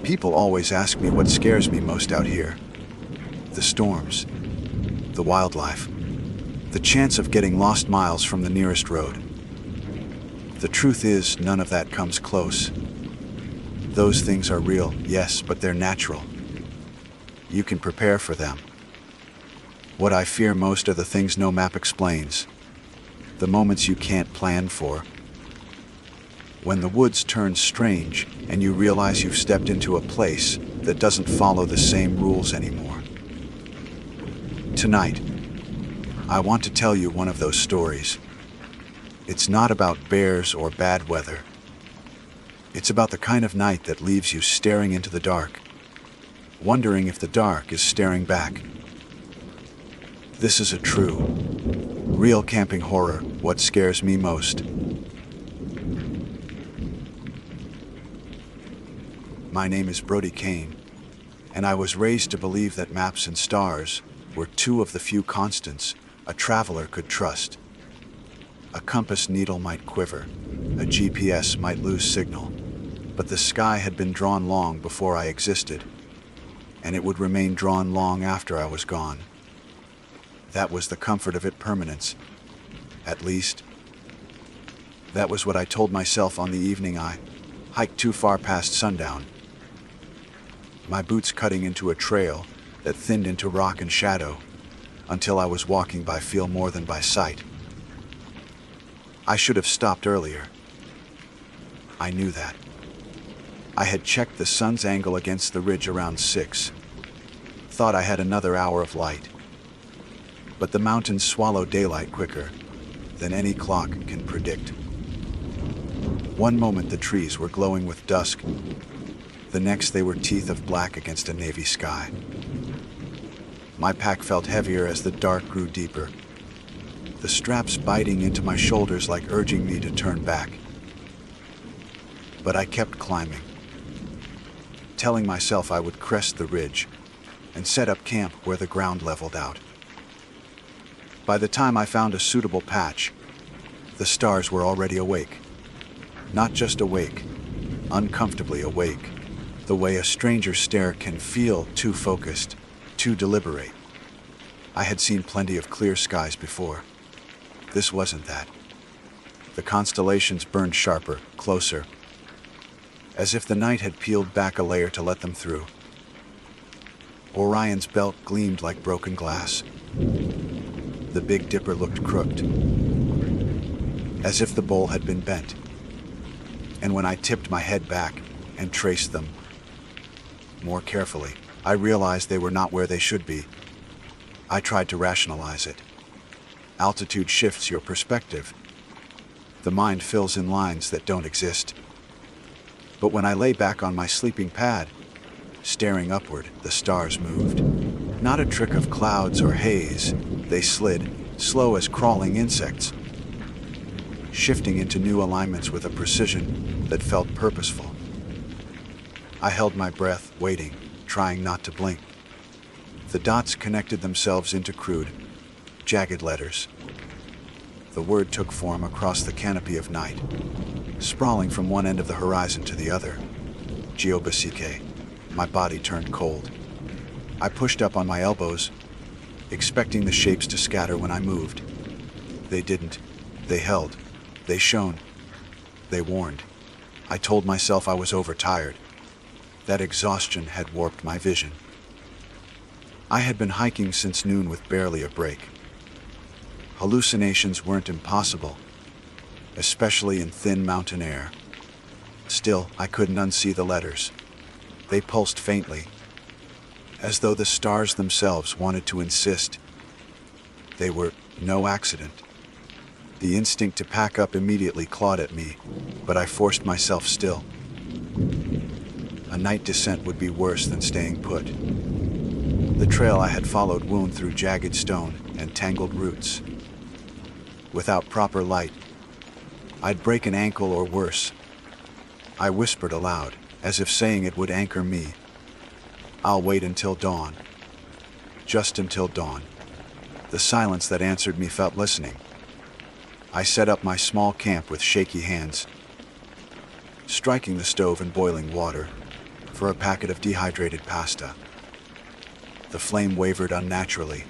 People always ask me what scares me most out here. The storms, the wildlife, the chance of getting lost miles from the nearest road. The truth is, none of that comes close. Those things are real, yes, but they're natural. You can prepare for them. What I fear most are the things no map explains, the moments you can't plan for. When the woods turn strange and you realize you've stepped into a place that doesn't follow the same rules anymore. Tonight, I want to tell you one of those stories. It's not about bears or bad weather. It's about the kind of night that leaves you staring into the dark, wondering if the dark is staring back. This is a true, real camping horror, what scares me most. My name is Brody Kane, and I was raised to believe that maps and stars were two of the few constants a traveler could trust. A compass needle might quiver, a GPS might lose signal, but the sky had been drawn long before I existed, and it would remain drawn long after I was gone. That was the comfort of its permanence. At least, that was what I told myself on the evening I hiked too far past sundown, my boots cutting into a trail that thinned into rock and shadow until I was walking by feel more than by sight. I should have stopped earlier. I knew that. I had checked the sun's angle against the ridge around 6. Thought I had another hour of light. But the mountains swallow daylight quicker than any clock can predict. One moment the trees were glowing with dusk. The next they were teeth of black against a navy sky. My pack felt heavier as the dark grew deeper, the straps biting into my shoulders like urging me to turn back. But I kept climbing, telling myself I would crest the ridge and set up camp where the ground leveled out. By the time I found a suitable patch, the stars were already awake. Not just awake, uncomfortably awake, the way a stranger's stare can feel too focused, too deliberate. I had seen plenty of clear skies before. This wasn't that. The constellations burned sharper, closer, as if the night had peeled back a layer to let them through. Orion's belt gleamed like broken glass. The Big Dipper looked crooked, as if the bowl had been bent. And when I tipped my head back and traced them more carefully, I realized they were not where they should be. I tried to rationalize it. Altitude shifts your perspective. The mind fills in lines that don't exist. But when I lay back on my sleeping pad, staring upward, the stars moved. Not a trick of clouds or haze. They slid, slow as crawling insects, shifting into new alignments with a precision that felt purposeful. I held my breath, waiting, trying not to blink. The dots connected themselves into crude, jagged letters. The word took form across the canopy of night, sprawling from one end of the horizon to the other. Geobasike. My body turned cold. I pushed up on my elbows, expecting the shapes to scatter when I moved. They didn't. They held. They shone. They warned. I told myself I was overtired. That exhaustion had warped my vision. I had been hiking since noon with barely a break. Hallucinations weren't impossible, especially in thin mountain air. Still, I couldn't unsee the letters. They pulsed faintly, as though the stars themselves wanted to insist. They were no accident. The instinct to pack up immediately clawed at me, but I forced myself still. A night descent would be worse than staying put. The trail I had followed wound through jagged stone and tangled roots. Without proper light, I'd break an ankle or worse. I whispered aloud, as if saying it would anchor me. I'll wait until dawn. Just until dawn. The silence that answered me felt listening. I set up my small camp with shaky hands, striking the stove and boiling water. for a packet of dehydrated pasta. The flame wavered unnaturally,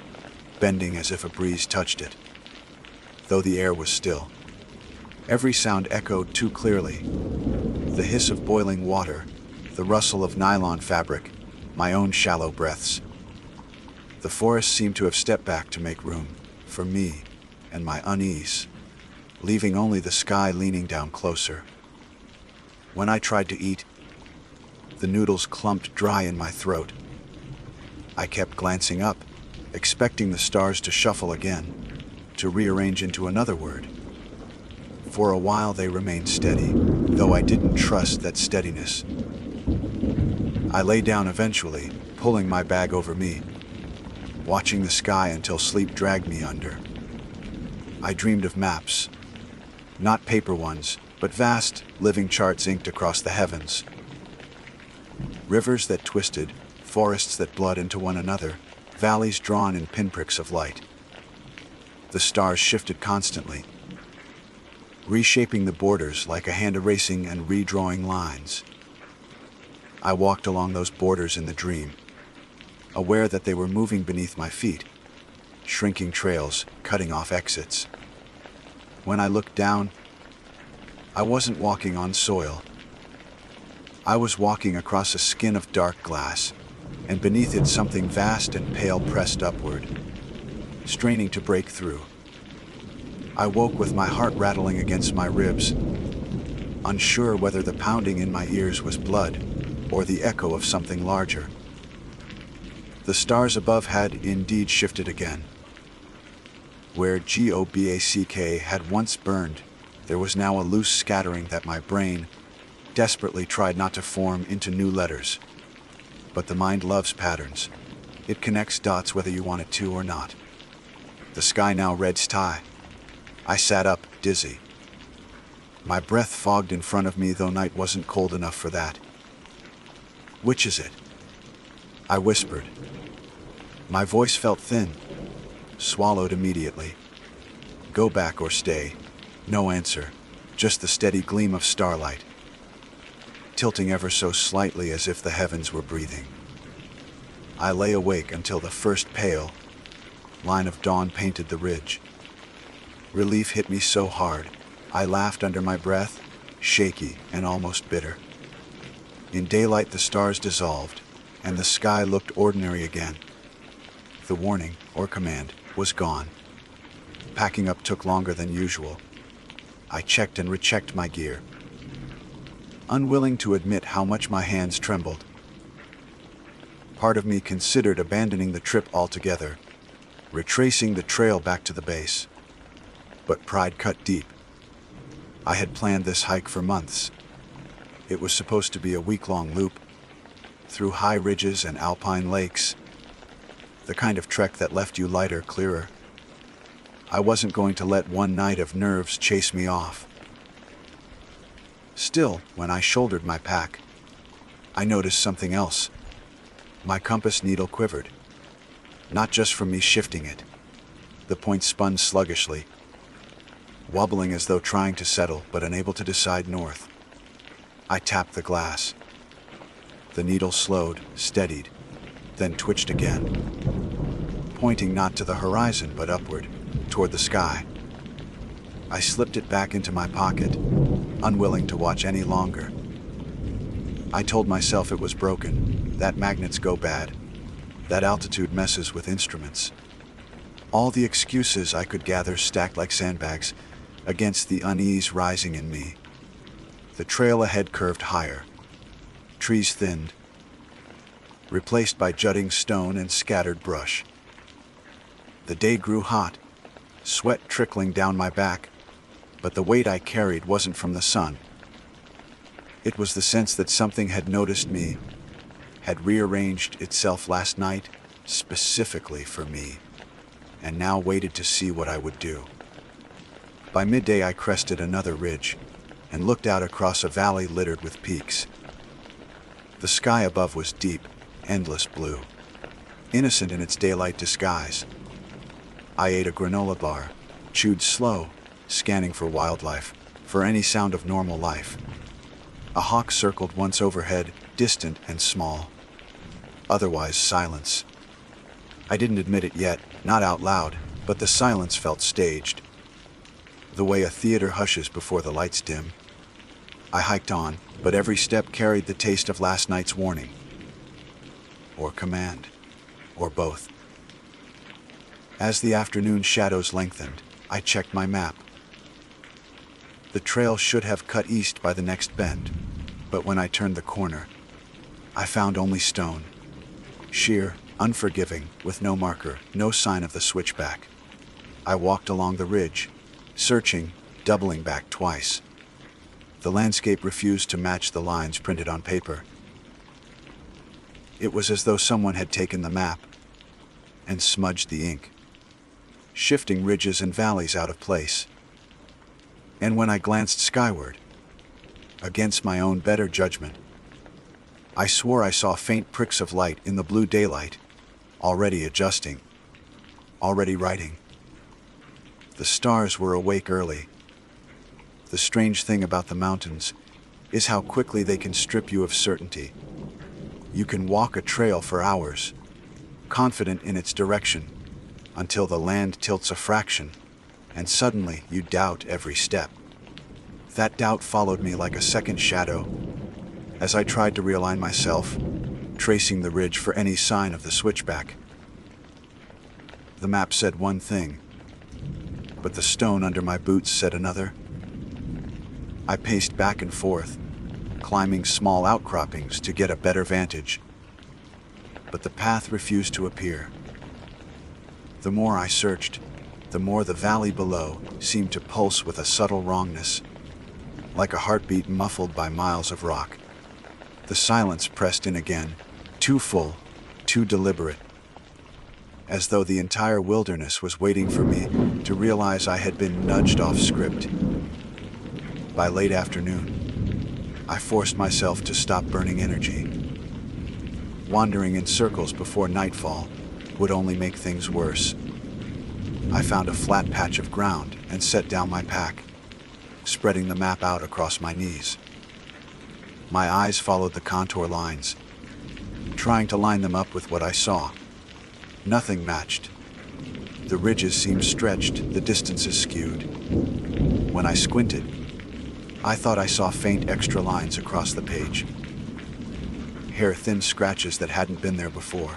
bending as if a breeze touched it. Though the air was still, every sound echoed too clearly. The hiss of boiling water, the rustle of nylon fabric, my own shallow breaths. The forest seemed to have stepped back to make room for me and my unease, leaving only the sky leaning down closer. When I tried to eat, the noodles clumped dry in my throat. I kept glancing up, expecting the stars to shuffle again, to rearrange into another word. For a while they remained steady, though I didn't trust that steadiness. I lay down eventually, pulling my bag over me, watching the sky until sleep dragged me under. I dreamed of maps, not paper ones, but vast, living charts inked across the heavens. Rivers that twisted, forests that bled into one another, valleys drawn in pinpricks of light. The stars shifted constantly, reshaping the borders like a hand erasing and redrawing lines. I walked along those borders in the dream, aware that they were moving beneath my feet, shrinking trails, cutting off exits. When I looked down, I wasn't walking on soil. I was walking across a skin of dark glass, and beneath it something vast and pale pressed upward, straining to break through. I woke with my heart rattling against my ribs, unsure whether the pounding in my ears was blood or the echo of something larger. The stars above had indeed shifted again. Where Gobak had once burned, there was now a loose scattering that my brain desperately tried not to form into new letters. But the mind loves patterns. It connects dots whether you want it to or not. The sky now read sky. I sat up, dizzy. My breath fogged in front of me, though night wasn't cold enough for that. "Which is it?" I whispered. My voice felt thin, swallowed immediately. Go back or stay. No answer, just the steady gleam of starlight, tilting ever so slightly as if the heavens were breathing. I lay awake until the first pale line of dawn painted the ridge. Relief hit me so hard, I laughed under my breath, shaky and almost bitter. In daylight the stars dissolved, and the sky looked ordinary again. The warning, or command, was gone. Packing up took longer than usual. I checked and rechecked my gear, unwilling to admit how much my hands trembled. Part of me considered abandoning the trip altogether, retracing the trail back to the base. But pride cut deep. I had planned this hike for months. It was supposed to be a week-long loop, through high ridges and alpine lakes, the kind of trek that left you lighter, clearer. I wasn't going to let one night of nerves chase me off. Still, when I shouldered my pack, I noticed something else. My compass needle quivered, not just from me shifting it. The point spun sluggishly, wobbling as though trying to settle but unable to decide north. I tapped the glass. The needle slowed, steadied, then twitched again, pointing not to the horizon but upward, toward the sky. I slipped it back into my pocket, unwilling to watch any longer. I told myself it was broken, that magnets go bad, that altitude messes with instruments. All the excuses I could gather stacked like sandbags against the unease rising in me. The trail ahead curved higher. Trees thinned, replaced by jutting stone and scattered brush. The day grew hot, sweat trickling down my back, but the weight I carried wasn't from the sun. It was the sense that something had noticed me, had rearranged itself last night specifically for me, and now waited to see what I would do. By midday I crested another ridge and looked out across a valley littered with peaks. The sky above was deep, endless blue, innocent in its daylight disguise. I ate a granola bar, chewed slow, scanning for wildlife, for any sound of normal life. A hawk circled once overhead, distant and small. Otherwise, silence. I didn't admit it yet, not out loud, but the silence felt staged. The way a theater hushes before the lights dim. I hiked on, but every step carried the taste of last night's warning. Or command. Or both. As the afternoon shadows lengthened, I checked my map. The trail should have cut east by the next bend, but when I turned the corner, I found only stone. Sheer, unforgiving, with no marker, no sign of the switchback. I walked along the ridge, searching, doubling back twice. The landscape refused to match the lines printed on paper. It was as though someone had taken the map and smudged the ink, shifting ridges and valleys out of place. And when I glanced skyward, against my own better judgment, I swore I saw faint pricks of light in the blue daylight, already adjusting, already writing. The stars were awake early. The strange thing about the mountains is how quickly they can strip you of certainty. You can walk a trail for hours, confident in its direction, until the land tilts a fraction, and suddenly you doubt every step. That doubt followed me like a second shadow, as I tried to realign myself, tracing the ridge for any sign of the switchback. The map said one thing, but the stone under my boots said another. I paced back and forth, climbing small outcroppings to get a better vantage, but the path refused to appear. The more I searched, the more the valley below seemed to pulse with a subtle wrongness, like a heartbeat muffled by miles of rock. The silence pressed in again, too full, too deliberate, as though the entire wilderness was waiting for me to realize I had been nudged off script. By late afternoon, I forced myself to stop burning energy. Wandering in circles before nightfall would only make things worse. I found a flat patch of ground and set down my pack, spreading the map out across my knees. My eyes followed the contour lines, trying to line them up with what I saw. Nothing matched. The ridges seemed stretched, the distances skewed. When I squinted, I thought I saw faint extra lines across the page. Hair-thin scratches that hadn't been there before.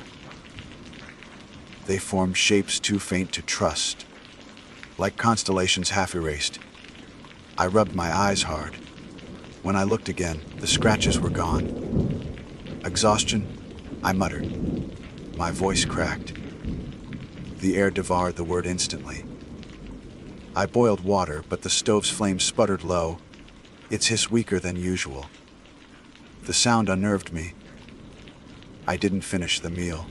They formed shapes too faint to trust, like constellations half erased. I rubbed my eyes hard. When I looked again, the scratches were gone. Exhaustion, I muttered. My voice cracked. The air devoured the word instantly. I boiled water, but the stove's flame sputtered low, its hiss weaker than usual. The sound unnerved me. I didn't finish the meal.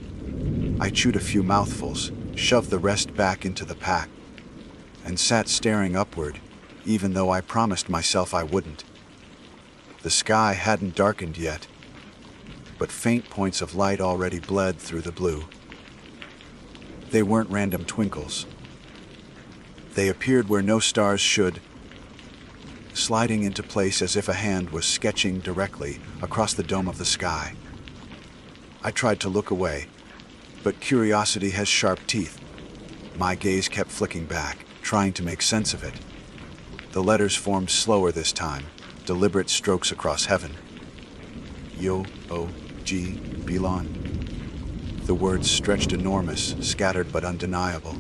I chewed a few mouthfuls, shoved the rest back into the pack, and sat staring upward, even though I promised myself I wouldn't. The sky hadn't darkened yet, but faint points of light already bled through the blue. They weren't random twinkles. They appeared where no stars should, sliding into place as if a hand was sketching directly across the dome of the sky. I tried to look away, but curiosity has sharp teeth. My gaze kept flicking back, trying to make sense of it. The letters formed slower this time, deliberate strokes across heaven. Yo-O-G, Bilon. The words stretched enormous, scattered but undeniable.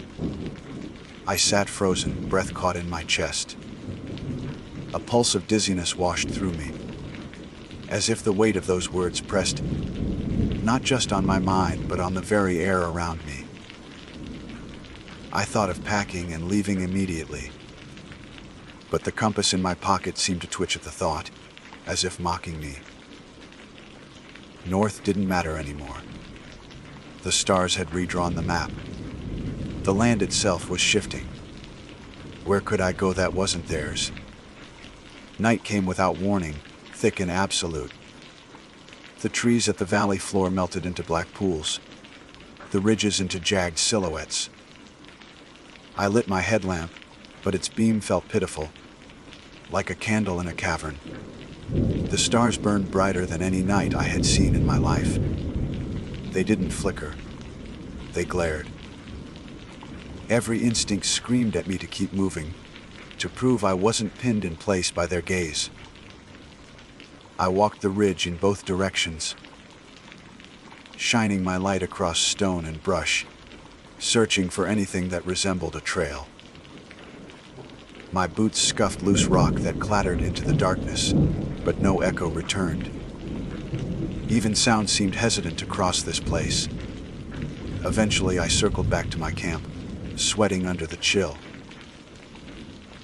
I sat frozen, breath caught in my chest. A pulse of dizziness washed through me, as if the weight of those words pressed not just on my mind, but on the very air around me. I thought of packing and leaving immediately, but the compass in my pocket seemed to twitch at the thought, as if mocking me. North didn't matter anymore. The stars had redrawn the map. The land itself was shifting. Where could I go that wasn't theirs? Night came without warning, thick and absolute. The trees at the valley floor melted into black pools, the ridges into jagged silhouettes. I lit my headlamp, but its beam felt pitiful, like a candle in a cavern. The stars burned brighter than any night I had seen in my life. They didn't flicker. They glared. Every instinct screamed at me to keep moving, to prove I wasn't pinned in place by their gaze. I walked the ridge in both directions, shining my light across stone and brush, searching for anything that resembled a trail. My boots scuffed loose rock that clattered into the darkness, but no echo returned. Even sound seemed hesitant to cross this place. Eventually, I circled back to my camp, sweating under the chill.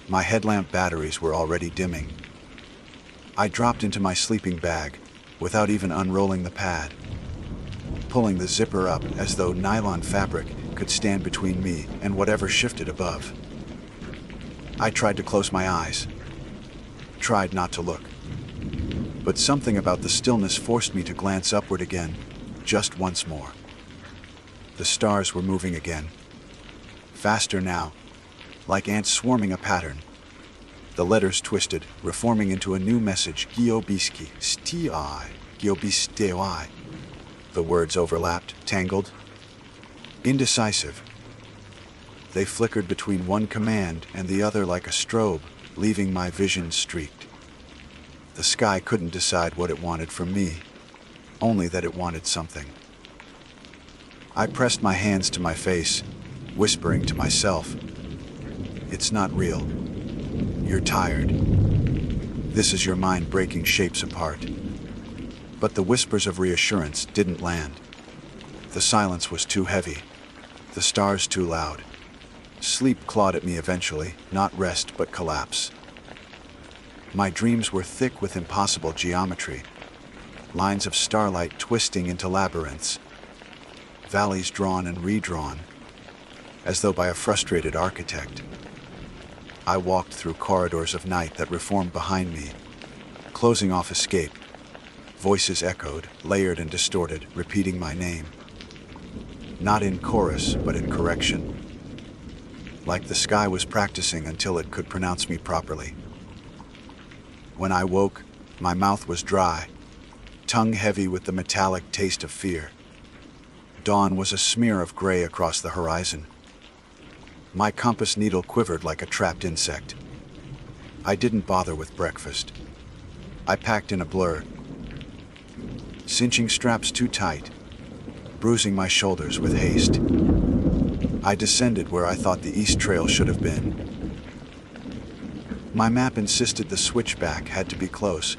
My headlamp batteries were already dimming. I dropped into my sleeping bag without even unrolling the pad, pulling the zipper up as though nylon fabric could stand between me and whatever shifted above. I tried to close my eyes, tried not to look. But something about the stillness forced me to glance upward again, just once more. The stars were moving again. Faster now, like ants swarming a pattern. The letters twisted, reforming into a new message, Giobiski, Sti, Giobistewai. The words overlapped, tangled, indecisive. They flickered between one command and the other like a strobe, leaving my vision streaked. The sky couldn't decide what it wanted from me, only that it wanted something. I pressed my hands to my face, whispering to myself, "It's not real. You're tired. This is your mind breaking shapes apart." But the whispers of reassurance didn't land. The silence was too heavy, the stars too loud. Sleep clawed at me eventually, not rest but collapse. My dreams were thick with impossible geometry, lines of starlight twisting into labyrinths, valleys drawn and redrawn, as though by a frustrated architect. I walked through corridors of night that reformed behind me, closing off escape. Voices echoed, layered and distorted, repeating my name. Not in chorus, but in correction. Like the sky was practicing until it could pronounce me properly. When I woke, my mouth was dry, tongue heavy with the metallic taste of fear. Dawn was a smear of gray across the horizon. My compass needle quivered like a trapped insect. I didn't bother with breakfast. I packed in a blur, cinching straps too tight, bruising my shoulders with haste. I descended where I thought the east trail should have been. My map insisted the switchback had to be close,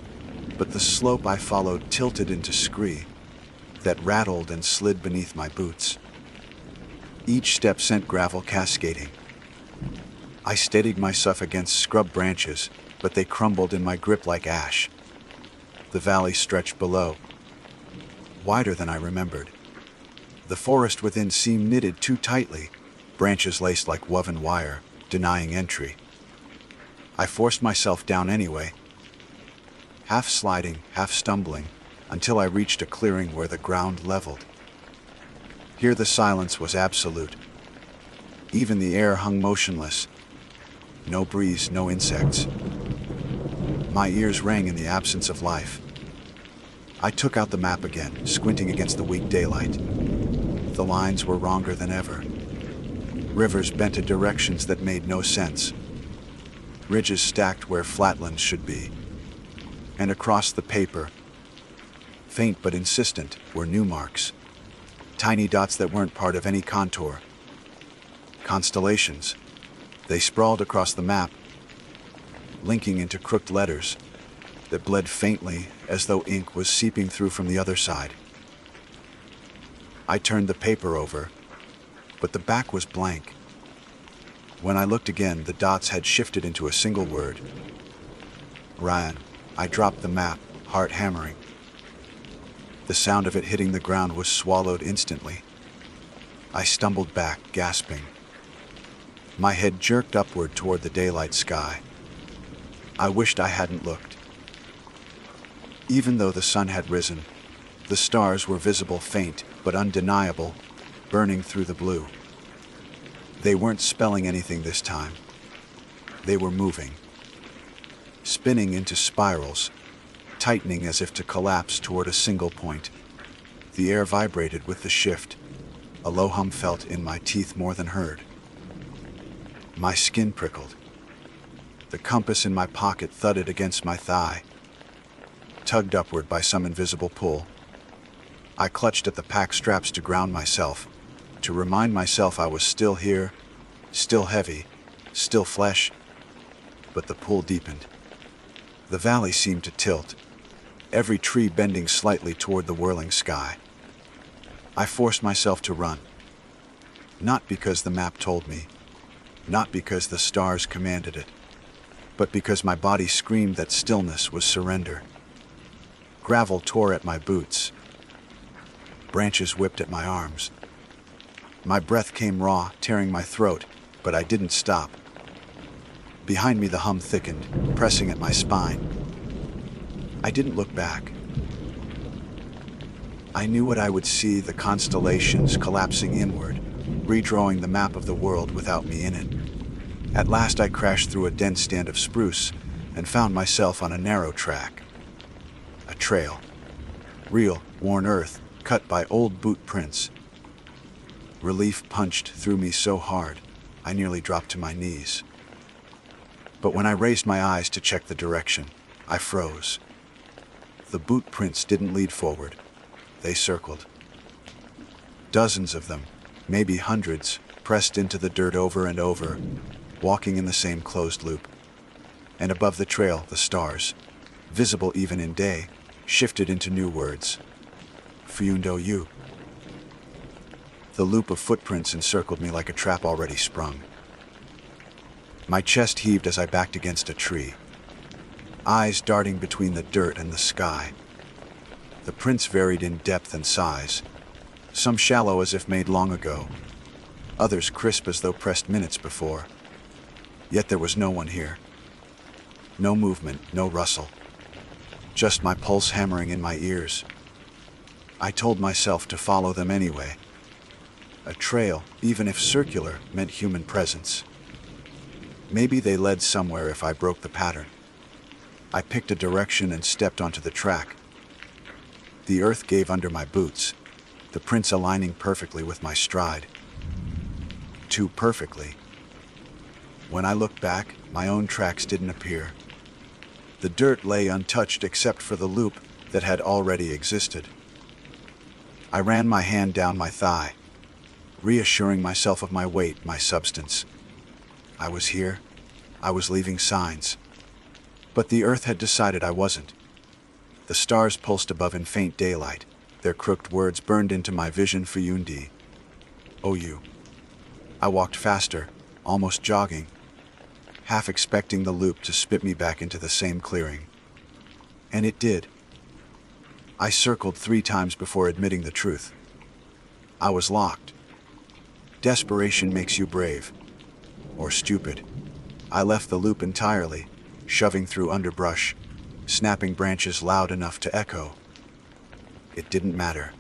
but the slope I followed tilted into scree that rattled and slid beneath my boots. Each step sent gravel cascading. I steadied myself against scrub branches, but they crumbled in my grip like ash. The valley stretched below, wider than I remembered. The forest within seemed knitted too tightly, branches laced like woven wire, denying entry. I forced myself down anyway, half sliding, half stumbling, until I reached a clearing where the ground leveled. Here the silence was absolute. Even the air hung motionless. No breeze, no insects. My ears rang in the absence of life. I took out the map again, squinting against the weak daylight. The lines were wronger than ever. Rivers bent in directions that made no sense. Ridges stacked where flatlands should be. And across the paper, faint but insistent, were new marks. Tiny dots that weren't part of any contour. Constellations. They sprawled across the map, linking into crooked letters that bled faintly as though ink was seeping through from the other side. I turned the paper over, but the back was blank. When I looked again, the dots had shifted into a single word. Ryan. I dropped the map, heart hammering. The sound of it hitting the ground was swallowed instantly. I stumbled back, gasping. My head jerked upward toward the daylight sky. I wished I hadn't looked. Even though the sun had risen, the stars were visible faint but undeniable, burning through the blue. They weren't spelling anything this time. They were moving, spinning into spirals, tightening as if to collapse toward a single point. The air vibrated with the shift. A low hum felt in my teeth more than heard. My skin prickled. The compass in my pocket thudded against my thigh, tugged upward by some invisible pull. I clutched at the pack straps to ground myself, to remind myself I was still here, still heavy, still flesh, but the pull deepened. The valley seemed to tilt, every tree bending slightly toward the whirling sky. I forced myself to run, not because the map told me, not because the stars commanded it, but because my body screamed that stillness was surrender. Gravel tore at my boots. Branches whipped at my arms. My breath came raw, tearing my throat, but I didn't stop. Behind me the hum thickened, pressing at my spine. I didn't look back. I knew what I would see, the constellations collapsing inward, redrawing the map of the world without me in it. At last I crashed through a dense stand of spruce and found myself on a narrow track. A trail. Real, worn earth, cut by old boot prints. Relief punched through me so hard, I nearly dropped to my knees. But when I raised my eyes to check the direction, I froze. The boot prints didn't lead forward. They circled. Dozens of them, maybe hundreds, pressed into the dirt over and over, walking in the same closed loop. And above the trail, the stars, visible even in day, shifted into new words. Fuyundo Yu. The loop of footprints encircled me like a trap already sprung. My chest heaved as I backed against a tree, eyes darting between the dirt and the sky. The prints varied in depth and size, some shallow as if made long ago, others crisp as though pressed minutes before. Yet there was no one here. No movement, no rustle. Just my pulse hammering in my ears. I told myself to follow them anyway. A trail, even if circular, meant human presence. Maybe they led somewhere if I broke the pattern. I picked a direction and stepped onto the track. The earth gave under my boots, the prints aligning perfectly with my stride. Too perfectly. When I looked back, my own tracks didn't appear. The dirt lay untouched except for the loop that had already existed. I ran my hand down my thigh, reassuring myself of my weight, my substance. I was here. I was leaving signs. But the earth had decided I wasn't. The stars pulsed above in faint daylight, their crooked words burned into my vision. Fuyundi. Oyu. I walked faster, almost jogging, half expecting the loop to spit me back into the same clearing. And it did. I circled 3 times before admitting the truth. I was locked. Desperation makes you brave. Or stupid. I left the loop entirely, shoving through underbrush, snapping branches loud enough to echo. It didn't matter.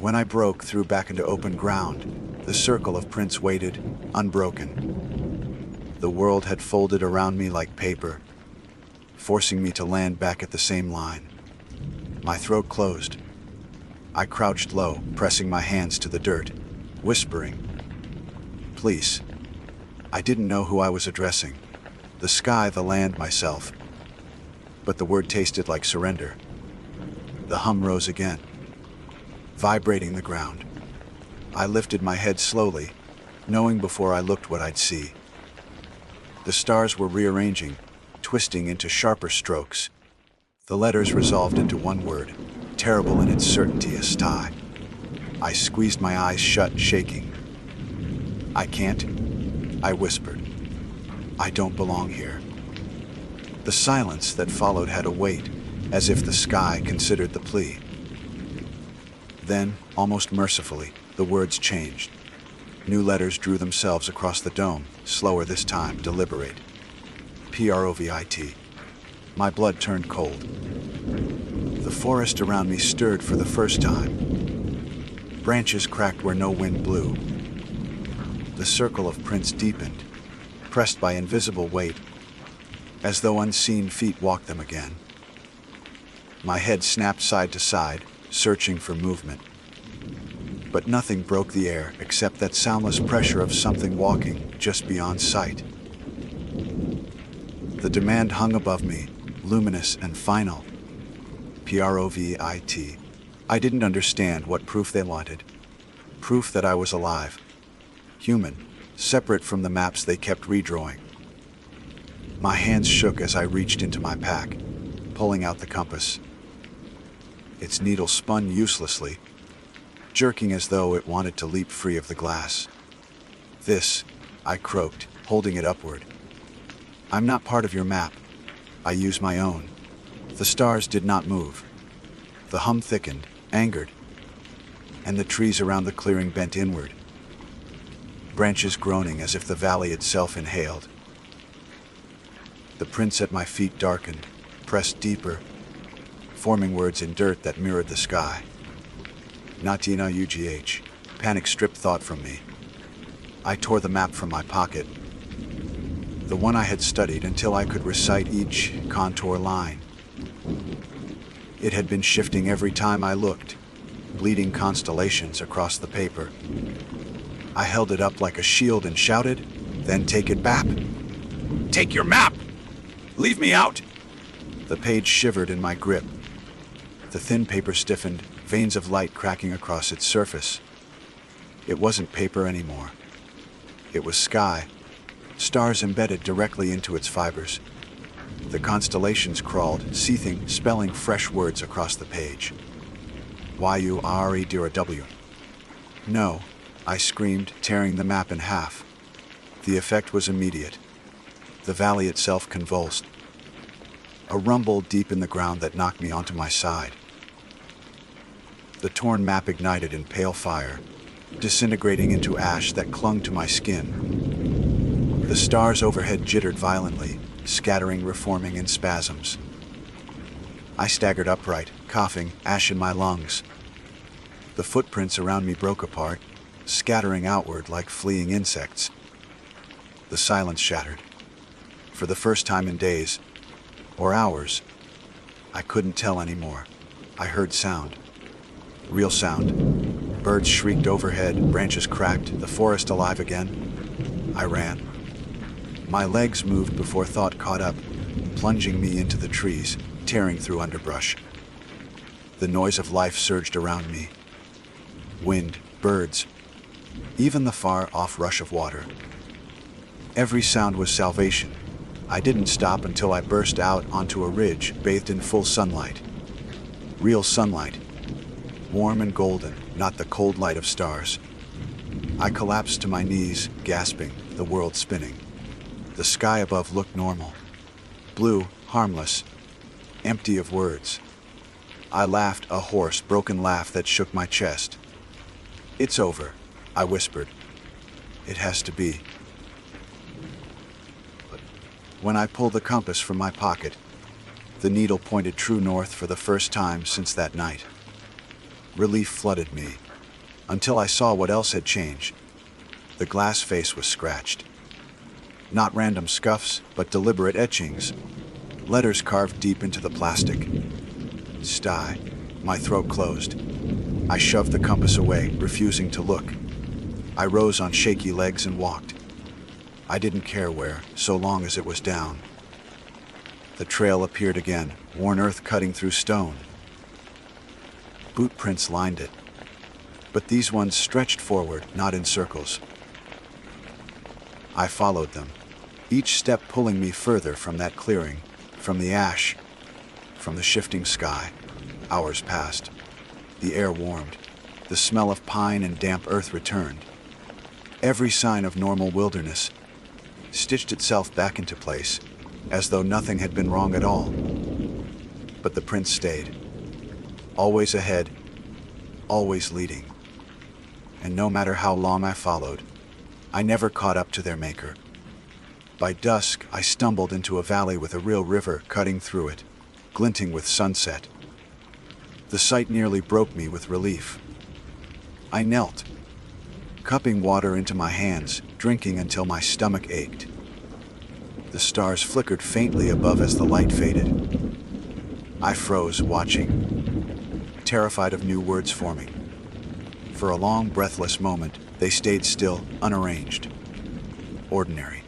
When I broke through back into open ground, the circle of prints waited, unbroken. The world had folded around me like paper, forcing me to land back at the same line. My throat closed. I crouched low, pressing my hands to the dirt, whispering, "Please." I didn't know who I was addressing. The sky, the land, myself. But the word tasted like surrender. The hum rose again, vibrating the ground. I lifted my head slowly, knowing before I looked what I'd see. The stars were rearranging, twisting into sharper strokes. The letters resolved into one word, terrible in its certainty, a sty. I squeezed my eyes shut, shaking. "I can't," I whispered. "I don't belong here." The silence that followed had a weight, as if the sky considered the plea. Then, almost mercifully, the words changed. New letters drew themselves across the dome, slower this time, deliberate. Provit. My blood turned cold. The forest around me stirred for the first time. Branches cracked where no wind blew. The circle of prints deepened, pressed by invisible weight, as though unseen feet walked them again. My head snapped side to side, searching for movement. But nothing broke the air except that soundless pressure of something walking just beyond sight. The demand hung above me, luminous and final. PROVIT. I didn't understand what proof they wanted. Proof that I was alive. Human, separate from the maps they kept redrawing. My hands shook as I reached into my pack, pulling out the compass. Its needle spun uselessly, jerking as though it wanted to leap free of the glass. "This," I croaked, holding it upward. "I'm not part of your map. I use my own." The stars did not move. The hum thickened, angered, and the trees around the clearing bent inward, branches groaning as if the valley itself inhaled. The prints at my feet darkened, pressed deeper, forming words in dirt that mirrored the sky. Natina UGH. Panic stripped thought from me. I tore the map from my pocket, the one I had studied until I could recite each contour line. It had been shifting every time I looked, bleeding constellations across the paper. I held it up like a shield and shouted, "Then take it back. Take your map! Leave me out!" The page shivered in my grip. The thin paper stiffened, veins of light cracking across its surface. It wasn't paper anymore. It was sky, stars embedded directly into its fibers. The constellations crawled, seething, spelling fresh words across the page. YUREDW. "No," I screamed, tearing the map in half. The effect was immediate. The valley itself convulsed. A rumble deep in the ground that knocked me onto my side. The torn map ignited in pale fire, disintegrating into ash that clung to my skin. The stars overhead jittered violently, scattering, reforming in spasms. I staggered upright, coughing, ash in my lungs. The footprints around me broke apart, scattering outward like fleeing insects. The silence shattered. For the first time in days, or hours, I couldn't tell anymore. I heard sound. Real sound. Birds shrieked overhead, branches cracked, the forest alive again. I ran. My legs moved before thought caught up, plunging me into the trees, tearing through underbrush. The noise of life surged around me. Wind, birds, even the far-off rush of water. Every sound was salvation. I didn't stop until I burst out onto a ridge bathed in full sunlight. Real sunlight. Warm and golden, not the cold light of stars. I collapsed to my knees, gasping, the world spinning. The sky above looked normal. Blue, harmless, empty of words. I laughed, a hoarse, broken laugh that shook my chest. "It's over," I whispered. "It has to be." But when I pulled the compass from my pocket, the needle pointed true north for the first time since that night. Relief flooded me, until I saw what else had changed. The glass face was scratched. Not random scuffs, but deliberate etchings. Letters carved deep into the plastic. Sty. My throat closed. I shoved the compass away, refusing to look. I rose on shaky legs and walked. I didn't care where, so long as it was down. The trail appeared again, worn earth cutting through stone. Boot prints lined it, but these ones stretched forward, not in circles. I followed them, each step pulling me further from that clearing, from the ash, from the shifting sky. Hours passed. The air warmed. The smell of pine and damp earth returned. Every sign of normal wilderness stitched itself back into place, as though nothing had been wrong at all. But the prints stayed. Always ahead, always leading. And no matter how long I followed, I never caught up to their maker. By dusk, I stumbled into a valley with a real river cutting through it, glinting with sunset. The sight nearly broke me with relief. I knelt, cupping water into my hands, drinking until my stomach ached. The stars flickered faintly above as the light faded. I froze, watching, terrified of new words forming. For a long, breathless moment, they stayed still, unarranged. Ordinary.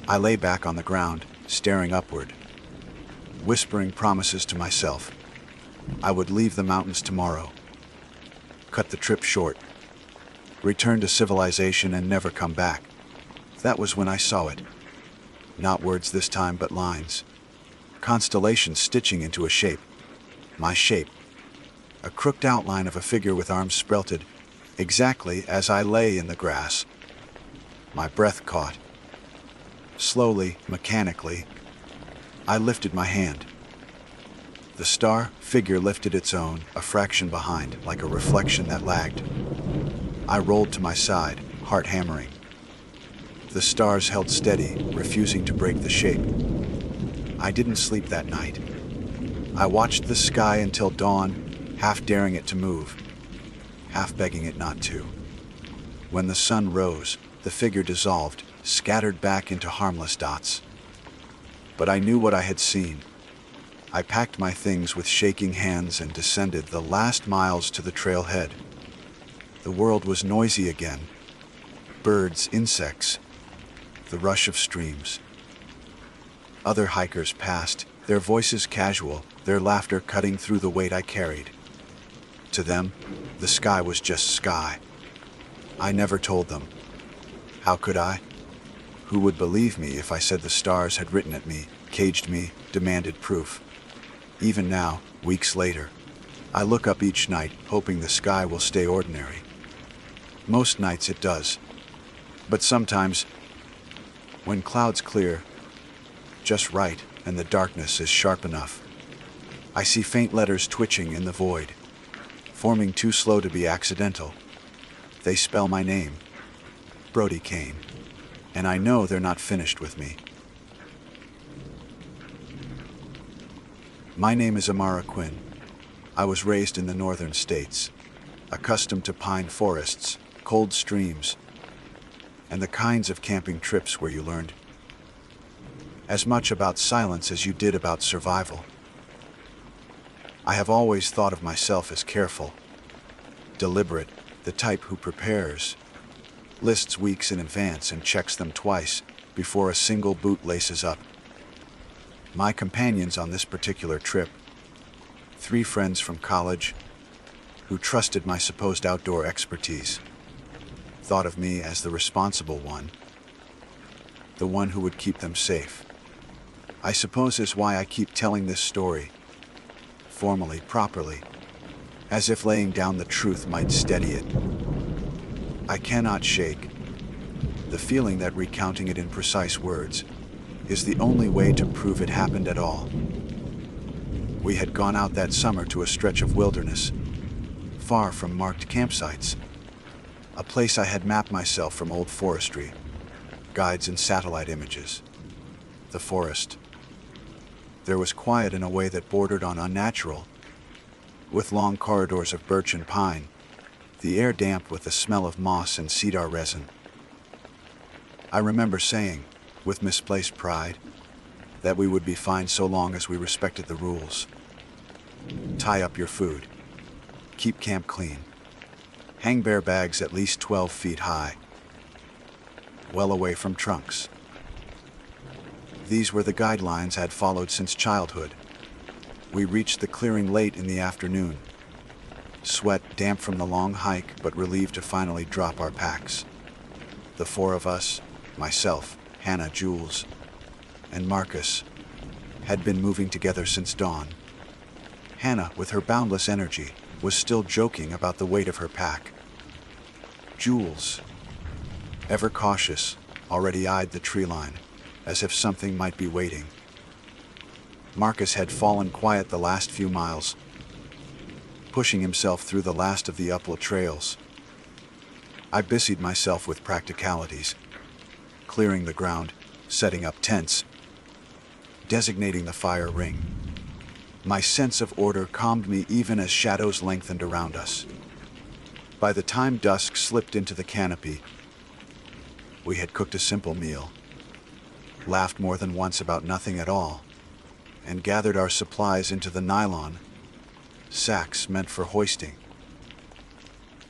I lay back on the ground, staring upward, whispering promises to myself. I would leave the mountains tomorrow, cut the trip short, return to civilization and never come back. That was when I saw it. Not words this time, but lines. Constellations stitching into a shape. My shape. A crooked outline of a figure with arms sprouted, exactly as I lay in the grass. My breath caught. Slowly, mechanically, I lifted my hand. The star figure lifted its own, a fraction behind, like a reflection that lagged. I rolled to my side, heart hammering. The stars held steady, refusing to break the shape. I didn't sleep that night. I watched the sky until dawn, half daring it to move, half begging it not to. When the sun rose, the figure dissolved, scattered back into harmless dots. But I knew what I had seen. I packed my things with shaking hands and descended the last miles to the trailhead. The world was noisy again. Birds, insects, the rush of streams. Other hikers passed, their voices casual, their laughter cutting through the weight I carried. To them, the sky was just sky. I never told them. How could I? Who would believe me if I said the stars had written at me, caged me, demanded proof? Even now, weeks later, I look up each night, hoping the sky will stay ordinary. Most nights it does. But sometimes, when clouds clear, just right, and the darkness is sharp enough, I see faint letters twitching in the void, forming too slow to be accidental. They spell my name, Brody Kane, and I know they're not finished with me. My name is Amara Quinn. I was raised in the northern states, accustomed to pine forests, cold streams, and the kinds of camping trips where you learned as much about silence as you did about survival. I have always thought of myself as careful, deliberate, the type who prepares, lists weeks in advance and checks them twice before a single boot laces up. My companions on this particular trip, 3 friends from college who trusted my supposed outdoor expertise, thought of me as the responsible one, the one who would keep them safe. I suppose is why I keep telling this story, formally, properly, as if laying down the truth might steady it. I cannot shake the feeling that recounting it in precise words is the only way to prove it happened at all. We had gone out that summer to a stretch of wilderness, far from marked campsites, a place I had mapped myself from old forestry, guides and satellite images. The forest. There was quiet in a way that bordered on unnatural, with long corridors of birch and pine, the air damp with the smell of moss and cedar resin. I remember saying, with misplaced pride, that we would be fine so long as we respected the rules. Tie up your food. Keep camp clean. Hang bear bags at least 12 feet high, well away from trunks. These were the guidelines I'd followed since childhood. We reached the clearing late in the afternoon. Sweat damp from the long hike, but relieved to finally drop our packs. The 4 of us, myself, Hannah, Jules, and Marcus, had been moving together since dawn. Hannah, with her boundless energy, was still joking about the weight of her pack. Jules, ever cautious, already eyed the tree line, as if something might be waiting. Marcus had fallen quiet the last few miles, pushing himself through the last of the uphill trails. I busied myself with practicalities, clearing the ground, setting up tents, designating the fire ring. My sense of order calmed me even as shadows lengthened around us. By the time dusk slipped into the canopy, we had cooked a simple meal, laughed more than once about nothing at all, and gathered our supplies into the nylon sacks meant for hoisting.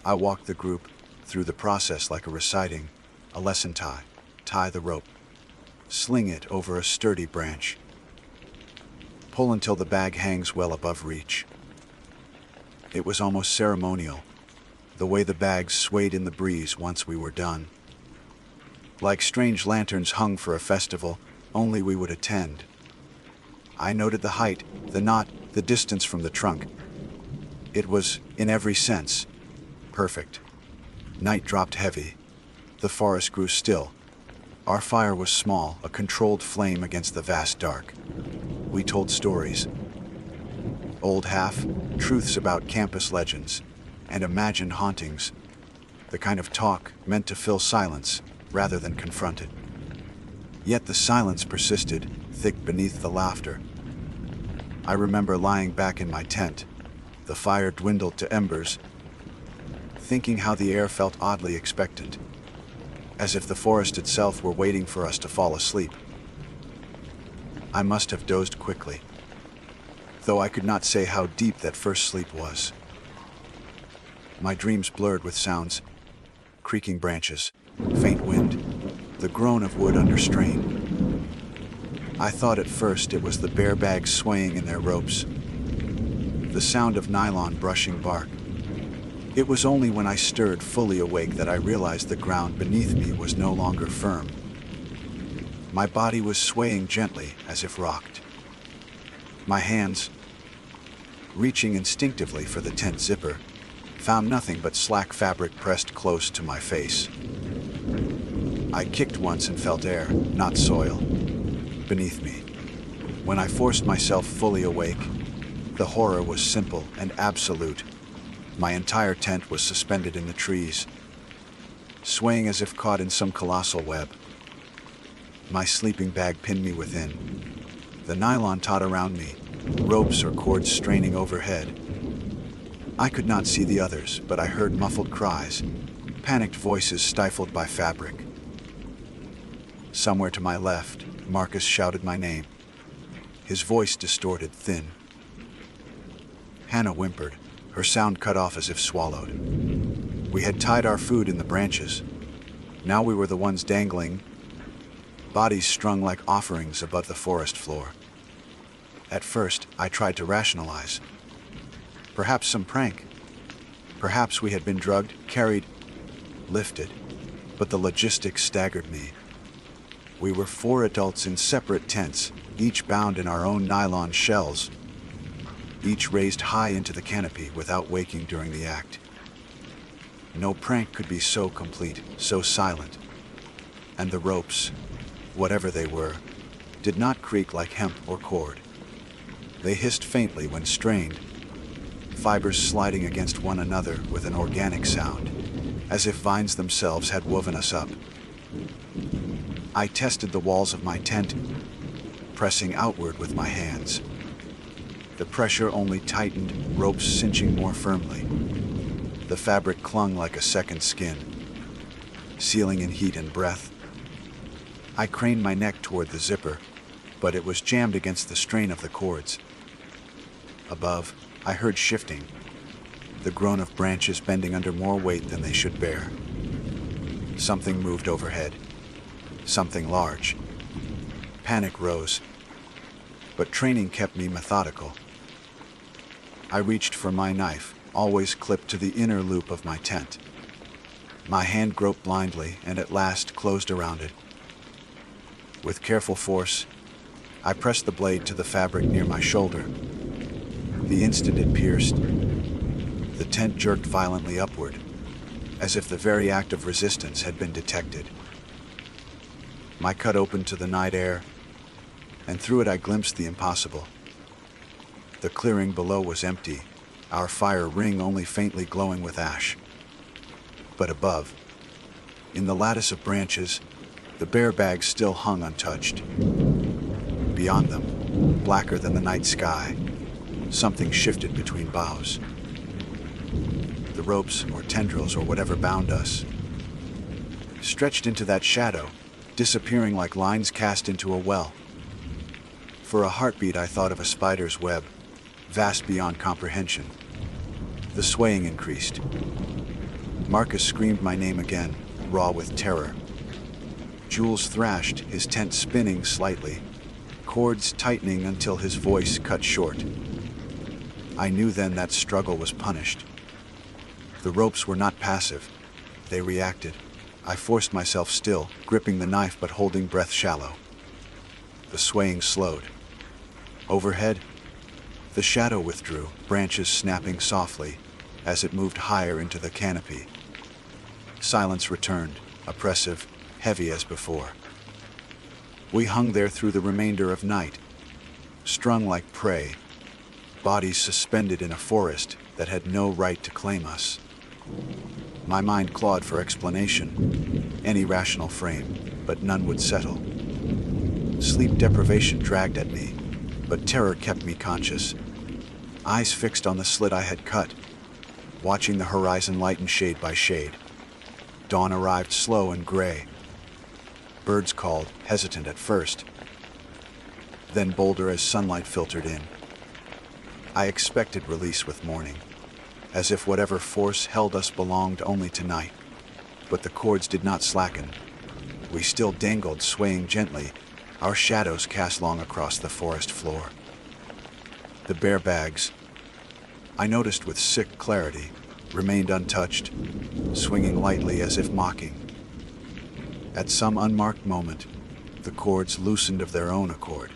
I walked the group through the process like a reciting a lesson. Tie the rope. Sling it over a sturdy branch. Pull until the bag hangs well above reach. It was almost ceremonial, the way the bags swayed in the breeze once we were done. Like strange lanterns hung for a festival, only we would attend. I noted the height, the knot, the distance from the trunk. It was, in every sense, perfect. Night dropped heavy. The forest grew still. Our fire was small, a controlled flame against the vast dark. We told stories. Old half-truths about campus legends and imagined hauntings. The kind of talk meant to fill silence rather than confront it. Yet the silence persisted, thick beneath the laughter. I remember lying back in my tent, the fire dwindled to embers, thinking how the air felt oddly expectant, as if the forest itself were waiting for us to fall asleep. I must have dozed quickly, though I could not say how deep that first sleep was. My dreams blurred with sounds, creaking branches, faint wind, the groan of wood under strain. I thought at first it was the bear bags swaying in their ropes, the sound of nylon brushing bark. It was only when I stirred fully awake that I realized the ground beneath me was no longer firm. My body was swaying gently as if rocked. My hands, reaching instinctively for the tent zipper, found nothing but slack fabric pressed close to my face. I kicked once and felt air, not soil, beneath me. When I forced myself fully awake, the horror was simple and absolute. My entire tent was suspended in the trees, swaying as if caught in some colossal web. My sleeping bag pinned me within, the nylon taut around me, ropes or cords straining overhead. I could not see the others, but I heard muffled cries, panicked voices stifled by fabric. Somewhere to my left, Marcus shouted my name, his voice distorted, thin. Hannah whimpered, her sound cut off as if swallowed. We had tied our food in the branches. Now we were the ones dangling, bodies strung like offerings above the forest floor. At first, I tried to rationalize. Perhaps some prank. Perhaps we had been drugged, carried, lifted. But the logistics staggered me. We were 4 adults in separate tents, each bound in our own nylon shells, each raised high into the canopy without waking during the act. No prank could be so complete, so silent. And the ropes, whatever they were, did not creak like hemp or cord. They hissed faintly when strained, fibers sliding against one another with an organic sound, as if vines themselves had woven us up. I tested the walls of my tent, pressing outward with my hands. The pressure only tightened, ropes cinching more firmly. The fabric clung like a second skin, sealing in heat and breath. I craned my neck toward the zipper, but it was jammed against the strain of the cords. Above, I heard shifting, the groan of branches bending under more weight than they should bear. Something moved overhead, something large. Panic rose, but training kept me methodical. I reached for my knife, always clipped to the inner loop of my tent. My hand groped blindly and at last closed around it. With careful force, I pressed the blade to the fabric near my shoulder. The instant it pierced, the tent jerked violently upward, as if the very act of resistance had been detected. My cut opened to the night air, and through it I glimpsed the impossible. The clearing below was empty, our fire ring only faintly glowing with ash. But above, in the lattice of branches, the bear bags still hung untouched. Beyond them, blacker than the night sky, something shifted between boughs. The ropes, or tendrils, or whatever bound us, stretched into that shadow, disappearing like lines cast into a well. For a heartbeat, I thought of a spider's web, vast beyond comprehension. The swaying increased. Marcus screamed my name again, raw with terror. Jules thrashed, his tent spinning slightly, cords tightening until his voice cut short. I knew then that struggle was punished. The ropes were not passive. They reacted. I forced myself still, gripping the knife but holding breath shallow. The swaying slowed. Overhead, the shadow withdrew, branches snapping softly as it moved higher into the canopy. Silence returned, oppressive, heavy as before. We hung there through the remainder of night, strung like prey, bodies suspended in a forest that had no right to claim us. My mind clawed for explanation, any rational frame, but none would settle. Sleep deprivation dragged at me, but terror kept me conscious. Eyes fixed on the slit I had cut, watching the horizon lighten shade by shade. Dawn arrived slow and gray. Birds called, hesitant at first, then bolder as sunlight filtered in. I expected release with morning, as if whatever force held us belonged only to night. But the cords did not slacken. We still dangled, swaying gently, our shadows cast long across the forest floor. The bear bags, I noticed with sick clarity, remained untouched, swinging lightly as if mocking. At some unmarked moment, the cords loosened of their own accord.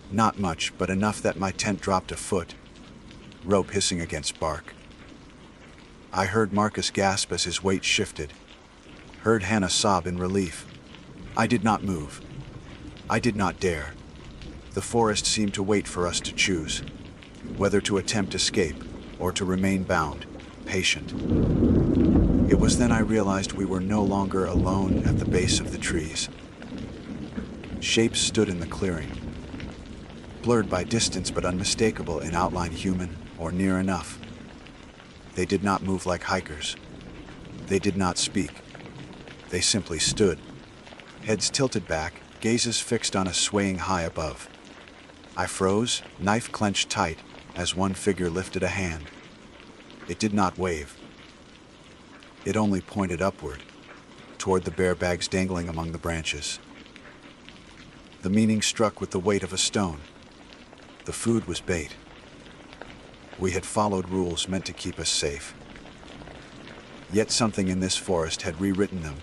Not much, but enough that my tent dropped a foot, rope hissing against bark. I heard Marcus gasp as his weight shifted, heard Hannah sob in relief. I did not move. I did not dare. The forest seemed to wait for us to choose, whether to attempt escape or to remain bound, patient. It was then I realized we were no longer alone at the base of the trees. Shapes stood in the clearing, blurred by distance but unmistakable in outline, human or near enough. They did not move like hikers. They did not speak. They simply stood, heads tilted back, gazes fixed on a swaying high above. I froze, knife clenched tight, as one figure lifted a hand. It did not wave. It only pointed upward, toward the bear bags dangling among the branches. The meaning struck with the weight of a stone. The food was bait. We had followed rules meant to keep us safe. Yet something in this forest had rewritten them,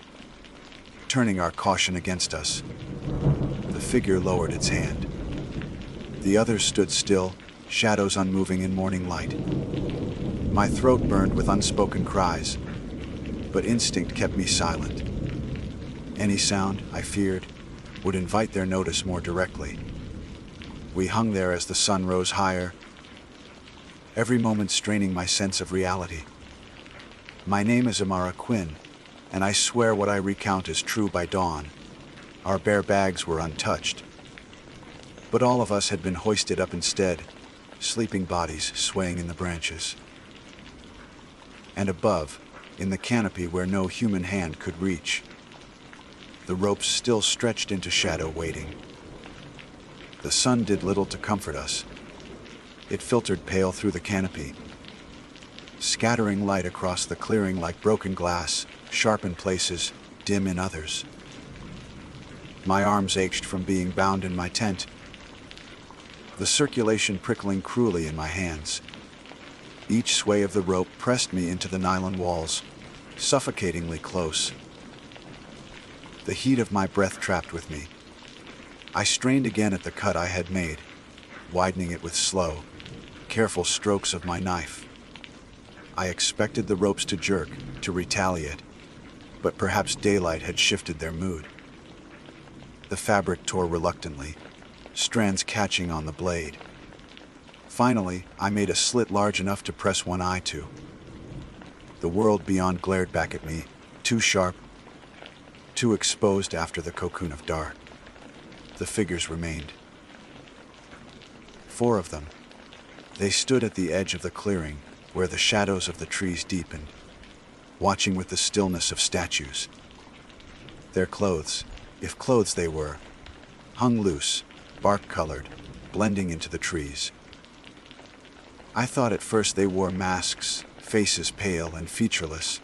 turning our caution against us. The figure lowered its hand. The others stood still, shadows unmoving in morning light. My throat burned with unspoken cries, but instinct kept me silent. Any sound, I feared, would invite their notice more directly. We hung there as the sun rose higher, every moment straining my sense of reality. My name is Amara Quinn, and I swear what I recount is true by dawn. Our bear bags were untouched, but all of us had been hoisted up instead, sleeping bodies swaying in the branches. And above, in the canopy where no human hand could reach, the ropes still stretched into shadow, waiting. The sun did little to comfort us. It filtered pale through the canopy, scattering light across the clearing like broken glass, sharp in places, dim in others. My arms ached from being bound in my tent, the circulation prickling cruelly in my hands. Each sway of the rope pressed me into the nylon walls, suffocatingly close. The heat of my breath trapped with me. I strained again at the cut I had made, widening it with slow, careful strokes of my knife. I expected the ropes to jerk, to retaliate, but perhaps daylight had shifted their mood. The fabric tore reluctantly, strands catching on the blade. Finally, I made a slit large enough to press one eye to. The world beyond glared back at me, too sharp, too exposed after the cocoon of dark. The figures remained. 4 of them. They stood at the edge of the clearing, where the shadows of the trees deepened, watching with the stillness of statues. Their clothes, if clothes they were, hung loose, bark-colored, blending into the trees. I thought at first they wore masks, faces pale and featureless,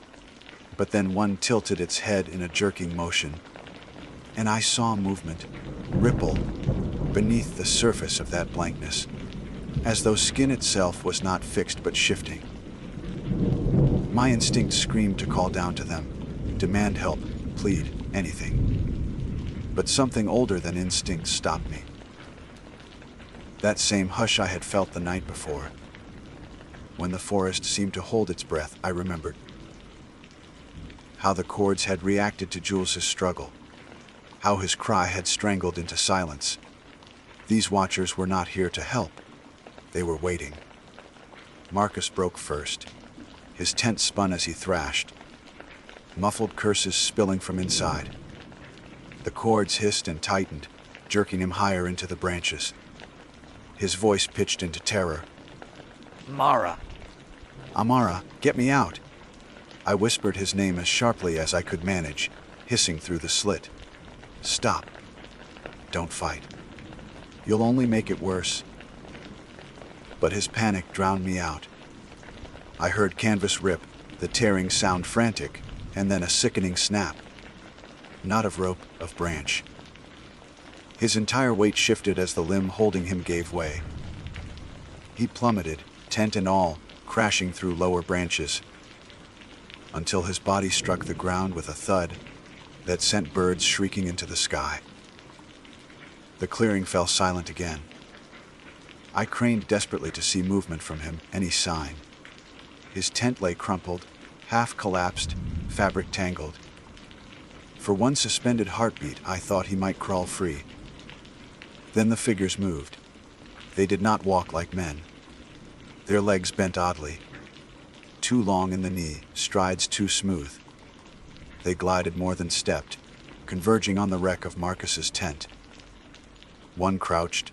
but then one tilted its head in a jerking motion, and I saw movement, ripple, beneath the surface of that blankness, as though skin itself was not fixed but shifting. My instinct screamed to call down to them, demand help, plead, anything. But something older than instinct stopped me. That same hush I had felt the night before. When the forest seemed to hold its breath, I remembered how the cords had reacted to Jules's struggle, how his cry had strangled into silence. These watchers were not here to help. They were waiting. Marcus broke first. His tent spun as he thrashed, muffled curses spilling from inside. The cords hissed and tightened, jerking him higher into the branches. His voice pitched into terror. Mara. Amara, get me out. I whispered his name as sharply as I could manage, hissing through the slit. Stop. Don't fight. You'll only make it worse. But his panic drowned me out. I heard canvas rip, the tearing sound frantic, and then a sickening snap. Not of rope, of branch. His entire weight shifted as the limb holding him gave way. He plummeted, tent and all, crashing through lower branches, until his body struck the ground with a thud that sent birds shrieking into the sky. The clearing fell silent again. I craned desperately to see movement from him, any sign. His tent lay crumpled, half collapsed, fabric tangled. For one suspended heartbeat, I thought he might crawl free. Then the figures moved. They did not walk like men. Their legs bent oddly, too long in the knee, strides too smooth. They glided more than stepped, converging on the wreck of Marcus's tent. One crouched,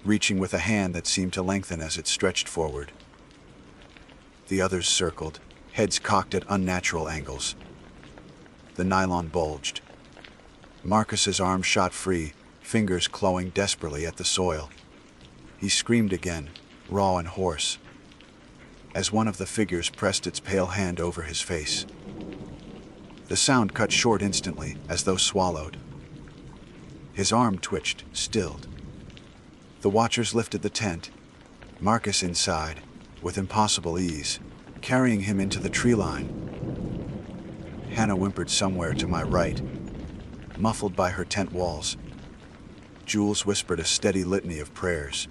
reaching with a hand that seemed to lengthen as it stretched forward. The others circled, heads cocked at unnatural angles. The nylon bulged. Marcus's arm shot free, fingers clawing desperately at the soil. He screamed again, raw and hoarse, as one of the figures pressed its pale hand over his face. The sound cut short instantly, as though swallowed. His arm twitched, stilled. The watchers lifted the tent, Marcus inside, with impossible ease, carrying him into the tree line. Hannah whimpered somewhere to my right, muffled by her tent walls. Jules whispered a steady litany of prayers.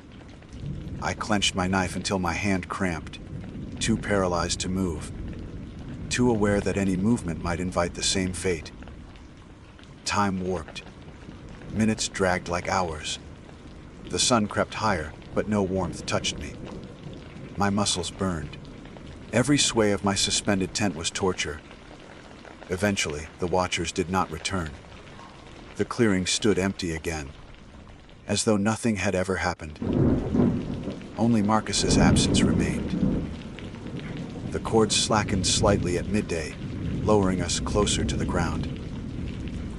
I clenched my knife until my hand cramped, too paralyzed to move, too aware that any movement might invite the same fate. Time warped. Minutes dragged like hours. The sun crept higher, but no warmth touched me. My muscles burned. Every sway of my suspended tent was torture. Eventually, the watchers did not return. The clearing stood empty again, as though nothing had ever happened. Only Marcus's absence remained. The cords slackened slightly at midday, lowering us closer to the ground.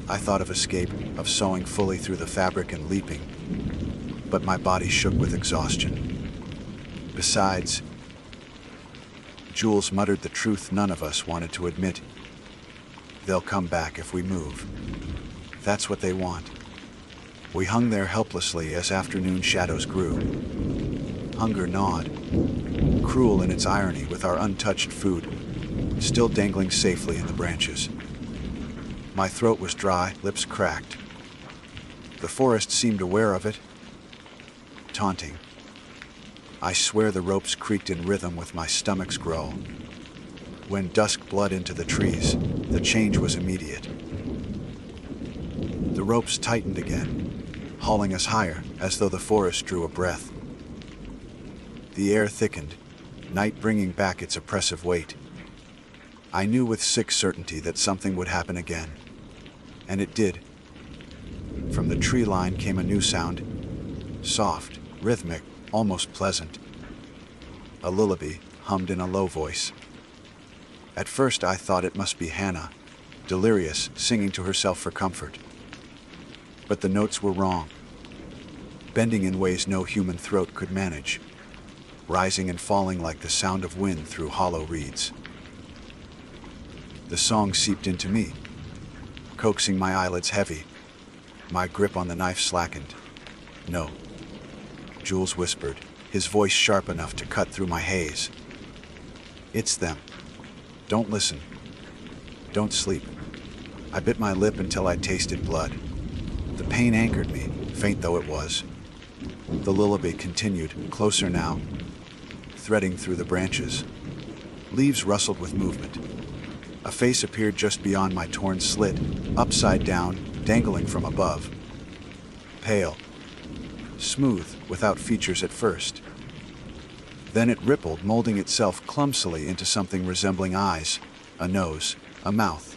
I thought of escape, of sewing fully through the fabric and leaping, but my body shook with exhaustion. Besides, Jules muttered the truth none of us wanted to admit. They'll come back if we move. That's what they want. We hung there helplessly as afternoon shadows grew. Hunger gnawed, cruel in its irony with our untouched food, still dangling safely in the branches. My throat was dry, lips cracked. The forest seemed aware of it, taunting. I swear the ropes creaked in rhythm with my stomach's growl. When dusk bled into the trees, the change was immediate. The ropes tightened again, hauling us higher as though the forest drew a breath. The air thickened, night bringing back its oppressive weight. I knew with sick certainty that something would happen again. And it did. From the tree line came a new sound, soft, rhythmic, almost pleasant. A lullaby hummed in a low voice. At first I thought it must be Hannah, delirious, singing to herself for comfort. But the notes were wrong. bending in ways no human throat could manage, rising and falling like the sound of wind through hollow reeds. The song seeped into me, coaxing my eyelids heavy. My grip on the knife slackened. "No," Jules whispered, his voice sharp enough to cut through my haze. "It's them. Don't listen. Don't sleep." I bit my lip until I tasted blood. The pain anchored me, faint though it was. The lullaby continued, closer now, threading through the branches. Leaves rustled with movement. A face appeared just beyond my torn slit, upside down, dangling from above. Pale, smooth, without features at first. Then it rippled, molding itself clumsily into something resembling eyes, a nose, a mouth.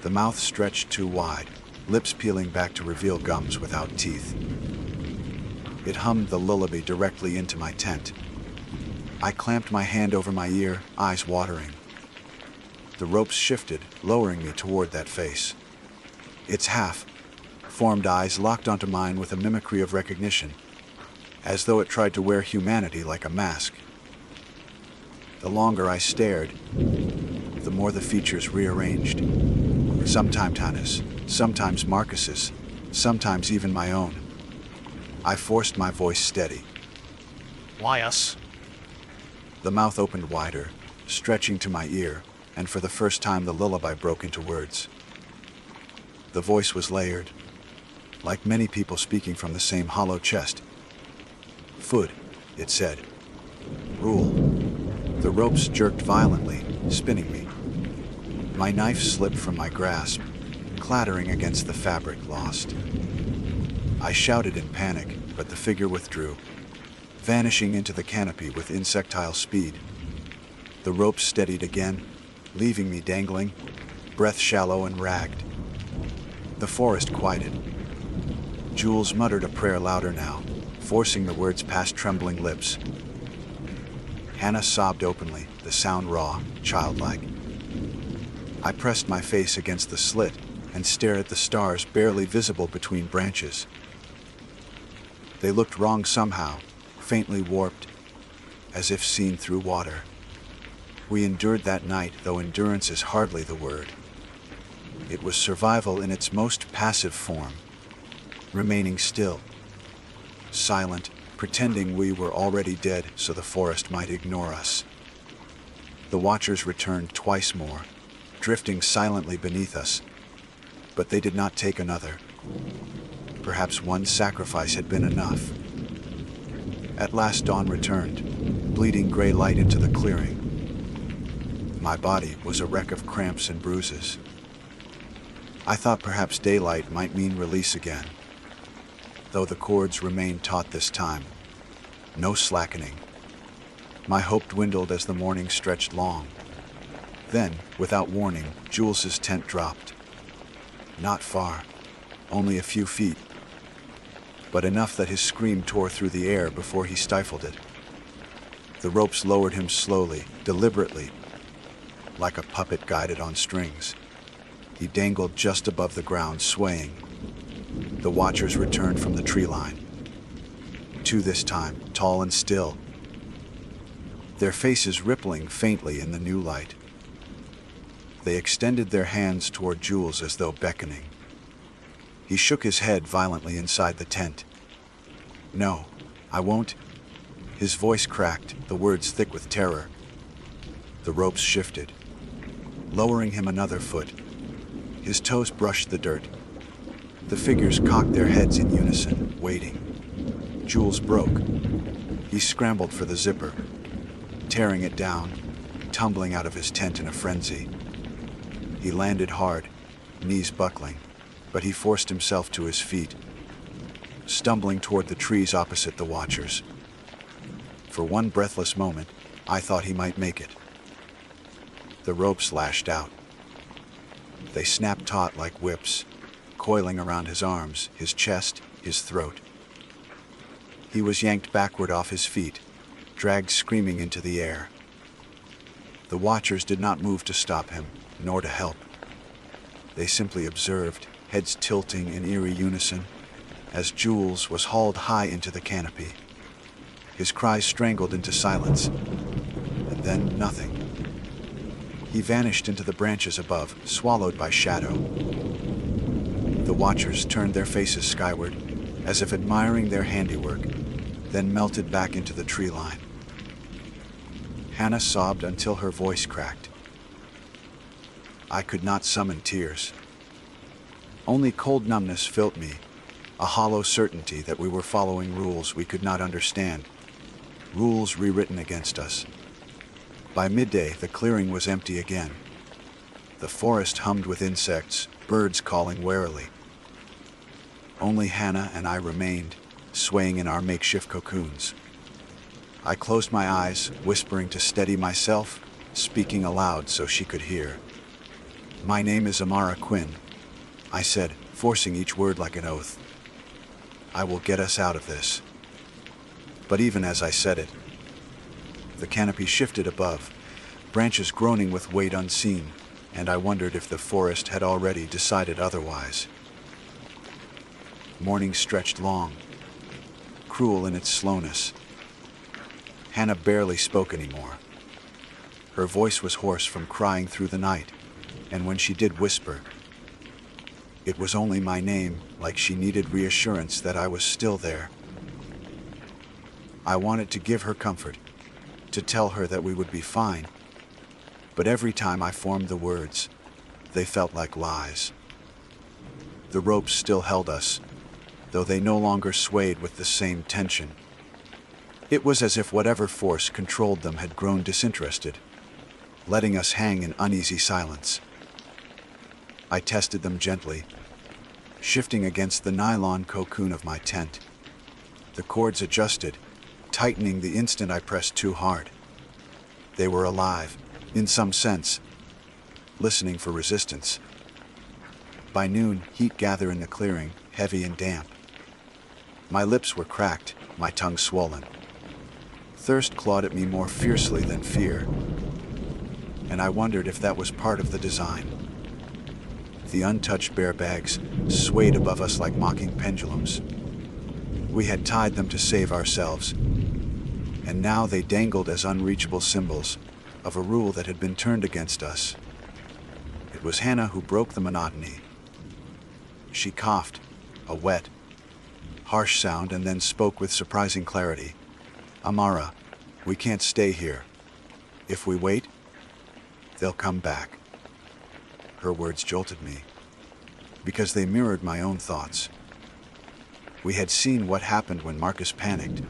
The mouth stretched too wide, lips peeling back to reveal gums without teeth. It hummed the lullaby directly into my tent. I clamped my hand over my ear, eyes watering. The ropes shifted, lowering me toward that face. Its half-formed eyes locked onto mine with a mimicry of recognition, as though it tried to wear humanity like a mask. The longer I stared, the more the features rearranged. Sometimes Hannah's, sometimes Marcus's, sometimes even my own. I forced my voice steady. Why us? The mouth opened wider, stretching to my ear, and for the first time the lullaby broke into words. The voice was layered, like many people speaking from the same hollow chest. "Food," it said. "Rule." The ropes jerked violently, spinning me. My knife slipped from my grasp, clattering against the fabric, lost. I shouted in panic, but the figure withdrew, vanishing into the canopy with insectile speed. The ropes steadied again, leaving me dangling, breath shallow and ragged. The forest quieted. Jules muttered a prayer louder now, forcing the words past trembling lips. Hannah sobbed openly, the sound raw, childlike. I pressed my face against the slit and stared at the stars barely visible between branches. They looked wrong somehow, faintly warped, as if seen through water. We endured that night, though endurance is hardly the word. It was survival in its most passive form, remaining still, silent, pretending we were already dead so the forest might ignore us. The watchers returned twice more, drifting silently beneath us, but they did not take another. Perhaps one sacrifice had been enough. At last dawn returned, bleeding gray light into the clearing. My body was a wreck of cramps and bruises. I thought perhaps daylight might mean release again, though the cords remained taut this time. No slackening. My hope dwindled as the morning stretched long. Then, without warning, Jules's tent dropped. Not far, only a few feet, but enough that his scream tore through the air before he stifled it. The ropes lowered him slowly, deliberately, like a puppet guided on strings. He dangled just above the ground, swaying. The watchers returned from the tree line. Two this time, tall and still, their faces rippling faintly in the new light. They extended their hands toward Jules as though beckoning. He shook his head violently inside the tent. "No, I won't." His voice cracked, the words thick with terror. The ropes shifted, lowering him another foot. His toes brushed the dirt. The figures cocked their heads in unison, waiting. Jules broke. He scrambled for the zipper, tearing it down, tumbling out of his tent in a frenzy. He landed hard, knees buckling, but he forced himself to his feet, stumbling toward the trees opposite the watchers. For one breathless moment, I thought he might make it. The ropes lashed out. They snapped taut like whips, coiling around his arms, his chest, his throat. He was yanked backward off his feet, dragged screaming into the air. The watchers did not move to stop him, nor to help. They simply observed, heads tilting in eerie unison, as Jules was hauled high into the canopy. His cries strangled into silence, and then nothing. He vanished into the branches above, swallowed by shadow. The watchers turned their faces skyward, as if admiring their handiwork, then melted back into the tree line. Hannah sobbed until her voice cracked. I could not summon tears. Only cold numbness filled me, a hollow certainty that we were following rules we could not understand, rules rewritten against us. By midday, the clearing was empty again. The forest hummed with insects, birds calling warily. Only Hannah and I remained, swaying in our makeshift cocoons. I closed my eyes, whispering to steady myself, speaking aloud so she could hear. My name is Amara Quinn, I said, forcing each word like an oath. I will get us out of this. But even as I said it, the canopy shifted above, branches groaning with weight unseen, and I wondered if the forest had already decided otherwise. Morning stretched long, cruel in its slowness. Hannah barely spoke anymore. Her voice was hoarse from crying through the night, and when she did whisper, it was only my name, like she needed reassurance that I was still there. I wanted to give her comfort, to tell her that we would be fine, but every time I formed the words, they felt like lies. The ropes still held us, though they no longer swayed with the same tension. It was as if whatever force controlled them had grown disinterested, letting us hang in uneasy silence. I tested them gently, shifting against the nylon cocoon of my tent. The cords adjusted, tightening the instant I pressed too hard. They were alive, in some sense, listening for resistance. By noon, heat gathered in the clearing, heavy and damp. My lips were cracked, my tongue swollen. Thirst clawed at me more fiercely than fear, and I wondered if that was part of the design. The untouched bear bags swayed above us like mocking pendulums. We had tied them to save ourselves, and now they dangled as unreachable symbols of a rule that had been turned against us. It was Hannah who broke the monotony. She coughed, a wet, harsh sound, and then spoke with surprising clarity. Amara, we can't stay here. If we wait, they'll come back. Her words jolted me, because they mirrored my own thoughts. We had seen what happened when Marcus panicked.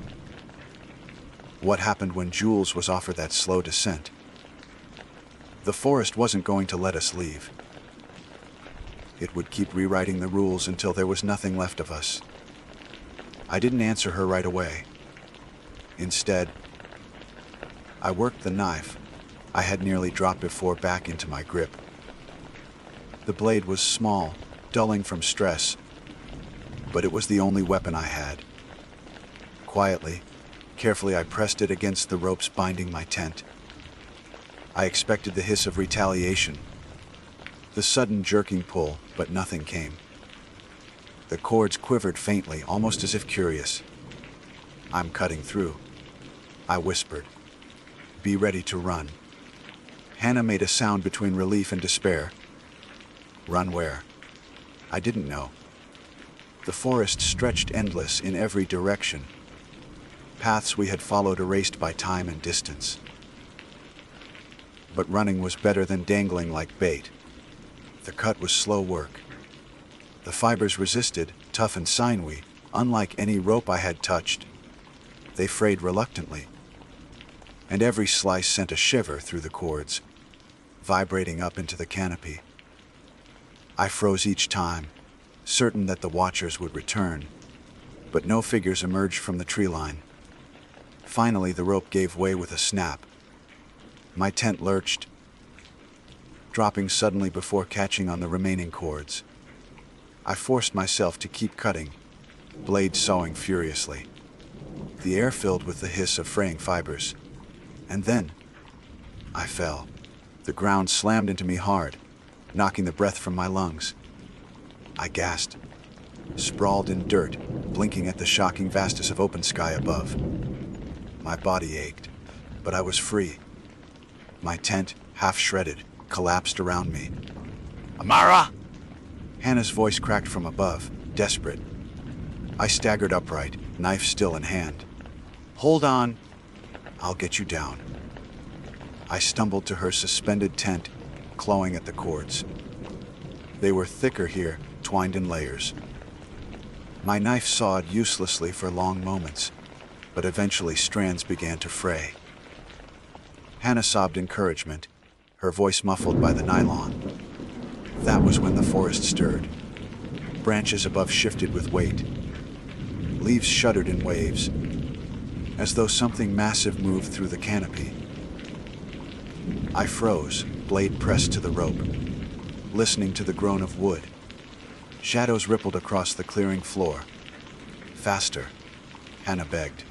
What happened when Jules was offered that slow descent. The forest wasn't going to let us leave. It would keep rewriting the rules until there was nothing left of us. I didn't answer her right away. Instead, I worked the knife I had nearly dropped before back into my grip. The blade was small, dulling from stress, but it was the only weapon I had. Quietly, carefully, I pressed it against the ropes binding my tent. I expected the hiss of retaliation, the sudden jerking pull, but nothing came. The cords quivered faintly, almost as if curious. I'm cutting through, I whispered. Be ready to run. Hannah made a sound between relief and despair. Run where? I didn't know. The forest stretched endless in every direction. Paths we had followed erased by time and distance. But running was better than dangling like bait. The cut was slow work. The fibers resisted, tough and sinewy, unlike any rope I had touched. They frayed reluctantly, and every slice sent a shiver through the cords, vibrating up into the canopy. I froze each time, certain that the watchers would return, but no figures emerged from the tree line. Finally, the rope gave way with a snap. My tent lurched, dropping suddenly before catching on the remaining cords. I forced myself to keep cutting, blade sawing furiously. The air filled with the hiss of fraying fibers. And then, I fell. The ground slammed into me hard, knocking the breath from my lungs. I gasped, sprawled in dirt, blinking at the shocking vastness of open sky above. My body ached, but I was free. My tent, half shredded, collapsed around me. Amara! Hannah's voice cracked from above, desperate. I staggered upright, knife still in hand. Hold on. I'll get you down. I stumbled to her suspended tent, clawing at the cords. They were thicker here, twined in layers. My knife sawed uselessly for long moments, but eventually strands began to fray. Hannah sobbed encouragement, her voice muffled by the nylon. That was when the forest stirred. Branches above shifted with weight. Leaves shuddered in waves, as though something massive moved through the canopy. I froze, blade pressed to the rope, listening to the groan of wood. Shadows rippled across the clearing floor. Faster, Hannah begged.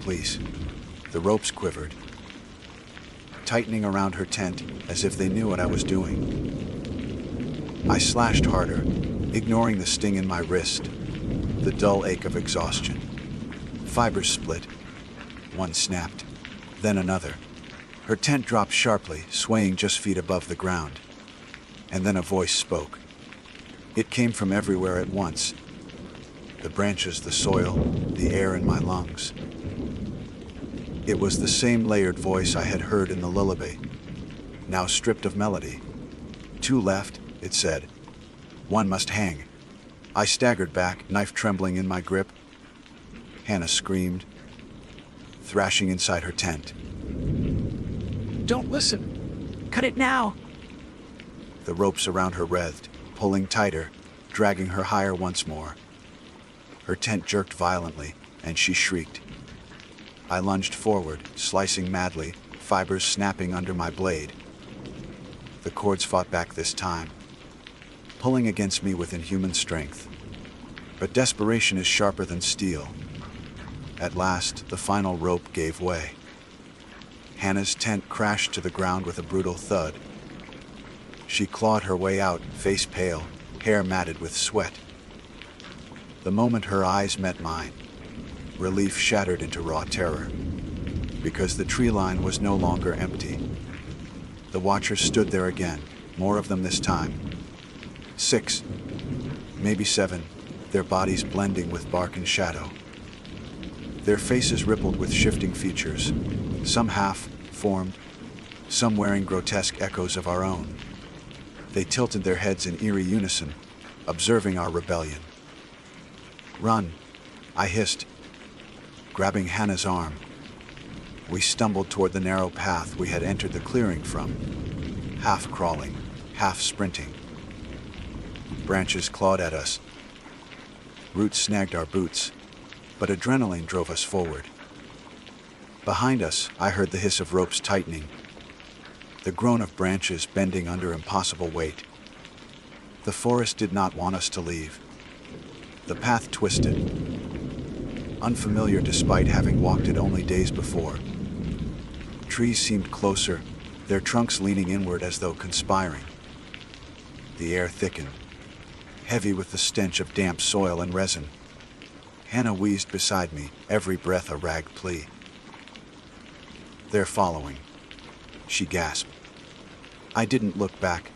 Please. The ropes quivered, tightening around her tent as if they knew what I was doing. I slashed harder, ignoring the sting in my wrist, the dull ache of exhaustion. Fibers split. One snapped, then another. Her tent dropped sharply, swaying just feet above the ground. And then a voice spoke. It came from everywhere at once. The branches, the soil, the air in my lungs. It was the same layered voice I had heard in the lullaby, now stripped of melody. 2 left, it said. 1 must hang. I staggered back, knife trembling in my grip. Hannah screamed, thrashing inside her tent. Don't listen! Cut it now! The ropes around her writhed, pulling tighter, dragging her higher once more. Her tent jerked violently, and she shrieked. I lunged forward, slicing madly, fibers snapping under my blade. The cords fought back this time, pulling against me with inhuman strength. But desperation is sharper than steel. At last, the final rope gave way. Hannah's tent crashed to the ground with a brutal thud. She clawed her way out, face pale, hair matted with sweat. The moment her eyes met mine, relief shattered into raw terror, because the tree line was no longer empty. The watchers stood there again, more of them this time. 6, maybe 7, their bodies blending with bark and shadow. Their faces rippled with shifting features, some half-formed, some wearing grotesque echoes of our own. They tilted their heads in eerie unison, observing our rebellion. Run, I hissed, grabbing Hannah's arm. We stumbled toward the narrow path we had entered the clearing from, half crawling, half sprinting. Branches clawed at us. Roots snagged our boots, but adrenaline drove us forward. Behind us, I heard the hiss of ropes tightening, the groan of branches bending under impossible weight. The forest did not want us to leave. The path twisted, unfamiliar despite having walked it only days before. Trees seemed closer, their trunks leaning inward as though conspiring. The air thickened, heavy with the stench of damp soil and resin. Hannah wheezed beside me, every breath a rag plea. They're following, she gasped. I didn't look back.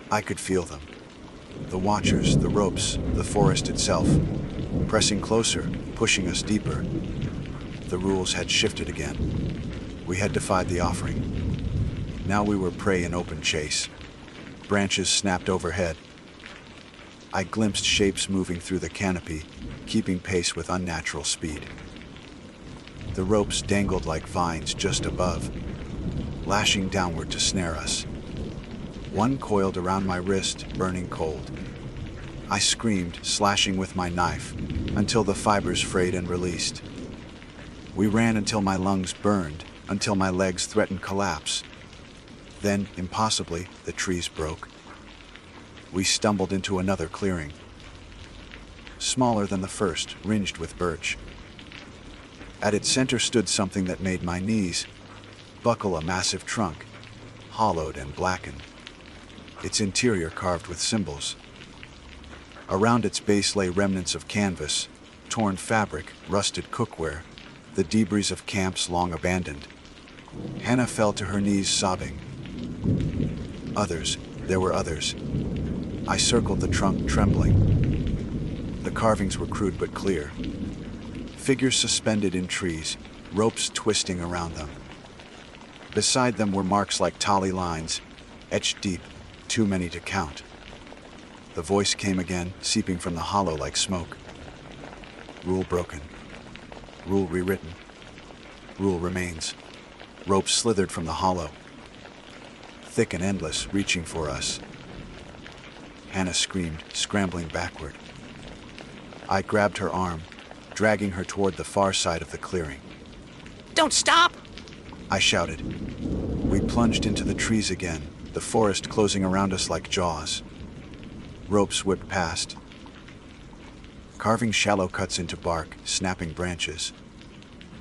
I could feel them. The watchers, the ropes, the forest itself, pressing closer, pushing us deeper. The rules had shifted again. We had defied the offering. Now we were prey in open chase. Branches snapped overhead. I glimpsed shapes moving through the canopy, keeping pace with unnatural speed. The ropes dangled like vines just above, lashing downward to snare us. One coiled around my wrist, burning cold. I screamed, slashing with my knife, until the fibers frayed and released. We ran until my lungs burned, until my legs threatened collapse. Then, impossibly, the trees broke. We stumbled into another clearing, smaller than the first, ringed with birch. At its center stood something that made my knees buckle, a massive trunk, hollowed and blackened, its interior carved with symbols. Around its base lay remnants of canvas, torn fabric, rusted cookware, the debris of camps long abandoned. Hannah fell to her knees sobbing. Others, there were others. I circled the trunk, trembling. The carvings were crude but clear. Figures suspended in trees, ropes twisting around them. Beside them were marks like tally lines, etched deep, too many to count. The voice came again, seeping from the hollow like smoke. Rule broken. Rule rewritten. Rule remains. Ropes slithered from the hollow. Thick and endless, reaching for us. Hannah screamed, scrambling backward. I grabbed her arm, dragging her toward the far side of the clearing. Don't stop! I shouted. We plunged into the trees again, the forest closing around us like jaws. Ropes whipped past, carving shallow cuts into bark, snapping branches.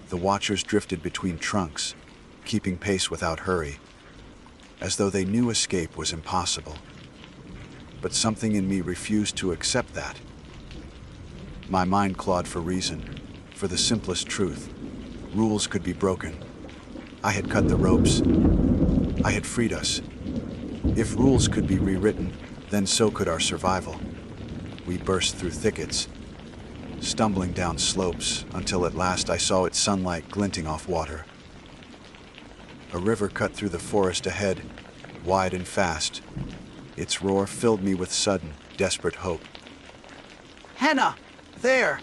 The watchers drifted between trunks, keeping pace without hurry, as though they knew escape was impossible. But something in me refused to accept that. My mind clawed for reason, for the simplest truth. Rules could be broken. I had cut the ropes. I had freed us. If rules could be rewritten, then so could our survival. We burst through thickets, stumbling down slopes, until at last I saw its sunlight glinting off water. A river cut through the forest ahead, wide and fast. Its roar filled me with sudden, desperate hope. Hannah! There!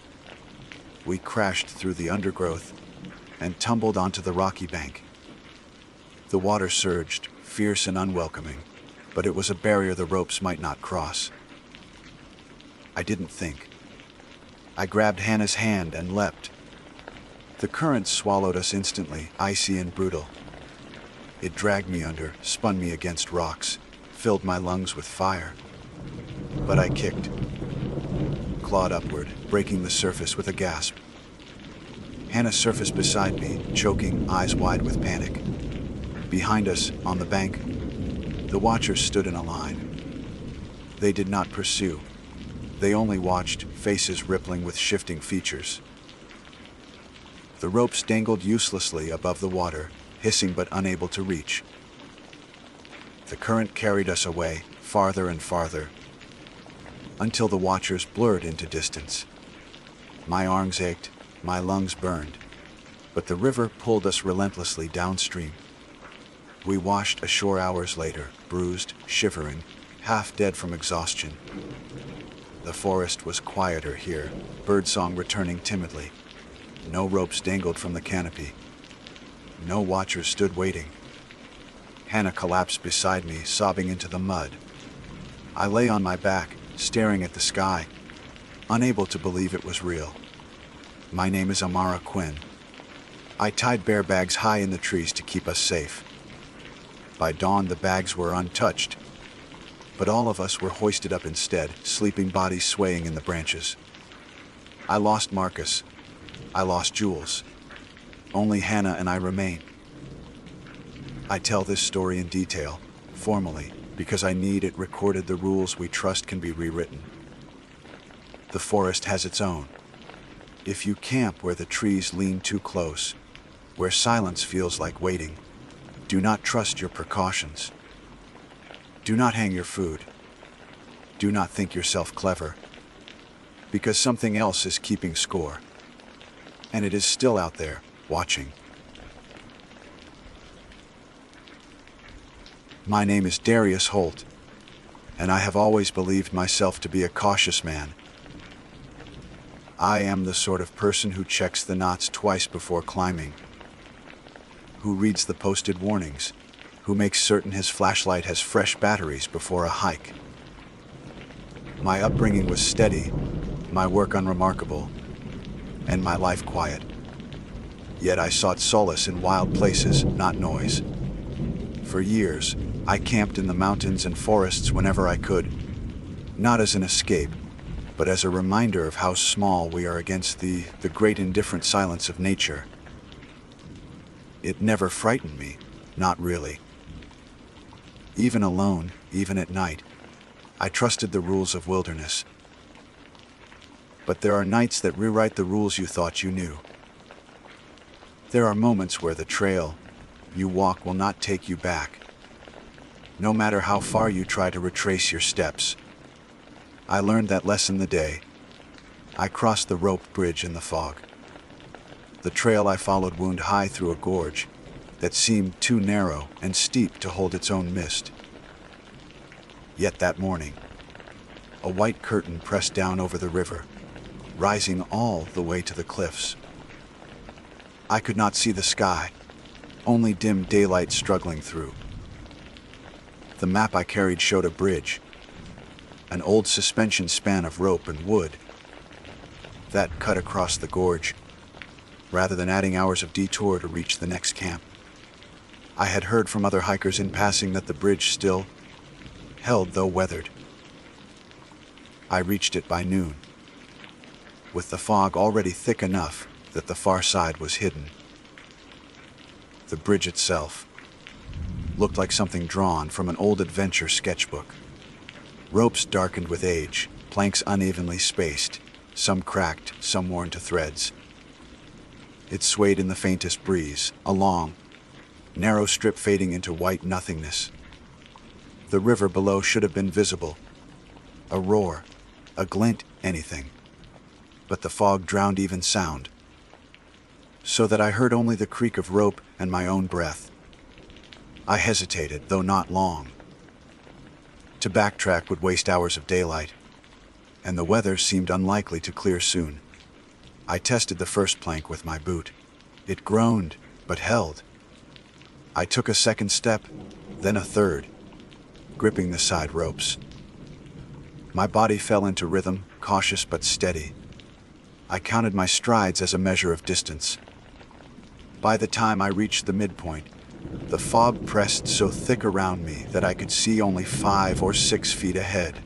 We crashed through the undergrowth and tumbled onto the rocky bank. The water surged, fierce and unwelcoming, but it was a barrier the ropes might not cross. I didn't think. I grabbed Hannah's hand and leapt. The current swallowed us instantly, icy and brutal. It dragged me under, spun me against rocks, filled my lungs with fire. But I kicked, clawed upward, breaking the surface with a gasp. Hannah surfaced beside me, choking, eyes wide with panic. Behind us, on the bank, the watchers stood in a line. They did not pursue. They only watched, faces rippling with shifting features. The ropes dangled uselessly above the water, hissing but unable to reach. The current carried us away, farther and farther, until the watchers blurred into distance. My arms ached, my lungs burned, but the river pulled us relentlessly downstream. We washed ashore hours later, bruised, shivering, half dead from exhaustion. The forest was quieter here, birdsong returning timidly. No ropes dangled from the canopy. No watchers stood waiting. Hannah collapsed beside me, sobbing into the mud. I lay on my back, staring at the sky, unable to believe it was real. My name is Amara Quinn. I tied bear bags high in the trees to keep us safe. By dawn, the bags were untouched, but all of us were hoisted up instead, sleeping bodies swaying in the branches. I lost Marcus. I lost Jules. Only Hannah and I remain. I tell this story in detail, formally, because I need it recorded. The rules we trust can be rewritten. The forest has its own. If you camp where the trees lean too close, where silence feels like waiting, do not trust your precautions. Do not hang your food. Do not think yourself clever, because something else is keeping score, and it is still out there, watching. My name is Darius Holt, and I have always believed myself to be a cautious man. I am the sort of person who checks the knots twice before climbing, who reads the posted warnings, who makes certain his flashlight has fresh batteries before a hike. My upbringing was steady, my work unremarkable, and my life quiet. Yet I sought solace in wild places, not noise. For years, I camped in the mountains and forests whenever I could, not as an escape, but as a reminder of how small we are against the great indifferent silence of nature. It never frightened me, not really. Even alone, even at night, I trusted the rules of wilderness. but there are nights that rewrite the rules you thought you knew. There are moments where the trail you walk will not take you back, no matter how far you try to retrace your steps. I learned that lesson the day I crossed the rope bridge in the fog. The trail I followed wound high through a gorge that seemed too narrow and steep to hold its own mist. Yet that morning, a white curtain pressed down over the river, rising all the way to the cliffs. I could not see the sky, only dim daylight struggling through. The map I carried showed a bridge, an old suspension span of rope and wood that cut across the gorge, rather than adding hours of detour to reach the next camp. I had heard from other hikers in passing that the bridge still held, though weathered. I reached it by noon, with the fog already thick enough that the far side was hidden. The bridge itself looked like something drawn from an old adventure sketchbook. Ropes darkened with age, planks unevenly spaced, some cracked, some worn to threads. It swayed in the faintest breeze, a long, narrow strip fading into white nothingness. The river below should have been visible. A roar, a glint, anything. But the fog drowned even sound, so that I heard only the creak of rope and my own breath. I hesitated, though not long. To backtrack would waste hours of daylight, and the weather seemed unlikely to clear soon. I tested the first plank with my boot. It groaned, but held. I took a second step, then a third, gripping the side ropes. My body fell into rhythm, cautious but steady. I counted my strides as a measure of distance. By the time I reached the midpoint, the fog pressed so thick around me that I could see only 5 or 6 feet ahead.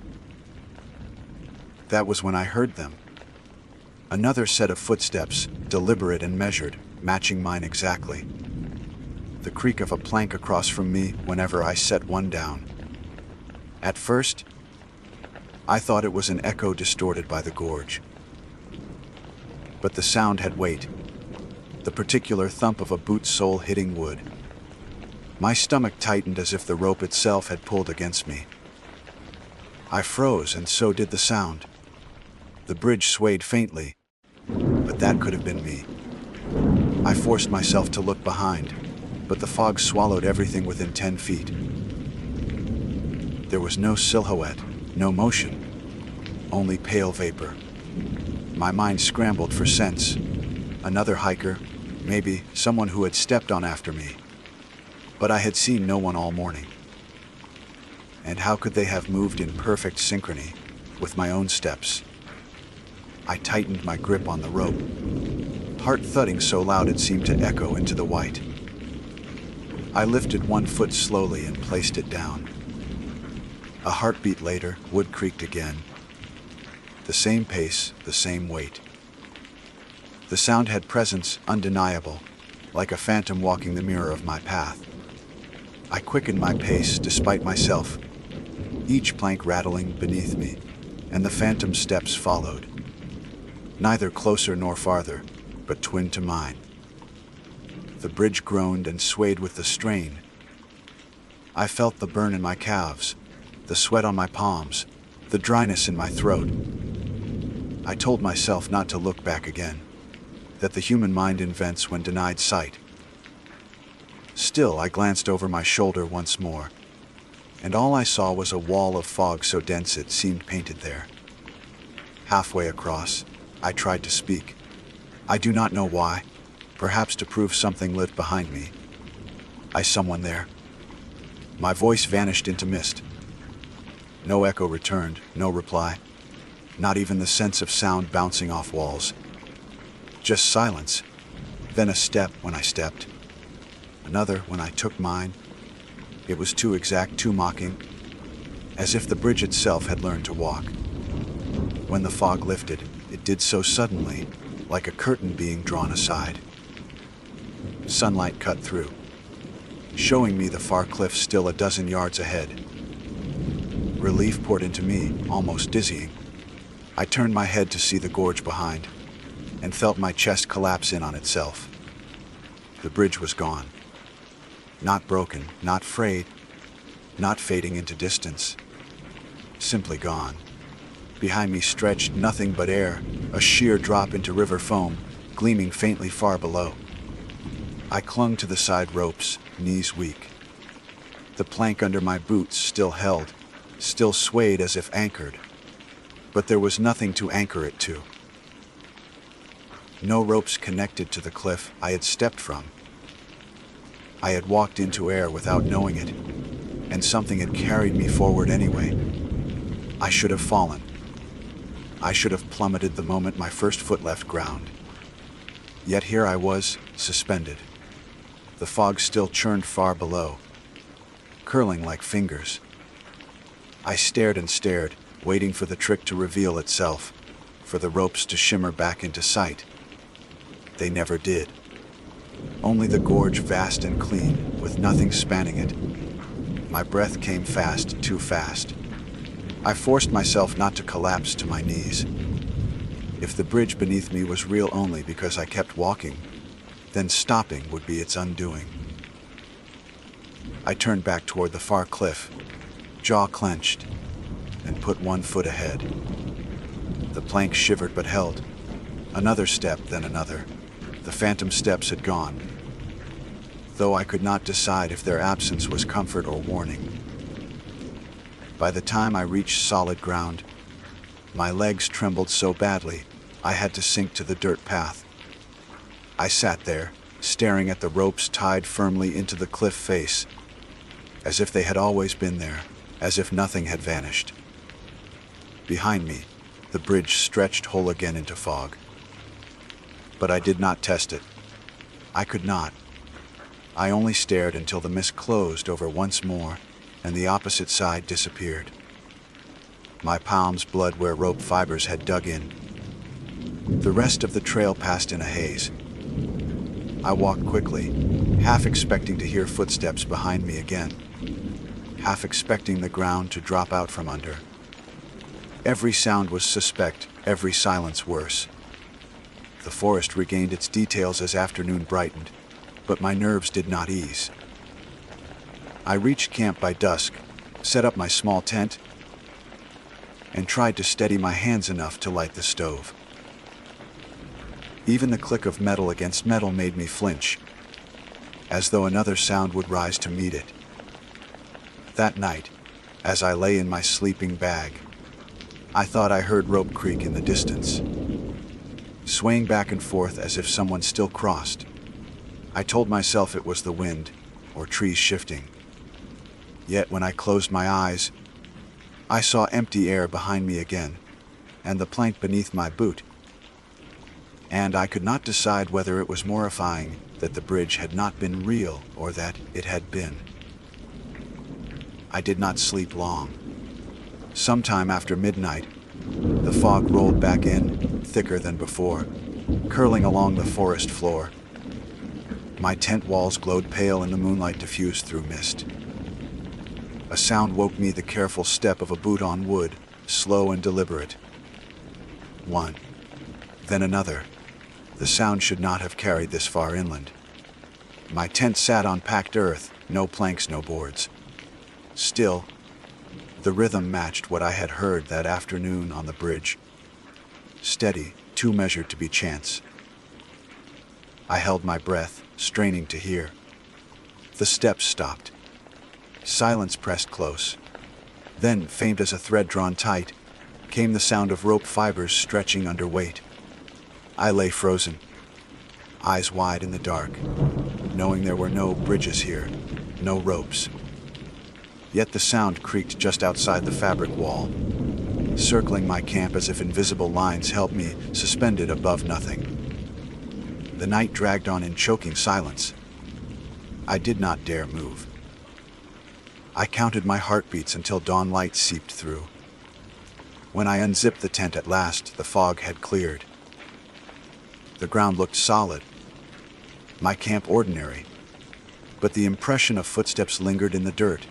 That was when I heard them. Another set of footsteps, deliberate and measured, matching mine exactly. The creak of a plank across from me whenever I set one down. At first, I thought it was an echo distorted by the gorge. But the sound had weight, the particular thump of a boot sole hitting wood. My stomach tightened as if the rope itself had pulled against me. I froze, and so did the sound. The bridge swayed faintly, but that could have been me. I forced myself to look behind, but the fog swallowed everything within 10 feet. There was no silhouette, no motion, only pale vapor. My mind scrambled for sense. Another hiker, maybe someone who had stepped on after me. But I had seen no one all morning. And how could they have moved in perfect synchrony with my own steps? I tightened my grip on the rope, heart thudding so loud it seemed to echo into the white. I lifted one foot slowly and placed it down. A heartbeat later, wood creaked again. The same pace, the same weight. The sound had presence, undeniable, like a phantom walking the mirror of my path. I quickened my pace despite myself, each plank rattling beneath me, and the phantom steps followed. Neither closer nor farther, but twin to mine. The bridge groaned and swayed with the strain. I felt the burn in my calves, the sweat on my palms, the dryness in my throat. I told myself not to look back again, that the human mind invents when denied sight. Still, I glanced over my shoulder once more, and all I saw was a wall of fog so dense it seemed painted there. Halfway across, I tried to speak. I do not know why, perhaps to prove something lived behind me. Someone there. My voice vanished into mist. No echo returned, no reply, not even the sense of sound bouncing off walls. Just silence, then a step when I stepped, another when I took mine. It was too exact, too mocking, as if the bridge itself had learned to walk. When the fog lifted, it did so suddenly, like a curtain being drawn aside. Sunlight cut through, showing me the far cliff still a dozen yards ahead. Relief poured into me, almost dizzying. I turned my head to see the gorge behind, and felt my chest collapse in on itself. The bridge was gone. Not broken, not frayed, not fading into distance. Simply gone. Behind me stretched nothing but air, a sheer drop into river foam, gleaming faintly far below. I clung to the side ropes, knees weak. The plank under my boots still held, still swayed as if anchored. But there was nothing to anchor it to. No ropes connected to the cliff I had stepped from. I had walked into air without knowing it, and something had carried me forward anyway. I should have fallen. I should have plummeted the moment my first foot left ground. Yet here I was, suspended. The fog still churned far below, curling like fingers. I stared and stared, waiting for the trick to reveal itself, for the ropes to shimmer back into sight. They never did. Only the gorge vast and clean, with nothing spanning it. My breath came fast, too fast. I forced myself not to collapse to my knees. If the bridge beneath me was real only because I kept walking, then stopping would be its undoing. I turned back toward the far cliff, jaw clenched, and put one foot ahead. The plank shivered but held. Another step, then another. The phantom steps had gone, though I could not decide if their absence was comfort or warning. By the time I reached solid ground, my legs trembled so badly I had to sink to the dirt path. I sat there, staring at the ropes tied firmly into the cliff face, as if they had always been there, as if nothing had vanished. Behind me, the bridge stretched whole again into fog. But I did not test it. I could not. I only stared until the mist closed over once more and the opposite side disappeared. My palms bled where rope fibers had dug in. The rest of the trail passed in a haze. I walked quickly, half expecting to hear footsteps behind me again, half expecting the ground to drop out from under. Every sound was suspect, every silence worse. The forest regained its details as afternoon brightened, but my nerves did not ease. I reached camp by dusk, set up my small tent, and tried to steady my hands enough to light the stove. Even the click of metal against metal made me flinch, as though another sound would rise to meet it. That night, as I lay in my sleeping bag, I thought I heard rope creak in the distance, swaying back and forth as if someone still crossed. I told myself it was the wind, or trees shifting. Yet when I closed my eyes, I saw empty air behind me again, and the plank beneath my boot. And I could not decide whether it was mortifying that the bridge had not been real or that it had been. I did not sleep long. Sometime after midnight, the fog rolled back in, thicker than before, curling along the forest floor. My tent walls glowed pale in the moonlight diffused through mist. A sound woke me, the careful step of a boot on wood, slow and deliberate. One, then another. The sound should not have carried this far inland. My tent sat on packed earth, no planks, no boards. Still, the rhythm matched what I had heard that afternoon on the bridge. Steady, too measured to be chance. I held my breath, straining to hear. The steps stopped. Silence pressed close. Then, faint as a thread drawn tight, came the sound of rope fibers stretching under weight. I lay frozen, eyes wide in the dark, knowing there were no bridges here, no ropes. Yet the sound creaked just outside the fabric wall, circling my camp as if invisible lines held me suspended above nothing. The night dragged on in choking silence. I did not dare move. I counted my heartbeats until dawn light seeped through. When I unzipped the tent at last, the fog had cleared. The ground looked solid, my camp ordinary, but the impression of footsteps lingered in the dirt.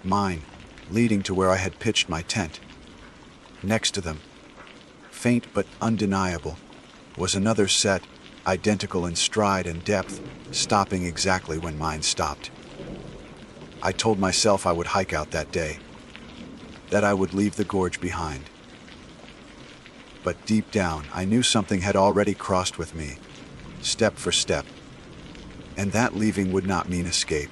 Mine, leading to where I had pitched my tent. Next to them, faint but undeniable, was another set, identical in stride and depth, stopping exactly when mine stopped. I told myself I would hike out that day, that I would leave the gorge behind. But deep down, I knew something had already crossed with me, step for step, and that leaving would not mean escape.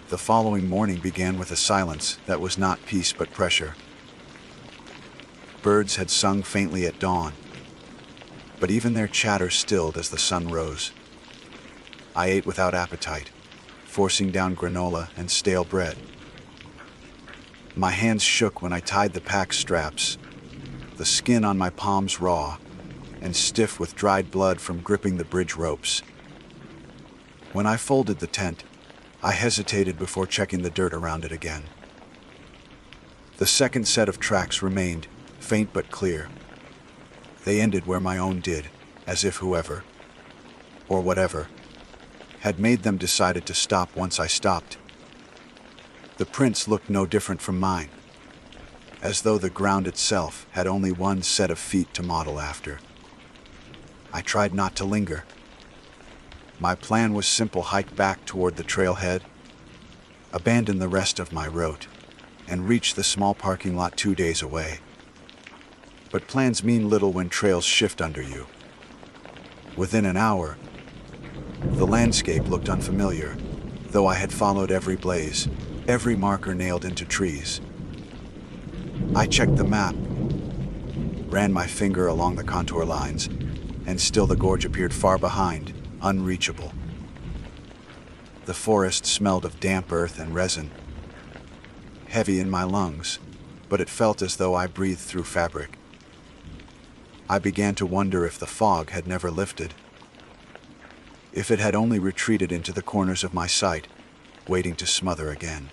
The following morning began with a silence that was not peace but pressure. Birds had sung faintly at dawn, but even their chatter stilled as the sun rose. I ate without appetite, forcing down granola and stale bread. My hands shook when I tied the pack straps, the skin on my palms raw and stiff with dried blood from gripping the bridge ropes. When I folded the tent, I hesitated before checking the dirt around it again. The second set of tracks remained, faint but clear. They ended where my own did, as if whoever, or whatever, had made them decided to stop once I stopped. The prints looked no different from mine, as though the ground itself had only one set of feet to model after. I tried not to linger. My plan was simple: hike back toward the trailhead, abandon the rest of my route, and reach the small parking lot 2 days away. But plans mean little when trails shift under you. Within an hour, the landscape looked unfamiliar, though I had followed every blaze, every marker nailed into trees. I checked the map, ran my finger along the contour lines, and still the gorge appeared far behind, unreachable. The forest smelled of damp earth and resin, heavy in my lungs, but it felt as though I breathed through fabric. I began to wonder if the fog had never lifted, if it had only retreated into the corners of my sight, waiting to smother again.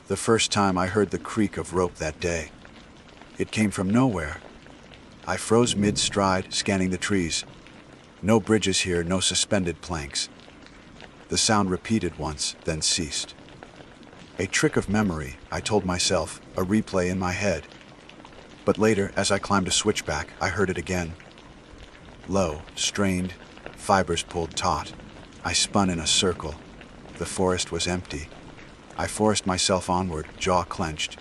The first time I heard the creak of rope that day, it came from nowhere. I froze mid-stride, scanning the trees. No bridges here, no suspended planks. The sound repeated once, then ceased. A trick of memory, I told myself, a replay in my head. But later, as I climbed a switchback, I heard it again. Low, strained, fibers pulled taut. I spun in a circle. The forest was empty. I forced myself onward, jaw clenched.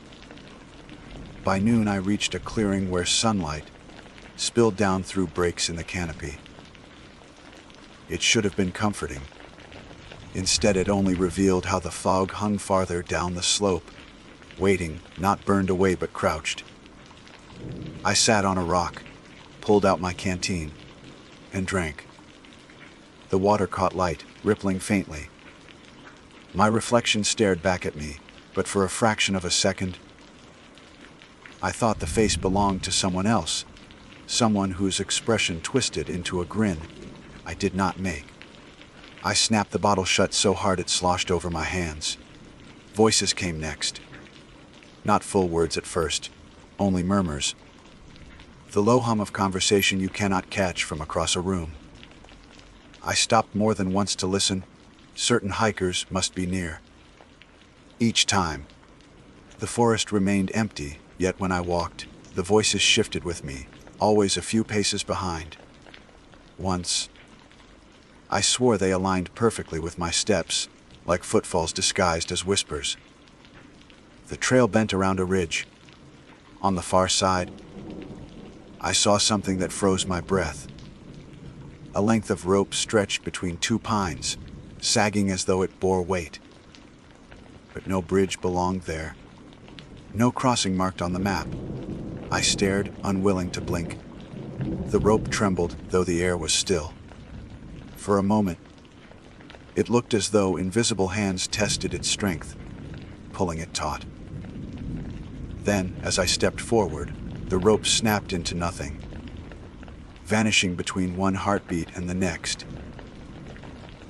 By noon, I reached a clearing where sunlight spilled down through breaks in the canopy. It should have been comforting. Instead, it only revealed how the fog hung farther down the slope, waiting, not burned away but crouched. I sat on a rock, pulled out my canteen, and drank. The water caught light, rippling faintly. My reflection stared back at me, but for a fraction of a second, I thought the face belonged to someone else, someone whose expression twisted into a grin I did not make. I snapped the bottle shut so hard it sloshed over my hands. Voices came next. Not full words at first, only murmurs. The low hum of conversation you cannot catch from across a room. I stopped more than once to listen. Certain hikers must be near. Each time, the forest remained empty, yet when I walked, the voices shifted with me, always a few paces behind. Once, I swore they aligned perfectly with my steps, like footfalls disguised as whispers. The trail bent around a ridge. On the far side, I saw something that froze my breath. A length of rope stretched between two pines, sagging as though it bore weight. But no bridge belonged there. No crossing marked on the map. I stared, unwilling to blink. The rope trembled, though the air was still. For a moment, it looked as though invisible hands tested its strength, pulling it taut. Then, as I stepped forward, the rope snapped into nothing, vanishing between one heartbeat and the next.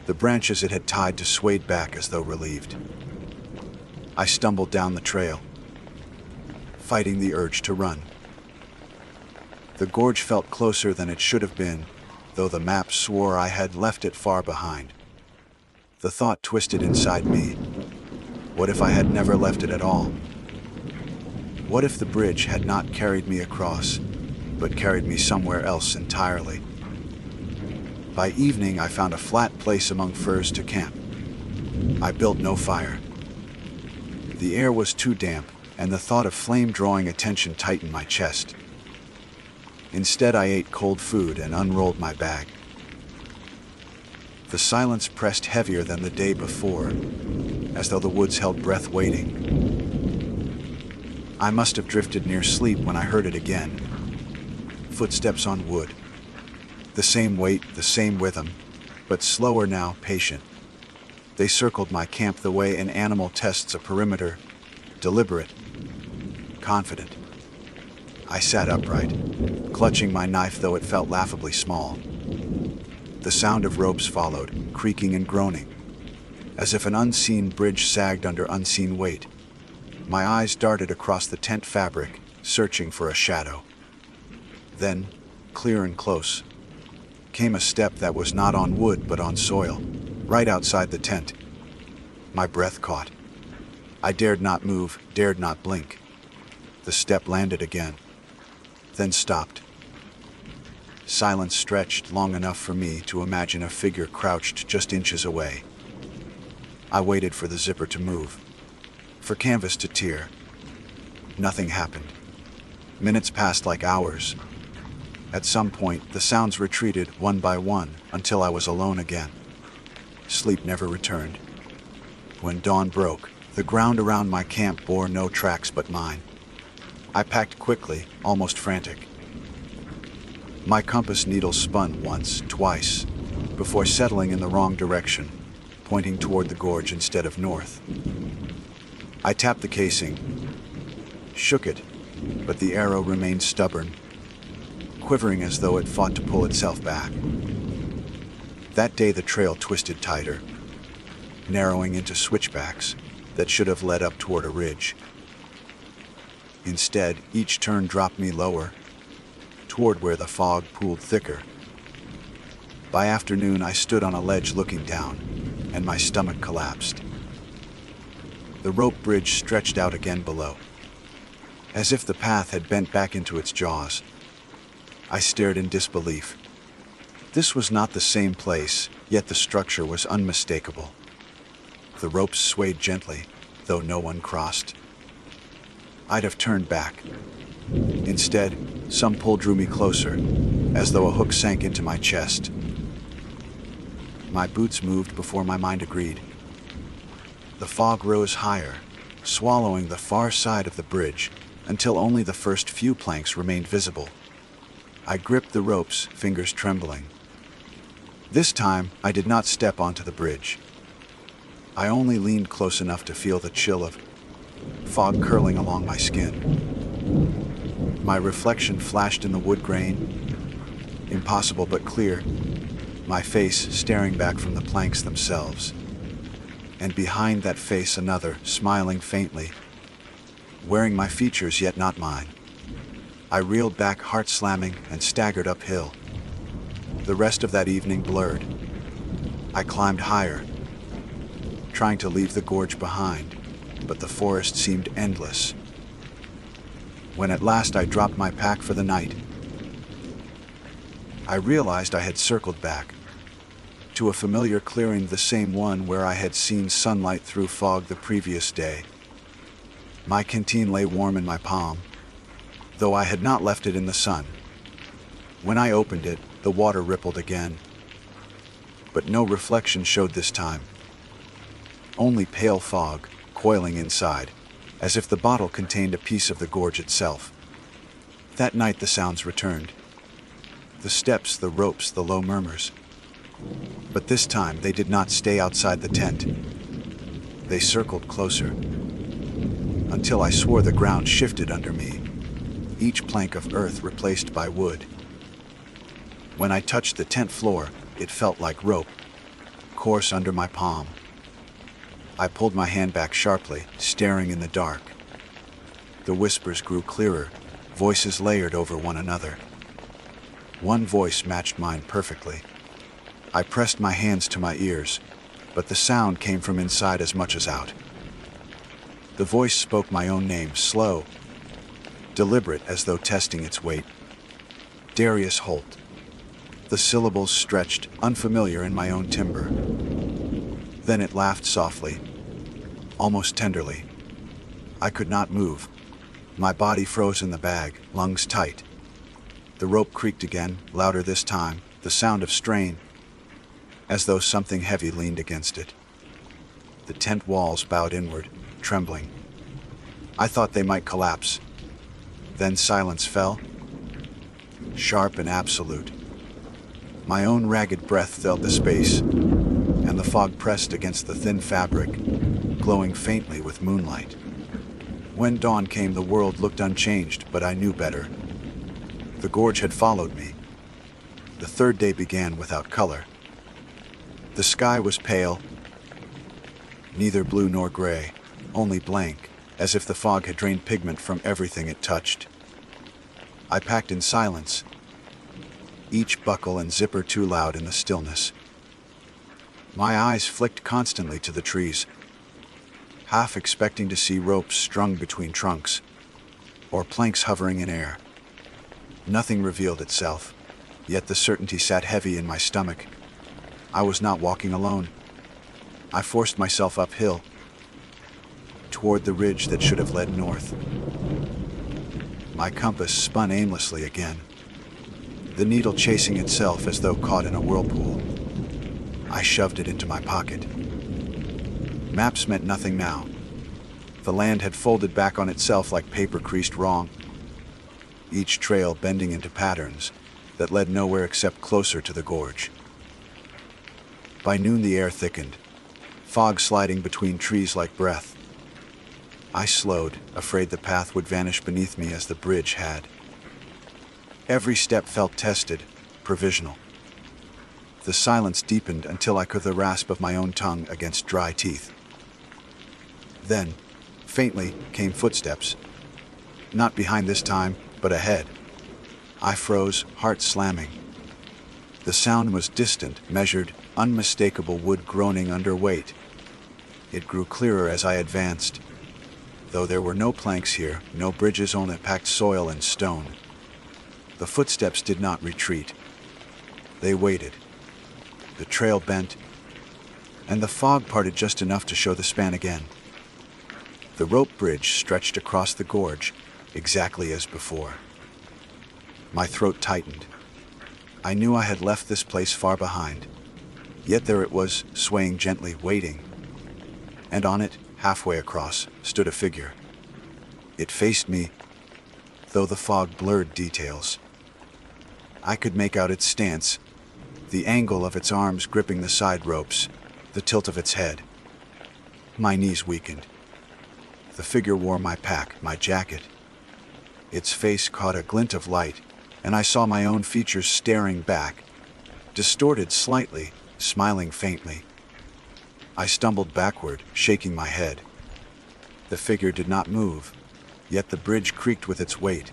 The branches it had tied to swayed back as though relieved. I stumbled down the trail, fighting the urge to run. The gorge felt closer than it should have been, though the map swore I had left it far behind. The thought twisted inside me. What if I had never left it at all? What if the bridge had not carried me across, but carried me somewhere else entirely? By evening, I found a flat place among firs to camp. I built no fire. The air was too damp, and the thought of flame drawing attention tightened my chest. Instead, I ate cold food and unrolled my bag. The silence pressed heavier than the day before, as though the woods held breath waiting. I must have drifted near sleep when I heard it again. Footsteps on wood. The same weight, the same rhythm, but slower now, patient. They circled my camp the way an animal tests a perimeter, deliberate, confident. I sat upright, clutching my knife though it felt laughably small. The sound of ropes followed, creaking and groaning, as if an unseen bridge sagged under unseen weight. My eyes darted across the tent fabric, searching for a shadow. Then, clear and close, came a step that was not on wood but on soil, right outside the tent. My breath caught. I dared not move, dared not blink. The step landed again, then stopped. Silence stretched long enough for me to imagine a figure crouched just inches away. I waited for the zipper to move, for canvas to tear. Nothing happened. Minutes passed like hours. At some point, the sounds retreated one by one until I was alone again. Sleep never returned. When dawn broke, the ground around my camp bore no tracks but mine. I packed quickly, almost frantic. My compass needle spun once, twice, before settling in the wrong direction, pointing toward the gorge instead of north. I tapped the casing, shook it, but the arrow remained stubborn, quivering as though it fought to pull itself back. That day the trail twisted tighter, narrowing into switchbacks that should have led up toward a ridge. Instead, each turn dropped me lower, toward where the fog pooled thicker. By afternoon, I stood on a ledge looking down, and my stomach collapsed. The rope bridge stretched out again below, as if the path had bent back into its jaws. I stared in disbelief. This was not the same place, yet the structure was unmistakable. The ropes swayed gently, though no one crossed. I'd have turned back. Instead, some pull drew me closer, as though a hook sank into my chest. My boots moved before my mind agreed. The fog rose higher, swallowing the far side of the bridge, until only the first few planks remained visible. I gripped the ropes, fingers trembling. This time, I did not step onto the bridge. I only leaned close enough to feel the chill of fog curling along my skin. My reflection flashed in the wood grain, impossible but clear, my face staring back from the planks themselves. And behind that face another, smiling faintly, wearing my features yet not mine. I reeled back, heart slamming, and staggered uphill. The rest of that evening blurred. I climbed higher, trying to leave the gorge behind, but the forest seemed endless. When at last I dropped my pack for the night, I realized I had circled back to a familiar clearing, the same one where I had seen sunlight through fog the previous day. My canteen lay warm in my palm, though I had not left it in the sun. When I opened it, the water rippled again, but no reflection showed this time. Only pale fog, coiling inside, as if the bottle contained a piece of the gorge itself. That night the sounds returned. The steps, the ropes, the low murmurs. But this time they did not stay outside the tent. They circled closer, until I swore the ground shifted under me, each plank of earth replaced by wood. When I touched the tent floor, it felt like rope, coarse under my palm. I pulled my hand back sharply, staring in the dark. The whispers grew clearer, voices layered over one another. One voice matched mine perfectly. I pressed my hands to my ears, but the sound came from inside as much as out. The voice spoke my own name, slow, deliberate as though testing its weight. Darius Holt. The syllables stretched, unfamiliar in my own timbre. Then it laughed softly, almost tenderly. I could not move. My body froze in the bag, lungs tight. The rope creaked again, louder this time, the sound of strain, as though something heavy leaned against it. The tent walls bowed inward, trembling. I thought they might collapse. Then silence fell, sharp and absolute. My own ragged breath filled the space, and the fog pressed against the thin fabric, glowing faintly with moonlight. When dawn came, the world looked unchanged, but I knew better. The gorge had followed me. The third day began without color. The sky was pale, neither blue nor gray, only blank, as if the fog had drained pigment from everything it touched. I packed in silence, each buckle and zipper too loud in the stillness. My eyes flicked constantly to the trees, half expecting to see ropes strung between trunks, or planks hovering in air. Nothing revealed itself, yet the certainty sat heavy in my stomach. I was not walking alone. I forced myself uphill, toward the ridge that should have led north. My compass spun aimlessly again, the needle chasing itself as though caught in a whirlpool. I shoved it into my pocket. Maps meant nothing now. The land had folded back on itself like paper creased wrong, each trail bending into patterns that led nowhere except closer to the gorge. By noon the air thickened, fog sliding between trees like breath. I slowed, afraid the path would vanish beneath me as the bridge had. Every step felt tested, provisional. The silence deepened until I could hear the rasp of my own tongue against dry teeth. Then, faintly, came footsteps. Not behind this time, but ahead. I froze, heart slamming. The sound was distant, measured, unmistakable wood groaning under weight. It grew clearer as I advanced. Though there were no planks here, no bridges, only packed soil and stone. The footsteps did not retreat. They waited. The trail bent, and the fog parted just enough to show the span again. The rope bridge stretched across the gorge, exactly as before. My throat tightened. I knew I had left this place far behind. Yet there it was, swaying gently, waiting. And on it, halfway across, stood a figure. It faced me, though the fog blurred details. I could make out its stance, the angle of its arms gripping the side ropes, the tilt of its head. My knees weakened. The figure wore my pack, my jacket. Its face caught a glint of light, and I saw my own features staring back, distorted slightly, smiling faintly. I stumbled backward, shaking my head. The figure did not move, yet the bridge creaked with its weight.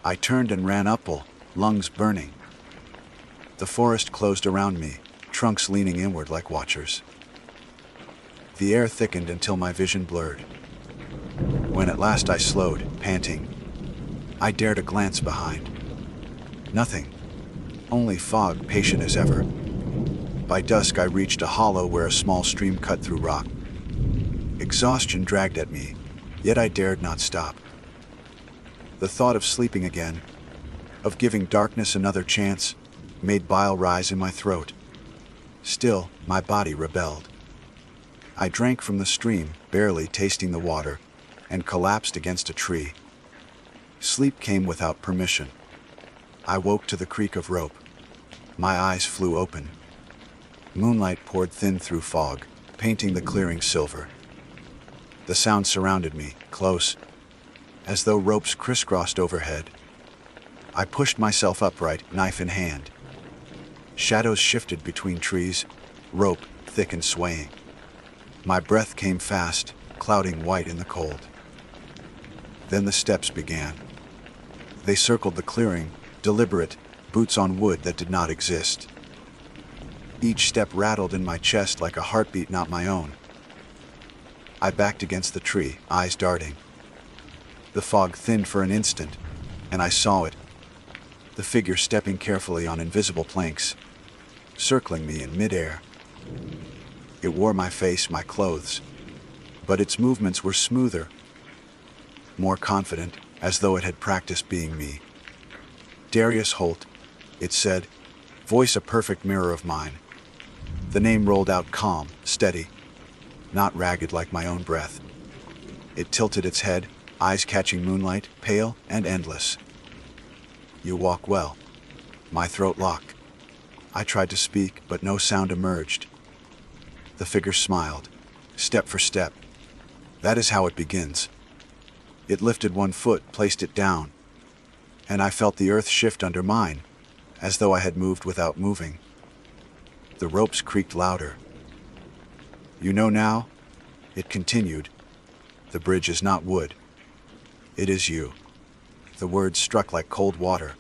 I turned and ran uphill, lungs burning. The forest closed around me, trunks leaning inward like watchers. The air thickened until my vision blurred. When at last I slowed, panting, I dared a glance behind. Nothing, only fog, patient as ever. By dusk I reached a hollow where a small stream cut through rock. Exhaustion dragged at me, yet I dared not stop. The thought of sleeping again, of giving darkness another chance, made bile rise in my throat. Still, my body rebelled. I drank from the stream, barely tasting the water, and collapsed against a tree. Sleep came without permission. I woke to the creak of rope. My eyes flew open. Moonlight poured thin through fog, painting the clearing silver. The sound surrounded me, close, as though ropes crisscrossed overhead. I pushed myself upright, knife in hand. Shadows shifted between trees, rope thick and swaying. My breath came fast, clouding white in the cold. Then the steps began. They circled the clearing, deliberate, boots on wood that did not exist. Each step rattled in my chest like a heartbeat not my own. I backed against the tree, eyes darting. The fog thinned for an instant, and I saw it. The figure stepping carefully on invisible planks, circling me in midair. It wore my face, my clothes, but its movements were smoother, more confident, as though it had practiced being me. Darius Holt, it said, voice a perfect mirror of mine. The name rolled out calm, steady, not ragged like my own breath. It tilted its head, eyes catching moonlight, pale and endless. You walk well. My throat locked. I tried to speak, but no sound emerged. The figure smiled, step for step. That is how it begins. It lifted one foot, placed it down, and I felt the earth shift under mine, as though I had moved without moving. The ropes creaked louder. You know now, it continued, the bridge is not wood. It is you. The words struck like cold water.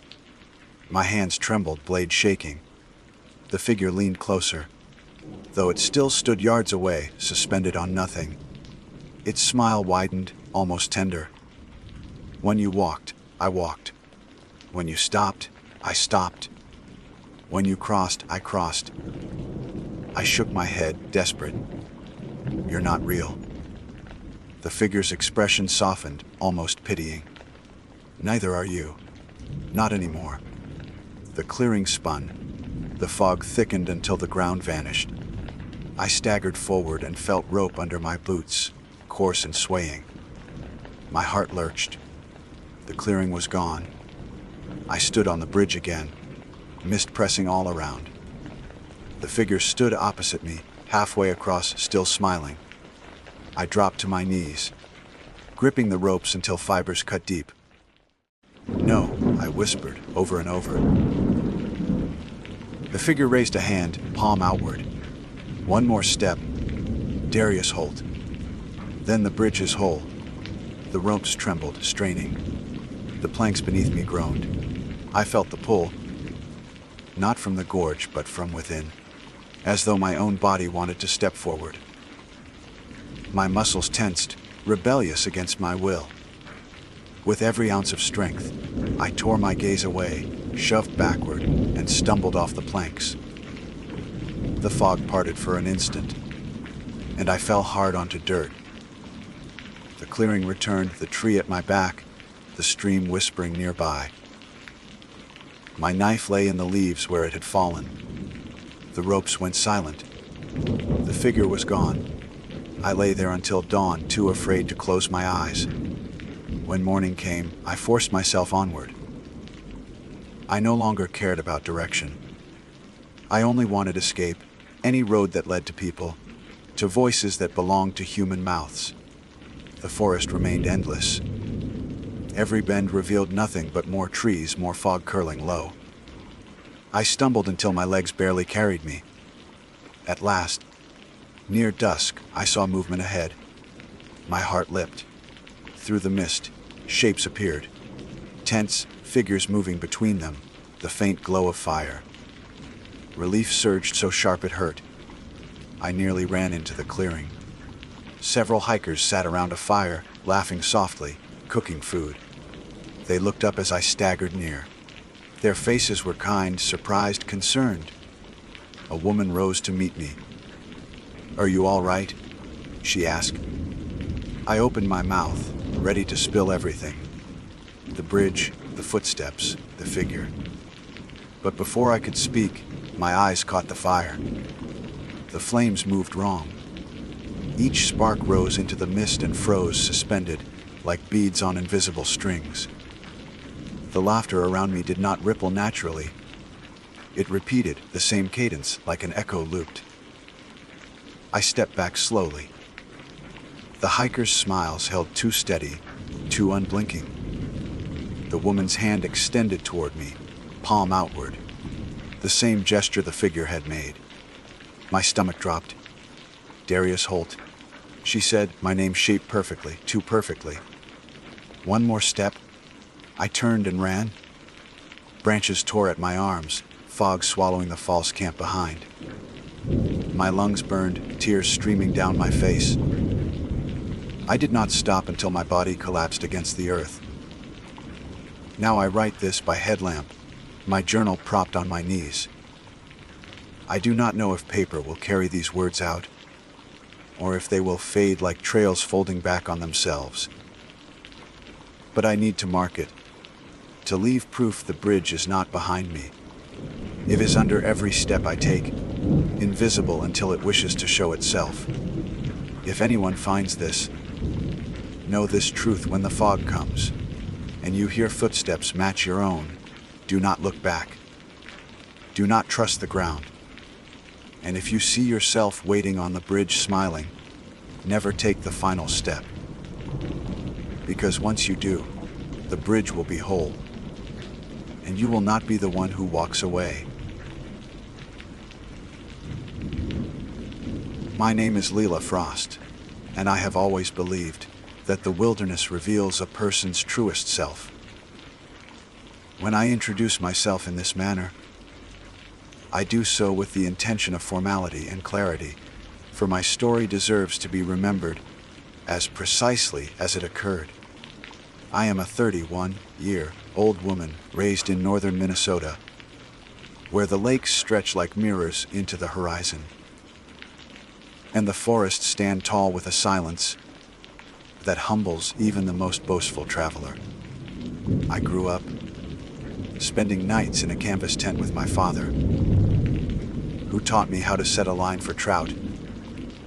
My hands trembled, blade shaking. The figure leaned closer, though it still stood yards away, suspended on nothing. Its smile widened, almost tender. When you walked, I walked. When you stopped, I stopped. When you crossed, I crossed. I shook my head, desperate. You're not real. The figure's expression softened, almost pitying. Neither are you. Not anymore. The clearing spun. The fog thickened until the ground vanished. I staggered forward and felt rope under my boots, coarse and swaying. My heart lurched. The clearing was gone. I stood on the bridge again, mist pressing all around. The figure stood opposite me, halfway across, still smiling. I dropped to my knees, gripping the ropes until fibers cut deep. No, I whispered, over and over. The figure raised a hand, palm outward. One more step. Darius Holt. Then the bridge is whole. The ropes trembled, straining. The planks beneath me groaned. I felt the pull, not from the gorge, but from within, as though my own body wanted to step forward. My muscles tensed, rebellious against my will. With every ounce of strength, I tore my gaze away, shoved backward, and stumbled off the planks. The fog parted for an instant, and I fell hard onto dirt. The clearing returned, the tree at my back, the stream whispering nearby. My knife lay in the leaves where it had fallen. The ropes went silent. The figure was gone. I lay there until dawn, too afraid to close my eyes. When morning came, I forced myself onward. I no longer cared about direction. I only wanted escape, any road that led to people, to voices that belonged to human mouths. The forest remained endless. Every bend revealed nothing but more trees, more fog curling low. I stumbled until my legs barely carried me. At last, near dusk, I saw movement ahead. My heart leapt. Through the mist, shapes appeared. Tense, figures moving between them, the faint glow of fire. Relief surged so sharp it hurt. I nearly ran into the clearing. Several hikers sat around a fire, laughing softly, cooking food. They looked up as I staggered near. Their faces were kind, surprised, concerned. A woman rose to meet me. "Are you all right?" she asked. I opened my mouth, ready to spill everything. The bridge, the footsteps, the figure. But before I could speak, my eyes caught the fire. The flames moved wrong. Each spark rose into the mist and froze, suspended, like beads on invisible strings. The laughter around me did not ripple naturally. It repeated, the same cadence, like an echo looped. I stepped back slowly. The hikers' smiles held too steady, too unblinking. The woman's hand extended toward me, palm outward. The same gesture the figure had made. My stomach dropped. "Darius Holt," she said, my name shaped perfectly, too perfectly. One more step. I turned and ran. Branches tore at my arms, fog swallowing the false camp behind. My lungs burned, tears streaming down my face. I did not stop until my body collapsed against the earth. Now I write this by headlamp, my journal propped on my knees. I do not know if paper will carry these words out, or if they will fade like trails folding back on themselves. But I need to mark it, to leave proof the bridge is not behind me. It is under every step I take, invisible until it wishes to show itself. If anyone finds this, know this truth: when the fog comes, and you hear footsteps match your own, do not look back. Do not trust the ground. And if you see yourself waiting on the bridge smiling, never take the final step. Because once you do, the bridge will be whole, and you will not be the one who walks away. My name is Leela Frost, and I have always believed that the wilderness reveals a person's truest self. When I introduce myself in this manner, I do so with the intention of formality and clarity, for my story deserves to be remembered as precisely as it occurred. I am a 31-year-old woman raised in northern Minnesota, where the lakes stretch like mirrors into the horizon, and the forests stand tall with a silence that humbles even the most boastful traveler. I grew up spending nights in a canvas tent with my father, who taught me how to set a line for trout,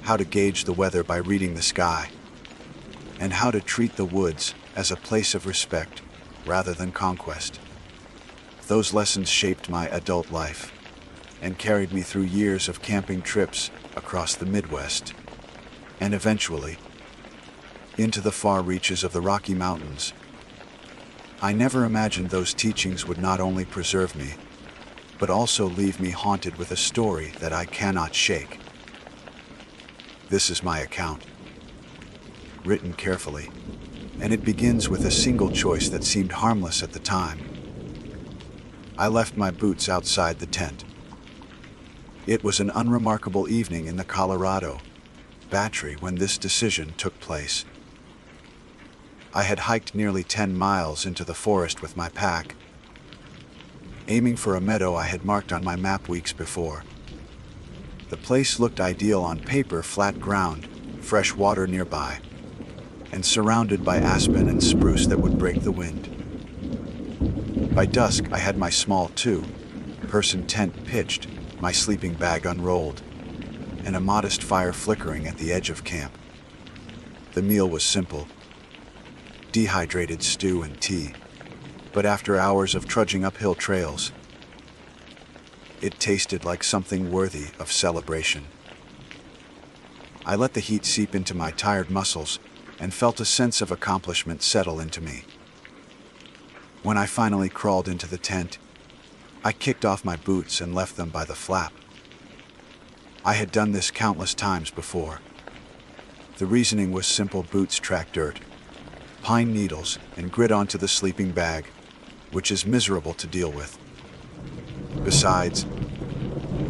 how to gauge the weather by reading the sky, and how to treat the woods as a place of respect rather than conquest. Those lessons shaped my adult life and carried me through years of camping trips across the Midwest, and eventually into the far reaches of the Rocky Mountains. I never imagined those teachings would not only preserve me, but also leave me haunted with a story that I cannot shake. This is my account, written carefully, and it begins with a single choice that seemed harmless at the time. I left my boots outside the tent. It was an unremarkable evening in the Colorado Battery when this decision took place. I had hiked nearly 10 miles into the forest with my pack, aiming for a meadow I had marked on my map weeks before. The place looked ideal on paper: flat ground, fresh water nearby, and surrounded by aspen and spruce that would break the wind. By dusk, I had my small two-person tent pitched, my sleeping bag unrolled, and a modest fire flickering at the edge of camp. The meal was simple: dehydrated stew and tea, but after hours of trudging uphill trails, it tasted like something worthy of celebration. I let the heat seep into my tired muscles and felt a sense of accomplishment settle into me. When I finally crawled into the tent, I kicked off my boots and left them by the flap. I had done this countless times before. The reasoning was simple: boots track dirt, pine needles, and grit onto the sleeping bag, which is miserable to deal with. Besides,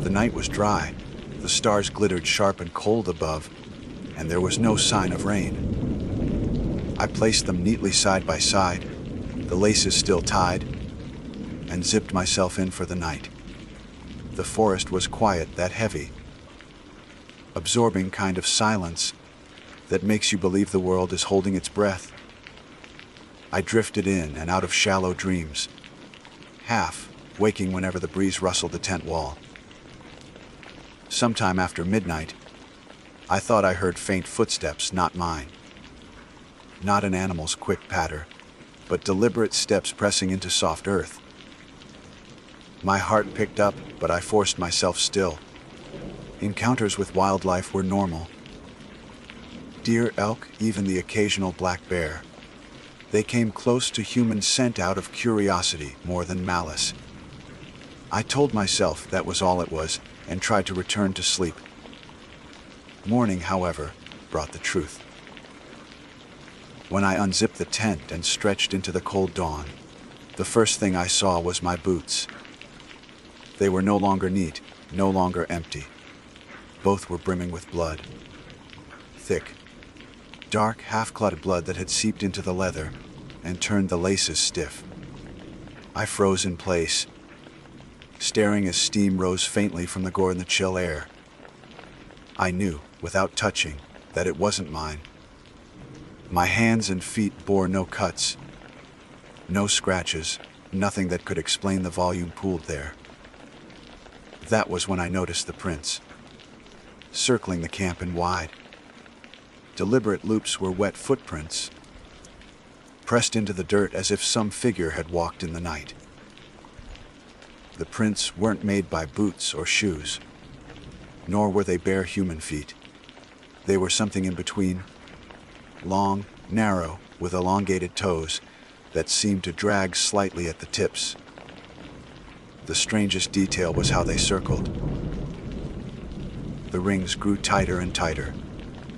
the night was dry, the stars glittered sharp and cold above, and there was no sign of rain. I placed them neatly side by side, the laces still tied, and zipped myself in for the night. The forest was quiet, that heavy, absorbing kind of silence that makes you believe the world is holding its breath. I drifted in and out of shallow dreams, half waking whenever the breeze rustled the tent wall. Sometime after midnight, I thought I heard faint footsteps, not mine. Not an animal's quick patter, but deliberate steps pressing into soft earth. My heart picked up, but I forced myself still. Encounters with wildlife were normal. Deer, elk, even the occasional black bear. They came close to human scent out of curiosity more than malice. I told myself that was all it was and tried to return to sleep. Morning, however, brought the truth. When I unzipped the tent and stretched into the cold dawn, the first thing I saw was my boots. They were no longer neat, no longer empty. Both were brimming with blood. Thick, dark, half-clotted blood that had seeped into the leather and turned the laces stiff. I froze in place, staring as steam rose faintly from the gore in the chill air. I knew, without touching, that it wasn't mine. My hands and feet bore no cuts, no scratches, nothing that could explain the volume pooled there. That was when I noticed the prints, circling the camp in wide. Deliberate loops were wet footprints, pressed into the dirt as if some figure had walked in the night. The prints weren't made by boots or shoes, nor were they bare human feet. They were something in between, long, narrow, with elongated toes that seemed to drag slightly at the tips. The strangest detail was how they circled. The rings grew tighter and tighter,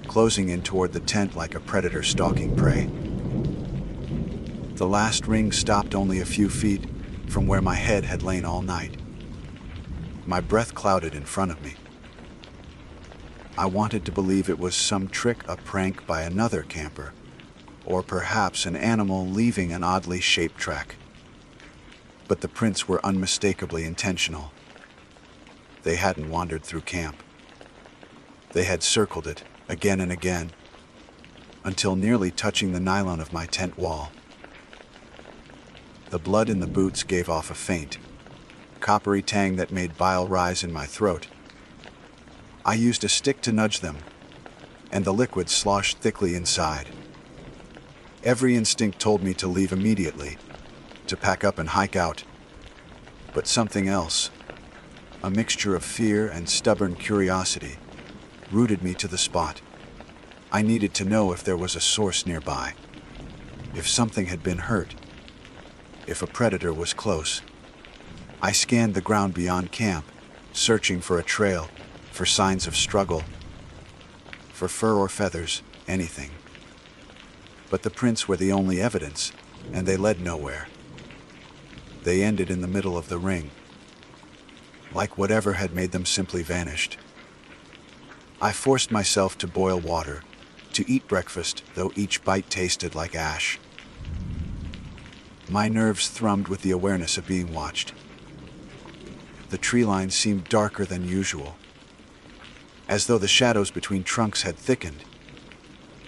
closing in toward the tent like a predator stalking prey. The last ring stopped only a few feet from where my head had lain all night. My breath clouded in front of me. I wanted to believe it was some trick, a prank by another camper, or perhaps an animal leaving an oddly shaped track. But the prints were unmistakably intentional. They hadn't wandered through camp. They had circled it again and again, until nearly touching the nylon of my tent wall. The blood in the boots gave off a faint, coppery tang that made bile rise in my throat. I used a stick to nudge them, and the liquid sloshed thickly inside. Every instinct told me to leave immediately, to pack up and hike out. But something else, a mixture of fear and stubborn curiosity, rooted me to the spot. I needed to know if there was a source nearby, if something had been hurt, if a predator was close. I scanned the ground beyond camp, searching for a trail, for signs of struggle, for fur or feathers, anything. But the prints were the only evidence, and they led nowhere. They ended in the middle of the ring, like whatever had made them simply vanished. I forced myself to boil water, to eat breakfast, though each bite tasted like ash. My nerves thrummed with the awareness of being watched. The tree line seemed darker than usual, as though the shadows between trunks had thickened.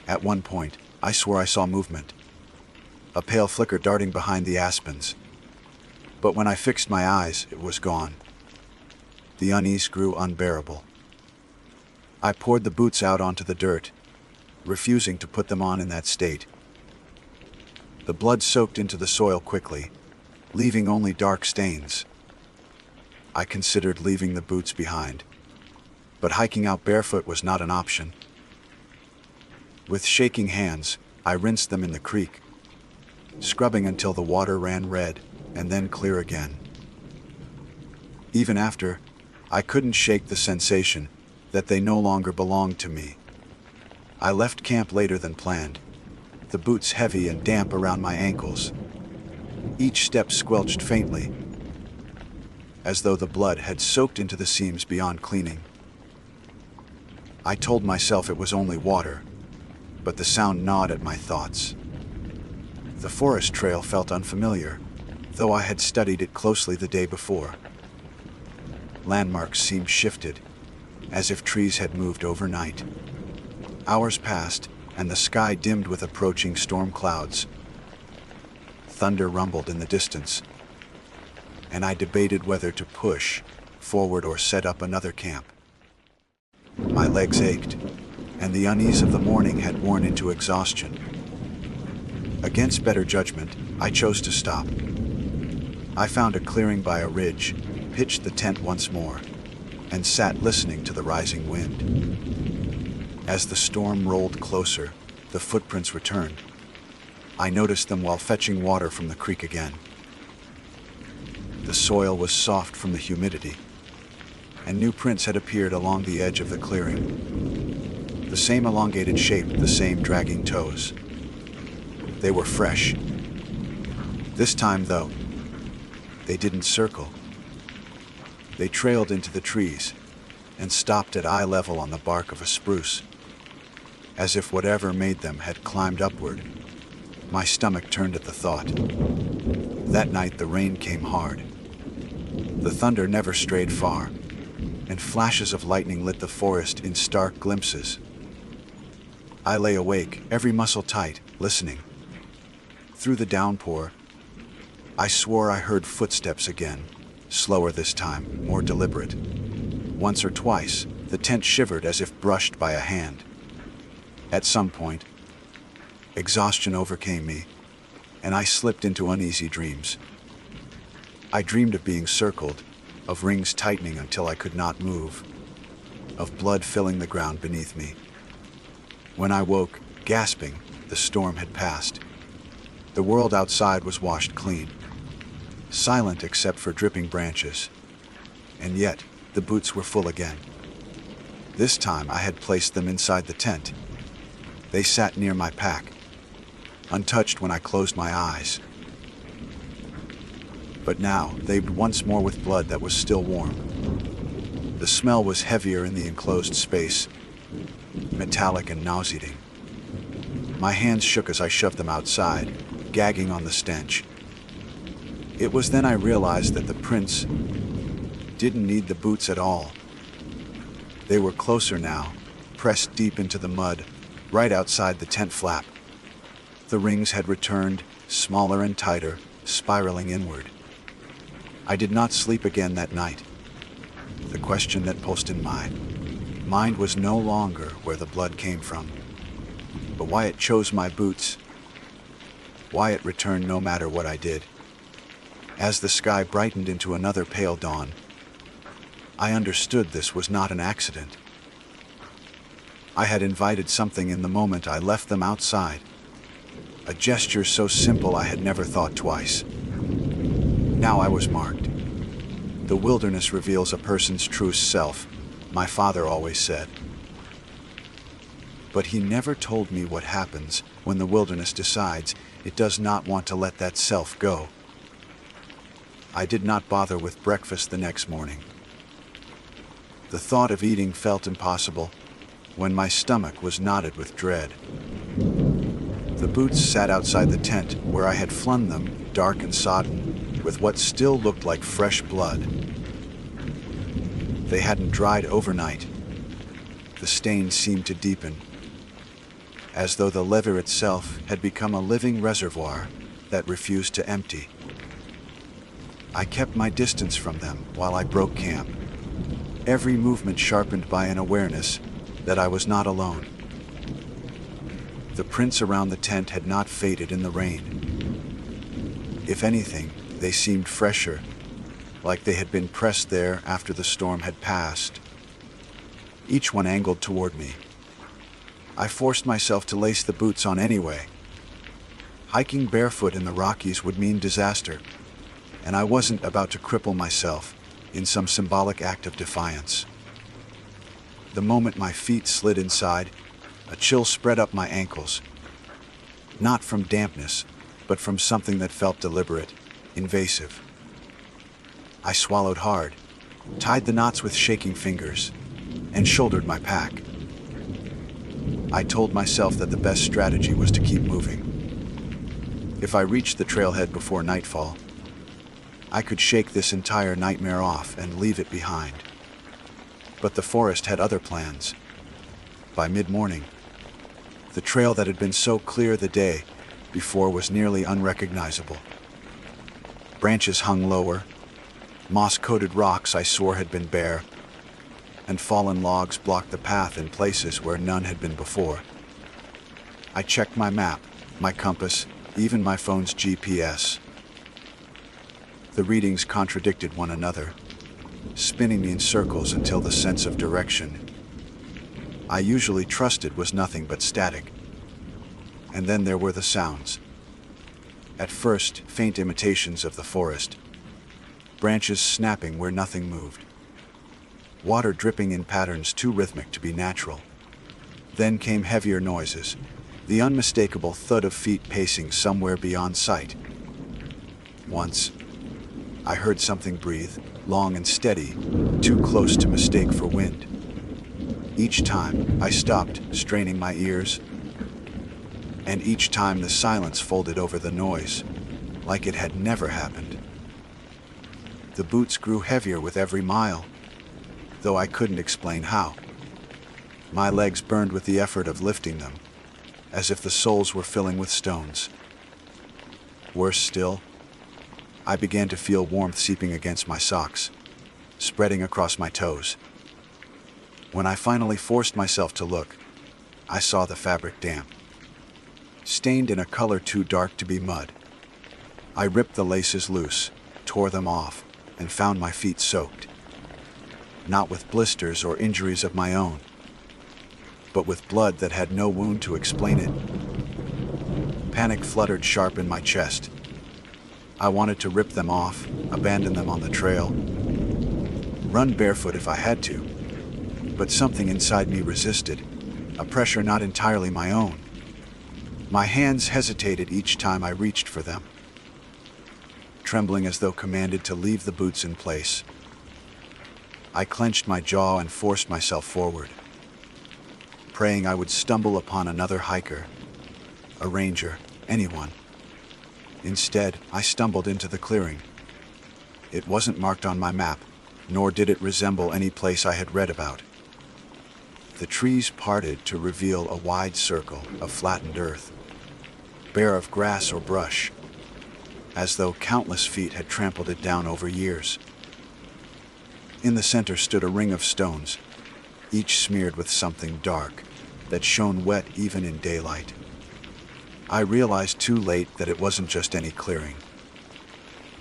At one point, I swore I saw movement, a pale flicker darting behind the aspens. But when I fixed my eyes, it was gone. The unease grew unbearable. I poured the boots out onto the dirt, refusing to put them on in that state. The blood soaked into the soil quickly, leaving only dark stains. I considered leaving the boots behind, but hiking out barefoot was not an option. With shaking hands, I rinsed them in the creek, scrubbing until the water ran red and then clear again. Even after, I couldn't shake the sensation that they no longer belonged to me. I left camp later than planned, the boots heavy and damp around my ankles. Each step squelched faintly, as though the blood had soaked into the seams beyond cleaning. I told myself it was only water, but the sound gnawed at my thoughts. The forest trail felt unfamiliar, though I had studied it closely the day before. Landmarks seemed shifted, as if trees had moved overnight. Hours passed, and the sky dimmed with approaching storm clouds. Thunder rumbled in the distance, and I debated whether to push forward or set up another camp. My legs ached, and the unease of the morning had worn into exhaustion. Against better judgment, I chose to stop. I found a clearing by a ridge, pitched the tent once more, and sat listening to the rising wind. As the storm rolled closer, the footprints returned. I noticed them while fetching water from the creek again. The soil was soft from the humidity, and new prints had appeared along the edge of the clearing. The same elongated shape, the same dragging toes. They were fresh. This time, though, they didn't circle. They trailed into the trees and stopped at eye level on the bark of a spruce. as if whatever made them had climbed upward. My stomach turned at the thought. That night the rain came hard. The thunder never strayed far, and flashes of lightning lit the forest in stark glimpses. I lay awake, every muscle tight, listening. Through the downpour, I swore I heard footsteps again, slower this time, more deliberate. Once or twice, the tent shivered as if brushed by a hand. At some point, exhaustion overcame me, and I slipped into uneasy dreams. I dreamed of being circled, of rings tightening until I could not move, of blood filling the ground beneath me. When I woke, gasping, the storm had passed. The world outside was washed clean, silent except for dripping branches. And yet, the boots were full again. This time I had placed them inside the tent. They sat near my pack, untouched when I closed my eyes. But now, bathed once more with blood that was still warm. The smell was heavier in the enclosed space, metallic and nauseating. My hands shook as I shoved them outside, gagging on the stench. It was then I realized that the prints didn't need the boots at all. They were closer now, pressed deep into the mud, right outside the tent flap. The rings had returned, smaller and tighter, spiraling inward. I did not sleep again that night. The question that pulsed in my mind was no longer where the blood came from, but why it chose my boots, why it returned no matter what I did. As the sky brightened into another pale dawn, I understood this was not an accident. I had invited something in the moment I left them outside, a gesture so simple I had never thought twice. Now I was marked. The wilderness reveals a person's true self, my father always said. But he never told me what happens when the wilderness decides it does not want to let that self go. I did not bother with breakfast the next morning. The thought of eating felt impossible when my stomach was knotted with dread. The boots sat outside the tent where I had flung them, dark and sodden, with what still looked like fresh blood. They hadn't dried overnight. The stains seemed to deepen, as though the leather itself had become a living reservoir that refused to empty. I kept my distance from them while I broke camp, every movement sharpened by an awareness that I was not alone. The prints around the tent had not faded in the rain. If anything, they seemed fresher, like they had been pressed there after the storm had passed. Each one angled toward me. I forced myself to lace the boots on anyway. Hiking barefoot in the Rockies would mean disaster, and I wasn't about to cripple myself in some symbolic act of defiance. The moment my feet slid inside, a chill spread up my ankles. Not from dampness, but from something that felt deliberate, invasive. I swallowed hard, tied the knots with shaking fingers, and shouldered my pack. I told myself that the best strategy was to keep moving. If I reached the trailhead before nightfall, I could shake this entire nightmare off and leave it behind. But the forest had other plans. By mid-morning, the trail that had been so clear the day before was nearly unrecognizable. Branches hung lower, moss-coated rocks I swore had been bare, and fallen logs blocked the path in places where none had been before. I checked my map, my compass, even my phone's GPS. The readings contradicted one another, spinning me in circles until the sense of direction I usually trusted was nothing but static. And then there were the sounds. At first, faint imitations of the forest, branches snapping where nothing moved, water dripping in patterns too rhythmic to be natural. Then came heavier noises, the unmistakable thud of feet pacing somewhere beyond sight. Once, I heard something breathe, long and steady, too close to mistake for wind. Each time I stopped, straining my ears, and each time the silence folded over the noise, like it had never happened. The boots grew heavier with every mile, though I couldn't explain how. My legs burned with the effort of lifting them, as if the soles were filling with stones. Worse still, I began to feel warmth seeping against my socks, spreading across my toes. When I finally forced myself to look, I saw the fabric damp, stained in a color too dark to be mud. I ripped the laces loose, tore them off, and found my feet soaked. Not with blisters or injuries of my own, but with blood that had no wound to explain it. Panic fluttered sharp in my chest. I wanted to rip them off, abandon them on the trail, run barefoot if I had to, but something inside me resisted, a pressure not entirely my own. My hands hesitated each time I reached for them, trembling as though commanded to leave the boots in place. I clenched my jaw and forced myself forward, praying I would stumble upon another hiker, a ranger, anyone. Instead, I stumbled into the clearing. It wasn't marked on my map, nor did it resemble any place I had read about. The trees parted to reveal a wide circle of flattened earth, bare of grass or brush, as though countless feet had trampled it down over years. In the center stood a ring of stones, each smeared with something dark that shone wet even in daylight. I realized too late that it wasn't just any clearing.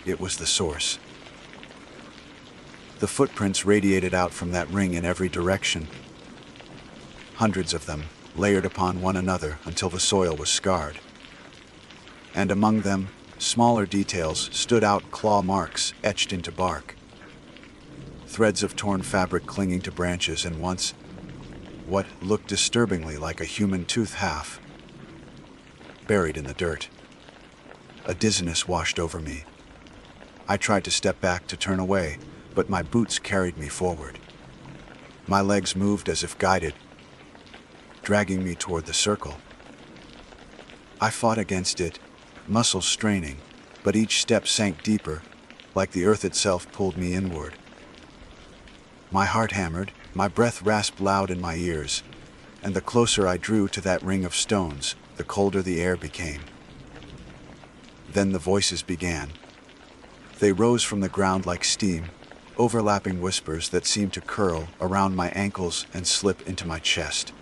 It was the source. The footprints radiated out from that ring in every direction, hundreds of them layered upon one another until the soil was scarred. And among them, smaller details stood out, claw marks etched into bark, threads of torn fabric clinging to branches, and once, what looked disturbingly like a human tooth half, buried in the dirt. A dizziness washed over me. I tried to step back to turn away, but my boots carried me forward. My legs moved as if guided, dragging me toward the circle. I fought against it, muscles straining, but each step sank deeper, like the earth itself pulled me inward. My heart hammered, my breath rasped loud in my ears, and the closer I drew to that ring of stones, the colder the air became. Then the voices began. They rose from the ground like steam, overlapping whispers that seemed to curl around my ankles and slip into my chest.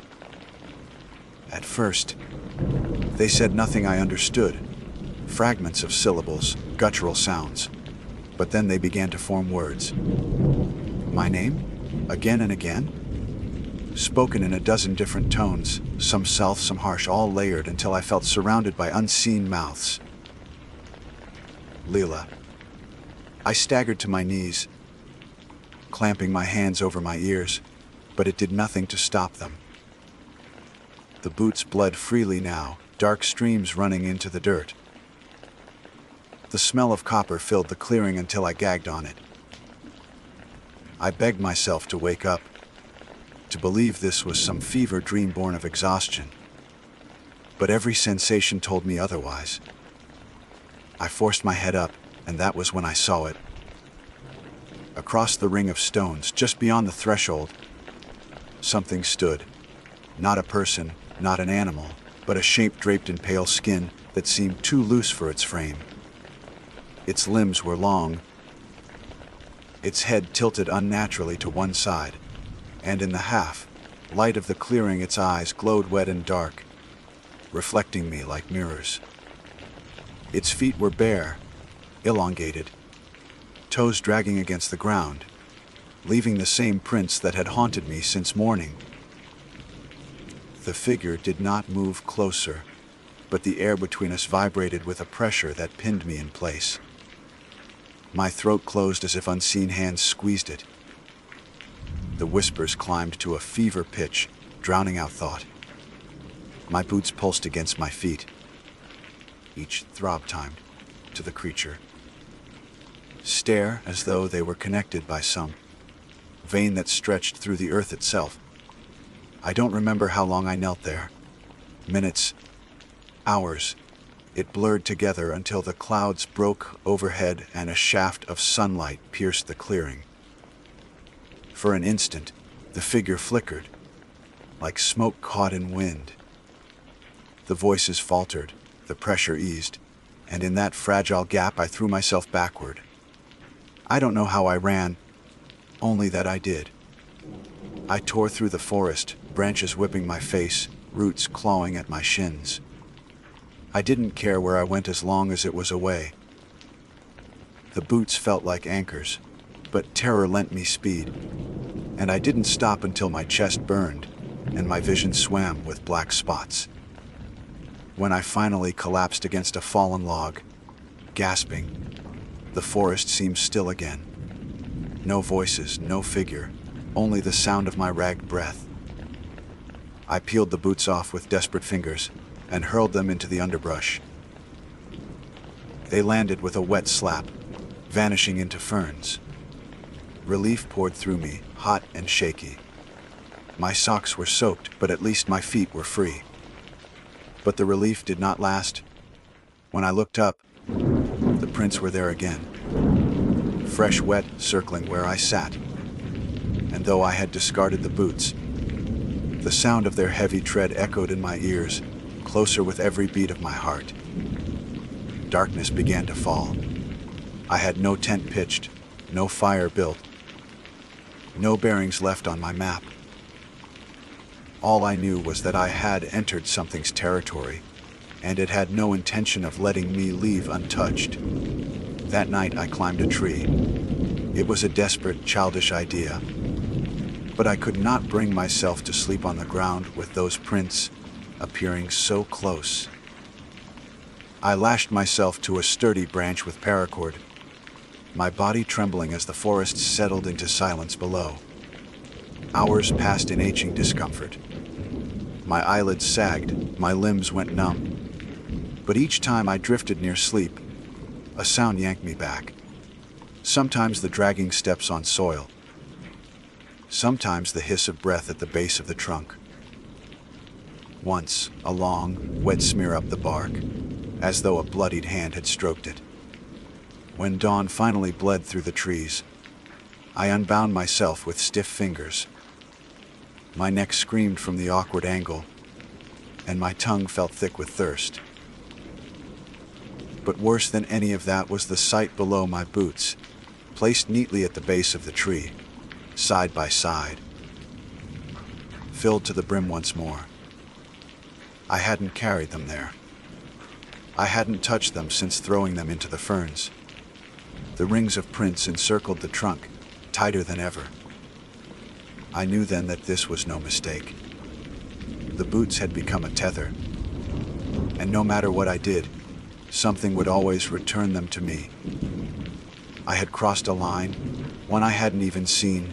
At first, they said nothing I understood, fragments of syllables, guttural sounds, but then they began to form words. My name? Again and again? Spoken in a dozen different tones, some south, some harsh, all layered until I felt surrounded by unseen mouths. Leela. I staggered to my knees, clamping my hands over my ears, but it did nothing to stop them. The boots bled freely now, dark streams running into the dirt. The smell of copper filled the clearing until I gagged on it. I begged myself to wake up, to believe this was some fever dream born of exhaustion. But every sensation told me otherwise. I forced my head up, and that was when I saw it. Across the ring of stones, just beyond the threshold, something stood. Not a person, not an animal, but a shape draped in pale skin that seemed too loose for its frame. Its limbs were long, its head tilted unnaturally to one side, and in the half light of the clearing its eyes glowed wet and dark, reflecting me like mirrors. Its feet were bare, elongated, toes dragging against the ground, leaving the same prints that had haunted me since morning. The figure did not move closer, but the air between us vibrated with a pressure that pinned me in place. My throat closed as if unseen hands squeezed it. The whispers climbed to a fever pitch, drowning out thought. My boots pulsed against my feet, each throb timed to the creature. Stare as though they were connected by some vein that stretched through the earth itself. I don't remember how long I knelt there. Minutes, hours. It blurred together until the clouds broke overhead and a shaft of sunlight pierced the clearing. For an instant, the figure flickered, like smoke caught in wind. The voices faltered, the pressure eased, and in that fragile gap I threw myself backward. I don't know how I ran, only that I did. I tore through the forest, branches whipping my face, roots clawing at my shins. I didn't care where I went as long as it was away. The boots felt like anchors, but terror lent me speed, and I didn't stop until my chest burned and my vision swam with black spots. When I finally collapsed against a fallen log, gasping, the forest seemed still again. No voices, no figure, only the sound of my ragged breath. I peeled the boots off with desperate fingers and hurled them into the underbrush. They landed with a wet slap, vanishing into ferns. Relief poured through me, hot and shaky. My socks were soaked, but at least my feet were free. But the relief did not last. When I looked up, the prints were there again, fresh wet, circling where I sat. And though I had discarded the boots, the sound of their heavy tread echoed in my ears, closer with every beat of my heart. Darkness began to fall. I had no tent pitched, no fire built, no bearings left on my map. All I knew was that I had entered something's territory, and it had no intention of letting me leave untouched. That night I climbed a tree. It was a desperate, childish idea, but I could not bring myself to sleep on the ground with those prints appearing so close. I lashed myself to a sturdy branch with paracord, my body trembling as the forest settled into silence below. Hours passed in aching discomfort. My eyelids sagged, my limbs went numb. But each time I drifted near sleep, a sound yanked me back. Sometimes the dragging steps on soil, sometimes the hiss of breath at the base of the trunk. Once, a long, wet smear up the bark, as though a bloodied hand had stroked it. When dawn finally bled through the trees, I unbound myself with stiff fingers. My neck screamed from the awkward angle, and my tongue felt thick with thirst. But worse than any of that was the sight below my boots, placed neatly at the base of the tree, side by side, filled to the brim once more. I hadn't carried them there. I hadn't touched them since throwing them into the ferns. The rings of prints encircled the trunk, tighter than ever. I knew then that this was no mistake. The boots had become a tether, and no matter what I did, something would always return them to me. I had crossed a line, one I hadn't even seen,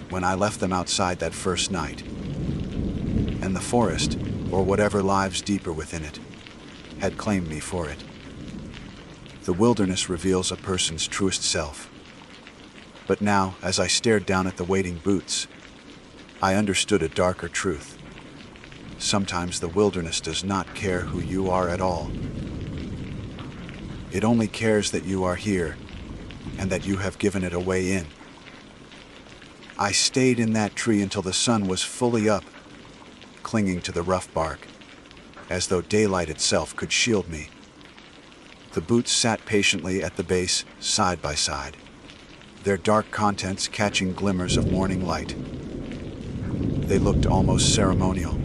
when I left them outside that first night. And the forest, or whatever lives deeper within it, had claimed me for it. The wilderness reveals a person's truest self. But now, as I stared down at the waiting boots, I understood a darker truth. Sometimes the wilderness does not care who you are at all. It only cares that you are here, and that you have given it a way in. I stayed in that tree until the sun was fully up, clinging to the rough bark, as though daylight itself could shield me. The boots sat patiently at the base, side by side, their dark contents catching glimmers of morning light. They looked almost ceremonial,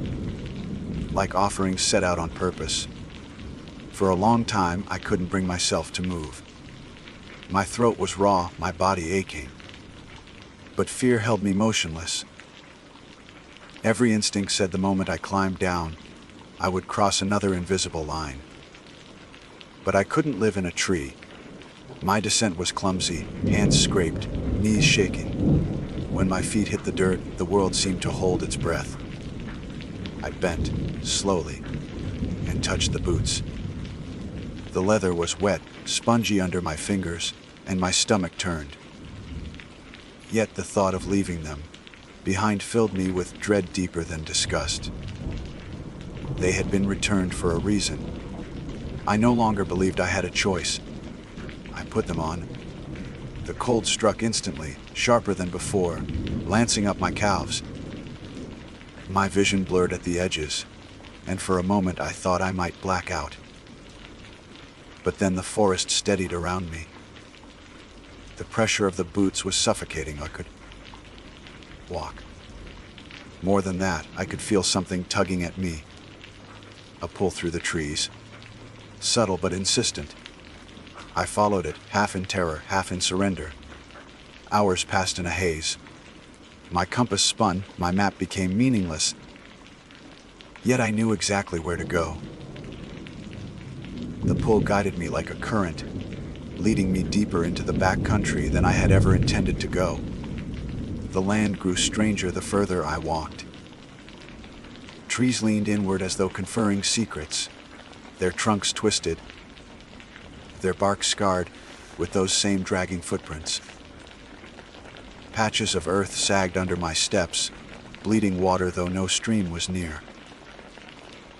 like offerings set out on purpose. For a long time, I couldn't bring myself to move. My throat was raw, my body aching. But fear held me motionless. Every instinct said the moment I climbed down, I would cross another invisible line. But I couldn't live in a tree. My descent was clumsy, hands scraped, knees shaking. When my feet hit the dirt, the world seemed to hold its breath. I bent, slowly, and touched the boots. The leather was wet, spongy under my fingers, and my stomach turned. Yet the thought of leaving them, behind filled me with dread deeper than disgust. They had been returned for a reason. I no longer believed I had a choice. I put them on. The cold struck instantly, sharper than before, lancing up my calves. My vision blurred at the edges, and for a moment I thought I might black out. But then the forest steadied around me. The pressure of the boots was suffocating. I could walk. More than that, I could feel something tugging at me. A pull through the trees. Subtle but insistent. I followed it, half in terror, half in surrender. Hours passed in a haze. My compass spun, my map became meaningless. Yet I knew exactly where to go. The pull guided me like a current, leading me deeper into the back country than I had ever intended to go. The land grew stranger the further I walked. Trees leaned inward as though conferring secrets, their trunks twisted, their bark scarred with those same dragging footprints. Patches of earth sagged under my steps, bleeding water though no stream was near.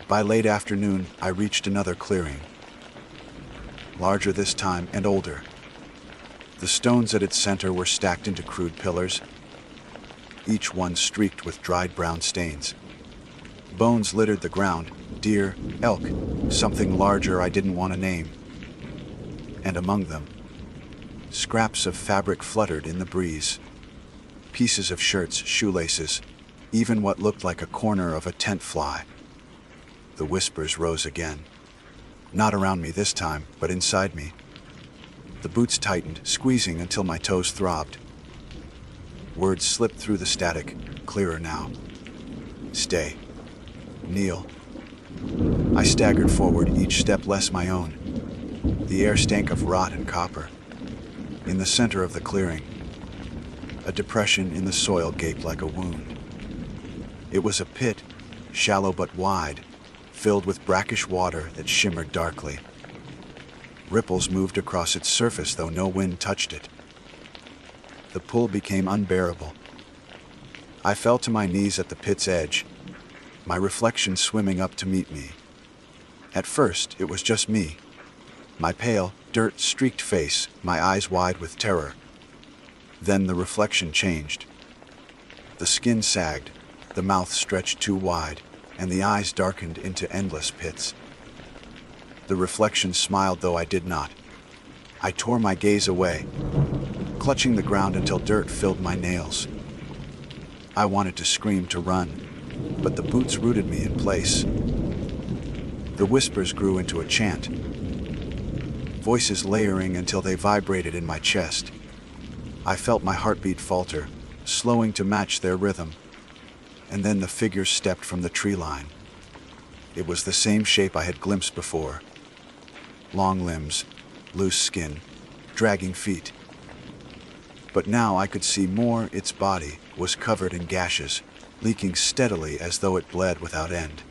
By late afternoon, I reached another clearing. Larger this time and older. The stones at its center were stacked into crude pillars, each one streaked with dried brown stains. Bones littered the ground, deer, elk, something larger I didn't want to name. And among them, scraps of fabric fluttered in the breeze. Pieces of shirts, shoelaces, even what looked like a corner of a tent fly. The whispers rose again. Not around me this time, but inside me. The boots tightened, squeezing until my toes throbbed. Words slipped through the static, clearer now. Stay. Kneel. I staggered forward, each step less my own. The air stank of rot and copper. In the center of the clearing, a depression in the soil gaped like a wound. It was a pit, shallow but wide, filled with brackish water that shimmered darkly. Ripples moved across its surface, though no wind touched it. The pull became unbearable. I fell to my knees at the pit's edge, my reflection swimming up to meet me. At first, it was just me, my pale, dirt-streaked face, my eyes wide with terror. Then the reflection changed. The skin sagged, the mouth stretched too wide, and the eyes darkened into endless pits. The reflection smiled, though I did not. I tore my gaze away, clutching the ground until dirt filled my nails. I wanted to scream, to run, but the boots rooted me in place. The whispers grew into a chant, voices layering until they vibrated in my chest. I felt my heartbeat falter, slowing to match their rhythm. And then the figure stepped from the tree line. It was the same shape I had glimpsed before. Long limbs, loose skin, dragging feet. But now I could see more. Its body was covered in gashes, leaking steadily as though it bled without end.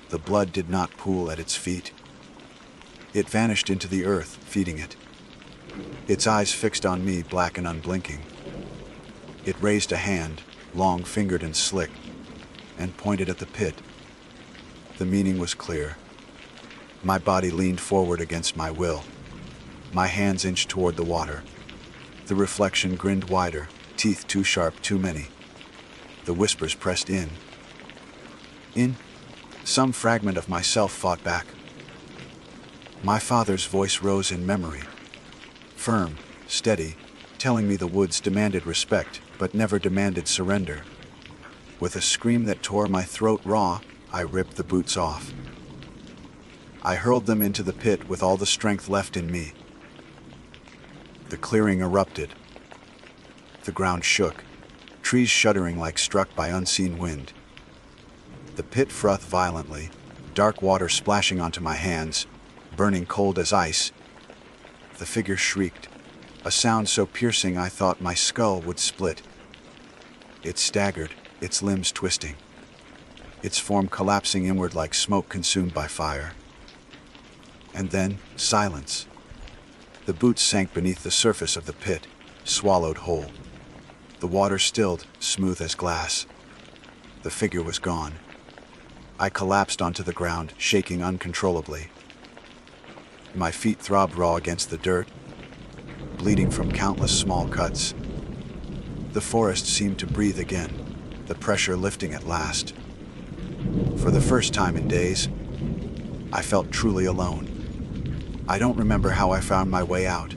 The blood did not pool at its feet. It vanished into the earth, feeding it. Its eyes fixed on me, black and unblinking. It raised a hand, long-fingered and slick, and pointed at the pit. The meaning was clear. My body leaned forward against my will. My hands inched toward the water. The reflection grinned wider, teeth too sharp, too many. The whispers pressed in. Some fragment of myself fought back. My father's voice rose in memory. Firm, steady, telling me the woods demanded respect, but never demanded surrender. With a scream that tore my throat raw, I ripped the boots off. I hurled them into the pit with all the strength left in me. The clearing erupted. The ground shook, trees shuddering like struck by unseen wind. The pit frothed violently, dark water splashing onto my hands, burning cold as ice. The figure shrieked, a sound so piercing I thought my skull would split. It staggered, its limbs twisting, its form collapsing inward like smoke consumed by fire. And then, silence. The boots sank beneath the surface of the pit, swallowed whole. The water stilled, smooth as glass. The figure was gone. I collapsed onto the ground, shaking uncontrollably. My feet throbbed raw against the dirt, bleeding from countless small cuts. The forest seemed to breathe again, the pressure lifting at last. For the first time in days, I felt truly alone. I don't remember how I found my way out.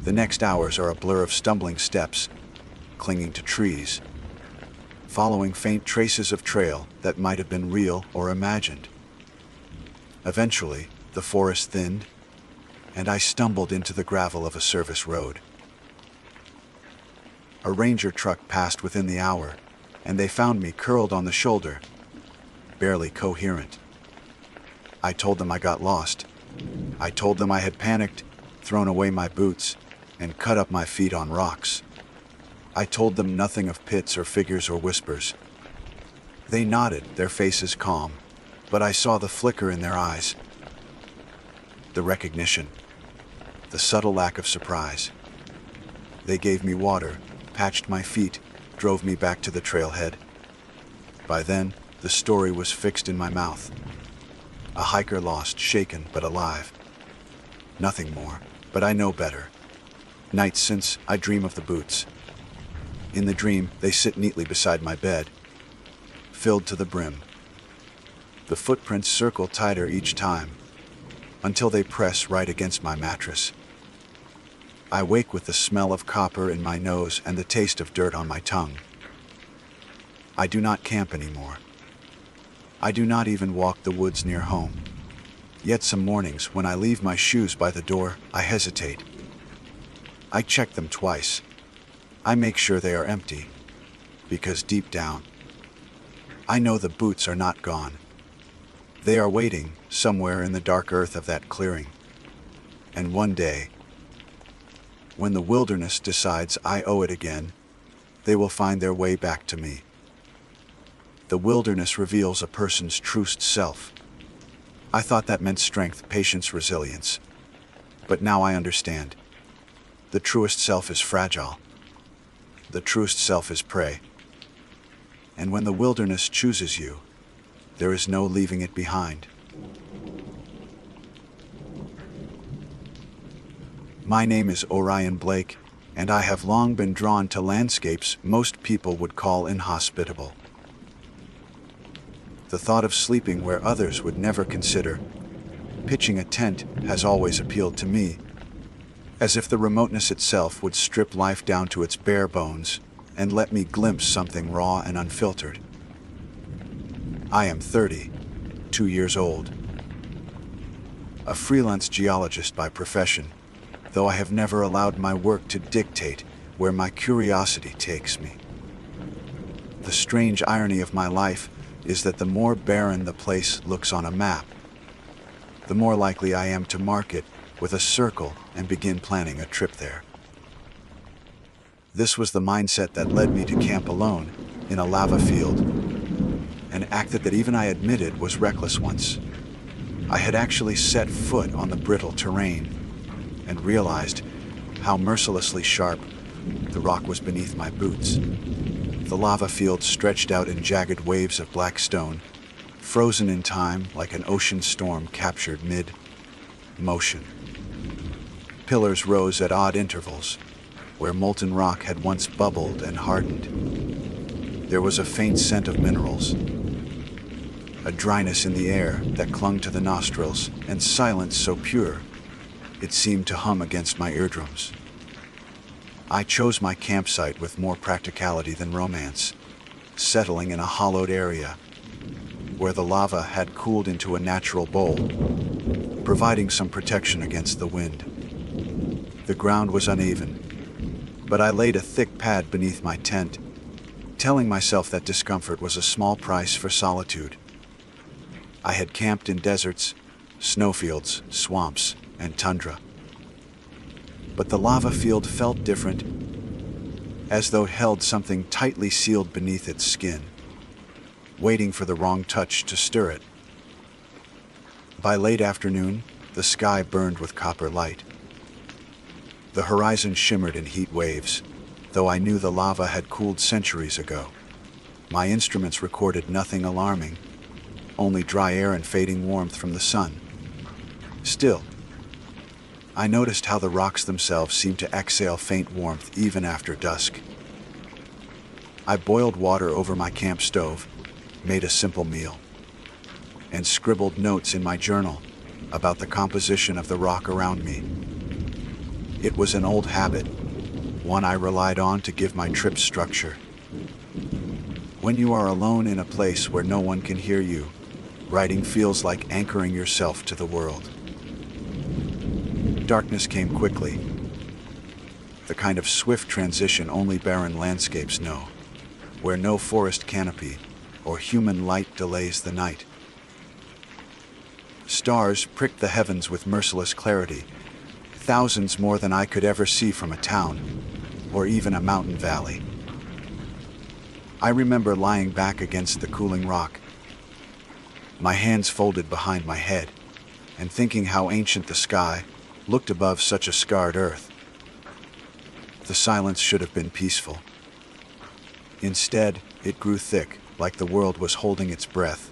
The next hours are a blur of stumbling steps, clinging to trees, following faint traces of trail that might have been real or imagined. Eventually, the forest thinned, and I stumbled into the gravel of a service road. A ranger truck passed within the hour, and they found me curled on the shoulder, barely coherent. I told them I got lost. I told them I had panicked, thrown away my boots, and cut up my feet on rocks. I told them nothing of pits or figures or whispers. They nodded, their faces calm, but I saw the flicker in their eyes. The recognition, the subtle lack of surprise. They gave me water, patched my feet, drove me back to the trailhead. By then, the story was fixed in my mouth. A hiker lost, shaken but alive. Nothing more, but I know better. Nights since, I dream of the boots. In the dream, they sit neatly beside my bed, filled to the brim. The footprints circle tighter each time, until they press right against my mattress. I wake with the smell of copper in my nose and the taste of dirt on my tongue. I do not camp anymore. I do not even walk the woods near home. Yet some mornings, when I leave my shoes by the door, I hesitate. I check them twice. I make sure they are empty, because deep down, I know the boots are not gone. They are waiting somewhere in the dark earth of that clearing. And one day, when the wilderness decides I owe it again, they will find their way back to me. The wilderness reveals a person's truest self. I thought that meant strength, patience, resilience. But now I understand. The truest self is fragile. The truest self is prey. And when the wilderness chooses you, there is no leaving it behind. My name is Orion Blake, and I have long been drawn to landscapes most people would call inhospitable. The thought of sleeping where others would never consider pitching a tent has always appealed to me, as if the remoteness itself would strip life down to its bare bones and let me glimpse something raw and unfiltered. I am 30, 2 years old. A freelance geologist by profession, though I have never allowed my work to dictate where my curiosity takes me. The strange irony of my life is that the more barren the place looks on a map, the more likely I am to mark it with a circle and begin planning a trip there. This was the mindset that led me to camp alone in a lava field, an act that even I admitted was reckless once. I had actually set foot on the brittle terrain and realized how mercilessly sharp the rock was beneath my boots. The lava field stretched out in jagged waves of black stone, frozen in time like an ocean storm captured mid-motion. Pillars rose at odd intervals, where molten rock had once bubbled and hardened. There was a faint scent of minerals, a dryness in the air that clung to the nostrils, and silence so pure it seemed to hum against my eardrums. I chose my campsite with more practicality than romance, settling in a hollowed area where the lava had cooled into a natural bowl, providing some protection against the wind. The ground was uneven, but I laid a thick pad beneath my tent, telling myself that discomfort was a small price for solitude. I had camped in deserts, snowfields, swamps, and tundra. But the lava field felt different, as though it held something tightly sealed beneath its skin, waiting for the wrong touch to stir it. By late afternoon, the sky burned with copper light. The horizon shimmered in heat waves, though I knew the lava had cooled centuries ago. My instruments recorded nothing alarming, only dry air and fading warmth from the sun. Still, I noticed how the rocks themselves seemed to exhale faint warmth even after dusk. I boiled water over my camp stove, made a simple meal, and scribbled notes in my journal about the composition of the rock around me. It was an old habit, one I relied on to give my trips structure. When you are alone in a place where no one can hear you, writing feels like anchoring yourself to the world. Darkness came quickly, the kind of swift transition only barren landscapes know, where no forest canopy or human light delays the night. Stars pricked the heavens with merciless clarity, thousands more than I could ever see from a town or even a mountain valley. I remember lying back against the cooling rock, my hands folded behind my head, and thinking how ancient the sky looked above such a scarred earth. The silence should have been peaceful. Instead, it grew thick, like the world was holding its breath.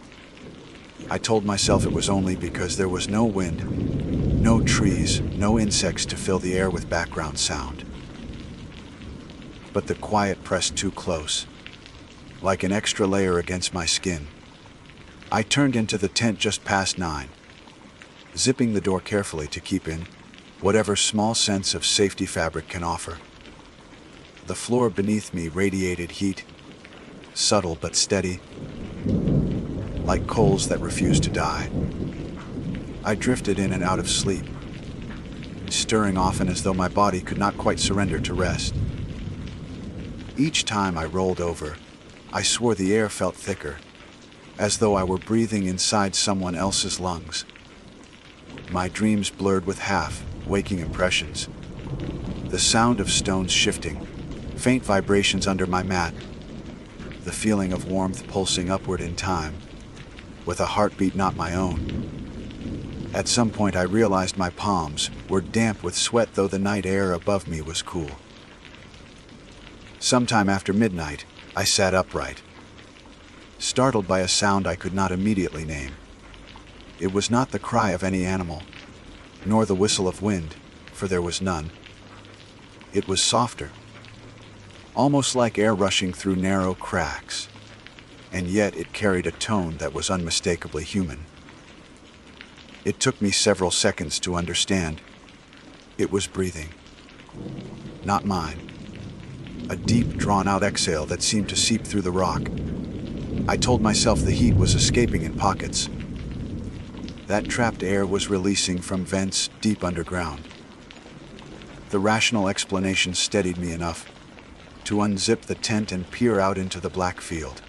I told myself it was only because there was no wind, no trees, no insects to fill the air with background sound. But the quiet pressed too close, like an extra layer against my skin. I turned into the tent just past 9, zipping the door carefully to keep in whatever small sense of safety fabric can offer. The floor beneath me radiated heat, subtle but steady, like coals that refused to die. I drifted in and out of sleep, stirring often as though my body could not quite surrender to rest. Each time I rolled over, I swore the air felt thicker, as though I were breathing inside someone else's lungs. My dreams blurred with half-waking impressions. The sound of stones shifting, faint vibrations under my mat, the feeling of warmth pulsing upward in time, with a heartbeat not my own. At some point I realized my palms were damp with sweat, though the night air above me was cool. Sometime after midnight, I sat upright, startled by a sound I could not immediately name. It was not the cry of any animal, nor the whistle of wind, for there was none. It was softer, almost like air rushing through narrow cracks, and yet it carried a tone that was unmistakably human. It took me several seconds to understand. It was breathing, not mine. A deep, drawn-out exhale that seemed to seep through the rock. I told myself the heat was escaping in pockets. That trapped air was releasing from vents deep underground. The rational explanation steadied me enough to unzip the tent and peer out into the black field.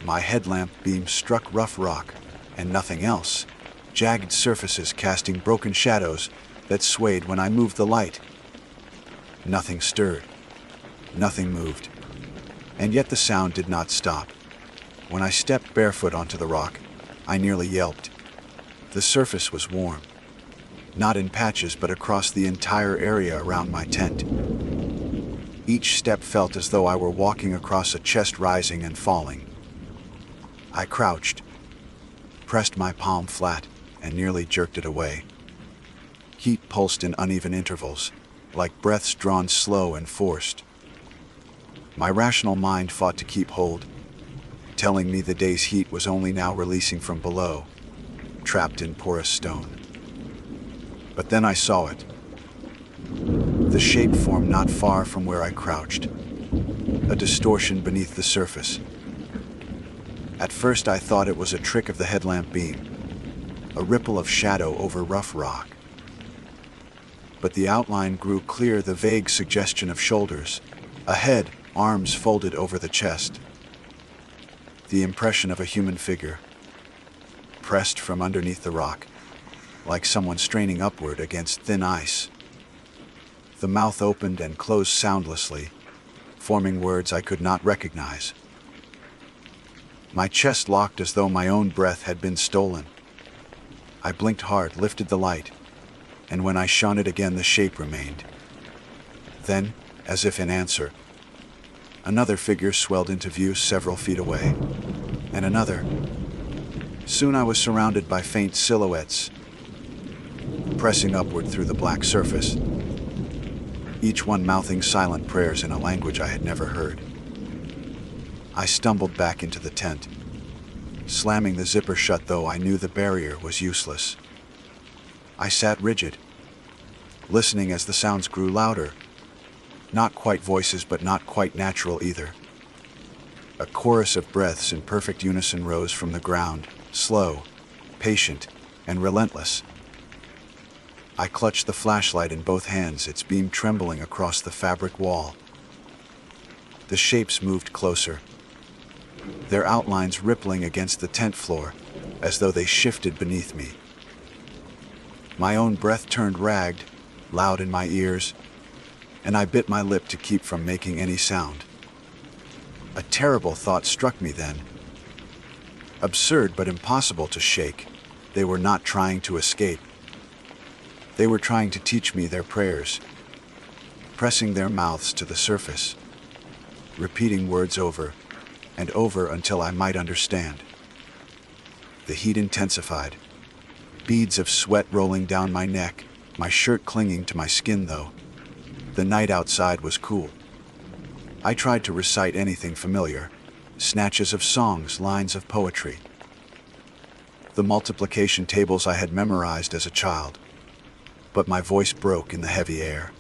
My headlamp beam struck rough rock, and nothing else, jagged surfaces casting broken shadows that swayed when I moved the light. Nothing stirred, nothing moved, and yet the sound did not stop. When I stepped barefoot onto the rock, I nearly yelped. The surface was warm, not in patches but across the entire area around my tent. Each step felt as though I were walking across a chest rising and falling. I crouched, pressed my palm flat, and nearly jerked it away. Heat pulsed in uneven intervals, like breaths drawn slow and forced. My rational mind fought to keep hold, telling me the day's heat was only now releasing from below, trapped in porous stone. But then I saw it. The shape formed not far from where I crouched, a distortion beneath the surface. At first I thought it was a trick of the headlamp beam, a ripple of shadow over rough rock. But the outline grew clear, the vague suggestion of shoulders, a head, arms folded over the chest. The impression of a human figure, pressed from underneath the rock, like someone straining upward against thin ice. The mouth opened and closed soundlessly, forming words I could not recognize. My chest locked as though my own breath had been stolen. I blinked hard, lifted the light, and when I shone it again, the shape remained. Then, as if in answer. Another figure swelled into view several feet away, and another. Soon I was surrounded by faint silhouettes, pressing upward through the black surface, each one mouthing silent prayers in a language I had never heard. I stumbled back into the tent, slamming the zipper shut, though I knew the barrier was useless. I sat rigid, listening as the sounds grew louder. Not quite voices, but not quite natural either. A chorus of breaths in perfect unison rose from the ground, slow, patient, and relentless. I clutched the flashlight in both hands, its beam trembling across the fabric wall. The shapes moved closer, their outlines rippling against the tent floor as though they shifted beneath me. My own breath turned ragged, loud in my ears, and I bit my lip to keep from making any sound. A terrible thought struck me then. Absurd but impossible to shake. They were not trying to escape. They were trying to teach me their prayers, pressing their mouths to the surface, repeating words over and over until I might understand. The heat intensified, beads of sweat rolling down my neck, my shirt clinging to my skin though. The night outside was cool. I tried to recite anything familiar, snatches of songs, lines of poetry. The multiplication tables I had memorized as a child, but my voice broke in the heavy air.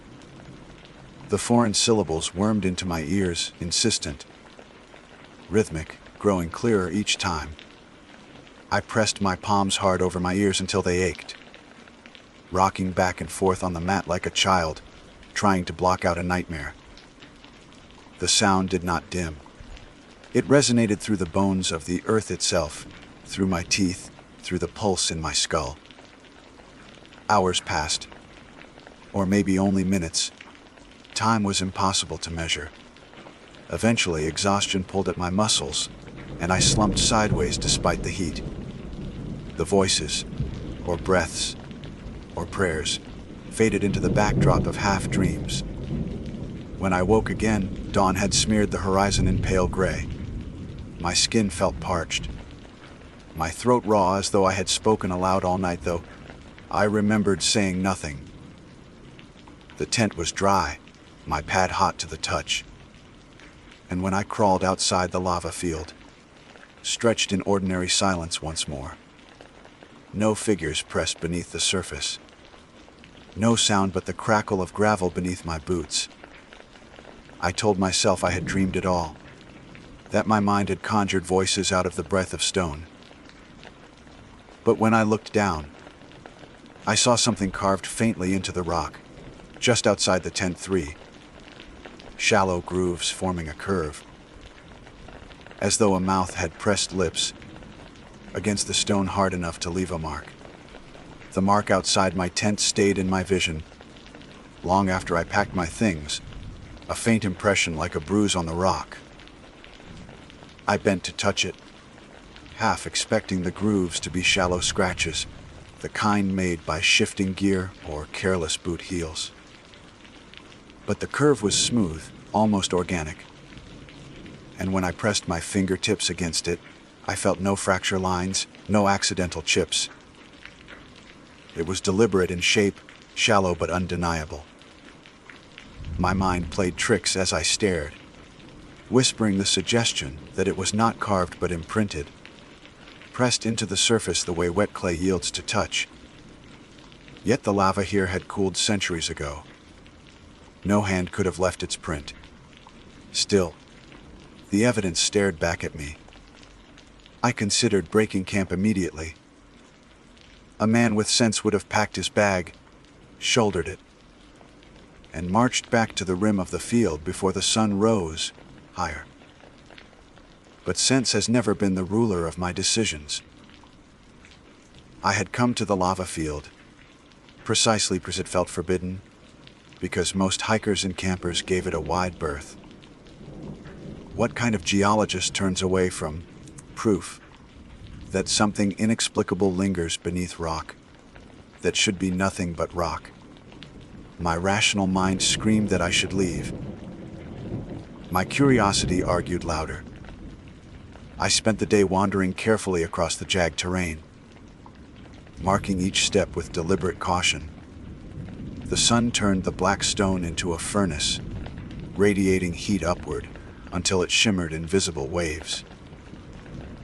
The foreign syllables wormed into my ears, insistent, rhythmic, growing clearer each time. I pressed my palms hard over my ears until they ached, rocking back and forth on the mat like a child, trying to block out a nightmare. The sound did not dim. It resonated through the bones of the earth itself, through my teeth, through the pulse in my skull. Hours passed, or maybe only minutes. Time was impossible to measure. Eventually, exhaustion pulled at my muscles, and I slumped sideways despite the heat. The voices, or breaths, or prayers, faded into the backdrop of half-dreams. When I woke again, dawn had smeared the horizon in pale gray. My skin felt parched, my throat raw as though I had spoken aloud all night, though I remembered saying nothing. The tent was dry, my pad hot to the touch. And when I crawled outside the lava field, stretched in ordinary silence once more, no figures pressed beneath the surface. No sound but the crackle of gravel beneath my boots. I told myself I had dreamed it all, that my mind had conjured voices out of the breath of stone. But when I looked down, I saw something carved faintly into the rock, just outside the tent 3. Shallow grooves forming a curve, as though a mouth had pressed lips against the stone hard enough to leave a mark. The mark outside my tent stayed in my vision, long after I packed my things, a faint impression like a bruise on the rock. I bent to touch it, half expecting the grooves to be shallow scratches, the kind made by shifting gear or careless boot heels. But the curve was smooth, almost organic, and when I pressed my fingertips against it, I felt no fracture lines, no accidental chips. It was deliberate in shape, shallow but undeniable. My mind played tricks as I stared, whispering the suggestion that it was not carved but imprinted, pressed into the surface the way wet clay yields to touch. Yet the lava here had cooled centuries ago. No hand could have left its print. Still, the evidence stared back at me. I considered breaking camp immediately. A man with sense would have packed his bag, shouldered it, and marched back to the rim of the field before the sun rose higher. But sense has never been the ruler of my decisions. I had come to the lava field, precisely because it felt forbidden, because most hikers and campers gave it a wide berth. What kind of geologist turns away from proof that something inexplicable lingers beneath rock, that should be nothing but rock? My rational mind screamed that I should leave, My curiosity argued louder. I spent the day wandering carefully across the jagged terrain, marking each step with deliberate caution. The sun turned the black stone into a furnace, radiating heat upward until it shimmered in visible waves.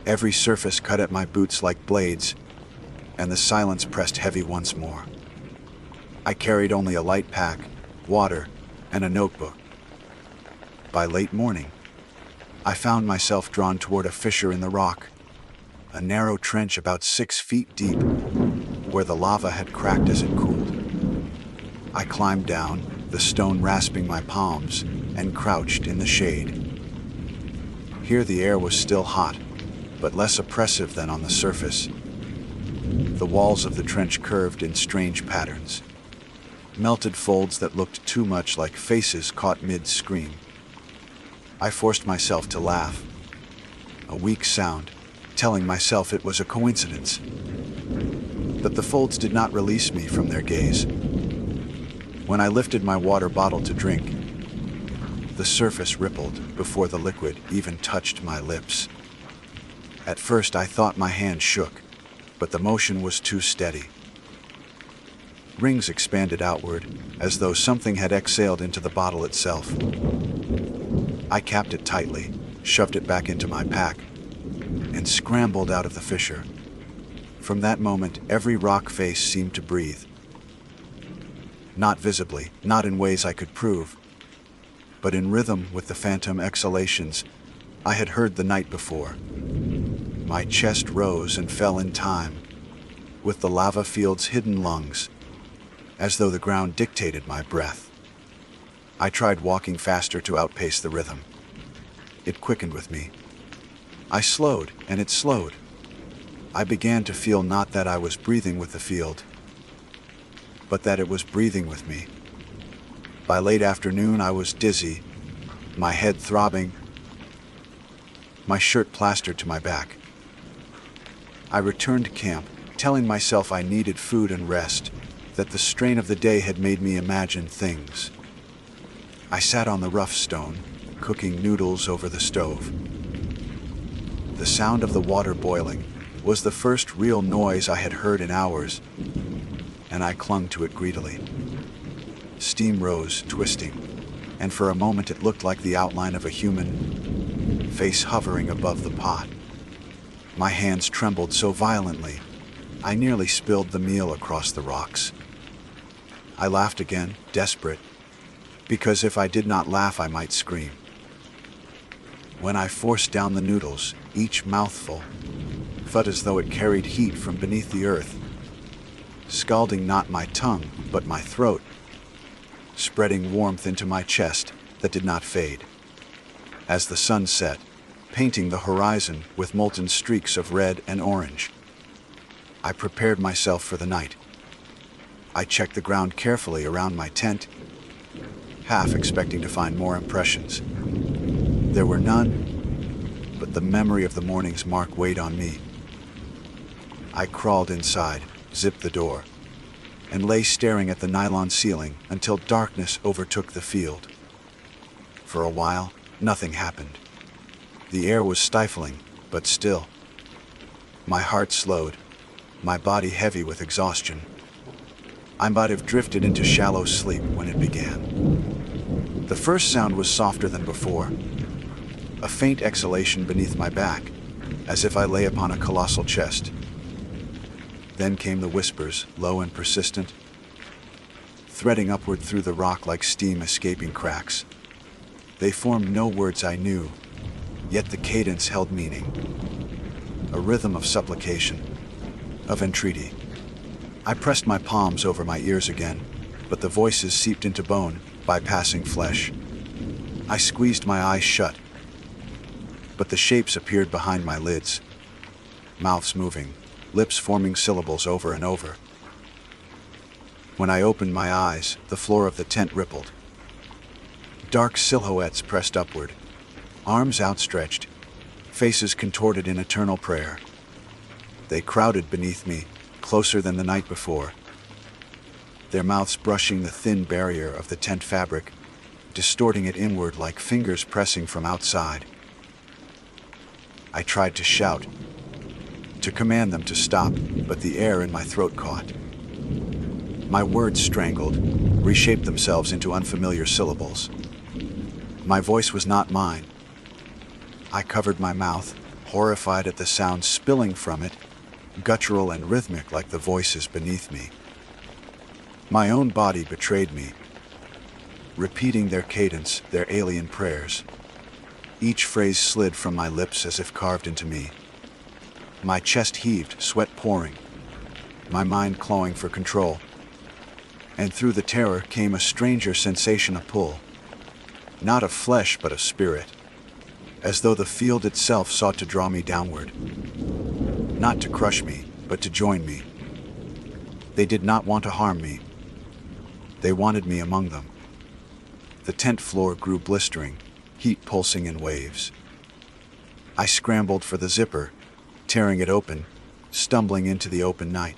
Every surface cut at my boots like blades, and the silence pressed heavy once more. I carried only a light pack, water, and a notebook. By late morning, I found myself drawn toward a fissure in the rock, a narrow trench about 6 feet deep, where the lava had cracked as it cooled. I climbed down, the stone rasping my palms, and crouched in the shade. Here the air was still hot, but less oppressive than on the surface. The walls of the trench curved in strange patterns, melted folds that looked too much like faces caught mid-scream. I forced myself to laugh, a weak sound, telling myself it was a coincidence. But the folds did not release me from their gaze. When I lifted my water bottle to drink, the surface rippled before the liquid even touched my lips. At first I thought my hand shook, but the motion was too steady. Rings expanded outward, as though something had exhaled into the bottle itself. I capped it tightly, shoved it back into my pack, and scrambled out of the fissure. From that moment, every rock face seemed to breathe. Not visibly, not in ways I could prove, but in rhythm with the phantom exhalations I had heard the night before. My chest rose and fell in time, with the lava field's hidden lungs, as though the ground dictated my breath. I tried walking faster to outpace the rhythm. It quickened with me. I slowed, and it slowed. I began to feel not that I was breathing with the field, but that it was breathing with me. By late afternoon, I was dizzy, my head throbbing, my shirt plastered to my back. I returned to camp, telling myself I needed food and rest, that the strain of the day had made me imagine things. I sat on the rough stone, cooking noodles over the stove. The sound of the water boiling was the first real noise I had heard in hours, and I clung to it greedily. Steam rose, twisting, and for a moment it looked like the outline of a human face hovering above the pot. My hands trembled so violently, I nearly spilled the meal across the rocks. I laughed again, desperate, because if I did not laugh, I might scream. When I forced down the noodles, each mouthful felt as though it carried heat from beneath the earth, scalding not my tongue, but my throat, spreading warmth into my chest that did not fade. As the sun set, painting the horizon with molten streaks of red and orange, I prepared myself for the night. I checked the ground carefully around my tent, half expecting to find more impressions. There were none, but the memory of the morning's mark weighed on me. I crawled inside, zipped the door, and lay staring at the nylon ceiling until darkness overtook the field. For a while, nothing happened. The air was stifling, but still. My heart slowed, my body heavy with exhaustion. I might have drifted into shallow sleep when it began. The first sound was softer than before, a faint exhalation beneath my back, as if I lay upon a colossal chest. Then came the whispers, low and persistent, threading upward through the rock like steam escaping cracks. They formed no words I knew, yet the cadence held meaning. A rhythm of supplication, of entreaty. I pressed my palms over my ears again, but the voices seeped into bone, bypassing flesh. I squeezed my eyes shut, but the shapes appeared behind my lids, mouths moving, lips forming syllables over and over. When I opened my eyes, the floor of the tent rippled. Dark silhouettes pressed upward, arms outstretched, faces contorted in eternal prayer. They crowded beneath me, closer than the night before, their mouths brushing the thin barrier of the tent fabric, distorting it inward like fingers pressing from outside. I tried to shout, to command them to stop, but the air in my throat caught. My words strangled, reshaped themselves into unfamiliar syllables. My voice was not mine. I covered my mouth, horrified at the sound spilling from it, guttural and rhythmic like the voices beneath me. My own body betrayed me, repeating their cadence, their alien prayers. Each phrase slid from my lips as if carved into me. My chest heaved, sweat pouring, my mind clawing for control. And through the terror came a stranger sensation of pull, not of flesh but of spirit, as though the field itself sought to draw me downward. Not to crush me, but to join me. They did not want to harm me. They wanted me among them. The tent floor grew blistering, heat pulsing in waves. I scrambled for the zipper, tearing it open, stumbling into the open night.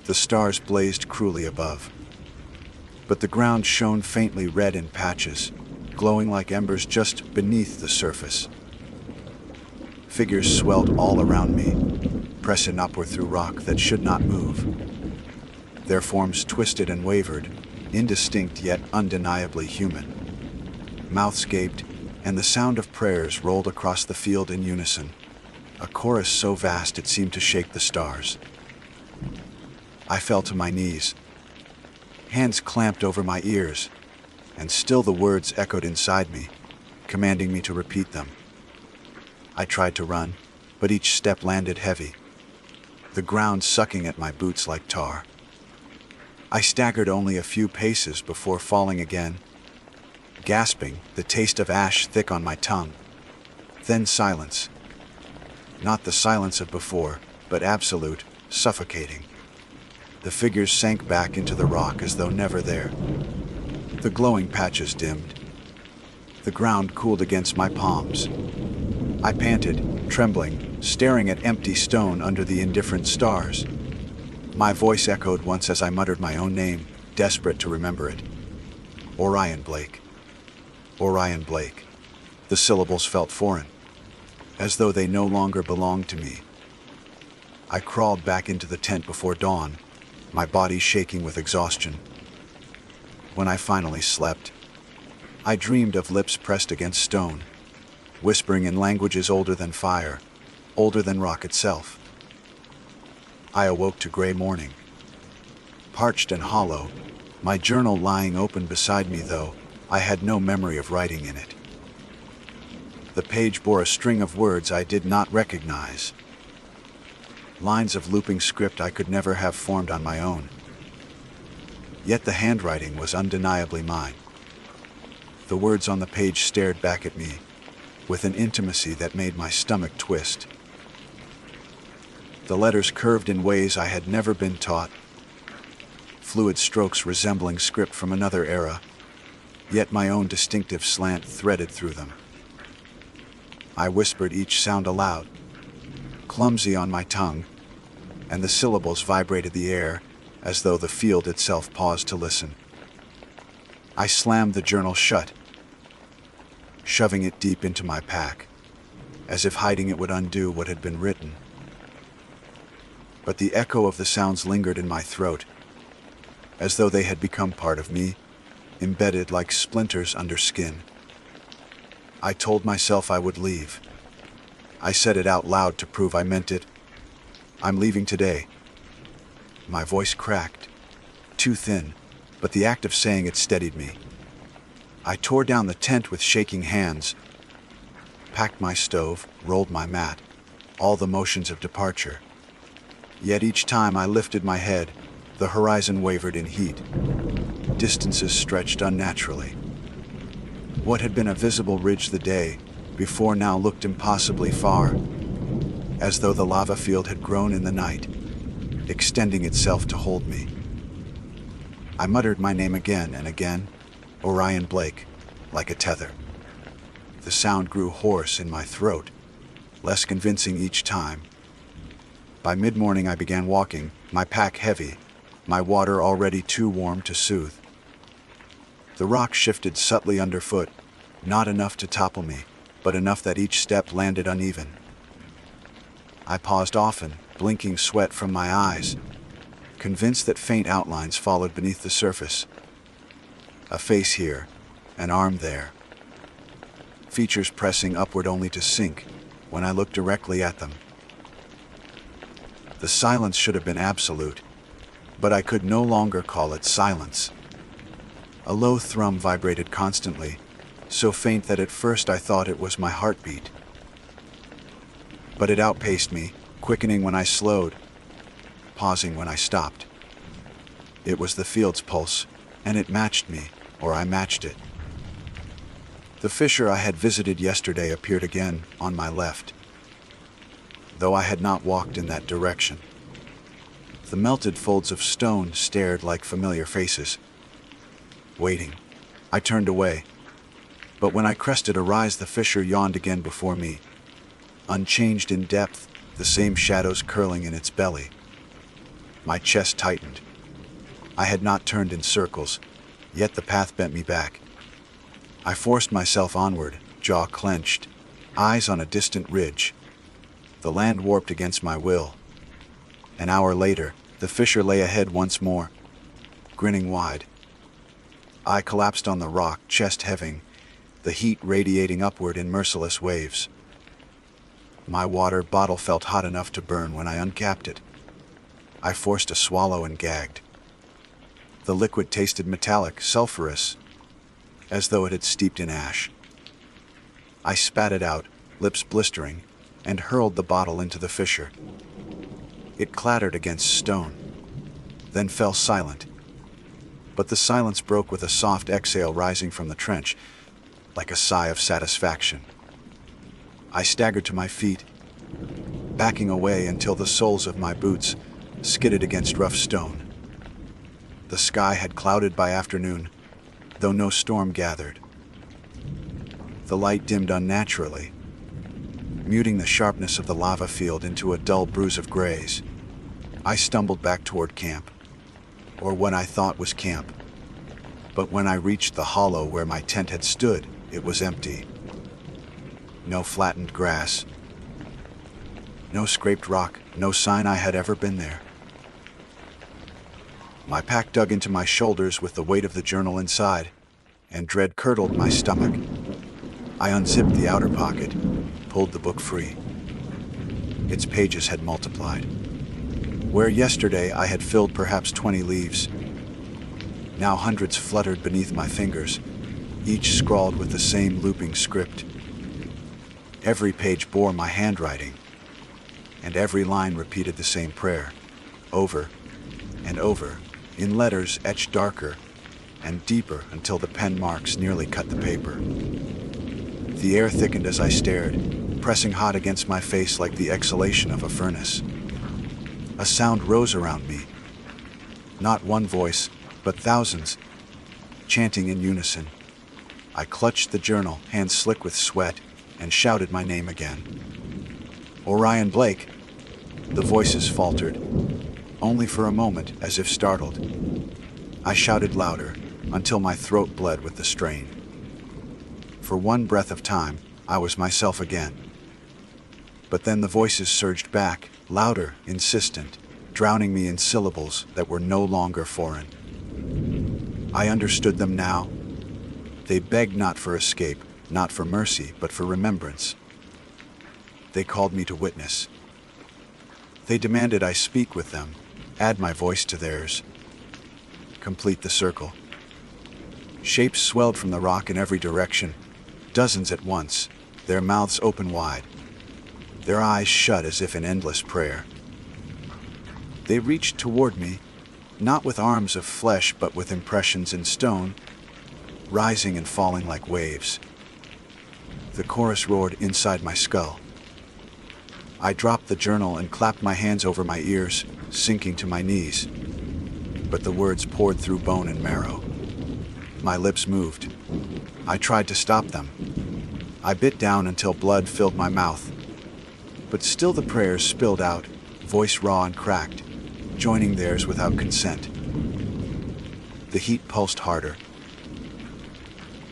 The stars blazed cruelly above, but the ground shone faintly red in patches, glowing like embers just beneath the surface. Figures swelled all around me, pressing upward through rock that should not move. Their forms twisted and wavered, indistinct yet undeniably human. Mouths gaped, and the sound of prayers rolled across the field in unison, a chorus so vast it seemed to shake the stars. I fell to my knees. Hands clamped over my ears, and still the words echoed inside me, commanding me to repeat them. I tried to run, but each step landed heavy, the ground sucking at my boots like tar. I staggered only a few paces before falling again, gasping, the taste of ash thick on my tongue. Then silence. Not the silence of before, but absolute, suffocating. The figures sank back into the rock as though never there. The glowing patches dimmed. The ground cooled against my palms. I panted, trembling, staring at empty stone under the indifferent stars. My voice echoed once as I muttered my own name, desperate to remember it. Orion Blake. Orion Blake. The syllables felt foreign, as though they no longer belonged to me. I crawled back into the tent before dawn, my body shaking with exhaustion. When I finally slept, I dreamed of lips pressed against stone, whispering in languages older than fire, older than rock itself. I awoke to gray morning. Parched and hollow, my journal lying open beside me, though I had no memory of writing in it. The page bore a string of words I did not recognize. Lines of looping script I could never have formed on my own. Yet the handwriting was undeniably mine. The words on the page stared back at me, with an intimacy that made my stomach twist. The letters curved in ways I had never been taught, fluid strokes resembling script from another era, yet my own distinctive slant threaded through them. I whispered each sound aloud, clumsy on my tongue, and the syllables vibrated the air as though the field itself paused to listen. I slammed the journal shut, shoving it deep into my pack, as if hiding it would undo what had been written. But the echo of the sounds lingered in my throat, as though they had become part of me, embedded like splinters under skin. I told myself I would leave. I said it out loud to prove I meant it. I'm leaving today. My voice cracked, too thin, but the act of saying it steadied me. I tore down the tent with shaking hands, packed my stove, rolled my mat, all the motions of departure. Yet each time I lifted my head, the horizon wavered in heat. Distances stretched unnaturally. What had been a visible ridge the day before now looked impossibly far, as though the lava field had grown in the night, extending itself to hold me. I muttered my name again and again, Orion Blake, like a tether. The sound grew hoarse in my throat, less convincing each time. By mid-morning I began walking, my pack heavy, my water already too warm to soothe. The rock shifted subtly underfoot, not enough to topple me, but enough that each step landed uneven. I paused often, blinking sweat from my eyes, convinced that faint outlines followed beneath the surface. A face here, an arm there. Features pressing upward only to sink when I looked directly at them. The silence should have been absolute, but I could no longer call it silence. A low thrum vibrated constantly, so faint that at first I thought it was my heartbeat. But it outpaced me, quickening when I slowed, pausing when I stopped. It was the field's pulse, and it matched me, or I matched it. The fissure I had visited yesterday appeared again on my left, though I had not walked in that direction. The melted folds of stone stared like familiar faces, waiting. I turned away, but when I crested a rise, the fissure yawned again before me, unchanged in depth, the same shadows curling in its belly. My chest tightened. I had not turned in circles, yet the path bent me back. I forced myself onward, jaw clenched, eyes on a distant ridge. The land warped against my will. An hour later, the fissure lay ahead once more, grinning wide. I collapsed on the rock, chest heaving, the heat radiating upward in merciless waves. My water bottle felt hot enough to burn when I uncapped it. I forced a swallow and gagged. The liquid tasted metallic, sulfurous, as though it had steeped in ash. I spat it out, lips blistering, and hurled the bottle into the fissure. It clattered against stone, then fell silent. But the silence broke with a soft exhale rising from the trench, like a sigh of satisfaction. I staggered to my feet, backing away until the soles of my boots skidded against rough stone. The sky had clouded by afternoon, though no storm gathered. The light dimmed unnaturally, muting the sharpness of the lava field into a dull bruise of grays. I stumbled back toward camp, or what I thought was camp. But when I reached the hollow where my tent had stood, it was empty. No flattened grass, no scraped rock, no sign I had ever been there. My pack dug into my shoulders with the weight of the journal inside, and dread curdled my stomach. I unzipped the outer pocket, pulled the book free. Its pages had multiplied. Where yesterday I had filled perhaps 20 leaves, now hundreds fluttered beneath my fingers, each scrawled with the same looping script. Every page bore my handwriting, and every line repeated the same prayer, over and over, in letters etched darker and deeper until the pen marks nearly cut the paper. The air thickened as I stared, pressing hot against my face like the exhalation of a furnace. A sound rose around me. Not one voice, but thousands, chanting in unison. I clutched the journal, hands slick with sweat, and shouted my name again. Orion Blake. The voices faltered, only for a moment, as if startled. I shouted louder, until my throat bled with the strain. For one breath of time, I was myself again. But then the voices surged back, louder, insistent, drowning me in syllables that were no longer foreign. I understood them now. They begged not for escape, not for mercy, but for remembrance. They called me to witness. They demanded I speak with them, add my voice to theirs, complete the circle. Shapes swelled from the rock in every direction, dozens at once, their mouths open wide, their eyes shut as if in endless prayer. They reached toward me, not with arms of flesh but with impressions in stone, rising and falling like waves. The chorus roared inside my skull. I dropped the journal and clapped my hands over my ears, sinking to my knees. But the words poured through bone and marrow. My lips moved. I tried to stop them. I bit down until blood filled my mouth. But still the prayers spilled out, voice raw and cracked, joining theirs without consent. The heat pulsed harder.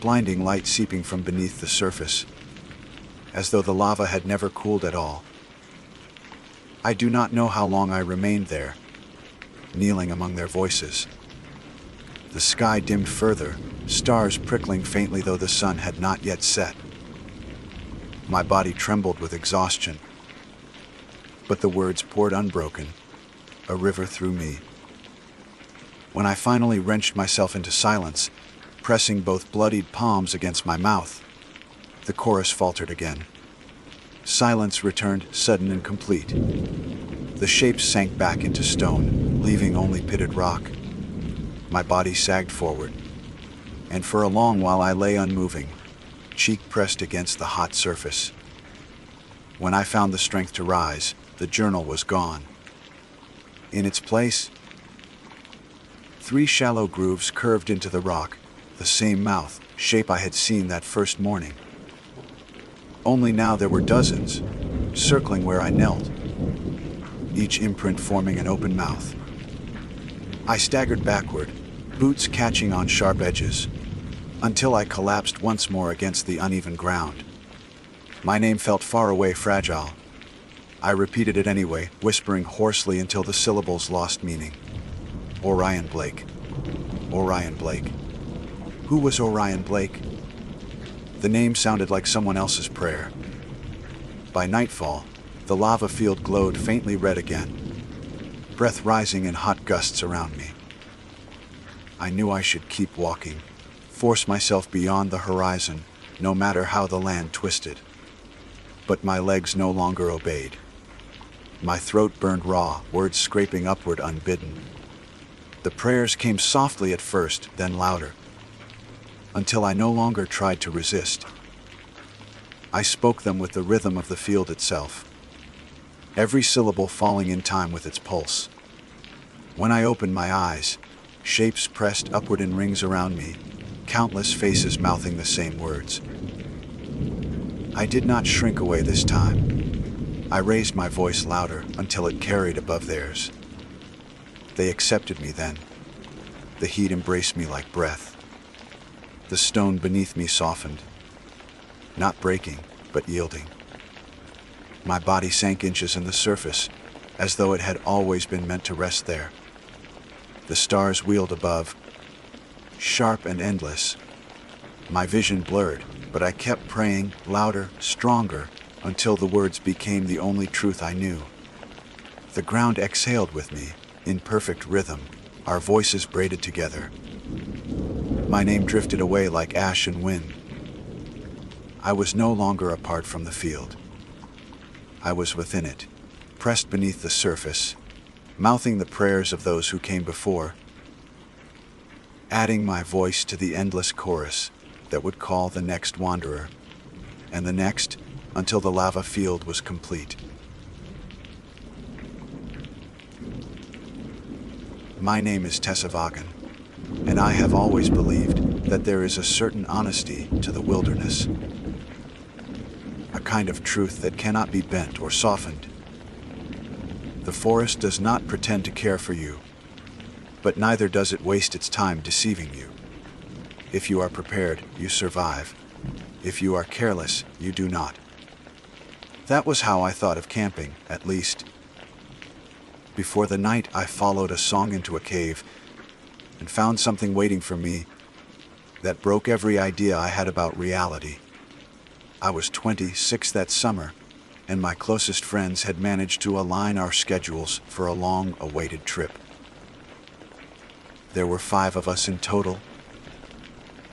blinding light seeping from beneath the surface, as though the lava had never cooled at all. I do not know how long I remained there, kneeling among their voices. The sky dimmed further, stars prickling faintly though the sun had not yet set. My body trembled with exhaustion, but the words poured unbroken, a river through me. When I finally wrenched myself into silence, pressing both bloodied palms against my mouth, the chorus faltered again. Silence returned sudden and complete. The shapes sank back into stone, leaving only pitted rock. My body sagged forward, and for a long while I lay unmoving, cheek pressed against the hot surface. When I found the strength to rise, the journal was gone. In its place, 3 shallow grooves curved into the rock, the same mouth shape I had seen that first morning. Only now there were dozens, circling where I knelt, each imprint forming an open mouth. I staggered backward, boots catching on sharp edges, until I collapsed once more against the uneven ground. My name felt far away, fragile. I repeated it anyway, whispering hoarsely until the syllables lost meaning. Orion Blake. Orion Blake. Who was Orion Blake? The name sounded like someone else's prayer. By nightfall, the lava field glowed faintly red again, breath rising in hot gusts around me. I knew I should keep walking, force myself beyond the horizon, no matter how the land twisted. But my legs no longer obeyed. My throat burned raw, words scraping upward unbidden. The prayers came softly at first, then louder, until I no longer tried to resist. I spoke them with the rhythm of the field itself, every syllable falling in time with its pulse. When I opened my eyes, shapes pressed upward in rings around me, countless faces mouthing the same words. I did not shrink away this time. I raised my voice louder until it carried above theirs. They accepted me then. The heat embraced me like breath. The stone beneath me softened, not breaking, but yielding. My body sank inches in the surface, as though it had always been meant to rest there. The stars wheeled above, sharp and endless. My vision blurred, but I kept praying, louder, stronger, until the words became the only truth I knew. The ground exhaled with me, in perfect rhythm, our voices braided together. My name drifted away like ash and wind. I was no longer apart from the field. I was within it, pressed beneath the surface, mouthing the prayers of those who came before, adding my voice to the endless chorus that would call the next wanderer, and the next, until the lava field was complete. My name is Tessa Vaughan, and I have always believed that there is a certain honesty to the wilderness, a kind of truth that cannot be bent or softened. The forest does not pretend to care for you, but neither does it waste its time deceiving you. If you are prepared, you survive. If you are careless, you do not. That was how I thought of camping, at least. Before the night, I followed a song into a cave and found something waiting for me that broke every idea I had about reality. I was 26 that summer, and my closest friends had managed to align our schedules for a long-awaited trip. There were 5 of us in total.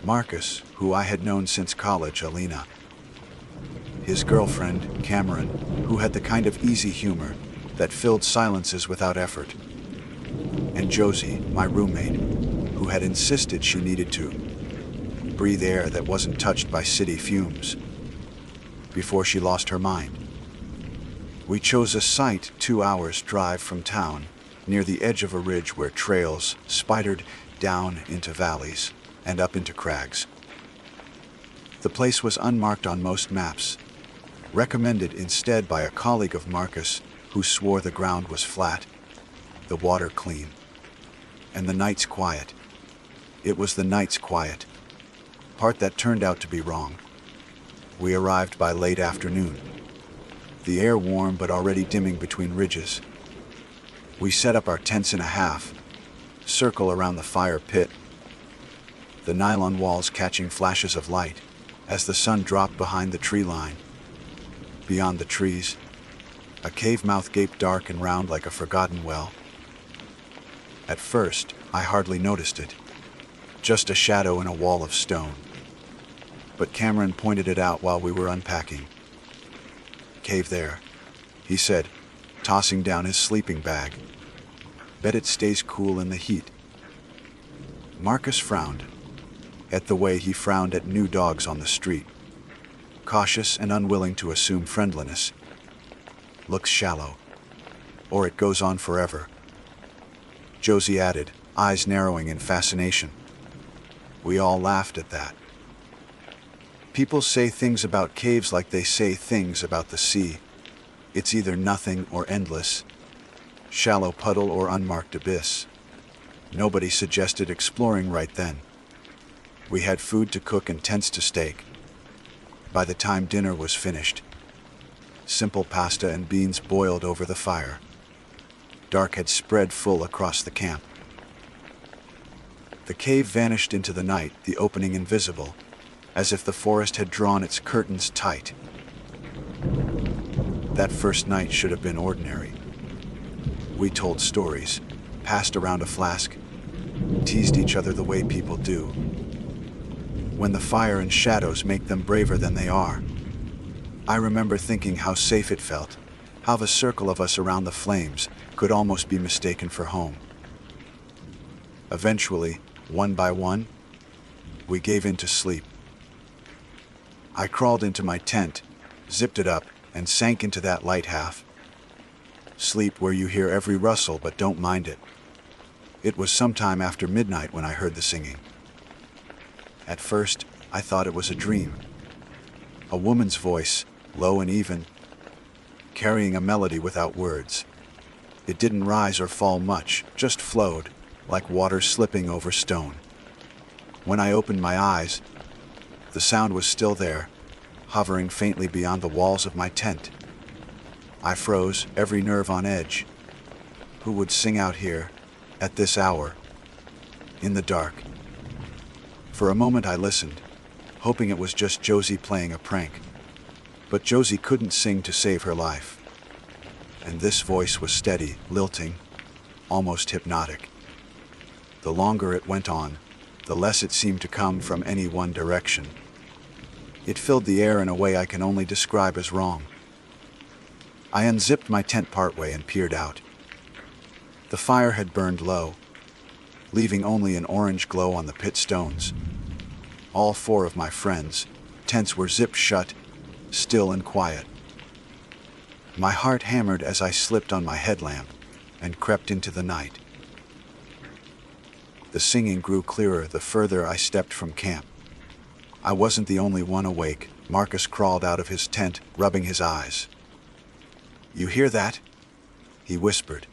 Marcus, who I had known since college, Alina. His girlfriend, Cameron, who had the kind of easy humor that filled silences without effort. And Josie, my roommate, who had insisted she needed to breathe air that wasn't touched by city fumes before she lost her mind. We chose a site 2 hours' drive from town, near the edge of a ridge where trails spidered down into valleys and up into crags. The place was unmarked on most maps, recommended instead by a colleague of Marcus who swore the ground was flat, the water clean, and the nights quiet. It was the nights quiet, part that turned out to be wrong. We arrived by late afternoon, the air warm but already dimming between ridges. We set up our tents in a half circle around the fire pit, the nylon walls catching flashes of light as the sun dropped behind the tree line. Beyond the trees, a cave mouth gaped dark and round like a forgotten well. At first, I hardly noticed it, just a shadow in a wall of stone. But Cameron pointed it out while we were unpacking. "Cave there," he said, tossing down his sleeping bag. "Bet it stays cool in the heat." Marcus frowned, at the way he frowned at new dogs on the street. Cautious and unwilling to assume friendliness. "Looks shallow. Or it goes on forever." Josie added, eyes narrowing in fascination. We all laughed at that. People say things about caves like they say things about the sea. It's either nothing or endless, shallow puddle or unmarked abyss. Nobody suggested exploring right then. We had food to cook and tents to stake. By the time dinner was finished, simple pasta and beans boiled over the fire. Dark had spread full across the camp. The cave vanished into the night, the opening invisible, as if the forest had drawn its curtains tight. That first night should have been ordinary. We told stories, passed around a flask, teased each other the way people do, when the fire and shadows make them braver than they are. I remember thinking how safe it felt, how the circle of us around the flames could almost be mistaken for home. Eventually, one by one, we gave in to sleep. I crawled into my tent, zipped it up, and sank into that light half. Sleep where you hear every rustle but don't mind it. It was sometime after midnight when I heard the singing. At first, I thought it was a dream. A woman's voice, low and even, carrying a melody without words. It didn't rise or fall much, just flowed, like water slipping over stone. When I opened my eyes, the sound was still there, hovering faintly beyond the walls of my tent. I froze, every nerve on edge. Who would sing out here, at this hour, in the dark? For a moment I listened, hoping it was just Josie playing a prank. But Josie couldn't sing to save her life. And this voice was steady, lilting, almost hypnotic. The longer it went on, the less it seemed to come from any one direction. It filled the air in a way I can only describe as wrong. I unzipped my tent partway and peered out. The fire had burned low, leaving only an orange glow on the pit stones. All four of my friends' tents were zipped shut, still and quiet. My heart hammered as I slipped on my headlamp and crept into the night. The singing grew clearer the further I stepped from camp. I wasn't the only one awake. Marcus crawled out of his tent, rubbing his eyes. "You hear that?" he whispered.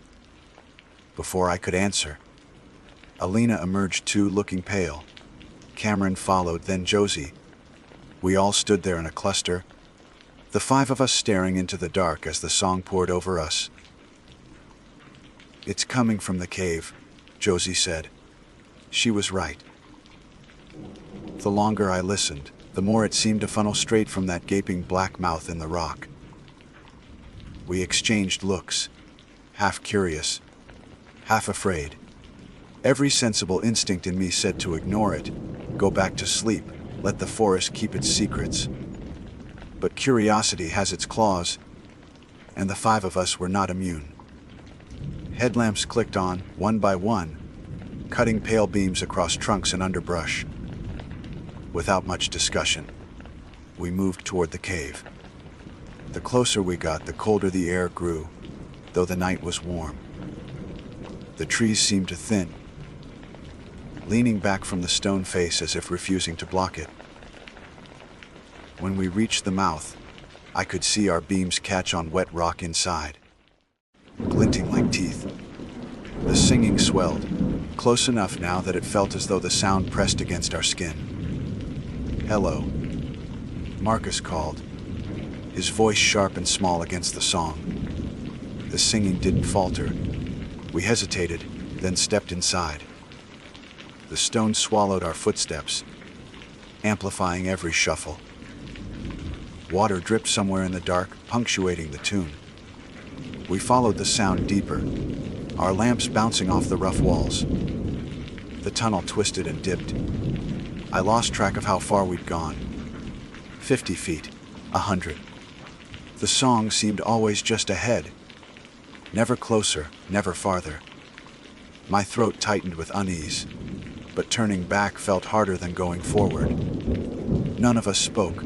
Before I could answer, Alina emerged too, looking pale. Cameron followed, then Josie. We all stood there in a cluster, the five of us staring into the dark as the song poured over us. "It's coming from the cave," Josie said. She was right. The longer I listened, the more it seemed to funnel straight from that gaping black mouth in the rock. We exchanged looks, half curious, half afraid. Every sensible instinct in me said to ignore it, go back to sleep, let the forest keep its secrets. But curiosity has its claws, and the five of us were not immune. Headlamps clicked on, one by one, cutting pale beams across trunks and underbrush. Without much discussion, we moved toward the cave. The closer we got, the colder the air grew, though the night was warm. The trees seemed to thin, leaning back from the stone face as if refusing to block it. When we reached the mouth, I could see our beams catch on wet rock inside, glinting like teeth. The singing swelled, close enough now that it felt as though the sound pressed against our skin. "Hello," Marcus called, his voice sharp and small against the song. The singing didn't falter. We hesitated, then stepped inside. The stone swallowed our footsteps, amplifying every shuffle. Water dripped somewhere in the dark, punctuating the tune. We followed the sound deeper, our lamps bouncing off the rough walls. The tunnel twisted and dipped. I lost track of how far we'd gone. 50 feet, 100. The song seemed always just ahead. Never closer, never farther. My throat tightened with unease, but turning back felt harder than going forward. None of us spoke.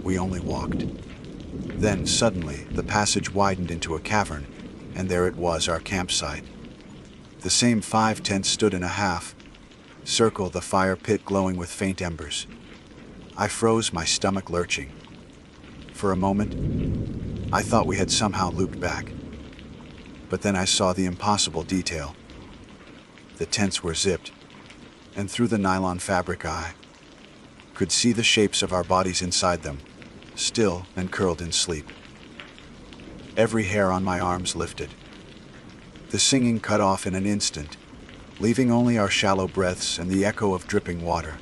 We only walked. Then, suddenly, the passage widened into a cavern, and there it was, our campsite. The same 5 tents stood in a half circle, the fire pit glowing with faint embers. I froze, my stomach lurching. For a moment, I thought we had somehow looped back. But then I saw the impossible detail. The tents were zipped, and through the nylon fabric I could see the shapes of our bodies inside them, still and curled in sleep. Every hair on my arms lifted. The singing cut off in an instant, leaving only our shallow breaths and the echo of dripping water.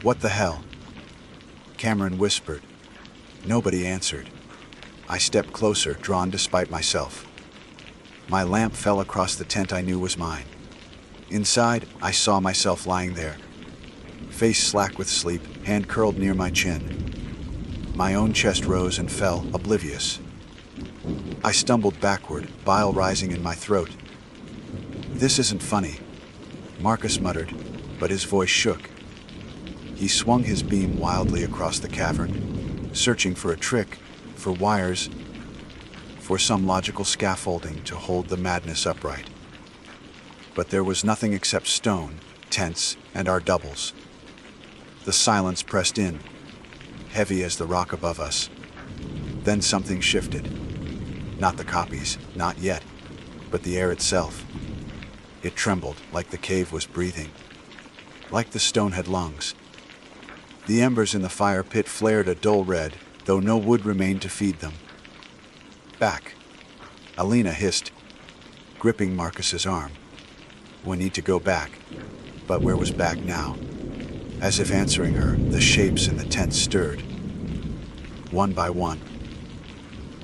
"What the hell?" Cameron whispered. Nobody answered. I stepped closer, drawn despite myself. My lamp fell across the tent I knew was mine. Inside, I saw myself lying there, face slack with sleep, hand curled near my chin. My own chest rose and fell, oblivious. I stumbled backward, bile rising in my throat. "This isn't funny," Marcus muttered, but his voice shook. He swung his beam wildly across the cavern, searching for a trick, for wires, for some logical scaffolding to hold the madness upright. But there was nothing except stone, tents, and our doubles. The silence pressed in, heavy as the rock above us. Then something shifted. Not the copies, not yet, but the air itself. It trembled, like the cave was breathing, like the stone had lungs. The embers in the fire pit flared a dull red, though no wood remained to feed them. "Back," Alina hissed, gripping Marcus's arm. "We need to go back." But where was back now? As if answering her, the shapes in the tent stirred. One by one.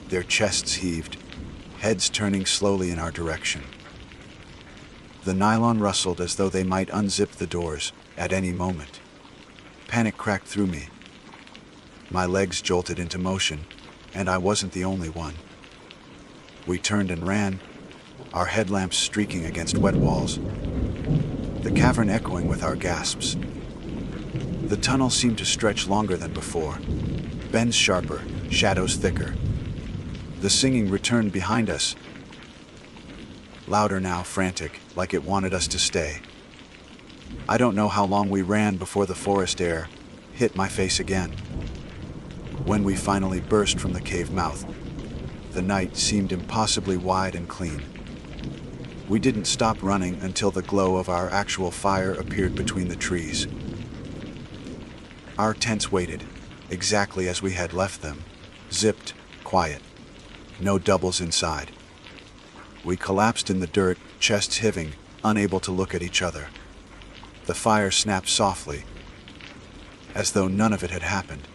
Their chests heaved, heads turning slowly in our direction. The nylon rustled as though they might unzip the doors at any moment. Panic cracked through me. My legs jolted into motion, and I wasn't the only one. We turned and ran, our headlamps streaking against wet walls, the cavern echoing with our gasps. The tunnel seemed to stretch longer than before, bends sharper, shadows thicker. The singing returned behind us, louder now, frantic, like it wanted us to stay. I don't know how long we ran before the forest air hit my face again. When we finally burst from the cave mouth, the night seemed impossibly wide and clean. We didn't stop running until the glow of our actual fire appeared between the trees. Our tents waited, exactly as we had left them, zipped, quiet, no doubles inside. We collapsed in the dirt, chests heaving, unable to look at each other. The fire snapped softly, as though none of it had happened.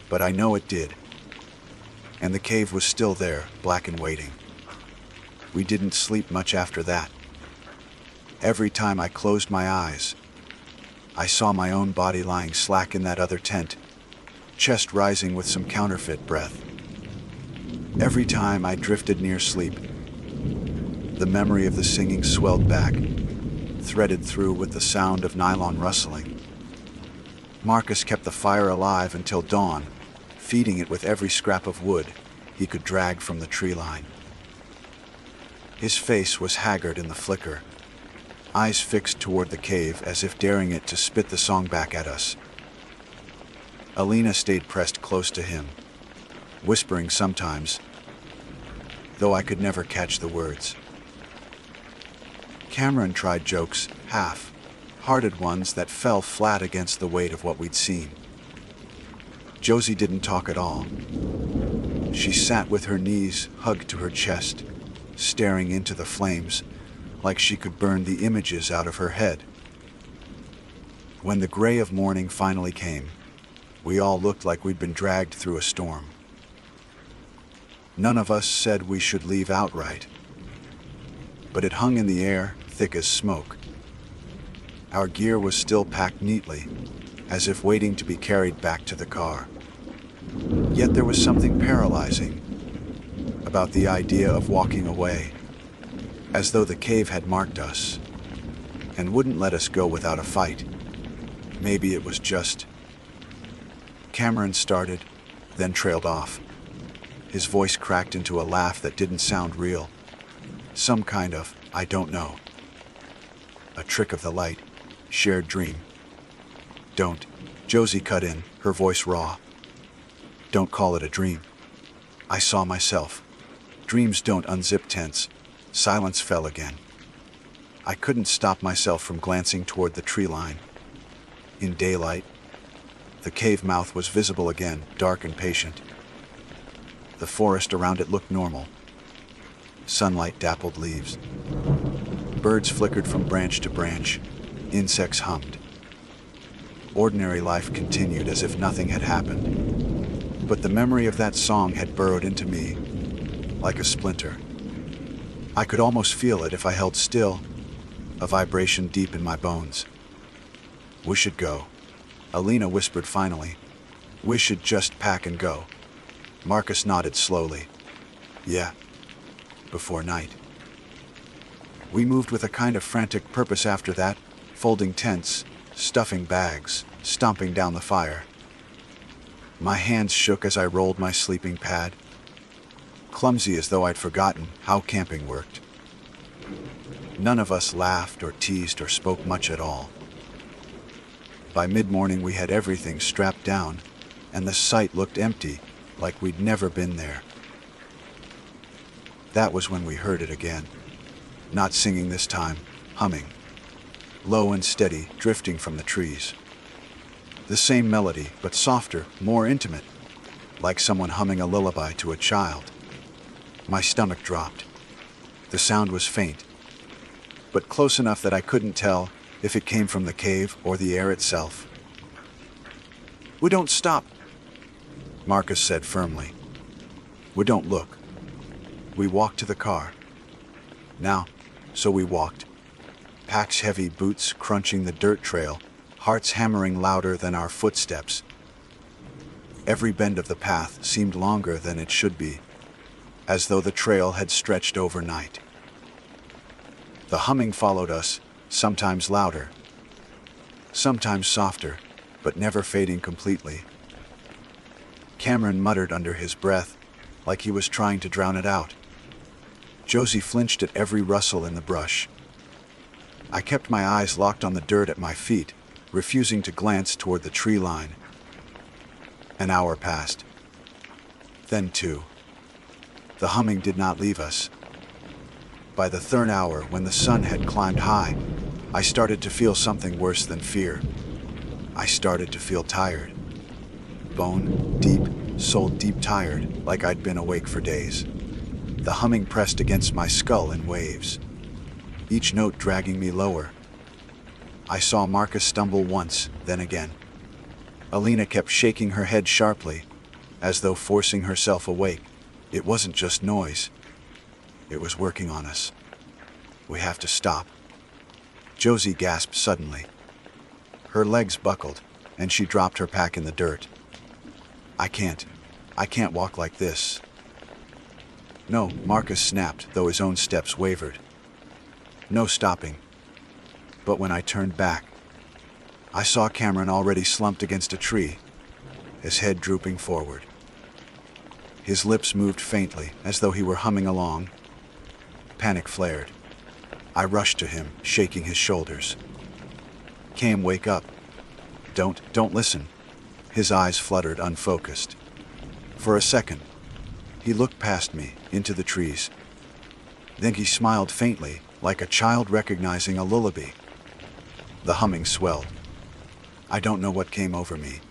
But I know it did. And the cave was still there, black and waiting. We didn't sleep much after that. Every time I closed my eyes, I saw my own body lying slack in that other tent, chest rising with some counterfeit breath. Every time I drifted near sleep, the memory of the singing swelled back, threaded through with the sound of nylon rustling. Marcus kept the fire alive until dawn, feeding it with every scrap of wood he could drag from the tree line. His face was haggard in the flicker, eyes fixed toward the cave as if daring it to spit the song back at us. Alina stayed pressed close to him, whispering sometimes, though I could never catch the words. Cameron tried jokes, half hearted ones that fell flat against the weight of what we'd seen. Josie didn't talk at all. She sat with her knees hugged to her chest, staring into the flames like she could burn the images out of her head. When the gray of morning finally came, we all looked like we'd been dragged through a storm. None of us said we should leave outright, but it hung in the air, thick as smoke. Our gear was still packed neatly, as if waiting to be carried back to the car. Yet there was something paralyzing about the idea of walking away, as though the cave had marked us and wouldn't let us go without a fight. Maybe it was just... Cameron started, then trailed off. His voice cracked into a laugh that didn't sound real. Some kind of, I don't know. A trick of the light, shared dream. Don't. Josie cut in, her voice raw. Don't call it a dream. I saw myself. Dreams don't unzip tents. Silence fell again. I couldn't stop myself from glancing toward the tree line. In daylight, the cave mouth was visible again, dark and patient. The forest around it looked normal. Sunlight dappled leaves. Birds flickered from branch to branch. Insects hummed. Ordinary life continued as if nothing had happened. But the memory of that song had burrowed into me like a splinter. I could almost feel it if I held still, a vibration deep in my bones. We should go, Alina whispered finally. We should just pack and go. Marcus nodded slowly. Yeah, before night. We moved with a kind of frantic purpose after that, folding tents, stuffing bags, stomping down the fire. My hands shook as I rolled my sleeping pad, clumsy as though I'd forgotten how camping worked. None of us laughed or teased or spoke much at all. By mid-morning we had everything strapped down, and the site looked empty, like we'd never been there. That was when we heard it again. Not singing this time, humming. Low and steady, drifting from the trees. The same melody, but softer, more intimate, like someone humming a lullaby to a child. My stomach dropped. The sound was faint, but close enough that I couldn't tell if it came from the cave or the air itself. We don't stop, Marcus said firmly. We don't look. We walked to the car. Now, so we walked. Packs heavy, boots crunching the dirt trail, hearts hammering louder than our footsteps. Every bend of the path seemed longer than it should be, as though the trail had stretched overnight. The humming followed us, sometimes louder, sometimes softer, but never fading completely. Cameron muttered under his breath, like he was trying to drown it out. Josie flinched at every rustle in the brush. I kept my eyes locked on the dirt at my feet, refusing to glance toward the tree line. An hour passed. Then two. The humming did not leave us. By the third hour, when the sun had climbed high, I started to feel something worse than fear. I started to feel tired. Bone deep, soul deep tired, like I'd been awake for days. The humming pressed against my skull in waves, each note dragging me lower. I saw Marcus stumble once, then again. Alina kept shaking her head sharply, as though forcing herself awake. It wasn't just noise. It was working on us. We have to stop. Josie gasped suddenly. Her legs buckled, and she dropped her pack in the dirt. I can't walk like this. No, Marcus snapped, though his own steps wavered. No stopping. But when I turned back, I saw Cameron already slumped against a tree, his head drooping forward. His lips moved faintly, as though he were humming along. Panic flared. I rushed to him, shaking his shoulders. Cam, wake up. Don't listen. His eyes fluttered, unfocused. For a second, he looked past me, into the trees. Then he smiled faintly, like a child recognizing a lullaby. The humming swelled. I don't know what came over me,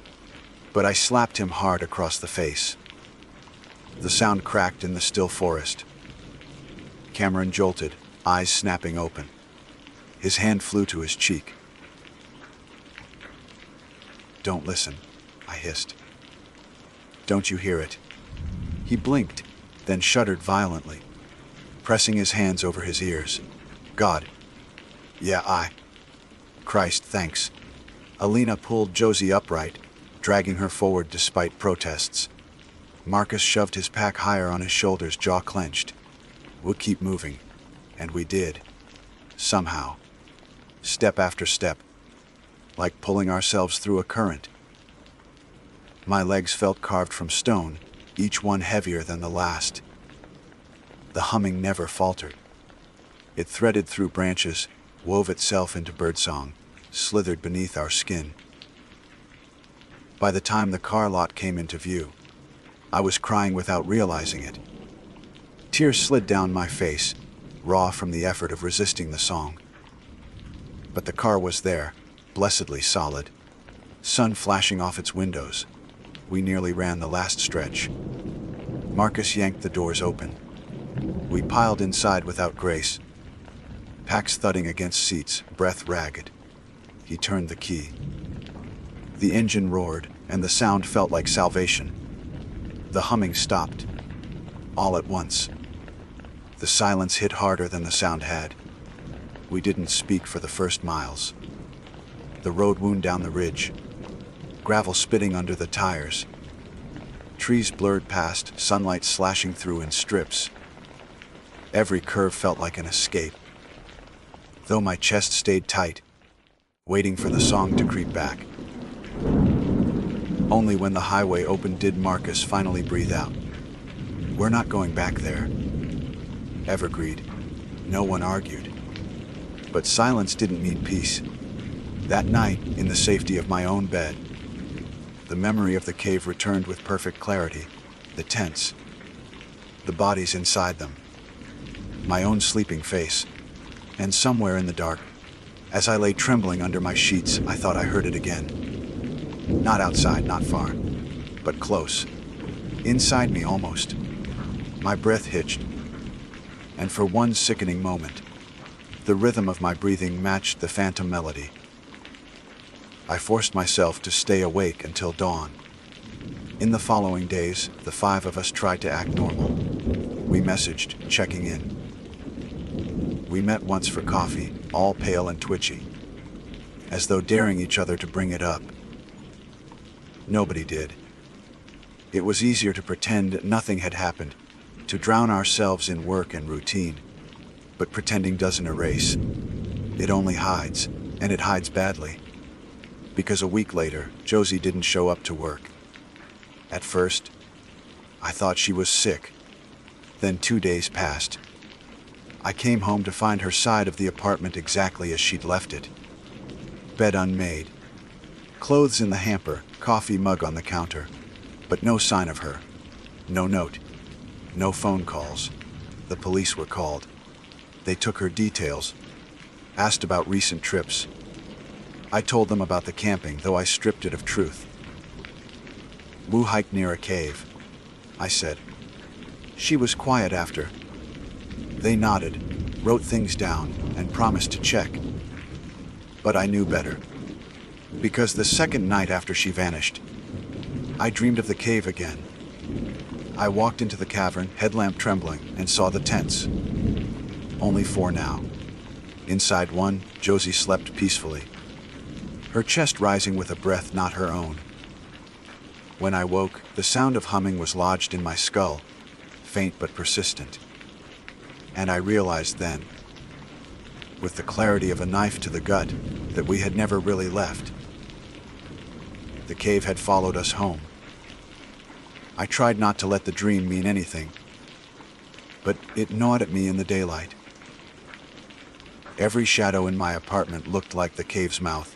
but I slapped him hard across the face. The sound cracked in the still forest. Cameron jolted, eyes snapping open. His hand flew to his cheek. "Don't listen," I hissed. "Don't you hear it?" He blinked, then shuddered violently, pressing his hands over his ears. "God. Yeah, Christ, thanks." Alina pulled Josie upright, dragging her forward despite protests. Marcus shoved his pack higher on his shoulders, jaw clenched. We'll keep moving. And we did. Somehow. Step after step. Like pulling ourselves through a current. My legs felt carved from stone, each one heavier than the last. The humming never faltered. It threaded through branches, wove itself into birdsong, slithered beneath our skin. By the time the car lot came into view, I was crying without realizing it. Tears slid down my face, raw from the effort of resisting the song. But the car was there, blessedly solid, sun flashing off its windows. We nearly ran the last stretch. Marcus yanked the doors open. We piled inside without grace, packs thudding against seats, breath ragged. He turned the key. The engine roared, and the sound felt like salvation. The humming stopped, all at once. The silence hit harder than the sound had. We didn't speak for the first miles. The road wound down the ridge, gravel spitting under the tires. Trees blurred past, sunlight slashing through in strips. Every curve felt like an escape, though my chest stayed tight, waiting for the song to creep back. Only when the highway opened did Marcus finally breathe out. "We're not going back there." Ev agreed. No one argued. But silence didn't mean peace. That night, in the safety of my own bed, the memory of the cave returned with perfect clarity. The tents, the bodies inside them, my own sleeping face, and somewhere in the dark, as I lay trembling under my sheets, I thought I heard it again. Not outside, not far, but close. Inside me almost. My breath hitched, and for one sickening moment, the rhythm of my breathing matched the phantom melody. I forced myself to stay awake until dawn. In the following days, the 5 of us tried to act normal. We messaged, checking in. We met once for coffee, all pale and twitchy, as though daring each other to bring it up. Nobody did. It was easier to pretend nothing had happened, to drown ourselves in work and routine. But pretending doesn't erase. It only hides, and it hides badly. Because a week later, Josie didn't show up to work. At first, I thought she was sick. Then 2 days passed. I came home to find her side of the apartment exactly as she'd left it. Bed unmade. Clothes in the hamper, coffee mug on the counter. But no sign of her. No note. No phone calls. The police were called. They took her details, asked about recent trips. I told them about the camping, though I stripped it of truth. "Wu hiked near a cave," I said. She was quiet after. They nodded, wrote things down, and promised to check. But I knew better. Because the second night after she vanished, I dreamed of the cave again. I walked into the cavern, headlamp trembling, and saw the tents. Only 4 now. Inside one, Josie slept peacefully, her chest rising with a breath not her own. When I woke, the sound of humming was lodged in my skull, faint but persistent. And I realized then, with the clarity of a knife to the gut, that we had never really left. The cave had followed us home. I tried not to let the dream mean anything, but it gnawed at me in the daylight. Every shadow in my apartment looked like the cave's mouth.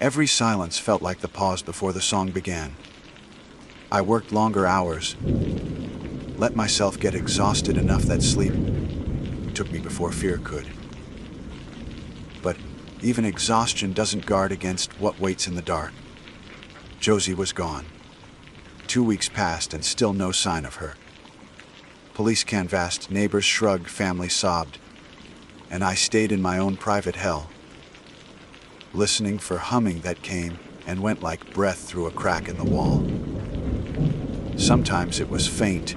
Every silence felt like the pause before the song began. I worked longer hours, let myself get exhausted enough that sleep took me before fear could. But Even exhaustion doesn't guard against what waits in the dark. Josie was gone. 2 weeks passed and still no sign of her. Police canvassed, neighbors shrugged, family sobbed, and I stayed in my own private hell, listening for humming that came and went like breath through a crack in the wall. Sometimes it was faint,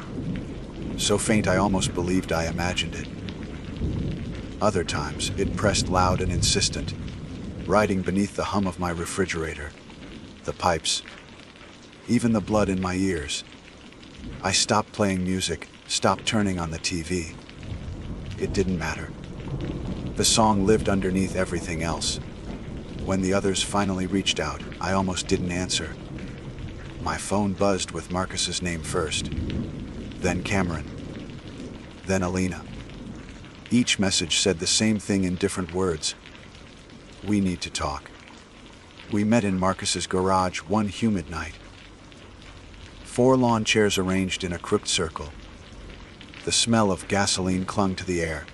so faint I almost believed I imagined it. Other times it pressed loud and insistent, riding beneath the hum of my refrigerator, the pipes, even the blood in my ears. I stopped playing music, stopped turning on the TV. It didn't matter. The song lived underneath everything else. When the others finally reached out, I almost didn't answer. My phone buzzed with Marcus's name first, then Cameron, then Alina. Each message said the same thing in different words. We need to talk. We met in Marcus's garage one humid night. 4 lawn chairs arranged in a crooked circle. The smell of gasoline clung to the air.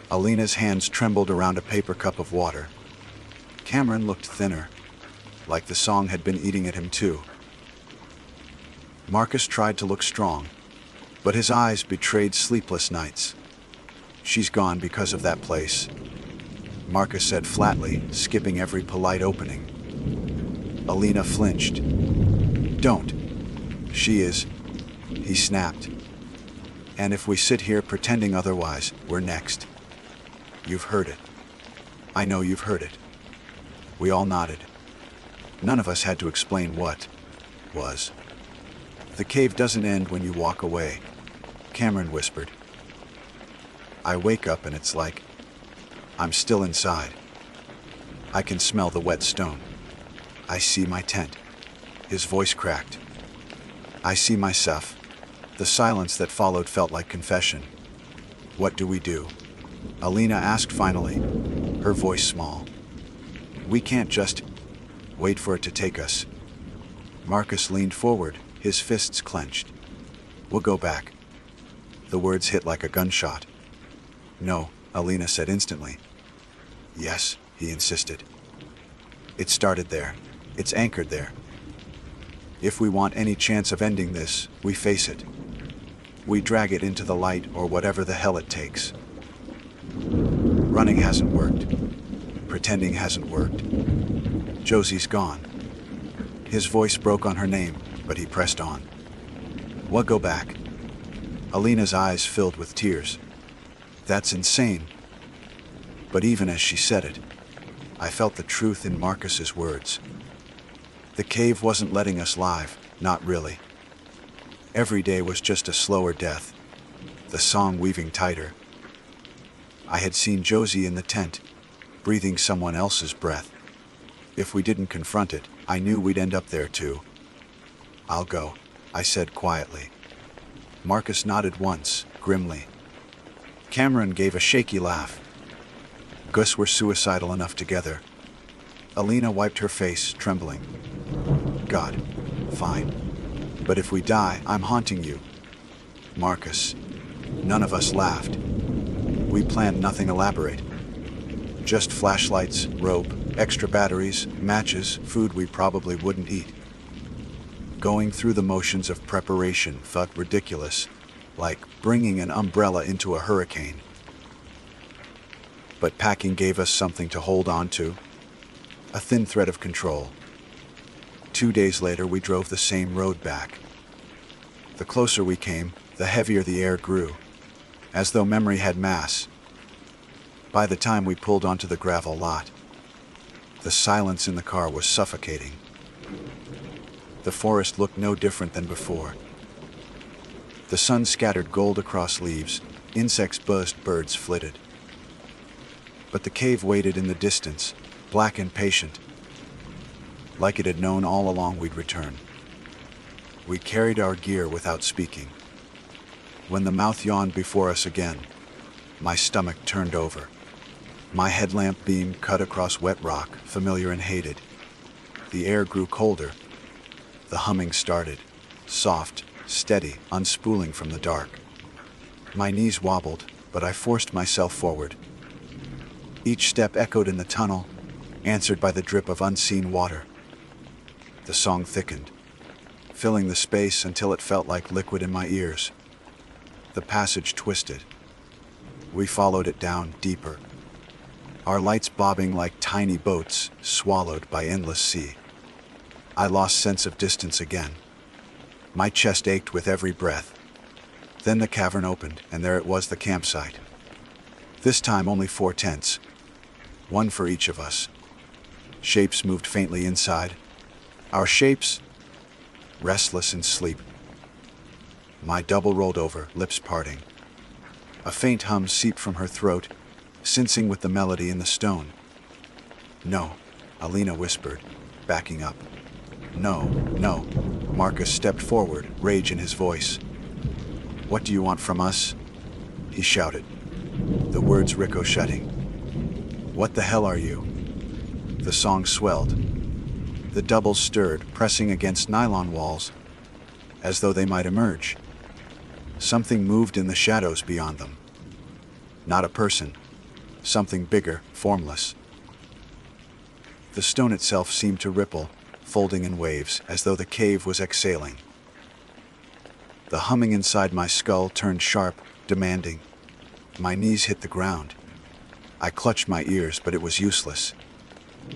Alina's hands trembled around a paper cup of water. Cameron looked thinner, like the song had been eating at him too. Marcus tried to look strong, but his eyes betrayed sleepless nights. She's gone because of that place, Marcus said flatly, skipping every polite opening. Alina flinched. Don't. She is, he snapped. And if we sit here pretending otherwise, we're next. You've heard it. I know you've heard it. We all nodded. None of us had to explain what was. The cave doesn't end when you walk away, Cameron whispered. I wake up and it's like I'm still inside. I can smell the wet stone. I see my tent. His voice cracked. I see myself. The silence that followed felt like confession. What do we do? Alina asked finally, her voice small. We can't just wait for it to take us. Marcus leaned forward, his fists clenched. We'll go back. The words hit like a gunshot. No, Alina said instantly. Yes, he insisted. It started there. It's anchored there. If we want any chance of ending this, we face it. We drag it into the light or whatever the hell it takes. Running hasn't worked. Pretending hasn't worked. Josie's gone. His voice broke on her name, but he pressed on. We'll go back. Alina's eyes filled with tears. That's insane. But even as she said it, I felt the truth in Marcus's words. The cave wasn't letting us live, not really. Every day was just a slower death, the song weaving tighter. I had seen Josie in the tent, breathing someone else's breath. If we didn't confront it, I knew we'd end up there too. I'll go, I said quietly. Marcus nodded once, grimly. Cameron gave a shaky laugh. Gus were suicidal enough together. Alina wiped her face, trembling. God, fine. But if we die, I'm haunting you. Marcus. None of us laughed. We planned nothing elaborate. Just flashlights, rope, extra batteries, matches, food we probably wouldn't eat. Going through the motions of preparation felt ridiculous, like bringing an umbrella into a hurricane. But packing gave us something to hold on to, a thin thread of control. 2 days later, we drove the same road back. The closer we came, the heavier the air grew, as though memory had mass. By the time we pulled onto the gravel lot, the silence in the car was suffocating. The forest looked no different than before. The sun scattered gold across leaves, insects buzzed, birds flitted. But the cave waited in the distance, black and patient, like it had known all along we'd return. We carried our gear without speaking. When the mouth yawned before us again, my stomach turned over. My headlamp beam cut across wet rock, familiar and hated. The air grew colder. The humming started, soft, steady, unspooling from the dark. My knees wobbled, but I forced myself forward. Each step echoed in the tunnel, answered by the drip of unseen water. The song thickened, filling the space until it felt like liquid in my ears. The passage twisted. We followed it down deeper, our lights bobbing like tiny boats swallowed by endless sea. I lost sense of distance again. My chest ached with every breath. Then the cavern opened, and there it was, the campsite. This time only 4 tents, one for each of us. Shapes moved faintly inside. Our shapes, restless in sleep. My double rolled over, lips parting. A faint hum seeped from her throat, syncing with the melody in the stone. "No," Alina whispered, backing up. "No, no." Marcus stepped forward, rage in his voice. "What do you want from us?" he shouted, the words ricocheting. "What the hell are you?" The song swelled. The doubles stirred, pressing against nylon walls, as though they might emerge. Something moved in the shadows beyond them. Not a person. Something bigger, formless. The stone itself seemed to ripple, folding in waves, as though the cave was exhaling. The humming inside my skull turned sharp, demanding. My knees hit the ground. I clutched my ears, but it was useless.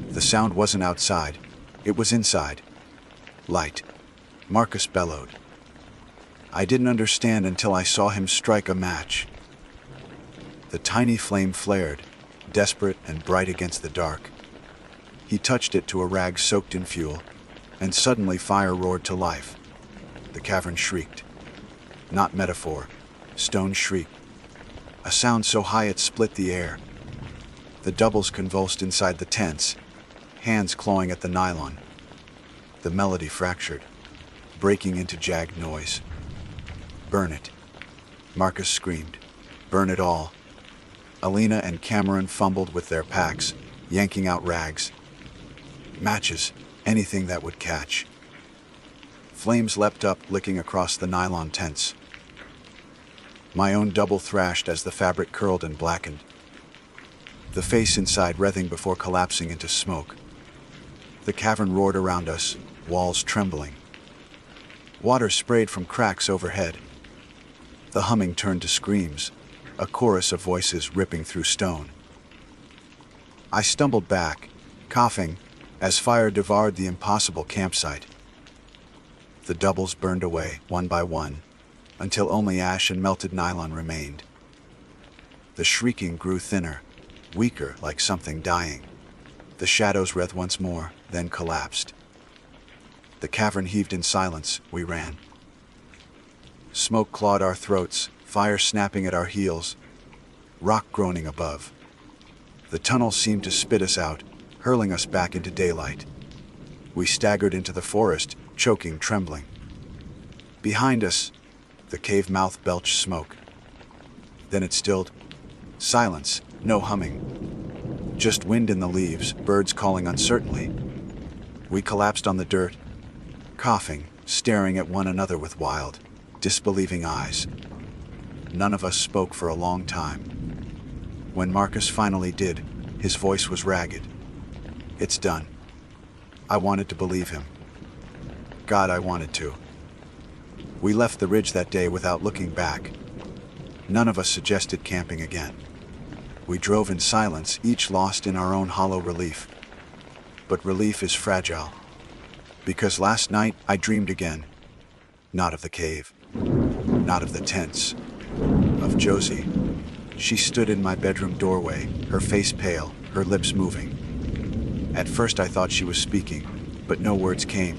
The sound wasn't outside. It was inside. Light. Marcus bellowed. I didn't understand until I saw him strike a match. The tiny flame flared, desperate and bright against the dark. He touched it to a rag soaked in fuel, and suddenly fire roared to life. The cavern shrieked. Not metaphor. Stone shrieked. A sound so high it split the air. The doubles convulsed inside the tents, hands clawing at the nylon. The melody fractured, breaking into jagged noise. "Burn it," Marcus screamed. "Burn it all." Alina and Cameron fumbled with their packs, yanking out rags. Matches, anything that would catch. Flames leapt up, licking across the nylon tents. My own double thrashed as the fabric curled and blackened, the face inside writhing before collapsing into smoke. The cavern roared around us, walls trembling. Water sprayed from cracks overhead. The humming turned to screams, a chorus of voices ripping through stone. I stumbled back, coughing, as fire devoured the impossible campsite. The doubles burned away, one by one, until only ash and melted nylon remained. The shrieking grew thinner, weaker, like something dying. The shadows writhed once more, then collapsed. The cavern heaved in silence. We ran. Smoke clawed our throats, fire snapping at our heels, rock groaning above. The tunnel seemed to spit us out, hurling us back into daylight. We staggered into the forest, choking, trembling. Behind us, the cave mouth belched smoke. Then it stilled. Silence, no humming. Just wind in the leaves, birds calling uncertainly. We collapsed on the dirt, coughing, staring at one another with wild, disbelieving eyes. None of us spoke for a long time. When Marcus finally did, his voice was ragged. "It's done." I wanted to believe him. God, I wanted to. We left the ridge that day without looking back. None of us suggested camping again. We drove in silence, each lost in our own hollow relief. But relief is fragile. Because last night I dreamed again. Not of the cave. Not of the tents. Of Josie. She stood in my bedroom doorway, her face pale, her lips moving. At first I thought she was speaking, but no words came.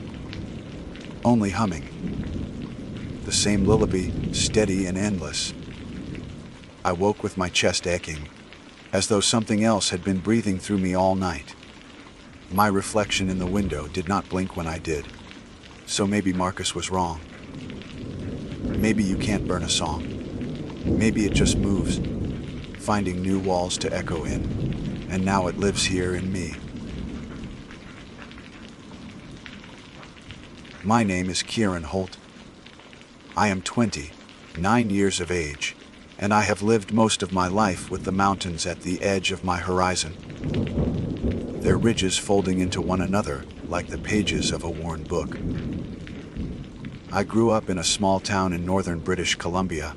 Only humming. The same lullaby, steady and endless. I woke with my chest aching, as though something else had been breathing through me all night. My reflection in the window did not blink when I did, so maybe Marcus was wrong. Maybe you can't burn a song. Maybe it just moves, finding new walls to echo in, and now it lives here in me. My name is Kieran Holt. I am 29 years of age. and I have lived most of my life with the mountains at the edge of my horizon, their ridges folding into one another like the pages of a worn book. I grew up in a small town in northern British Columbia,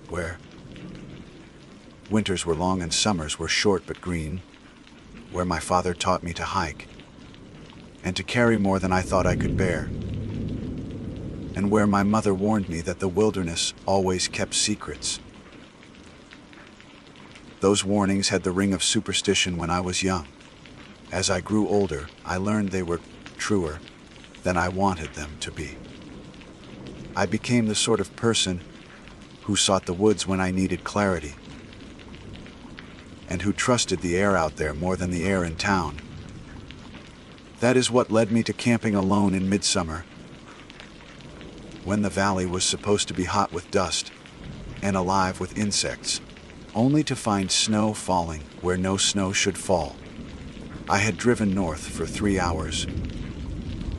where winters were long and summers were short but green, where my father taught me to hike and to carry more than I thought I could bear, and where my mother warned me that the wilderness always kept secrets. Those warnings had the ring of superstition when I was young. As I grew older, I learned they were truer than I wanted them to be. I became the sort of person who sought the woods when I needed clarity, and who trusted the air out there more than the air in town. That is what led me to camping alone in midsummer, when the valley was supposed to be hot with dust and alive with insects, only to find snow falling where no snow should fall. I had driven north for 3 hours,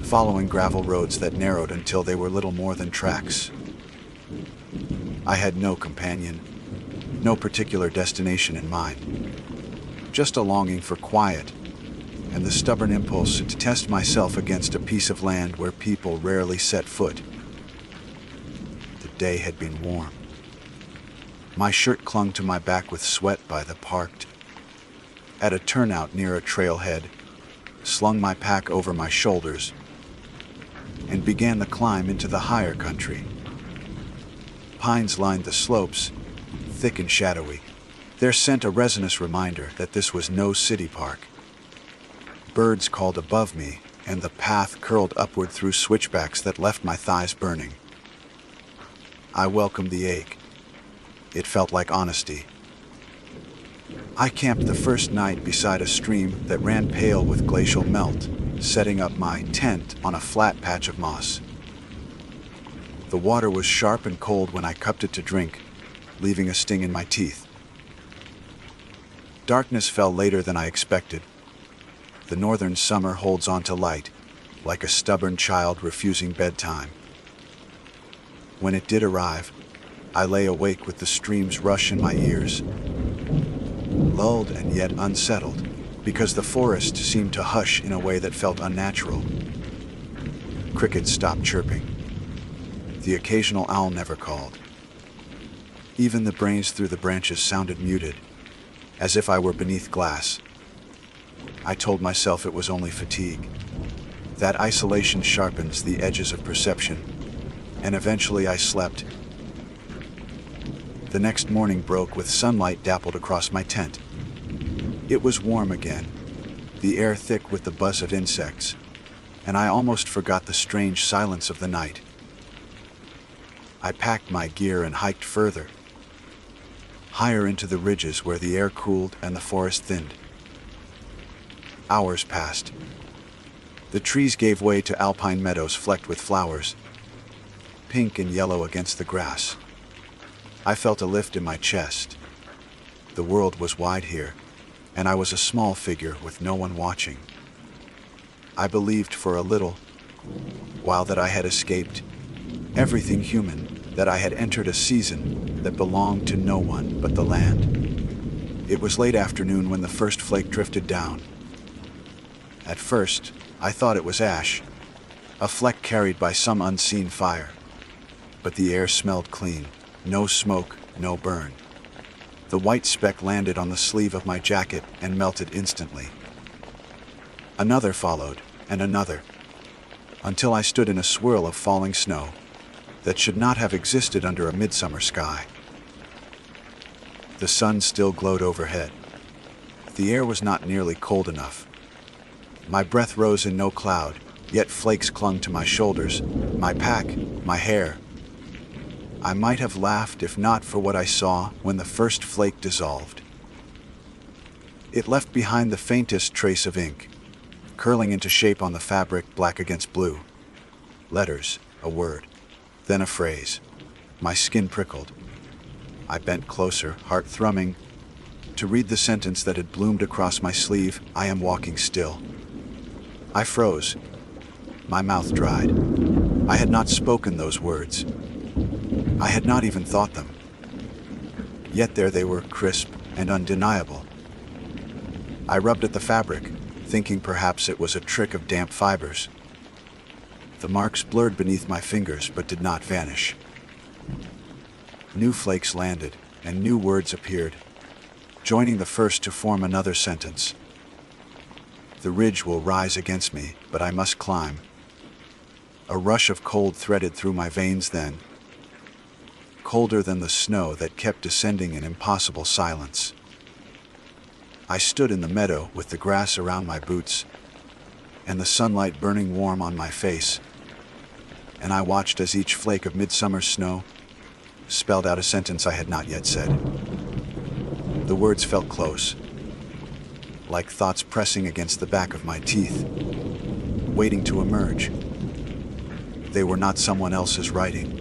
following gravel roads that narrowed until they were little more than tracks. I had no companion, no particular destination in mind, just a longing for quiet and the stubborn impulse to test myself against a piece of land where people rarely set foot. The day had been warm. My shirt clung to my back with sweat by the parked. At a turnout near a trailhead, slung my pack over my shoulders, and began the climb into the higher country. Pines lined the slopes, thick and shadowy, their scent a resinous reminder that this was no city park. Birds called above me, and the path curled upward through switchbacks that left my thighs burning. I welcomed the ache. It felt like honesty. I camped the first night beside a stream that ran pale with glacial melt, setting up my tent on a flat patch of moss. The water was sharp and cold when I cupped it to drink, leaving a sting in my teeth. Darkness fell later than I expected. The northern summer holds on to light, like a stubborn child refusing bedtime. When it did arrive, I lay awake with the stream's rush in my ears, lulled and yet unsettled, because the forest seemed to hush in a way that felt unnatural. Crickets stopped chirping. The occasional owl never called. Even the breeze through the branches sounded muted, as if I were beneath glass. I told myself it was only fatigue. That isolation sharpens the edges of perception, and eventually I slept. The next morning broke with sunlight dappled across my tent. It was warm again, the air thick with the buzz of insects, and I almost forgot the strange silence of the night. I packed my gear and hiked further, higher into the ridges where the air cooled and the forest thinned. Hours passed. The trees gave way to alpine meadows flecked with flowers, pink and yellow against the grass. I felt a lift in my chest. The world was wide here, and I was a small figure with no one watching. I believed for a little while that I had escaped everything human, that I had entered a season that belonged to no one but the land. It was late afternoon when the first flake drifted down. At first, I thought it was ash, a fleck carried by some unseen fire. But the air smelled clean, no smoke, no burn. The white speck landed on the sleeve of my jacket and melted instantly. Another followed, and another, until I stood in a swirl of falling snow that should not have existed under a midsummer sky. The sun still glowed overhead. The air was not nearly cold enough. My breath rose in no cloud, yet flakes clung to my shoulders, my pack, my hair. I might have laughed if not for what I saw when the first flake dissolved. It left behind the faintest trace of ink, curling into shape on the fabric, black against blue. Letters, a word, then a phrase. My skin prickled. I bent closer, heart thrumming, to read the sentence that had bloomed across my sleeve. I am walking still. I froze. My mouth dried. I had not spoken those words. I had not even thought them. Yet there they were, crisp and undeniable. I rubbed at the fabric, thinking perhaps it was a trick of damp fibers. The marks blurred beneath my fingers but did not vanish. New flakes landed, and new words appeared, joining the first to form another sentence. The ridge will rise against me, but I must climb. A rush of cold threaded through my veins then, colder than the snow that kept descending in impossible silence. I stood in the meadow with the grass around my boots and the sunlight burning warm on my face, and I watched as each flake of midsummer snow spelled out a sentence I had not yet said. The words felt close, like thoughts pressing against the back of my teeth, waiting to emerge. They were not someone else's writing.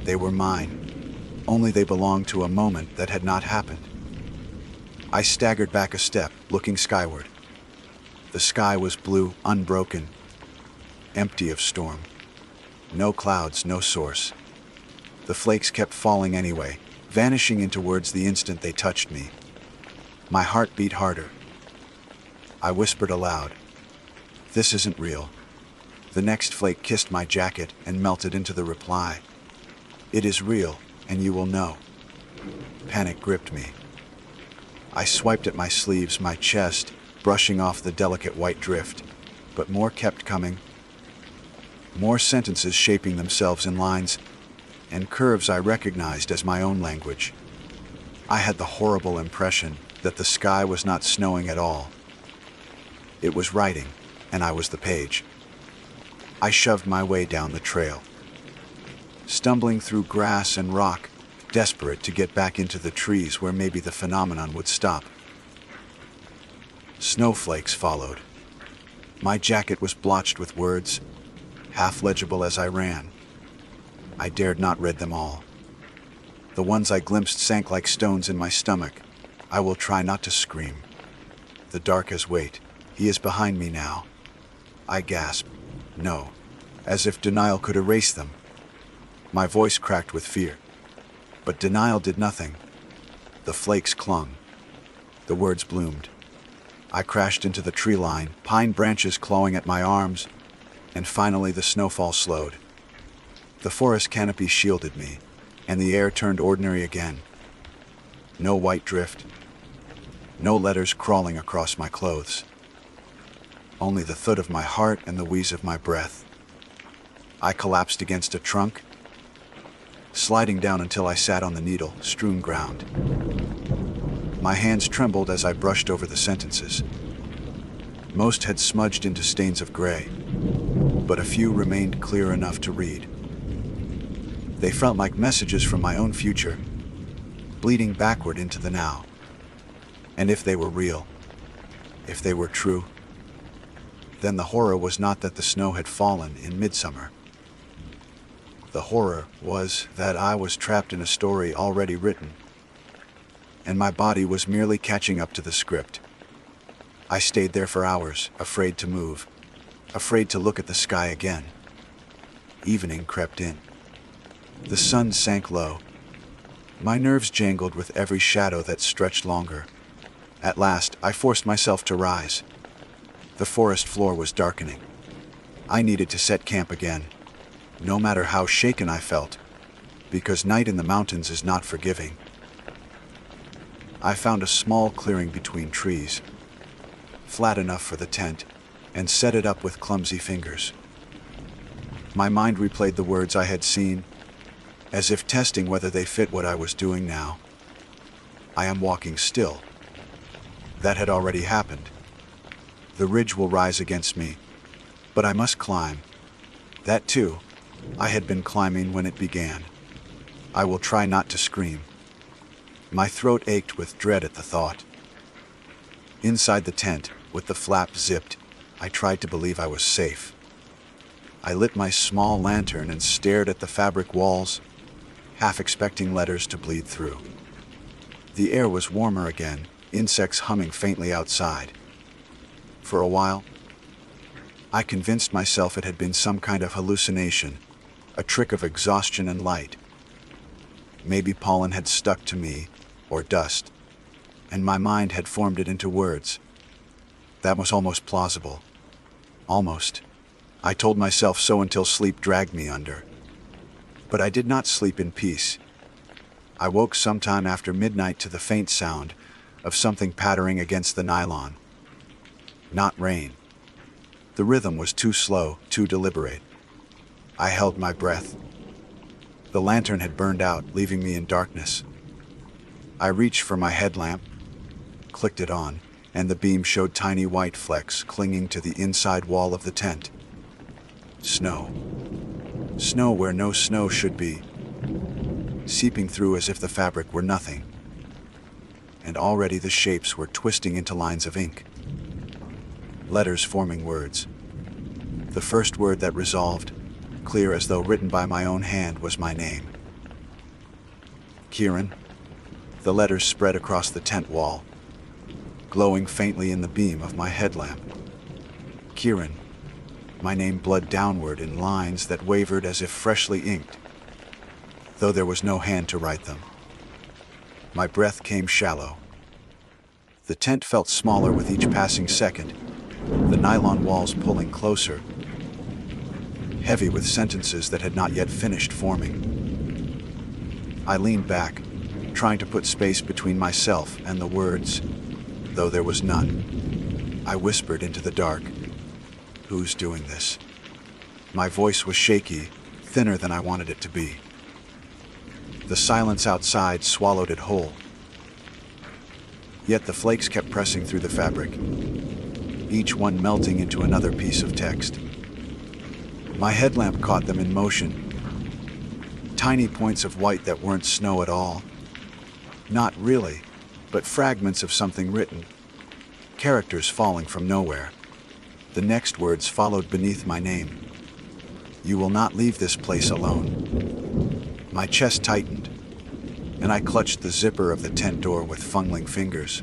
They were mine, only they belonged to a moment that had not happened. I staggered back a step, looking skyward. The sky was blue, unbroken, empty of storm. No clouds, no source. The flakes kept falling anyway, vanishing into words the instant they touched me. My heart beat harder. I whispered aloud, "This isn't real." The next flake kissed my jacket and melted into the reply, "It is real, and you will know." Panic gripped me. I swiped at my sleeves, my chest, brushing off the delicate white drift, but more kept coming. More sentences shaping themselves in lines and curves I recognized as my own language. I had the horrible impression that the sky was not snowing at all. It was writing, and I was the page. I shoved my way down the trail, stumbling through grass and rock, desperate to get back into the trees where maybe the phenomenon would stop. Snowflakes followed. My jacket was blotched with words, half legible as I ran. I dared not read them all. The ones I glimpsed sank like stones in my stomach. I will try not to scream. The dark has weight. He is behind me now. I gasped. No. As if denial could erase them. My voice cracked with fear. But denial did nothing. The flakes clung. The words bloomed. I crashed into the tree line, pine branches clawing at my arms, and finally the snowfall slowed. The forest canopy shielded me, and the air turned ordinary again. No white drift, no letters crawling across my clothes. Only the thud of my heart and the wheeze of my breath. I collapsed against a trunk, sliding down until I sat on the needle-strewn ground. My hands trembled as I brushed over the sentences. Most had smudged into stains of gray, but a few remained clear enough to read. They felt like messages from my own future, bleeding backward into the now. And if they were real, if they were true, then the horror was not that the snow had fallen in midsummer. The horror was that I was trapped in a story already written, and my body was merely catching up to the script. I stayed there for hours, afraid to move, afraid to look at the sky again. Evening crept in. The sun sank low. My nerves jangled with every shadow that stretched longer. At last, I forced myself to rise. The forest floor was darkening. I needed to set camp again, no matter how shaken I felt, because night in the mountains is not forgiving. I found a small clearing between trees, flat enough for the tent, and set it up with clumsy fingers. My mind replayed the words I had seen, as if testing whether they fit what I was doing now. I am walking still. That had already happened. The ridge will rise against me, but I must climb. That too, I had been climbing when it began. I will try not to scream. My throat ached with dread at the thought. Inside the tent, with the flap zipped, I tried to believe I was safe. I lit my small lantern and stared at the fabric walls, half expecting letters to bleed through. The air was warmer again, insects humming faintly outside. For a while, I convinced myself it had been some kind of hallucination, a trick of exhaustion and light. Maybe pollen had stuck to me, or dust, and my mind had formed it into words. That was almost plausible. Almost. I told myself so until sleep dragged me under. But I did not sleep in peace. I woke sometime after midnight to the faint sound of something pattering against the nylon. Not rain. The rhythm was too slow, too deliberate. I held my breath. The lantern had burned out, leaving me in darkness. I reached for my headlamp, clicked it on, and the beam showed tiny white flecks clinging to the inside wall of the tent. Snow. Snow where no snow should be, seeping through as if the fabric were nothing. And already the shapes were twisting into lines of ink. Letters forming words. The first word that resolved, clear as though written by my own hand, was my name. Kieran. The letters spread across the tent wall, glowing faintly in the beam of my headlamp. Kieran. My name bled downward in lines that wavered as if freshly inked, though there was no hand to write them. My breath came shallow. The tent felt smaller with each passing second, the nylon walls pulling closer, heavy with sentences that had not yet finished forming. I leaned back, trying to put space between myself and the words, though there was none. I whispered into the dark, "Who's doing this?" My voice was shaky, thinner than I wanted it to be. The silence outside swallowed it whole. Yet the flakes kept pressing through the fabric, each one melting into another piece of text. My headlamp caught them in motion, tiny points of white that weren't snow at all. Not really, but fragments of something written, characters falling from nowhere. The next words followed beneath my name. "You will not leave this place alone." My chest tightened, and I clutched the zipper of the tent door with fungling fingers.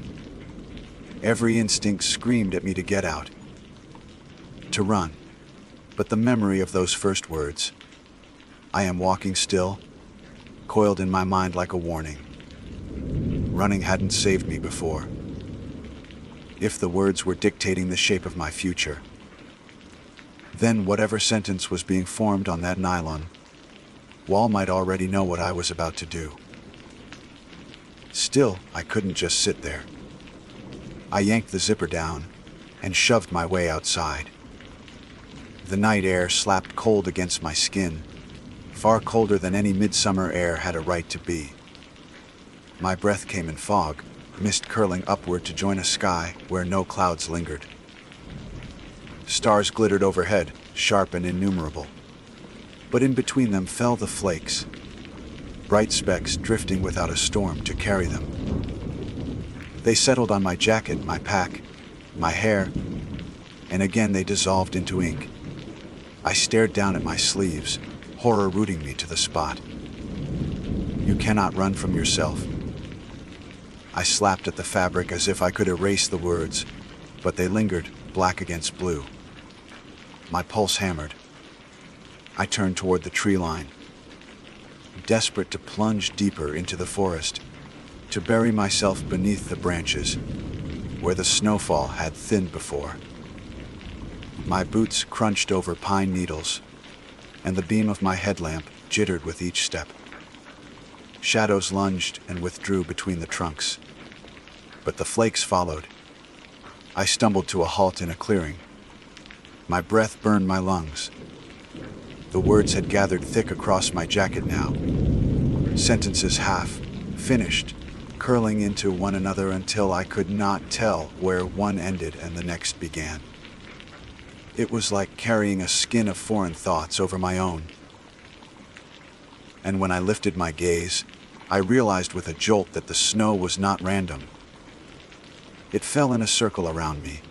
Every instinct screamed at me to get out, to run. But the memory of those first words, "I am walking still," coiled in my mind like a warning. Running hadn't saved me before. If the words were dictating the shape of my future, then whatever sentence was being formed on that nylon wall might already know what I was about to do. Still, I couldn't just sit there. I yanked the zipper down and shoved my way outside. The night air slapped cold against my skin, far colder than any midsummer air had a right to be. My breath came in fog, mist curling upward to join a sky where no clouds lingered. Stars glittered overhead, sharp and innumerable. But in between them fell the flakes, bright specks drifting without a storm to carry them. They settled on my jacket, my pack, my hair, and again they dissolved into ink. I stared down at my sleeves, horror rooting me to the spot. "You cannot run from yourself." I slapped at the fabric as if I could erase the words, but they lingered, black against blue. My pulse hammered. I turned toward the tree line, desperate to plunge deeper into the forest, to bury myself beneath the branches, where the snowfall had thinned before. My boots crunched over pine needles, and the beam of my headlamp jittered with each step. Shadows lunged and withdrew between the trunks, but the flakes followed. I stumbled to a halt in a clearing. My breath burned my lungs. The words had gathered thick across my jacket now, sentences half finished, curling into one another until I could not tell where one ended and the next began. It was like carrying a skin of foreign thoughts over my own. And when I lifted my gaze, I realized with a jolt that the snow was not random. It fell in a circle around me,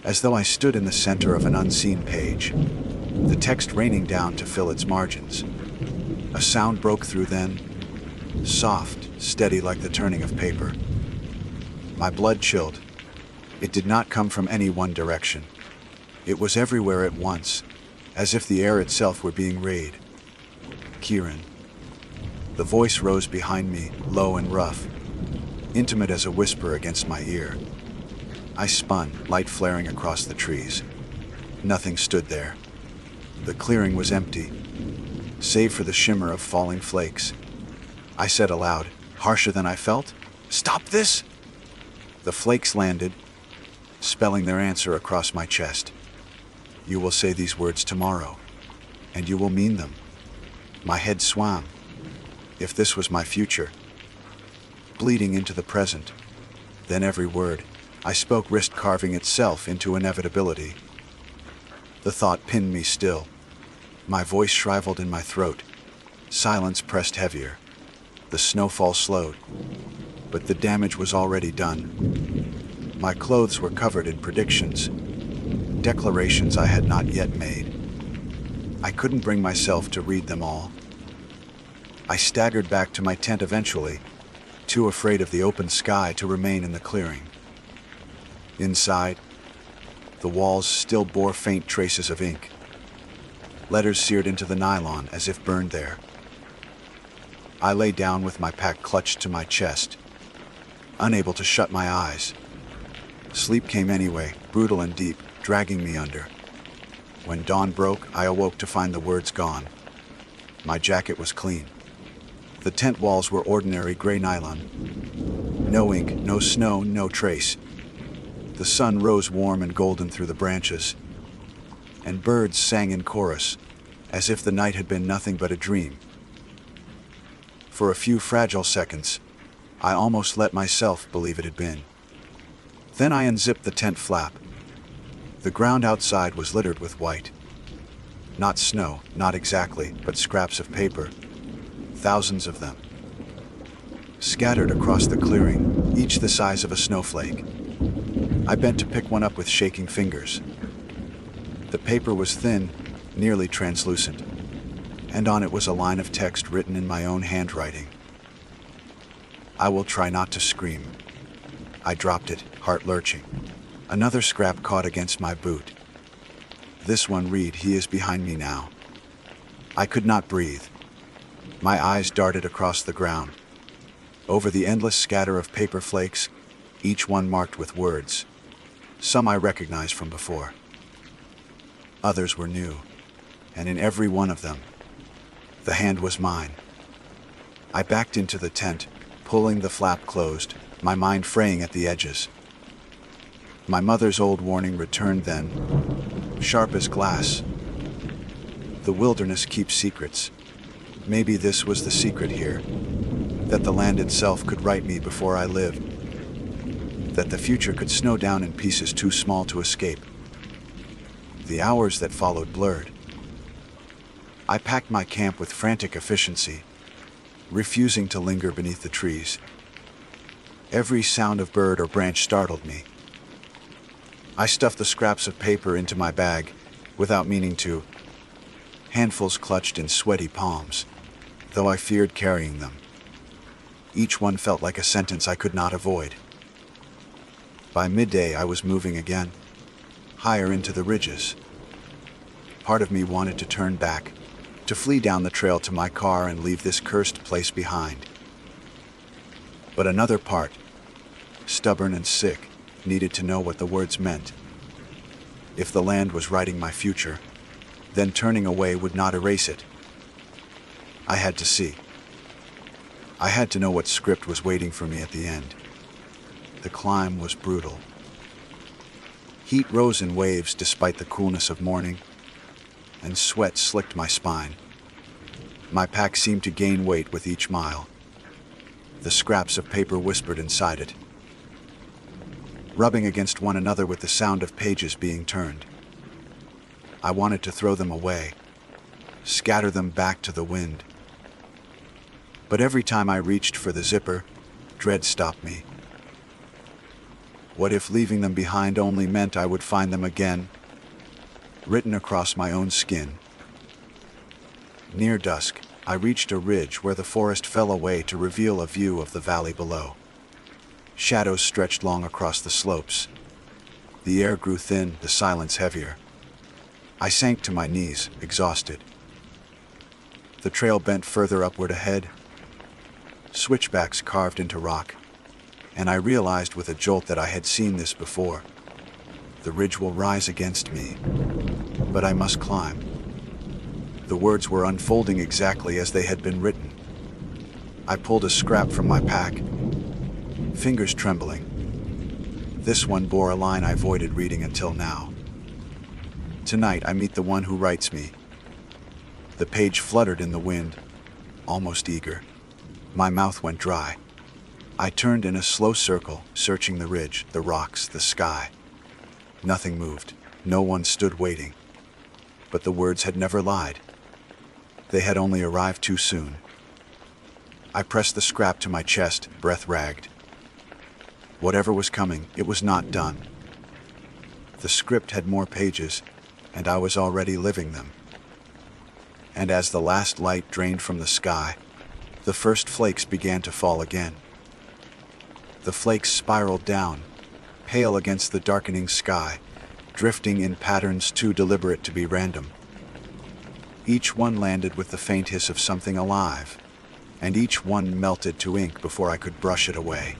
as though I stood in the center of an unseen page, the text raining down to fill its margins. A sound broke through then, soft, steady like the turning of paper. My blood chilled. It did not come from any one direction. It was everywhere at once, as if the air itself were being rayed. "Kieran." The voice rose behind me, low and rough, intimate as a whisper against my ear. I spun, light flaring across the trees. Nothing stood there. The clearing was empty, save for the shimmer of falling flakes. I said aloud, harsher than I felt, "Stop this!" The flakes landed, spelling their answer across my chest. "You will say these words tomorrow, and you will mean them." My head swam. If this was my future, bleeding into the present, then every word I spoke risked carving itself into inevitability. The thought pinned me still. My voice shriveled in my throat. Silence pressed heavier. The snowfall slowed, but the damage was already done. My clothes were covered in predictions, declarations I had not yet made. I couldn't bring myself to read them all. I staggered back to my tent eventually, too afraid of the open sky to remain in the clearing. Inside, the walls still bore faint traces of ink, letters seared into the nylon as if burned there. I lay down with my pack clutched to my chest, unable to shut my eyes. Sleep came anyway, brutal and deep, dragging me under. When dawn broke, I awoke to find the words gone. My jacket was clean. The tent walls were ordinary gray nylon. No ink, no snow, no trace. The sun rose warm and golden through the branches, and birds sang in chorus, as if the night had been nothing but a dream. For a few fragile seconds, I almost let myself believe it had been. Then I unzipped the tent flap. The ground outside was littered with white. Not snow, not exactly, but scraps of paper. Thousands of them, scattered across the clearing, each the size of a snowflake. I bent to pick one up with shaking fingers. The paper was thin, nearly translucent, and on it was a line of text written in my own handwriting. "I will try not to scream." I dropped it, heart lurching. Another scrap caught against my boot. This one read, "He is behind me now." I could not breathe. My eyes darted across the ground, over the endless scatter of paper flakes, each one marked with words. Some I recognized from before. Others were new, and in every one of them, the hand was mine. I backed into the tent, pulling the flap closed, my mind fraying at the edges. My mother's old warning returned then, sharp as glass. The wilderness keeps secrets. Maybe this was the secret here, that the land itself could write me before I lived, that the future could snow down in pieces too small to escape. The hours that followed blurred. I packed my camp with frantic efficiency, refusing to linger beneath the trees. Every sound of bird or branch startled me. I stuffed the scraps of paper into my bag, without meaning to, handfuls clutched in sweaty palms, though I feared carrying them. Each one felt like a sentence I could not avoid. By midday, I was moving again, higher into the ridges. Part of me wanted to turn back, to flee down the trail to my car and leave this cursed place behind. But another part, stubborn and sick, needed to know what the words meant. If the land was writing my future, then turning away would not erase it. I had to see. I had to know what script was waiting for me at the end. The climb was brutal. Heat rose in waves despite the coolness of morning, and sweat slicked my spine. My pack seemed to gain weight with each mile. The scraps of paper whispered inside it, rubbing against one another with the sound of pages being turned. I wanted to throw them away, scatter them back to the wind. But every time I reached for the zipper, dread stopped me. What if leaving them behind only meant I would find them again, written across my own skin? Near dusk, I reached a ridge where the forest fell away to reveal a view of the valley below. Shadows stretched long across the slopes. The air grew thin, the silence heavier. I sank to my knees, exhausted. The trail bent further upward ahead, switchbacks carved into rock, and I realized with a jolt that I had seen this before. The ridge will rise against me, but I must climb. The words were unfolding exactly as they had been written. I pulled a scrap from my pack, fingers trembling. This one bore a line I avoided reading until now. Tonight I meet the one who writes me. The page fluttered in the wind, almost eager. My mouth went dry. I turned in a slow circle, searching the ridge, the rocks, the sky. Nothing moved. No one stood waiting. But the words had never lied. They had only arrived too soon. I pressed the scrap to my chest, breath ragged. Whatever was coming, it was not done. The script had more pages, and I was already living them. And as the last light drained from the sky, the first flakes began to fall again. The flakes spiraled down, pale against the darkening sky, drifting in patterns too deliberate to be random. Each one landed with the faint hiss of something alive, and each one melted to ink before I could brush it away.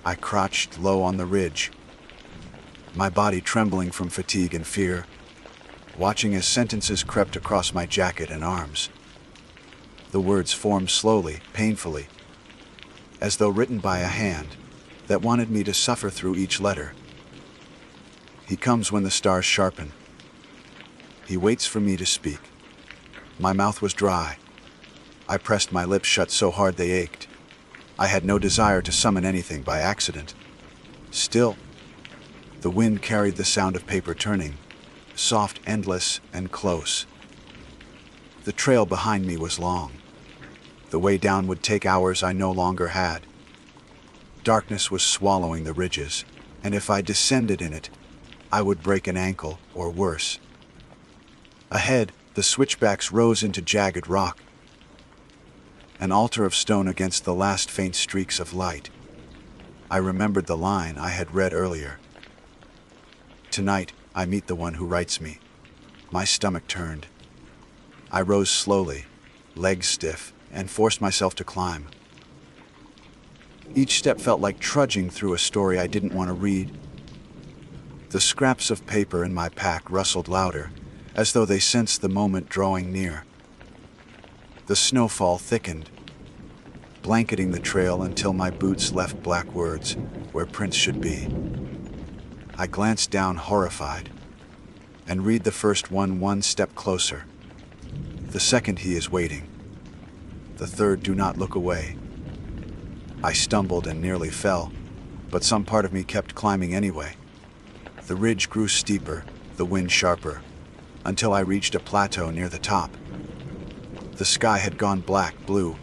I crouched low on the ridge, my body trembling from fatigue and fear, watching as sentences crept across my jacket and arms. The words formed slowly, painfully, as though written by a hand that wanted me to suffer through each letter. He comes when the stars sharpen. He waits for me to speak. My mouth was dry. I pressed my lips shut so hard they ached. I had no desire to summon anything by accident. Still, the wind carried the sound of paper turning, soft, endless, and close. The trail behind me was long. The way down would take hours I no longer had. Darkness was swallowing the ridges, and if I descended in it, I would break an ankle or worse. Ahead, the switchbacks rose into jagged rock, an altar of stone against the last faint streaks of light. I remembered the line I had read earlier. Tonight, I meet the one who writes me. My stomach turned. I rose slowly, legs stiff, and forced myself to climb. Each step felt like trudging through a story I didn't want to read. The scraps of paper in my pack rustled louder, as though they sensed the moment drawing near. The snowfall thickened, blanketing the trail until my boots left black words where prints should be. I glanced down horrified, and read the first one step closer. The second, he is waiting. The third, do not look away. I stumbled and nearly fell, but some part of me kept climbing anyway. The ridge grew steeper, the wind sharper, until I reached a plateau near the top. The sky had gone black-blue.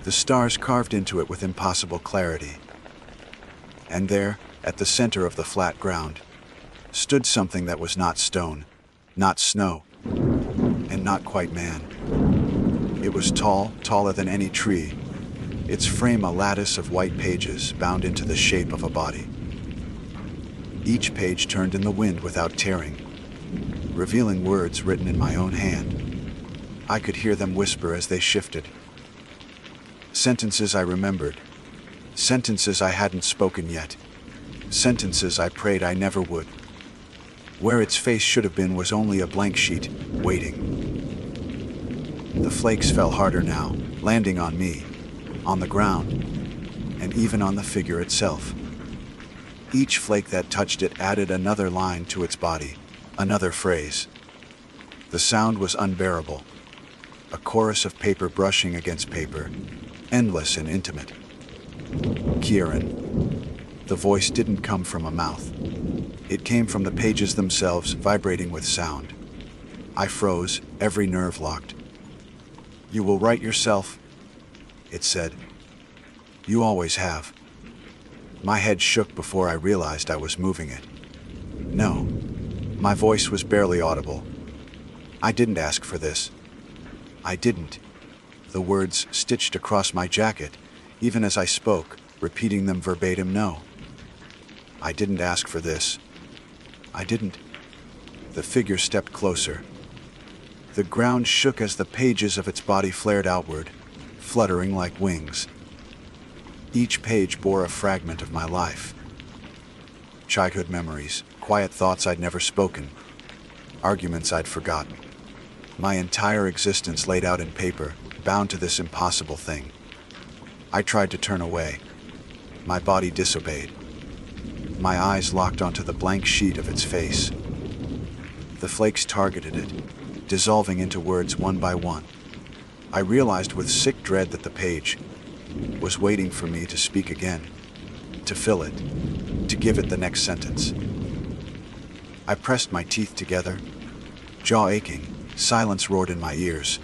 The stars carved into it with impossible clarity. And there, at the center of the flat ground, stood something that was not stone, not snow, and not quite man. It was tall, taller than any tree, its frame a lattice of white pages bound into the shape of a body. Each page turned in the wind without tearing, revealing words written in my own hand. I could hear them whisper as they shifted. Sentences I remembered, sentences I hadn't spoken yet, sentences I prayed I never would. Where its face should have been was only a blank sheet, waiting. The flakes fell harder now, landing on me, on the ground, and even on the figure itself. Each flake that touched it added another line to its body, another phrase. The sound was unbearable, a chorus of paper brushing against paper, endless and intimate. Kieran. The voice didn't come from a mouth. It came from the pages themselves, vibrating with sound. I froze, every nerve locked. You will write yourself, it said. You always have. My head shook before I realized I was moving it. No, my voice was barely audible. I didn't ask for this. I didn't. The words stitched across my jacket, even as I spoke, repeating them verbatim, no. I didn't ask for this. I didn't. The figure stepped closer. The ground shook as the pages of its body flared outward, fluttering like wings. Each page bore a fragment of my life. Childhood memories, quiet thoughts I'd never spoken, arguments I'd forgotten. My entire existence laid out in paper, bound to this impossible thing. I tried to turn away. My body disobeyed. My eyes locked onto the blank sheet of its face. The flakes targeted it, dissolving into words one by one. I realized with sick dread that the page was waiting for me to speak again, to fill it, to give it the next sentence. I pressed my teeth together, jaw aching. Silence roared in my ears.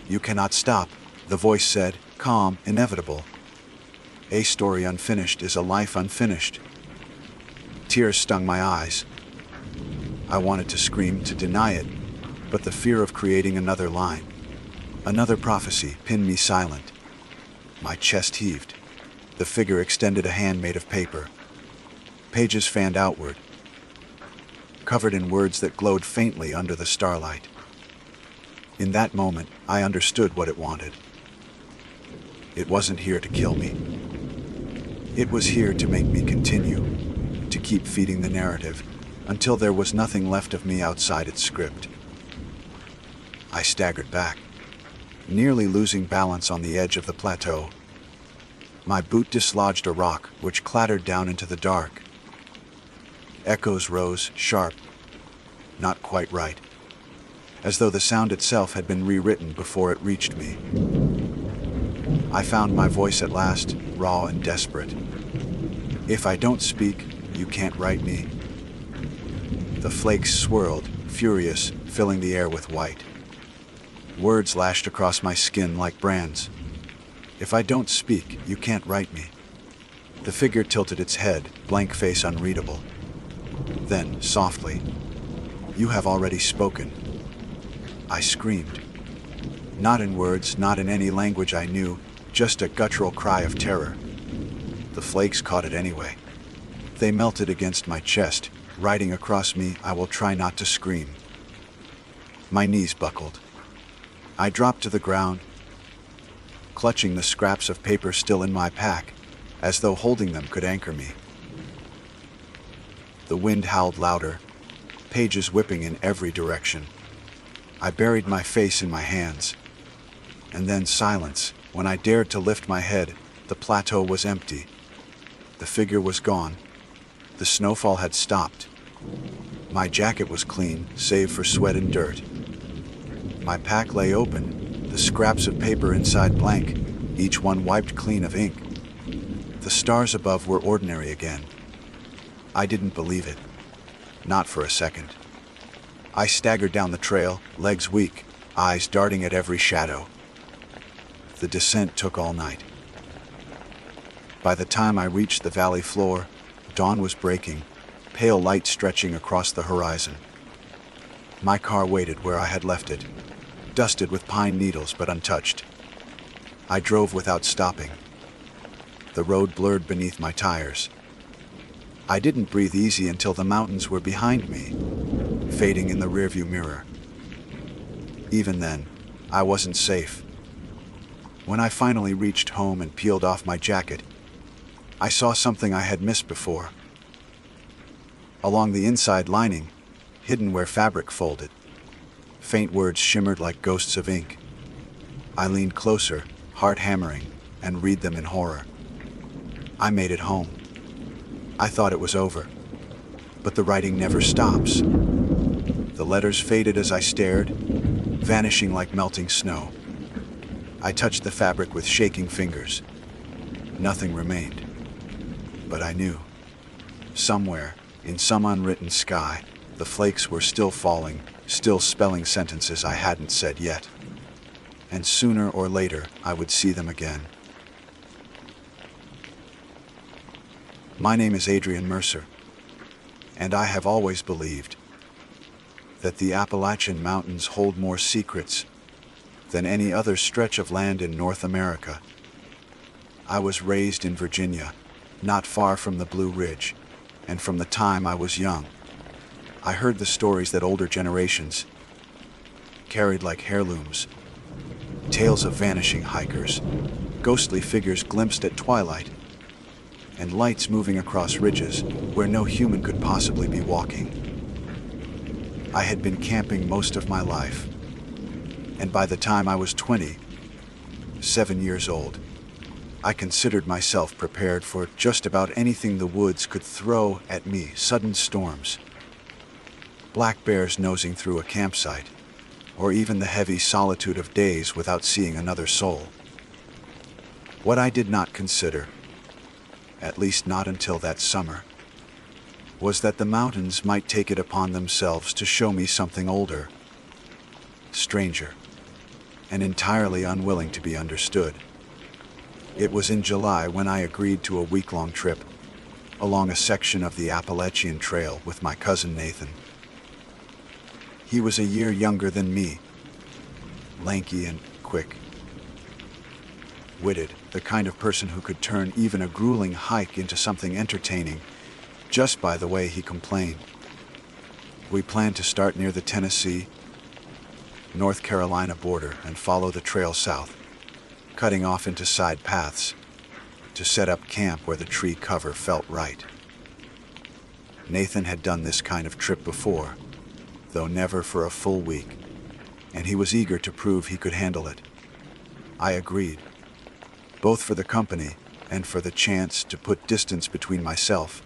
"You cannot stop," the voice said, calm, inevitable. "A story unfinished is a life unfinished." Tears stung my eyes. I wanted to scream, to deny it, but the fear of creating another line, another prophecy, pinned me silent. My chest heaved. The figure extended a hand made of paper. Pages fanned outward, covered in words that glowed faintly under the starlight. In that moment, I understood what it wanted. It wasn't here to kill me. It was here to make me continue, to keep feeding the narrative, until there was nothing left of me outside its script. I staggered back, nearly losing balance on the edge of the plateau. My boot dislodged a rock, which clattered down into the dark. Echoes rose, sharp, not quite right, as though the sound itself had been rewritten before it reached me. I found my voice at last, raw and desperate. "If I don't speak, you can't write me." The flakes swirled, furious, filling the air with white. Words lashed across my skin like brands. "If I don't speak, you can't write me." The figure tilted its head, blank face unreadable. Then, softly, "You have already spoken." I screamed. Not in words, not in any language I knew, just a guttural cry of terror. The flakes caught it anyway. They melted against my chest, riding across me. I will try not to scream. My knees buckled. I dropped to the ground, clutching the scraps of paper still in my pack, as though holding them could anchor me. The wind howled louder, pages whipping in every direction. I buried my face in my hands. And then silence. When I dared to lift my head, the plateau was empty. The figure was gone. The snowfall had stopped. My jacket was clean, save for sweat and dirt. My pack lay open, the scraps of paper inside blank, each one wiped clean of ink. The stars above were ordinary again. I didn't believe it. Not for a second. I staggered down the trail, legs weak, eyes darting at every shadow. The descent took all night. By the time I reached the valley floor, dawn was breaking, pale light stretching across the horizon. My car waited where I had left it, dusted with pine needles but untouched. I drove without stopping. The road blurred beneath my tires. I didn't breathe easy until the mountains were behind me, fading in the rearview mirror. Even then, I wasn't safe. When I finally reached home and peeled off my jacket, I saw something I had missed before. Along the inside lining, hidden where fabric folded, faint words shimmered like ghosts of ink. I leaned closer, heart hammering, and read them in horror. I made it home. I thought it was over, but the writing never stops. The letters faded as I stared, vanishing like melting snow. I touched the fabric with shaking fingers. Nothing remained. But I knew. Somewhere, in some unwritten sky, the flakes were still falling, still spelling sentences I hadn't said yet. And sooner or later, I would see them again. My name is Adrian Mercer, and I have always believed that the Appalachian Mountains hold more secrets than any other stretch of land in North America. I was raised in Virginia, not far from the Blue Ridge, and from the time I was young, I heard the stories that older generations carried like heirlooms, Tales of vanishing hikers, ghostly figures glimpsed at twilight, and lights moving across ridges where no human could possibly be walking. I had been camping most of my life, and by the time I was 7 years old, I considered myself prepared for just about anything the woods could throw at me. Sudden storms, black bears nosing through a campsite, or even the heavy solitude of days without seeing another soul. What I did not consider, at least not until that summer, was that the mountains might take it upon themselves to show me something older, stranger, and entirely unwilling to be understood. It was in July when I agreed to a week-long trip along a section of the Appalachian Trail with my cousin Nathan. He was a year younger than me, lanky and quick-witted, the kind of person who could turn even a grueling hike into something entertaining just by the way he complained. We planned to start near the Tennessee, North Carolina border and follow the trail south, cutting off into side paths to set up camp where the tree cover felt right. Nathan had done this kind of trip before, though never for a full week, and he was eager to prove he could handle it. I agreed, both for the company and for the chance to put distance between myself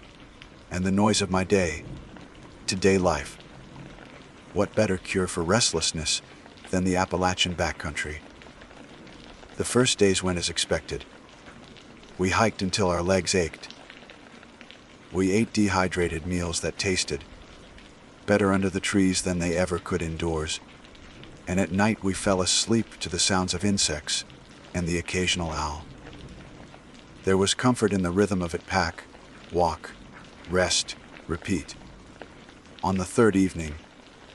and the noise of my day-to-day life. What better cure for restlessness than the Appalachian backcountry? The first days went as expected. We hiked until our legs ached. We ate dehydrated meals that tasted better under the trees than they ever could indoors, and at night we fell asleep to the sounds of insects and the occasional owl. There was comfort in the rhythm of it: pack, walk, rest, repeat. On the third evening,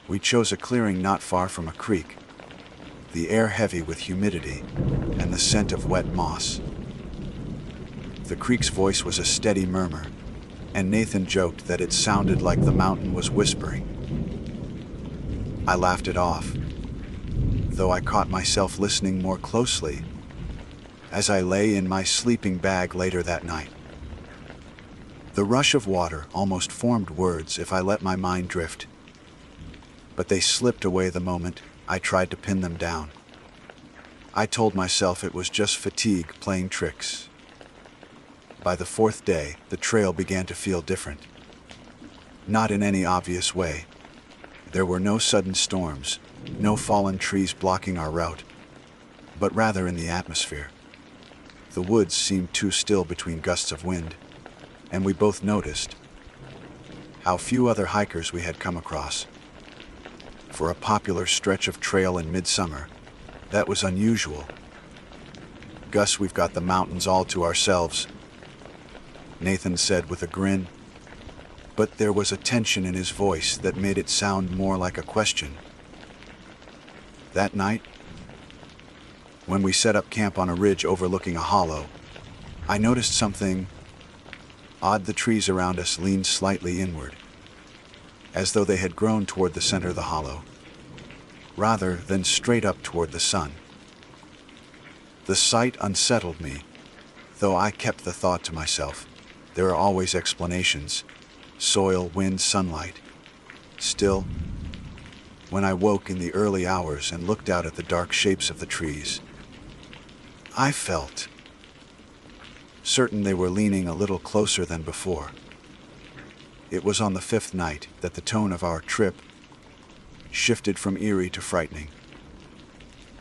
we chose a clearing not far from a creek, the air heavy with humidity and the scent of wet moss. The creek's voice was a steady murmur, and Nathan joked that it sounded like the mountain was whispering. I laughed it off, though I caught myself listening more closely as I lay in my sleeping bag later that night. The rush of water almost formed words if I let my mind drift, but they slipped away the moment I tried to pin them down. I told myself it was just fatigue playing tricks. By the fourth day, the trail began to feel different. Not in any obvious way. There were no sudden storms, no fallen trees blocking our route, but rather in the atmosphere. The woods seemed too still between gusts of wind, and we both noticed how few other hikers we had come across. For a popular stretch of trail in midsummer, that was unusual. "Gus, we've got the mountains all to ourselves," Nathan said with a grin, but there was a tension in his voice that made it sound more like a question. That night, when we set up camp on a ridge overlooking a hollow, I noticed something odd. The trees around us leaned slightly inward, as though they had grown toward the center of the hollow, rather than straight up toward the sun. The sight unsettled me, though I kept the thought to myself. There are always explanations: soil, wind, sunlight. Still, when I woke in the early hours and looked out at the dark shapes of the trees, I felt certain they were leaning a little closer than before. It was on the fifth night that the tone of our trip shifted from eerie to frightening.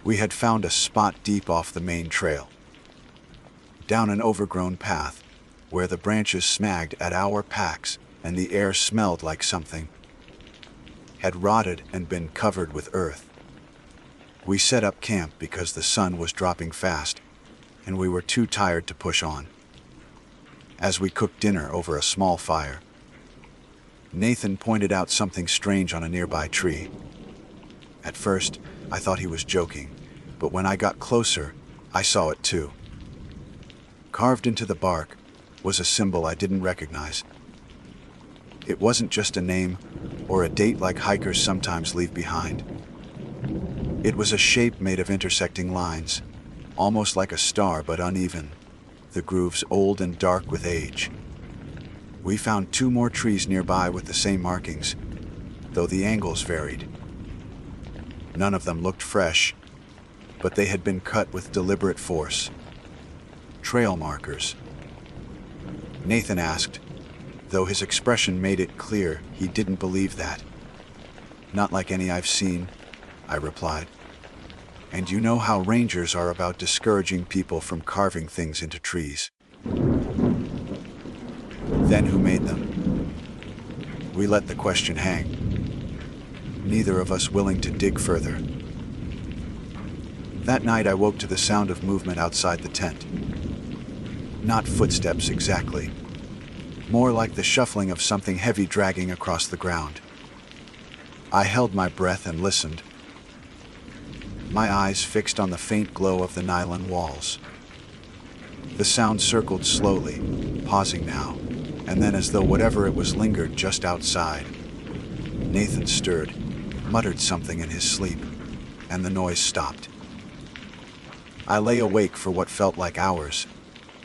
We had found a spot deep off the main trail, down an overgrown path where the branches snagged at our packs and the air smelled like something had rotted and been covered with earth. We set up camp because the sun was dropping fast and we were too tired to push on. As we cooked dinner over a small fire, Nathan pointed out something strange on a nearby tree. At first, I thought he was joking, but when I got closer, I saw it too. Carved into the bark was a symbol I didn't recognize. It wasn't just a name or a date like hikers sometimes leave behind. It was a shape made of intersecting lines, almost like a star but uneven, the grooves old and dark with age. We found 2 more trees nearby with the same markings, though the angles varied. None of them looked fresh, but they had been cut with deliberate force. Trail markers. Nathan asked, though his expression made it clear he didn't believe that. Not like any I've seen, I replied. And you know how rangers are about discouraging people from carving things into trees. Then who made them? We let the question hang, neither of us willing to dig further. That night I woke to the sound of movement outside the tent. Not footsteps exactly, more like the shuffling of something heavy dragging across the ground. I held my breath and listened, my eyes fixed on the faint glow of the nylon walls. The sound circled slowly, pausing now, and then as though whatever it was lingered just outside. Nathan stirred, muttered something in his sleep, and the noise stopped. I lay awake for what felt like hours,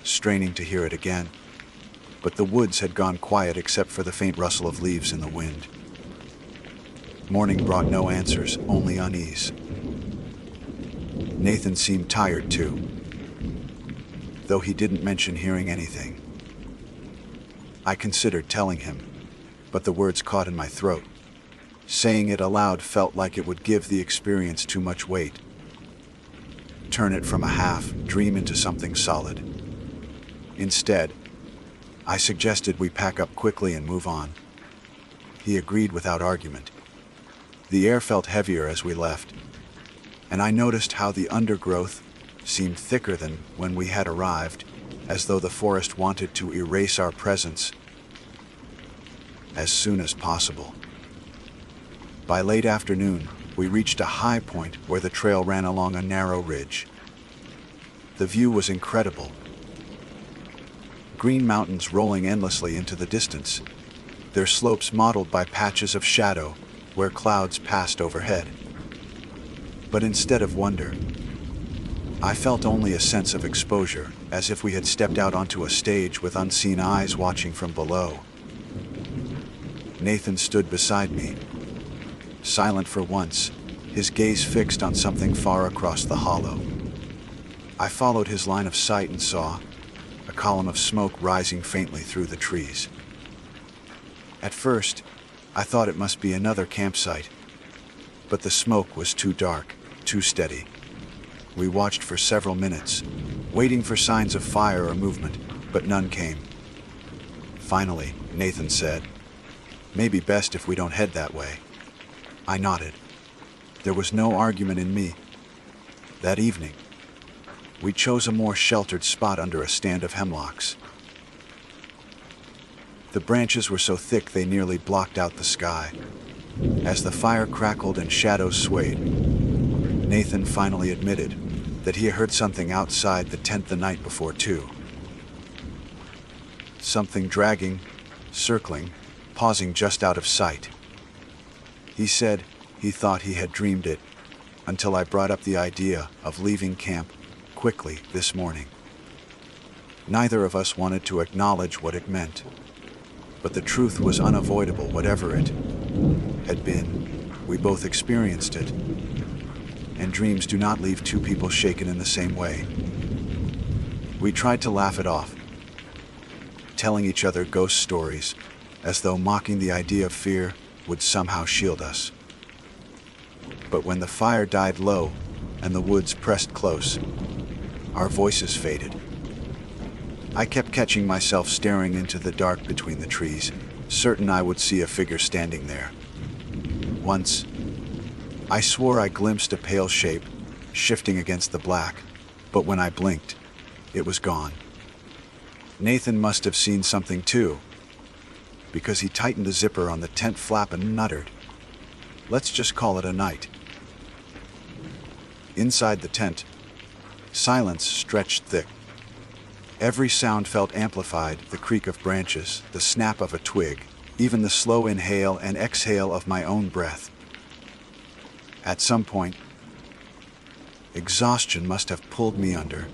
straining to hear it again, but the woods had gone quiet except for the faint rustle of leaves in the wind. Morning brought no answers, only unease. Nathan seemed tired too, though he didn't mention hearing anything. I considered telling him, but the words caught in my throat. Saying it aloud felt like it would give the experience too much weight, turn it from a half dream into something solid. Instead, I suggested we pack up quickly and move on. He agreed without argument. The air felt heavier as we left, and I noticed how the undergrowth seemed thicker than when we had arrived, as though the forest wanted to erase our presence as soon as possible. By late afternoon, we reached a high point where the trail ran along a narrow ridge. The view was incredible. Green mountains rolling endlessly into the distance, their slopes mottled by patches of shadow where clouds passed overhead. But instead of wonder, I felt only a sense of exposure, as if we had stepped out onto a stage with unseen eyes watching from below. Nathan stood beside me, silent for once, his gaze fixed on something far across the hollow. I followed his line of sight and saw a column of smoke rising faintly through the trees. At first, I thought it must be another campsite, but the smoke was too dark, too steady. We watched for several minutes, waiting for signs of fire or movement, but none came. Finally, Nathan said, "Maybe best if we don't head that way." I nodded. There was no argument in me. That evening, we chose a more sheltered spot under a stand of hemlocks. The branches were so thick they nearly blocked out the sky. As the fire crackled and shadows swayed, Nathan finally admitted that he heard something outside the tent the night before too. Something dragging, circling, pausing just out of sight. He said he thought he had dreamed it, until I brought up the idea of leaving camp quickly this morning. Neither of us wanted to acknowledge what it meant, but the truth was unavoidable. Whatever it had been, we both experienced it, and dreams do not leave two people shaken in the same way. We tried to laugh it off, telling each other ghost stories, as though mocking the idea of fear would somehow shield us. But when the fire died low and the woods pressed close, our voices faded. I kept catching myself staring into the dark between the trees, certain I would see a figure standing there. Once, I swore I glimpsed a pale shape, shifting against the black, but when I blinked, it was gone. Nathan must have seen something too, because he tightened the zipper on the tent flap and muttered, "Let's just call it a night." Inside the tent, silence stretched thick. Every sound felt amplified, the creak of branches, the snap of a twig, even the slow inhale and exhale of my own breath. At some point, Exhaustion must have pulled me under.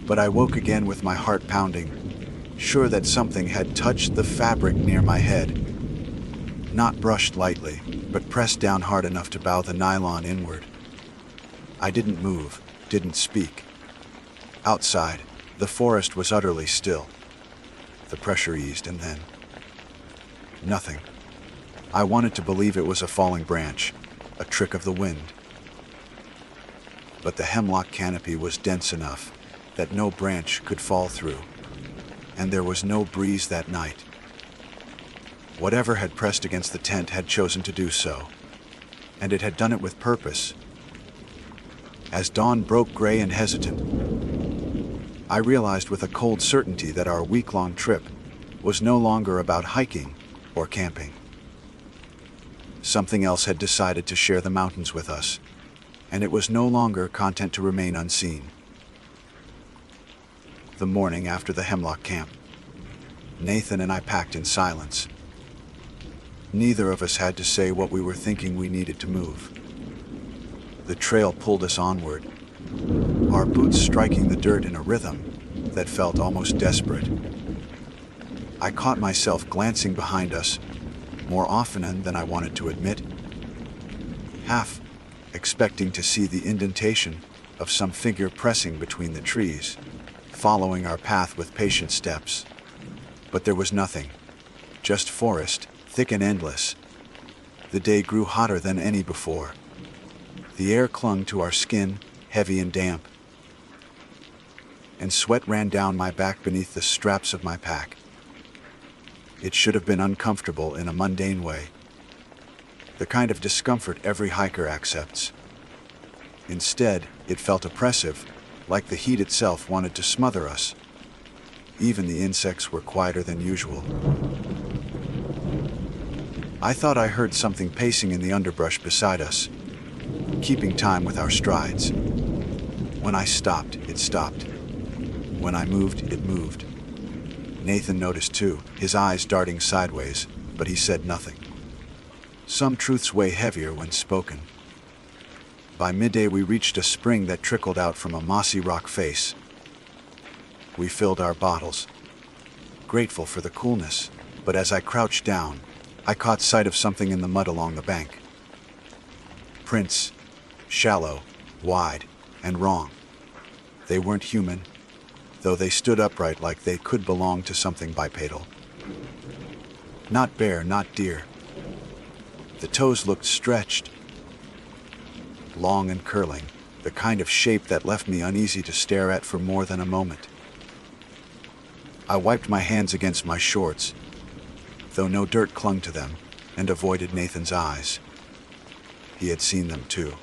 But I woke again with my heart pounding, sure that something had touched the fabric near my head. Not brushed lightly, but pressed down hard enough to bow the nylon inward. I didn't move, didn't speak. Outside, the forest was utterly still. The pressure eased, and then nothing. I wanted to believe it was a falling branch, a trick of the wind. But the hemlock canopy was dense enough that no branch could fall through, and there was no breeze that night. Whatever had pressed against the tent had chosen to do so, and it had done it with purpose. As dawn broke gray and hesitant, I realized with a cold certainty that our week-long trip was no longer about hiking or camping. Something else had decided to share the mountains with us, and it was no longer content to remain unseen. The morning after the hemlock camp, Nathan and I packed in silence. Neither of us had to say what we were thinking we needed to move. The trail pulled us onward, our boots striking the dirt in a rhythm that felt almost desperate. I caught myself glancing behind us more often than I wanted to admit, half expecting to see the indentation of some figure pressing between the trees, following our path with patient steps. But there was nothing, just forest, thick and endless. The day grew hotter than any before. The air clung to our skin, heavy and damp, and sweat ran down my back beneath the straps of my pack. It should have been uncomfortable in a mundane way, the kind of discomfort every hiker accepts. Instead, it felt oppressive, like the heat itself wanted to smother us. Even the insects were quieter than usual. I thought I heard something pacing in the underbrush beside us, keeping time with our strides. When I stopped, it stopped. When I moved, it moved. Nathan noticed too, his eyes darting sideways, but he said nothing. Some truths weigh heavier when spoken. By midday we reached a spring that trickled out from a mossy rock face. We filled our bottles, grateful for the coolness, but as I crouched down, I caught sight of something in the mud along the bank. Prints, shallow, wide, and wrong. They weren't human, though they stood upright like they could belong to something bipedal. Not bear, not deer. The toes looked stretched, long and curling, the kind of shape that left me uneasy to stare at for more than a moment. I wiped my hands against my shorts, though no dirt clung to them, and avoided Nathan's eyes. He had seen them too.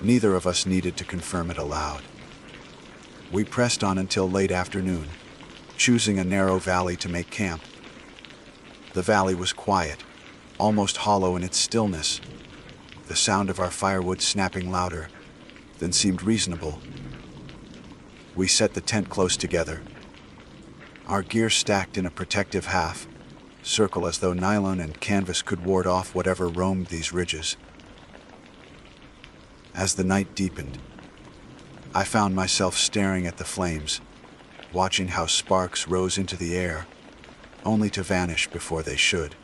Neither of us needed to confirm it aloud. We pressed on until late afternoon, choosing a narrow valley to make camp. The valley was quiet, almost hollow in its stillness, the sound of our firewood snapping louder than seemed reasonable. We set the tent close together, our gear stacked in a protective half circle as though nylon and canvas could ward off whatever roamed these ridges. As the night deepened, I found myself staring at the flames, watching how sparks rose into the air, only to vanish before they should.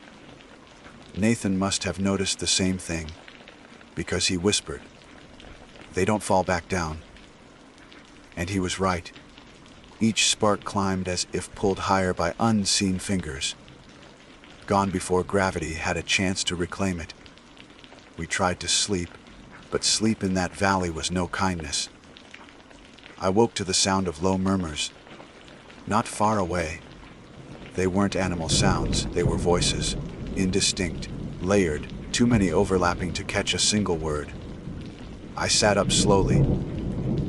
Nathan must have noticed the same thing, because he whispered, "They don't fall back down." And he was right. Each spark climbed as if pulled higher by unseen fingers, gone before gravity had a chance to reclaim it. We tried to sleep, but sleep in that valley was no kindness. I woke to the sound of low murmurs, not far away. They weren't animal sounds, they were voices, indistinct, layered, too many overlapping to catch a single word. I sat up slowly,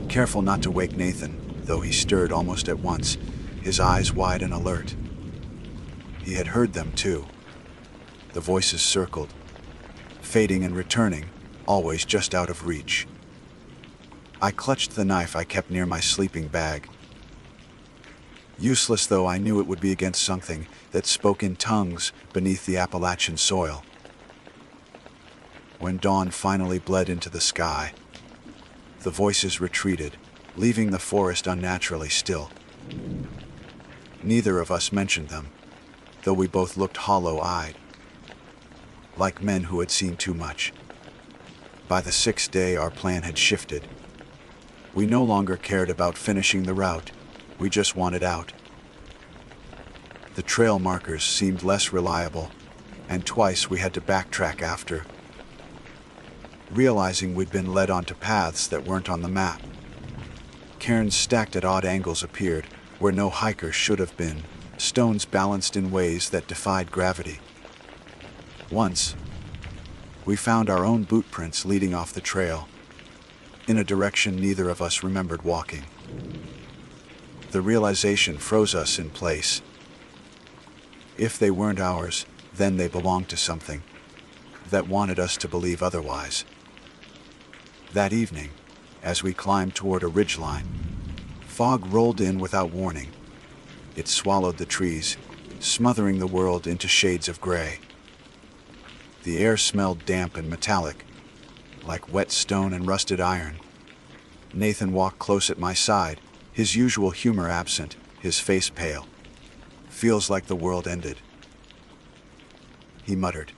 careful not to wake Nathan, though he stirred almost at once, his eyes wide and alert. He had heard them too. The voices circled, fading and returning, always just out of reach. I clutched the knife I kept near my sleeping bag. Useless though I knew it would be against something that spoke in tongues beneath the Appalachian soil. When dawn finally bled into the sky, The voices retreated, leaving the forest unnaturally still. Neither of us mentioned them, though we both looked hollow-eyed, like men who had seen too much. By the sixth day, our plan had shifted. We no longer cared about finishing the route. We just wanted out. The trail markers seemed less reliable, and twice we had to backtrack after, realizing we'd been led onto paths that weren't on the map. Cairns stacked at odd angles appeared, where no hiker should have been, stones balanced in ways that defied gravity. Once, we found our own boot prints leading off the trail, in a direction neither of us remembered walking. The realization froze us in place. If they weren't ours, then they belonged to something that wanted us to believe otherwise. That evening, as we climbed toward a ridgeline, fog rolled in without warning. It swallowed the trees, smothering the world into shades of gray. The air smelled damp and metallic, like wet stone and rusted iron. Nathan walked close at my side, his usual humor absent, his face pale. "Feels like the world ended," he muttered.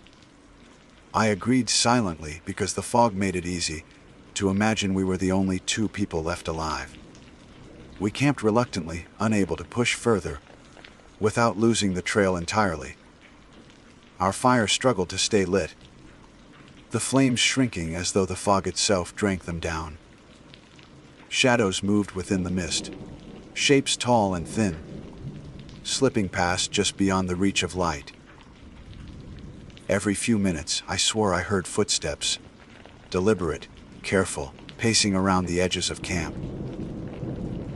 I agreed silently because the fog made it easy to imagine we were the only two people left alive. We camped reluctantly, unable to push further, without losing the trail entirely. Our fire struggled to stay lit, the flames shrinking as though the fog itself drank them down. Shadows moved within the mist, shapes tall and thin, slipping past just beyond the reach of light. Every few minutes, I swore I heard footsteps, deliberate, careful, pacing around the edges of camp.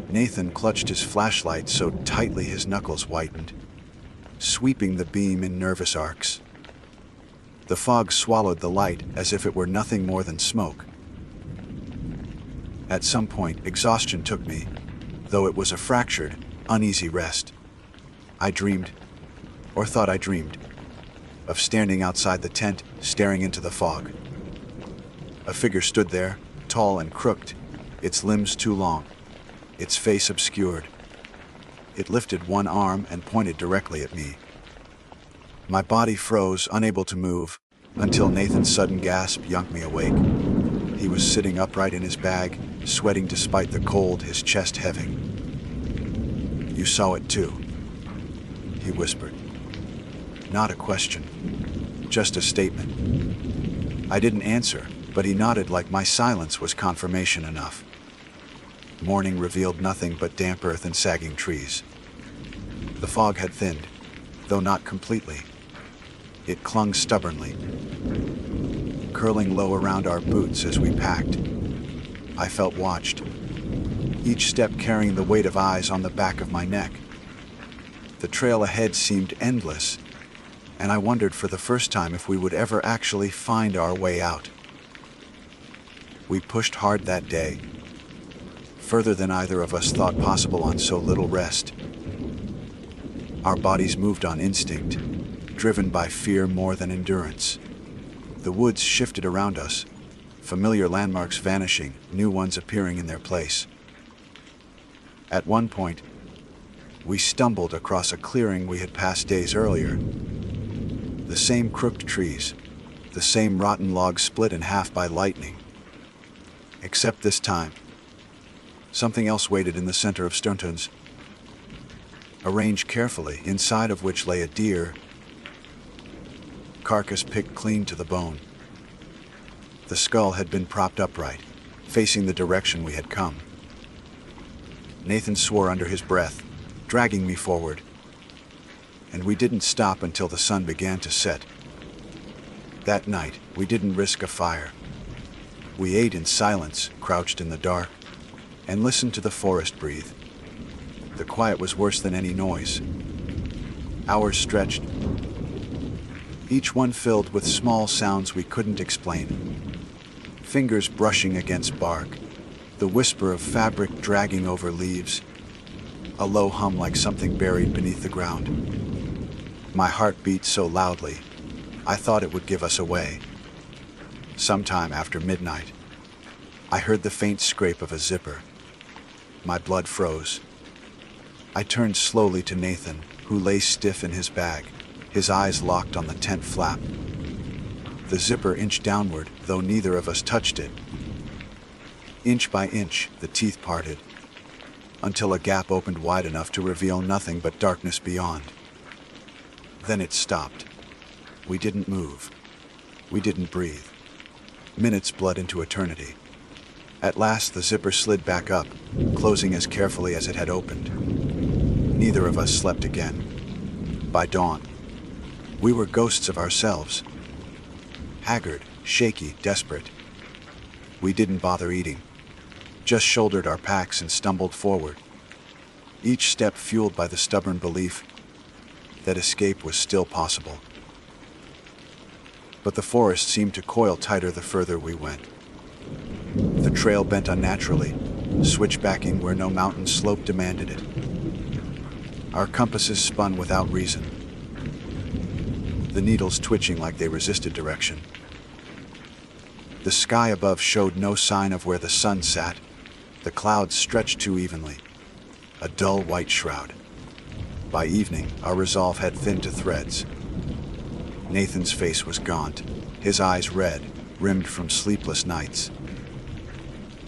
Nathan clutched his flashlight so tightly his knuckles whitened, sweeping the beam in nervous arcs. The fog swallowed the light as if it were nothing more than smoke. At some point, exhaustion took me, though it was a fractured, uneasy rest. I dreamed, or thought I dreamed, of standing outside the tent, staring into the fog. A figure stood there, tall and crooked, its limbs too long, its face obscured. It lifted one arm and pointed directly at me. My body froze, unable to move, until Nathan's sudden gasp yanked me awake. He was sitting upright in his bag, sweating despite the cold, his chest heavy. "You saw it too," he whispered. Not a question, just a statement. I didn't answer, but he nodded like my silence was confirmation enough. Morning revealed nothing but damp earth and sagging trees. The fog had thinned, though not completely. It clung stubbornly, curling low around our boots as we packed. I felt watched, each step carrying the weight of eyes on the back of my neck. The trail ahead seemed endless, and I wondered for the first time if we would ever actually find our way out. We pushed hard that day, further than either of us thought possible on so little rest. Our bodies moved on instinct, driven by fear more than endurance. The woods shifted around us, familiar landmarks vanishing, new ones appearing in their place. At one point, we stumbled across a clearing we had passed days earlier. The same crooked trees, the same rotten logs split in half by lightning. Except this time, something else waited in the center of stones, arranged carefully, inside of which lay a deer, carcass picked clean to the bone. The skull had been propped upright, facing the direction we had come. Nathan swore under his breath, dragging me forward, and we didn't stop until the sun began to set. That night, we didn't risk a fire. We ate in silence, crouched in the dark, and listened to the forest breathe. The quiet was worse than any noise. Hours stretched, each one filled with small sounds we couldn't explain. Fingers brushing against bark, the whisper of fabric dragging over leaves, a low hum like something buried beneath the ground. My heart beat so loudly, I thought it would give us away. Sometime after midnight, I heard the faint scrape of a zipper. My blood froze. I turned slowly to Nathan, who lay stiff in his bag, his eyes locked on the tent flap. The zipper inched downward, though neither of us touched it. Inch by inch, the teeth parted, until a gap opened wide enough to reveal nothing but darkness beyond. Then it stopped. We didn't move. We didn't breathe. Minutes bled into eternity. At last, the zipper slid back up, closing as carefully as it had opened. Neither of us slept again. By dawn, we were ghosts of ourselves. Haggard, shaky, desperate. We didn't bother eating, just shouldered our packs and stumbled forward, each step fueled by the stubborn belief that escape was still possible. But the forest seemed to coil tighter the further we went. The trail bent unnaturally, switchbacking where no mountain slope demanded it. Our compasses spun without reason, the needles twitching like they resisted direction. The sky above showed no sign of where the sun sat. The clouds stretched too evenly, a dull white shroud. By evening, our resolve had thinned to threads. Nathan's face was gaunt, his eyes red, rimmed from sleepless nights.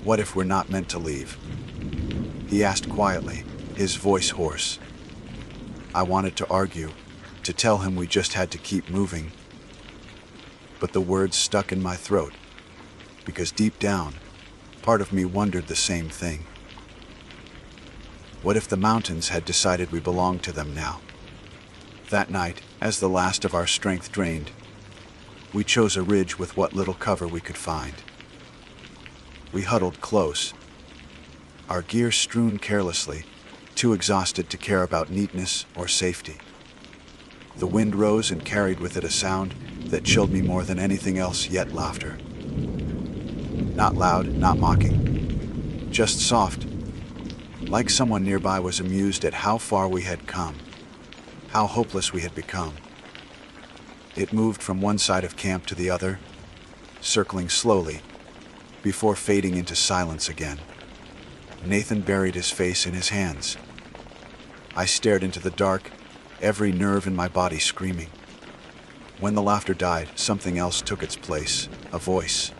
"What if we're not meant to leave?" he asked quietly, his voice hoarse. I wanted to argue, to tell him we just had to keep moving. But the words stuck in my throat, because deep down, part of me wondered the same thing. What if the mountains had decided we belonged to them now? That night, as the last of our strength drained, we chose a ridge with what little cover we could find. We huddled close, our gear strewn carelessly, too exhausted to care about neatness or safety. The wind rose and carried with it a sound that chilled me more than anything else, yet laughter. Not loud, not mocking, just soft, like someone nearby was amused at how far we had come, how hopeless we had become. It moved from one side of camp to the other, circling slowly, before fading into silence again. Nathan buried his face in his hands. I stared into the dark, every nerve in my body screaming. When the laughter died, something else took its place, a voice.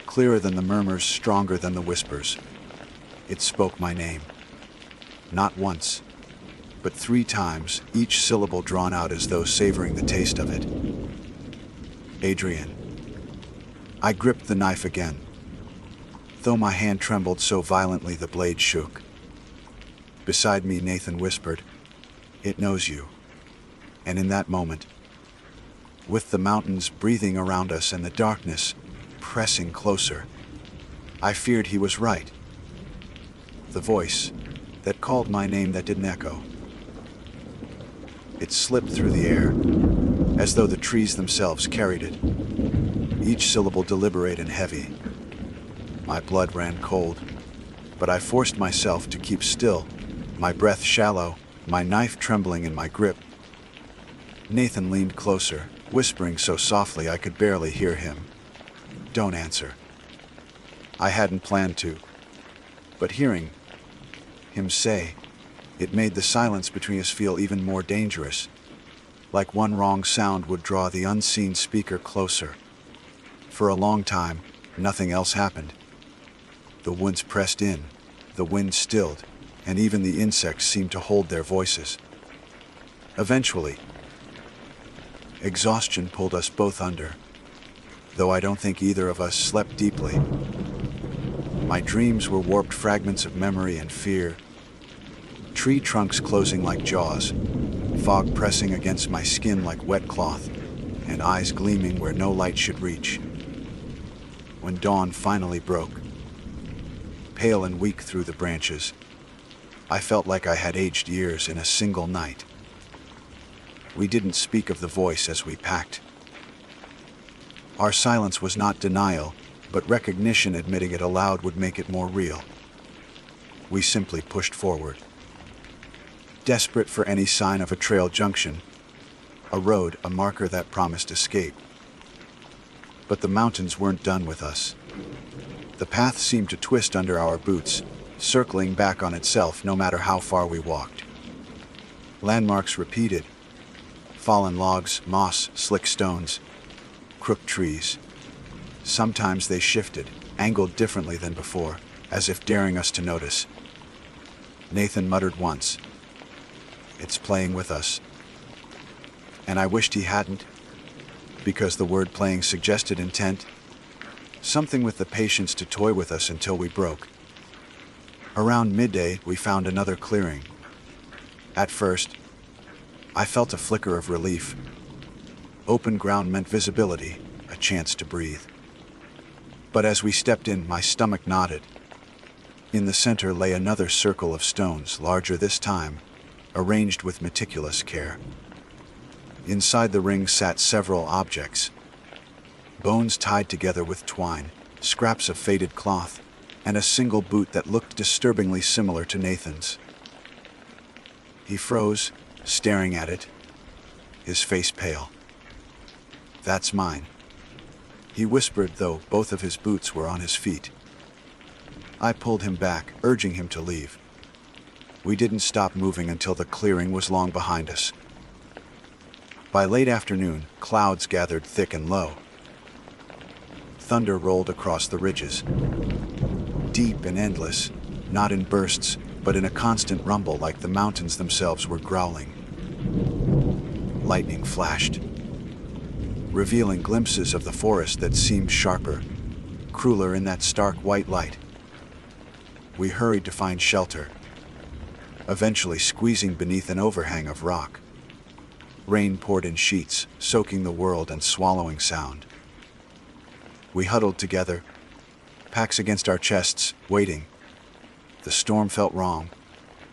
Clearer than the murmurs, stronger than the whispers. It spoke my name. Not once, but 3 times, each syllable drawn out as though savoring the taste of it. Adrian. I gripped the knife again, though my hand trembled so violently the blade shook. Beside me, Nathan whispered, "It knows you." And in that moment, with the mountains breathing around us and the darkness pressing closer, I feared he was right. The voice that called my name that didn't echo. It slipped through the air, as though the trees themselves carried it, each syllable deliberate and heavy. My blood ran cold, but I forced myself to keep still, my breath shallow, my knife trembling in my grip. Nathan leaned closer, whispering so softly I could barely hear him. "Don't answer." I hadn't planned to, but hearing him say, it made the silence between us feel even more dangerous, like one wrong sound would draw the unseen speaker closer. For a long time, nothing else happened. The woods pressed in, the wind stilled, and even the insects seemed to hold their voices. Eventually, exhaustion pulled us both under, though I don't think either of us slept deeply. My dreams were warped fragments of memory and fear, tree trunks closing like jaws, fog pressing against my skin like wet cloth, and eyes gleaming where no light should reach. When dawn finally broke, pale and weak through the branches, I felt like I had aged years in a single night. We didn't speak of the voice as we packed. Our silence was not denial, but recognition, admitting it aloud would make it more real. We simply pushed forward, desperate for any sign of a trail junction, a road, a marker that promised escape. But the mountains weren't done with us. The path seemed to twist under our boots, circling back on itself no matter how far we walked. Landmarks repeated. Fallen logs, moss, slick stones, crooked trees. Sometimes they shifted, angled differently than before, as if daring us to notice. Nathan muttered once, "It's playing with us." And I wished he hadn't, because the word playing suggested intent, something with the patience to toy with us until we broke. Around midday, we found another clearing. At first, I felt a flicker of relief. Open ground meant visibility, a chance to breathe. But as we stepped in, my stomach knotted. In the center lay another circle of stones, larger this time, arranged with meticulous care. Inside the ring sat several objects. Bones tied together with twine, scraps of faded cloth, and a single boot that looked disturbingly similar to Nathan's. He froze, staring at it, his face pale. "That's mine," he whispered, though both of his boots were on his feet. I pulled him back, urging him to leave. We didn't stop moving until the clearing was long behind us. By late afternoon, clouds gathered thick and low. Thunder rolled across the ridges, deep and endless, not in bursts, but in a constant rumble like the mountains themselves were growling. Lightning flashed, revealing glimpses of the forest that seemed sharper, crueler in that stark white light. We hurried to find shelter, eventually squeezing beneath an overhang of rock. Rain poured in sheets, soaking the world and swallowing sound. We huddled together, packs against our chests, waiting. The storm felt wrong,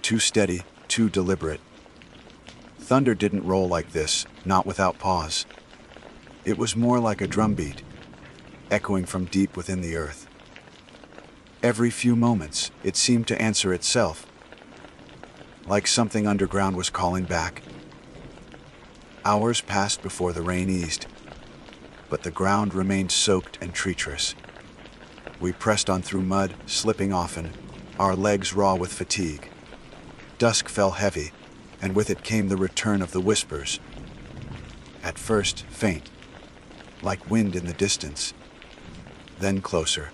too steady, too deliberate. Thunder didn't roll like this, not without pause. It was more like a drumbeat, echoing from deep within the earth. Every few moments, it seemed to answer itself, like something underground was calling back. Hours passed before the rain eased, but the ground remained soaked and treacherous. We pressed on through mud, slipping often, our legs raw with fatigue. Dusk fell heavy, and with it came the return of the whispers. At first, faint, like wind in the distance, then closer.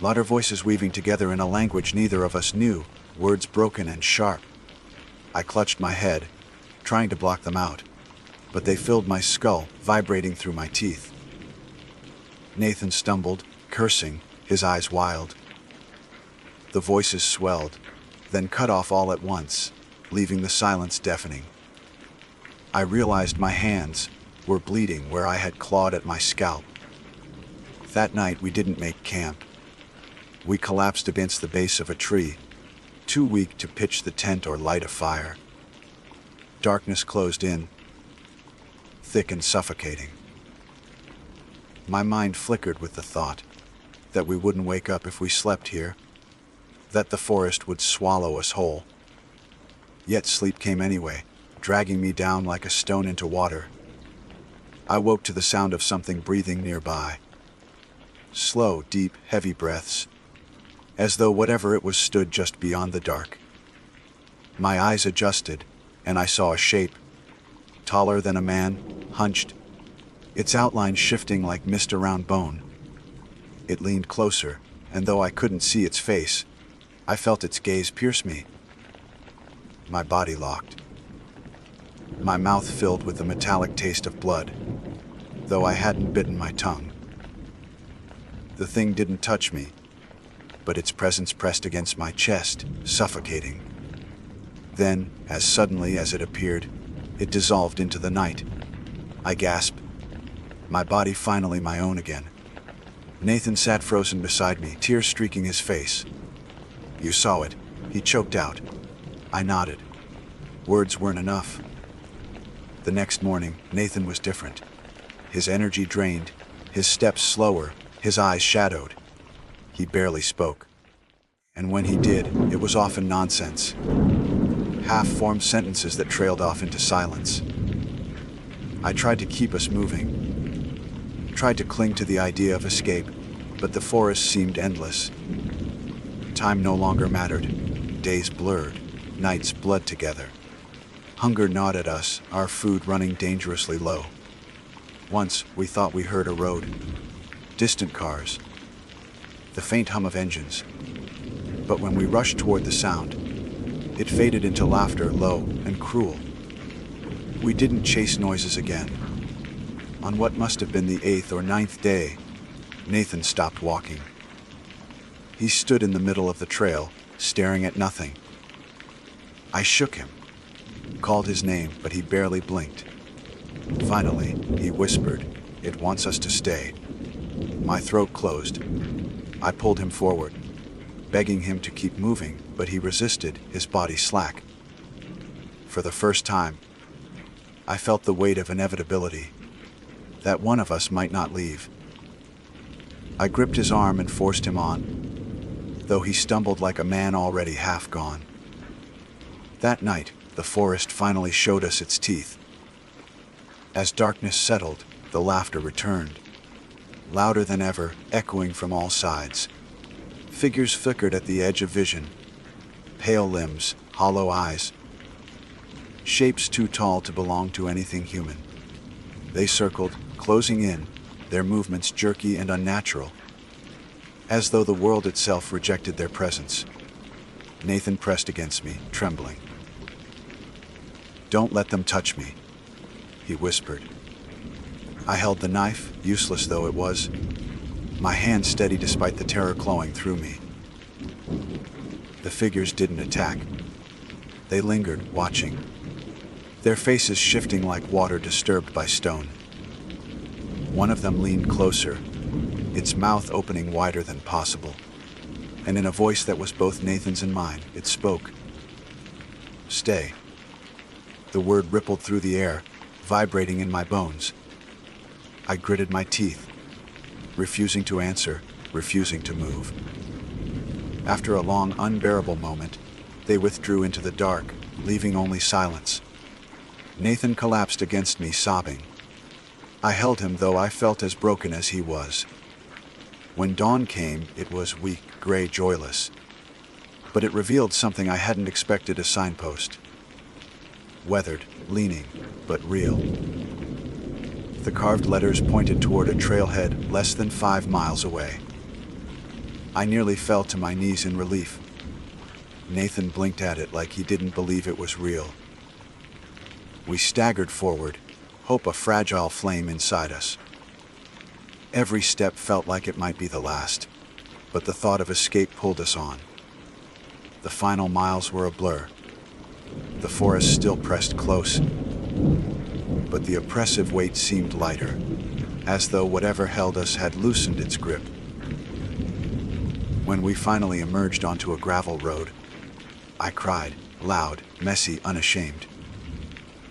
Louder voices weaving together in a language neither of us knew, words broken and sharp. I clutched my head, trying to block them out, but they filled my skull, vibrating through my teeth. Nathan stumbled, cursing, his eyes wild. The voices swelled, then cut off all at once, leaving the silence deafening. I realized my hands were bleeding where I had clawed at my scalp. That night we didn't make camp. We collapsed against the base of a tree, too weak to pitch the tent or light a fire. Darkness closed in, thick and suffocating. My mind flickered with the thought that we wouldn't wake up if we slept here, that the forest would swallow us whole. Yet sleep came anyway, dragging me down like a stone into water. I woke to the sound of something breathing nearby. Slow, deep, heavy breaths, as though whatever it was stood just beyond the dark. My eyes adjusted, and I saw a shape, taller than a man, hunched, its outline shifting like mist around bone. It leaned closer, and though I couldn't see its face, I felt its gaze pierce me. My body locked. My mouth filled with the metallic taste of blood, though I hadn't bitten my tongue. The thing didn't touch me, but its presence pressed against my chest, suffocating. Then, as suddenly as it appeared, it dissolved into the night. I gasped, my body finally my own again. Nathan sat frozen beside me, tears streaking his face. "You saw it," he choked out. I nodded. Words weren't enough. The next morning, Nathan was different. His energy drained, his steps slower, his eyes shadowed. He barely spoke. And when he did, it was often nonsense. Half-formed sentences that trailed off into silence. I tried to keep us moving, tried to cling to the idea of escape, but the forest seemed endless. Time no longer mattered. Days blurred, nights bled together. Hunger gnawed at us, our food running dangerously low. Once, we thought we heard a road. Distant cars. The faint hum of engines. But when we rushed toward the sound, it faded into laughter, low and cruel. We didn't chase noises again. On what must have been the 8th or 9th day, Nathan stopped walking. He stood in the middle of the trail, staring at nothing. I shook him, called his name, but he barely blinked. Finally, he whispered, "It wants us to stay." My throat closed. I pulled him forward, begging him to keep moving, but he resisted, his body slack. For the first time, I felt the weight of inevitability, that one of us might not leave. I gripped his arm and forced him on, though he stumbled like a man already half gone. That night, the forest finally showed us its teeth. As darkness settled, the laughter returned, louder than ever, echoing from all sides. Figures flickered at the edge of vision, pale limbs, hollow eyes, shapes too tall to belong to anything human. They circled, closing in, their movements jerky and unnatural, as though the world itself rejected their presence. Nathan pressed against me, trembling. "Don't let them touch me," he whispered. I held the knife, useless though it was, my hand steady despite the terror clawing through me. The figures didn't attack. They lingered, watching, their faces shifting like water disturbed by stone. One of them leaned closer, its mouth opening wider than possible, and in a voice that was both Nathan's and mine, it spoke. "Stay." The word rippled through the air, vibrating in my bones. I gritted my teeth, refusing to answer, refusing to move. After a long, unbearable moment, they withdrew into the dark, leaving only silence. Nathan collapsed against me, sobbing. I held him, though I felt as broken as he was. When dawn came, it was weak, gray, joyless. But it revealed something I hadn't expected: a signpost. Weathered, leaning, but real. The carved letters pointed toward a trailhead less than 5 miles away. I nearly fell to my knees in relief. Nathan blinked at it like he didn't believe it was real. We staggered forward, hope a fragile flame inside us. Every step felt like it might be the last, but the thought of escape pulled us on. The final miles were a blur. The forest still pressed close, but the oppressive weight seemed lighter, as though whatever held us had loosened its grip. When we finally emerged onto a gravel road, I cried, loud, messy, unashamed.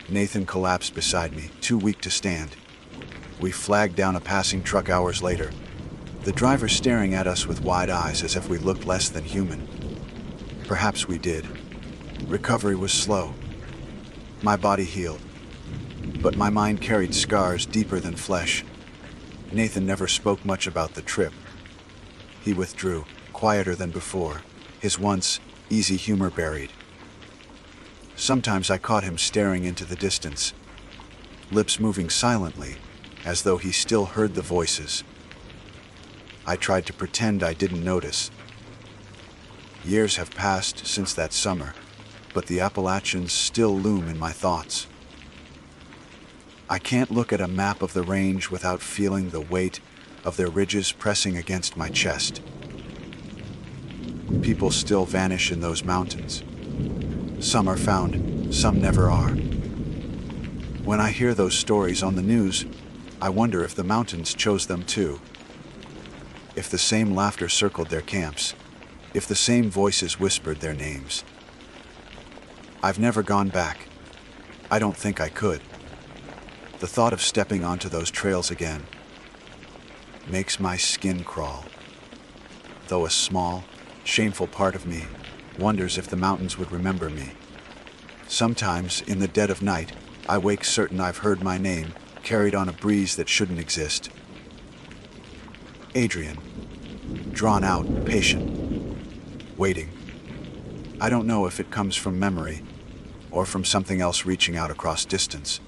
Nathan collapsed beside me, too weak to stand. We flagged down a passing truck hours later, the driver staring at us with wide eyes as if we looked less than human. Perhaps we did. Recovery was slow. My body healed, but my mind carried scars deeper than flesh. Nathan never spoke much about the trip. He withdrew, quieter than before, his once easy humor buried. Sometimes I caught him staring into the distance, lips moving silently, as though he still heard the voices. I tried to pretend I didn't notice. Years have passed since that summer, but the Appalachians still loom in my thoughts. I can't look at a map of the range without feeling the weight of their ridges pressing against my chest. People still vanish in those mountains. Some are found, some never are. When I hear those stories on the news, I wonder if the mountains chose them too. If the same laughter circled their camps, if the same voices whispered their names. I've never gone back. I don't think I could. The thought of stepping onto those trails again makes my skin crawl, though a small, shameful part of me wonders if the mountains would remember me. Sometimes, in the dead of night, I wake certain I've heard my name carried on a breeze that shouldn't exist. Adrian. drawn out, patient, waiting. I don't know if it comes from memory or from something else reaching out across distance.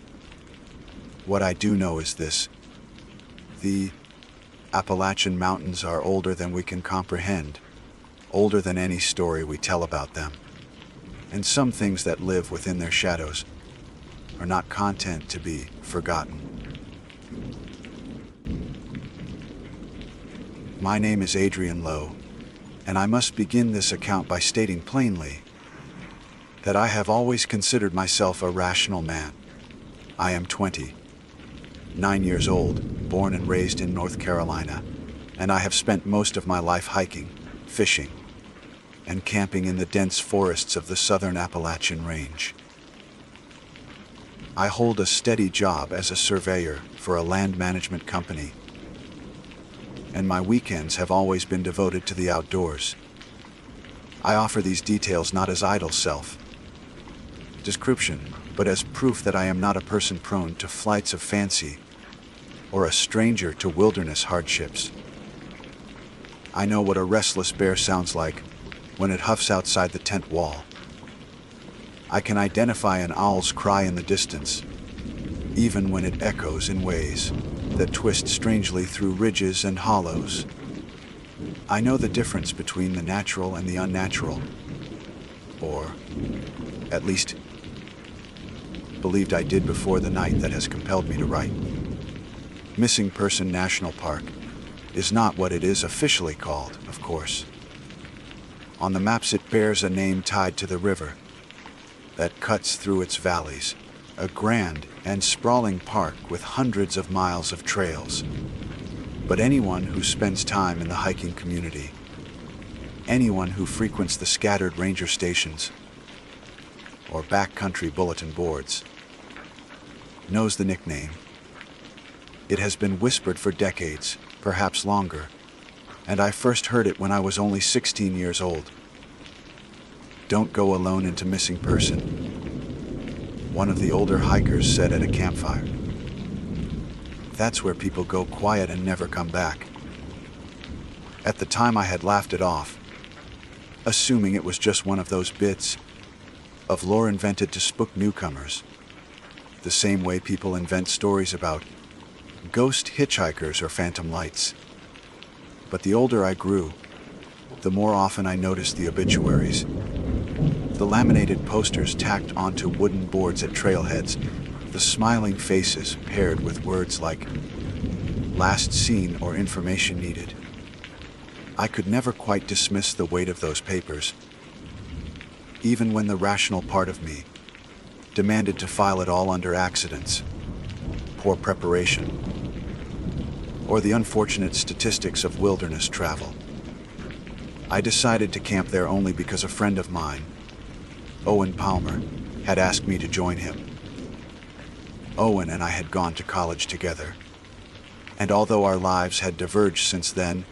What I do know is this: the Appalachian Mountains are older than we can comprehend, older than any story we tell about them. And some things that live within their shadows are not content to be forgotten. My name is Adrian Lowe, and I must begin this account by stating plainly that I have always considered myself a rational man. I am 29 years old, born and raised in North Carolina, and I have spent most of my life hiking, fishing, and camping in the dense forests of the southern Appalachian Range. I hold a steady job as a surveyor for a land management company, and my weekends have always been devoted to the outdoors. I offer these details not as idle self-description, but as proof that I am not a person prone to flights of fancy or a stranger to wilderness hardships. I know what a restless bear sounds like when it huffs outside the tent wall. I can identify an owl's cry in the distance, even when it echoes in ways that twist strangely through ridges and hollows. I know the difference between the natural and the unnatural, or at least believed I did before the night that has compelled me to write. Missing Person National Park is not what it is officially called, of course. On the maps it bears a name tied to the river that cuts through its valleys, a grand and sprawling park with hundreds of miles of trails. But anyone who spends time in the hiking community, anyone who frequents the scattered ranger stations or backcountry bulletin boards, knows the nickname. It has been whispered for decades, perhaps longer, and I first heard it when I was only 16 years old. "Don't go alone into Missing Person," one of the older hikers said at a campfire. That's where people go quiet and never come back. At the time I had laughed it off, assuming it was just one of those bits of lore invented to spook newcomers, the same way people invent stories about ghost hitchhikers or phantom lights. But the older I grew, the more often I noticed the obituaries. The laminated posters tacked onto wooden boards at trailheads, the smiling faces paired with words like "last seen" or "information needed." I could never quite dismiss the weight of those papers, even when the rational part of me demanded to file it all under accidents, poor preparation, or the unfortunate statistics of wilderness travel. I decided to camp there only because a friend of mine, Owen Palmer, had asked me to join him. Owen and I had gone to college together, and although our lives had diverged since then,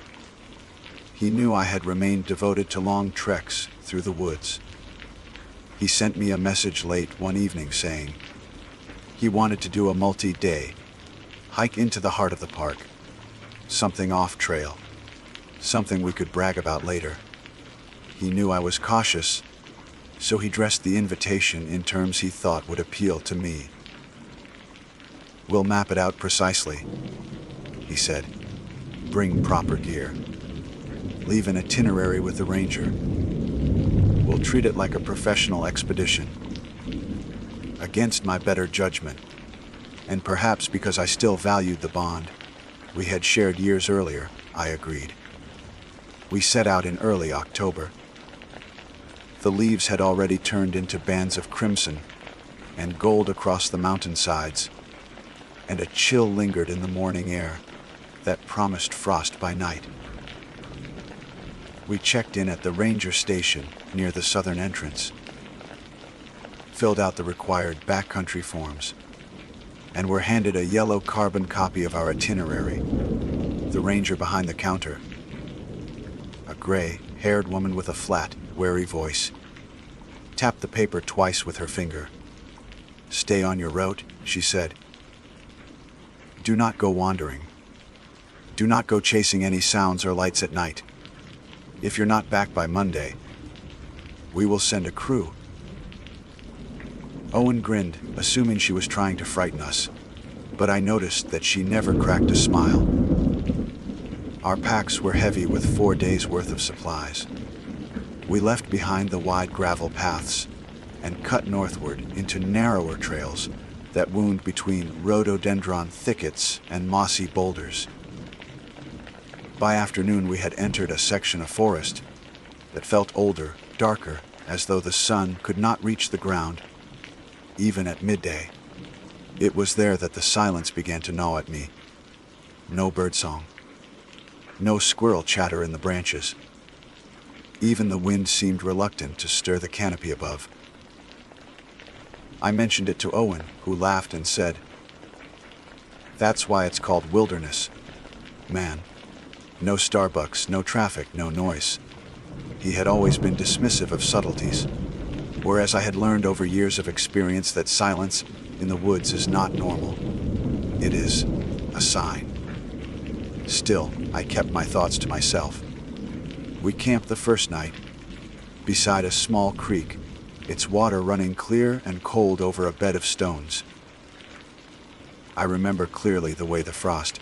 he knew I had remained devoted to long treks through the woods. He sent me a message late one evening saying he wanted to do a multi-day hike into the heart of the park, something off-trail, something we could brag about later. He knew I was cautious, so he dressed the invitation in terms he thought would appeal to me. "We'll map it out precisely," he said. "Bring proper gear. Leave an itinerary with the ranger. We'll treat it like a professional expedition." Against my better judgment, and perhaps because I still valued the bond we had shared years earlier, I agreed. We set out in early October. The leaves had already turned into bands of crimson and gold across the mountainsides, and a chill lingered in the morning air that promised frost by night. We checked in at the ranger station near the southern entrance, filled out the required backcountry forms, and were handed a yellow carbon copy of our itinerary. The ranger behind the counter, a gray-haired woman with a flat, wary voice, tapped the paper twice with her finger. "Stay on your route," she said. "Do not go wandering. Do not go chasing any sounds or lights at night. If you're not back by Monday, we will send a crew." Owen grinned, assuming she was trying to frighten us, but I noticed that she never cracked a smile. Our packs were heavy with 4 days' worth of supplies. We left behind the wide gravel paths and cut northward into narrower trails that wound between rhododendron thickets and mossy boulders. By afternoon, we had entered a section of forest that felt older, darker, as though the sun could not reach the ground, even at midday. It was there that the silence began to gnaw at me. No birdsong. No squirrel chatter in the branches. Even the wind seemed reluctant to stir the canopy above. I mentioned it to Owen, who laughed and said, "That's why it's called wilderness, man. No Starbucks, no traffic, no noise." He had always been dismissive of subtleties, whereas I had learned over years of experience that silence in the woods is not normal. It is a sign. Still, I kept my thoughts to myself. We camped the first night beside a small creek, its water running clear and cold over a bed of stones. I remember clearly the way the frost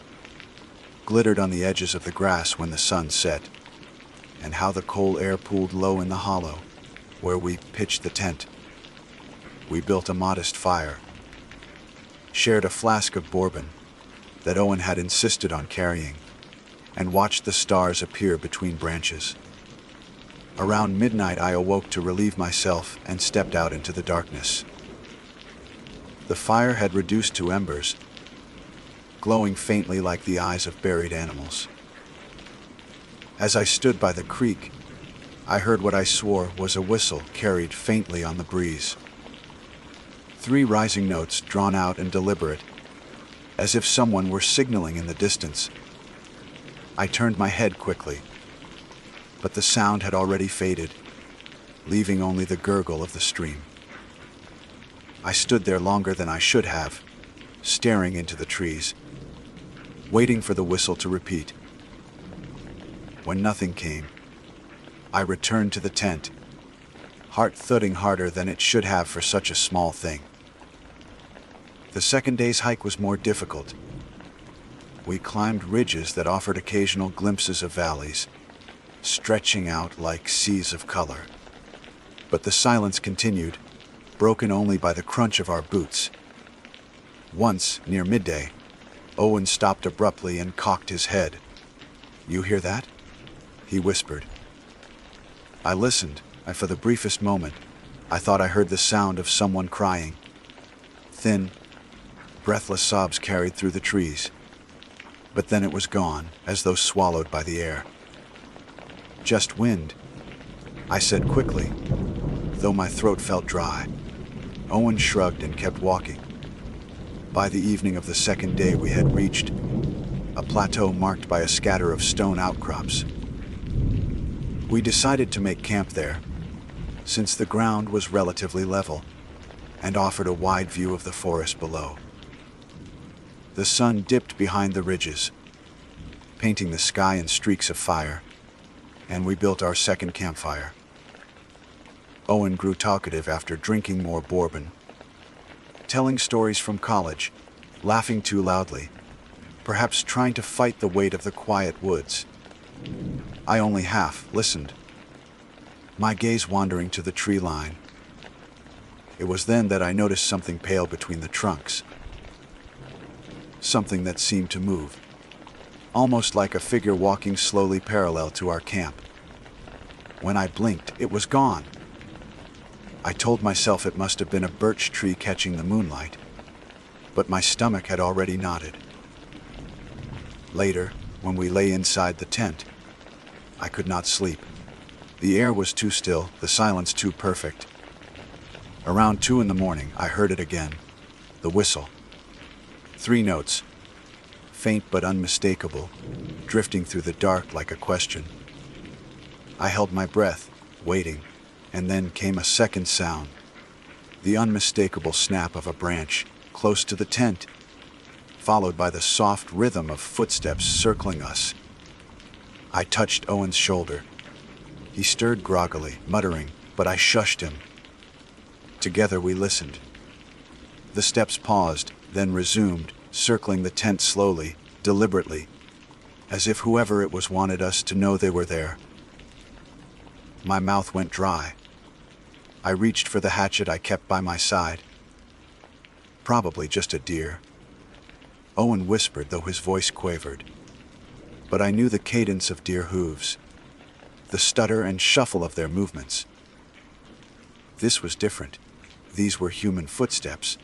glittered on the edges of the grass when the sun set, and how the cold air pooled low in the hollow where we pitched the tent. We built a modest fire, shared a flask of bourbon that Owen had insisted on carrying, and watched the stars appear between branches. Around midnight, I awoke to relieve myself and stepped out into the darkness. The fire had reduced to embers, glowing faintly like the eyes of buried animals. As I stood by the creek, I heard what I swore was a whistle carried faintly on the breeze. 3 rising notes, drawn out and deliberate, as if someone were signaling in the distance. I turned my head quickly, but the sound had already faded, leaving only the gurgle of the stream. I stood there longer than I should have, staring into the trees, waiting for the whistle to repeat. When nothing came, I returned to the tent, heart thudding harder than it should have for such a small thing. The second day's hike was more difficult. We climbed ridges that offered occasional glimpses of valleys, stretching out like seas of color. But the silence continued, broken only by the crunch of our boots. Once, near midday, Owen stopped abruptly and cocked his head. "You hear that?" he whispered. I listened, and for the briefest moment, I thought I heard the sound of someone crying. Thin, breathless sobs carried through the trees. But then it was gone, as though swallowed by the air. "Just wind," I said quickly, though my throat felt dry. Owen shrugged and kept walking. By the evening of the second day, we had reached a plateau marked by a scatter of stone outcrops. We decided to make camp there, since the ground was relatively level and offered a wide view of the forest below. The sun dipped behind the ridges, painting the sky in streaks of fire, and we built our second campfire. Owen grew talkative after drinking more bourbon, telling stories from college, laughing too loudly, perhaps trying to fight the weight of the quiet woods. I only half listened, my gaze wandering to the tree line. It was then that I noticed something pale between the trunks, something that seemed to move, almost like a figure walking slowly parallel to our camp. When I blinked, it was gone. I told myself it must have been a birch tree catching the moonlight, but my stomach had already knotted. Later, when we lay inside the tent, I could not sleep. The air was too still, the silence too perfect. Around 2 in the morning, I heard it again, the whistle. 3 notes, faint but unmistakable, drifting through the dark like a question. I held my breath, waiting, and then came a second sound, the unmistakable snap of a branch close to the tent, followed by the soft rhythm of footsteps circling us. I touched Owen's shoulder. He stirred groggily, muttering, but I shushed him. Together we listened. The steps paused, then resumed, circling the tent slowly, deliberately, as if whoever it was wanted us to know they were there. My mouth went dry. I reached for the hatchet I kept by my side. Probably just a deer. Owen whispered, though his voice quavered. But I knew the cadence of deer hooves, the stutter and shuffle of their movements. This was different. These were human footsteps.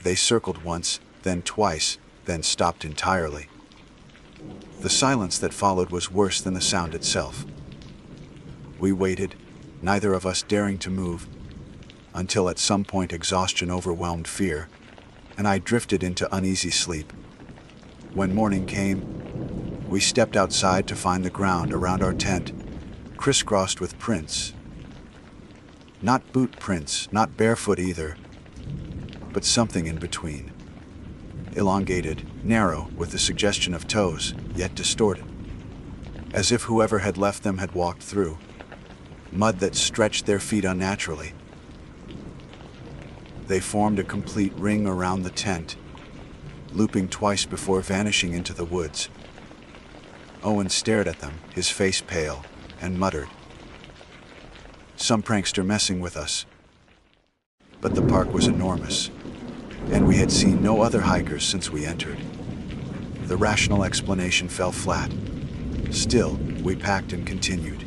They circled once, then twice, then stopped entirely. The silence that followed was worse than the sound itself. We waited, neither of us daring to move, until at some point exhaustion overwhelmed fear, and I drifted into uneasy sleep. When morning came, we stepped outside to find the ground around our tent crisscrossed with prints. Not boot prints, not barefoot either, but something in between. Elongated, narrow, with the suggestion of toes, yet distorted. As if whoever had left them had walked through. Mud that stretched their feet unnaturally. They formed a complete ring around the tent, looping twice before vanishing into the woods. Owen stared at them, his face pale, and muttered, "Some prankster messing with us." But the park was enormous, and we had seen no other hikers since we entered. The rational explanation fell flat. Still, we packed and continued.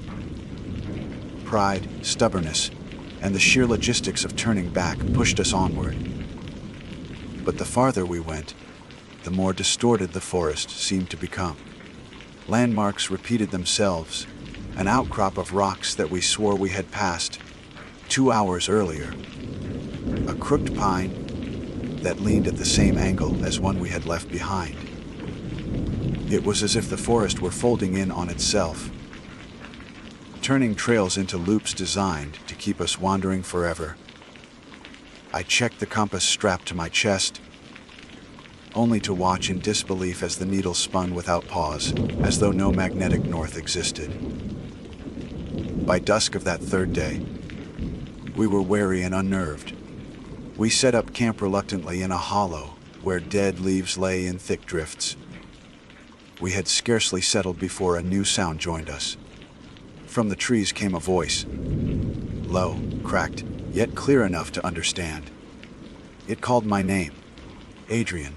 Pride, stubbornness, and the sheer logistics of turning back pushed us onward. But the farther we went, the more distorted the forest seemed to become. Landmarks repeated themselves, an outcrop of rocks that we swore we had passed 2 hours earlier. A crooked pine that leaned at the same angle as one we had left behind. It was as if the forest were folding in on itself, turning trails into loops designed to keep us wandering forever. I checked the compass strapped to my chest, only to watch in disbelief as the needle spun without pause, as though no magnetic north existed. By dusk of that third day, we were weary and unnerved. We set up camp reluctantly in a hollow where dead leaves lay in thick drifts. We had scarcely settled before a new sound joined us. From the trees came a voice, low, cracked, yet clear enough to understand. It called my name, Adrian.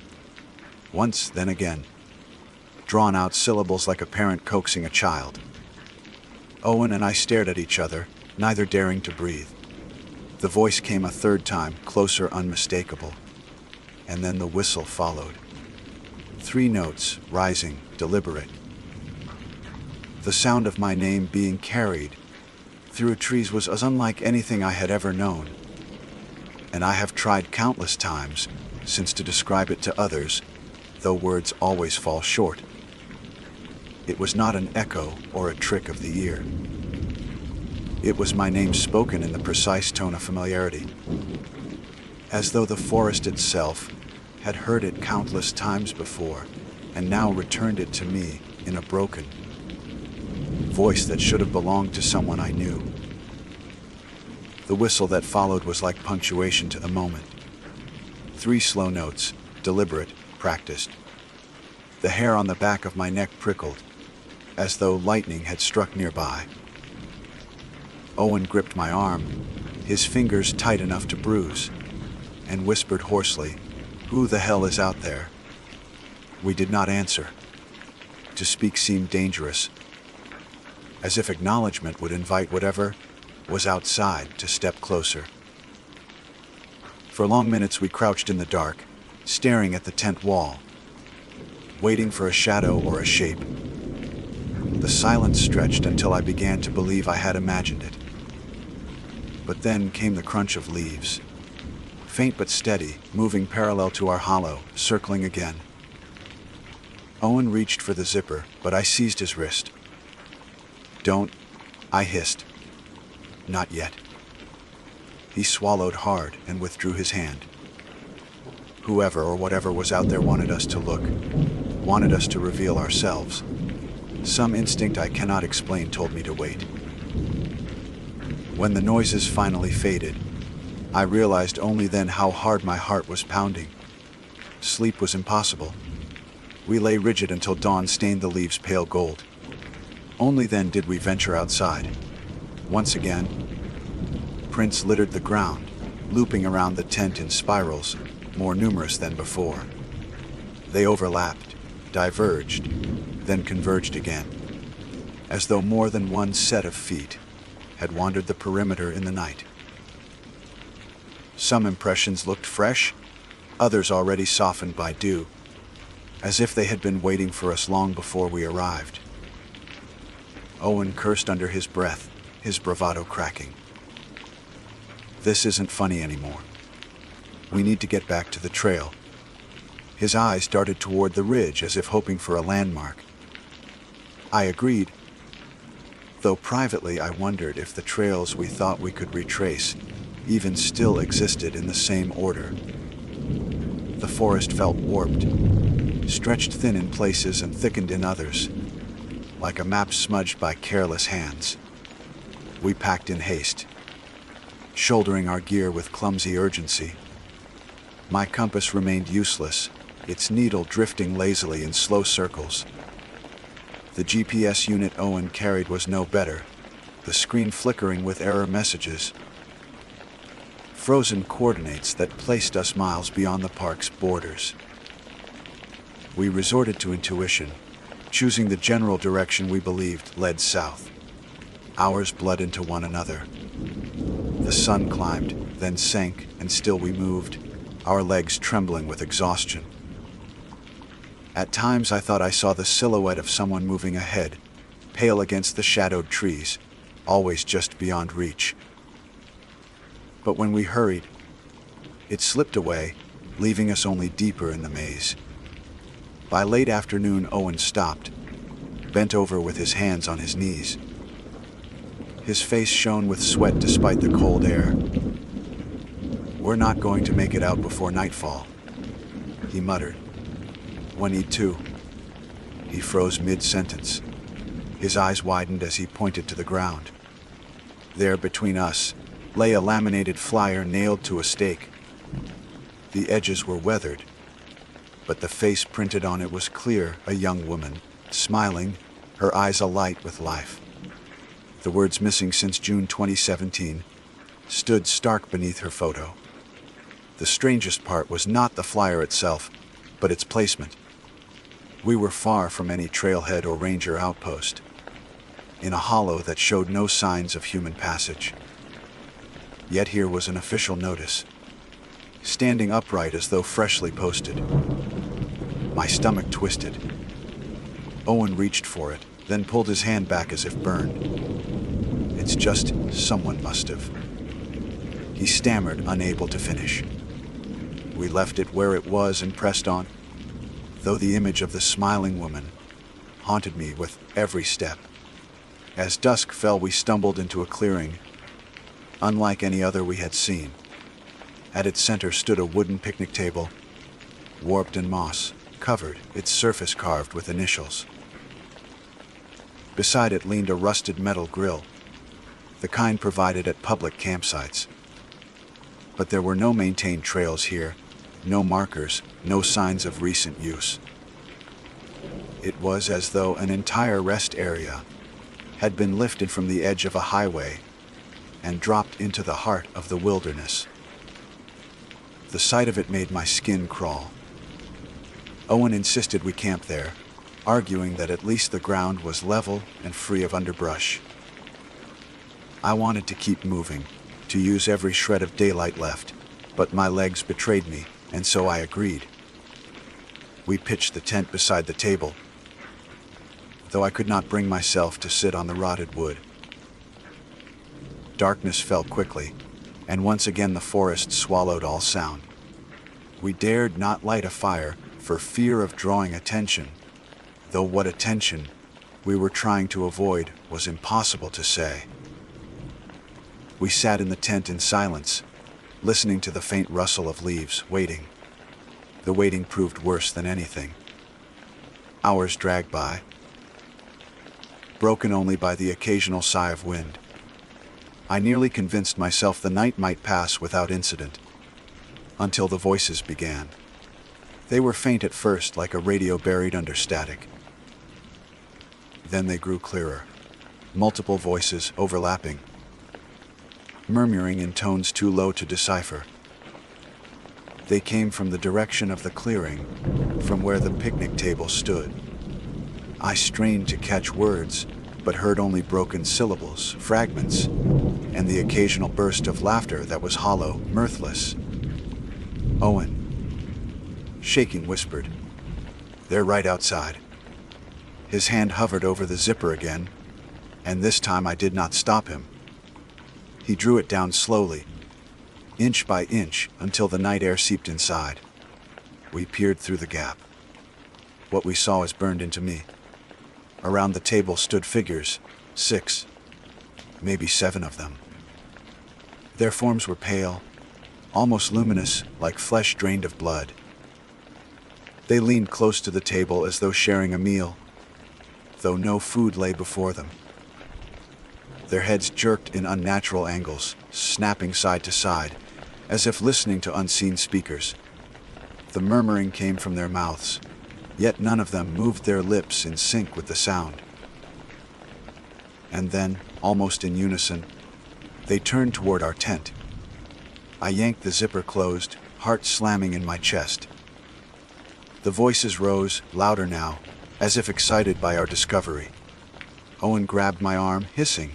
Once, then again, drawn out syllables like a parent coaxing a child. Owen and I stared at each other, neither daring to breathe. The voice came a third time, closer, unmistakable, and then the whistle followed. 3 notes, rising, deliberate. The sound of my name being carried through trees was as unlike anything I had ever known, and I have tried countless times since to describe it to others, though words always fall short. It was not an echo or a trick of the ear. It was my name spoken in the precise tone of familiarity, as though the forest itself had heard it countless times before and now returned it to me in a broken voice that should have belonged to someone I knew. The whistle that followed was like punctuation to the moment. 3 slow notes, deliberate, practiced. The hair on the back of my neck prickled, as though lightning had struck nearby. Owen gripped my arm, his fingers tight enough to bruise, and whispered hoarsely, "Who the hell is out there?" We did not answer. To speak seemed dangerous, as if acknowledgement would invite whatever was outside to step closer. For long minutes we crouched in the dark, staring at the tent wall, waiting for a shadow or a shape. The silence stretched until I began to believe I had imagined it. But then came the crunch of leaves, faint but steady, moving parallel to our hollow, circling again. Owen reached for the zipper, but I seized his wrist. "Don't," I hissed. "Not yet." He swallowed hard and withdrew his hand. Whoever or whatever was out there wanted us to look, wanted us to reveal ourselves. Some instinct I cannot explain told me to wait. When the noises finally faded, I realized only then how hard my heart was pounding. Sleep was impossible. We lay rigid until dawn stained the leaves pale gold. Only then did we venture outside. Once again, prints littered the ground, looping around the tent in spirals, more numerous than before. They overlapped, diverged, then converged again, as though more than one set of feet had wandered the perimeter in the night. Some impressions looked fresh, others already softened by dew, as if they had been waiting for us long before we arrived. Owen cursed under his breath, his bravado cracking. This isn't funny anymore. We need to get back to the trail. His eyes darted toward the ridge as if hoping for a landmark. I agreed, though privately I wondered if the trails we thought we could retrace even still existed in the same order. The forest felt warped, stretched thin in places and thickened in others, like a map smudged by careless hands. We packed in haste, shouldering our gear with clumsy urgency. My compass remained useless, its needle drifting lazily in slow circles. The GPS unit Owen carried was no better, the screen flickering with error messages. Frozen coordinates that placed us miles beyond the park's borders. We resorted to intuition, choosing the general direction we believed led south. Hours bled into one another. The sun climbed, then sank, and still we moved, our legs trembling with exhaustion. At times I thought I saw the silhouette of someone moving ahead, pale against the shadowed trees, always just beyond reach. But when we hurried, it slipped away, leaving us only deeper in the maze. By late afternoon, Owen stopped, bent over with his hands on his knees. His face shone with sweat despite the cold air. "We're not going to make it out before nightfall," he muttered. "When he froze mid-sentence. His eyes widened as he pointed to the ground. There, between us, lay a laminated flyer nailed to a stake. The edges were weathered, but the face printed on it was clear, a young woman, smiling, her eyes alight with life. The words "missing since June 2017" stood stark beneath her photo. The strangest part was not the flyer itself, but its placement. We were far from any trailhead or ranger outpost, in a hollow that showed no signs of human passage. Yet here was an official notice, standing upright as though freshly posted. My stomach twisted. Owen reached for it, then pulled his hand back as if burned. "It's just someone must have." He stammered, unable to finish. We left it where it was and pressed on, though the image of the smiling woman haunted me with every step. As dusk fell, we stumbled into a clearing, unlike any other we had seen. At its center stood a wooden picnic table, warped and moss-covered, its surface carved with initials. Beside it leaned a rusted metal grill, the kind provided at public campsites. But there were no maintained trails here, no markers, no signs of recent use. It was as though an entire rest area had been lifted from the edge of a highway and dropped into the heart of the wilderness. The sight of it made my skin crawl. Owen insisted we camp there, arguing that at least the ground was level and free of underbrush. I wanted to keep moving, to use every shred of daylight left, but my legs betrayed me, and so I agreed. We pitched the tent beside the table, though I could not bring myself to sit on the rotted wood. Darkness fell quickly, and once again the forest swallowed all sound. We dared not light a fire for fear of drawing attention, though what attention we were trying to avoid was impossible to say. We sat in the tent in silence, listening to the faint rustle of leaves, waiting. The waiting proved worse than anything. Hours dragged by, broken only by the occasional sigh of wind. I nearly convinced myself the night might pass without incident, until the voices began. They were faint at first, like a radio buried under static. Then they grew clearer, multiple voices overlapping, murmuring in tones too low to decipher. They came from the direction of the clearing, from where the picnic table stood. I strained to catch words, but heard only broken syllables, fragments, and the occasional burst of laughter that was hollow, mirthless. Owen, shaking, whispered, "They're right outside." His hand hovered over the zipper again, and this time I did not stop him. He drew it down slowly, inch by inch, until the night air seeped inside. We peered through the gap. What we saw was burned into me. Around the table stood figures, 6, maybe 7 of them. Their forms were pale, almost luminous, like flesh drained of blood. They leaned close to the table as though sharing a meal, though no food lay before them. Their heads jerked in unnatural angles, snapping side to side, as if listening to unseen speakers. The murmuring came from their mouths, yet none of them moved their lips in sync with the sound. And then, almost in unison, they turned toward our tent. I yanked the zipper closed, heart slamming in my chest. The voices rose, louder now, as if excited by our discovery. Owen grabbed my arm, hissing,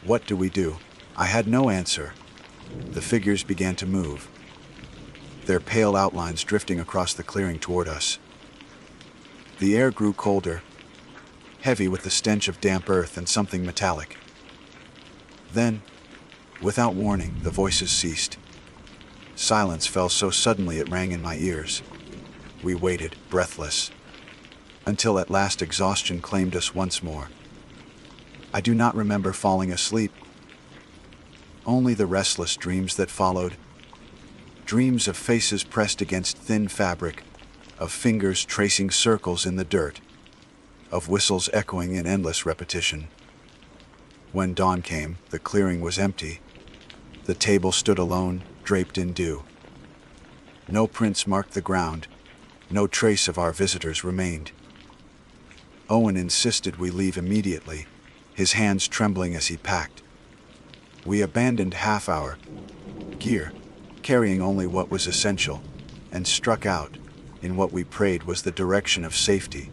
"What do we do?" I had no answer. The figures began to move, their pale outlines drifting across the clearing toward us. The air grew colder, heavy with the stench of damp earth and something metallic. Then, without warning, the voices ceased. Silence fell so suddenly it rang in my ears. We waited, breathless, until at last exhaustion claimed us once more. I do not remember falling asleep, only the restless dreams that followed. Dreams of faces pressed against thin fabric, of fingers tracing circles in the dirt, of whistles echoing in endless repetition. When dawn came, the clearing was empty. The table stood alone, draped in dew. No prints marked the ground, no trace of our visitors remained. Owen insisted we leave immediately, his hands trembling as he packed. We abandoned half our gear, carrying only what was essential, and struck out in what we prayed was the direction of safety.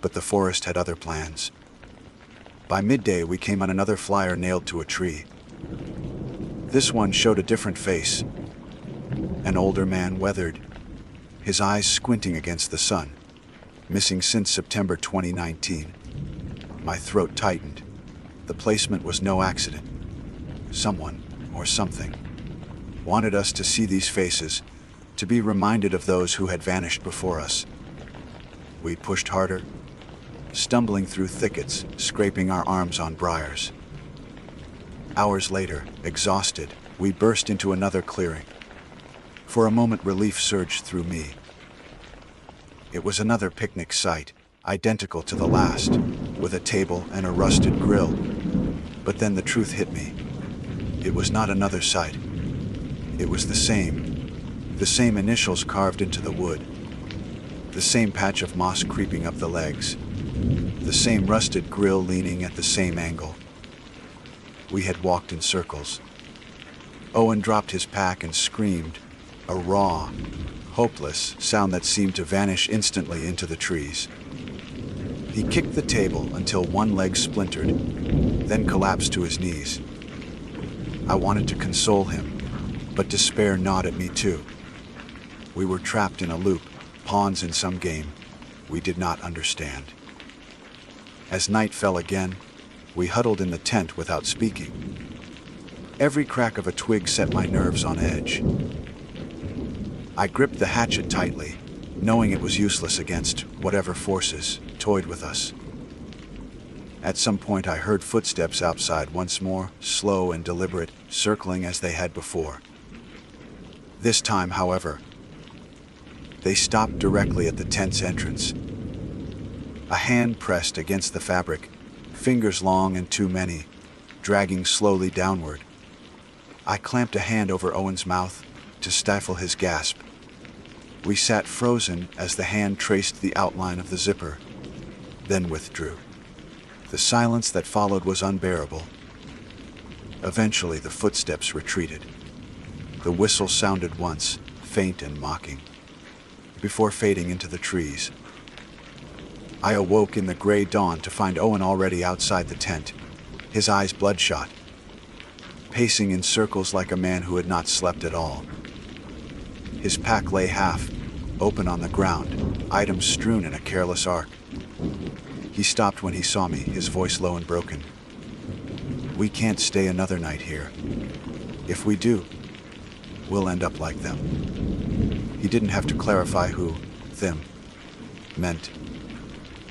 But the forest had other plans. By midday, we came on another flyer nailed to a tree. This one showed a different face. An older man, weathered, his eyes squinting against the sun, missing since September 2019. My throat tightened. The placement was no accident. Someone, or something, wanted us to see these faces, to be reminded of those who had vanished before us. We pushed harder, stumbling through thickets, scraping our arms on briars. Hours later, exhausted, we burst into another clearing. For a moment, relief surged through me. It was another picnic site, identical to the last, with a table and a rusted grill. But then the truth hit me. It was not another site. It was the same initials carved into the wood, the same patch of moss creeping up the legs, the same rusted grill leaning at the same angle. We had walked in circles. Owen dropped his pack and screamed, a raw, hopeless sound that seemed to vanish instantly into the trees. He kicked the table until one leg splintered, then collapsed to his knees. I wanted to console him, but despair gnawed at me too. We were trapped in a loop, pawns in some game we did not understand. As night fell again, we huddled in the tent without speaking. Every crack of a twig set my nerves on edge. I gripped the hatchet tightly, knowing it was useless against whatever forces toyed with us. At some point I heard footsteps outside once more, slow and deliberate, circling as they had before. This time, however, They stopped directly at the tent's entrance. A hand pressed against the fabric, fingers long and too many, dragging slowly downward. I clamped a hand over Owen's mouth to stifle his gasp. We sat frozen as the hand traced the outline of the zipper, then withdrew. The silence that followed was unbearable. Eventually, the footsteps retreated. The whistle sounded once, faint and mocking, before fading into the trees. I awoke in the gray dawn to find Owen already outside the tent, his eyes bloodshot, pacing in circles like a man who had not slept at all. His pack lay half open on the ground, items strewn in a careless arc. He stopped when he saw me, his voice low and broken. "We can't stay another night here. If we do, we'll end up like them." He didn't have to clarify who "them" meant.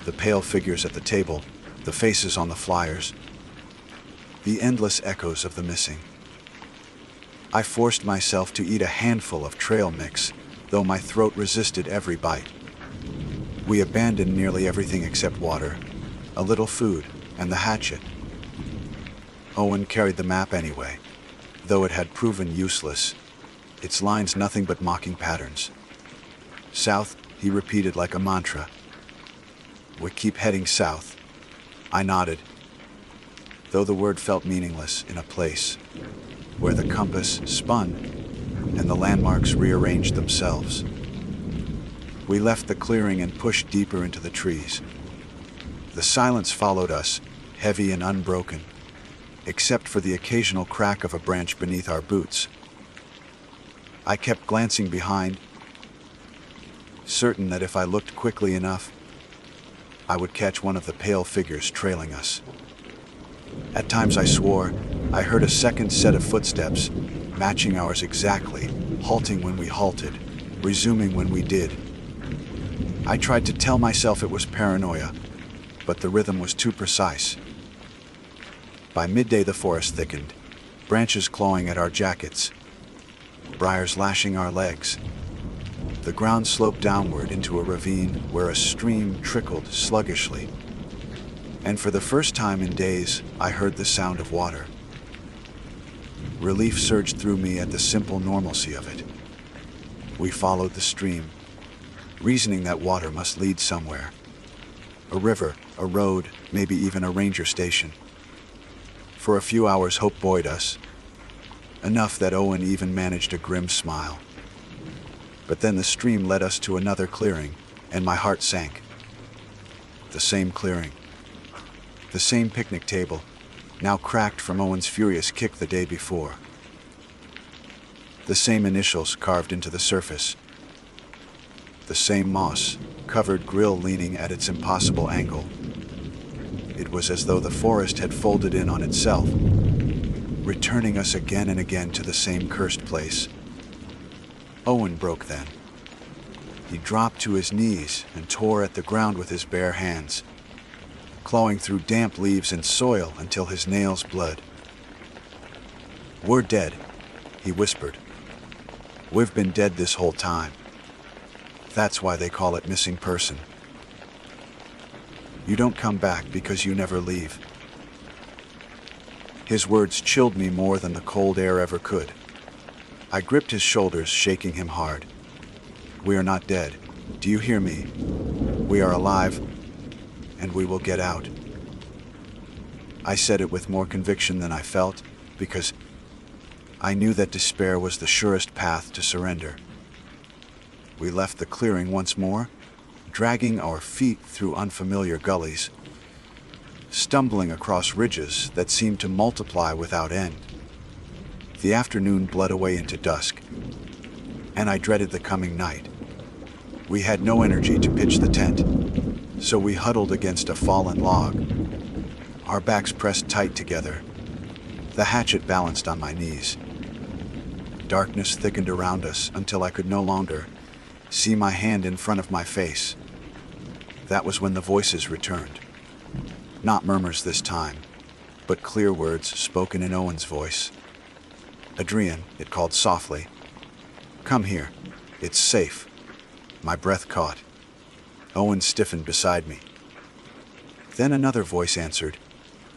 The pale figures at the table, the faces on the flyers, the endless echoes of the missing. I forced myself to eat a handful of trail mix, though my throat resisted every bite. We abandoned nearly everything except water, a little food, and the hatchet. Owen carried the map anyway, though it had proven useless, its lines nothing but mocking patterns. "South," he repeated like a mantra. "We keep heading south." I nodded, though the word felt meaningless in a place where the compass spun and the landmarks rearranged themselves. We left the clearing and pushed deeper into the trees. The silence followed us, heavy and unbroken, except for the occasional crack of a branch beneath our boots. I kept glancing behind, certain that if I looked quickly enough, I would catch one of the pale figures trailing us. At times I swore I heard a second set of footsteps, matching ours exactly, halting when we halted, resuming when we did. I tried to tell myself it was paranoia, but the rhythm was too precise. By midday the forest thickened, branches clawing at our jackets, briars lashing our legs. The ground sloped downward into a ravine where a stream trickled sluggishly. And for the first time in days, I heard the sound of water. Relief surged through me at the simple normalcy of it. We followed the stream, reasoning that water must lead somewhere. A river, a road, maybe even a ranger station. For a few hours hope buoyed us, enough that Owen even managed a grim smile. But then the stream led us to another clearing, and my heart sank. The same clearing. The same picnic table, now cracked from Owen's furious kick the day before. The same initials carved into the surface. The same moss-covered grill leaning at its impossible angle. It was as though the forest had folded in on itself, returning us again and again to the same cursed place. Owen broke then. He dropped to his knees and tore at the ground with his bare hands, clawing through damp leaves and soil until his nails bled. "We're dead," he whispered. "We've been dead this whole time. That's why they call it missing person. You don't come back because you never leave." His words chilled me more than the cold air ever could. I gripped his shoulders, shaking him hard. "We are not dead. Do you hear me? We are alive, and we will get out." I said it with more conviction than I felt, because I knew that despair was the surest path to surrender. We left the clearing once more, dragging our feet through unfamiliar gullies, stumbling across ridges that seemed to multiply without end. The afternoon bled away into dusk, and I dreaded the coming night. We had no energy to pitch the tent, so we huddled against a fallen log, our backs pressed tight together, the hatchet balanced on my knees. Darkness thickened around us until I could no longer see my hand in front of my face. That was when the voices returned. Not murmurs this time, but clear words spoken in Owen's voice. "Adrian," it called softly. "Come here. It's safe." My breath caught. Owen stiffened beside me. Then another voice answered,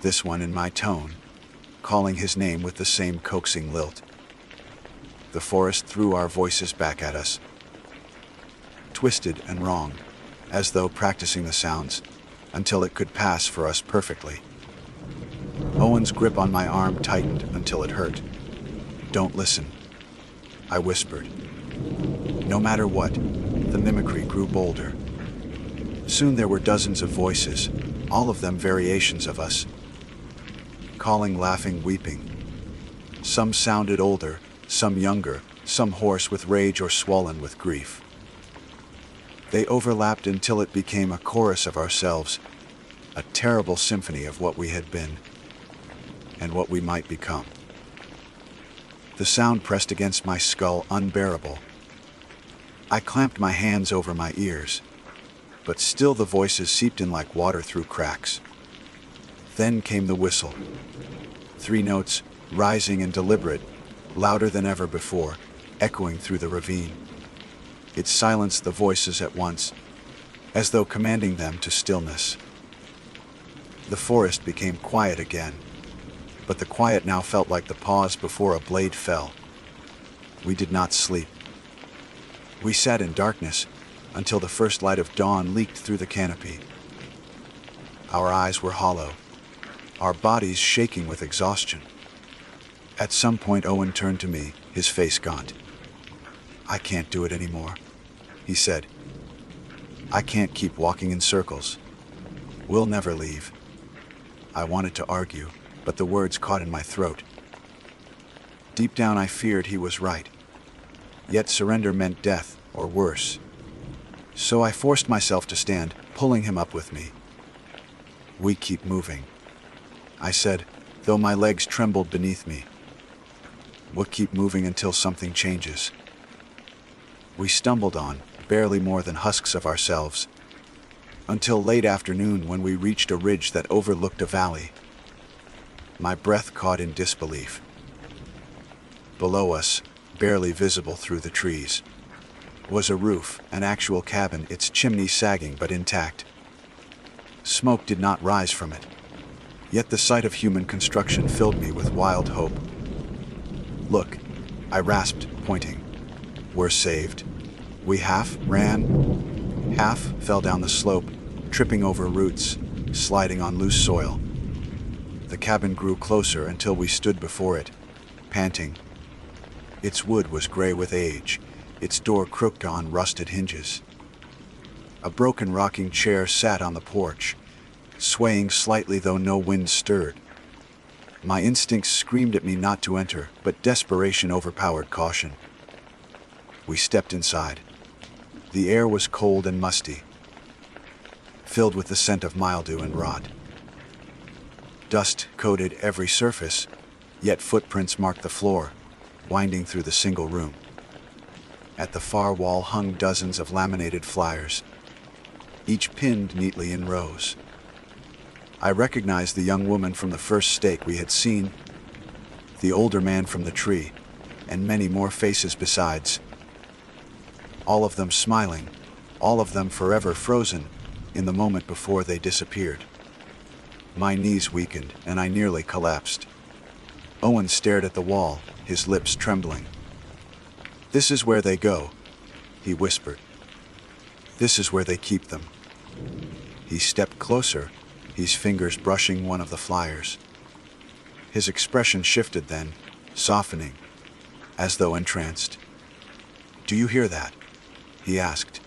this one in my tone, calling his name with the same coaxing lilt. The forest threw our voices back at us, twisted and wrong, as though practicing the sounds, until it could pass for us perfectly. Owen's grip on my arm tightened until it hurt. Don't listen, I whispered. No matter what, the mimicry grew bolder. Soon there were dozens of voices, all of them variations of us. Calling, laughing, weeping. Some sounded older, some younger, some hoarse with rage or swollen with grief. They overlapped until it became a chorus of ourselves, a terrible symphony of what we had been and what we might become. The sound pressed against my skull, unbearable. I clamped my hands over my ears, but still the voices seeped in like water through cracks. Then came the whistle. 3 notes, rising and deliberate, louder than ever before, echoing through the ravine. It silenced the voices at once, as though commanding them to stillness. The forest became quiet again, but the quiet now felt like the pause before a blade fell. We did not sleep. We sat in darkness until the first light of dawn leaked through the canopy. Our eyes were hollow, our bodies shaking with exhaustion. At some point, Owen turned to me, his face gaunt. I can't do it anymore, he said. I can't keep walking in circles. We'll never leave. I wanted to argue, but the words caught in my throat. Deep down I feared he was right. Yet surrender meant death, or worse. So I forced myself to stand, pulling him up with me. We keep moving, I said, though my legs trembled beneath me. We'll keep moving until something changes. We stumbled on, barely more than husks of ourselves, until late afternoon when we reached a ridge that overlooked a valley. My breath caught in disbelief. Below us, barely visible through the trees, was a roof, an actual cabin, its chimney sagging but intact. Smoke did not rise from it, yet the sight of human construction filled me with wild hope. Look, I rasped, pointing. We're saved. We half ran, half fell down the slope, tripping over roots, sliding on loose soil. The cabin grew closer until we stood before it, panting. Its wood was gray with age, its door crooked on rusted hinges. A broken rocking chair sat on the porch, swaying slightly though no wind stirred. My instincts screamed at me not to enter, but desperation overpowered caution. We stepped inside. The air was cold and musty, filled with the scent of mildew and rot. Dust coated every surface, yet footprints marked the floor, winding through the single room. At the far wall hung dozens of laminated flyers, each pinned neatly in rows. I recognized the young woman from the first stake we had seen, the older man from the tree, and many more faces besides. All of them smiling, all of them forever frozen in the moment before they disappeared. My knees weakened, and I nearly collapsed. Owen stared at the wall, his lips trembling. This is where they go, he whispered. This is where they keep them. He stepped closer, his fingers brushing one of the flyers. His expression shifted then, softening, as though entranced. Do you hear that? He asked.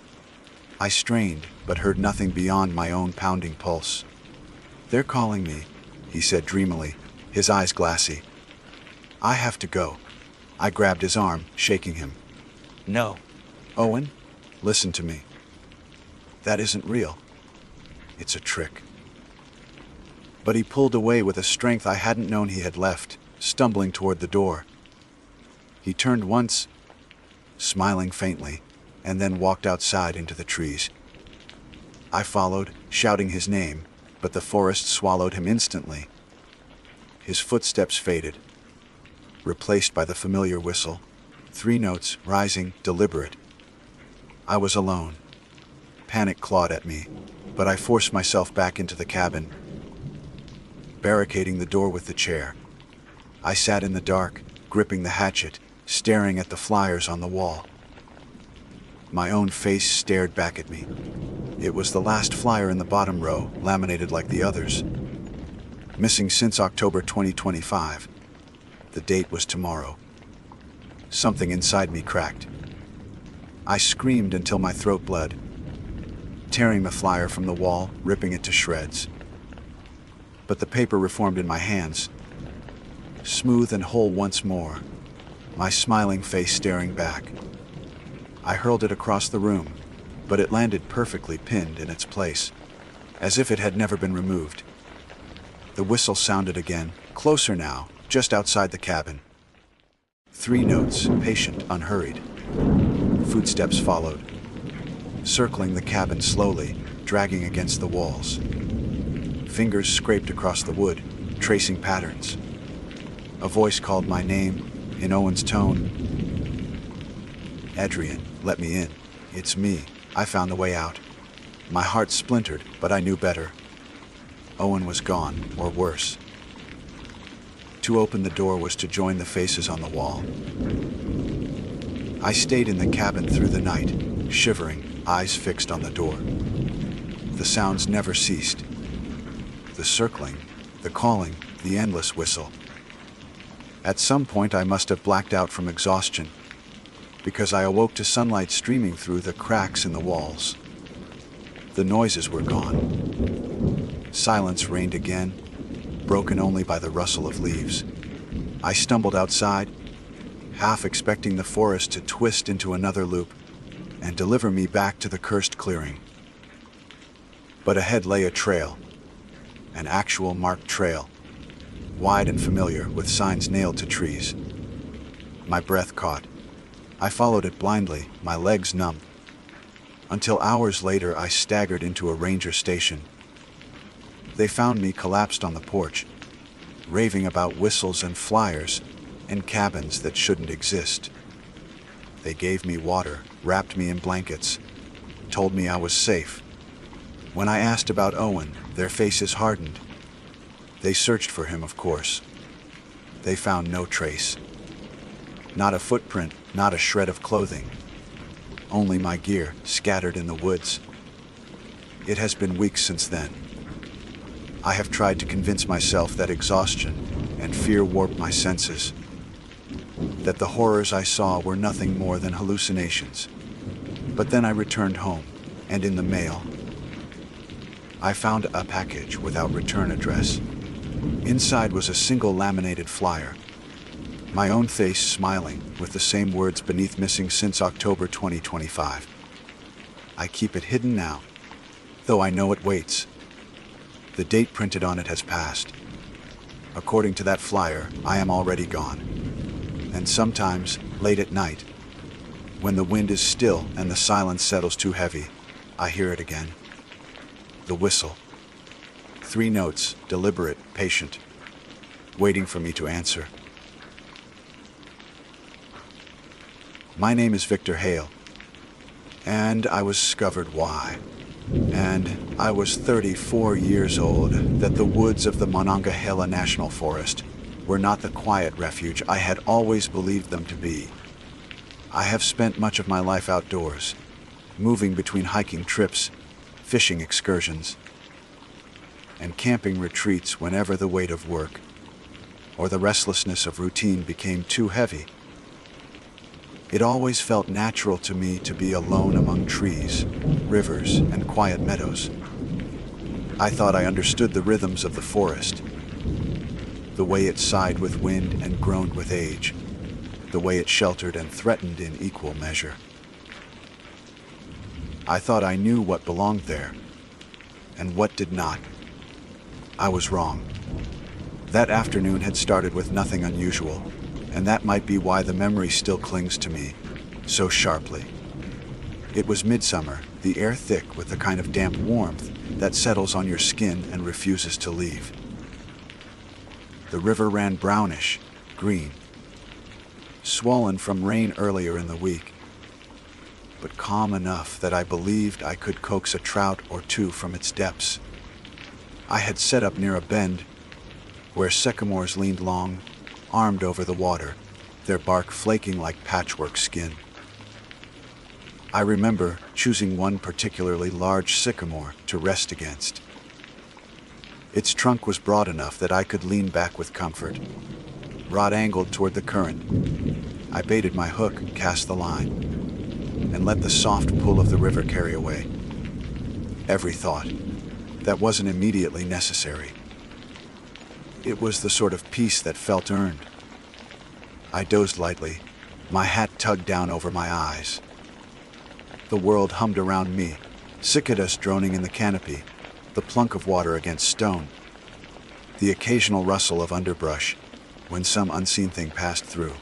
I strained, but heard nothing beyond my own pounding pulse. They're calling me, he said dreamily, his eyes glassy. I have to go. I grabbed his arm, shaking him. No. Owen, listen to me. That isn't real. It's a trick. But he pulled away with a strength I hadn't known he had left, stumbling toward the door. He turned once, smiling faintly, and then walked outside into the trees. I followed, shouting his name, but the forest swallowed him instantly. His footsteps faded, replaced by the familiar whistle, 3 notes, rising, deliberate. I was alone. Panic clawed at me, but I forced myself back into the cabin, barricading the door with the chair. I sat in the dark, gripping the hatchet, staring at the flyers on the wall. My own face stared back at me. It was the last flyer in the bottom row, laminated like the others. Missing since October 2025. The date was tomorrow. Something inside me cracked. I screamed until my throat bled, tearing the flyer from the wall, ripping it to shreds. But the paper reformed in my hands, smooth and whole once more, my smiling face staring back. I hurled it across the room, but it landed perfectly pinned in its place, as if it had never been removed. The whistle sounded again, closer now, just outside the cabin. 3 notes, patient, unhurried. Footsteps followed, circling the cabin slowly, dragging against the walls. Fingers scraped across the wood, tracing patterns. A voice called my name, in Owen's tone. "Adrian, let me in. It's me." I found the way out. My heart splintered, but I knew better. Owen was gone, or worse. To open the door was to join the faces on the wall. I stayed in the cabin through the night, shivering, eyes fixed on the door. The sounds never ceased. The circling, the calling, the endless whistle. At some point I must have blacked out from exhaustion, because I awoke to sunlight streaming through the cracks in the walls. The noises were gone. Silence reigned again, broken only by the rustle of leaves. I stumbled outside, half expecting the forest to twist into another loop and deliver me back to the cursed clearing. But ahead lay a trail, an actual marked trail, wide and familiar, with signs nailed to trees. My breath caught. I followed it blindly, my legs numb, until hours later I staggered into a ranger station. They found me collapsed on the porch, raving about whistles and flyers and cabins that shouldn't exist. They gave me water, wrapped me in blankets, told me I was safe. When I asked about Owen, their faces hardened. They searched for him, of course. They found no trace. Not a footprint, not a shred of clothing. Only my gear, scattered in the woods. It has been weeks since then. I have tried to convince myself that exhaustion and fear warped my senses, that the horrors I saw were nothing more than hallucinations. But then I returned home, and in the mail, I found a package without return address. Inside was a single laminated flyer, my own face smiling, with the same words beneath, missing since October 2025. I keep it hidden now, though I know it waits. The date printed on it has passed. According to that flyer, I am already gone. And sometimes, late at night, when the wind is still and the silence settles too heavy, I hear it again. The whistle. 3 notes, deliberate, patient, waiting for me to answer. My name is Victor Hale, and I was discovered why. And I was 34 years old, that the woods of the Monongahela National Forest were not the quiet refuge I had always believed them to be. I have spent much of my life outdoors, moving between hiking trips, fishing excursions, and camping retreats whenever the weight of work or the restlessness of routine became too heavy. It always felt natural to me to be alone among trees, rivers, and quiet meadows. I thought I understood the rhythms of the forest, the way it sighed with wind and groaned with age, the way it sheltered and threatened in equal measure. I thought I knew what belonged there, and what did not. I was wrong. That afternoon had started with nothing unusual, and that might be why the memory still clings to me so sharply. It was midsummer, the air thick with the kind of damp warmth that settles on your skin and refuses to leave. The river ran brownish, green, swollen from rain earlier in the week. but calm enough that I believed I could coax a trout or two from its depths. I had set up near a bend where sycamores leaned long, armed over the water, their bark flaking like patchwork skin. I remember choosing one particularly large sycamore to rest against. Its trunk was broad enough that I could lean back with comfort. Rod angled toward the current. I baited my hook, cast the line, and let the soft pull of the river carry away every thought. That wasn't immediately necessary. It was the sort of peace that felt earned. I dozed lightly, my hat tugged down over my eyes. The world hummed around me, cicadas droning in the canopy, the plunk of water against stone, the occasional rustle of underbrush when some unseen thing passed through.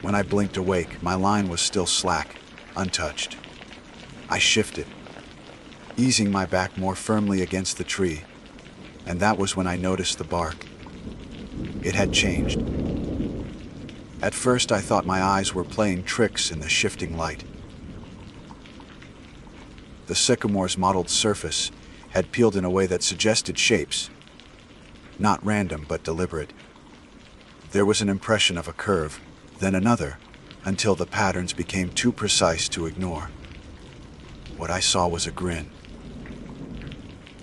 When I blinked awake, my line was still slack, untouched. I shifted, easing my back more firmly against the tree, and that was when I noticed the bark. It had changed. At first, I thought my eyes were playing tricks in the shifting light. The sycamore's mottled surface had peeled in a way that suggested shapes, not random but deliberate. There was an impression of a curve, then another, until the patterns became too precise to ignore. What I saw was a grin.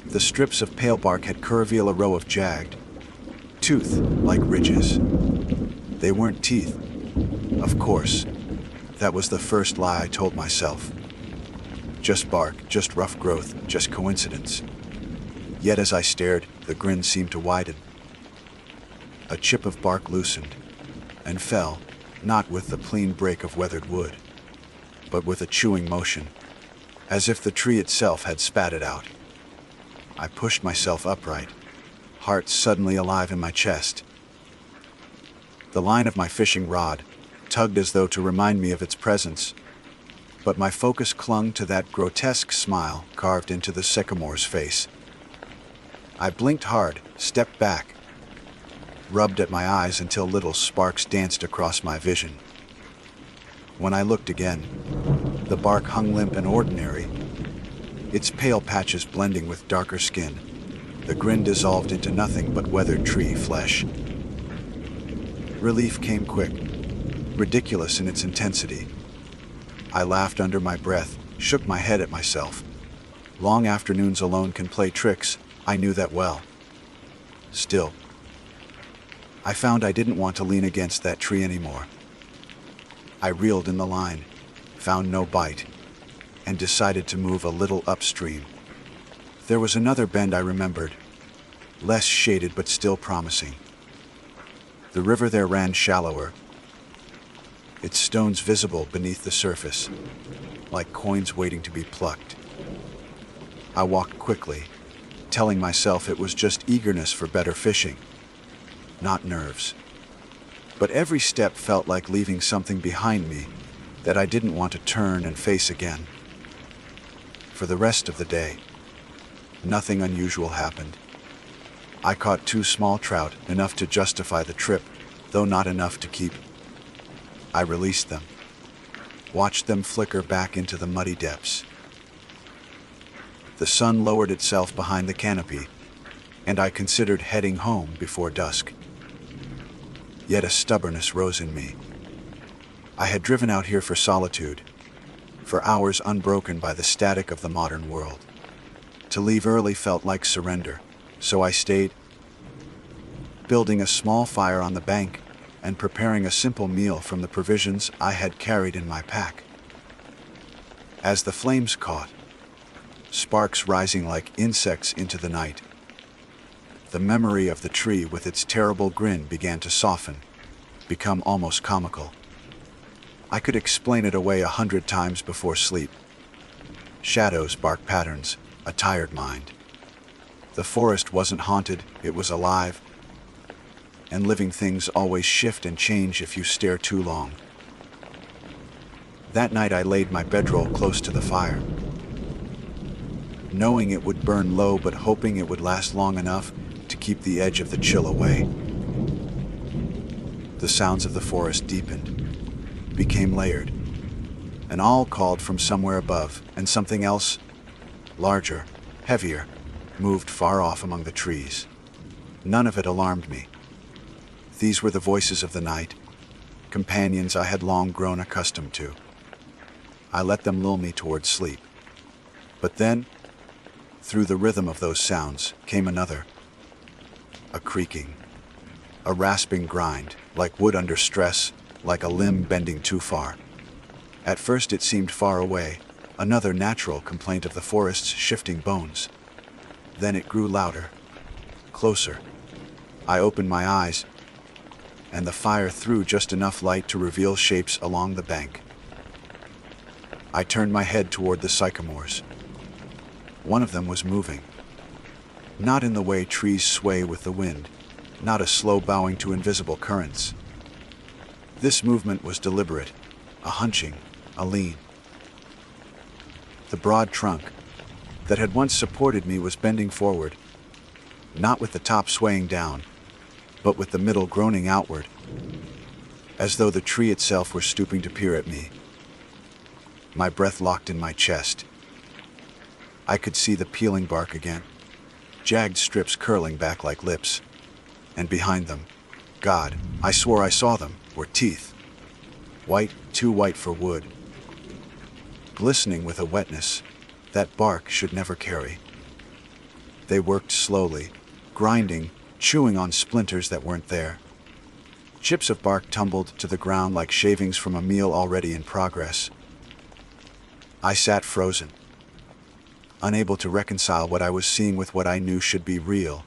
The strips of pale bark had curved a row of jagged, tooth-like ridges. They weren't teeth. Of course, that was the first lie I told myself. Just bark, just rough growth, just coincidence. Yet as I stared, the grin seemed to widen. A chip of bark loosened and fell, not with the clean break of weathered wood, but with a chewing motion, as if the tree itself had spat it out. I pushed myself upright, heart suddenly alive in my chest. The line of my fishing rod tugged as though to remind me of its presence, but my focus clung to that grotesque smile carved into the sycamore's face. I blinked hard, stepped back, rubbed at my eyes until little sparks danced across my vision. When I looked again, the bark hung limp and ordinary, its pale patches blending with darker skin. The grin dissolved into nothing but weathered tree flesh. Relief came quick, ridiculous in its intensity. I laughed under my breath, shook my head at myself. Long afternoons alone can play tricks, I knew that well. Still, I found I didn't want to lean against that tree anymore. I reeled in the line, found no bite, and decided to move a little upstream. There was another bend I remembered, less shaded but still promising. The river there ran shallower, its stones visible beneath the surface, like coins waiting to be plucked. I walked quickly, telling myself it was just eagerness for better fishing, not nerves. But every step felt like leaving something behind me that I didn't want to turn and face again. For the rest of the day, nothing unusual happened. I caught 2 small trout, enough to justify the trip, though not enough to keep. I released them, watched them flicker back into the muddy depths. The sun lowered itself behind the canopy, and I considered heading home before dusk. Yet a stubbornness rose in me. I had driven out here for solitude, for hours unbroken by the static of the modern world. To leave early felt like surrender, so I stayed, building a small fire on the bank and preparing a simple meal from the provisions I had carried in my pack. As the flames caught, sparks rising like insects into the night, the memory of the tree with its terrible grin began to soften, become almost comical. I could explain it away 100 times before sleep. Shadows, bark patterns, a tired mind. The forest wasn't haunted, it was alive, and living things always shift and change if you stare too long. That night I laid my bedroll close to the fire, knowing it would burn low but hoping it would last long enough to keep the edge of the chill away. The sounds of the forest deepened, became layered. An awl called from somewhere above, and something else, larger, heavier, moved far off among the trees. None of it alarmed me. These were the voices of the night, companions I had long grown accustomed to. I let them lull me toward sleep. But then, through the rhythm of those sounds, came another. A creaking, a rasping grind, like wood under stress, like a limb bending too far. At first it seemed far away, another natural complaint of the forest's shifting bones. Then it grew louder, closer. I opened my eyes, and the fire threw just enough light to reveal shapes along the bank. I turned my head toward the sycamores. One of them was moving. Not in the way trees sway with the wind, not a slow bowing to invisible currents. This movement was deliberate, a hunching, a lean. The broad trunk that had once supported me was bending forward, not with the top swaying down, but with the middle groaning outward, as though the tree itself were stooping to peer at me. My breath locked in my chest. I could see the peeling bark again, jagged strips curling back like lips, and behind them, God, I swore I saw them, were teeth. White, too white for wood. Glistening with a wetness that bark should never carry. They worked slowly, grinding, chewing on splinters that weren't there. Chips of bark tumbled to the ground like shavings from a meal already in progress. I sat frozen, unable to reconcile what I was seeing with what I knew should be real.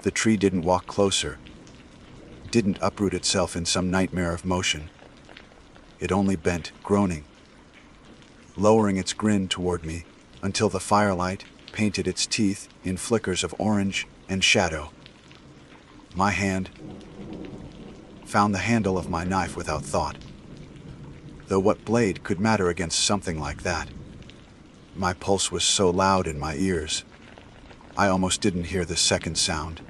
The tree didn't walk closer, didn't uproot itself in some nightmare of motion. It only bent, groaning, lowering its grin toward me until the firelight painted its teeth in flickers of orange and shadow. My hand found the handle of my knife without thought. Though what blade could matter against something like that? My pulse was so loud in my ears, I almost didn't hear the second sound.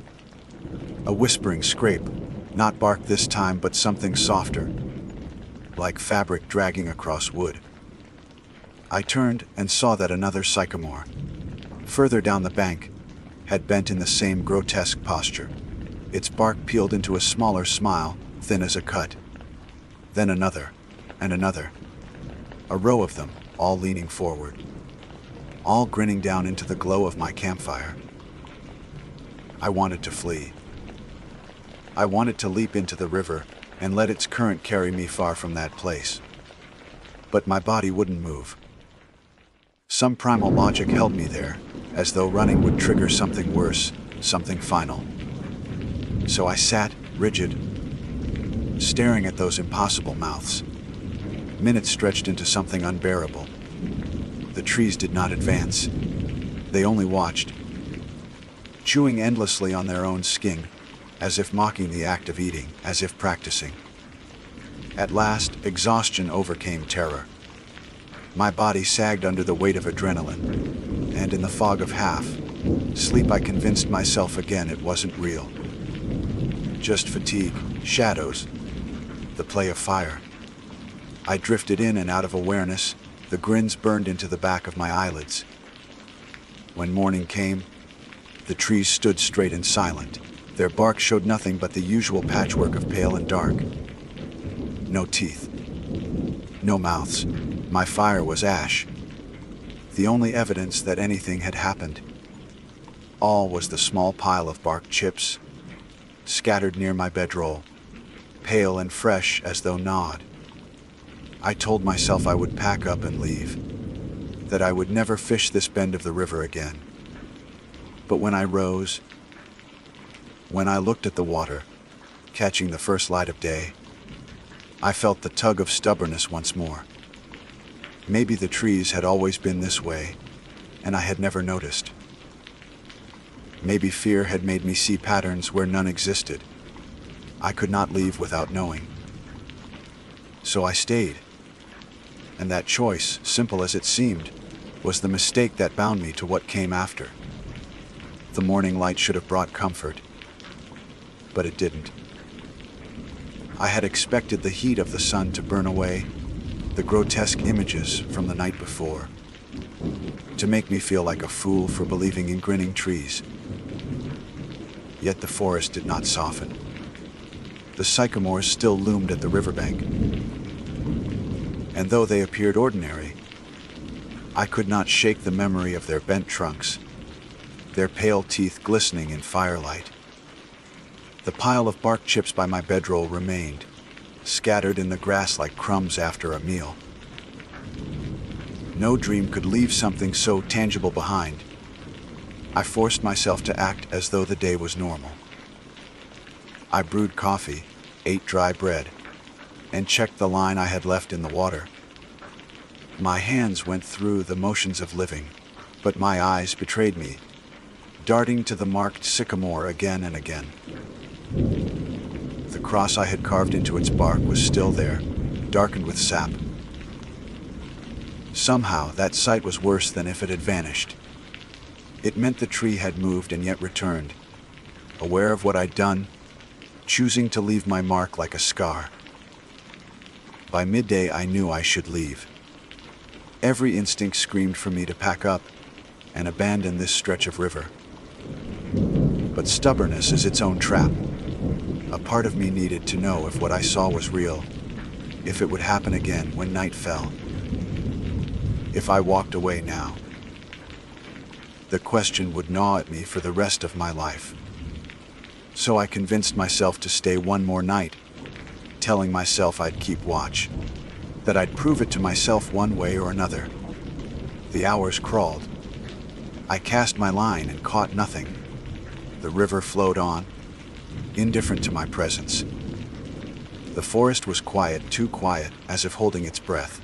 A whispering scrape, not bark this time, but something softer, like fabric dragging across wood. I turned and saw that another sycamore, further down the bank, had bent in the same grotesque posture. Its bark peeled into a smaller smile, thin as a cut. Then another, and another. A row of them, all leaning forward, all grinning down into the glow of my campfire. I wanted to flee. I wanted to leap into the river and let its current carry me far from that place. But my body wouldn't move. Some primal logic held me there, as though running would trigger something worse, something final. So I sat, rigid, staring at those impossible mouths. Minutes stretched into something unbearable. The trees did not advance. They only watched, chewing endlessly on their own skin, as if mocking the act of eating, as if practicing. At last, exhaustion overcame terror. My body sagged under the weight of adrenaline, and in the fog of half sleep I convinced myself again it wasn't real. Just fatigue, shadows, the play of fire. I drifted in and out of awareness, the grins burned into the back of my eyelids. When morning came, the trees stood straight and silent. Their bark showed nothing but the usual patchwork of pale and dark. No teeth. No mouths. My fire was ash. The only evidence that anything had happened. All was the small pile of bark chips, scattered near my bedroll, pale and fresh as though gnawed. I told myself I would pack up and leave, that I would never fish this bend of the river again. But when I rose, when I looked at the water, catching the first light of day, I felt the tug of stubbornness once more. Maybe the trees had always been this way, and I had never noticed. Maybe fear had made me see patterns where none existed. I could not leave without knowing. So I stayed. And that choice, simple as it seemed, was the mistake that bound me to what came after. The morning light should have brought comfort, but it didn't. I had expected the heat of the sun to burn away, the grotesque images from the night before, to make me feel like a fool for believing in grinning trees. Yet the forest did not soften. The sycamores still loomed at the riverbank, and though they appeared ordinary, I could not shake the memory of their bent trunks, their pale teeth glistening in firelight. The pile of bark chips by my bedroll remained, scattered in the grass like crumbs after a meal. No dream could leave something so tangible behind. I forced myself to act as though the day was normal. I brewed coffee, ate dry bread, and checked the line I had left in the water. My hands went through the motions of living, but my eyes betrayed me, darting to the marked sycamore again and again. The cross I had carved into its bark was still there, darkened with sap. Somehow, that sight was worse than if it had vanished. It meant the tree had moved and yet returned, aware of what I'd done, choosing to leave my mark like a scar. By midday, I knew I should leave. Every instinct screamed for me to pack up and abandon this stretch of river. But stubbornness is its own trap. A part of me needed to know if what I saw was real, if it would happen again when night fell. If I walked away now, the question would gnaw at me for the rest of my life. So I convinced myself to stay one more night, telling myself I'd keep watch, that I'd prove it to myself one way or another. The hours crawled. I cast my line and caught nothing. The river flowed on, indifferent to my presence. The forest was quiet, too quiet, as if holding its breath.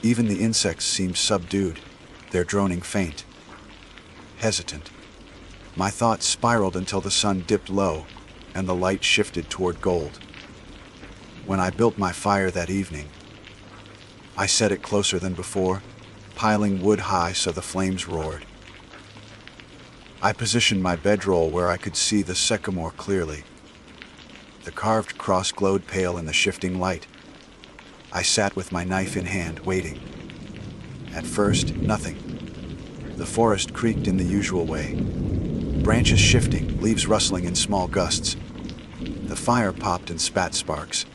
Even the insects seemed subdued, their droning faint, hesitant. My thoughts spiraled until the sun dipped low and the light shifted toward gold. When I built my fire that evening, I set it closer than before, piling wood high so the flames roared. I positioned my bedroll where I could see the sycamore clearly. The carved cross glowed pale in the shifting light. I sat with my knife in hand, waiting. At first, nothing. The forest creaked in the usual way, branches shifting, leaves rustling in small gusts. The fire popped and spat sparks.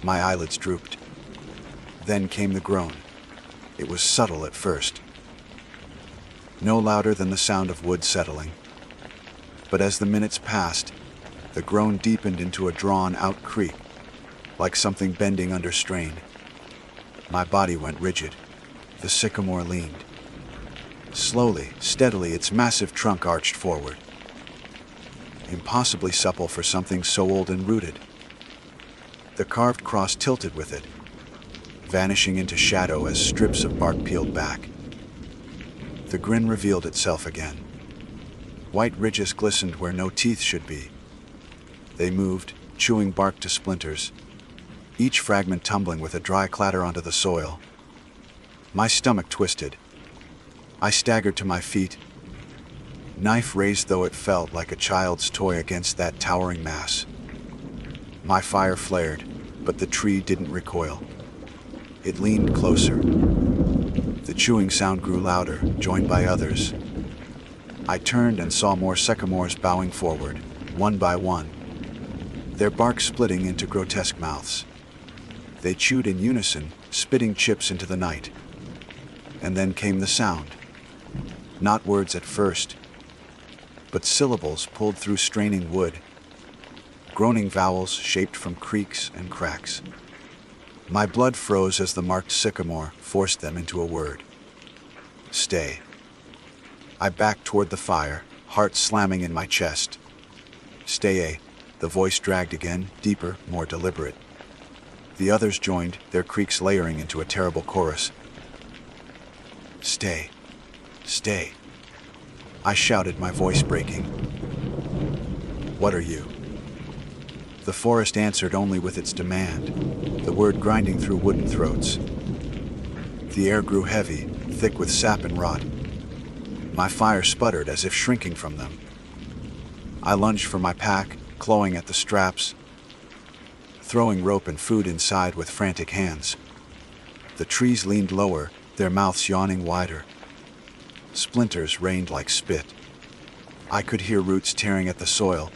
My eyelids drooped. Then came the groan. It was subtle at first, no louder than the sound of wood settling. But as the minutes passed, the groan deepened into a drawn-out creak, like something bending under strain. My body went rigid. The sycamore leaned. Slowly, steadily, its massive trunk arched forward. Impossibly supple for something so old and rooted. The carved cross tilted with it, vanishing into shadow as strips of bark peeled back. The grin revealed itself again. White ridges glistened where no teeth should be. They moved, chewing bark to splinters, each fragment tumbling with a dry clatter onto the soil. My stomach twisted. I staggered to my feet, knife raised though it felt like a child's toy against that towering mass. My fire flared, but the tree didn't recoil. It leaned closer. The chewing sound grew louder, joined by others. I turned and saw more sycamores bowing forward, one by one, their bark splitting into grotesque mouths. They chewed in unison, spitting chips into the night. And then came the sound. Not words at first, but syllables pulled through straining wood, groaning vowels shaped from creaks and cracks. My blood froze as the marked sycamore forced them into a word. Stay. I backed toward the fire, heart slamming in my chest. Stay, the voice dragged again, deeper, more deliberate. The others joined, their creaks layering into a terrible chorus. Stay. Stay. I shouted, my voice breaking. What are you? The forest answered only with its demand, the word grinding through wooden throats. The air grew heavy, thick with sap and rot. My fire sputtered as if shrinking from them. I lunged for my pack, clawing at the straps, throwing rope and food inside with frantic hands. The trees leaned lower, their mouths yawning wider. Splinters rained like spit. I could hear roots tearing at the soil,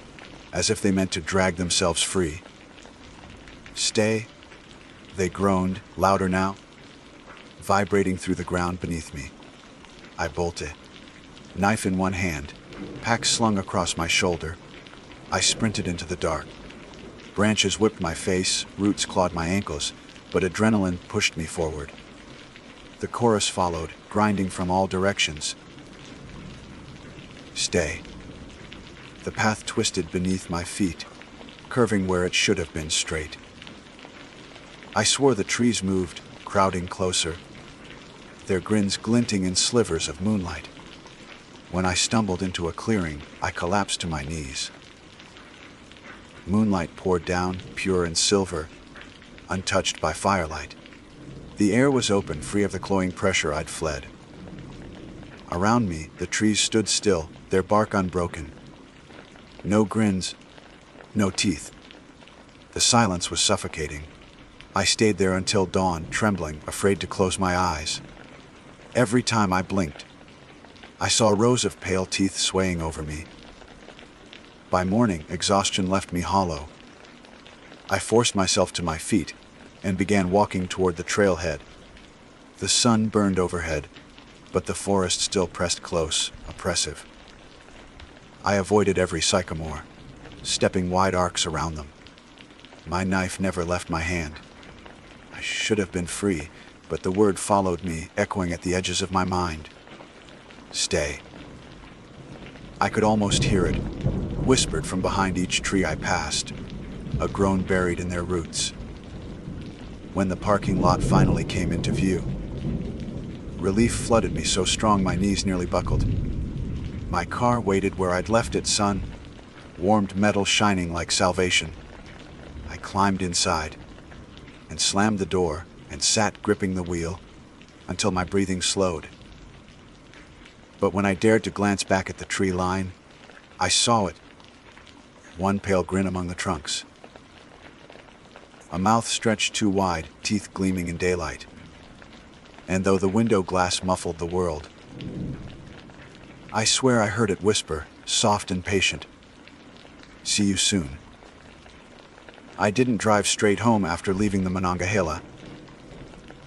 as if they meant to drag themselves free. "Stay," they groaned, louder now, vibrating through the ground beneath me. I bolted, knife in one hand, pack slung across my shoulder. I sprinted into the dark. Branches whipped my face, roots clawed my ankles, but adrenaline pushed me forward. The chorus followed, grinding from all directions. "Stay." The path twisted beneath my feet, curving where it should have been straight. I swore the trees moved, crowding closer, their grins glinting in slivers of moonlight. When I stumbled into a clearing, I collapsed to my knees. Moonlight poured down, pure and silver, untouched by firelight. The air was open, free of the cloying pressure I'd fled. Around me, the trees stood still, their bark unbroken. No grins, no teeth. The silence was suffocating. I stayed there until dawn, trembling, afraid to close my eyes. Every time I blinked, I saw rows of pale teeth swaying over me. By morning, exhaustion left me hollow. I forced myself to my feet and began walking toward the trailhead. The sun burned overhead, but the forest still pressed close, oppressive. I avoided every sycamore, stepping wide arcs around them. My knife never left my hand. I should have been free, but the word followed me, echoing at the edges of my mind. "Stay." I could almost hear it, whispered from behind each tree I passed, a groan buried in their roots. When the parking lot finally came into view, relief flooded me so strong my knees nearly buckled. My car waited where I'd left it, sun, warmed metal shining like salvation. I climbed inside and slammed the door and sat gripping the wheel until my breathing slowed. But when I dared to glance back at the tree line, I saw it. One pale grin among the trunks. A mouth stretched too wide, teeth gleaming in daylight. And though the window glass muffled the world, I swear I heard it whisper, soft and patient, "See you soon." I didn't drive straight home after leaving the Monongahela.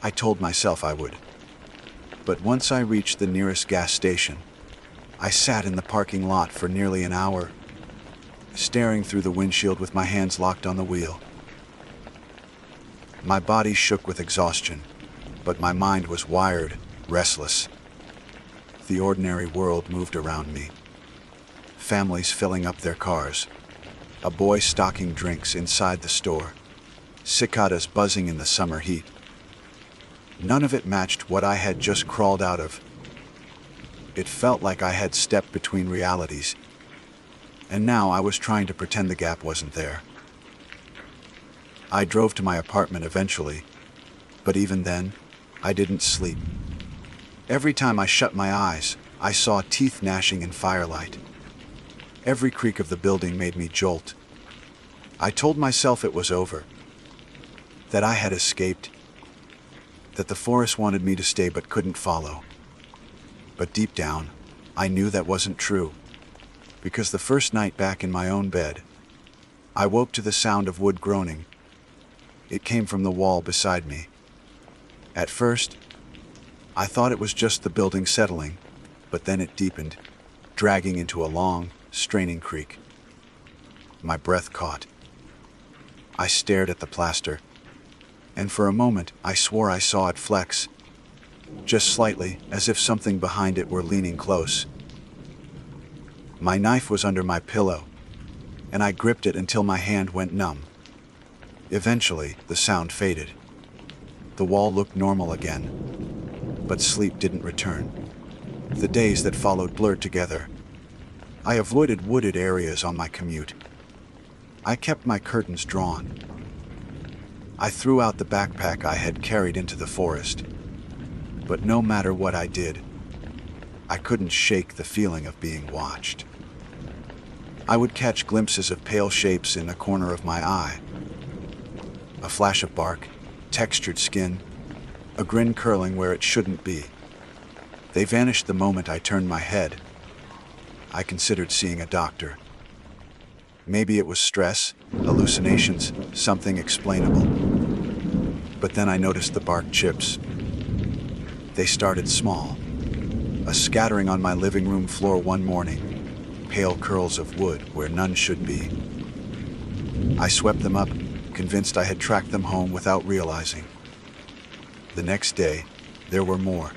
I told myself I would. But once I reached the nearest gas station, I sat in the parking lot for nearly an hour, staring through the windshield with my hands locked on the wheel. My body shook with exhaustion, but my mind was wired, restless. The ordinary world moved around me. Families filling up their cars, a boy stocking drinks inside the store, cicadas buzzing in the summer heat. None of it matched what I had just crawled out of. It felt like I had stepped between realities, and now I was trying to pretend the gap wasn't there. I drove to my apartment eventually, but even then, I didn't sleep. Every time I shut my eyes, I saw teeth gnashing in firelight. Every creak of the building made me jolt. I told myself it was over, that I had escaped, that the forest wanted me to stay but couldn't follow. But deep down, I knew that wasn't true, because the first night back in my own bed, I woke to the sound of wood groaning. It came from the wall beside me. At first, I thought it was just the building settling, but then it deepened, dragging into a long, straining creak. My breath caught. I stared at the plaster, and for a moment I swore I saw it flex, just slightly, as if something behind it were leaning close. My knife was under my pillow, and I gripped it until my hand went numb. Eventually, the sound faded. The wall looked normal again, but sleep didn't return. The days that followed blurred together. I avoided wooded areas on my commute. I kept my curtains drawn. I threw out the backpack I had carried into the forest. But no matter what I did, I couldn't shake the feeling of being watched. I would catch glimpses of pale shapes in the corner of my eye. A flash of bark, textured skin, a grin curling where it shouldn't be. They vanished the moment I turned my head. I considered seeing a doctor. Maybe it was stress, hallucinations, something explainable. But then I noticed the bark chips. They started small, a scattering on my living room floor one morning, pale curls of wood where none should be. I swept them up, convinced I had tracked them home without realizing. The next day, there were more.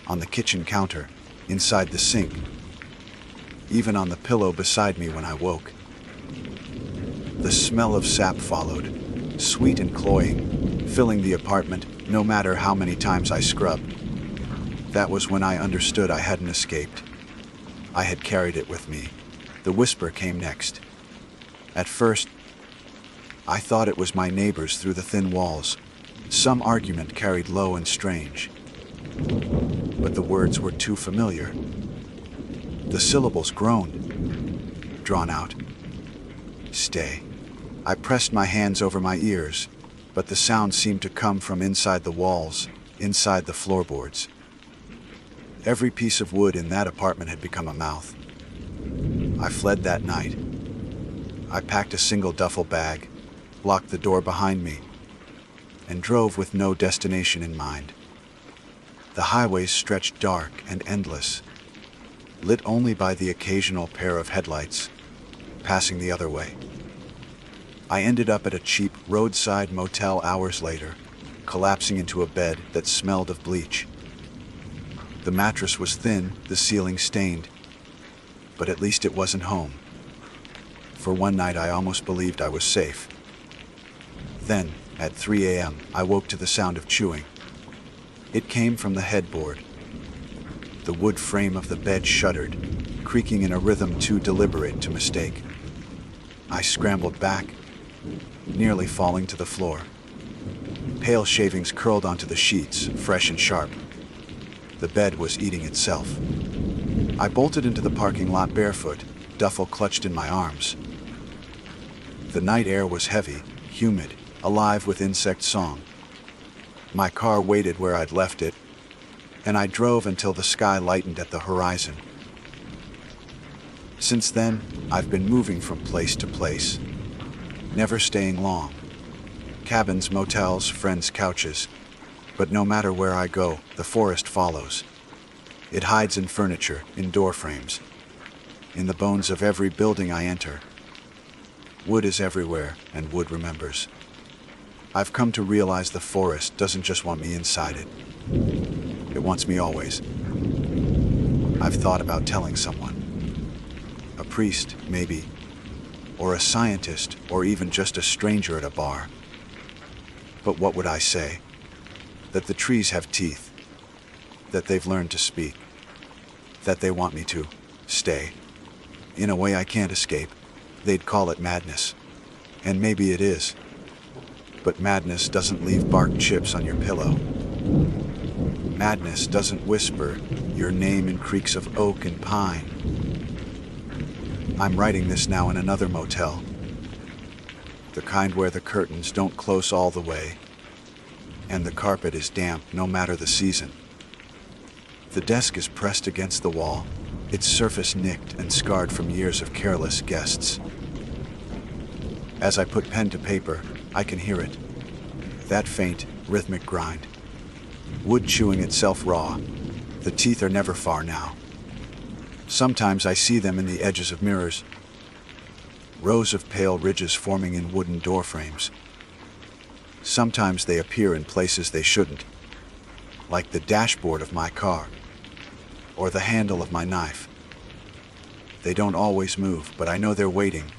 On the kitchen counter, inside the sink, even on the pillow beside me when I woke. The smell of sap followed, sweet and cloying, filling the apartment no matter how many times I scrubbed. That was when I understood I hadn't escaped. I had carried it with me. The whisper came next. At first, I thought it was my neighbors through the thin walls. Some argument carried low and strange. But the words were too familiar. The syllables groaned, drawn out. Stay. I pressed my hands over my ears, but the sound seemed to come from inside the walls, inside the floorboards. Every piece of wood in that apartment had become a mouth. I fled that night. I packed a single duffel bag, locked the door behind me, and drove with no destination in mind. The highways stretched dark and endless, lit only by the occasional pair of headlights passing the other way. I ended up at a cheap roadside motel hours later, collapsing into a bed that smelled of bleach. The mattress was thin, the ceiling stained, but at least it wasn't home. For one night I almost believed I was safe. Then, at 3 a.m., I woke to the sound of chewing. It came from the headboard. The wood frame of the bed shuddered, creaking in a rhythm too deliberate to mistake. I scrambled back, nearly falling to the floor. Pale shavings curled onto the sheets, fresh and sharp. The bed was eating itself. I bolted into the parking lot barefoot, duffel clutched in my arms. The night air was heavy, humid, alive with insect song. My car waited where I'd left it, and I drove until the sky lightened at the horizon. Since then, I've been moving from place to place, never staying long. Cabins, motels, friends' couches. But no matter where I go, the forest follows. It hides in furniture, in door frames, in the bones of every building I enter. Wood is everywhere, and wood remembers. I've come to realize the forest doesn't just want me inside it. It wants me always. I've thought about telling someone. A priest, maybe, or a scientist, or even just a stranger at a bar. But what would I say? That the trees have teeth, that they've learned to speak, that they want me to stay. In a way I can't escape. They'd call it madness. And maybe it is. But madness doesn't leave bark chips on your pillow. Madness doesn't whisper your name in creaks of oak and pine. I'm writing this now in another motel. The kind where the curtains don't close all the way, and the carpet is damp no matter the season. The desk is pressed against the wall, its surface nicked and scarred from years of careless guests. As I put pen to paper, I can hear it. That faint, rhythmic grind. Wood chewing itself raw. The teeth are never far now. Sometimes I see them in the edges of mirrors. Rows of pale ridges forming in wooden door frames. Sometimes they appear in places they shouldn't, like the dashboard of my car, or the handle of my knife. They don't always move, but I know they're waiting.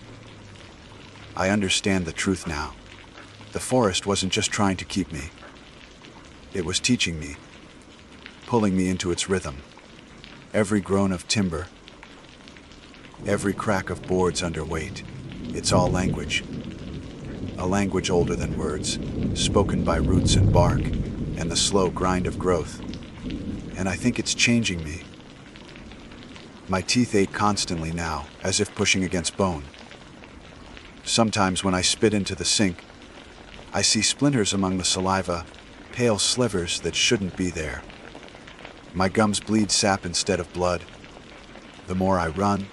I understand the truth now. The forest wasn't just trying to keep me. It was teaching me, pulling me into its rhythm. Every groan of timber, every crack of boards under weight, it's all language. A language older than words, spoken by roots and bark, and the slow grind of growth. And I think it's changing me. My teeth ache constantly now, as if pushing against bone. Sometimes when I spit into the sink, I see splinters among the saliva, pale slivers that shouldn't be there. My gums bleed sap instead of blood. The more I run,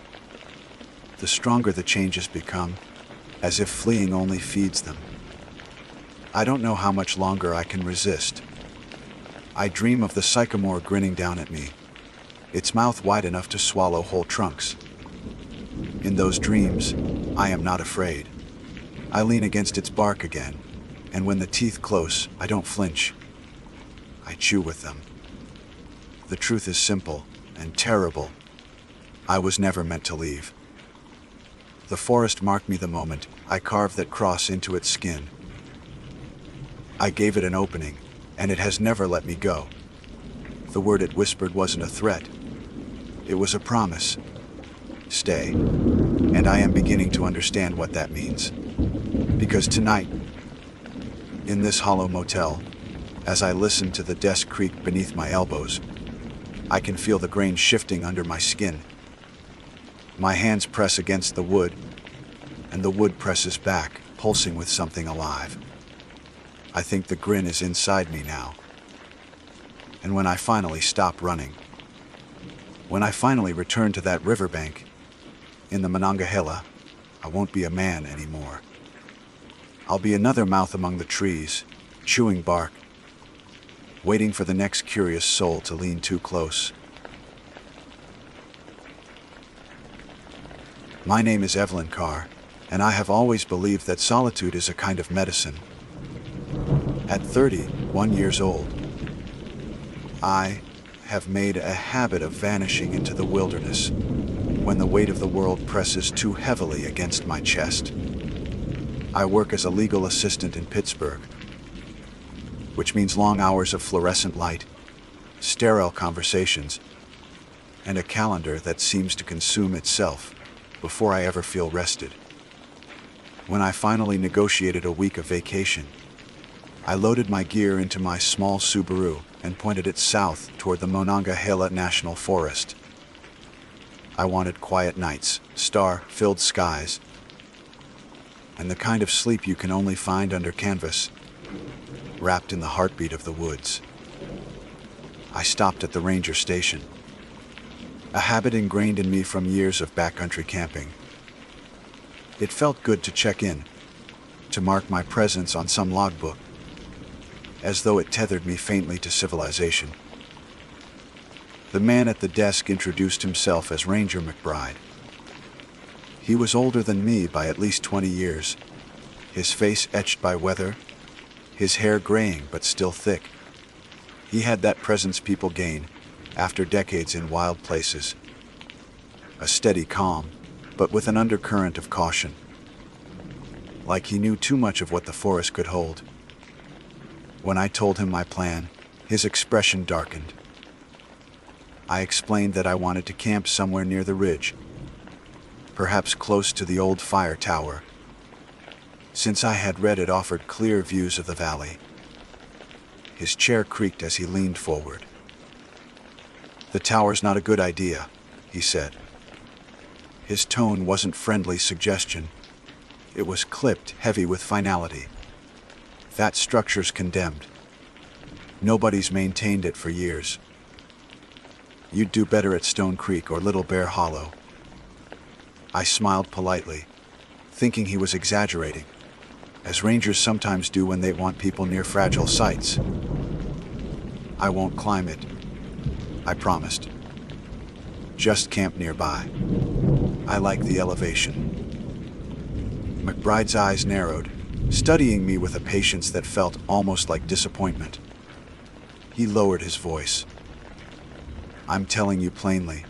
the stronger the changes become, as if fleeing only feeds them. I don't know how much longer I can resist. I dream of the sycamore grinning down at me, its mouth wide enough to swallow whole trunks. In those dreams, I am not afraid. I lean against its bark again, and when the teeth close, I don't flinch. I chew with them. The truth is simple and terrible. I was never meant to leave. The forest marked me the moment I carved that cross into its skin. I gave it an opening, and it has never let me go. The word it whispered wasn't a threat. It was a promise. Stay. And I am beginning to understand what that means. Because tonight, in this hollow motel, as I listen to the desk creak beneath my elbows, I can feel the grain shifting under my skin. My hands press against the wood, and the wood presses back, pulsing with something alive. I think the grin is inside me now. And when I finally stop running, when I finally return to that riverbank, in the Monongahela, I won't be a man anymore. I'll be another mouth among the trees, chewing bark, waiting for the next curious soul to lean too close. My name is Evelyn Carr, and I have always believed that solitude is a kind of medicine. At 31 years old, I have made a habit of vanishing into the wilderness when the weight of the world presses too heavily against my chest. I work as a legal assistant in Pittsburgh, which means long hours of fluorescent light, sterile conversations, and a calendar that seems to consume itself before I ever feel rested. When I finally negotiated a week of vacation, I loaded my gear into my small Subaru and pointed it south toward the Monongahela National Forest. I wanted quiet nights, star-filled skies, and the kind of sleep you can only find under canvas, wrapped in the heartbeat of the woods. I stopped at the ranger station, a habit ingrained in me from years of backcountry camping. It felt good to check in, to mark my presence on some logbook, as though it tethered me faintly to civilization. The man at the desk introduced himself as Ranger McBride. He was older than me by at least 20 years, his face etched by weather, his hair graying but still thick. He had that presence people gain after decades in wild places. A steady calm, but with an undercurrent of caution. Like he knew too much of what the forest could hold. When I told him my plan, his expression darkened. I explained that I wanted to camp somewhere near the ridge, perhaps close to the old fire tower, since I had read it offered clear views of the valley. His chair creaked as he leaned forward. "The tower's not a good idea," he said. His tone wasn't friendly suggestion. It was clipped, heavy with finality. That structure's condemned. Nobody's maintained it for years. You'd do better at Stone Creek or Little Bear Hollow. I smiled politely, thinking he was exaggerating, as rangers sometimes do when they want people near fragile sites. I won't climb it, I promised. Just camp nearby. I like the elevation. McBride's eyes narrowed, studying me with a patience that felt almost like disappointment. He lowered his voice. "I'm telling you plainly.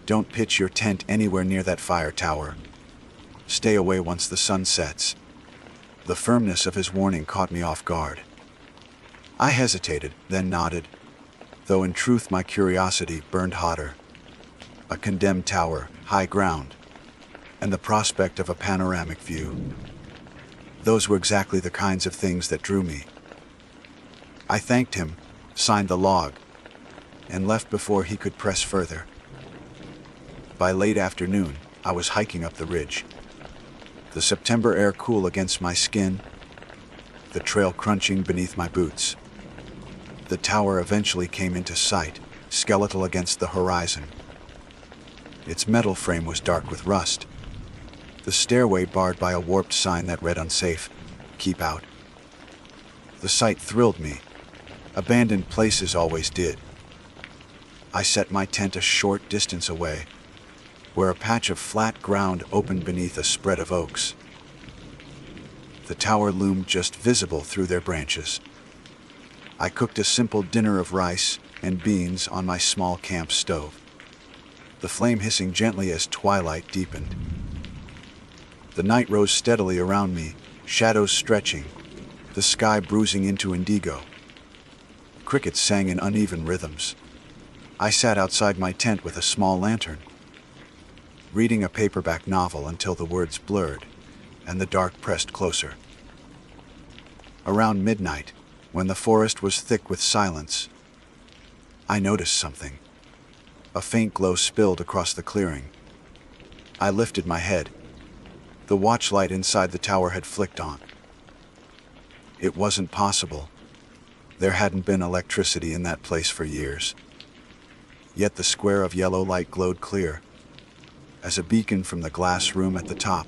Don't pitch your tent anywhere near that fire tower. Stay away once the sun sets." The firmness of his warning caught me off guard. I hesitated, then nodded, though in truth my curiosity burned hotter. A condemned tower, high ground, and the prospect of a panoramic view. Those were exactly the kinds of things that drew me. I thanked him, signed the log, and left before he could press further. By late afternoon, I was hiking up the ridge. The September air cool against my skin, the trail crunching beneath my boots. The tower eventually came into sight, skeletal against the horizon. Its metal frame was dark with rust. The stairway barred by a warped sign that read unsafe, keep out. The sight thrilled me. Abandoned places always did. I set my tent a short distance away, where a patch of flat ground opened beneath a spread of oaks. The tower loomed just visible through their branches. I cooked a simple dinner of rice and beans on my small camp stove, the flame hissing gently as twilight deepened. The night rose steadily around me, shadows stretching, the sky bruising into indigo. Crickets sang in uneven rhythms. I sat outside my tent with a small lantern, reading a paperback novel until the words blurred and the dark pressed closer. Around midnight, when the forest was thick with silence, I noticed something. A faint glow spilled across the clearing. I lifted my head. The watchlight inside the tower had flicked on. It wasn't possible. There hadn't been electricity in that place for years. Yet the square of yellow light glowed clear, as a beacon from the glass room at the top.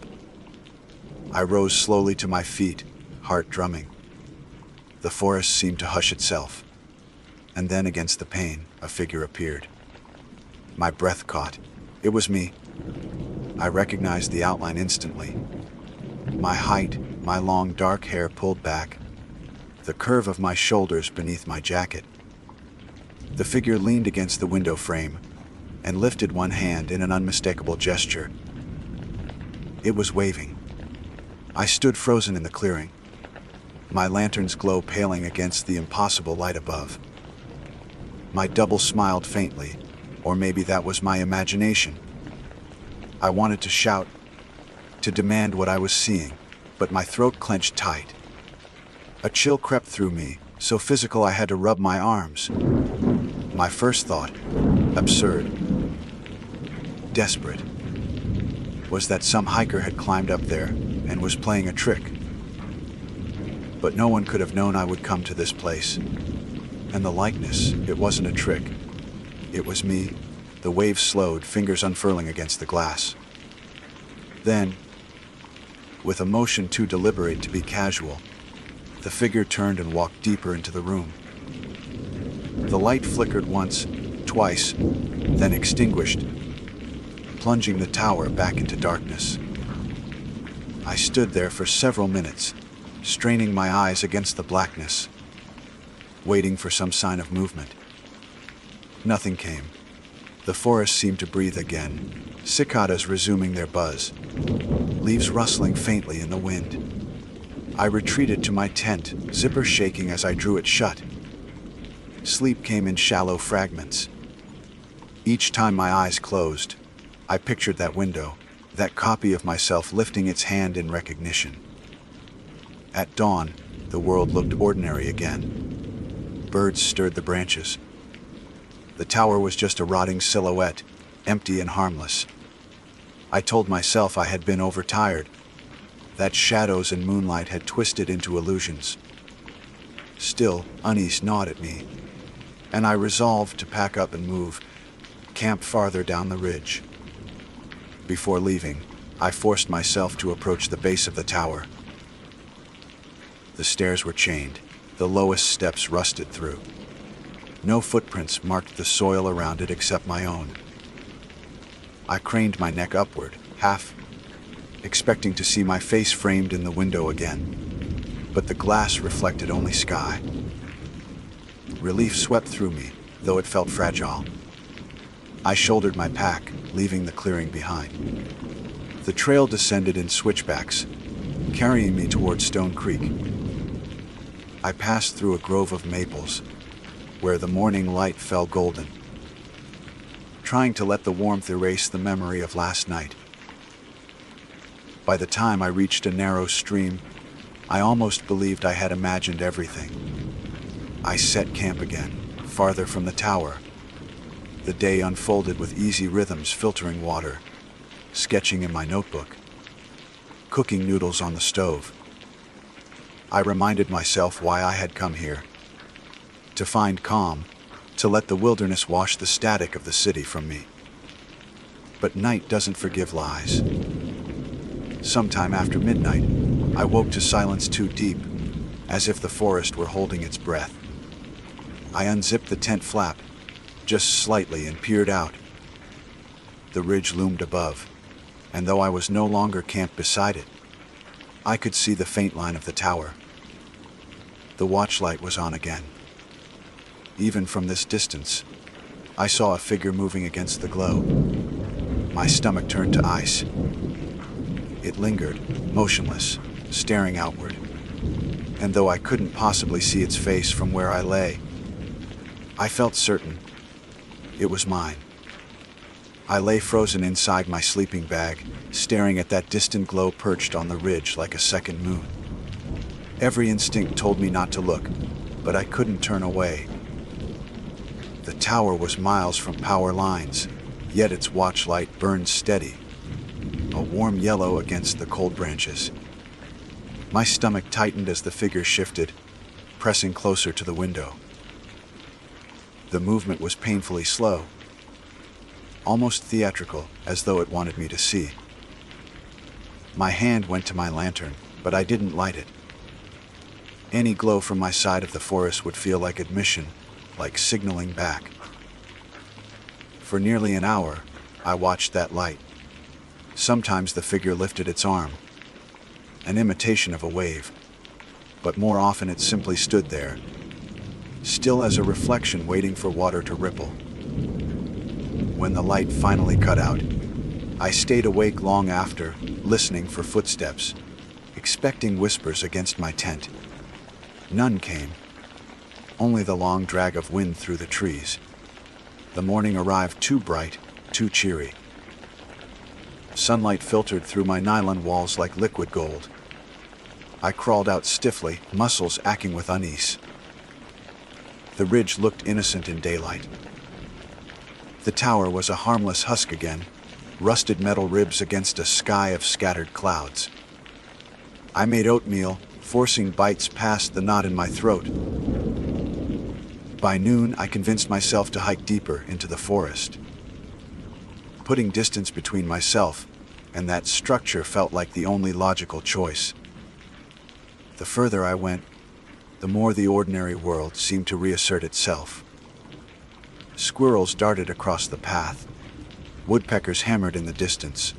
I rose slowly to my feet, heart drumming. The forest seemed to hush itself, and then against the pane, a figure appeared. My breath caught. It was me. I recognized the outline instantly. My height, my long dark hair pulled back, the curve of my shoulders beneath my jacket. The figure leaned against the window frame and lifted one hand in an unmistakable gesture. It was waving. I stood frozen in the clearing, my lantern's glow paling against the impossible light above. My double smiled faintly, or maybe that was my imagination. I wanted to shout, to demand what I was seeing, but my throat clenched tight. A chill crept through me, so physical I had to rub my arms. My first thought, absurd, desperate, was that some hiker had climbed up there and was playing a trick. But no one could have known I would come to this place. And the likeness, it wasn't a trick. It was me. The waves slowed, fingers unfurling against the glass. Then, with a motion too deliberate to be casual, the figure turned and walked deeper into the room. The light flickered once, twice, then extinguished, plunging the tower back into darkness. I stood there for several minutes, straining my eyes against the blackness, waiting for some sign of movement. Nothing came. The forest seemed to breathe again, cicadas resuming their buzz, leaves rustling faintly in the wind. I retreated to my tent, zipper shaking as I drew it shut. Sleep came in shallow fragments. Each time my eyes closed, I pictured that window, that copy of myself lifting its hand in recognition. At dawn, the world looked ordinary again. Birds stirred the branches. The tower was just a rotting silhouette, empty and harmless. I told myself I had been overtired, that shadows and moonlight had twisted into illusions. Still, unease gnawed at me, and I resolved to pack up and move, camp farther down the ridge. Before leaving, I forced myself to approach the base of the tower. The stairs were chained, the lowest steps rusted through. No footprints marked the soil around it except my own. I craned my neck upward, half expecting to see my face framed in the window again, but the glass reflected only sky. Relief swept through me, though it felt fragile. I shouldered my pack, leaving the clearing behind. The trail descended in switchbacks, carrying me toward Stone Creek. I passed through a grove of maples, where the morning light fell golden, trying to let the warmth erase the memory of last night. By the time I reached a narrow stream, I almost believed I had imagined everything. I set camp again, farther from the tower. The day unfolded with easy rhythms filtering water, sketching in my notebook, cooking noodles on the stove. I reminded myself why I had come here. To find calm, to let the wilderness wash the static of the city from me. But night doesn't forgive lies. Sometime after midnight, I woke to silence too deep, as if the forest were holding its breath. I unzipped the tent flap, just slightly, and peered out. The ridge loomed above, and though I was no longer camped beside it, I could see the faint line of the tower. The watchlight was on again. Even from this distance, I saw a figure moving against the glow. My stomach turned to ice. It lingered, motionless, staring outward. And though I couldn't possibly see its face from where I lay, I felt certain it was mine. I lay frozen inside my sleeping bag, staring at that distant glow perched on the ridge like a second moon. Every instinct told me not to look, but I couldn't turn away. The tower was miles from power lines, yet its watchlight burned steady, a warm yellow against the cold branches. My stomach tightened as the figure shifted, pressing closer to the window. The movement was painfully slow, almost theatrical, as though it wanted me to see. My hand went to my lantern, but I didn't light it. Any glow from my side of the forest would feel like admission, like signaling back. For nearly an hour, I watched that light. Sometimes the figure lifted its arm, an imitation of a wave, but more often it simply stood there, still as a reflection waiting for water to ripple. When the light finally cut out, I stayed awake long after, listening for footsteps, expecting whispers against my tent. None came, only the long drag of wind through the trees. The morning arrived too bright, too cheery. Sunlight filtered through my nylon walls like liquid gold. I crawled out stiffly, muscles aching with unease. The ridge looked innocent in daylight. The tower was a harmless husk again, rusted metal ribs against a sky of scattered clouds. I made oatmeal, forcing bites past the knot in my throat. By noon, I convinced myself to hike deeper into the forest. Putting distance between myself and that structure felt like the only logical choice. The further I went, the more the ordinary world seemed to reassert itself. Squirrels darted across the path, woodpeckers hammered in the distance,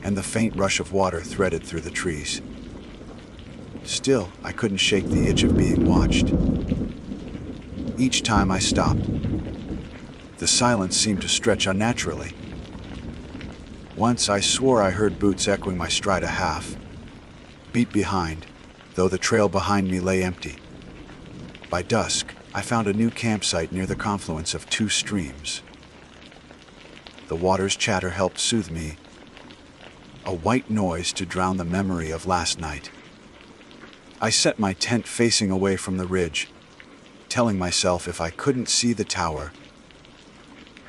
and the faint rush of water threaded through the trees. Still, I couldn't shake the itch of being watched. Each time I stopped, the silence seemed to stretch unnaturally. Once I swore I heard boots echoing my stride a half beat behind, though the trail behind me lay empty. By dusk, I found a new campsite near the confluence of two streams. The water's chatter helped soothe me, a white noise to drown the memory of last night. I set my tent facing away from the ridge, telling myself if I couldn't see the tower,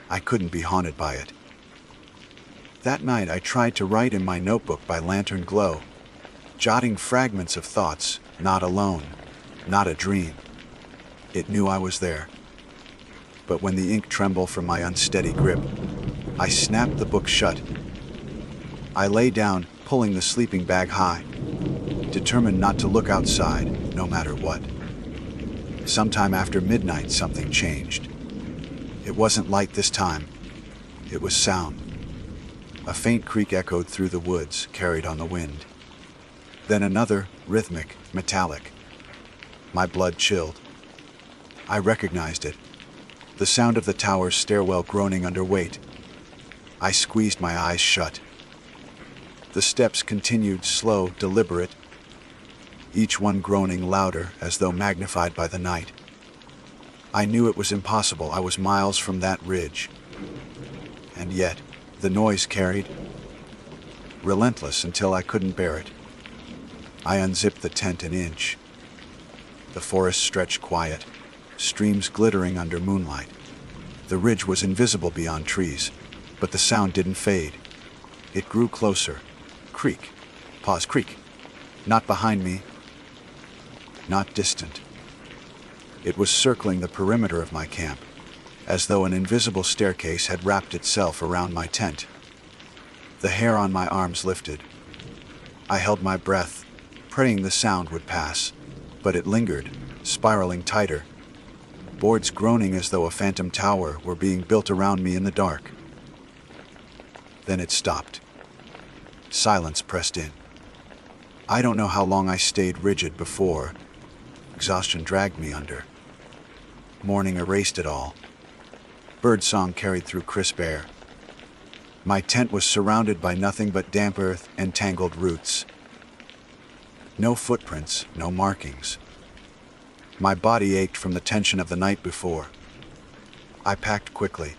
I couldn't be haunted by it. That night I tried to write in my notebook by lantern glow, jotting fragments of thoughts, not alone, not a dream. It knew I was there. But when the ink trembled from my unsteady grip, I snapped the book shut. I lay down, pulling the sleeping bag high, determined not to look outside, no matter what. Sometime after midnight, something changed. It wasn't light this time. It was sound. A faint creak echoed through the woods, carried on the wind. Then another, rhythmic, metallic. My blood chilled. I recognized it. The sound of the tower's stairwell groaning under weight. I squeezed my eyes shut. The steps continued, slow, deliberate, each one groaning louder as though magnified by the night. I knew it was impossible. I was miles from that ridge. And yet, the noise carried, relentless until I couldn't bear it. I unzipped the tent an inch. The forest stretched quiet, streams glittering under moonlight. The ridge was invisible beyond trees, but the sound didn't fade. It grew closer. Creak. Pause. Creak. Not behind me, not distant. It was circling the perimeter of my camp, as though an invisible staircase had wrapped itself around my tent. The hair on my arms lifted. I held my breath, praying the sound would pass, but it lingered, spiraling tighter, boards groaning as though a phantom tower were being built around me in the dark. Then it stopped. Silence pressed in. I don't know how long I stayed rigid before exhaustion dragged me under. Morning erased it all. Birdsong carried through crisp air. My tent was surrounded by nothing but damp earth and tangled roots. No footprints, no markings. My body ached from the tension of the night before. I packed quickly.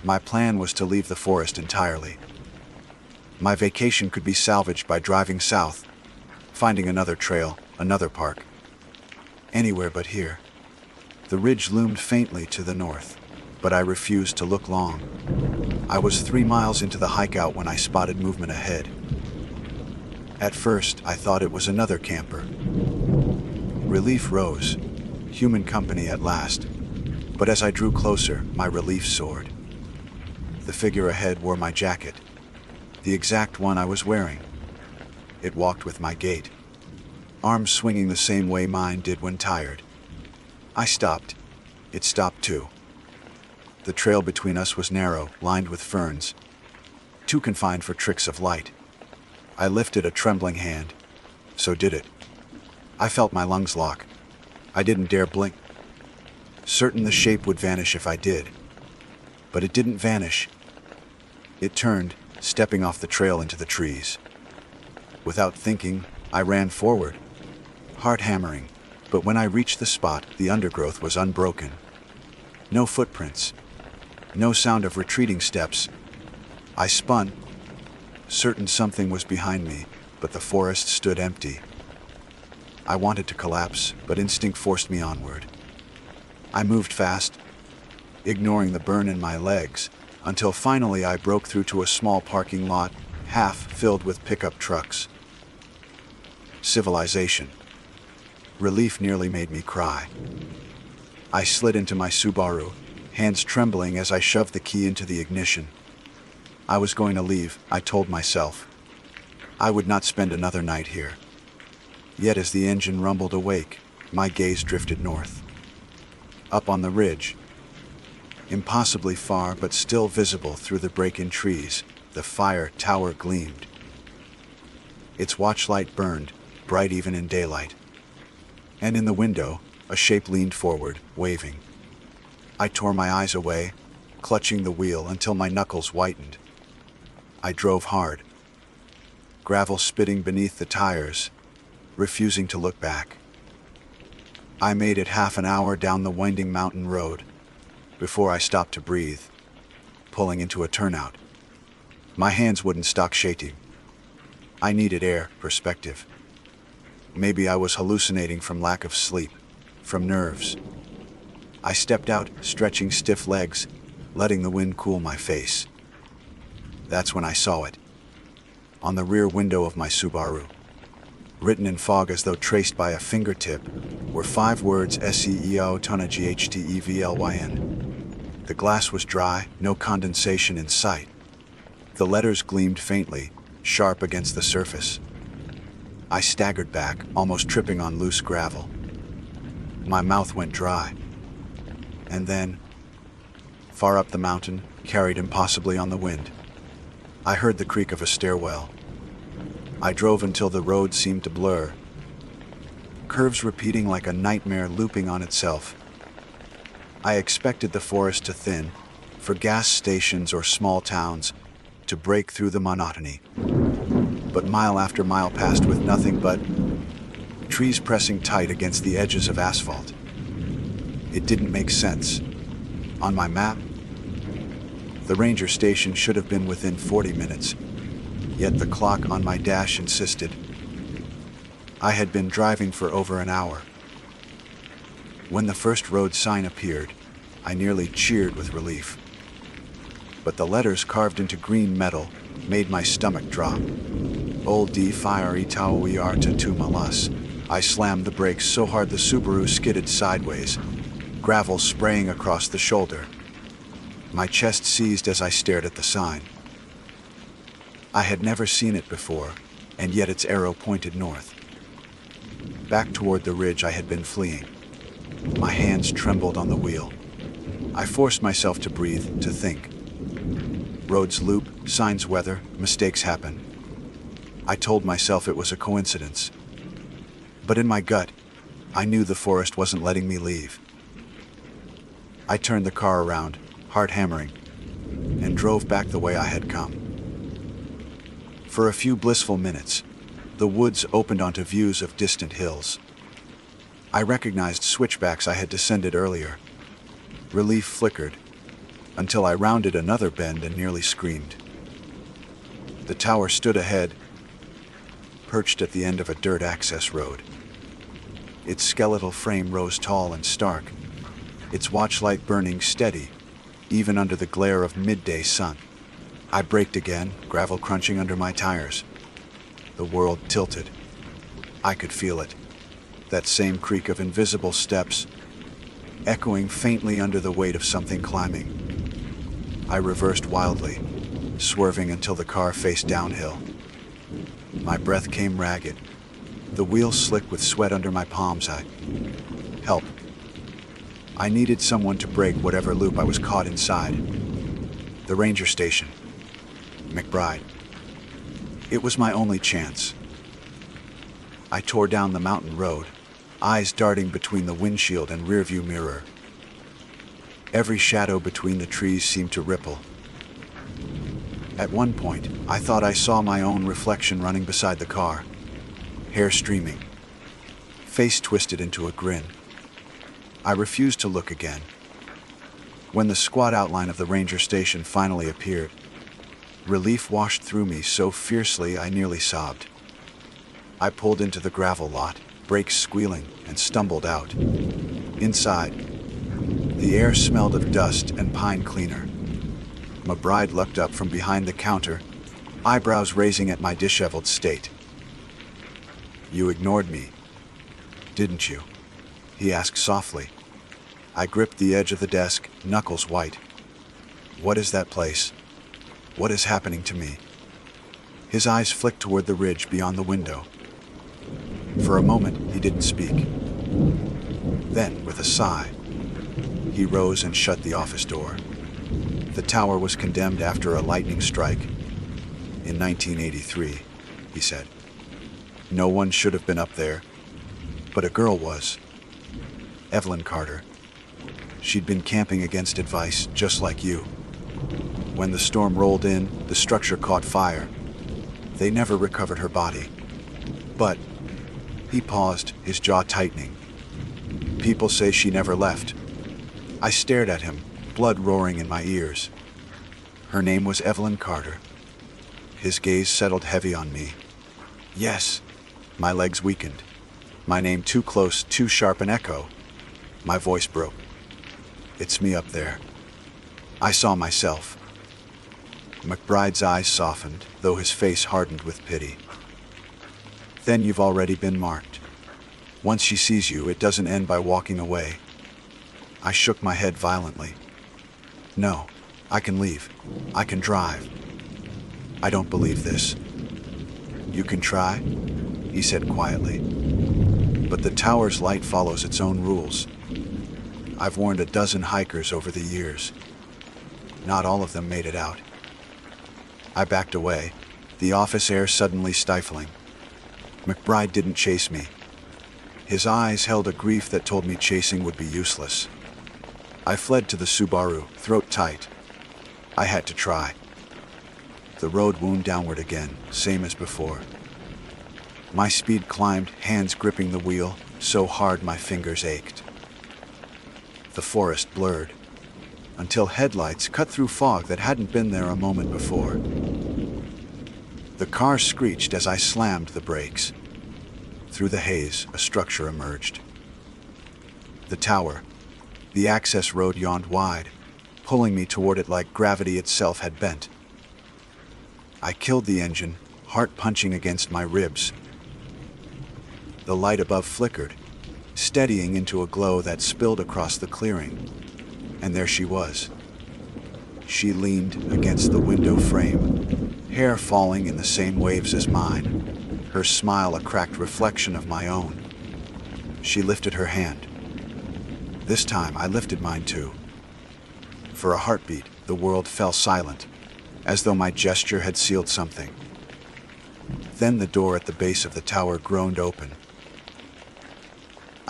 My plan was to leave the forest entirely. My vacation could be salvaged by driving south, finding another trail, another park. Anywhere but here. The ridge loomed faintly to the north, but I refused to look long. I was 3 miles into the hike out when I spotted movement ahead. At first, I thought it was another camper. Relief rose, human company at last, but as I drew closer, my relief soared. The figure ahead wore my jacket, the exact one I was wearing. It walked with my gait, arms swinging the same way mine did when tired. I stopped. It stopped too. The trail between us was narrow, lined with ferns, too confined for tricks of light. I lifted a trembling hand. So did it. I felt my lungs lock. I didn't dare blink, certain the shape would vanish if I did. But it didn't vanish. It turned, stepping off the trail into the trees. Without thinking, I ran forward, heart hammering, but when I reached the spot, the undergrowth was unbroken. No footprints, no sound of retreating steps. I spun, certain something was behind me, but the forest stood empty. I wanted to collapse, but instinct forced me onward. I moved fast, ignoring the burn in my legs, until finally I broke through to a small parking lot, half filled with pickup trucks. Civilization. Relief nearly made me cry. I slid into my Subaru, hands trembling as I shoved the key into the ignition. I was going to leave, I told myself. I would not spend another night here. Yet as the engine rumbled awake, my gaze drifted north. Up on the ridge, impossibly far but still visible through the break-in trees, the fire tower gleamed. Its watchlight burned, bright even in daylight. And in the window, a shape leaned forward, waving. I tore my eyes away, clutching the wheel until my knuckles whitened. I drove hard, gravel spitting beneath the tires, refusing to look back. I made it half an hour down the winding mountain road before I stopped to breathe, pulling into a turnout. My hands wouldn't stop shaking. I needed air, perspective. Maybe I was hallucinating from lack of sleep, from nerves. I stepped out, stretching stiff legs, letting the wind cool my face. That's when I saw it. On the rear window of my Subaru, written in fog as though traced by a fingertip, were 5 words SEEO tona GHTEVLYN. The glass was dry, no condensation in sight. The letters gleamed faintly, sharp against the surface. I staggered back, almost tripping on loose gravel. My mouth went dry. And then, far up the mountain, carried impossibly on the wind, I heard the creak of a stairwell. I drove until the road seemed to blur, curves repeating like a nightmare looping on itself. I expected the forest to thin, for gas stations or small towns to break through the monotony. But mile after mile passed with nothing but trees pressing tight against the edges of asphalt. It didn't make sense. On my map, the ranger station should have been within 40 minutes. Yet the clock on my dash insisted. I had been driving for over an hour. When the first road sign appeared, I nearly cheered with relief. But the letters carved into green metal made my stomach drop. Old D Fire Itaoiar to Malas. I slammed the brakes so hard the Subaru skidded sideways, gravel spraying across the shoulder. My chest seized as I stared at the sign. I had never seen it before, and yet its arrow pointed north, back toward the ridge I had been fleeing. My hands trembled on the wheel. I forced myself to breathe, to think. Roads loop, signs weather, mistakes happen. I told myself it was a coincidence. But in my gut, I knew the forest wasn't letting me leave. I turned the car around, heart hammering, and drove back the way I had come. For a few blissful minutes, the woods opened onto views of distant hills. I recognized switchbacks I had descended earlier. Relief flickered, until I rounded another bend and nearly screamed. The tower stood ahead, perched at the end of a dirt access road. Its skeletal frame rose tall and stark, its watchlight burning steady, even under the glare of midday sun. I braked again, gravel crunching under my tires. The world tilted. I could feel it. That same creak of invisible steps, echoing faintly under the weight of something climbing. I reversed wildly, swerving until the car faced downhill. My breath came ragged, the wheels slick with sweat under my palms. Help. I needed someone to break whatever loop I was caught inside. The ranger station. McBride. It was my only chance. I tore down the mountain road, eyes darting between the windshield and rearview mirror. Every shadow between the trees seemed to ripple. At one point, I thought I saw my own reflection running beside the car, hair streaming, face twisted into a grin. I refused to look again. When the squat outline of the ranger station finally appeared, relief washed through me so fiercely I nearly sobbed. I pulled into the gravel lot, brakes squealing, and stumbled out. Inside, the air smelled of dust and pine cleaner. McBride looked up from behind the counter, eyebrows raising at my disheveled state. "You ignored me, didn't you?" he asked softly. I gripped the edge of the desk, knuckles white. "What is that place? What is happening to me?" His eyes flicked toward the ridge beyond the window. For a moment, he didn't speak. Then, with a sigh, he rose and shut the office door. The tower was condemned after a lightning strike. In 1983, he said. No one should have been up there, but a girl was. Evelyn Carter. She'd been camping against advice, just like you. When the storm rolled in, the structure caught fire. They never recovered her body. But, he paused, his jaw tightening. People say she never left. I stared at him, blood roaring in my ears. Her name was Evelyn Carter. His gaze settled heavy on me. Yes, my legs weakened. My name too close, too sharp an echo. My voice broke. It's me up there. I saw myself. McBride's eyes softened, though his face hardened with pity. Then you've already been marked. Once she sees you, it doesn't end by walking away. I shook my head violently. No, I can leave. I can drive. I don't believe this. You can try, he said quietly. But the tower's light follows its own rules. I've warned a dozen hikers over the years. Not all of them made it out. I backed away, the office air suddenly stifling. McBride didn't chase me. His eyes held a grief that told me chasing would be useless. I fled to the Subaru, throat tight. I had to try. The road wound downward again, same as before. My speed climbed, hands gripping the wheel, so hard my fingers ached. The forest blurred, until headlights cut through fog that hadn't been there a moment before. The car screeched as I slammed the brakes. Through the haze, a structure emerged. The tower. The access road yawned wide, pulling me toward it like gravity itself had bent. I killed the engine, heart punching against my ribs. The light above flickered, steadying into a glow that spilled across the clearing. And there she was. She leaned against the window frame, hair falling in the same waves as mine, her smile a cracked reflection of my own. She lifted her hand. This time I lifted mine too. For a heartbeat, the world fell silent, as though my gesture had sealed something. Then the door at the base of the tower groaned open.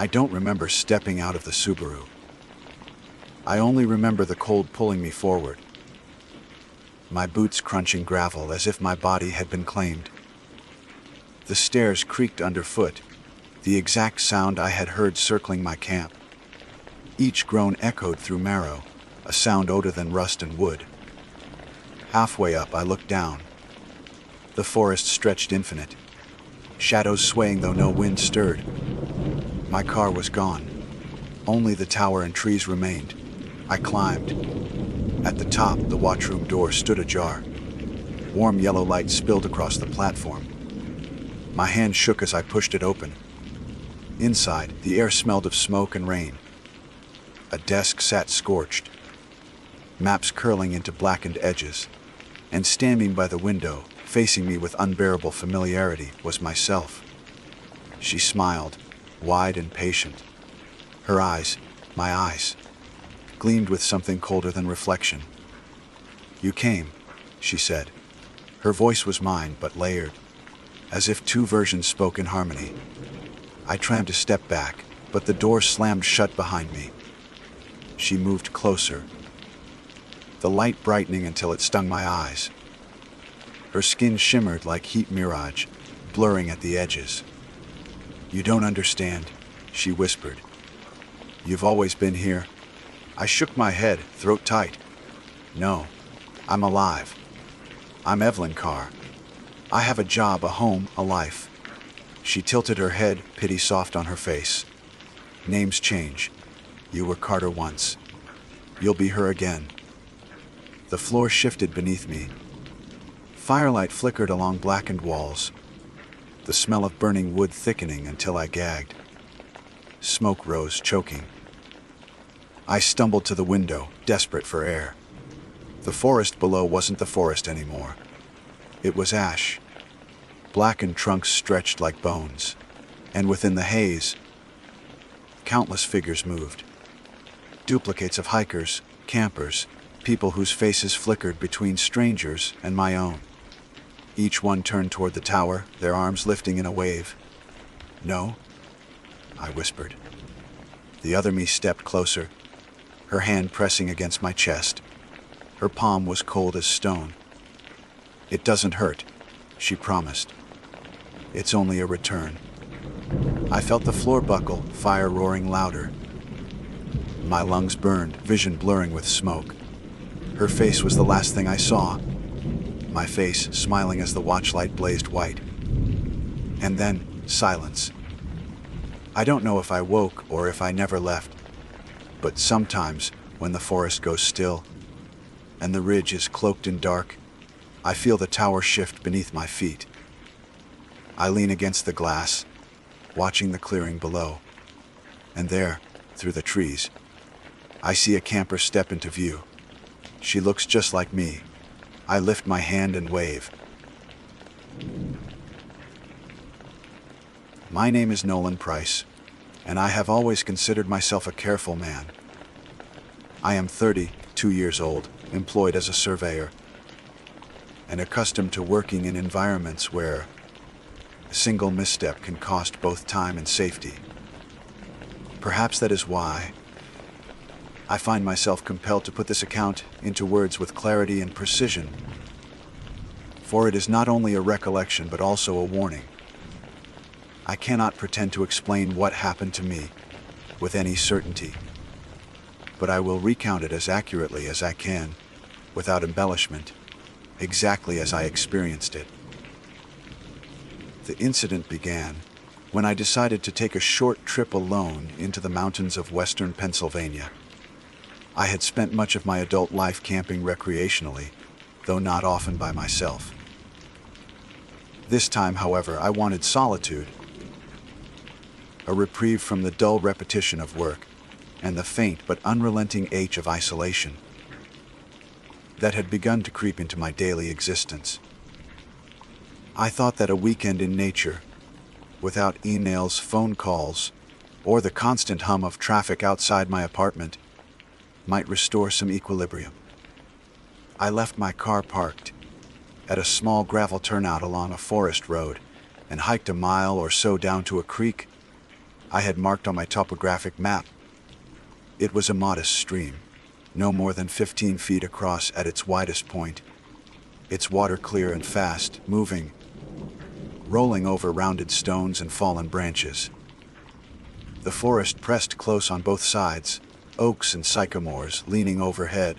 I don't remember stepping out of the Subaru. I only remember the cold pulling me forward, my boots crunching gravel as if my body had been claimed. The stairs creaked underfoot, the exact sound I had heard circling my camp. Each groan echoed through marrow, a sound odor than rust and wood. Halfway up, I looked down. The forest stretched infinite, shadows swaying though no wind stirred. My car was gone. Only the tower and trees remained. I climbed. At the top, the watchroom door stood ajar. Warm yellow light spilled across the platform. My hand shook as I pushed it open. Inside, the air smelled of smoke and rain. A desk sat scorched, maps curling into blackened edges, and standing by the window, facing me with unbearable familiarity, was myself. She smiled, wide and patient. Her eyes, my eyes, gleamed with something colder than reflection. "You came," she said. Her voice was mine, but layered, as if two versions spoke in harmony. I tried to step back, but the door slammed shut behind me. She moved closer, the light brightening until it stung my eyes. Her skin shimmered like heat mirage, blurring at the edges. "You don't understand," she whispered. "You've always been here." I shook my head, throat tight. "No, I'm alive. I'm Evelyn Carr. I have a job, a home, a life." She tilted her head, pity soft on her face. "Names change. You were Carter once. You'll be her again." The floor shifted beneath me. Firelight flickered along blackened walls, the smell of burning wood thickening until I gagged. Smoke rose, choking. I stumbled to the window, desperate for air. The forest below wasn't the forest anymore. It was ash. Blackened trunks stretched like bones, and within the haze, countless figures moved. Duplicates of hikers, campers, people whose faces flickered between strangers and my own. Each one turned toward the tower, their arms lifting in a wave. "No," I whispered. The other me stepped closer, her hand pressing against my chest. Her palm was cold as stone. "It doesn't hurt," she promised. "It's only a return." I felt the floor buckle, fire roaring louder. My lungs burned, vision blurring with smoke. Her face was the last thing I saw. My face smiling as the watchlight blazed white. And then, silence. I don't know if I woke or if I never left, but sometimes, when the forest goes still, and the ridge is cloaked in dark, I feel the tower shift beneath my feet. I lean against the glass, watching the clearing below. And there, through the trees, I see a camper step into view. She looks just like me. I lift my hand and wave. My name is Nolan Price, and I have always considered myself a careful man. I am 32 years old, employed as a surveyor, and accustomed to working in environments where a single misstep can cost both time and safety. Perhaps that is why I find myself compelled to put this account into words with clarity and precision, for it is not only a recollection but also a warning. I cannot pretend to explain what happened to me with any certainty, but I will recount it as accurately as I can, without embellishment, exactly as I experienced it. The incident began when I decided to take a short trip alone into the mountains of western Pennsylvania. I had spent much of my adult life camping recreationally, though not often by myself. This time, however, I wanted solitude. a reprieve from the dull repetition of work and the faint but unrelenting ache of isolation that had begun to creep into my daily existence. I thought that a weekend in nature, without emails, phone calls, or the constant hum of traffic outside my apartment, might restore some equilibrium. I left my car parked at a small gravel turnout along a forest road and hiked a mile or so down to a creek I had marked on my topographic map. It was a modest stream, no more than 15 feet across at its widest point, its water clear and fast, moving, rolling over rounded stones and fallen branches. The forest pressed close on both sides, oaks and sycamores leaning overhead.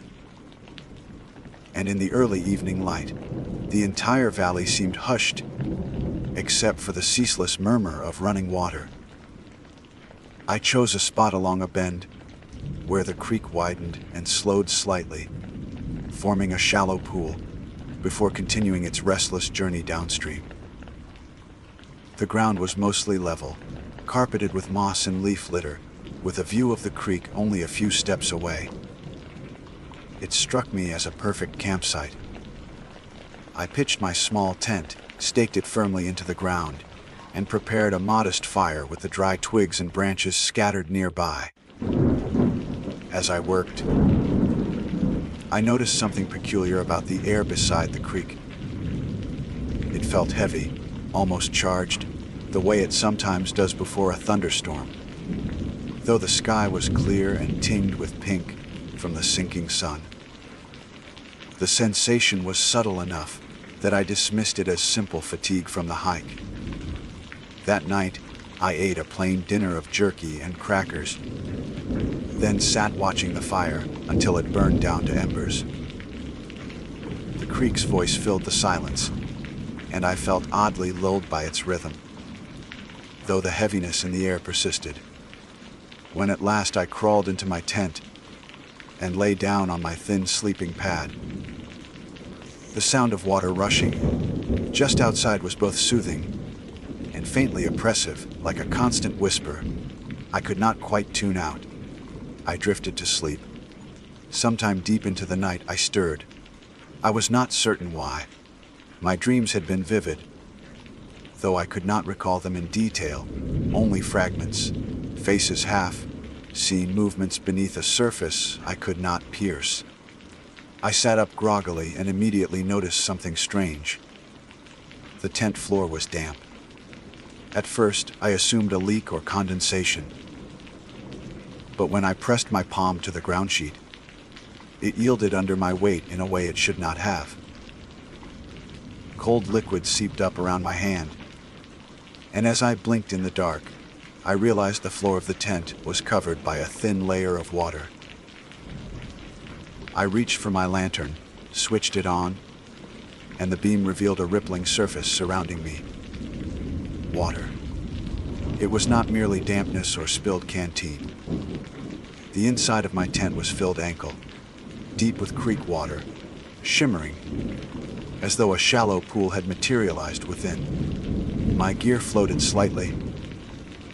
And in the early evening light, the entire valley seemed hushed, except for the ceaseless murmur of running water. I chose a spot along a bend where the creek widened and slowed slightly, forming a shallow pool before continuing its restless journey downstream. The ground was mostly level, carpeted with moss and leaf litter, with a view of the creek only a few steps away. It struck me as a perfect campsite. I pitched my small tent, staked it firmly into the ground, and prepared a modest fire with the dry twigs and branches scattered nearby. As I worked, I noticed something peculiar about the air beside the creek. It felt heavy, almost charged, the way it sometimes does before a thunderstorm, though the sky was clear and tinged with pink from the sinking sun. The sensation was subtle enough that I dismissed it as simple fatigue from the hike. That night, I ate a plain dinner of jerky and crackers, then sat watching the fire until it burned down to embers. The creek's voice filled the silence, and I felt oddly lulled by its rhythm, though the heaviness in the air persisted. When at last I crawled into my tent and lay down on my thin sleeping pad, the sound of water rushing just outside was both soothing and faintly oppressive, like a constant whisper I could not quite tune out. I drifted to sleep. Sometime deep into the night I stirred. I was not certain why. My dreams had been vivid, though I could not recall them in detail, only fragments, faces half seen, movements beneath a surface I could not pierce. I sat up groggily and immediately noticed something strange. The tent floor was damp. At first, I assumed a leak or condensation, but when I pressed my palm to the ground sheet, it yielded under my weight in a way it should not have. Cold liquid seeped up around my hand, and as I blinked in the dark, I realized the floor of the tent was covered by a thin layer of water. I reached for my lantern, switched it on, and the beam revealed a rippling surface surrounding me. Water. It was not merely dampness or spilled canteen. The inside of my tent was filled ankle, deep with creek water, shimmering, as though a shallow pool had materialized within. My gear floated slightly,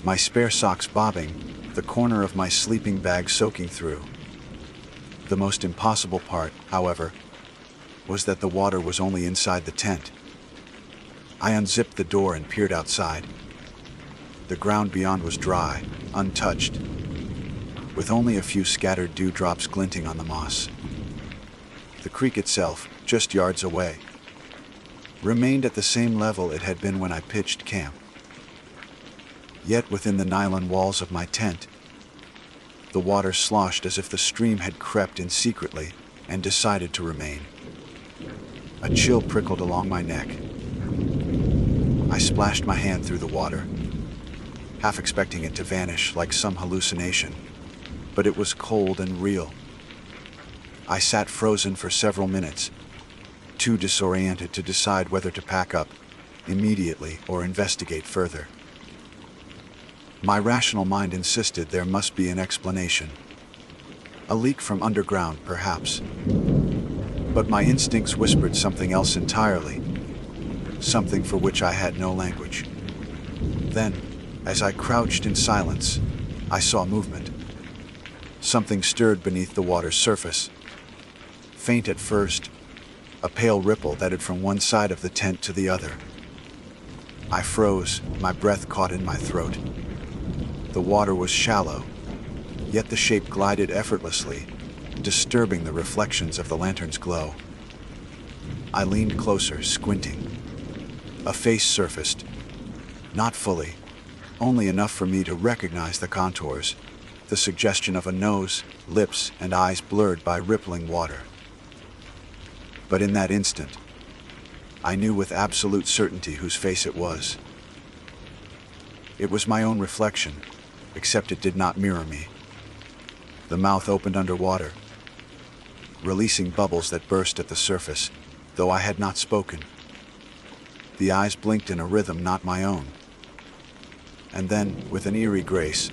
my spare socks bobbing, the corner of my sleeping bag soaking through. The most impossible part, however, was that the water was only inside the tent. I unzipped the door and peered outside. The ground beyond was dry, untouched, with only a few scattered dewdrops glinting on the moss. The creek itself, just yards away, remained at the same level it had been when I pitched camp. Yet within the nylon walls of my tent, the water sloshed as if the stream had crept in secretly and decided to remain. A chill prickled along my neck. I splashed my hand through the water, half expecting it to vanish like some hallucination, but it was cold and real. I sat frozen for several minutes, too disoriented to decide whether to pack up immediately or investigate further. My rational mind insisted there must be an explanation. A leak from underground, perhaps. But my instincts whispered something else entirely, something for which I had no language. Then, As I crouched in silence, I saw movement. Something stirred beneath the water's surface. Faint at first, a pale ripple that had from one side of the tent to the other. I froze, my breath caught in my throat. The water was shallow, yet the shape glided effortlessly, disturbing the reflections of the lantern's glow. I leaned closer, squinting. A face surfaced, not fully, only enough for me to recognize the contours, the suggestion of a nose, lips, and eyes blurred by rippling water. But in that instant, I knew with absolute certainty whose face it was. It was my own reflection, except it did not mirror me. The mouth opened underwater, releasing bubbles that burst at the surface, though I had not spoken. The eyes blinked in a rhythm not my own. And then, with an eerie grace,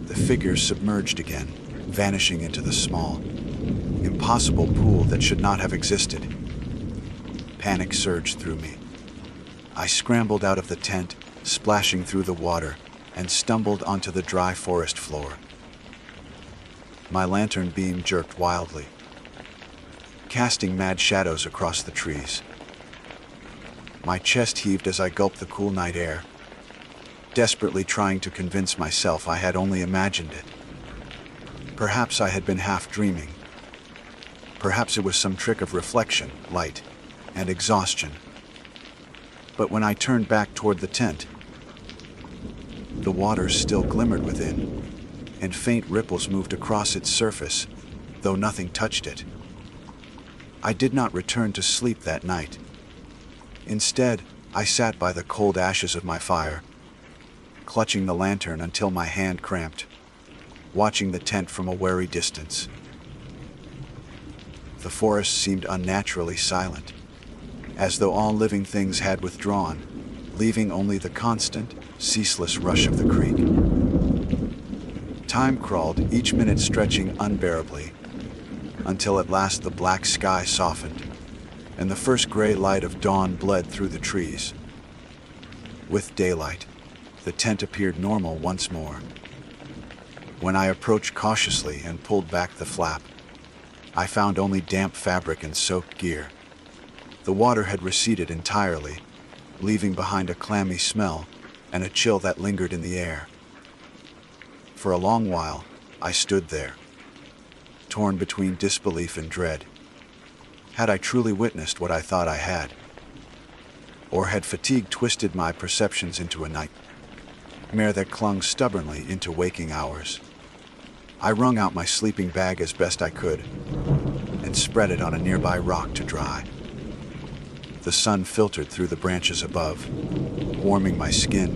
the figure submerged again, vanishing into the small, impossible pool that should not have existed. Panic surged through me. I scrambled out of the tent, splashing through the water, and stumbled onto the dry forest floor. My lantern beam jerked wildly, casting mad shadows across the trees. My chest heaved as I gulped the cool night air, desperately trying to convince myself I had only imagined it. Perhaps I had been half dreaming. Perhaps it was some trick of reflection, light, and exhaustion. But when I turned back toward the tent, the water still glimmered within, and faint ripples moved across its surface, though nothing touched it. I did not return to sleep that night. Instead, I sat by the cold ashes of my fire, clutching the lantern until my hand cramped, watching the tent from a wary distance. The forest seemed unnaturally silent, as though all living things had withdrawn, leaving only the constant, ceaseless rush of the creek. Time crawled, each minute stretching unbearably, until at last the black sky softened, and the first gray light of dawn bled through the trees. With daylight, the tent appeared normal once more. When I approached cautiously and pulled back the flap, I found only damp fabric and soaked gear. The water had receded entirely, leaving behind a clammy smell and a chill that lingered in the air. For a long while, I stood there, torn between disbelief and dread. Had I truly witnessed what I thought I had? Or had fatigue twisted my perceptions into a nightmare that clung stubbornly into waking hours? I wrung out my sleeping bag as best I could and spread it on a nearby rock to dry. The sun filtered through the branches above, warming my skin,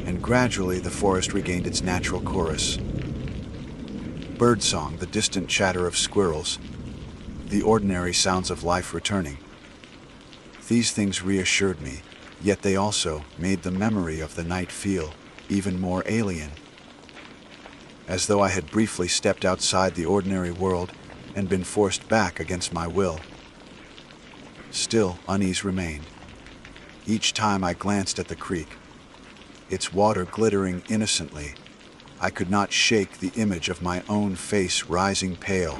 and gradually the forest regained its natural chorus. Birdsong, the distant chatter of squirrels, the ordinary sounds of life returning. These things reassured me, yet they also made the memory of the night feel even more alien, as though I had briefly stepped outside the ordinary world and been forced back against my will. Still, unease remained. Each time I glanced at the creek, its water glittering innocently, I could not shake the image of my own face rising pale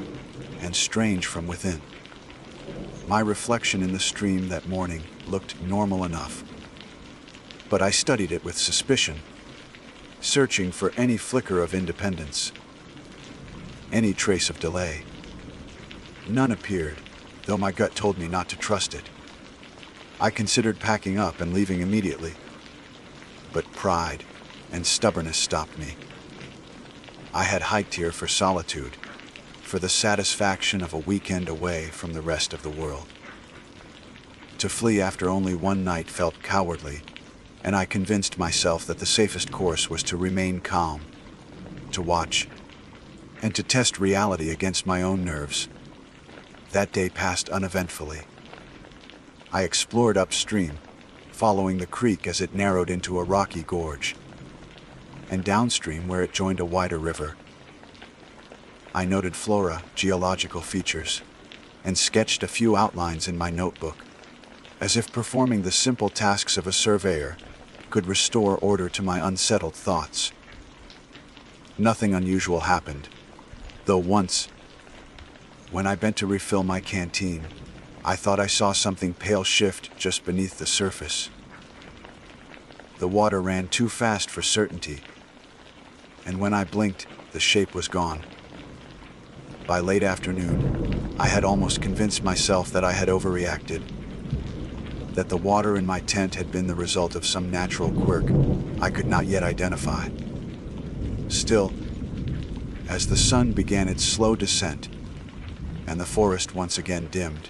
and strange from within. My reflection in the stream that morning looked normal enough, but I studied it with suspicion, searching for any flicker of independence, any trace of delay. None appeared, though my gut told me not to trust it. I considered packing up and leaving immediately, but pride and stubbornness stopped me. I had hiked here for solitude, for the satisfaction of a weekend away from the rest of the world. To flee after only one night felt cowardly, and I convinced myself that the safest course was to remain calm, to watch, and to test reality against my own nerves. That day passed uneventfully. I explored upstream, following the creek as it narrowed into a rocky gorge, and downstream where it joined a wider river. I noted flora, geological features, and sketched a few outlines in my notebook, as if performing the simple tasks of a surveyor, could restore order to my unsettled thoughts. Nothing unusual happened, though once, when I bent to refill my canteen, I thought I saw something pale shift just beneath the surface. The water ran too fast for certainty, and when I blinked, the shape was gone. By late afternoon, I had almost convinced myself that I had overreacted, that the water in my tent had been the result of some natural quirk I could not yet identify. Still, as the sun began its slow descent, and the forest once again dimmed,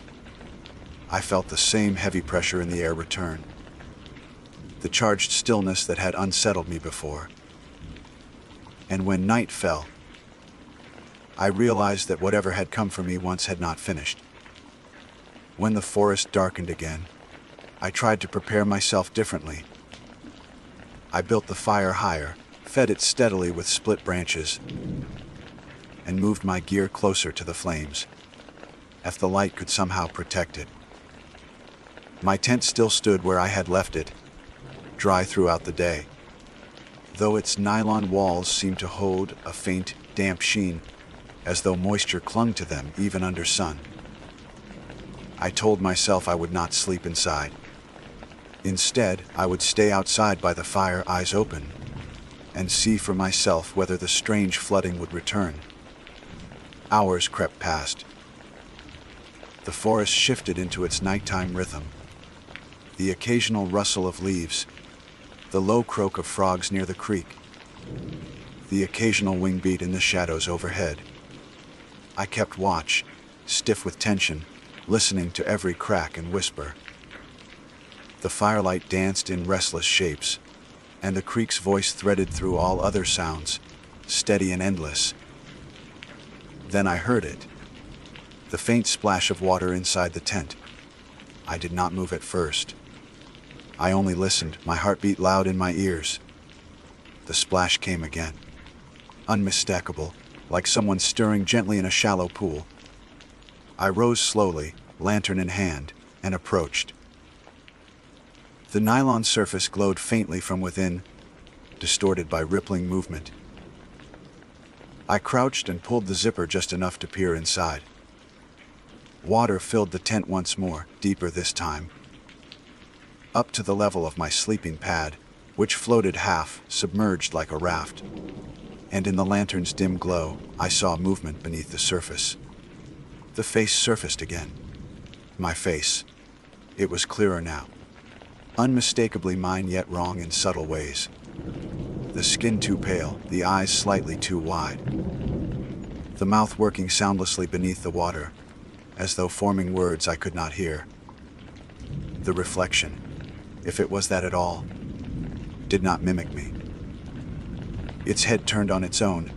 I felt the same heavy pressure in the air return, the charged stillness that had unsettled me before. And when night fell, I realized that whatever had come for me once had not finished. When the forest darkened again, I tried to prepare myself differently. I built the fire higher, fed it steadily with split branches, and moved my gear closer to the flames, if the light could somehow protect it. My tent still stood where I had left it, dry throughout the day, though its nylon walls seemed to hold a faint, damp sheen, as though moisture clung to them even under sun. I told myself I would not sleep inside. Instead, I would stay outside by the fire, eyes open, and see for myself whether the strange flooding would return. Hours crept past. The forest shifted into its nighttime rhythm. The occasional rustle of leaves, the low croak of frogs near the creek, the occasional wing beat in the shadows overhead. I kept watch, stiff with tension, listening to every crack and whisper. The firelight danced in restless shapes, and the creek's voice threaded through all other sounds, steady and endless. Then I heard it, the faint splash of water inside the tent. I did not move at first. I only listened, my heart beat loud in my ears. The splash came again, unmistakable, like someone stirring gently in a shallow pool. I rose slowly, lantern in hand, and approached. The nylon surface glowed faintly from within, distorted by rippling movement. I crouched and pulled the zipper just enough to peer inside. Water filled the tent once more, deeper this time, up to the level of my sleeping pad, which floated half, submerged like a raft. And in the lantern's dim glow, I saw movement beneath the surface. The face surfaced again. My face. It was clearer now. Unmistakably mine, yet wrong in subtle ways. The skin too pale, the eyes slightly too wide. The mouth working soundlessly beneath the water, as though forming words I could not hear. The reflection, if it was that at all, did not mimic me. Its head turned on its own,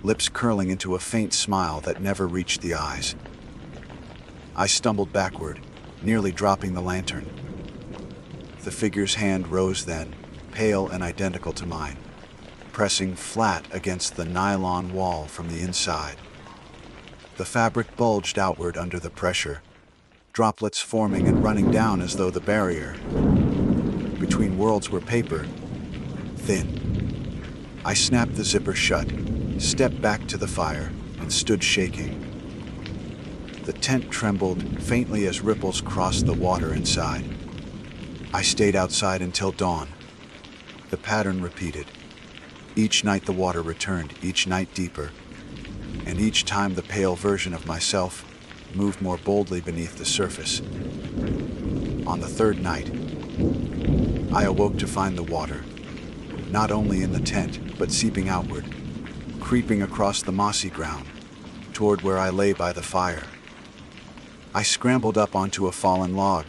lips curling into a faint smile that never reached the eyes. I stumbled backward, nearly dropping the lantern. The figure's hand rose then, pale and identical to mine, pressing flat against the nylon wall from the inside. The fabric bulged outward under the pressure, droplets forming and running down as though the barrier between worlds were paper, thin. I snapped the zipper shut, stepped back to the fire, and stood shaking. The tent trembled faintly as ripples crossed the water inside. I stayed outside until dawn. The pattern repeated. Each night the water returned, each night deeper, and each time the pale version of myself moved more boldly beneath the surface. On the third night, I awoke to find the water, not only in the tent, but seeping outward, creeping across the mossy ground, toward where I lay by the fire. I scrambled up onto a fallen log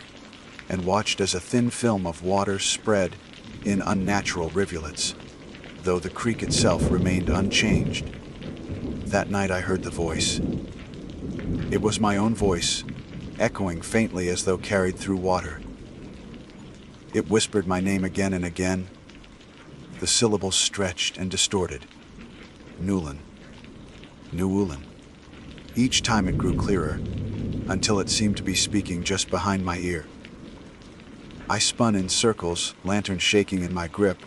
and watched as a thin film of water spread in unnatural rivulets, though the creek itself remained unchanged. That night I heard the voice. It was my own voice, echoing faintly as though carried through water. It whispered my name again and again. The syllables stretched and distorted. Newlin. Newulin. Each time it grew clearer, until it seemed to be speaking just behind my ear. I spun in circles, lantern shaking in my grip,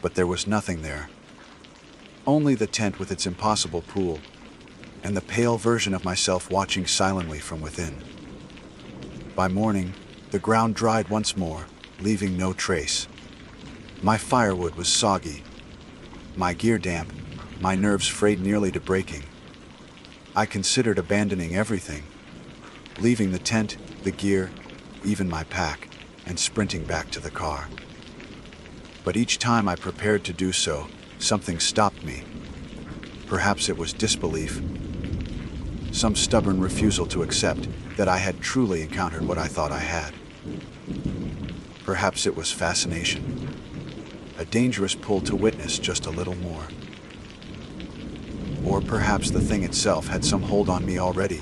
but there was nothing there. Only the tent with its impossible pool, and the pale version of myself watching silently from within. By morning, the ground dried once more, leaving no trace. My firewood was soggy, my gear damp, my nerves frayed nearly to breaking. I considered abandoning everything, leaving the tent, the gear, even my pack, and sprinting back to the car. But each time I prepared to do so, something stopped me. Perhaps it was disbelief, some stubborn refusal to accept that I had truly encountered what I thought I had. Perhaps it was fascination, a dangerous pull to witness just a little more. Or perhaps the thing itself had some hold on me already,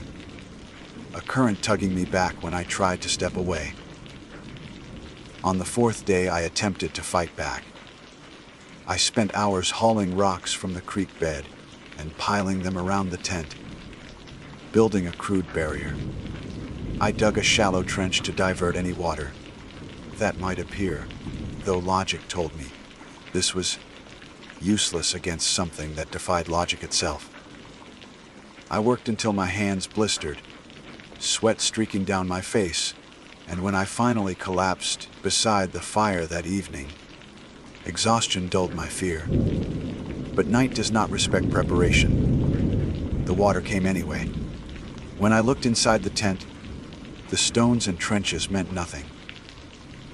a current tugging me back when I tried to step away. On the fourth day, I attempted to fight back. I spent hours hauling rocks from the creek bed and piling them around the tent, building a crude barrier. I dug a shallow trench to divert any water that might appear, though logic told me this was useless against something that defied logic itself. I worked until my hands blistered, sweat streaking down my face, and when I finally collapsed beside the fire that evening, exhaustion dulled my fear. But night does not respect preparation. The water came anyway. When I looked inside the tent, the stones and trenches meant nothing.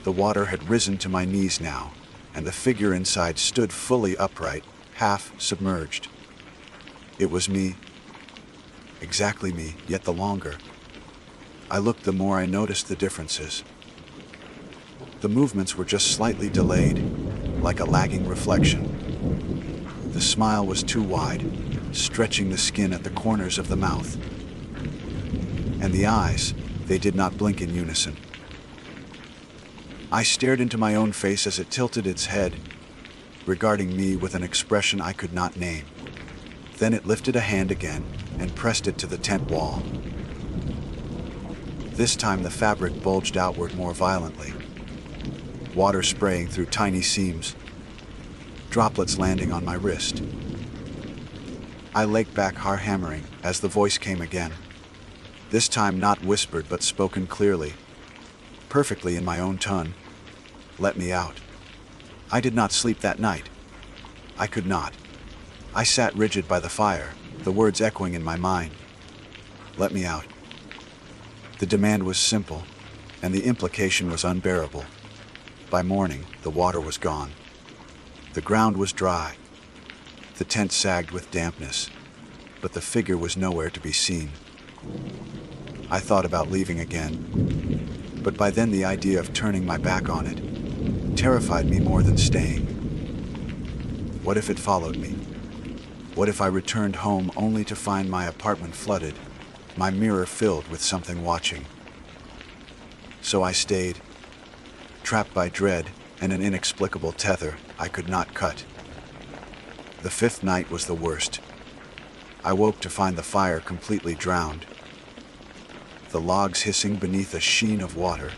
The water had risen to my knees now, and the figure inside stood fully upright, half submerged. It was me, exactly me, yet the longer I looked, the more I noticed the differences. The movements were just slightly delayed, like a lagging reflection. The smile was too wide, stretching the skin at the corners of the mouth. And the eyes, they did not blink in unison. I stared into my own face as it tilted its head, regarding me with an expression I could not name. Then it lifted a hand again and pressed it to the tent wall. This time the fabric bulged outward more violently, water spraying through tiny seams, droplets landing on my wrist. I legged back, heart hammering, as the voice came again. This time not whispered but spoken clearly, perfectly in my own tongue. Let me out. I did not sleep that night. I could not. I sat rigid by the fire, the words echoing in my mind. Let me out. The demand was simple, and the implication was unbearable. By morning, the water was gone. The ground was dry. The tent sagged with dampness, but the figure was nowhere to be seen. I thought about leaving again, but by then the idea of turning my back on it terrified me more than staying. What if it followed me? What if I returned home only to find my apartment flooded, my mirror filled with something watching? So I stayed, trapped by dread and an inexplicable tether I could not cut. The fifth night was the worst. I woke to find the fire completely drowned, the logs hissing beneath a sheen of water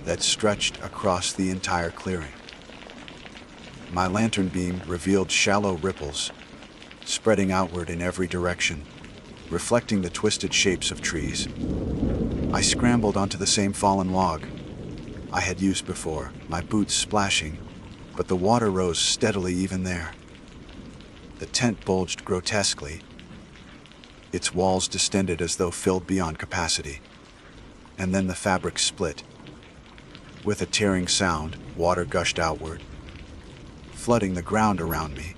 that stretched across the entire clearing. My lantern beam revealed shallow ripples, spreading outward in every direction, reflecting the twisted shapes of trees. I scrambled onto the same fallen log I had used before, my boots splashing, but the water rose steadily even there. The tent bulged grotesquely, its walls distended as though filled beyond capacity. And then the fabric split. With a tearing sound, water gushed outward, flooding the ground around me.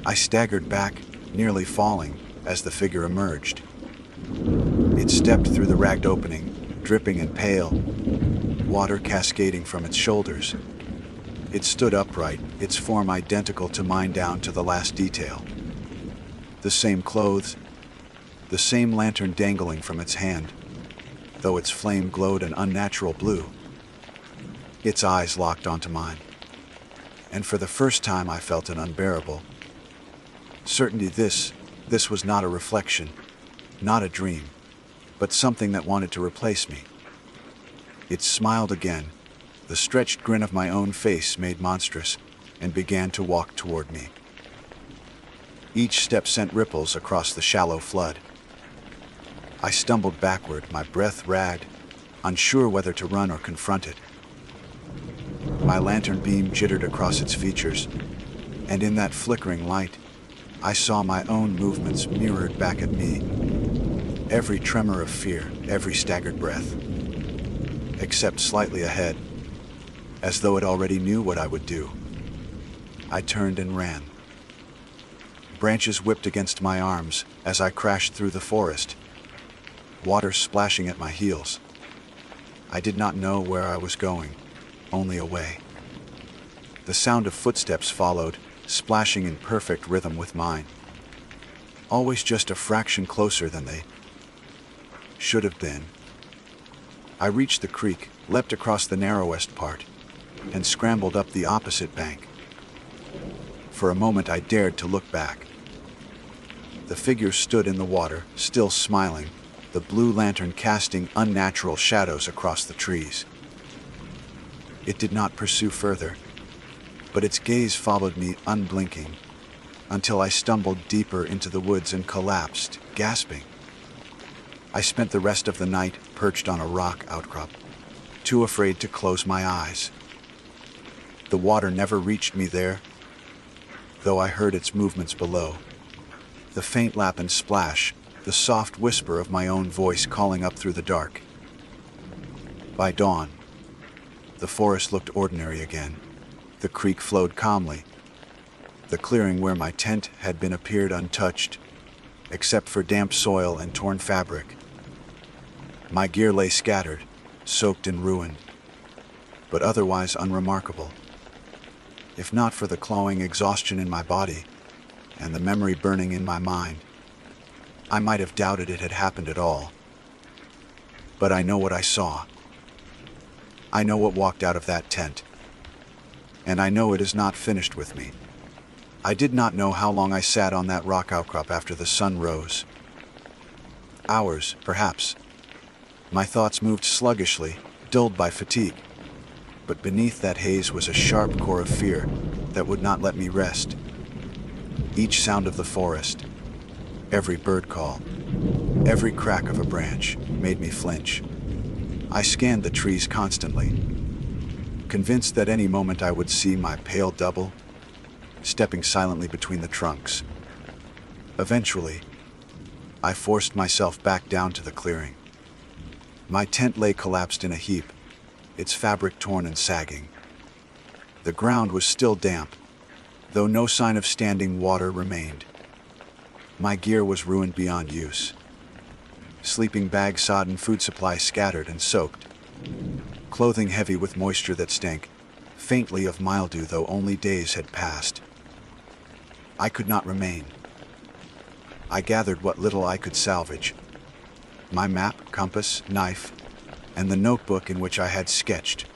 I staggered back, nearly falling, as the figure emerged. It stepped through the ragged opening, dripping and pale, water cascading from its shoulders. It stood upright, its form identical to mine down to the last detail. The same clothes, the same lantern dangling from its hand, though its flame glowed an unnatural blue. Its eyes locked onto mine, and for the first time I felt an unbearable certainty. This was not a reflection, not a dream, but something that wanted to replace me. It smiled again, The stretched grin of my own face made monstrous and began to walk toward me. Each step sent ripples across the shallow flood. I stumbled backward, my breath ragged, unsure whether to run or confront it. My lantern beam jittered across its features, and in that flickering light, I saw my own movements mirrored back at me. Every tremor of fear, every staggered breath. Except slightly ahead, as though it already knew what I would do. I turned and ran. Branches whipped against my arms as I crashed through the forest, water splashing at my heels. I did not know where I was going, only away. The sound of footsteps followed, splashing in perfect rhythm with mine. Always just a fraction closer than they should have been. I reached the creek, leapt across the narrowest part, and scrambled up the opposite bank. For a moment I dared to look back. The figure stood in the water, still smiling, the blue lantern casting unnatural shadows across the trees. It did not pursue further, but its gaze followed me unblinking, until I stumbled deeper into the woods and collapsed, gasping. I spent the rest of the night perched on a rock outcrop, too afraid to close my eyes. The water never reached me there, though I heard its movements below. The faint lap and splash, the soft whisper of my own voice calling up through the dark. By dawn, the forest looked ordinary again. The creek flowed calmly. The clearing where my tent had been appeared untouched, except for damp soil and torn fabric. My gear lay scattered, soaked and ruined, but otherwise unremarkable. If not for the clawing exhaustion in my body and the memory burning in my mind, I might have doubted it had happened at all. But I know what I saw. I know what walked out of that tent. And I know it is not finished with me. I did not know how long I sat on that rock outcrop after the sun rose. Hours, perhaps. My thoughts moved sluggishly, dulled by fatigue. But beneath that haze was a sharp core of fear that would not let me rest. Each sound of the forest, every bird call, every crack of a branch made me flinch. I scanned the trees constantly, convinced that any moment I would see my pale double, stepping silently between the trunks. Eventually, I forced myself back down to the clearing. My tent lay collapsed in a heap, its fabric torn and sagging. The ground was still damp, though no sign of standing water remained. My gear was ruined beyond use. Sleeping bag sodden, food supply scattered and soaked. Clothing heavy with moisture that stank, faintly of mildew though only days had passed. I could not remain. I gathered what little I could salvage. My map, compass, knife, and the notebook in which I had sketched.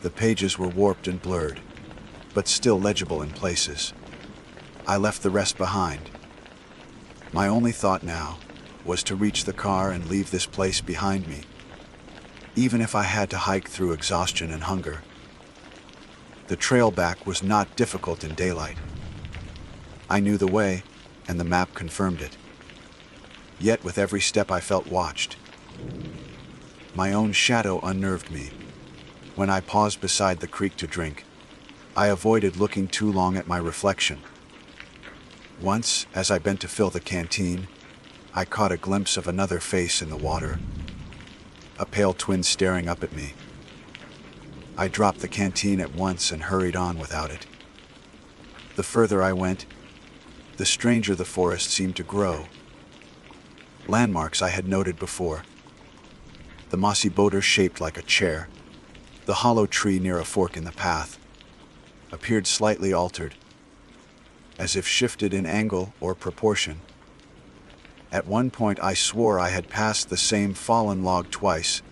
The pages were warped and blurred, but still legible in places. I left the rest behind. My only thought now was to reach the car and leave this place behind me, even if I had to hike through exhaustion and hunger. The trail back was not difficult in daylight. I knew the way, and the map confirmed it. Yet with every step I felt watched. My own shadow unnerved me. When I paused beside the creek to drink, I avoided looking too long at my reflection. Once, as I bent to fill the canteen, I caught a glimpse of another face in the water, a pale twin staring up at me. I dropped the canteen at once and hurried on without it. The further I went, the stranger the forest seemed to grow. Landmarks I had noted before. The mossy boulder shaped like a chair, the hollow tree near a fork in the path, appeared slightly altered, as if shifted in angle or proportion. At one point I swore I had passed the same fallen log twice,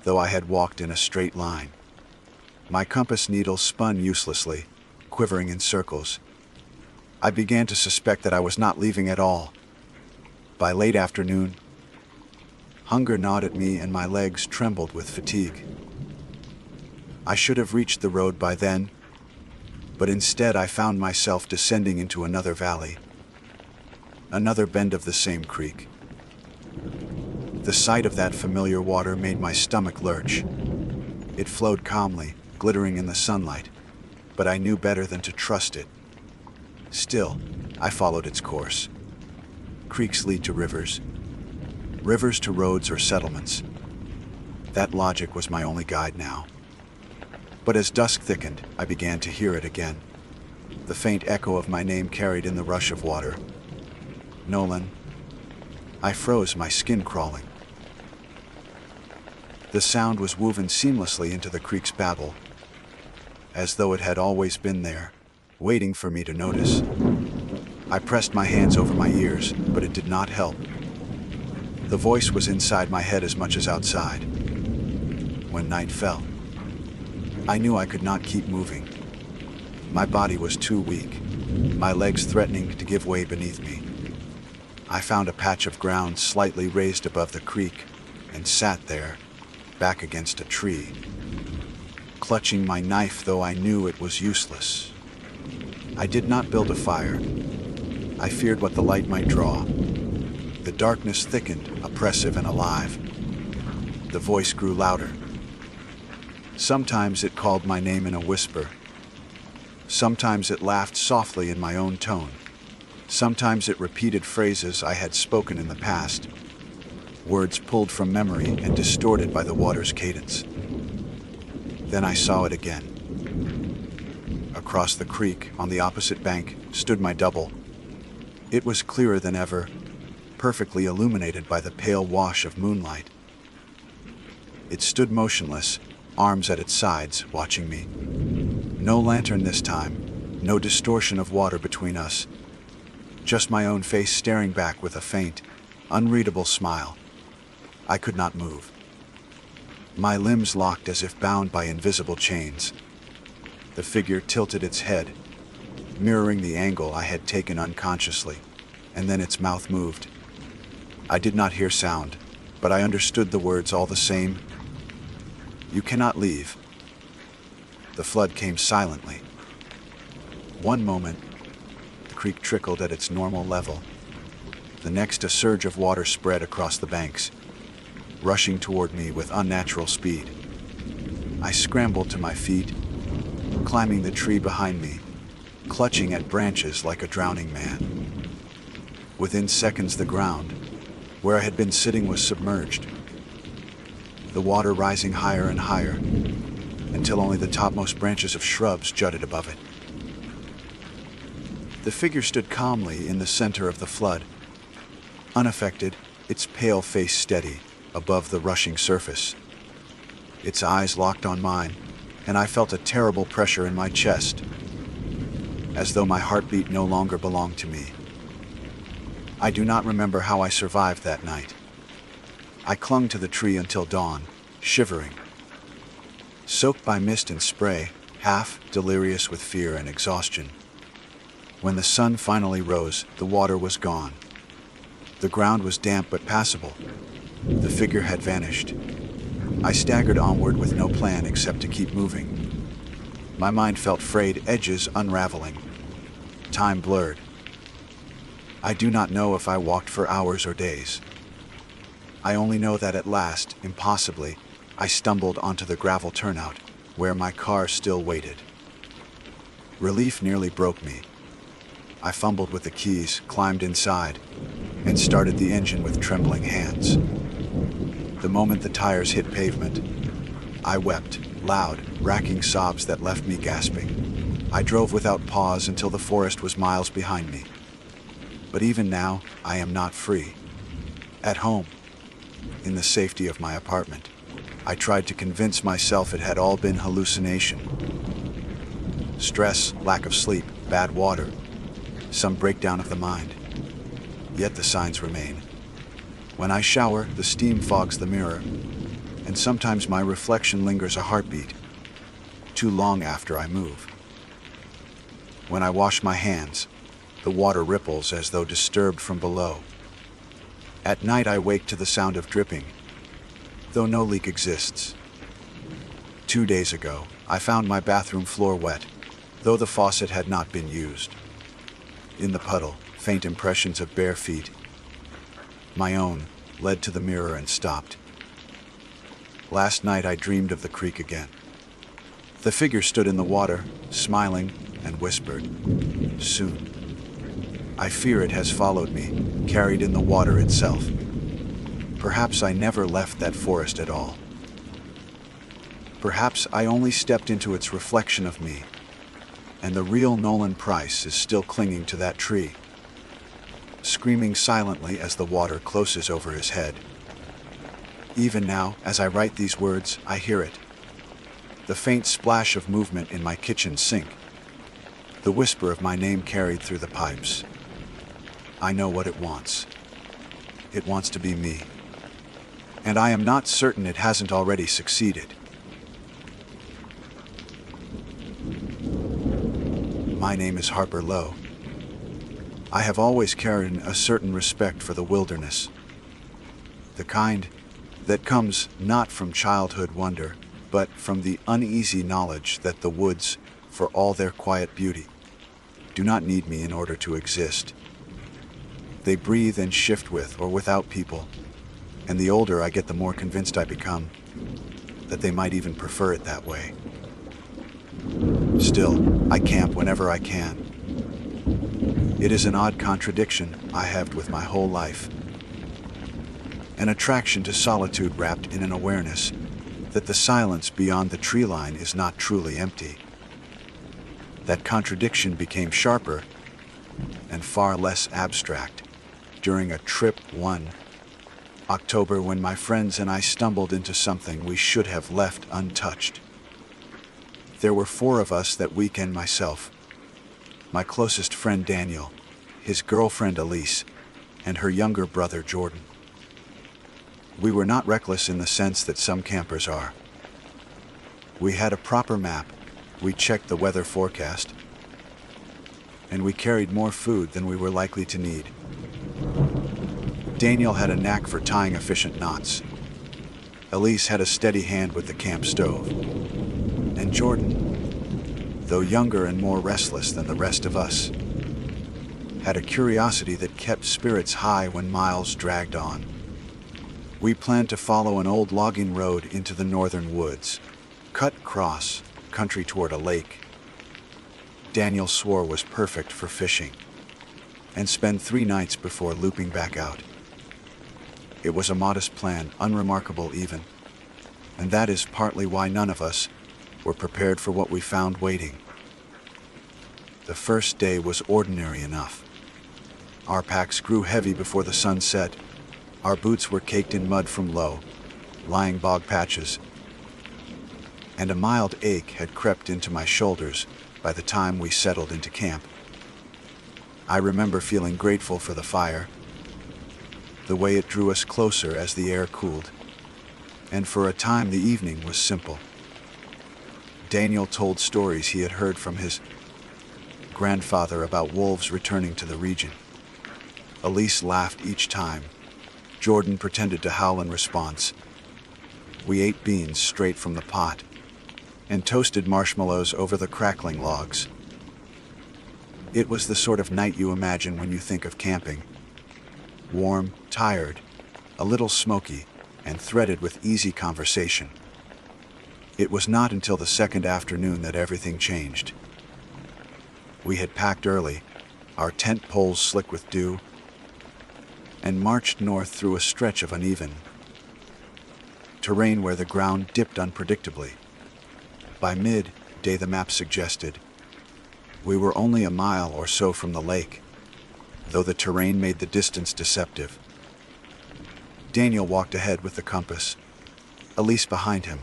though I had walked in a straight line. My compass needle spun uselessly, quivering in circles. I began to suspect that I was not leaving at all. By late afternoon, hunger gnawed at me and my legs trembled with fatigue. I should have reached the road by then, but instead I found myself descending into another valley, another bend of the same creek. The sight of that familiar water made my stomach lurch. It flowed calmly, glittering in the sunlight, but I knew better than to trust it. Still, I followed its course. Creeks lead to rivers, rivers to roads or settlements. That logic was my only guide now. But as dusk thickened, I began to hear it again. The faint echo of my name carried in the rush of water. Nolan. I froze, my skin crawling. The sound was woven seamlessly into the creek's babble, as though it had always been there, waiting for me to notice. I pressed my hands over my ears, but it did not help. The voice was inside my head as much as outside. When night fell, I knew I could not keep moving. My body was too weak, my legs threatening to give way beneath me. I found a patch of ground slightly raised above the creek and sat there, back against a tree, clutching my knife, though I knew it was useless. I did not build a fire. I feared what the light might draw. The darkness thickened, oppressive and alive. The voice grew louder. Sometimes it called my name in a whisper. Sometimes it laughed softly in my own tone. Sometimes it repeated phrases I had spoken in the past, words pulled from memory and distorted by the water's cadence. Then I saw it again. Across the creek, on the opposite bank, stood my double. It was clearer than ever, perfectly illuminated by the pale wash of moonlight. It stood motionless, arms at its sides, watching me. No lantern this time, no distortion of water between us. Just my own face staring back with a faint, unreadable smile. I could not move. My limbs locked as if bound by invisible chains. The figure tilted its head, mirroring the angle I had taken unconsciously, and then its mouth moved. I did not hear sound, but I understood the words all the same. You cannot leave. The flood came silently. One moment, the creek trickled at its normal level. The next, a surge of water spread across the banks, rushing toward me with unnatural speed. I scrambled to my feet, climbing the tree behind me, clutching at branches like a drowning man. Within seconds, the ground, where I had been sitting, was submerged, the water rising higher and higher, until only the topmost branches of shrubs jutted above it. The figure stood calmly in the center of the flood, unaffected, its pale face steady above the rushing surface. Its eyes locked on mine, and I felt a terrible pressure in my chest, as though my heartbeat no longer belonged to me. I do not remember how I survived that night. I clung to the tree until dawn, shivering, soaked by mist and spray, half delirious with fear and exhaustion. When the sun finally rose, the water was gone. The ground was damp but passable. The figure had vanished. I staggered onward with no plan except to keep moving. My mind felt frayed edges unraveling. Time blurred. I do not know if I walked for hours or days. I only know that at last, impossibly, I stumbled onto the gravel turnout, where my car still waited. Relief nearly broke me. I fumbled with the keys, climbed inside, and started the engine with trembling hands. The moment the tires hit pavement, I wept, loud, racking sobs that left me gasping. I drove without pause until the forest was miles behind me. But even now, I am not free. At home, in the safety of my apartment, I tried to convince myself it had all been hallucination. Stress, lack of sleep, bad water, some breakdown of the mind. Yet the signs remain. When I shower, the steam fogs the mirror, and sometimes my reflection lingers a heartbeat, too long after I move. When I wash my hands, the water ripples as though disturbed from below. At night I wake to the sound of dripping, though no leak exists. 2 days ago, I found my bathroom floor wet, though the faucet had not been used. In the puddle, faint impressions of bare feet, my own, led to the mirror and stopped. Last night I dreamed of the creek again. The figure stood in the water, smiling, and whispered, "Soon." I fear it has followed me, carried in the water itself. Perhaps I never left that forest at all. Perhaps I only stepped into its reflection of me, and the real Nolan Price is still clinging to that tree, screaming silently as the water closes over his head. Even now, as I write these words, I hear it. The faint splash of movement in my kitchen sink, the whisper of my name carried through the pipes. I know what it wants. It wants to be me. And I am not certain it hasn't already succeeded. My name is Harper Lowe. I have always carried a certain respect for the wilderness. The kind that comes not from childhood wonder, but from the uneasy knowledge that the woods, for all their quiet beauty, do not need me in order to exist. They breathe and shift with or without people, and the older I get, the more convinced I become that they might even prefer it that way. Still, I camp whenever I can. It is an odd contradiction I have with my whole life. An attraction to solitude wrapped in an awareness that the silence beyond the tree line is not truly empty. That contradiction became sharper and far less abstract during a trip one October when my friends and I stumbled into something we should have left untouched. There were 4 of us that week and myself, my closest friend Daniel, his girlfriend Elise, and her younger brother Jordan. We were not reckless in the sense that some campers are. We had a proper map, we checked the weather forecast, and we carried more food than we were likely to need. Daniel had a knack for tying efficient knots. Elise had a steady hand with the camp stove. And Jordan, though younger and more restless than the rest of us, had a curiosity that kept spirits high when miles dragged on. We planned to follow an old logging road into the northern woods, cut across country toward a lake Daniel swore was perfect for fishing, and spend 3 nights before looping back out. It was a modest plan, unremarkable even, and that is partly why none of us were prepared for what we found waiting. The first day was ordinary enough. Our packs grew heavy before the sun set. Our boots were caked in mud from low, lying bog patches, and a mild ache had crept into my shoulders by the time we settled into camp. I remember feeling grateful for the fire, the way it drew us closer as the air cooled, and for a time the evening was simple. Daniel told stories he had heard from his grandfather about wolves returning to the region. Elise laughed each time. Jordan pretended to howl in response. We ate beans straight from the pot and toasted marshmallows over the crackling logs. It was the sort of night you imagine when you think of camping. Warm, tired, a little smoky, and threaded with easy conversation. It was not until the second afternoon that everything changed. We had packed early, our tent poles slick with dew, and marched north through a stretch of uneven terrain where the ground dipped unpredictably. By mid-day, the map suggested, we were only a mile or so from the lake, though the terrain made the distance deceptive. Daniel walked ahead with the compass, Elise behind him,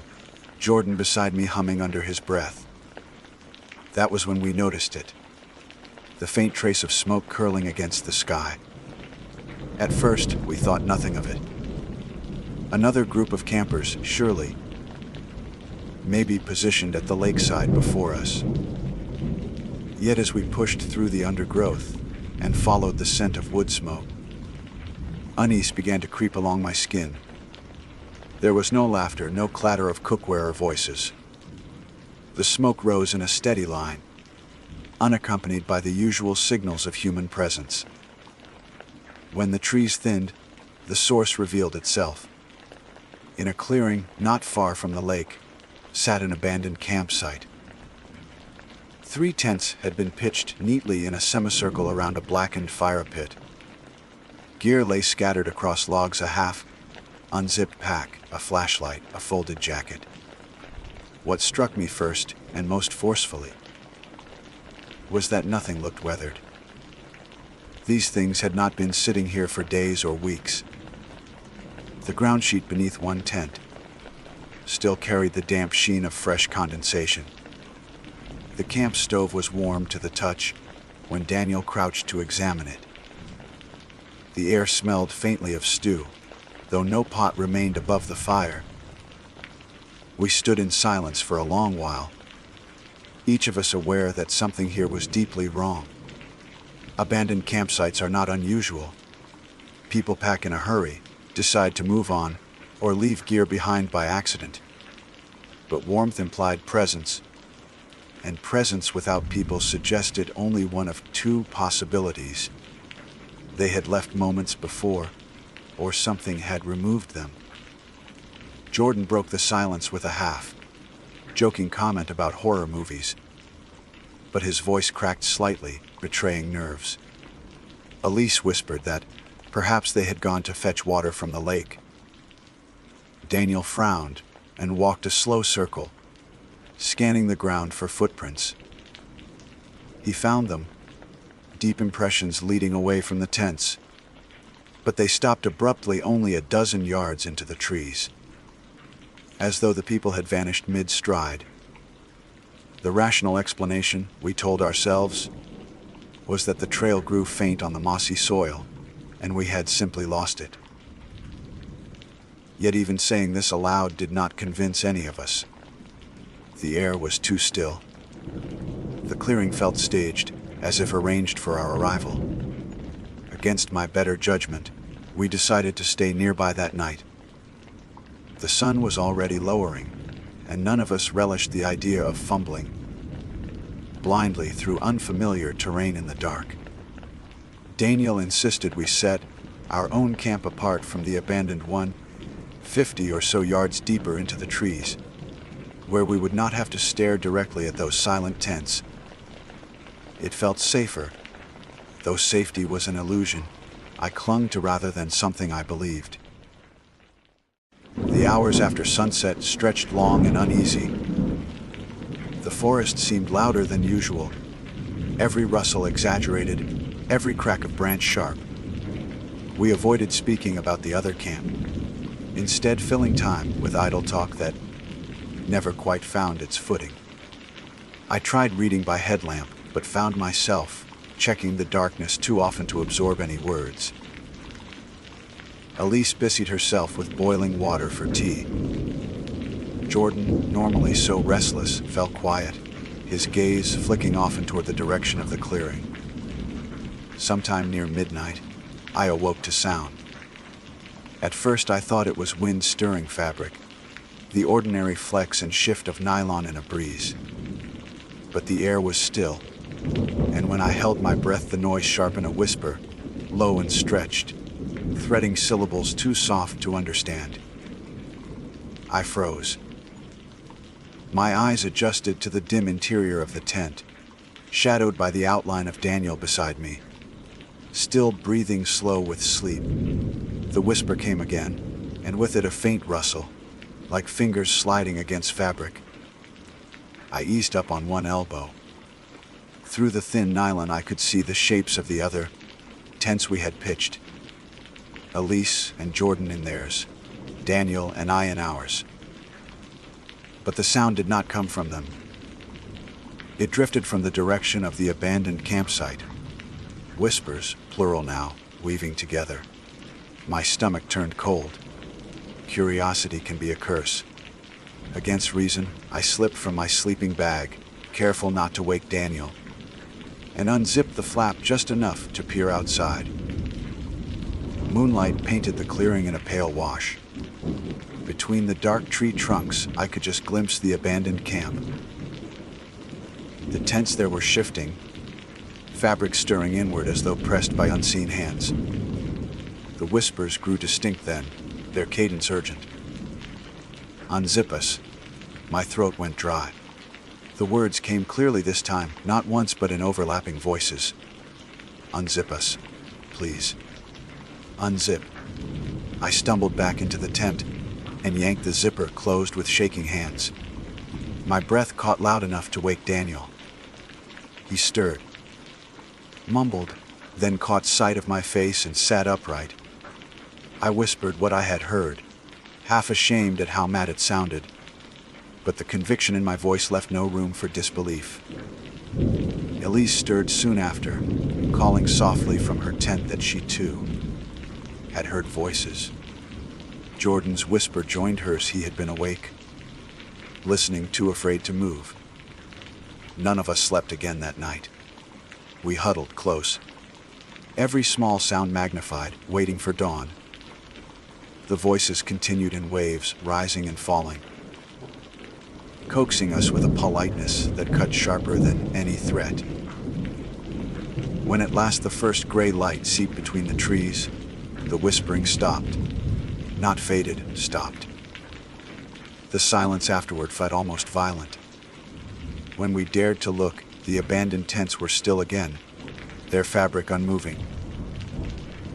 Jordan beside me humming under his breath. That was when we noticed it, the faint trace of smoke curling against the sky. At first, we thought nothing of it. Another group of campers, surely, maybe positioned at the lakeside before us. Yet as we pushed through the undergrowth and followed the scent of wood smoke, unease began to creep along my skin. There was no laughter, no clatter of cookware or voices. The smoke rose in a steady line, unaccompanied by the usual signals of human presence. When the trees thinned, the source revealed itself. In a clearing not far from the lake sat an abandoned campsite. 3 tents had been pitched neatly in a semicircle around a blackened fire pit. Gear lay scattered across logs: a half unzipped pack, a flashlight, a folded jacket. What struck me first, and most forcefully, was that nothing looked weathered. These things had not been sitting here for days or weeks. The ground sheet beneath one tent still carried the damp sheen of fresh condensation. The camp stove was warm to the touch when Daniel crouched to examine it. The air smelled faintly of stew, though no pot remained above the fire. We stood in silence for a long while, each of us aware that something here was deeply wrong. Abandoned campsites are not unusual. People pack in a hurry, decide to move on, or leave gear behind by accident. But warmth implied presence, and presence without people suggested only one of 2 possibilities. They had left moments before, or something had removed them. Jordan broke the silence with a half-joking comment about horror movies, but his voice cracked slightly, betraying nerves. Elise whispered that perhaps they had gone to fetch water from the lake. Daniel frowned and walked a slow circle, scanning the ground for footprints. He found them, deep impressions leading away from the tents, but they stopped abruptly only a dozen yards into the trees, as though the people had vanished mid-stride. The rational explanation, we told ourselves, was that the trail grew faint on the mossy soil, and we had simply lost it. Yet even saying this aloud did not convince any of us. The air was too still. The clearing felt staged, as if arranged for our arrival. Against my better judgment, we decided to stay nearby that night. The sun was already lowering, and none of us relished the idea of fumbling blindly through unfamiliar terrain in the dark. Daniel insisted we set our own camp apart from the abandoned one, 50 or so yards deeper into the trees, where we would not have to stare directly at those silent tents. It felt safer, though safety was an illusion I clung to rather than something I believed. The hours after sunset stretched long and uneasy. The forest seemed louder than usual, every rustle exaggerated, every crack of branch sharp. We avoided speaking about the other camp, instead filling time with idle talk that never quite found its footing. I tried reading by headlamp, but found myself checking the darkness too often to absorb any words. Elise busied herself with boiling water for tea. Jordan, normally so restless, fell quiet, his gaze flicking often toward the direction of the clearing. Sometime near midnight, I awoke to sound. At first I thought it was wind stirring fabric, the ordinary flex and shift of nylon in a breeze. But the air was still, and when I held my breath the noise sharpened a whisper, low and stretched, threading syllables too soft to understand. I froze. My eyes adjusted to the dim interior of the tent, shadowed by the outline of Daniel beside me, still breathing slow with sleep. The whisper came again, and with it a faint rustle, like fingers sliding against fabric. I eased up on one elbow. Through the thin nylon I could see the shapes of the other tents we had pitched. Elise and Jordan in theirs, Daniel and I in ours. But the sound did not come from them. It drifted from the direction of the abandoned campsite. Whispers, plural now, weaving together. My stomach turned cold. Curiosity can be a curse. Against reason, I slipped from my sleeping bag, careful not to wake Daniel, and unzipped the flap just enough to peer outside. Moonlight painted the clearing in a pale wash. Between the dark tree trunks, I could just glimpse the abandoned camp, The tents there were shifting, fabric stirring inward as though pressed by unseen hands. The whispers grew distinct then, their cadence urgent. "Unzip us." My throat went dry. The words came clearly this time, not once but in overlapping voices. "Unzip us, please. Unzip." I stumbled back into the tent and yanked the zipper closed with shaking hands. My breath caught loud enough to wake Daniel. He stirred, mumbled, then caught sight of my face and sat upright. I whispered what I had heard, half ashamed at how mad it sounded, but the conviction in my voice left no room for disbelief. Elise stirred soon after, calling softly from her tent that she too had heard voices. Jordan's whisper joined hers. He had been awake, listening, too afraid to move. None of us slept again that night. We huddled close, every small sound magnified, waiting for dawn. The voices continued in waves, rising and falling, coaxing us with a politeness that cut sharper than any threat. When at last the first gray light seeped between the trees, the whispering stopped. Not faded, stopped. The silence afterward felt almost violent. When we dared to look, the abandoned tents were still again, their fabric unmoving,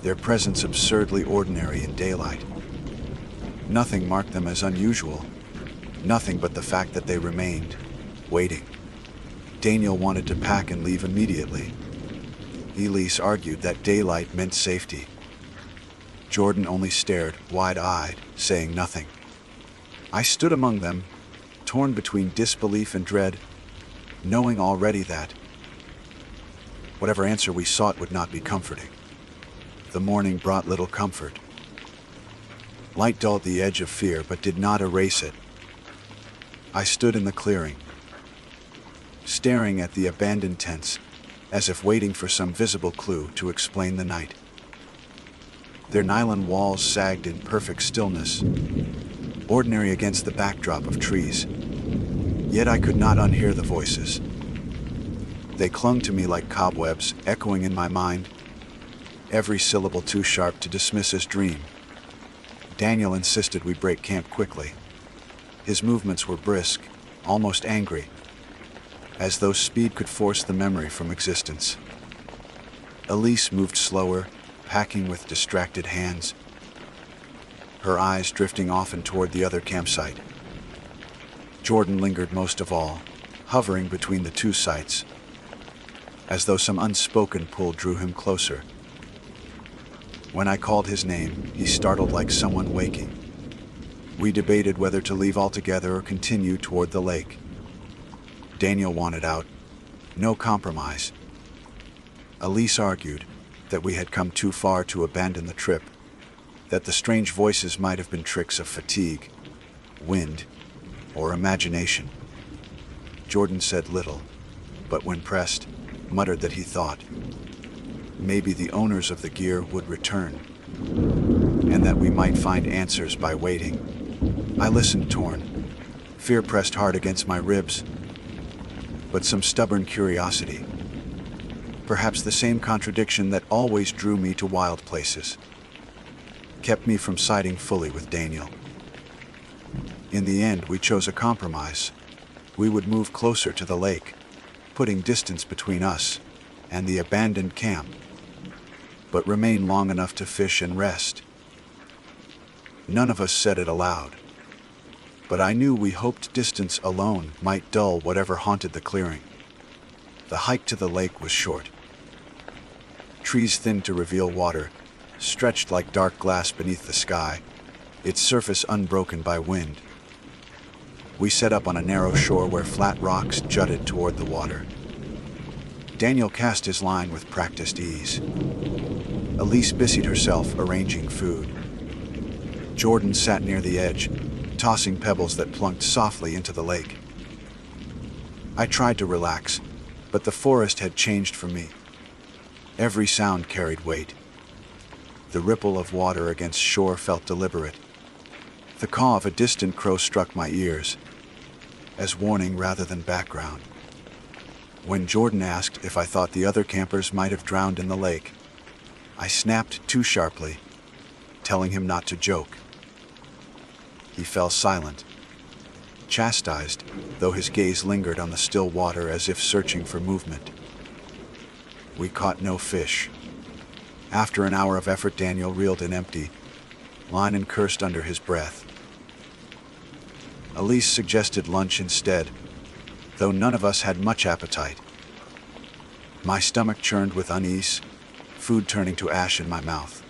their presence absurdly ordinary in daylight. Nothing marked them as unusual, nothing but the fact that they remained, waiting. Daniel wanted to pack and leave immediately. Elise argued that daylight meant safety. Jordan only stared, wide-eyed, saying nothing. I stood among them, torn between disbelief and dread, knowing already that whatever answer we sought would not be comforting. The morning brought little comfort. Light dulled the edge of fear, but did not erase it. I stood in the clearing, staring at the abandoned tents, as if waiting for some visible clue to explain the night. Their nylon walls sagged in perfect stillness, ordinary against the backdrop of trees. Yet I could not unhear the voices. They clung to me like cobwebs, echoing in my mind, every syllable too sharp to dismiss as dream. Daniel insisted we break camp quickly. His movements were brisk, almost angry, as though speed could force the memory from existence. Elise moved slower, packing with distracted hands, her eyes drifting often toward the other campsite. Jordan lingered most of all, hovering between the two sites, as though some unspoken pull drew him closer. When I called his name, he startled like someone waking. We debated whether to leave altogether or continue toward the lake. Daniel wanted out, no compromise. Elise argued that we had come too far to abandon the trip, that the strange voices might have been tricks of fatigue, wind, or imagination. Jordan said little, but when pressed, muttered that he thought maybe the owners of the gear would return, and that we might find answers by waiting. I listened torn. Fear pressed hard against my ribs, but some stubborn curiosity, perhaps the same contradiction that always drew me to wild places, kept me from siding fully with Daniel. In the end, we chose a compromise. We would move closer to the lake, putting distance between us and the abandoned camp, but remain long enough to fish and rest. None of us said it aloud, but I knew we hoped distance alone might dull whatever haunted the clearing. The hike to the lake was short. Trees thin to reveal water, stretched like dark glass beneath the sky, its surface unbroken by wind. We set up on a narrow shore where flat rocks jutted toward the water. Daniel cast his line with practiced ease. Elise busied herself arranging food. Jordan sat near the edge, tossing pebbles that plunked softly into the lake. I tried to relax, but the forest had changed for me. Every sound carried weight. The ripple of water against shore felt deliberate. The caw of a distant crow struck my ears, as warning rather than background. When Jordan asked if I thought the other campers might have drowned in the lake, I snapped too sharply, telling him not to joke. He fell silent, chastised, though his gaze lingered on the still water as if searching for movement. We caught no fish. After an hour of effort, Daniel reeled an empty line and cursed under his breath. Elise suggested lunch instead, though none of us had much appetite. My stomach churned with unease, food turning to ash in my mouth.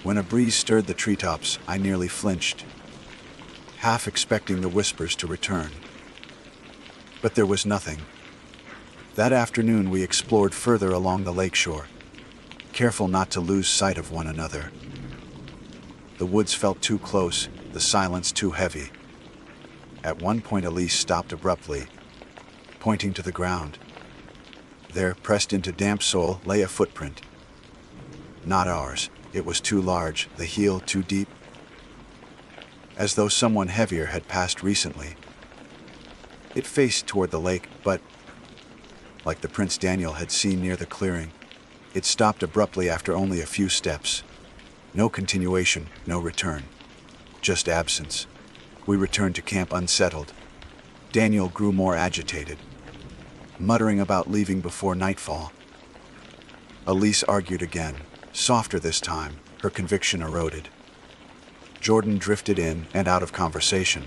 When a breeze stirred the treetops, I nearly flinched, half expecting the whispers to return. But there was nothing. That afternoon we explored further along the lakeshore, careful not to lose sight of one another. The woods felt too close, the silence too heavy. At one point Elise stopped abruptly, pointing to the ground. There, pressed into damp soil, lay a footprint. Not ours. It was too large, the heel too deep, as though someone heavier had passed recently. It faced toward the lake, but, like the prints Daniel had seen near the clearing, it stopped abruptly after only a few steps. No continuation, no return. Just absence. We returned to camp unsettled. Daniel grew more agitated, muttering about leaving before nightfall. Elise argued again, softer this time, her conviction eroded. Jordan drifted in and out of conversation.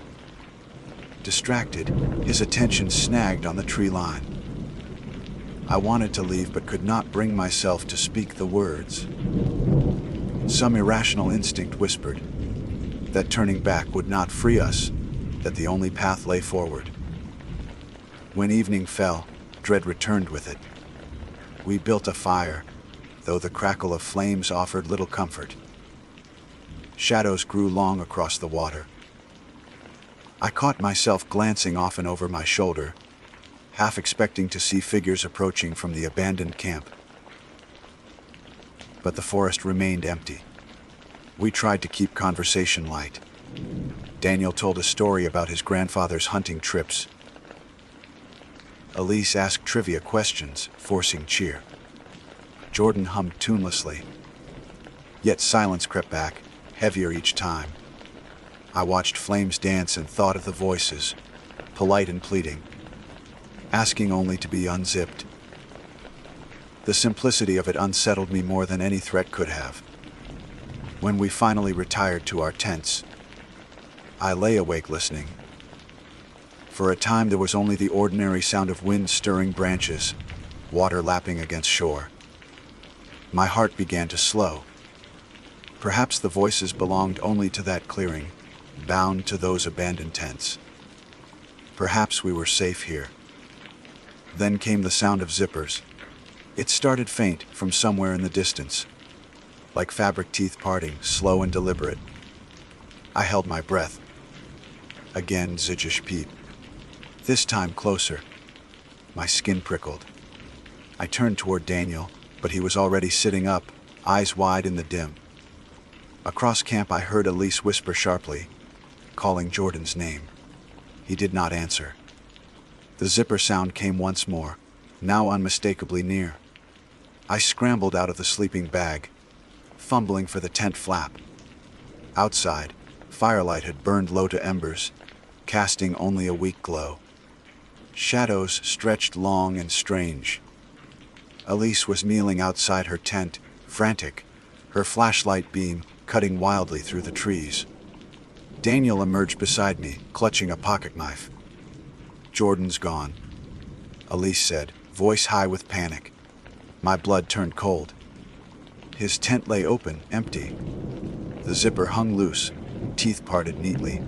Distracted, his attention snagged on the tree line. I wanted to leave but could not bring myself to speak the words. Some irrational instinct whispered that turning back would not free us, that the only path lay forward. When evening fell, dread returned with it. We built a fire, though the crackle of flames offered little comfort. Shadows grew long across the water. I caught myself glancing often over my shoulder, half expecting to see figures approaching from the abandoned camp. But the forest remained empty. We tried to keep conversation light. Daniel told a story about his grandfather's hunting trips. Elise asked trivia questions, forcing cheer. Jordan hummed tunelessly. Yet silence crept back, heavier each time. I watched flames dance and thought of the voices, polite and pleading, asking only to be unzipped. The simplicity of it unsettled me more than any threat could have. When we finally retired to our tents, I lay awake listening. For a time there was only the ordinary sound of wind stirring branches, water lapping against shore. My heart began to slow. Perhaps the voices belonged only to that clearing, bound to those abandoned tents. Perhaps we were safe here. Then came the sound of zippers. It started faint from somewhere in the distance, like fabric teeth parting, slow and deliberate. I held my breath. Again, zidgish peep. This time closer. My skin prickled. I turned toward Daniel, but he was already sitting up, eyes wide in the dim. Across camp I heard Elise whisper sharply, calling Jordan's name. He did not answer. The zipper sound came once more, now unmistakably near. I scrambled out of the sleeping bag, fumbling for the tent flap. Outside, firelight had burned low to embers, casting only a weak glow. Shadows stretched long and strange. Elise was kneeling outside her tent, frantic, her flashlight beam cutting wildly through the trees. Daniel emerged beside me, clutching a pocket knife. "Jordan's gone," Elise said, voice high with panic. My blood turned cold. His tent lay open, empty. The zipper hung loose, teeth parted neatly,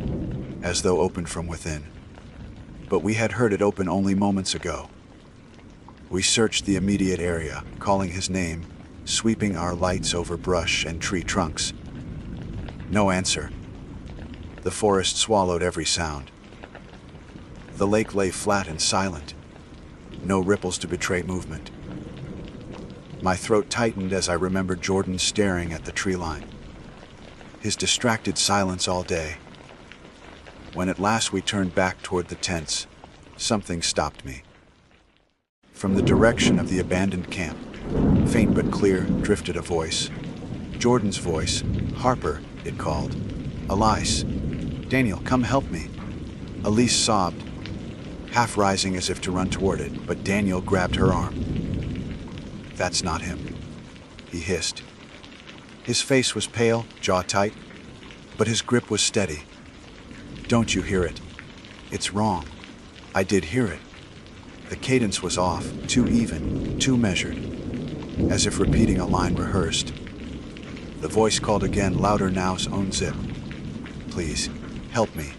as though opened from within. But we had heard it open only moments ago. We searched the immediate area, calling his name, sweeping our lights over brush and tree trunks. No answer. The forest swallowed every sound. The lake lay flat and silent, no ripples to betray movement. My throat tightened as I remembered Jordan staring at the tree line. His distracted silence all day. When at last we turned back toward the tents, something stopped me. From the direction of the abandoned camp, faint but clear, drifted a voice. Jordan's voice. Harper, it called. Elise. Daniel, come help me. Elise sobbed, half rising as if to run toward it, but Daniel grabbed her arm. That's not him, he hissed. His face was pale, jaw tight, but his grip was steady. Don't you hear it? It's wrong. I did hear it. The cadence was off, too even, too measured, as if repeating a line rehearsed. The voice called again, louder now's own Zip. Please, help me.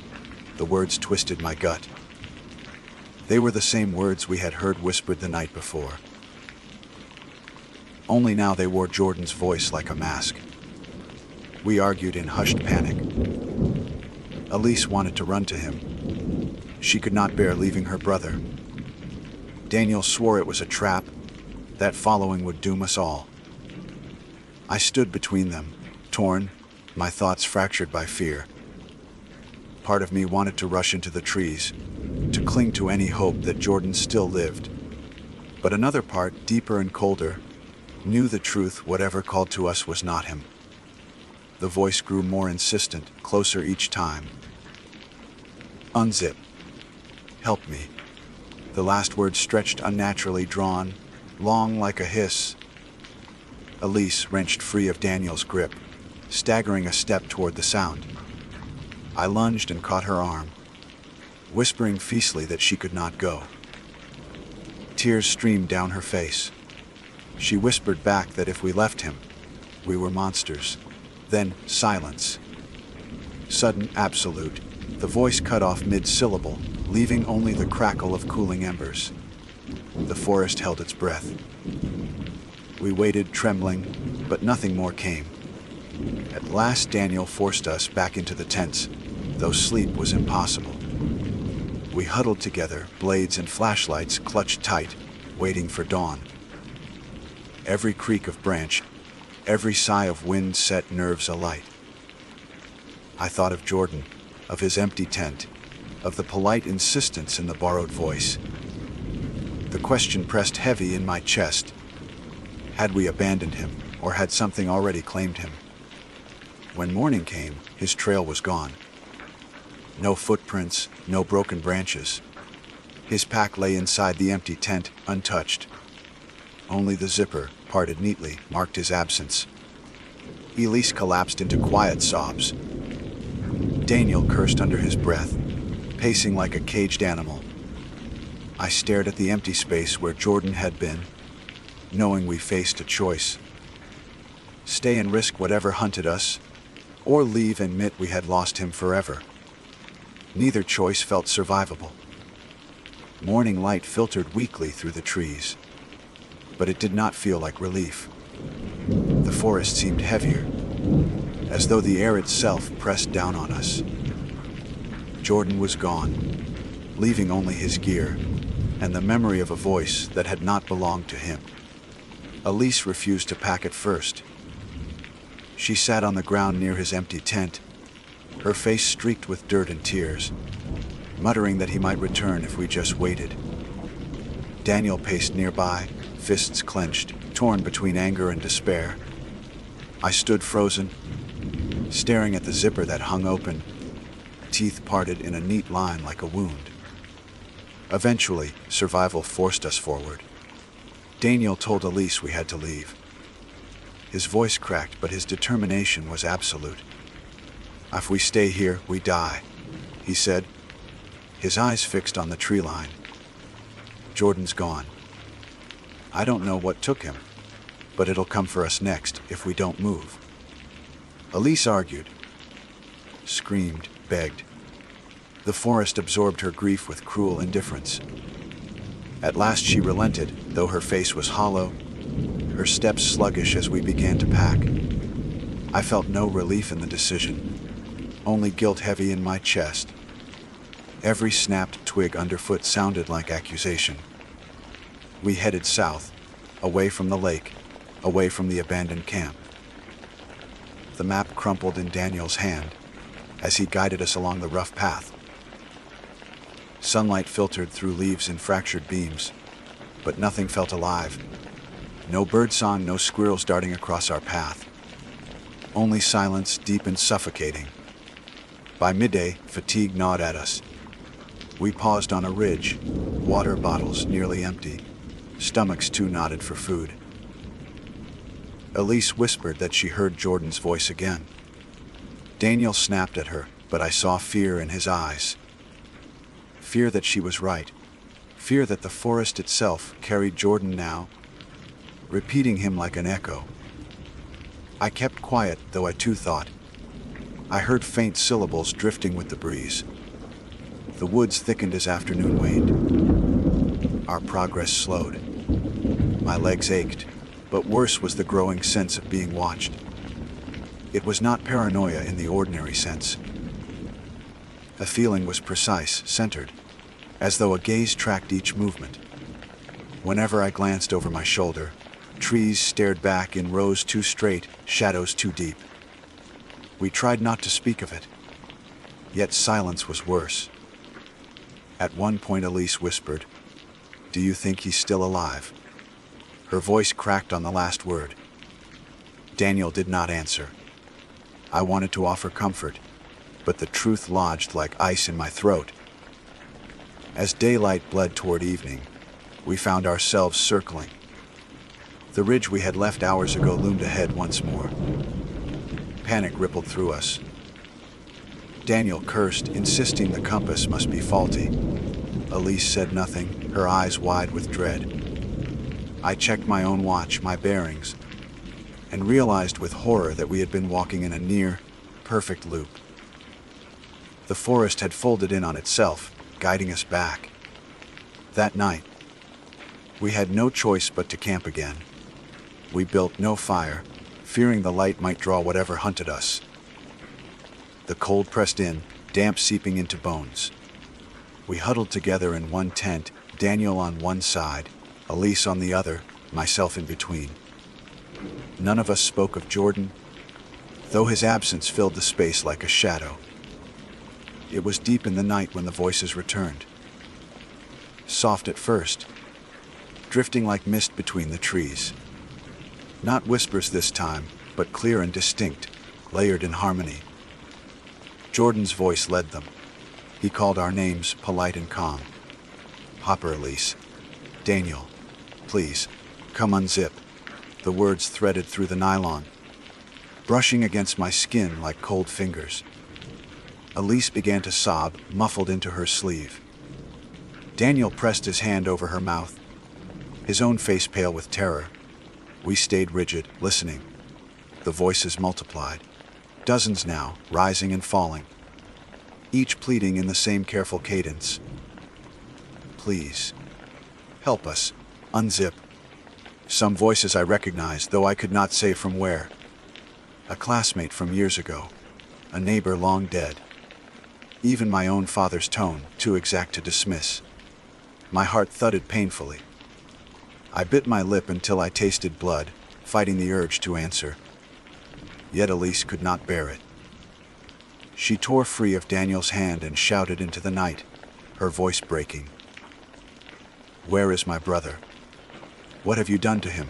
The words twisted my gut. They were the same words we had heard whispered the night before. Only now they wore Jordan's voice like a mask. We argued in hushed panic. Elise wanted to run to him. She could not bear leaving her brother. Daniel swore it was a trap, that following would doom us all. I stood between them, torn, my thoughts fractured by fear. Part of me wanted to rush into the trees, to cling to any hope that Jordan still lived. But another part, deeper and colder, knew the truth whatever called to us was not him. The voice grew more insistent, closer each time. Unzip. Help me. The last word stretched unnaturally drawn, long like a hiss. Elise wrenched free of Daniel's grip, staggering a step toward the sound. I lunged and caught her arm, whispering feebly that she could not go. Tears streamed down her face. She whispered back that if we left him, we were monsters. Then silence. Sudden, absolute. The voice cut off mid-syllable, leaving only the crackle of cooling embers. The forest held its breath. We waited, trembling, but nothing more came. At last Daniel forced us back into the tents, though sleep was impossible. We huddled together, blades and flashlights clutched tight, waiting for dawn. Every creak of branch, every sigh of wind set nerves alight. I thought of Jordan, of his empty tent, of the polite insistence in the borrowed voice. The question pressed heavy in my chest. Had we abandoned him, or had something already claimed him? When morning came, his trail was gone. No footprints, no broken branches. His pack lay inside the empty tent, untouched. Only the zipper, parted neatly, marked his absence. Elise collapsed into quiet sobs. Daniel cursed under his breath, pacing like a caged animal. I stared at the empty space where Jordan had been, knowing we faced a choice. Stay and risk whatever hunted us, or leave and admit we had lost him forever. Neither choice felt survivable. Morning light filtered weakly through the trees, but it did not feel like relief. The forest seemed heavier, as though the air itself pressed down on us. Jordan was gone, leaving only his gear and the memory of a voice that had not belonged to him. Elise refused to pack at first. She sat on the ground near his empty tent, her face streaked with dirt and tears, muttering that he might return if we just waited. Daniel paced nearby, fists clenched, torn between anger and despair. I stood frozen, staring at the zipper that hung open, teeth parted in a neat line like a wound. Eventually, survival forced us forward. Daniel told Elise we had to leave. His voice cracked, but his determination was absolute. If we stay here, we die, he said, his eyes fixed on the tree line. Jordan's gone. I don't know what took him, but it'll come for us next if we don't move. Elise argued, screamed, begged. The forest absorbed her grief with cruel indifference. At last she relented, though her face was hollow, her steps sluggish as we began to pack. I felt no relief in the decision, only guilt heavy in my chest. Every snapped twig underfoot sounded like accusation. We headed south, away from the lake, away from the abandoned camp. The map crumpled in Daniel's hand as he guided us along the rough path. Sunlight filtered through leaves in fractured beams, but nothing felt alive. No birdsong, no squirrels darting across our path. Only silence, deep and suffocating. By midday, fatigue gnawed at us. We paused on a ridge, water bottles nearly empty, stomachs too knotted for food. Elise whispered that she heard Jordan's voice again. Daniel snapped at her, but I saw fear in his eyes. Fear that she was right. Fear that the forest itself carried Jordan now, repeating him like an echo. I kept quiet, though I too thought. I heard faint syllables drifting with the breeze. The woods thickened as afternoon waned. Our progress slowed. My legs ached, but worse was the growing sense of being watched. It was not paranoia in the ordinary sense. The feeling was precise, centered, as though a gaze tracked each movement. Whenever I glanced over my shoulder, trees stared back in rows too straight, shadows too deep. We tried not to speak of it, yet silence was worse. At one point Elise whispered, "Do you think he's still alive?" Her voice cracked on the last word. Daniel did not answer. I wanted to offer comfort, but the truth lodged like ice in my throat. As daylight bled toward evening, we found ourselves circling. The ridge we had left hours ago loomed ahead once more. Panic rippled through us. Daniel cursed, insisting the compass must be faulty. Elise said nothing, her eyes wide with dread. I checked my own watch, my bearings, and realized with horror that we had been walking in a near-perfect loop. The forest had folded in on itself, guiding us back. That night, we had no choice but to camp again. We built no fire, fearing the light might draw whatever hunted us. The cold pressed in, damp seeping into bones. We huddled together in one tent, Daniel on one side, Elise on the other, myself in between. None of us spoke of Jordan, though his absence filled the space like a shadow. It was deep in the night when the voices returned. Soft at first, drifting like mist between the trees. Not whispers this time, but clear and distinct, layered in harmony. Jordan's voice led them. He called our names, polite and calm. Hopper, Elise. Daniel. Please, come unzip. The words threaded through the nylon, brushing against my skin like cold fingers. Elise began to sob, muffled into her sleeve. Daniel pressed his hand over her mouth, his own face pale with terror. We stayed rigid, listening. The voices multiplied. Dozens now, rising and falling, each pleading in the same careful cadence. Please, help us, unzip. Some voices I recognized, though I could not say from where. A classmate from years ago, a neighbor long dead. Even my own father's tone, too exact to dismiss. My heart thudded painfully. I bit my lip until I tasted blood, fighting the urge to answer. Yet Elise could not bear it. She tore free of Daniel's hand and shouted into the night, her voice breaking. "Where is my brother? What have you done to him?"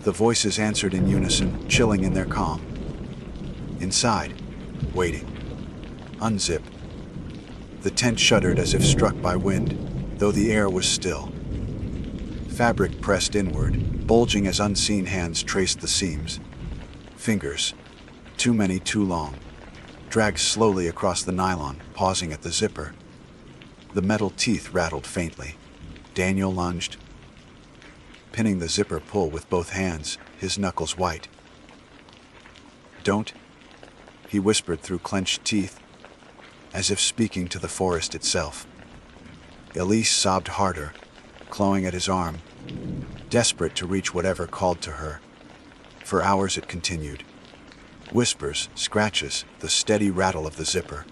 The voices answered in unison, chilling in their calm. Inside, waiting. Unzip. The tent shuddered as if struck by wind, though the air was still. Fabric pressed inward, bulging as unseen hands traced the seams. Fingers, too many, too long, dragged slowly across the nylon, pausing at the zipper. The metal teeth rattled faintly. Daniel lunged, pinning the zipper pull with both hands, his knuckles white. "Don't," he whispered through clenched teeth, as if speaking to the forest itself. Elise sobbed harder, clawing at his arm, desperate to reach whatever called to her. For hours it continued. Whispers, scratches, the steady rattle of the zipper.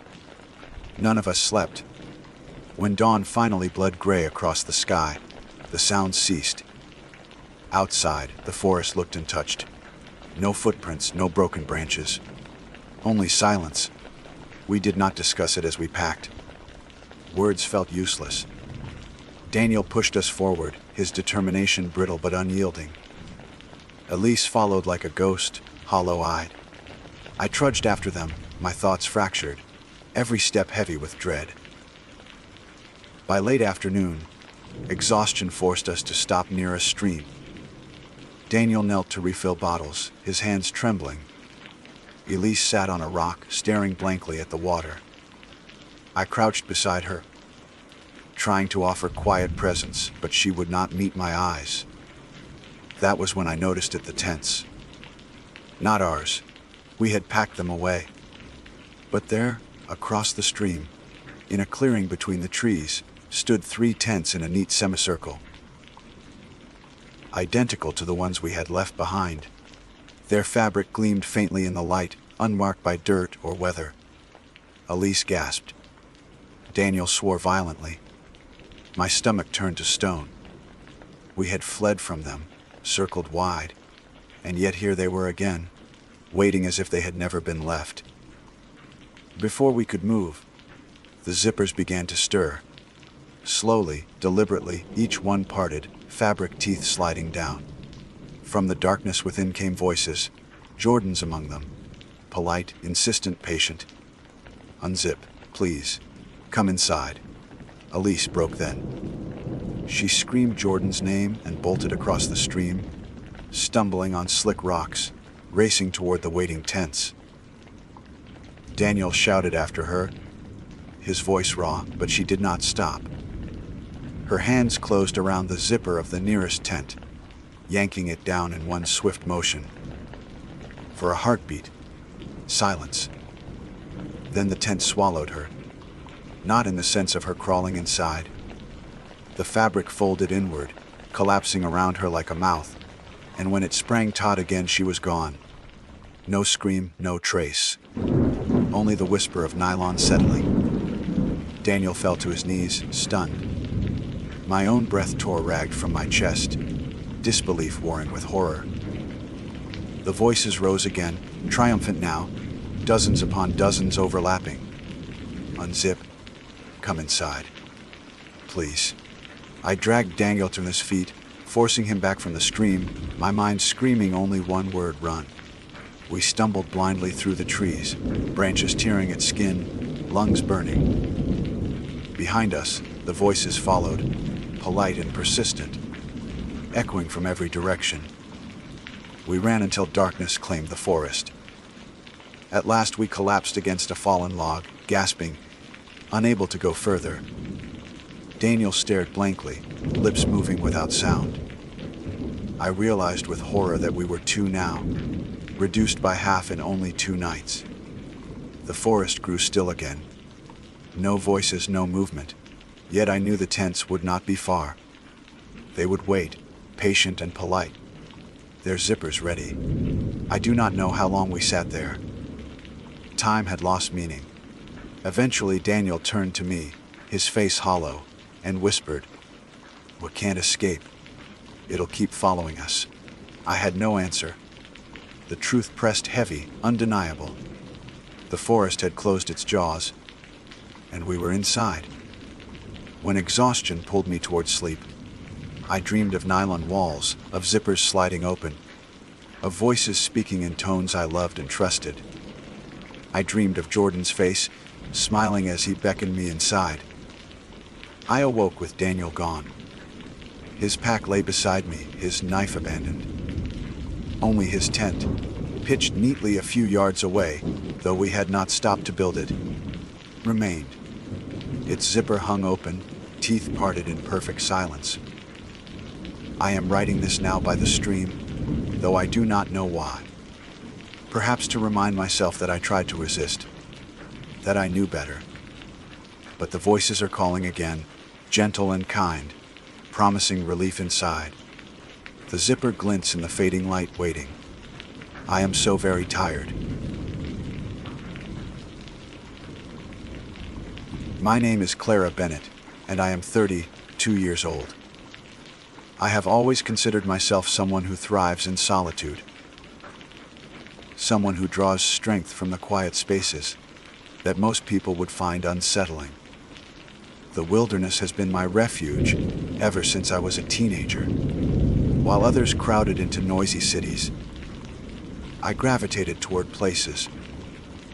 None of us slept. When dawn finally bled gray across the sky, the sound ceased. Outside, the forest looked untouched. No footprints, no broken branches. Only silence. We did not discuss it as we packed. Words felt useless. Daniel pushed us forward, his determination brittle but unyielding. Elise followed like a ghost, hollow-eyed. I trudged after them, my thoughts fractured, every step heavy with dread. By late afternoon, exhaustion forced us to stop near a stream. Daniel knelt to refill bottles, his hands trembling. Elise sat on a rock, staring blankly at the water. I crouched beside her, trying to offer quiet presence, but she would not meet my eyes. That was when I noticed the tents. Not ours. We had packed them away. But there, across the stream, in a clearing between the trees, stood 3 tents in a neat semicircle. Identical to the ones we had left behind. Their fabric gleamed faintly in the light, unmarked by dirt or weather. Elise gasped. Daniel swore violently. My stomach turned to stone. We had fled from them, circled wide, and yet here they were again, waiting as if they had never been left. Before we could move, the zippers began to stir. Slowly, deliberately, each one parted, fabric teeth sliding down. From the darkness within came voices, Jordan's among them. Polite, insistent, patient. "Unzip, please. Come inside." Elise broke then. She screamed Jordan's name and bolted across the stream, stumbling on slick rocks, racing toward the waiting tents. Daniel shouted after her, his voice raw, but she did not stop. Her hands closed around the zipper of the nearest tent, yanking it down in one swift motion. For a heartbeat, silence. Then the tent swallowed her, not in the sense of her crawling inside. The fabric folded inward, collapsing around her like a mouth, and when it sprang taut again, she was gone. No scream, no trace. Only the whisper of nylon settling. Daniel fell to his knees, stunned. My own breath tore ragged from my chest, disbelief warring with horror. The voices rose again, triumphant now, dozens upon dozens overlapping. "Unzip. Come inside. Please." I dragged Daniel to his feet, forcing him back from the stream, my mind screaming only one word: run. We stumbled blindly through the trees, branches tearing at skin, lungs burning. Behind us, the voices followed, polite and persistent, echoing from every direction. We ran until darkness claimed the forest. At last we collapsed against a fallen log, gasping, unable to go further. Daniel stared blankly, lips moving without sound. I realized with horror that we were 2 now, reduced by half in only 2 nights. The forest grew still again. No voices, no movement. Yet I knew the tents would not be far. They would wait, patient and polite, their zippers ready. I do not know how long we sat there. Time had lost meaning. Eventually Daniel turned to me, his face hollow, and whispered, "We can't escape. It'll keep following us." I had no answer. The truth pressed heavy, undeniable. The forest had closed its jaws, and we were inside. When exhaustion pulled me toward sleep, I dreamed of nylon walls, of zippers sliding open, of voices speaking in tones I loved and trusted. I dreamed of Jordan's face, smiling as he beckoned me inside. I awoke with Daniel gone. His pack lay beside me, his knife abandoned. Only his tent, pitched neatly a few yards away, though we had not stopped to build it, remained. Its zipper hung open, teeth parted in perfect silence. I am writing this now by the stream, though I do not know why. Perhaps to remind myself that I tried to resist, that I knew better. But the voices are calling again, gentle and kind, promising relief inside. The zipper glints in the fading light, waiting. I am so very tired. My name is Clara Bennett, and I am 32 years old. I have always considered myself someone who thrives in solitude, someone who draws strength from the quiet spaces that most people would find unsettling. The wilderness has been my refuge ever since I was a teenager. While others crowded into noisy cities, I gravitated toward places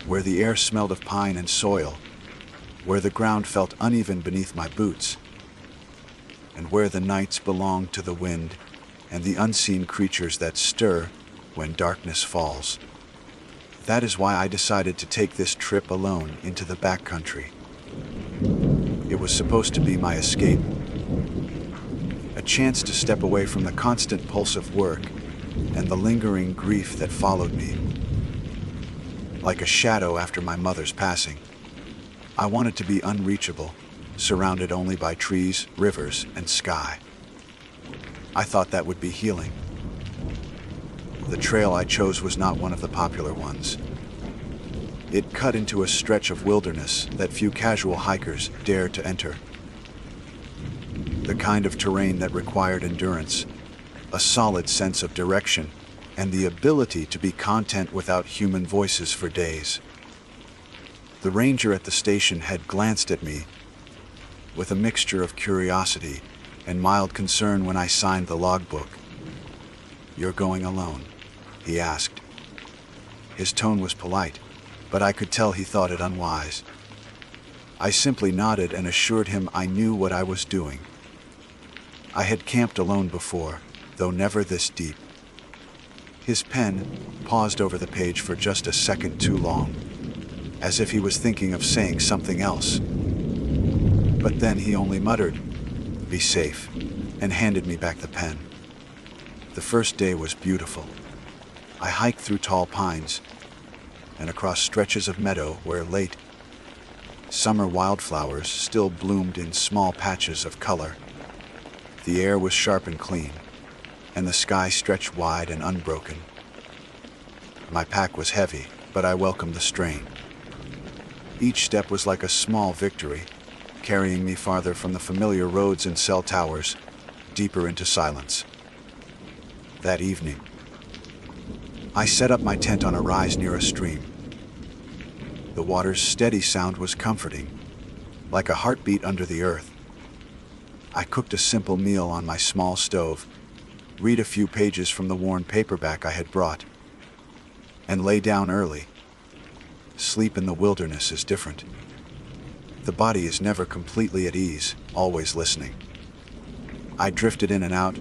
where the air smelled of pine and soil, where the ground felt uneven beneath my boots, and where the nights belonged to the wind and the unseen creatures that stir when darkness falls. That is why I decided to take this trip alone into the backcountry. It was supposed to be my escape, a chance to step away from the constant pulse of work and the lingering grief that followed me. Like a shadow after my mother's passing, I wanted to be unreachable, surrounded only by trees, rivers, and sky. I thought that would be healing. The trail I chose was not one of the popular ones. It cut into a stretch of wilderness that few casual hikers dare to enter. The kind of terrain that required endurance, a solid sense of direction, and the ability to be content without human voices for days. The ranger at the station had glanced at me with a mixture of curiosity and mild concern when I signed the logbook. "You're going alone?" he asked. His tone was polite, but I could tell he thought it unwise. I simply nodded and assured him I knew what I was doing. I had camped alone before, though never this deep. His pen paused over the page for just a second too long, as if he was thinking of saying something else. But then he only muttered, "Be safe," and handed me back the pen. The first day was beautiful. I hiked through tall pines and across stretches of meadow where late summer wildflowers still bloomed in small patches of color. The air was sharp and clean, and the sky stretched wide and unbroken. My pack was heavy, but I welcomed the strain. Each step was like a small victory, carrying me farther from the familiar roads and cell towers, deeper into silence. That evening, I set up my tent on a rise near a stream. The water's steady sound was comforting, like a heartbeat under the earth. I cooked a simple meal on my small stove, read a few pages from the worn paperback I had brought, and lay down early. Sleep in the wilderness is different. The body is never completely at ease, always listening. I drifted in and out,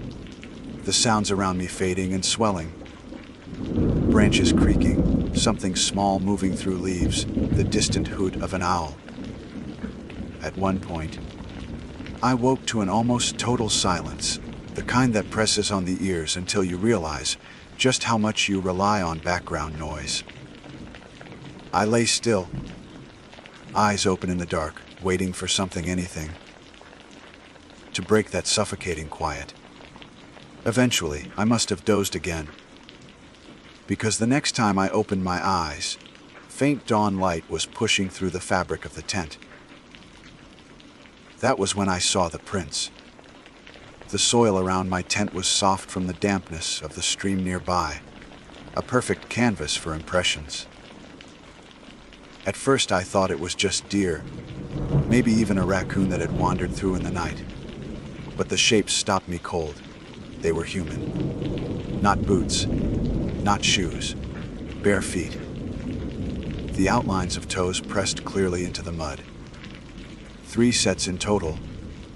the sounds around me fading and swelling. Branches creaking, something small moving through leaves, the distant hoot of an owl. At one point, I woke to an almost total silence, the kind that presses on the ears until you realize just how much you rely on background noise. I lay still, eyes open in the dark, waiting for something, anything, to break that suffocating quiet. Eventually, I must have dozed again, because the next time I opened my eyes, faint dawn light was pushing through the fabric of the tent. That was when I saw the prints. The soil around my tent was soft from the dampness of the stream nearby, a perfect canvas for impressions. At first I thought it was just deer, maybe even a raccoon that had wandered through in the night. But the shapes stopped me cold. They were human. Not boots, not shoes, bare feet. The outlines of toes pressed clearly into the mud. 3 sets in total,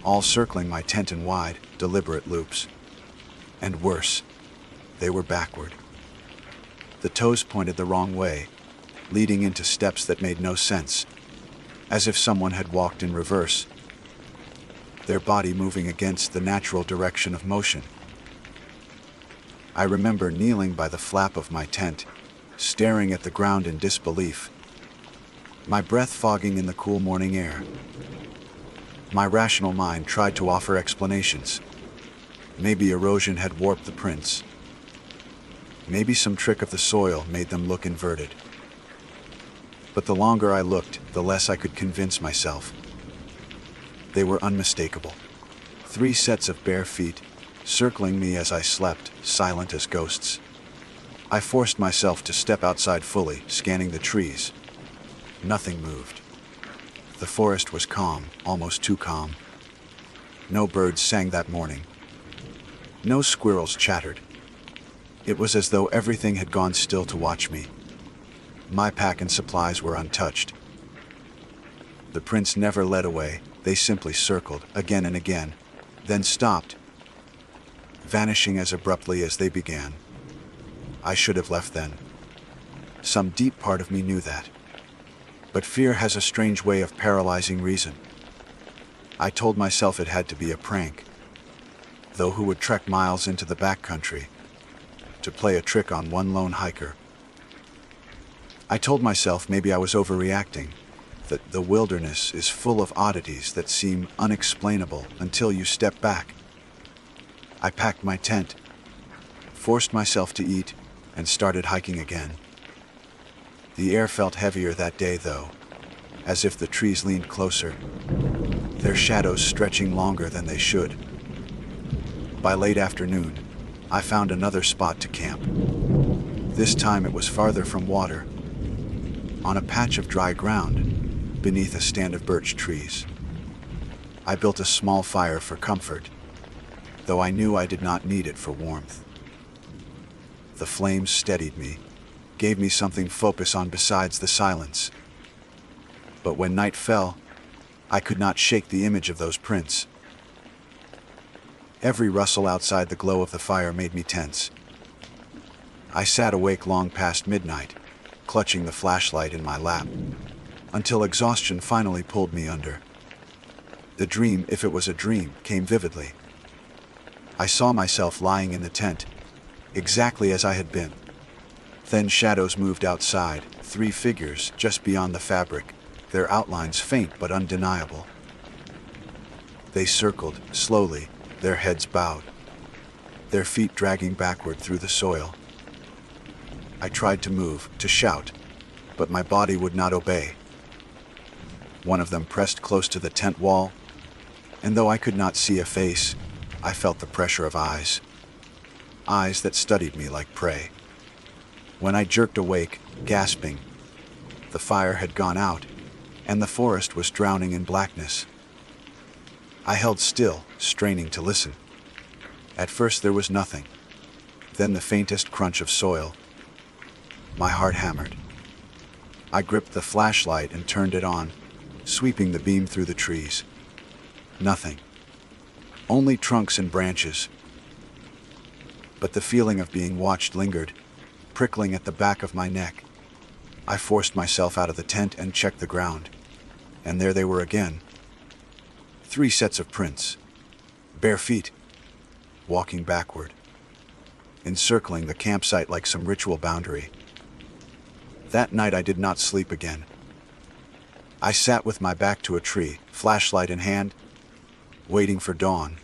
all circling my tent in wide, deliberate loops. And worse, they were backward. The toes pointed the wrong way, leading into steps that made no sense, as if someone had walked in reverse, their body moving against the natural direction of motion. I remember kneeling by the flap of my tent, staring at the ground in disbelief, my breath fogging in the cool morning air. My rational mind tried to offer explanations. Maybe erosion had warped the prints. Maybe some trick of the soil made them look inverted. But the longer I looked, the less I could convince myself. They were unmistakable. 3 sets of bare feet, circling me as I slept, silent as ghosts. I forced myself to step outside fully, scanning the trees. Nothing moved. The forest was calm, almost too calm. No birds sang that morning. No squirrels chattered. It was as though everything had gone still to watch me. My pack and supplies were untouched. The prints never led away, they simply circled again and again, then stopped, vanishing as abruptly as they began. I should have left then. Some deep part of me knew that. But fear has a strange way of paralyzing reason. I told myself it had to be a prank. Though who would trek miles into the backcountry to play a trick on one lone hiker? I told myself maybe I was overreacting, that the wilderness is full of oddities that seem unexplainable until you step back. I packed my tent, forced myself to eat, and started hiking again. The air felt heavier that day, though, as if the trees leaned closer, their shadows stretching longer than they should. By late afternoon, I found another spot to camp. This time it was farther from water, on a patch of dry ground, beneath a stand of birch trees. I built a small fire for comfort, though I knew I did not need it for warmth. The flames steadied me, gave me something to focus on besides the silence. But when night fell, I could not shake the image of those prints. Every rustle outside the glow of the fire made me tense. I sat awake long past midnight, clutching the flashlight in my lap, until exhaustion finally pulled me under. The dream, if it was a dream, came vividly. I saw myself lying in the tent, exactly as I had been. Then shadows moved outside, 3 figures just beyond the fabric, their outlines faint but undeniable. They circled, slowly, their heads bowed, their feet dragging backward through the soil. I tried to move, to shout, but my body would not obey. One of them pressed close to the tent wall, and though I could not see a face, I felt the pressure of eyes. Eyes that studied me like prey. When I jerked awake, gasping, the fire had gone out, and the forest was drowning in blackness. I held still, straining to listen. At first there was nothing, then the faintest crunch of soil. My heart hammered. I gripped the flashlight and turned it on, sweeping the beam through the trees. Nothing. Only trunks and branches. But the feeling of being watched lingered, prickling at the back of my neck. I forced myself out of the tent and checked the ground. And there they were again. 3 sets of prints. Bare feet. Walking backward. Encircling the campsite like some ritual boundary. That night I did not sleep again. I sat with my back to a tree, flashlight in hand, waiting for dawn.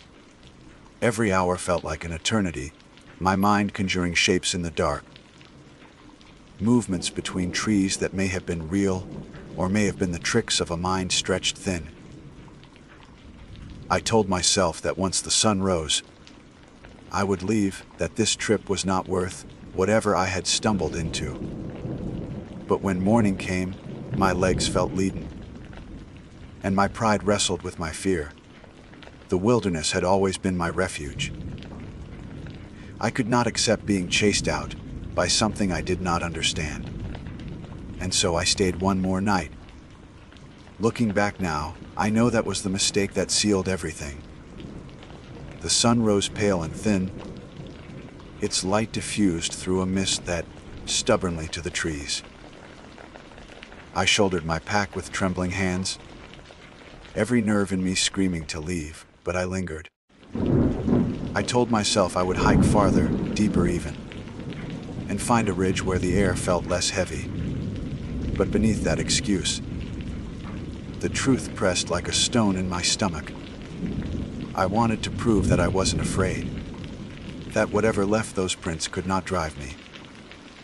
Every hour felt like an eternity, my mind conjuring shapes in the dark. Movements between trees that may have been real, or may have been the tricks of a mind stretched thin. I told myself that once the sun rose, I would leave, that this trip was not worth whatever I had stumbled into. But when morning came, my legs felt leaden, and my pride wrestled with my fear. The wilderness had always been my refuge. I could not accept being chased out by something I did not understand. And so I stayed one more night. Looking back now, I know that was the mistake that sealed everything. The sun rose pale and thin, its light diffused through a mist that stubbornly to the trees. I shouldered my pack with trembling hands, every nerve in me screaming to leave, but I lingered. I told myself I would hike farther, deeper even, and find a ridge where the air felt less heavy. But beneath that excuse, the truth pressed like a stone in my stomach. I wanted to prove that I wasn't afraid, that whatever left those prints could not drive me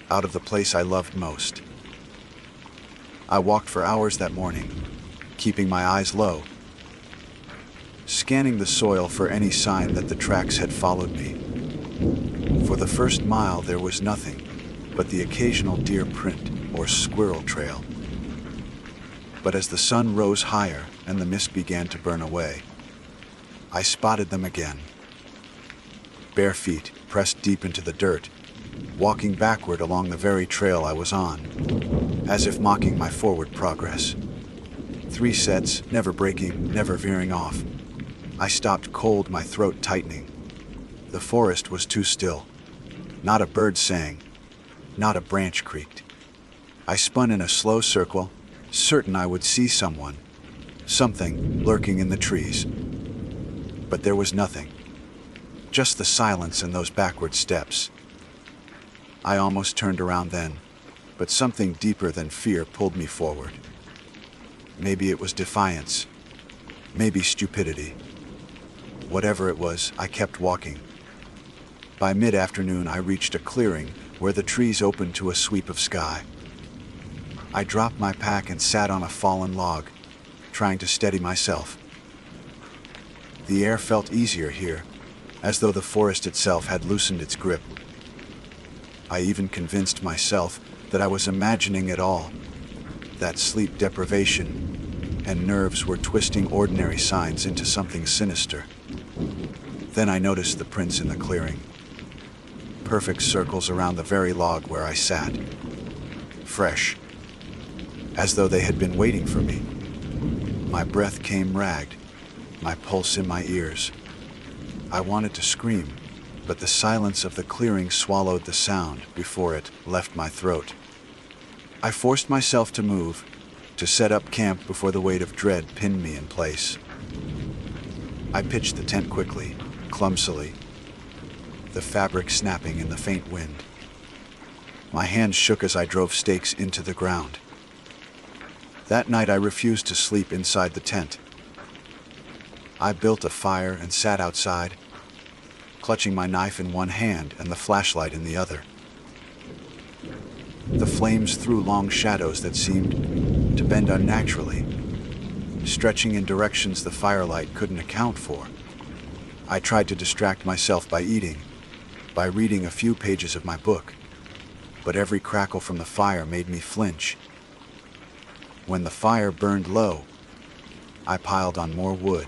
out of the place I loved most. I walked for hours that morning, keeping my eyes low, scanning the soil for any sign that the tracks had followed me. For the first mile there was nothing but the occasional deer print or squirrel trail. But as the sun rose higher and the mist began to burn away, I spotted them again. Bare feet pressed deep into the dirt, walking backward along the very trail I was on, as if mocking my forward progress. 3 sets, never breaking, never veering off. I stopped cold, my throat tightening. The forest was too still. Not a bird sang, not a branch creaked. I spun in a slow circle, certain I would see someone, something lurking in the trees. But there was nothing. Just the silence and those backward steps. I almost turned around then, but something deeper than fear pulled me forward. Maybe it was defiance, maybe stupidity. Whatever it was, I kept walking. By mid-afternoon, I reached a clearing where the trees opened to a sweep of sky. I dropped my pack and sat on a fallen log, trying to steady myself. The air felt easier here, as though the forest itself had loosened its grip. I even convinced myself that I was imagining it all, that sleep deprivation and nerves were twisting ordinary signs into something sinister. Then I noticed the prints in the clearing. Perfect circles around the very log where I sat. Fresh, as though they had been waiting for me. My breath came ragged, my pulse in my ears. I wanted to scream, but the silence of the clearing swallowed the sound before it left my throat. I forced myself to move, to set up camp before the weight of dread pinned me in place. I pitched the tent quickly, clumsily, the fabric snapping in the faint wind. My hands shook as I drove stakes into the ground. That night I refused to sleep inside the tent. I built a fire and sat outside, clutching my knife in one hand and the flashlight in the other. The flames threw long shadows that seemed to bend unnaturally, stretching in directions the firelight couldn't account for. I tried to distract myself by eating, by reading a few pages of my book, but every crackle from the fire made me flinch. When the fire burned low, I piled on more wood.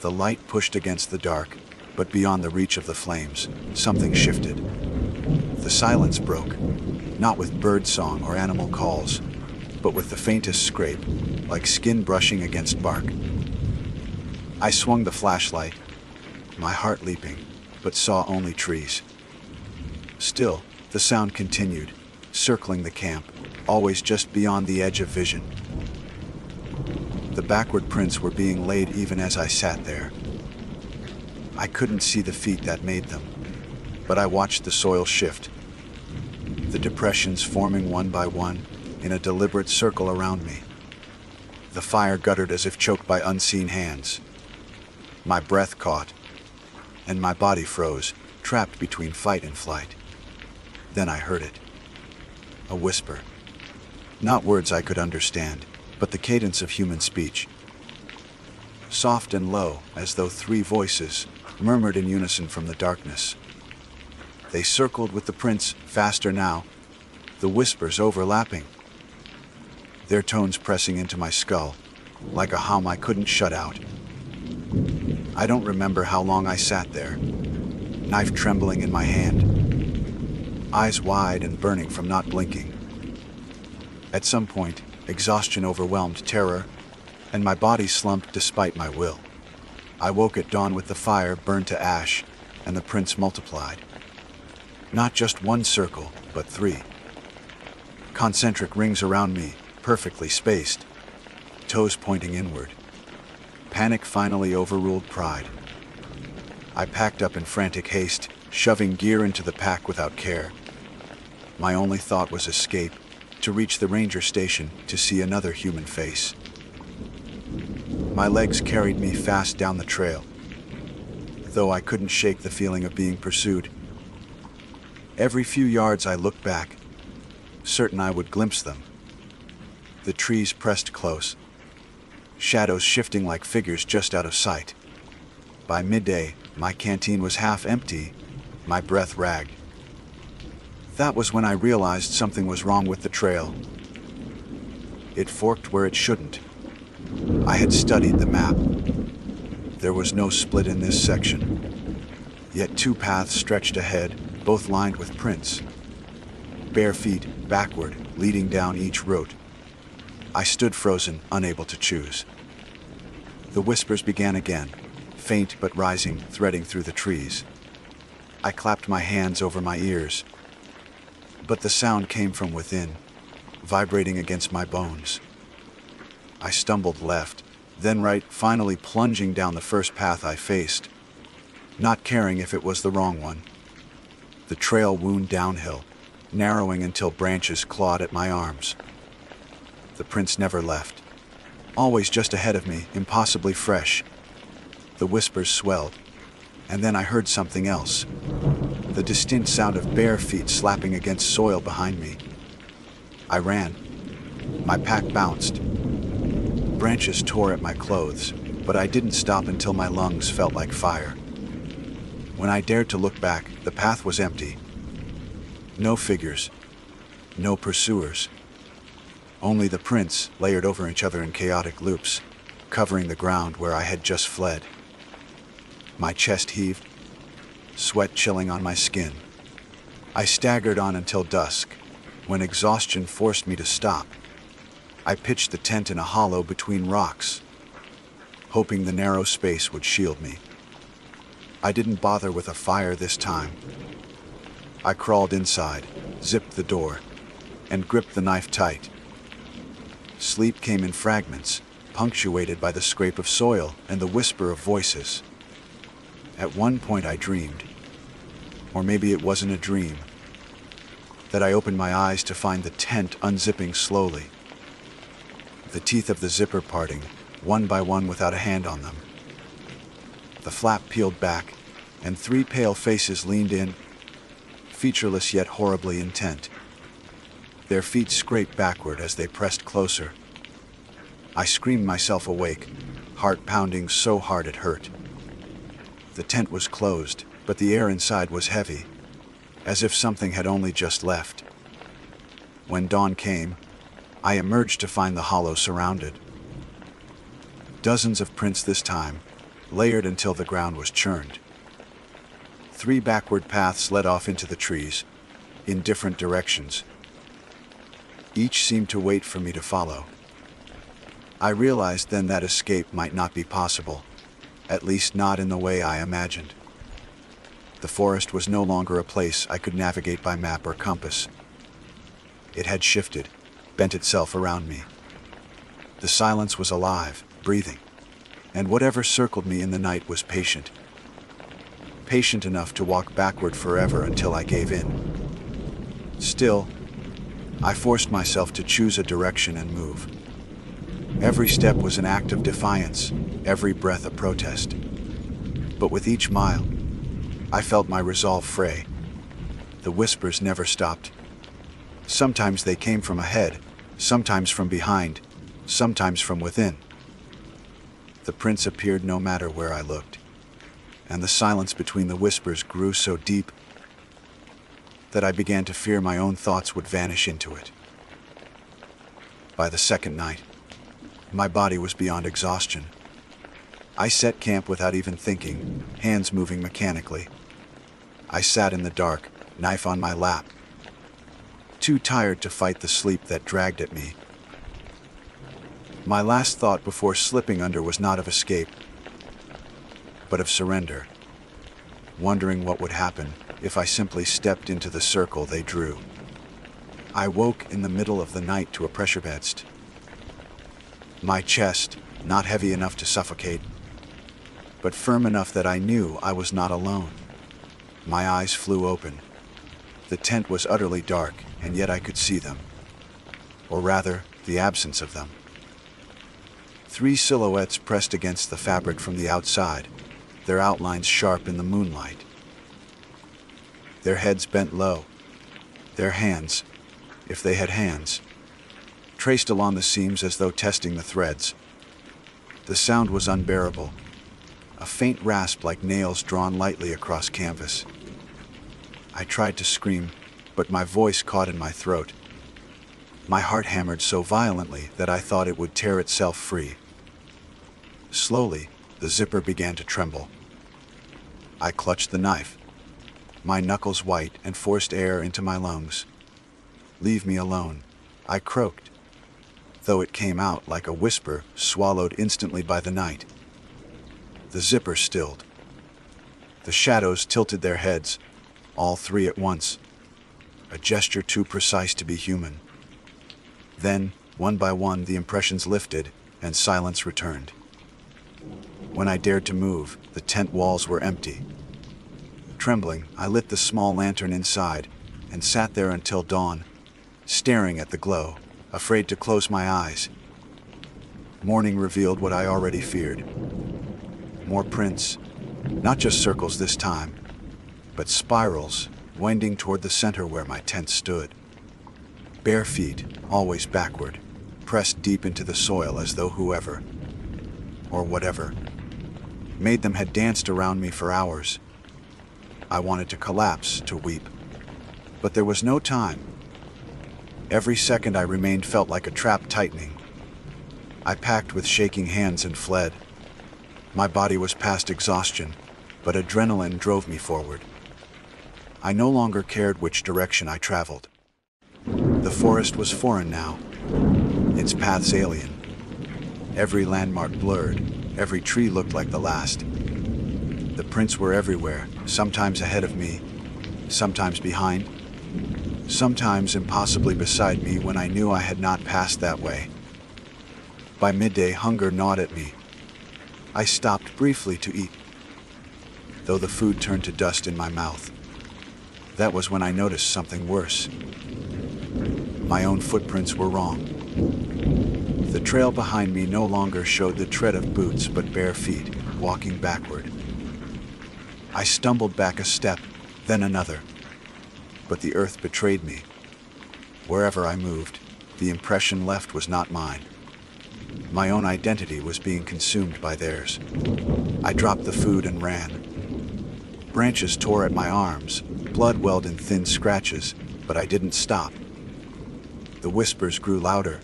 The light pushed against the dark, but beyond the reach of the flames, something shifted. The silence broke, not with bird song or animal calls, but with the faintest scrape, like skin brushing against bark. I swung the flashlight, my heart leaping, but saw only trees. Still, the sound continued, circling the camp, always just beyond the edge of vision. The backward prints were being laid even as I sat there. I couldn't see the feet that made them, but I watched the soil shift, the depressions forming one by one in a deliberate circle around me. The fire guttered as if choked by unseen hands. My breath caught, and my body froze, trapped between fight and flight. Then I heard it. A whisper. Not words I could understand, but the cadence of human speech. Soft and low, as though 3 voices murmured in unison from the darkness. They circled with the prints, faster now, the whispers overlapping, their tones pressing into my skull, like a hum I couldn't shut out. I don't remember how long I sat there, knife trembling in my hand, eyes wide and burning from not blinking. At some point, exhaustion overwhelmed terror, and my body slumped despite my will. I woke at dawn with the fire burned to ash, and the prints multiplied. Not just 1 circle, but 3. Concentric rings around me, perfectly spaced, toes pointing inward. Panic finally overruled pride. I packed up in frantic haste, shoving gear into the pack without care. My only thought was escape, to reach the ranger station to see another human face. My legs carried me fast down the trail, though I couldn't shake the feeling of being pursued. Every few yards I looked back, certain I would glimpse them. The trees pressed close, shadows shifting like figures just out of sight. By midday, my canteen was half empty, my breath ragged. That was when I realized something was wrong with the trail. It forked where it shouldn't. I had studied the map. There was no split in this section. Yet two paths stretched ahead, both lined with prints. Bare feet, backward, leading down each route. I stood frozen, unable to choose. The whispers began again, faint but rising, threading through the trees. I clapped my hands over my ears. But the sound came from within, vibrating against my bones. I stumbled left, then right, finally plunging down the first path I faced, not caring if it was the wrong one. The trail wound downhill, narrowing until branches clawed at my arms. The prints never left, always just ahead of me, impossibly fresh. The whispers swelled, and then I heard something else. The distinct sound of bare feet slapping against soil behind me. I ran. My pack bounced. Branches tore at my clothes, but I didn't stop until my lungs felt like fire. When I dared to look back, the path was empty. No figures, no pursuers. Only the prints layered over each other in chaotic loops, covering the ground where I had just fled. My chest heaved, sweat chilling on my skin. I staggered on until dusk, when exhaustion forced me to stop. I pitched the tent in a hollow between rocks, hoping the narrow space would shield me. I didn't bother with a fire this time. I crawled inside, zipped the door, and gripped the knife tight. Sleep came in fragments, punctuated by the scrape of soil and the whisper of voices. At one point I dreamed, or maybe it wasn't a dream, that I opened my eyes to find the tent unzipping slowly, the teeth of the zipper parting, one by one without a hand on them. The flap peeled back, and three pale faces leaned in, featureless yet horribly intent. Their feet scraped backward as they pressed closer. I screamed myself awake, heart pounding so hard it hurt. The tent was closed, but the air inside was heavy, as if something had only just left. When dawn came, I emerged to find the hollow surrounded. Dozens of prints this time, layered until the ground was churned. 3 backward paths led off into the trees, in different directions. Each seemed to wait for me to follow. I realized then that escape might not be possible, at least not in the way I imagined. The forest was no longer a place I could navigate by map or compass. It had shifted, bent itself around me. The silence was alive, breathing, and whatever circled me in the night was patient. Patient enough to walk backward forever until I gave in. Still, I forced myself to choose a direction and move. Every step was an act of defiance, every breath a protest. But with each mile, I felt my resolve fray. The whispers never stopped. Sometimes they came from ahead, sometimes from behind, sometimes from within. The prints appeared no matter where I looked, and the silence between the whispers grew so deep that I began to fear my own thoughts would vanish into it. By the second night, my body was beyond exhaustion. I set camp without even thinking, hands moving mechanically. I sat in the dark, knife on my lap, too tired to fight the sleep that dragged at me. My last thought before slipping under was not of escape, but of surrender, wondering what would happen if I simply stepped into the circle they drew. I woke in the middle of the night to a pressure vest. My chest, not heavy enough to suffocate, but firm enough that I knew I was not alone. My eyes flew open. The tent was utterly dark, and yet I could see them. Or rather, the absence of them. 3 silhouettes pressed against the fabric from the outside, their outlines sharp in the moonlight. Their heads bent low, their hands, if they had hands, traced along the seams as though testing the threads. The sound was unbearable, a faint rasp like nails drawn lightly across canvas. I tried to scream, but my voice caught in my throat. My heart hammered so violently that I thought it would tear itself free. Slowly, the zipper began to tremble. I clutched the knife, my knuckles white, and forced air into my lungs. "Leave me alone," I croaked, though it came out like a whisper swallowed instantly by the night. The zipper stilled. The shadows tilted their heads, all three at once, a gesture too precise to be human. Then, one by one, the impressions lifted and silence returned. When I dared to move, the tent walls were empty. Trembling, I lit the small lantern inside and sat there until dawn, staring at the glow, afraid to close my eyes. Morning revealed what I already feared. More prints, not just circles this time, but spirals winding toward the center where my tent stood. Bare feet, always backward, pressed deep into the soil as though whoever, or whatever, made them had danced around me for hours. I wanted to collapse, to weep, but there was no time. Every second I remained felt like a trap tightening. I packed with shaking hands and fled. My body was past exhaustion, but adrenaline drove me forward. I no longer cared which direction I traveled. The forest was foreign now, its paths alien. Every landmark blurred, every tree looked like the last. The prints were everywhere, sometimes ahead of me, sometimes behind, sometimes impossibly beside me when I knew I had not passed that way. By midday, hunger gnawed at me. I stopped briefly to eat, though the food turned to dust in my mouth. That was when I noticed something worse. My own footprints were wrong. The trail behind me no longer showed the tread of boots but bare feet, walking backward. I stumbled back a step, then another. But the earth betrayed me. Wherever I moved, the impression left was not mine. My own identity was being consumed by theirs. I dropped the food and ran. Branches tore at my arms, blood welled in thin scratches, but I didn't stop. The whispers grew louder.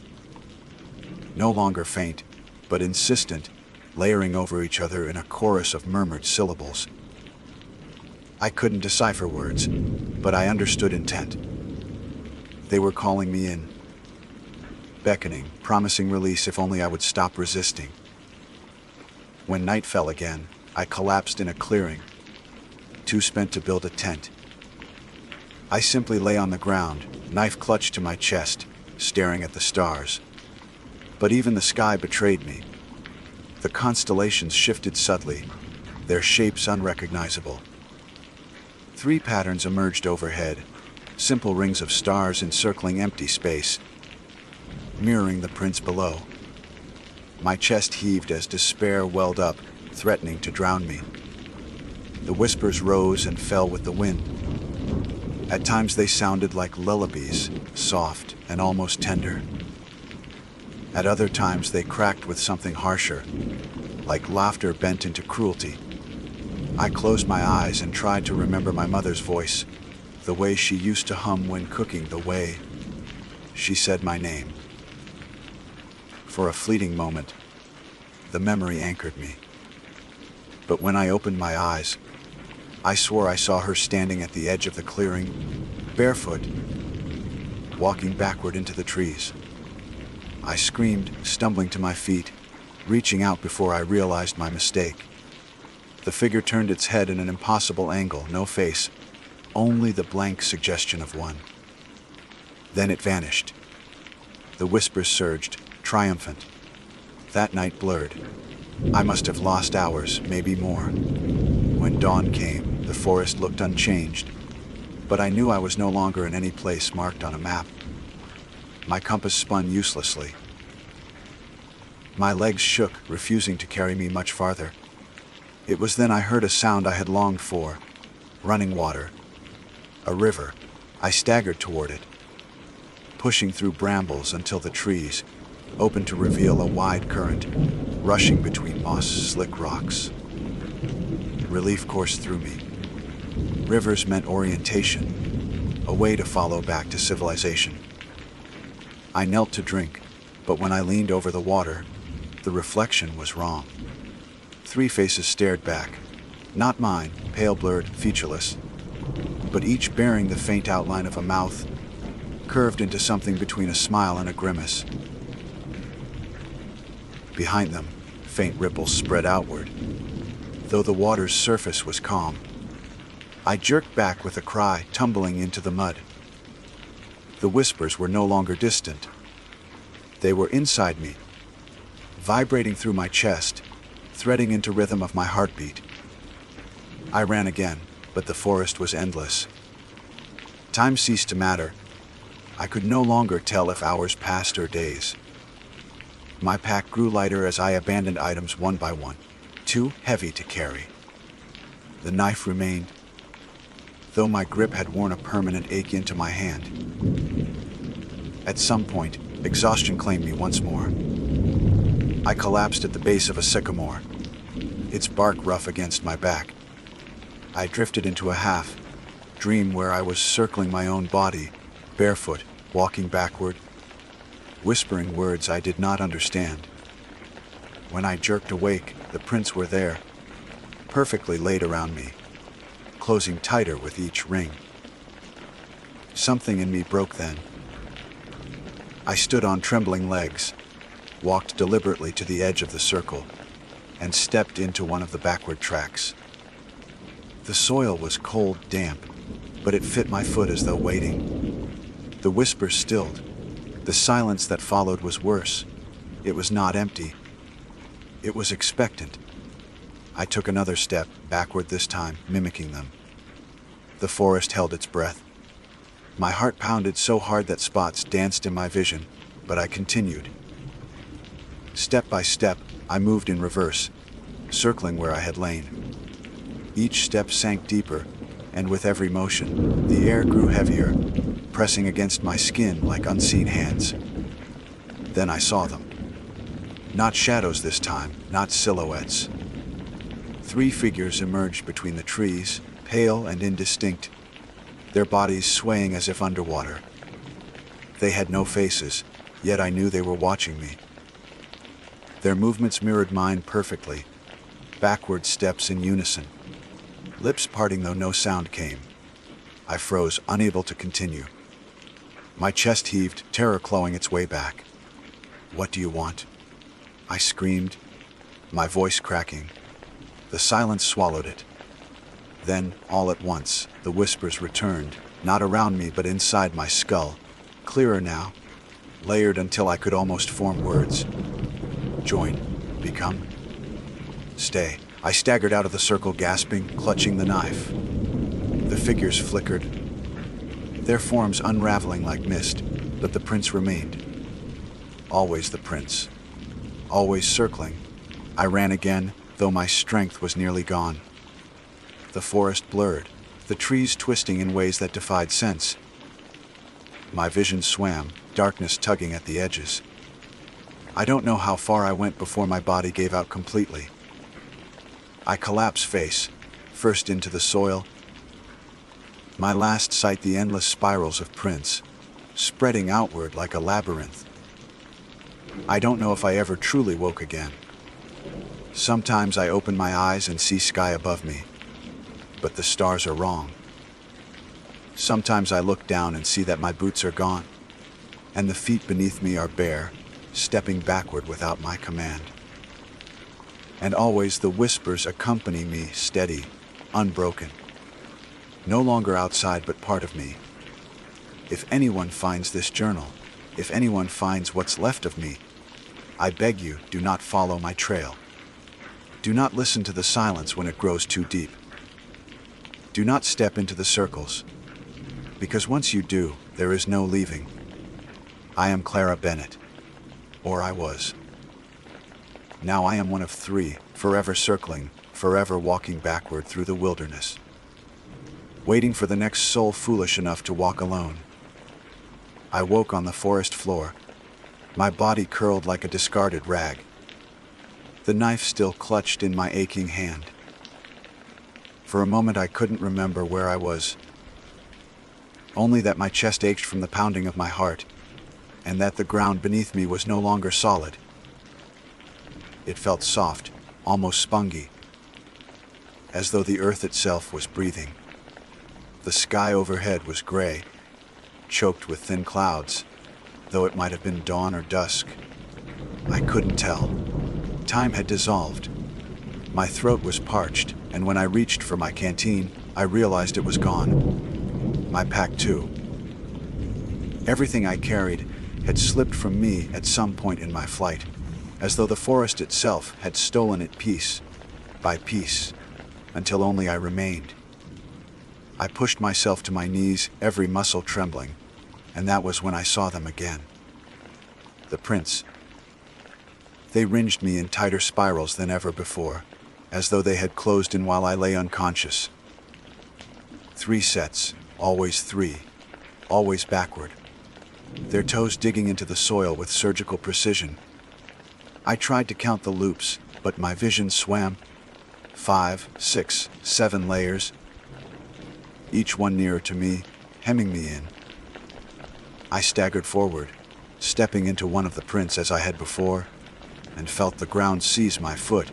No longer faint, but insistent, layering over each other in a chorus of murmured syllables. I couldn't decipher words, but I understood intent. They were calling me in, beckoning, promising release if only I would stop resisting. When night fell again, I collapsed in a clearing, too spent to build a tent. I simply lay on the ground, knife clutched to my chest, staring at the stars. But even the sky betrayed me. The constellations shifted subtly, their shapes unrecognizable. 3 patterns emerged overhead, simple rings of stars encircling empty space, mirroring the prints below. My chest heaved as despair welled up, threatening to drown me. The whispers rose and fell with the wind. At times they sounded like lullabies, soft and almost tender. At other times they cracked with something harsher, like laughter bent into cruelty. I closed my eyes and tried to remember my mother's voice, the way she used to hum when cooking, the way she said my name. For a fleeting moment, the memory anchored me. But when I opened my eyes, I swore I saw her standing at the edge of the clearing, barefoot, walking backward into the trees. I screamed, stumbling to my feet, reaching out before I realized my mistake. The figure turned its head in an impossible angle, no face, only the blank suggestion of one. Then it vanished. The whispers surged, triumphant. That night blurred. I must have lost hours, maybe more. When dawn came, the forest looked unchanged, but I knew I was no longer in any place marked on a map. My compass spun uselessly. My legs shook, refusing to carry me much farther. It was then I heard a sound I had longed for, running water. A river. I staggered toward it, pushing through brambles until the trees opened to reveal a wide current, rushing between moss-slick rocks. Relief coursed through me. Rivers meant orientation, a way to follow back to civilization. I knelt to drink, but when I leaned over the water, the reflection was wrong. 3 faces stared back. Not mine, pale, blurred, featureless, but each bearing the faint outline of a mouth, curved into something between a smile and a grimace. Behind them, faint ripples spread outward, though the water's surface was calm. I jerked back with a cry, tumbling into the mud. The whispers were no longer distant. They were inside me, vibrating through my chest, threading into rhythm of my heartbeat. I ran again, but the forest was endless. Time ceased to matter. I could no longer tell if hours passed or days. My pack grew lighter as I abandoned items one by one, too heavy to carry. The knife remained, though my grip had worn a permanent ache into my hand. At some point, exhaustion claimed me once more. I collapsed at the base of a sycamore, its bark rough against my back. I drifted into a half-dream where I was circling my own body, barefoot, walking backward, whispering words I did not understand. When I jerked awake, the prints were there, perfectly laid around me, closing tighter with each ring. Something in me broke then. I stood on trembling legs, walked deliberately to the edge of the circle, and stepped into one of the backward tracks. The soil was cold, damp, but it fit my foot as though waiting. The whispers stilled. The silence that followed was worse. It was not empty. It was expectant. I took another step, backward this time, mimicking them. The forest held its breath. My heart pounded so hard that spots danced in my vision, but I continued. Step by step, I moved in reverse, circling where I had lain. Each step sank deeper, and with every motion, the air grew heavier, pressing against my skin like unseen hands. Then I saw them. Not shadows this time, not silhouettes. 3 figures emerged between the trees, pale and indistinct, their bodies swaying as if underwater. They had no faces, yet I knew they were watching me. Their movements mirrored mine perfectly, backward steps in unison. Lips parting though no sound came. I froze, unable to continue. My chest heaved, terror clawing its way back. "What do you want?" I screamed, my voice cracking. The silence swallowed it. Then, all at once, the whispers returned, not around me but inside my skull, clearer now, layered until I could almost form words. Join, become, stay. I staggered out of the circle, gasping, clutching the knife. The figures flickered, their forms unraveling like mist, but the prints remained. Always the prints, always circling. I ran again, though my strength was nearly gone. The forest blurred, the trees twisting in ways that defied sense. My vision swam, darkness tugging at the edges. I don't know how far I went before my body gave out completely. I collapsed face, first into the soil. My last sight, the endless spirals of prints, spreading outward like a labyrinth. I don't know if I ever truly woke again. Sometimes I open my eyes and see sky above me, but the stars are wrong. Sometimes I look down and see that my boots are gone, and the feet beneath me are bare, stepping backward without my command. And always the whispers accompany me, steady, unbroken. No longer outside but part of me. If anyone finds this journal, if anyone finds what's left of me, I beg you, do not follow my trail. Do not listen to the silence when it grows too deep. Do not step into the circles, because once you do, there is no leaving. I am Clara Bennett, or I was. Now I am one of 3, forever circling, forever walking backward through the wilderness, waiting for the next soul foolish enough to walk alone. I woke on the forest floor, my body curled like a discarded rag, the knife still clutched in my aching hand. For a moment I couldn't remember where I was, only that my chest ached from the pounding of my heart, and that the ground beneath me was no longer solid. It felt soft, almost spongy, as though the earth itself was breathing. The sky overhead was gray, choked with thin clouds, though it might have been dawn or dusk. I couldn't tell. Time had dissolved. My throat was parched, and when I reached for my canteen, I realized it was gone. My pack too. Everything I carried had slipped from me at some point in my flight, as though the forest itself had stolen it piece by piece, until only I remained. I pushed myself to my knees, every muscle trembling, and that was when I saw them again. The prints. They ringed me in tighter spirals than ever before, as though they had closed in while I lay unconscious. 3 sets, always 3, always backward, their toes digging into the soil with surgical precision. I tried to count the loops, but my vision swam. 5, 6, 7 layers, each one nearer to me, hemming me in. I staggered forward, stepping into one of the prints as I had before, and felt the ground seize my foot,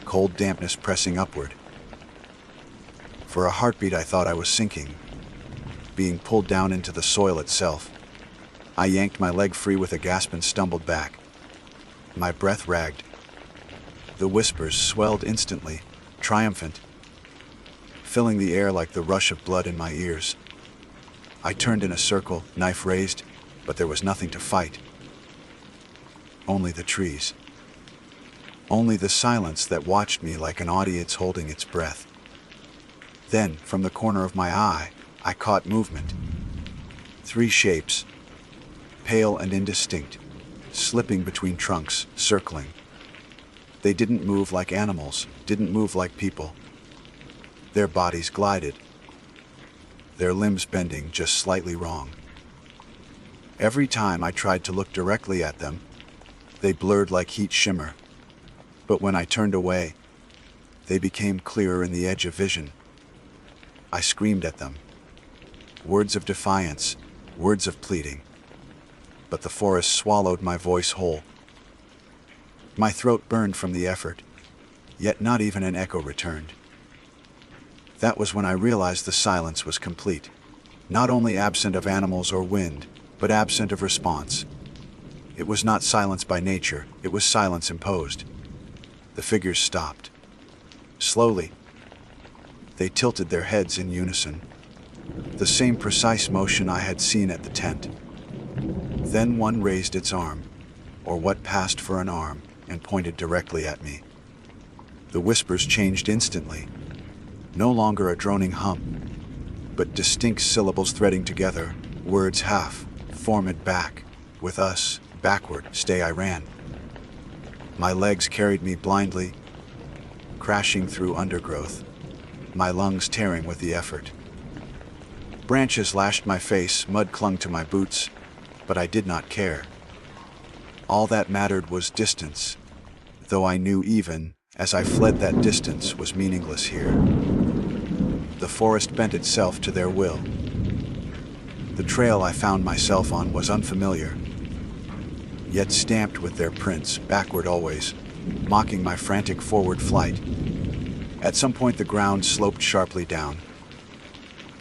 cold dampness pressing upward. For a heartbeat I thought I was sinking, being pulled down into the soil itself. I yanked my leg free with a gasp and stumbled back. My breath ragged. The whispers swelled instantly, triumphant, filling the air like the rush of blood in my ears. I turned in a circle, knife raised, but there was nothing to fight. Only the trees. Only the silence that watched me like an audience holding its breath. Then, from the corner of my eye, I caught movement. 3 shapes, pale and indistinct, slipping between trunks, circling. They didn't move like animals, didn't move like people. Their bodies glided, their limbs bending just slightly wrong. Every time I tried to look directly at them, they blurred like heat shimmer. But when I turned away, they became clearer in the edge of vision. I screamed at them. Words of defiance, words of pleading. But the forest swallowed my voice whole. My throat burned from the effort, yet not even an echo returned. That was when I realized the silence was complete, not only absent of animals or wind, but absent of response. It was not silence by nature, it was silence imposed. The figures stopped. Slowly, they tilted their heads in unison, the same precise motion I had seen at the tent. Then one raised its arm, or what passed for an arm, and pointed directly at me. The whispers changed instantly, no longer a droning hum, but distinct syllables threading together, words half formed back, with us, backward, stay I ran. My legs carried me blindly, crashing through undergrowth, my lungs tearing with the effort. Branches lashed my face, mud clung to my boots, but I did not care. All that mattered was distance, though I knew even as I fled that distance was meaningless here. The forest bent itself to their will. The trail I found myself on was unfamiliar, yet stamped with their prints, backward always, mocking my frantic forward flight. At some point the ground sloped sharply down.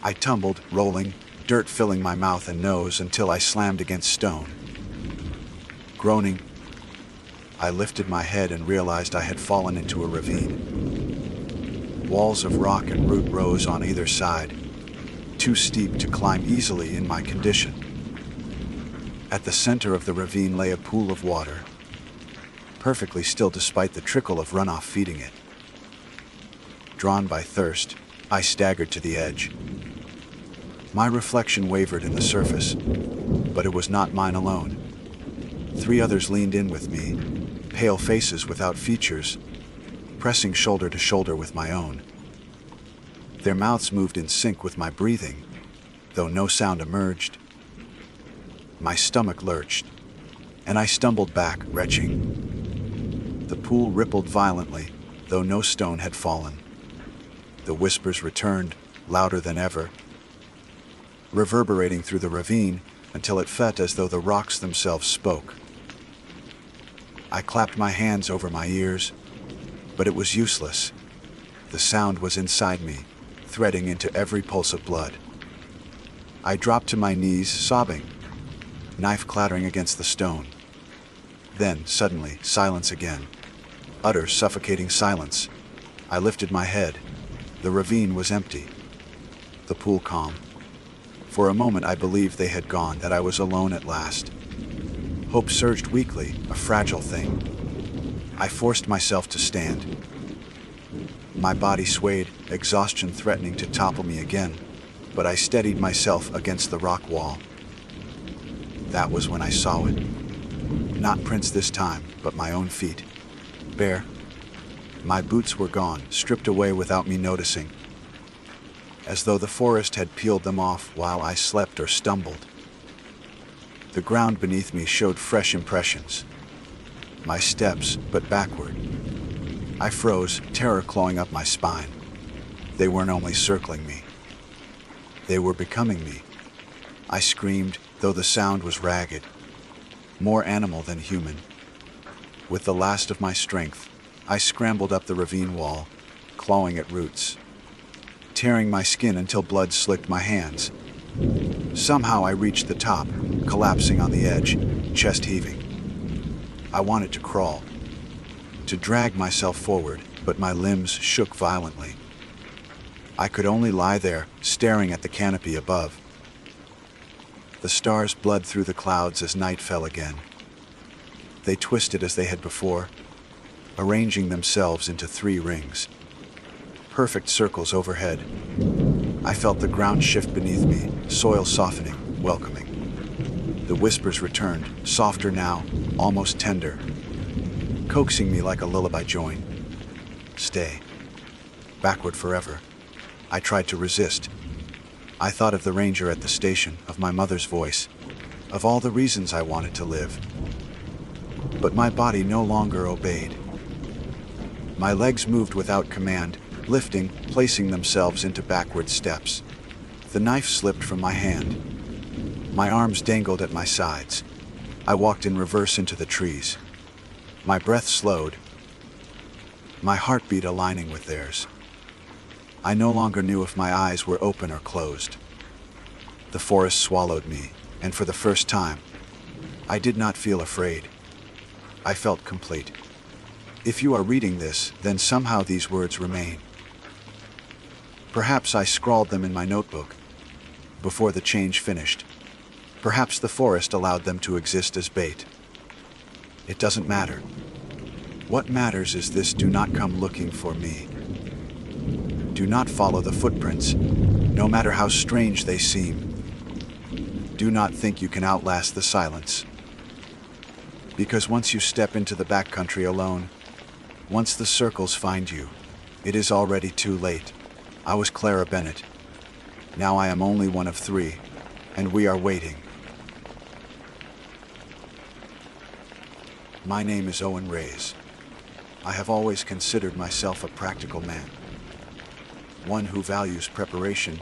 I tumbled, rolling, dirt filling my mouth and nose until I slammed against stone. Groaning, I lifted my head and realized I had fallen into a ravine. Walls of rock and root rose on either side, too steep to climb easily in my condition. At the center of the ravine lay a pool of water, perfectly still despite the trickle of runoff feeding it. Drawn by thirst, I staggered to the edge. My reflection wavered in the surface, but it was not mine alone. 3 others leaned in with me, pale faces without features, pressing shoulder to shoulder with my own. Their mouths moved in sync with my breathing, though no sound emerged. My stomach lurched, and I stumbled back, retching. The pool rippled violently, though no stone had fallen. The whispers returned, louder than ever. Reverberating through the ravine, until it felt as though the rocks themselves spoke. I clapped my hands over my ears, but it was useless. The sound was inside me, threading into every pulse of blood. I dropped to my knees, sobbing, knife clattering against the stone. Then, suddenly, silence again. Utter, suffocating silence. I lifted my head. The ravine was empty. The pool calm. For a moment I believed they had gone, that I was alone at last. Hope surged weakly, a fragile thing. I forced myself to stand. My body swayed, exhaustion threatening to topple me again, but I steadied myself against the rock wall. That was when I saw it. Not prints this time, but my own feet. Bare. My boots were gone, stripped away without me noticing, as though the forest had peeled them off while I slept or stumbled. The ground beneath me showed fresh impressions. My steps, but backward. I froze, terror clawing up my spine. They weren't only circling me. They were becoming me. I screamed, though the sound was ragged, more animal than human. With the last of my strength, I scrambled up the ravine wall, clawing at roots, tearing my skin until blood slicked my hands. Somehow I reached the top, collapsing on the edge, chest heaving. I wanted to crawl, to drag myself forward, but my limbs shook violently. I could only lie there, staring at the canopy above. The stars bled through the clouds as night fell again. They twisted as they had before, arranging themselves into 3 rings. Perfect circles overhead. I felt the ground shift beneath me, soil softening, welcoming. The whispers returned, softer now, almost tender, coaxing me like a lullaby join. Stay. Backward forever. I tried to resist. I thought of the ranger at the station, of my mother's voice, of all the reasons I wanted to live. But my body no longer obeyed. My legs moved without command, lifting, placing themselves into backward steps. The knife slipped from my hand. My arms dangled at my sides. I walked in reverse into the trees. My breath slowed, my heartbeat aligning with theirs. I no longer knew if my eyes were open or closed. The forest swallowed me, and for the first time, I did not feel afraid. I felt complete. If you are reading this, then somehow these words remain. Perhaps I scrawled them in my notebook before the change finished. Perhaps the forest allowed them to exist as bait. It doesn't matter. What matters is this: do not come looking for me. Do not follow the footprints, no matter how strange they seem. Do not think you can outlast the silence. Because once you step into the backcountry alone, once the circles find you, it is already too late. I was Clara Bennett. Now I am only one of 3, and we are waiting. My name is Owen Reyes. I have always considered myself a practical man, one who values preparation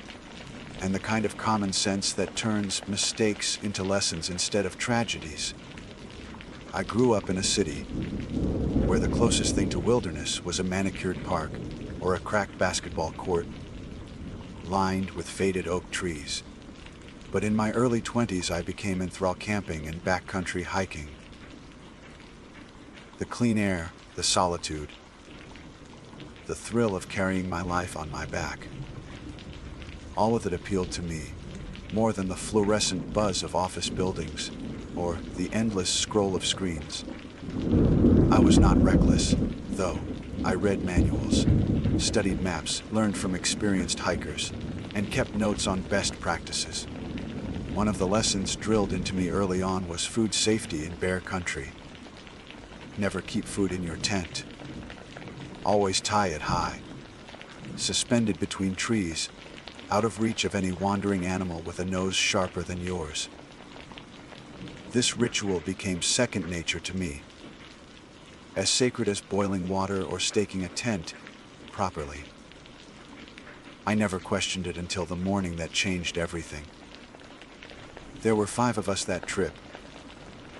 and the kind of common sense that turns mistakes into lessons instead of tragedies. I grew up in a city where the closest thing to wilderness was a manicured park or a cracked basketball court lined with faded oak trees. But in my early 20s, I became enthralled camping and backcountry hiking. The clean air, the solitude, the thrill of carrying my life on my back. All of it appealed to me, more than the fluorescent buzz of office buildings or the endless scroll of screens. I was not reckless, though. I read manuals, studied maps, learned from experienced hikers, and kept notes on best practices. One of the lessons drilled into me early on was food safety in bear country. Never keep food in your tent. Always tie it high, suspended between trees, out of reach of any wandering animal with a nose sharper than yours. This ritual became second nature to me, as sacred as boiling water or staking a tent properly. I never questioned it until the morning that changed everything. There were 5 of us that trip,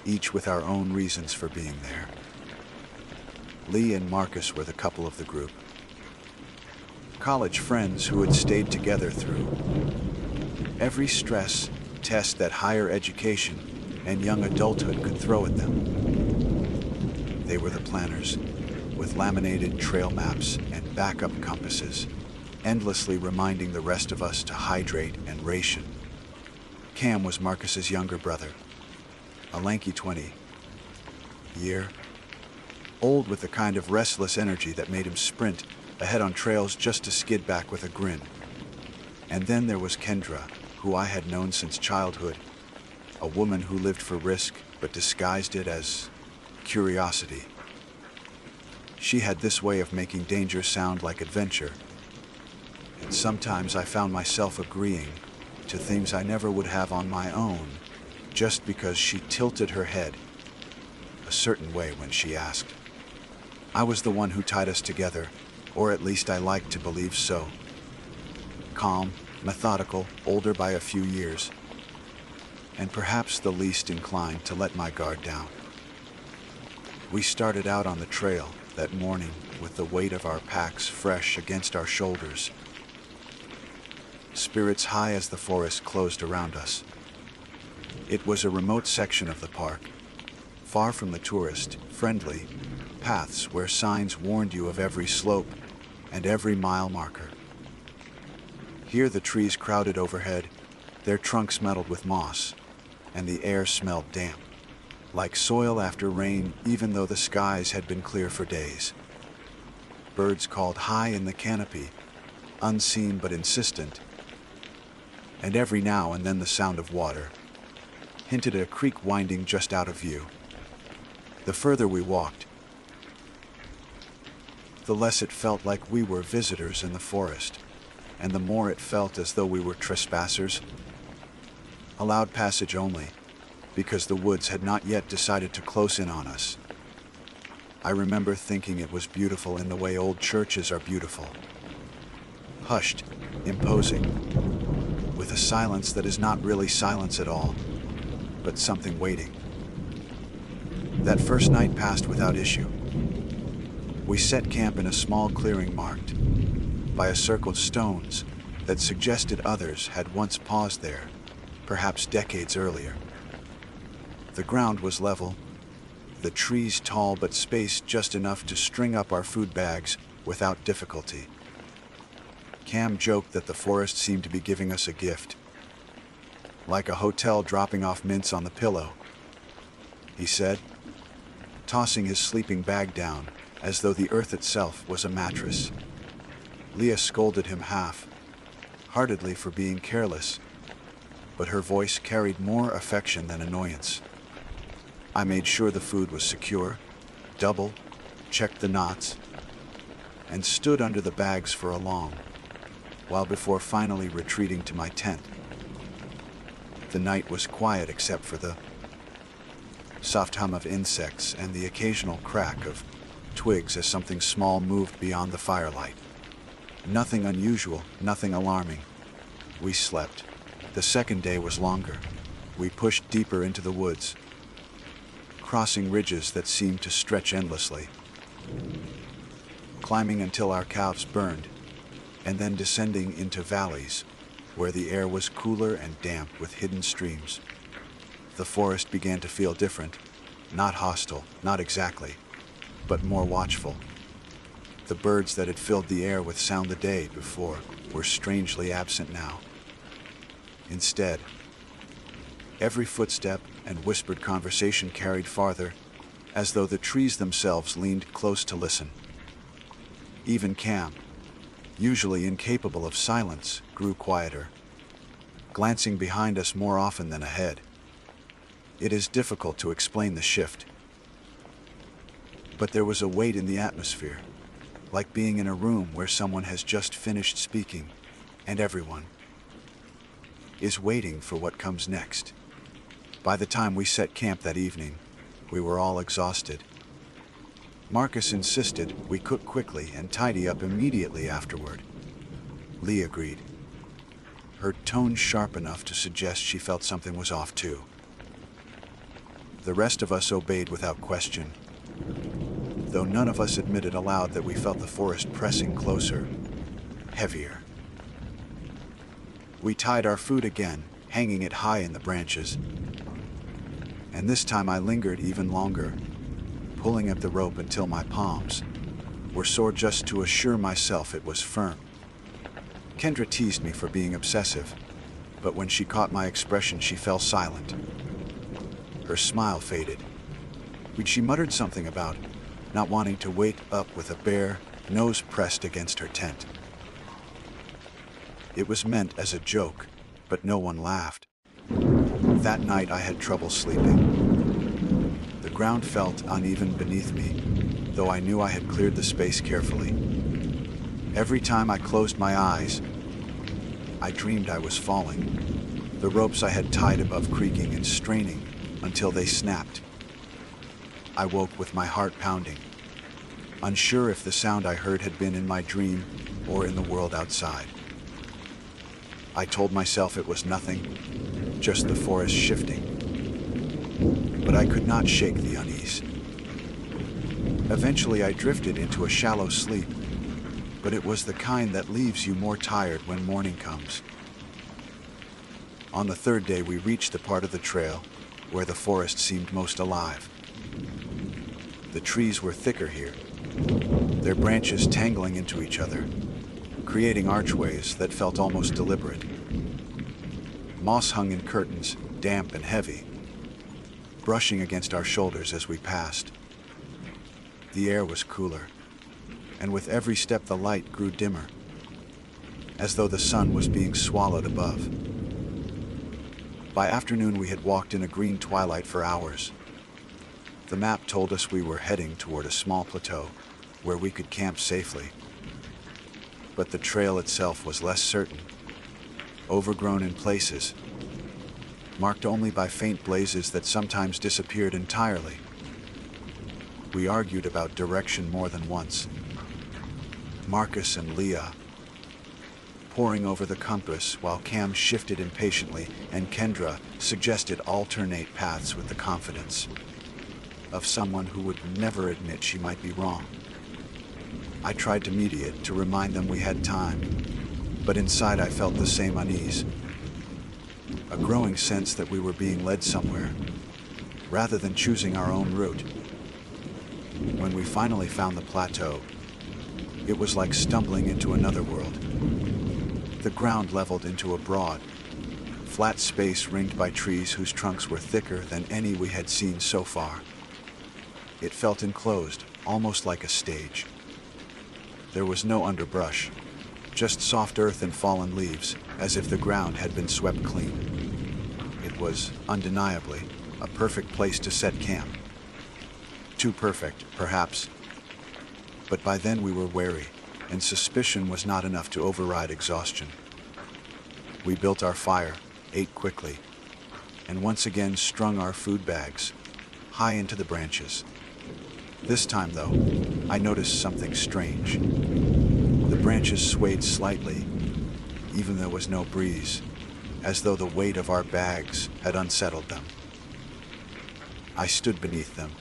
each with our own reasons for being there. Lee and Marcus were the couple of the group. College friends who had stayed together through every stress test that higher education and young adulthood could throw at them. They were the planners, with laminated trail maps and backup compasses, endlessly reminding the rest of us to hydrate and ration. Cam was Marcus's younger brother, a lanky 20-year-old with the kind of restless energy that made him sprint ahead on trails just to skid back with a grin. And then there was Kendra, who I had known since childhood, a woman who lived for risk but disguised it as curiosity. She had this way of making danger sound like adventure, and sometimes I found myself agreeing to things I never would have on my own, just because she tilted her head a certain way when she asked. I was the one who tied us together, or at least I liked to believe so. Calm, methodical, older by a few years, and perhaps the least inclined to let my guard down. We started out on the trail that morning with the weight of our packs fresh against our shoulders, spirits high as the forest closed around us. It was a remote section of the park, far from the tourist-friendly paths where signs warned you of every slope and every mile marker. Here the trees crowded overhead, their trunks metaled with moss, and the air smelled damp, like soil after rain, even though the skies had been clear for days. Birds called high in the canopy, unseen but insistent, and every now and then the sound of water hinted at a creek winding just out of view. The further we walked, the less it felt like we were visitors in the forest, and the more it felt as though we were trespassers, allowed passage only, because the woods had not yet decided to close in on us. I remember thinking it was beautiful in the way old churches are beautiful. Hushed, imposing, with a silence that is not really silence at all, but something waiting. That first night passed without issue. We set camp in a small clearing marked by encircled stones that suggested others had once paused there, perhaps decades earlier. The ground was level, the trees tall but spaced just enough to string up our food bags without difficulty. Cam joked that the forest seemed to be giving us a gift, like a hotel dropping off mints on the pillow, he said, tossing his sleeping bag down as though the earth itself was a mattress. Leah scolded him half-heartedly for being careless, but her voice carried more affection than annoyance. I made sure the food was secure, checked the knots, and stood under the bags for a long while before finally retreating to my tent. The night was quiet except for the soft hum of insects and the occasional crack of twigs as something small moved beyond the firelight. Nothing unusual, nothing alarming. We slept. The second day was longer. We pushed deeper into the woods, crossing ridges that seemed to stretch endlessly, climbing until our calves burned, and then descending into valleys where the air was cooler and damp with hidden streams. The forest began to feel different, not hostile, not exactly, but more watchful. The birds that had filled the air with sound the day before were strangely absent now. Instead, every footstep and whispered conversation carried farther, as though the trees themselves leaned close to listen. Even Cam, usually incapable of silence, grew quieter, glancing behind us more often than ahead. It is difficult to explain the shift, but there was a weight in the atmosphere, like being in a room where someone has just finished speaking, and everyone is waiting for what comes next. By the time we set camp that evening, we were all exhausted. Marcus insisted we cook quickly and tidy up immediately afterward. Lee agreed. her tone sharp enough to suggest she felt something was off too. The rest of us obeyed without question, though none of us admitted aloud that we felt the forest pressing closer, heavier. We tied our food again, hanging it high in the branches. And this time I lingered even longer, pulling at the rope until my palms were sore just to assure myself it was firm. Kendra teased me for being obsessive, but when she caught my expression, she fell silent. Her smile faded. She muttered something about not wanting to wake up with a bare nose pressed against her tent. It was meant as a joke, but no one laughed. That night I had trouble sleeping. The ground felt uneven beneath me, though I knew I had cleared the space carefully. Every time I closed my eyes, I dreamed I was falling, the ropes I had tied above creaking and straining until they snapped. I woke with my heart pounding, unsure if the sound I heard had been in my dream or in the world outside. I told myself it was nothing, just the forest shifting. But I could not shake the unease. Eventually I drifted into a shallow sleep, but it was the kind that leaves you more tired when morning comes. On the third day we reached the part of the trail where the forest seemed most alive. The trees were thicker here, their branches tangling into each other, creating archways that felt almost deliberate. Moss hung in curtains, damp and heavy, brushing against our shoulders as we passed. The air was cooler, and with every step the light grew dimmer, as though the sun was being swallowed above. By afternoon we had walked in a green twilight for hours. The map told us we were heading toward a small plateau where we could camp safely. But the trail itself was less certain, overgrown in places, marked only by faint blazes that sometimes disappeared entirely. We argued about direction more than once. Marcus and Leah poring over the compass while Cam shifted impatiently and Kendra suggested alternate paths with the confidence of someone who would never admit she might be wrong. I tried to mediate, to remind them we had time, but inside I felt the same unease, a growing sense that we were being led somewhere, rather than choosing our own route. When we finally found the plateau, it was like stumbling into another world. The ground leveled into a broad, flat space ringed by trees whose trunks were thicker than any we had seen so far. It felt enclosed, almost like a stage. There was no underbrush, just soft earth and fallen leaves, as if the ground had been swept clean. It was, undeniably, a perfect place to set camp. Too perfect, perhaps, but by then we were wary, and suspicion was not enough to override exhaustion. We built our fire, ate quickly, and once again strung our food bags high into the branches. This time, though, I noticed something strange. The branches swayed slightly, even though there was no breeze, as though the weight of our bags had unsettled them. I stood beneath them,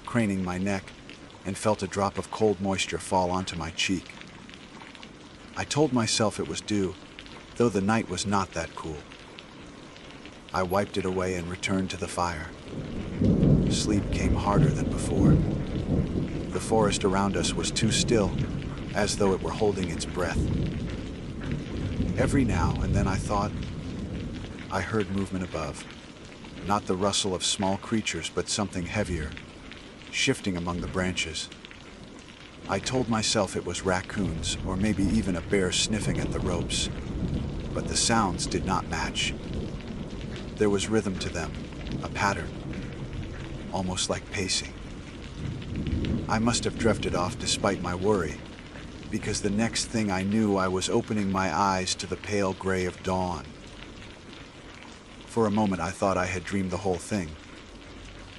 craning my neck, and felt a drop of cold moisture fall onto my cheek. I told myself it was dew, though the night was not that cool. I wiped it away and returned to the fire. Sleep came harder than before. The forest around us was too still, as though it were holding its breath. Every now and then I thought I heard movement above, not the rustle of small creatures, but something heavier, shifting among the branches. I told myself it was raccoons, or maybe even a bear sniffing at the ropes, but the sounds did not match. There was rhythm to them, a pattern, almost like pacing. I must have drifted off despite my worry, because the next thing I knew I was opening my eyes to the pale gray of dawn. For a moment I thought I had dreamed the whole thing,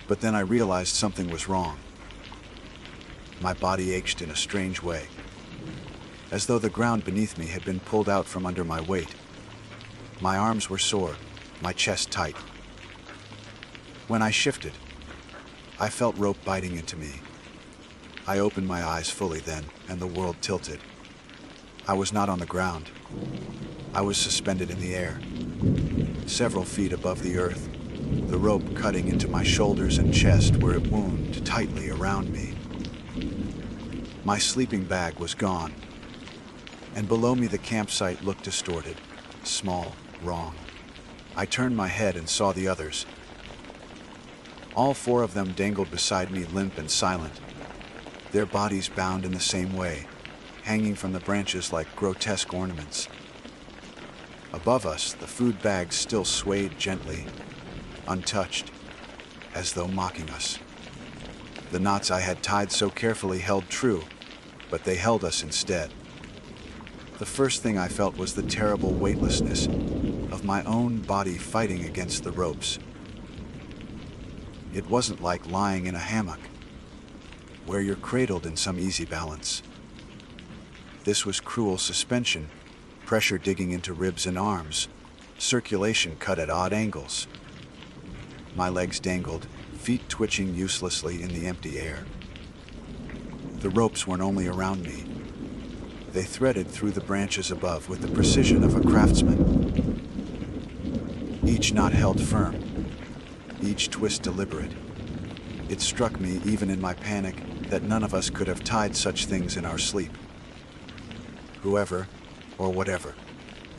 but then I realized something was wrong. My body ached in a strange way, as though the ground beneath me had been pulled out from under my weight. My arms were sore, my chest tight. When I shifted, I felt rope biting into me. I opened my eyes fully then, and the world tilted. I was not on the ground. I was suspended in the air, several feet above the earth, the rope cutting into my shoulders and chest where it wound tightly around me. My sleeping bag was gone, and below me the campsite looked distorted, small, wrong. I turned my head and saw the others. All four of them dangled beside me, limp and silent, their bodies bound in the same way, hanging from the branches like grotesque ornaments. Above us, the food bags still swayed gently, untouched, as though mocking us. The knots I had tied so carefully held true, but they held us instead. The first thing I felt was the terrible weightlessness of my own body fighting against the ropes. It wasn't like lying in a hammock, where you're cradled in some easy balance. This was cruel suspension, pressure digging into ribs and arms, circulation cut at odd angles. My legs dangled, feet twitching uselessly in the empty air. The ropes weren't only around me. They threaded through the branches above with the precision of a craftsman. Each knot held firm, each twist deliberate. It struck me, even in my panic, that none of us could have tied such things in our sleep. Whoever, or whatever,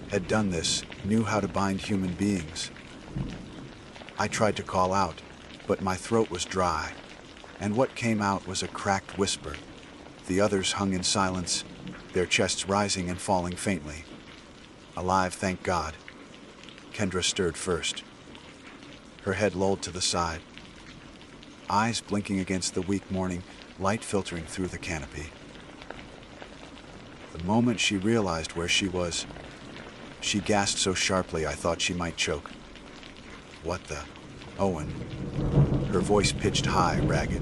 had done this knew how to bind human beings. I tried to call out, but my throat was dry, and what came out was a cracked whisper. The others hung in silence, their chests rising and falling faintly. Alive, thank God. Kendra stirred first. Her head lolled to the side, eyes blinking against the weak morning light filtering through the canopy. The moment she realized where she was, she gasped so sharply I thought she might choke. What the? Owen. Her voice pitched high, ragged.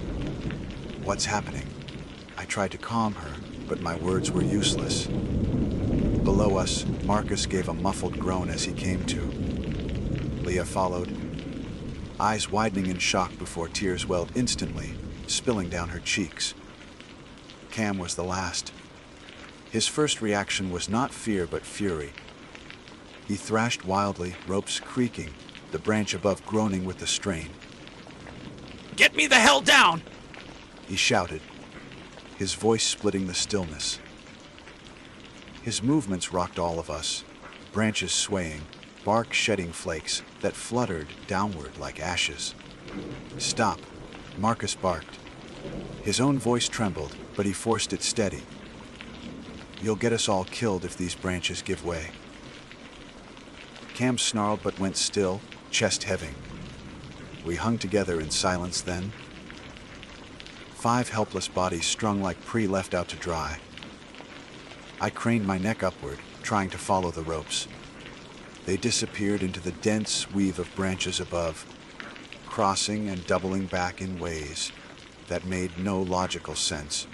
What's happening? I tried to calm her, but my words were useless. Below us, Marcus gave a muffled groan as he came to. Leah followed, eyes widening in shock before tears welled instantly, spilling down her cheeks. Cam was the last. His first reaction was not fear but fury. He thrashed wildly, ropes creaking, the branch above groaning with the strain. Get me the hell down! He shouted, his voice splitting the stillness. His movements rocked all of us, branches swaying, bark shedding flakes that fluttered downward like ashes. Stop, Marcus barked. His own voice trembled, but he forced it steady. You'll get us all killed if these branches give way. Cam snarled but went still, chest heaving. We hung together in silence then. 5 helpless bodies strung like prey left out to dry. I craned my neck upward, trying to follow the ropes. They disappeared into the dense weave of branches above, crossing and doubling back in ways that made no logical sense.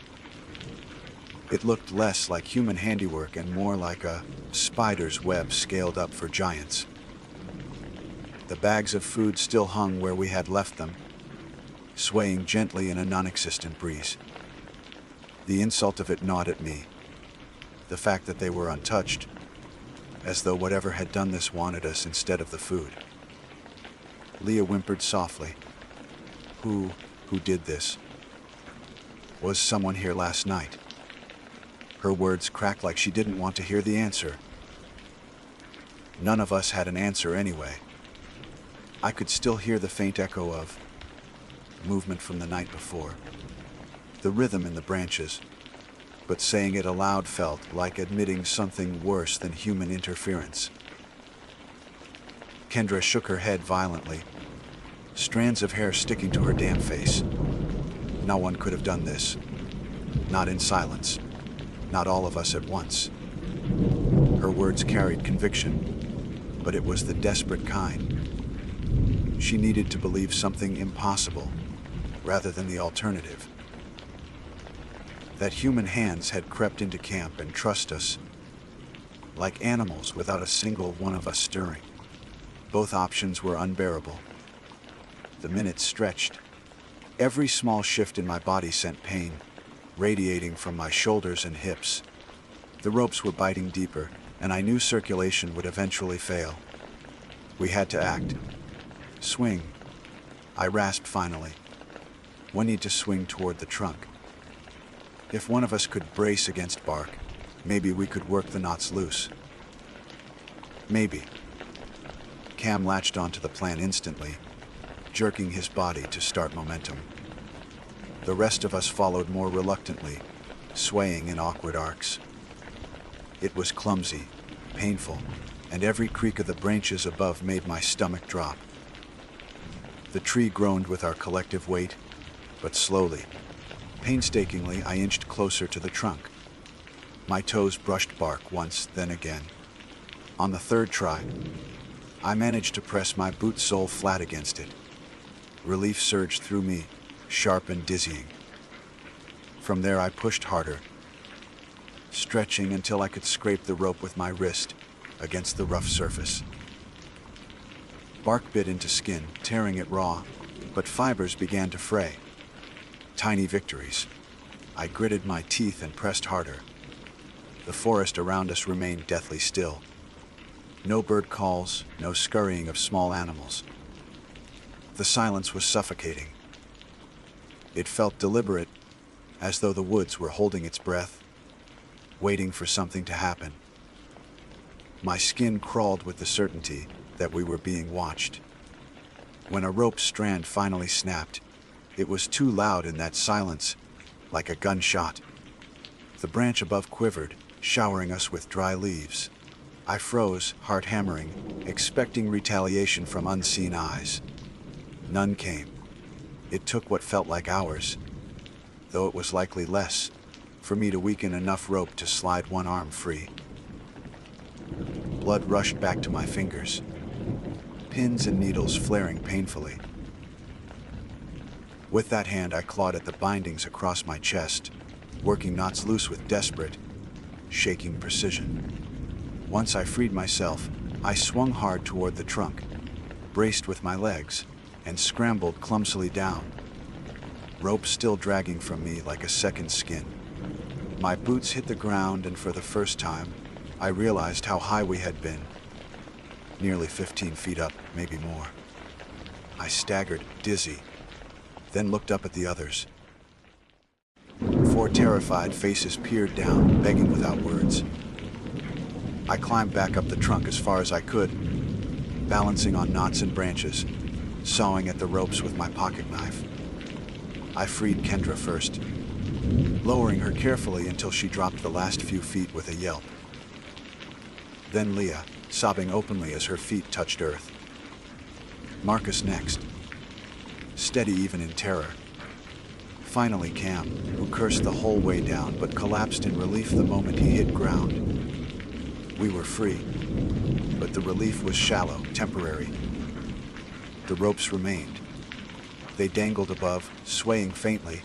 It looked less like human handiwork and more like a spider's web scaled up for giants. The bags of food still hung where we had left them, swaying gently in a non-existent breeze. The insult of it gnawed at me, the fact that they were untouched, as though whatever had done this wanted us instead of the food. Leah whimpered softly. Who did this? Was someone here last night? Her words cracked like she didn't want to hear the answer. None of us had an answer anyway. I could still hear the faint echo of movement from the night before, the rhythm in the branches, but saying it aloud felt like admitting something worse than human interference. Kendra shook her head violently, strands of hair sticking to her damp face. No one could have done this. Not in silence. Not all of us at once. Her words carried conviction, but it was the desperate kind. She needed to believe something impossible, rather than the alternative. That human hands had crept into camp and trust us. like animals without a single one of us stirring. Both options were unbearable. The minutes stretched. Every small shift in my body sent pain, radiating from my shoulders and hips. The ropes were biting deeper, and I knew circulation would eventually fail. We had to act. Swing. I rasped finally. We need to swing toward the trunk. If one of us could brace against bark, maybe we could work the knots loose. Maybe. Cam latched onto the plan instantly, jerking his body to start momentum. The rest of us followed more reluctantly, swaying in awkward arcs. It was clumsy, painful, and every creak of the branches above made my stomach drop. The tree groaned with our collective weight, but slowly, painstakingly, I inched closer to the trunk. My toes brushed bark once, then again. On the third try, I managed to press my boot sole flat against it. Relief surged through me, sharp and dizzying. From there I pushed harder, stretching until I could scrape the rope with my wrist against the rough surface. Bark bit into skin, tearing it raw, but fibers began to fray. Tiny victories. I gritted my teeth and pressed harder. The forest around us remained deathly still. No bird calls, no scurrying of small animals. The silence was suffocating. It felt deliberate, as though the woods were holding its breath, waiting for something to happen. My skin crawled with the certainty that we were being watched. When a rope strand finally snapped, it was too loud in that silence, like a gunshot. The branch above quivered, showering us with dry leaves. I froze, heart hammering, expecting retaliation from unseen eyes. None came. It took what felt like hours, though it was likely less, for me to weaken enough rope to slide one arm free. Blood rushed back to my fingers, pins and needles flaring painfully. With that hand, I clawed at the bindings across my chest, working knots loose with desperate, shaking precision. Once I freed myself, I swung hard toward the trunk, braced with my legs, and scrambled clumsily down, rope still dragging from me like a second skin. My boots hit the ground, and for the first time, I realized how high we had been. Nearly 15 feet up, maybe more. I staggered, dizzy, then looked up at the others. 4 terrified faces peered down, begging without words. I climbed back up the trunk as far as I could, balancing on knots and branches, sawing at the ropes with my pocket knife. I freed Kendra first, lowering her carefully until she dropped the last few feet with a yelp. Then Leah, sobbing openly as her feet touched earth. Marcus next, steady even in terror. Finally Cam, who cursed the whole way down but collapsed in relief the moment he hit ground. We were free, but the relief was shallow, temporary. The ropes remained. They dangled above, swaying faintly,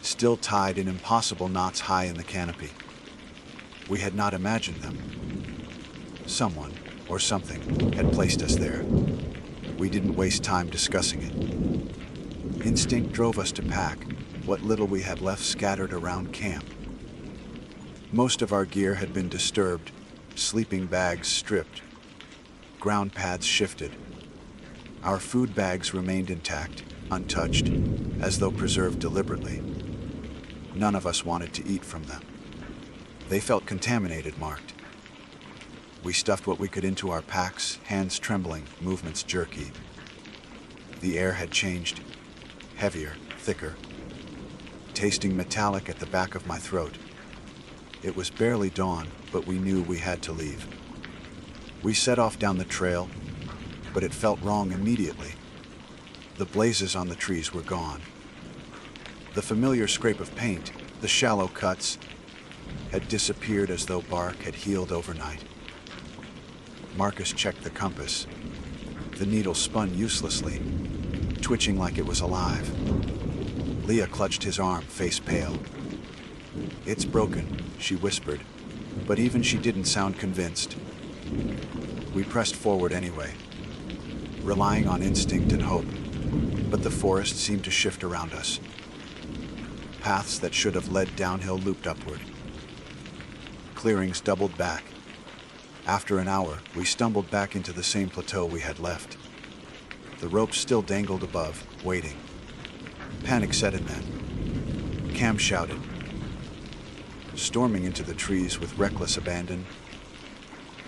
still tied in impossible knots high in the canopy. We had not imagined them. Someone, or something, had placed us there. We didn't waste time discussing it. Instinct drove us to pack what little we had left scattered around camp. Most of our gear had been disturbed, sleeping bags stripped, ground pads shifted. Our food bags remained intact, untouched, as though preserved deliberately. None of us wanted to eat from them. They felt contaminated, marked. We stuffed what we could into our packs, hands trembling, movements jerky. The air had changed, heavier, thicker, tasting metallic at the back of my throat. It was barely dawn, but we knew we had to leave. We set off down the trail, but it felt wrong immediately. The blazes on the trees were gone. The familiar scrape of paint, the shallow cuts, had disappeared as though bark had healed overnight. Marcus checked the compass. The needle spun uselessly, twitching like it was alive. Leah clutched his arm, face pale. "It's broken," she whispered, but even she didn't sound convinced. We pressed forward anyway, relying on instinct and hope, but the forest seemed to shift around us. Paths that should have led downhill looped upward. Clearings doubled back. After an hour, we stumbled back into the same plateau we had left. The ropes still dangled above, waiting. Panic set in then. Cam shouted, storming into the trees with reckless abandon,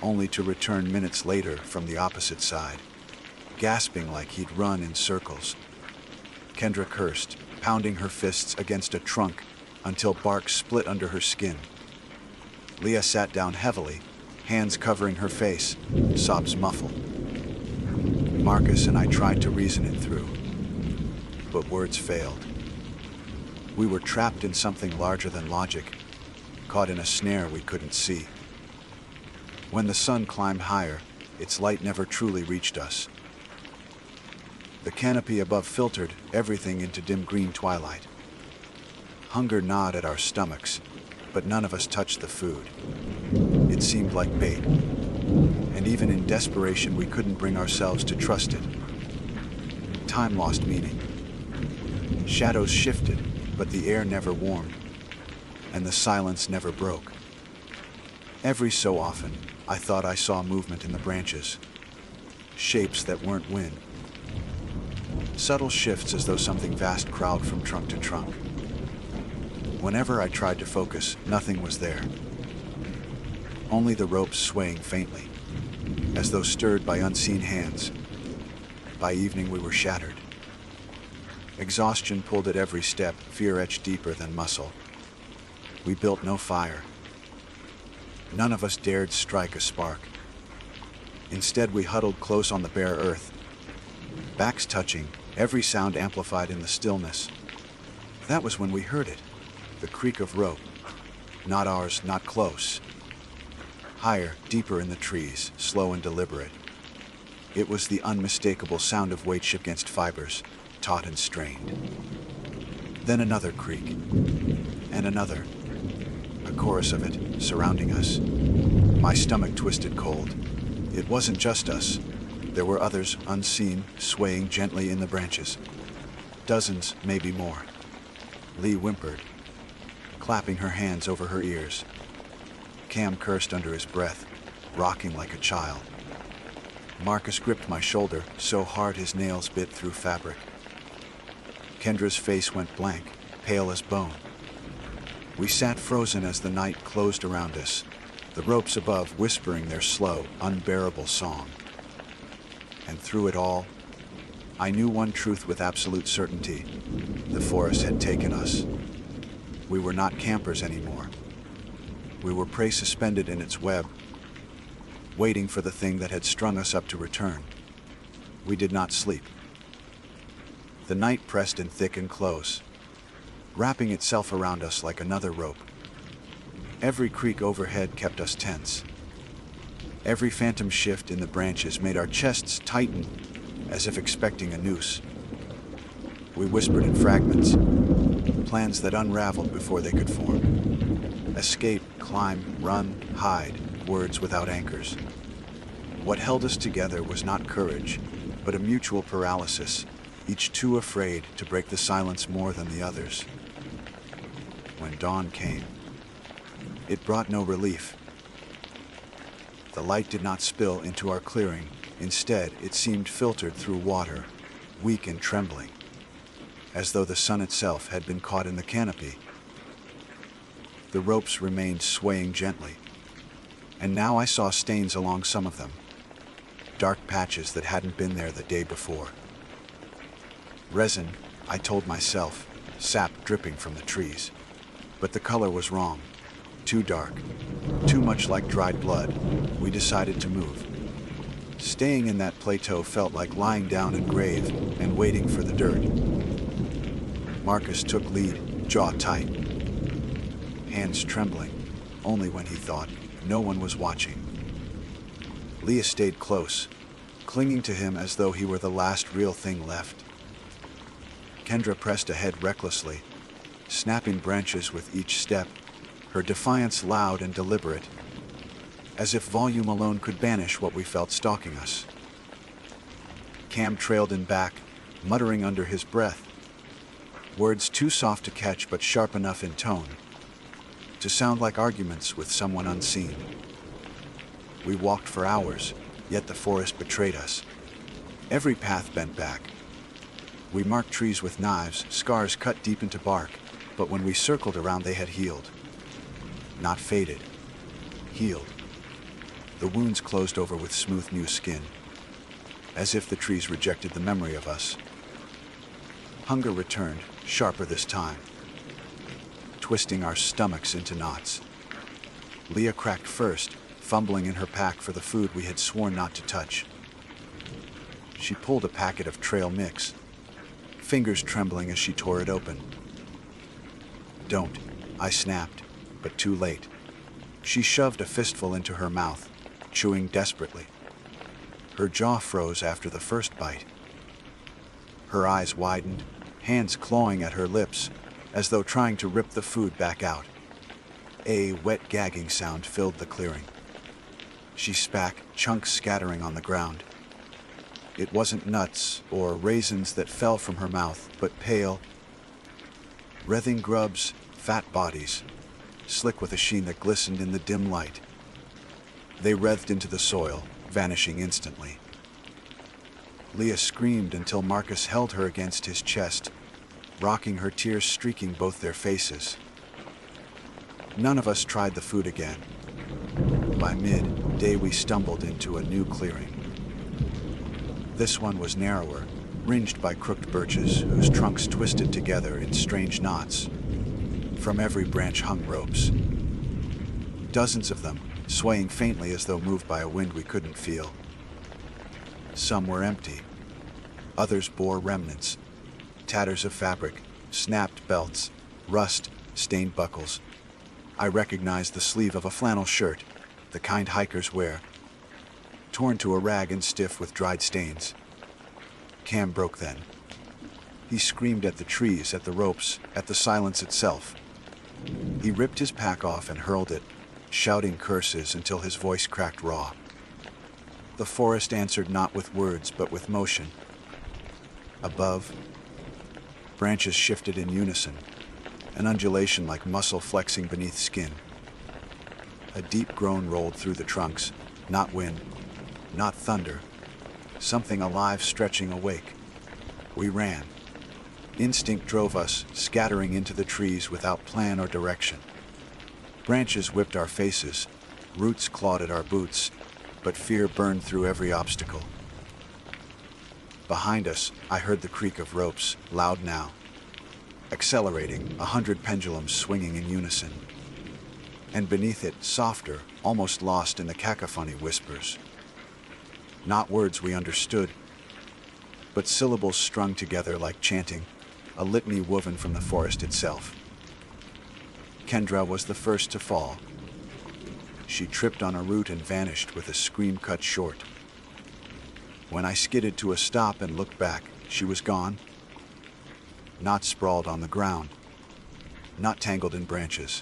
only to return minutes later from the opposite side, gasping like he'd run in circles. Kendra cursed, pounding her fists against a trunk until bark split under her skin. Leah sat down heavily, hands covering her face, sobs muffled. Marcus and I tried to reason it through, but words failed. We were trapped in something larger than logic, caught in a snare we couldn't see. When the sun climbed higher, its light never truly reached us. The canopy above filtered everything into dim green twilight. Hunger gnawed at our stomachs, but none of us touched the food. It seemed like bait, and even in desperation we couldn't bring ourselves to trust it. Time lost meaning. Shadows shifted, but the air never warmed, and the silence never broke. Every so often, I thought I saw movement in the branches, shapes that weren't wind. Subtle shifts as though something vast crawled from trunk to trunk. Whenever I tried to focus, nothing was there. Only the ropes swaying faintly, as though stirred by unseen hands. By evening we were shattered. Exhaustion pulled at every step, fear etched deeper than muscle. We built no fire. None of us dared strike a spark. Instead, we huddled close on the bare earth, backs touching, every sound amplified in the stillness. That was when we heard it, the creak of rope. Not ours, not close. Higher, deeper in the trees, slow and deliberate. It was the unmistakable sound of weight shift against fibers, taut and strained. Then another creak, and another. A chorus of it, surrounding us. My stomach twisted cold. It wasn't just us. There were others, unseen, swaying gently in the branches. Dozens, maybe more. Lee whimpered, clapping her hands over her ears. Cam cursed under his breath, rocking like a child. Marcus gripped my shoulder so hard his nails bit through fabric. Kendra's face went blank, pale as bone. We sat frozen as the night closed around us, the ropes above whispering their slow, unbearable song. And through it all, I knew one truth with absolute certainty. The forest had taken us. We were not campers anymore. We were prey suspended in its web, waiting for the thing that had strung us up to return. We did not sleep. The night pressed in thick and close, wrapping itself around us like another rope. Every creak overhead kept us tense. Every phantom shift in the branches made our chests tighten, as if expecting a noose. We whispered in fragments, plans that unraveled before they could form. Escape, climb, run, hide, words without anchors. What held us together was not courage, but a mutual paralysis, each too afraid to break the silence more than the others. When dawn came, it brought no relief. The light did not spill into our clearing. Instead, it seemed filtered through water, weak and trembling, as though the sun itself had been caught in the canopy. The ropes remained swaying gently, and now I saw stains along some of them, dark patches that hadn't been there the day before. Resin, I told myself, sap dripping from the trees. But the color was wrong. Too dark, too much like dried blood. We decided to move. Staying in that plateau felt like lying down in grave and waiting for the dirt. Marcus took lead, jaw tight, hands trembling, only when he thought no one was watching. Leah stayed close, clinging to him as though he were the last real thing left. Kendra pressed ahead recklessly, snapping branches with each step, her defiance loud and deliberate, as if volume alone could banish what we felt stalking us. Cam trailed in back, muttering under his breath, words too soft to catch but sharp enough in tone to sound like arguments with someone unseen. We walked for hours, yet the forest betrayed us. Every path bent back. We marked trees with knives, scars cut deep into bark, but when we circled around they had healed. Not faded, healed. The wounds closed over with smooth new skin, as if the trees rejected the memory of us. Hunger returned, sharper this time, twisting our stomachs into knots. Leah cracked first, fumbling in her pack for the food we had sworn not to touch. She pulled a packet of trail mix, fingers trembling as she tore it open. "Don't," I snapped, but too late. She shoved a fistful into her mouth, chewing desperately. Her jaw froze after the first bite. Her eyes widened, hands clawing at her lips, as though trying to rip the food back out. A wet gagging sound filled the clearing. She spat, chunks scattering on the ground. It wasn't nuts or raisins that fell from her mouth, but pale, writhing grubs, fat bodies, slick with a sheen that glistened in the dim light. They writhed into the soil, vanishing instantly. Leah screamed until Marcus held her against his chest, rocking her, tears streaking both their faces. None of us tried the food again. By mid-day we stumbled into a new clearing. This one was narrower, ringed by crooked birches whose trunks twisted together in strange knots. From every branch hung ropes. Dozens of them, swaying faintly as though moved by a wind we couldn't feel. Some were empty. Others bore remnants. Tatters of fabric, snapped belts, rust, stained buckles. I recognized the sleeve of a flannel shirt, the kind hikers wear, torn to a rag and stiff with dried stains. Cam broke then. He screamed at the trees, at the ropes, at the silence itself. He ripped his pack off and hurled it, shouting curses until his voice cracked raw. The forest answered not with words but with motion. Above, branches shifted in unison, an undulation like muscle flexing beneath skin. A deep groan rolled through the trunks, not wind, not thunder, something alive stretching awake. We ran. Instinct drove us, scattering into the trees without plan or direction. Branches whipped our faces, roots clawed at our boots, but fear burned through every obstacle. Behind us, I heard the creak of ropes, loud now. Accelerating, 100 pendulums swinging in unison. And beneath it, softer, almost lost in the cacophony whispers. Not words we understood, but syllables strung together like chanting, a litany woven from the forest itself. Kendra was the first to fall. She tripped on a root and vanished with a scream cut short. When I skidded to a stop and looked back, she was gone. Not sprawled on the ground, not tangled in branches.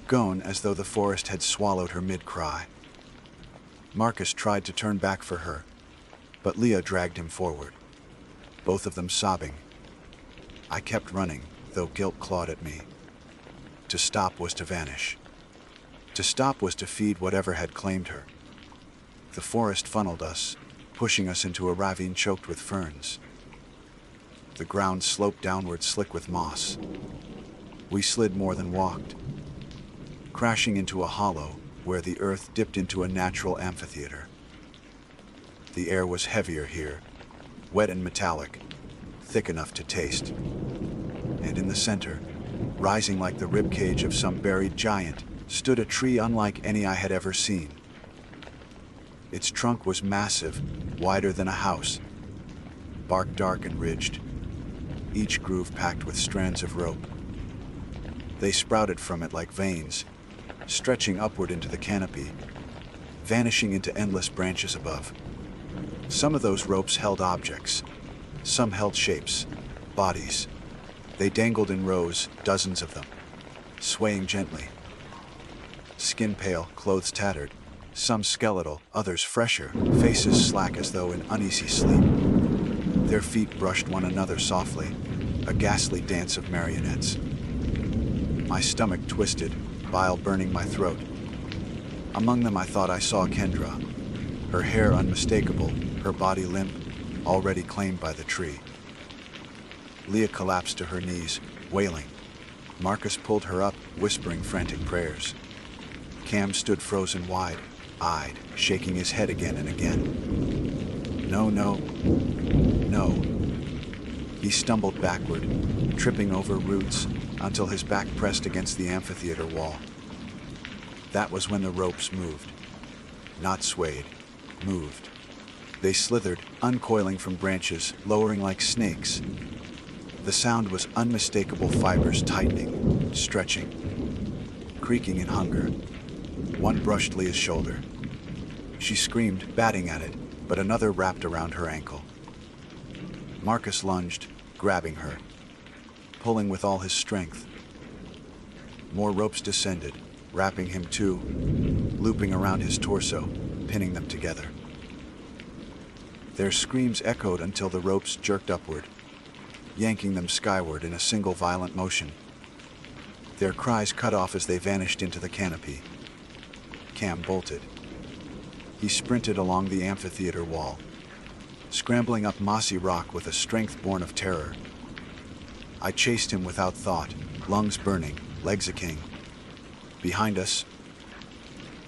Gone as though the forest had swallowed her mid-cry. Marcus tried to turn back for her, but Leah dragged him forward, both of them sobbing. I kept running, though guilt clawed at me. To stop was to vanish. To stop was to feed whatever had claimed her. The forest funneled us, pushing us into a ravine choked with ferns. The ground sloped downward, slick with moss. We slid more than walked, crashing into a hollow where the earth dipped into a natural amphitheater. The air was heavier here, wet and metallic, thick enough to taste. And in the center, rising like the ribcage of some buried giant, stood a tree unlike any I had ever seen. Its trunk was massive, wider than a house, bark dark and ridged, each groove packed with strands of rope. They sprouted from it like veins, stretching upward into the canopy, vanishing into endless branches above. Some of those ropes held objects, some held shapes, bodies. They dangled in rows, dozens of them, swaying gently. skin pale, clothes tattered, some skeletal, others fresher, faces slack as though in uneasy sleep. Their feet brushed one another softly, a ghastly dance of marionettes. My stomach twisted, bile burning my throat. Among them I thought I saw Kendra, her hair unmistakable, her body limp, already claimed by the tree. Leah collapsed to her knees, wailing. Marcus pulled her up, whispering frantic prayers. Cam stood frozen wide-eyed, shaking his head again and again. No, no, no. He stumbled backward, tripping over roots, until his back pressed against the amphitheater wall. That was when the ropes moved. Not swayed, moved. They slithered, uncoiling from branches, lowering like snakes. The sound was unmistakable fibers tightening, stretching, creaking in hunger. One brushed Leah's shoulder. She screamed, batting at it, but another wrapped around her ankle. Marcus lunged, grabbing her, pulling with all his strength. More ropes descended, wrapping him too, looping around his torso, pinning them together. Their screams echoed until the ropes jerked upward, yanking them skyward in a single violent motion. Their cries cut off as they vanished into the canopy. Cam bolted. He sprinted along the amphitheater wall, scrambling up mossy rock with a strength born of terror. I chased him without thought, lungs burning, legs aching. Behind us,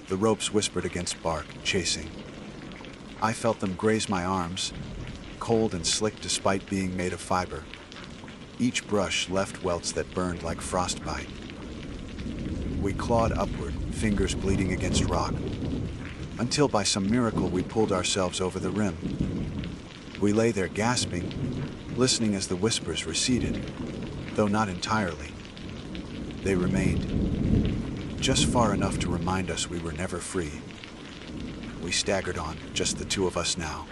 the ropes whispered against bark, chasing. I felt them graze my arms, cold and slick despite being made of fiber. Each brush left welts that burned like frostbite. We clawed upward, fingers bleeding against rock, until by some miracle we pulled ourselves over the rim. We lay there gasping, listening as the whispers receded, though not entirely. They remained, just far enough to remind us we were never free. We staggered on, just the two of us now.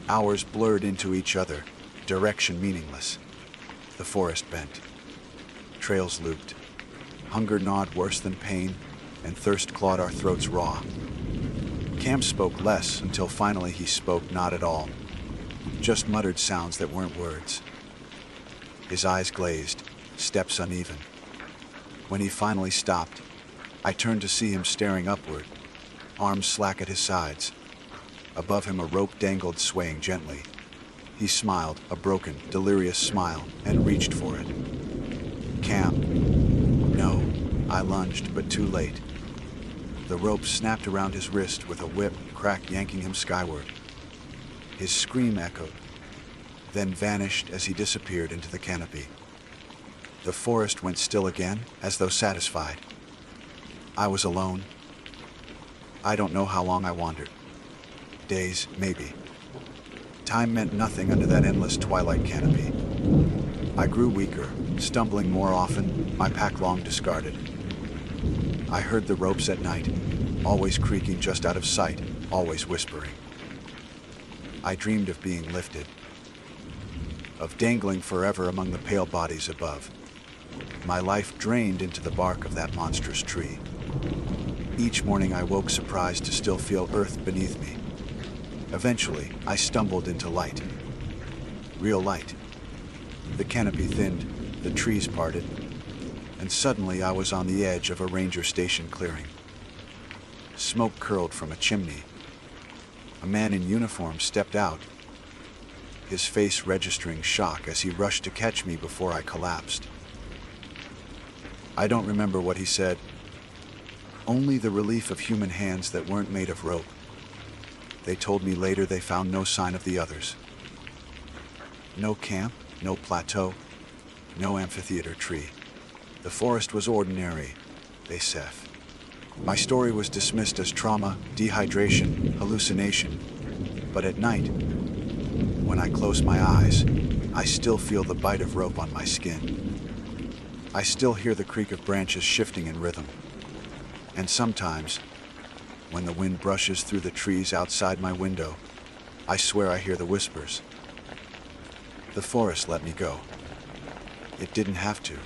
Hours blurred into each other, direction meaningless. The forest bent. Trails looped. Hunger gnawed worse than pain, and thirst clawed our throats raw. Cam spoke less until finally he spoke not at all, just muttered sounds that weren't words. His eyes glazed, steps uneven. When he finally stopped, I turned to see him staring upward, arms slack at his sides. Above him a rope dangled, swaying gently. He smiled, a broken, delirious smile, and reached for it. Cam. No, I lunged, but too late. The rope snapped around his wrist with a whip, crack yanking him skyward. His scream echoed, then vanished as he disappeared into the canopy. The forest went still again, as though satisfied. I was alone. I don't know how long I wandered. Days, maybe. Time meant nothing under that endless twilight canopy. I grew weaker, stumbling more often, my pack long discarded. I heard the ropes at night, always creaking just out of sight, always whispering. I dreamed of being lifted, of dangling forever among the pale bodies above. My life drained into the bark of that monstrous tree. Each morning I woke surprised to still feel earth beneath me. Eventually, I stumbled into light. Real light. The canopy thinned, the trees parted, and suddenly I was on the edge of a ranger station clearing. Smoke curled from a chimney. A man in uniform stepped out, his face registering shock as he rushed to catch me before I collapsed. I don't remember what he said, only the relief of human hands that weren't made of rope. They told me later they found no sign of the others. No camp, no plateau, no amphitheater tree. The forest was ordinary, they said. My story was dismissed as trauma, dehydration, hallucination. But at night, when I close my eyes, I still feel the bite of rope on my skin. I still hear the creak of branches shifting in rhythm. And sometimes, when the wind brushes through the trees outside my window, I swear I hear the whispers. The forest let me go. It didn't have to.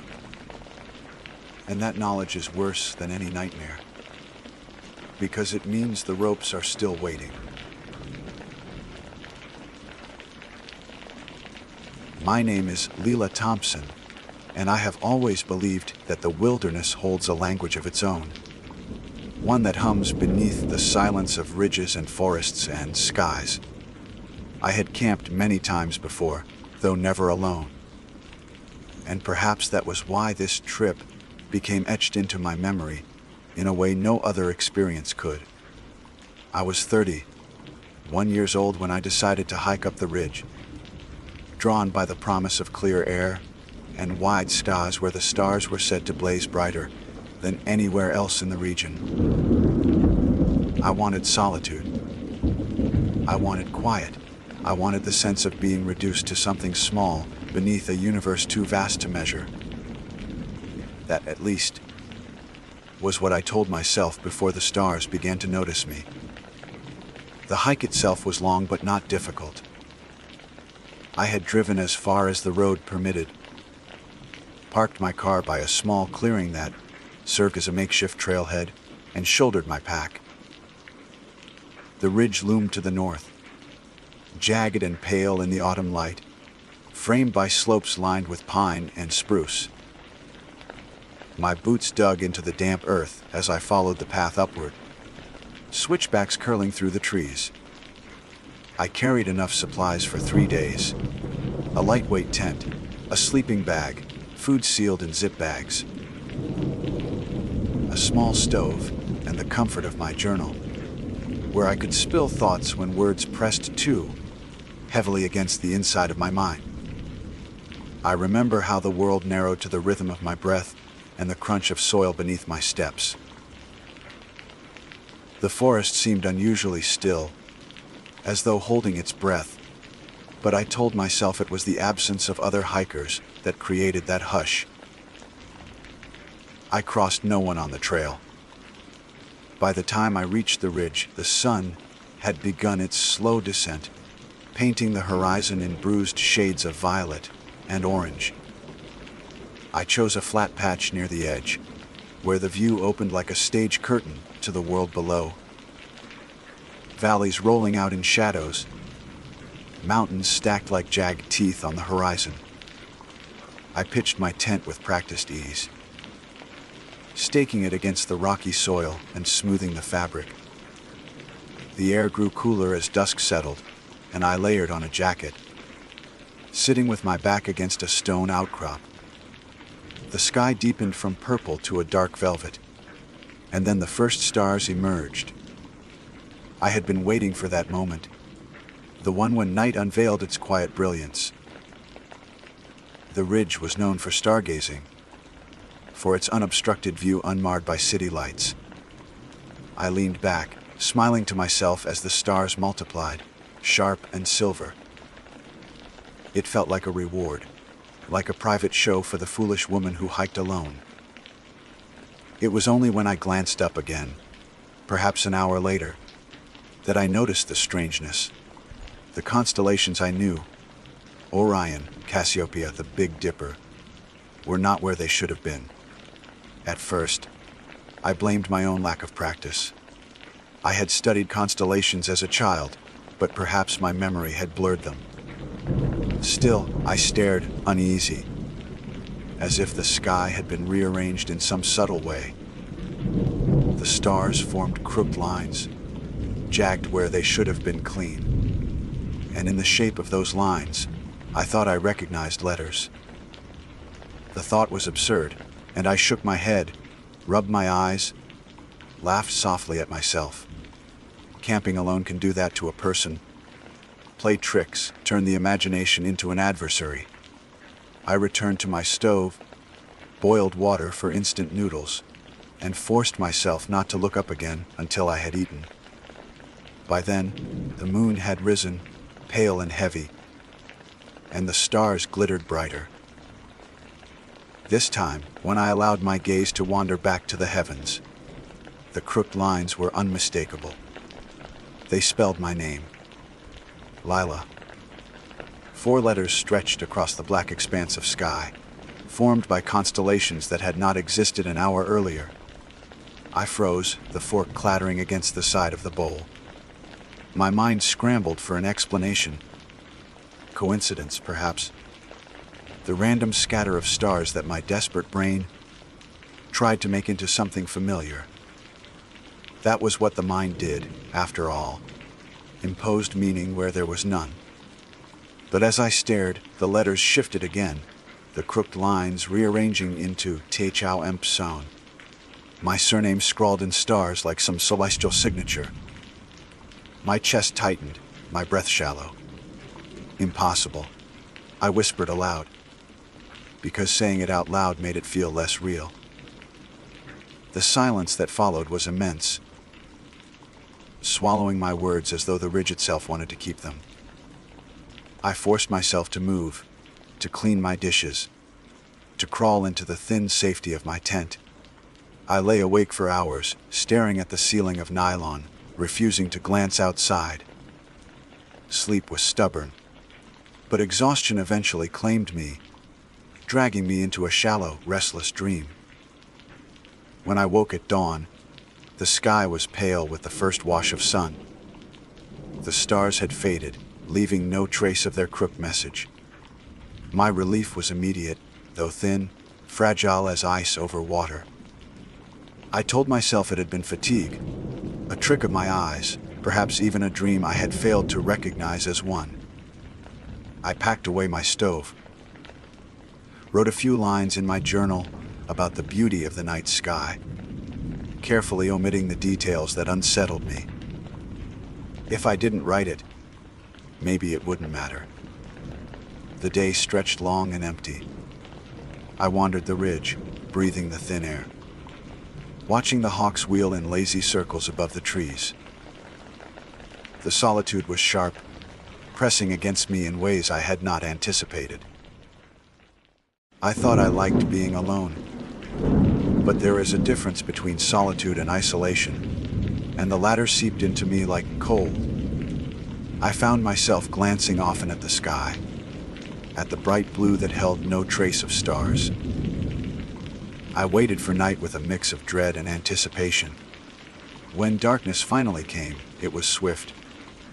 And that knowledge is worse than any nightmare, because it means the ropes are still waiting. My name is Leela Thompson, and I have always believed that the wilderness holds a language of its own, one that hums beneath the silence of ridges and forests and skies. I had camped many times before, though never alone. And perhaps that was why this trip became etched into my memory in a way no other experience could. I was 31 years old when I decided to hike up the ridge, drawn by the promise of clear air and wide skies where the stars were said to blaze brighter than anywhere else in the region. I wanted solitude. I wanted quiet. I wanted the sense of being reduced to something small beneath a universe too vast to measure. That, at least, was what I told myself before the stars began to notice me. The hike itself was long but not difficult. I had driven as far as the road permitted, parked my car by a small clearing that served as a makeshift trailhead, and shouldered my pack. The ridge loomed to the north, jagged and pale in the autumn light, framed by slopes lined with pine and spruce. My boots dug into the damp earth as I followed the path upward, switchbacks curling through the trees. I carried enough supplies for 3 days: a lightweight tent, a sleeping bag, food sealed in zip bags, a small stove, and the comfort of my journal, where I could spill thoughts when words pressed too heavily against the inside of my mind. I remember how the world narrowed to the rhythm of my breath and the crunch of soil beneath my steps. The forest seemed unusually still, as though holding its breath, but I told myself it was the absence of other hikers that created that hush. I crossed no one on the trail. By the time I reached the ridge, the sun had begun its slow descent, painting the horizon in bruised shades of violet and orange. I chose a flat patch near the edge, where the view opened like a stage curtain to the world below. Valleys rolling out in shadows, mountains stacked like jagged teeth on the horizon. I pitched my tent with practiced ease, staking it against the rocky soil and smoothing the fabric. The air grew cooler as dusk settled, and I layered on a jacket, sitting with my back against a stone outcrop. The sky deepened from purple to a dark velvet, and then the first stars emerged. I had been waiting for that moment, the one when night unveiled its quiet brilliance. The ridge was known for stargazing, for its unobstructed view unmarred by city lights. I leaned back, smiling to myself as the stars multiplied, sharp and silver. It felt like a reward, like a private show for the foolish woman who hiked alone. It was only when I glanced up again, perhaps an hour later, that I noticed the strangeness. The constellations I knew, Orion, Cassiopeia, the Big Dipper, were not where they should have been. At first, I blamed my own lack of practice. I had studied constellations as a child, but perhaps my memory had blurred them. Still, I stared, uneasy, as if the sky had been rearranged in some subtle way. The stars formed crooked lines, jagged where they should have been clean. And in the shape of those lines, I thought I recognized letters. The thought was absurd, and I shook my head, rubbed my eyes, laughed softly at myself. Camping alone can do that to a person. Play tricks, turn the imagination into an adversary. I returned to my stove, boiled water for instant noodles, and forced myself not to look up again until I had eaten. By then, the moon had risen, pale and heavy, and the stars glittered brighter. This time, when I allowed my gaze to wander back to the heavens, the crooked lines were unmistakable. They spelled my name, Lila. 4 letters stretched across the black expanse of sky, formed by constellations that had not existed an hour earlier. I froze, the fork clattering against the side of the bowl. My mind scrambled for an explanation. Coincidence, perhaps. The random scatter of stars that my desperate brain tried to make into something familiar. That was what the mind did, after all. Imposed meaning where there was none. But as I stared, the letters shifted again, the crooked lines rearranging into Te Chao Emp Son. My surname scrawled in stars like some celestial signature. My chest tightened, my breath shallow. Impossible, I whispered aloud, because saying it out loud made it feel less real. The silence that followed was immense, swallowing my words as though the ridge itself wanted to keep them. I forced myself to move, to clean my dishes, to crawl into the thin safety of my tent. I lay awake for hours, staring at the ceiling of nylon, refusing to glance outside. Sleep was stubborn, but exhaustion eventually claimed me, dragging me into a shallow, restless dream. When I woke at dawn, the sky was pale with the first wash of sun. The stars had faded, leaving no trace of their crooked message. My relief was immediate, though thin, fragile as ice over water. I told myself it had been fatigue, a trick of my eyes, perhaps even a dream I had failed to recognize as one. I packed away my stove, wrote a few lines in my journal about the beauty of the night sky, carefully omitting the details that unsettled me. If I didn't write it, maybe it wouldn't matter. The day stretched long and empty. I wandered the ridge, breathing the thin air, watching the hawks wheel in lazy circles above the trees. The solitude was sharp, pressing against me in ways I had not anticipated. I thought I liked being alone, but there is a difference between solitude and isolation, and the latter seeped into me like coal. I found myself glancing often at the sky, at the bright blue that held no trace of stars. I waited for night with a mix of dread and anticipation. When darkness finally came, it was swift,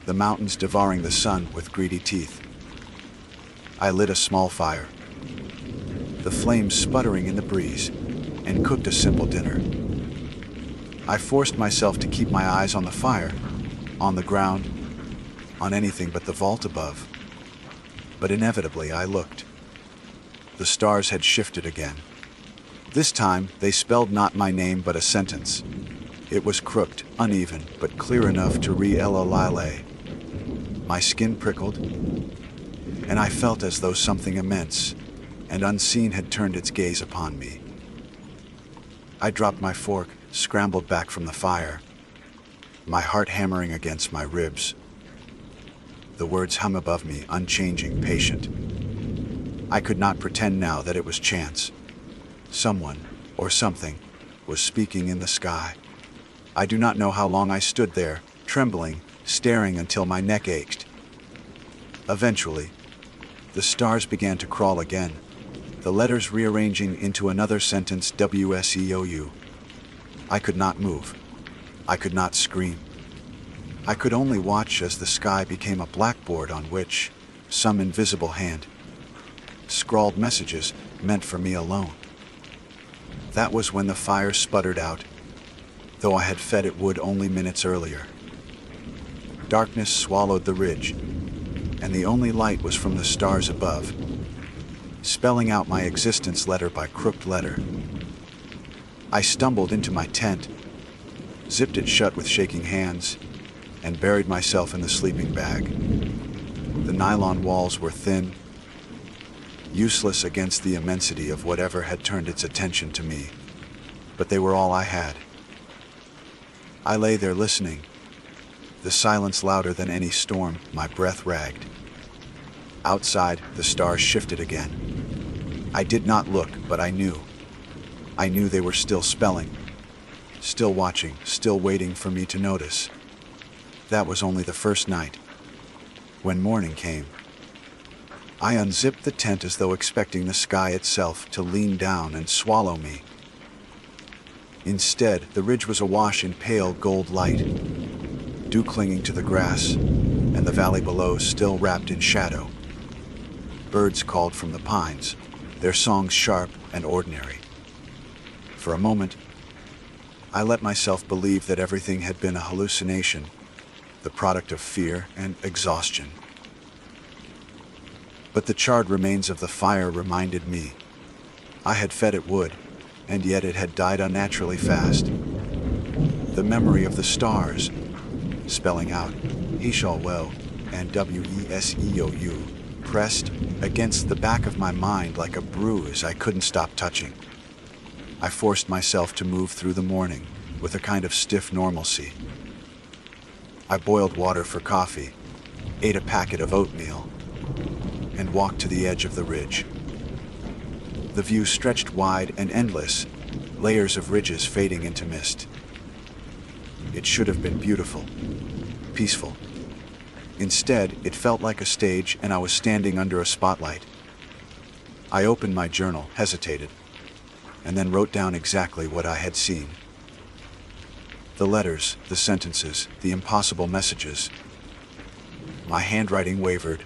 the mountains devouring the sun with greedy teeth. I lit a small fire, the flames sputtering in the breeze, and cooked a simple dinner. I forced myself to keep my eyes on the fire, on the ground, on anything but the vault above. But inevitably I looked. The stars had shifted again. This time, they spelled not my name but a sentence. It was crooked, uneven, but clear enough to re-ella-lile. My skin prickled, and I felt as though something immense and unseen had turned its gaze upon me. I dropped my fork, scrambled back from the fire, my heart hammering against my ribs. The words hum above me, unchanging, patient. I could not pretend now that it was chance. Someone, or something, was speaking in the sky. I do not know how long I stood there, trembling, staring until my neck ached. Eventually, the stars began to crawl again, the letters rearranging into another sentence, WSEOU. I could not move. I could not scream. I could only watch as the sky became a blackboard on which some invisible hand scrawled messages meant for me alone. That was when the fire sputtered out, though I had fed it wood only minutes earlier. Darkness swallowed the ridge, and the only light was from the stars above, spelling out my existence letter by crooked letter. I stumbled into my tent, zipped it shut with shaking hands, and buried myself in the sleeping bag. The nylon walls were thin, useless against the immensity of whatever had turned its attention to me, but they were all I had. I lay there listening, the silence louder than any storm, my breath ragged. Outside, the stars shifted again. I did not look, but I knew. I knew they were still spelling, still watching, still waiting for me to notice. That was only the first night. When morning came, I unzipped the tent as though expecting the sky itself to lean down and swallow me. Instead, the ridge was awash in pale gold light, dew clinging to the grass, and the valley below still wrapped in shadow. Birds called from the pines, their songs sharp and ordinary. For a moment, I let myself believe that everything had been a hallucination, the product of fear and exhaustion. But the charred remains of the fire reminded me. I had fed it wood, and yet it had died unnaturally fast. The memory of the stars, spelling out Ishalwell and Weseou, pressed against the back of my mind like a bruise I couldn't stop touching. I forced myself to move through the morning with a kind of stiff normalcy. I boiled water for coffee, ate a packet of oatmeal, and walked to the edge of the ridge. The view stretched wide and endless, layers of ridges fading into mist. It should have been beautiful, peaceful. Instead, it felt like a stage and I was standing under a spotlight. I opened my journal, hesitated, and then wrote down exactly what I had seen. The letters, the sentences, the impossible messages. My handwriting wavered,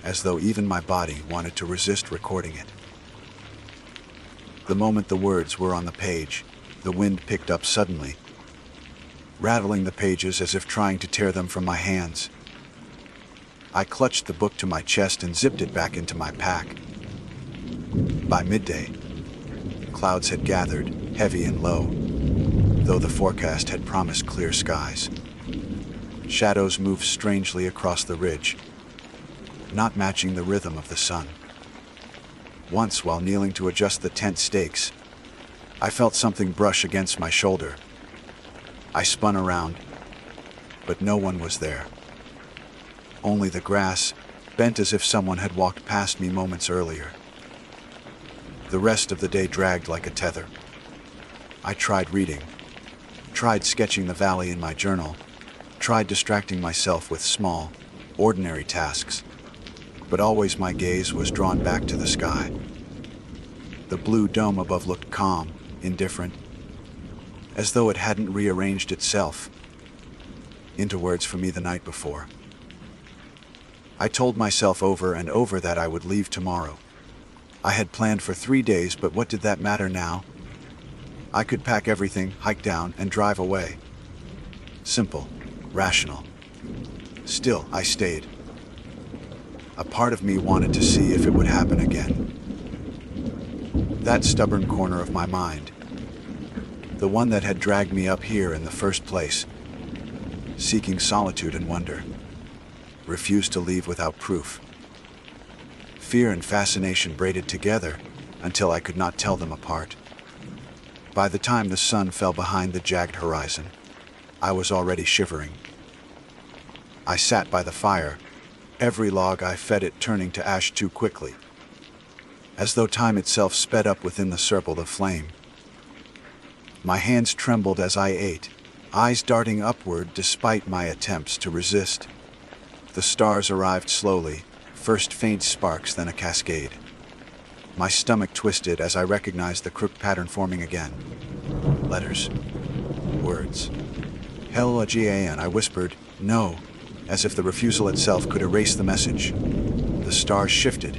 as though even my body wanted to resist recording it. The moment the words were on the page, the wind picked up suddenly, rattling the pages as if trying to tear them from my hands. I clutched the book to my chest and zipped it back into my pack. By midday, clouds had gathered, heavy and low, though the forecast had promised clear skies. Shadows moved strangely across the ridge, not matching the rhythm of the sun. Once, while kneeling to adjust the tent stakes, I felt something brush against my shoulder. I spun around, but no one was there. Only the grass, bent as if someone had walked past me moments earlier. The rest of the day dragged like a tether. I tried reading, tried sketching the valley in my journal, tried distracting myself with small, ordinary tasks, but always my gaze was drawn back to the sky. The blue dome above looked calm, indifferent, as though it hadn't rearranged itself into words for me the night before. I told myself over and over that I would leave tomorrow. I had planned for 3 days, but what did that matter now? I could pack everything, hike down, and drive away. Simple, rational. Still, I stayed. A part of me wanted to see if it would happen again. That stubborn corner of my mind, the one that had dragged me up here in the first place, seeking solitude and wonder, refused to leave without proof. Fear and fascination braided together until I could not tell them apart. By the time the sun fell behind the jagged horizon, I was already shivering. I sat by the fire, every log I fed it turning to ash too quickly, as though time itself sped up within the circle of flame. My hands trembled as I ate, eyes darting upward despite my attempts to resist. The stars arrived slowly, first faint sparks, then a cascade. My stomach twisted as I recognized the crooked pattern forming again. Letters. Words. Helagan, I whispered, no, as if the refusal itself could erase the message. The stars shifted.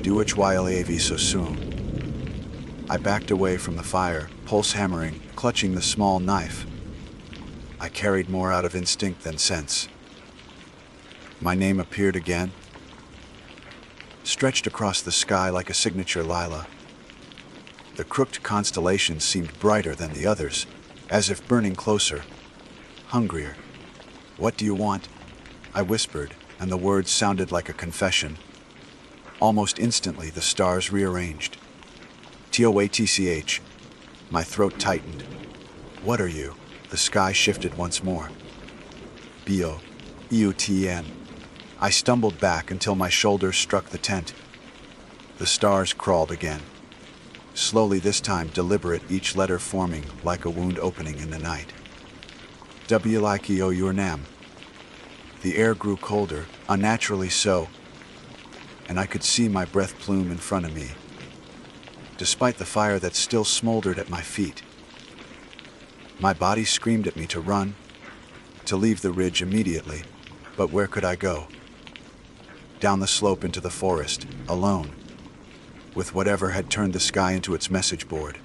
Duachwailavi so soon. I backed away from the fire, pulse hammering, clutching the small knife. I carried more out of instinct than sense. My name appeared again, stretched across the sky like a signature lilah. The crooked constellation seemed brighter than the others, as if burning closer, hungrier. What do you want? I whispered, and the words sounded like a confession. Almost instantly, the stars rearranged. Toatch. My throat tightened. What are you? The sky shifted once more. Bio. Eutn. I stumbled back until my shoulders struck the tent. The stars crawled again. Slowly this time, deliberate, each letter forming like a wound opening in the night. Wlikio Urnam. The air grew colder, unnaturally so. and I could see my breath plume in front of me, despite the fire that still smoldered at my feet. My body screamed at me to run, to leave the ridge immediately, but where could I go? Down the slope into the forest, alone, with whatever had turned the sky into its message board.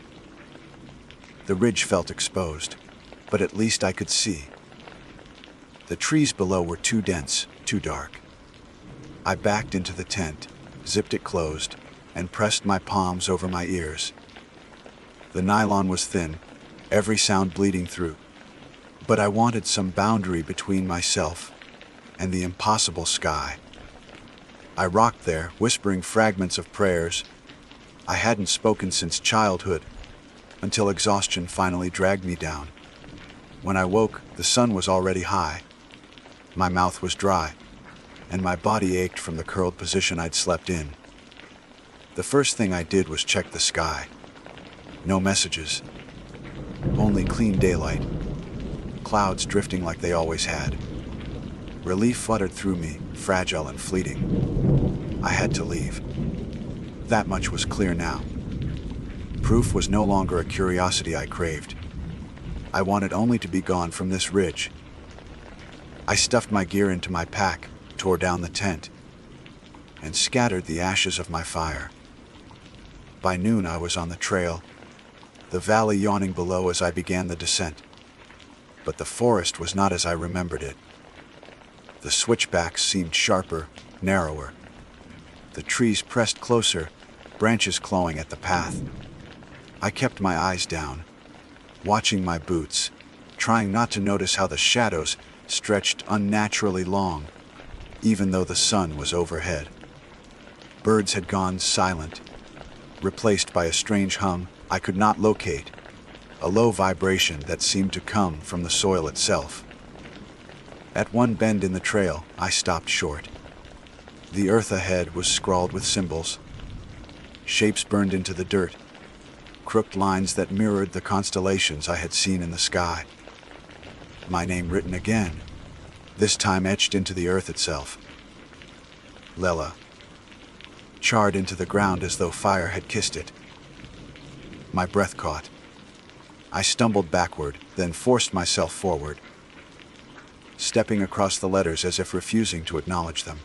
The ridge felt exposed, but at least I could see. The trees below were too dense, too dark. I backed into the tent, zipped it closed, and pressed my palms over my ears. The nylon was thin, every sound bleeding through, but I wanted some boundary between myself and the impossible sky. I rocked there, whispering fragments of prayers I hadn't spoken since childhood, until exhaustion finally dragged me down. When I woke, the sun was already high. My mouth was dry, and my body ached from the curled position I'd slept in. The first thing I did was check the sky. No messages. Only clean daylight. Clouds drifting like they always had. Relief fluttered through me, fragile and fleeting. I had to leave. That much was clear now. Proof was no longer a curiosity I craved. I wanted only to be gone from this ridge. I stuffed my gear into my pack, tore down the tent, and scattered the ashes of my fire. By noon I was on the trail, the valley yawning below as I began the descent. But the forest was not as I remembered it. The switchbacks seemed sharper, narrower. The trees pressed closer, branches clawing at the path. I kept my eyes down, watching my boots, trying not to notice how the shadows stretched unnaturally long, even though the sun was overhead. Birds had gone silent, replaced by a strange hum I could not locate, a low vibration that seemed to come from the soil itself. At one bend in the trail, I stopped short. The earth ahead was scrawled with symbols, shapes burned into the dirt, crooked lines that mirrored the constellations I had seen in the sky. My name written again, this time etched into the earth itself. Lela. Charred into the ground as though fire had kissed it. My breath caught. I stumbled backward, then forced myself forward, stepping across the letters as if refusing to acknowledge them.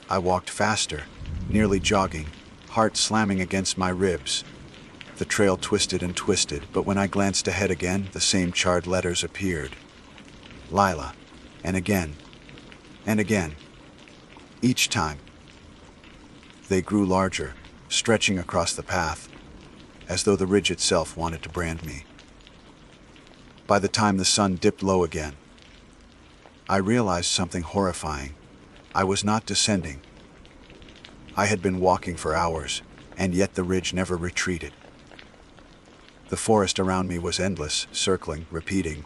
I walked faster, nearly jogging, heart slamming against my ribs. The trail twisted and twisted, but when I glanced ahead again, the same charred letters appeared. Lila, and again, and again. Each time, they grew larger, stretching across the path, as though the ridge itself wanted to brand me. By the time the sun dipped low again, I realized something horrifying. I was not descending. I had been walking for hours, and yet the ridge never retreated. The forest around me was endless, circling, repeating.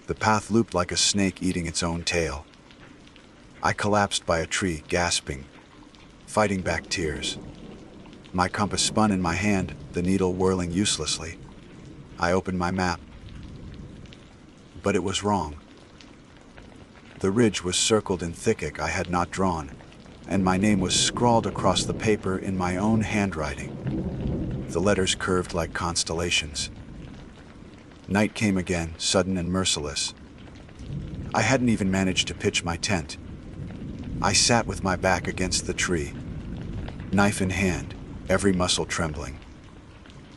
The path looped like a snake eating its own tail. I collapsed by a tree, gasping, fighting back tears. My compass spun in my hand, the needle whirling uselessly. I opened my map. But it was wrong. The ridge was circled in thicket I had not drawn, and my name was scrawled across the paper in my own handwriting. The letters curved like constellations. Night came again, sudden and merciless. I hadn't even managed to pitch my tent. I sat with my back against the tree, knife in hand, every muscle trembling.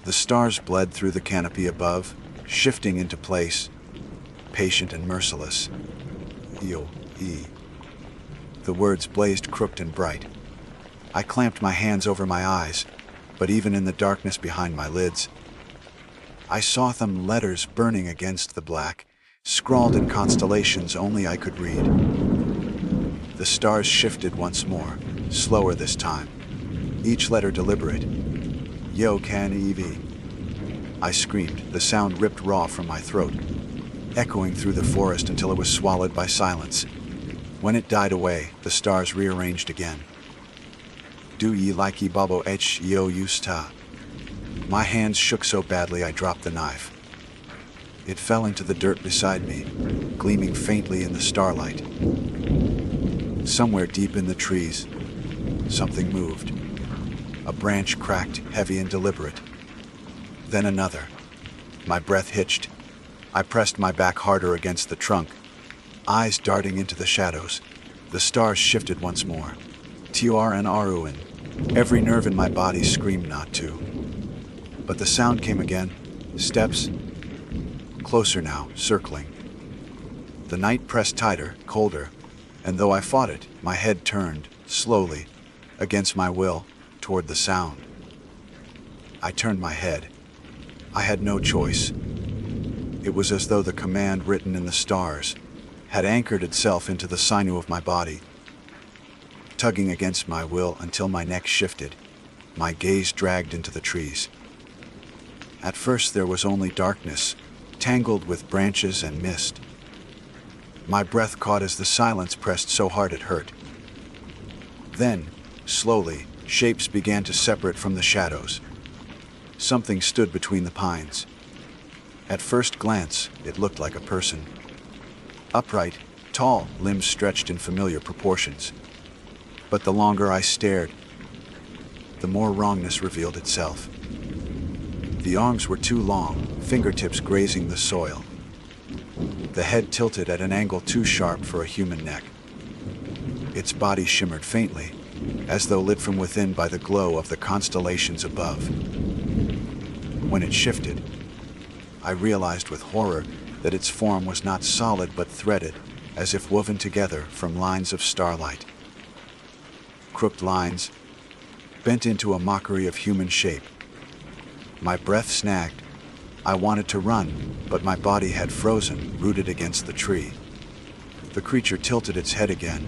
The stars bled through the canopy above, shifting into place, patient and merciless. E. The words blazed crooked and bright. I clamped my hands over my eyes, but even in the darkness behind my lids, I saw them letters burning against the black, scrawled in constellations only I could read. The stars shifted once more, slower this time, each letter deliberate. Yo can EV. I screamed, the sound ripped raw from my throat, echoing through the forest until it was swallowed by silence. When it died away, the stars rearranged again. Do ye like babo h yo yusta? My hands shook so badly I dropped the knife. It fell into the dirt beside me, gleaming faintly in the starlight. Somewhere deep in the trees, Something moved. A branch cracked, heavy and deliberate. Then another. My breath hitched. I pressed my back harder against the trunk, eyes darting into the shadows. The stars shifted once more. Tur and Aruin. Every nerve in my body screamed not to. But the sound came again. Steps. Closer now, circling. The night pressed tighter, colder, and though I fought it, my head turned, slowly, against my will, toward the sound. I turned my head. I had no choice. It was as though the command written in the stars had anchored itself into the sinew of my body, tugging against my will until my neck shifted, my gaze dragged into the trees. At first there was only darkness, tangled with branches and mist. My breath caught as the silence pressed so hard it hurt. Then, slowly, shapes began to separate from the shadows. Something stood between the pines. At first glance, it looked like a person. Upright, tall, limbs stretched in familiar proportions. But the longer I stared, the more wrongness revealed itself. The arms were too long, fingertips grazing the soil. The head tilted at an angle too sharp for a human neck. Its body shimmered faintly, as though lit from within by the glow of the constellations above. When it shifted, I realized with horror that its form was not solid but threaded, as if woven together from lines of starlight. Crooked lines, bent into a mockery of human shape. My breath snagged. I wanted to run, but my body had frozen, rooted against the tree. The creature tilted its head again,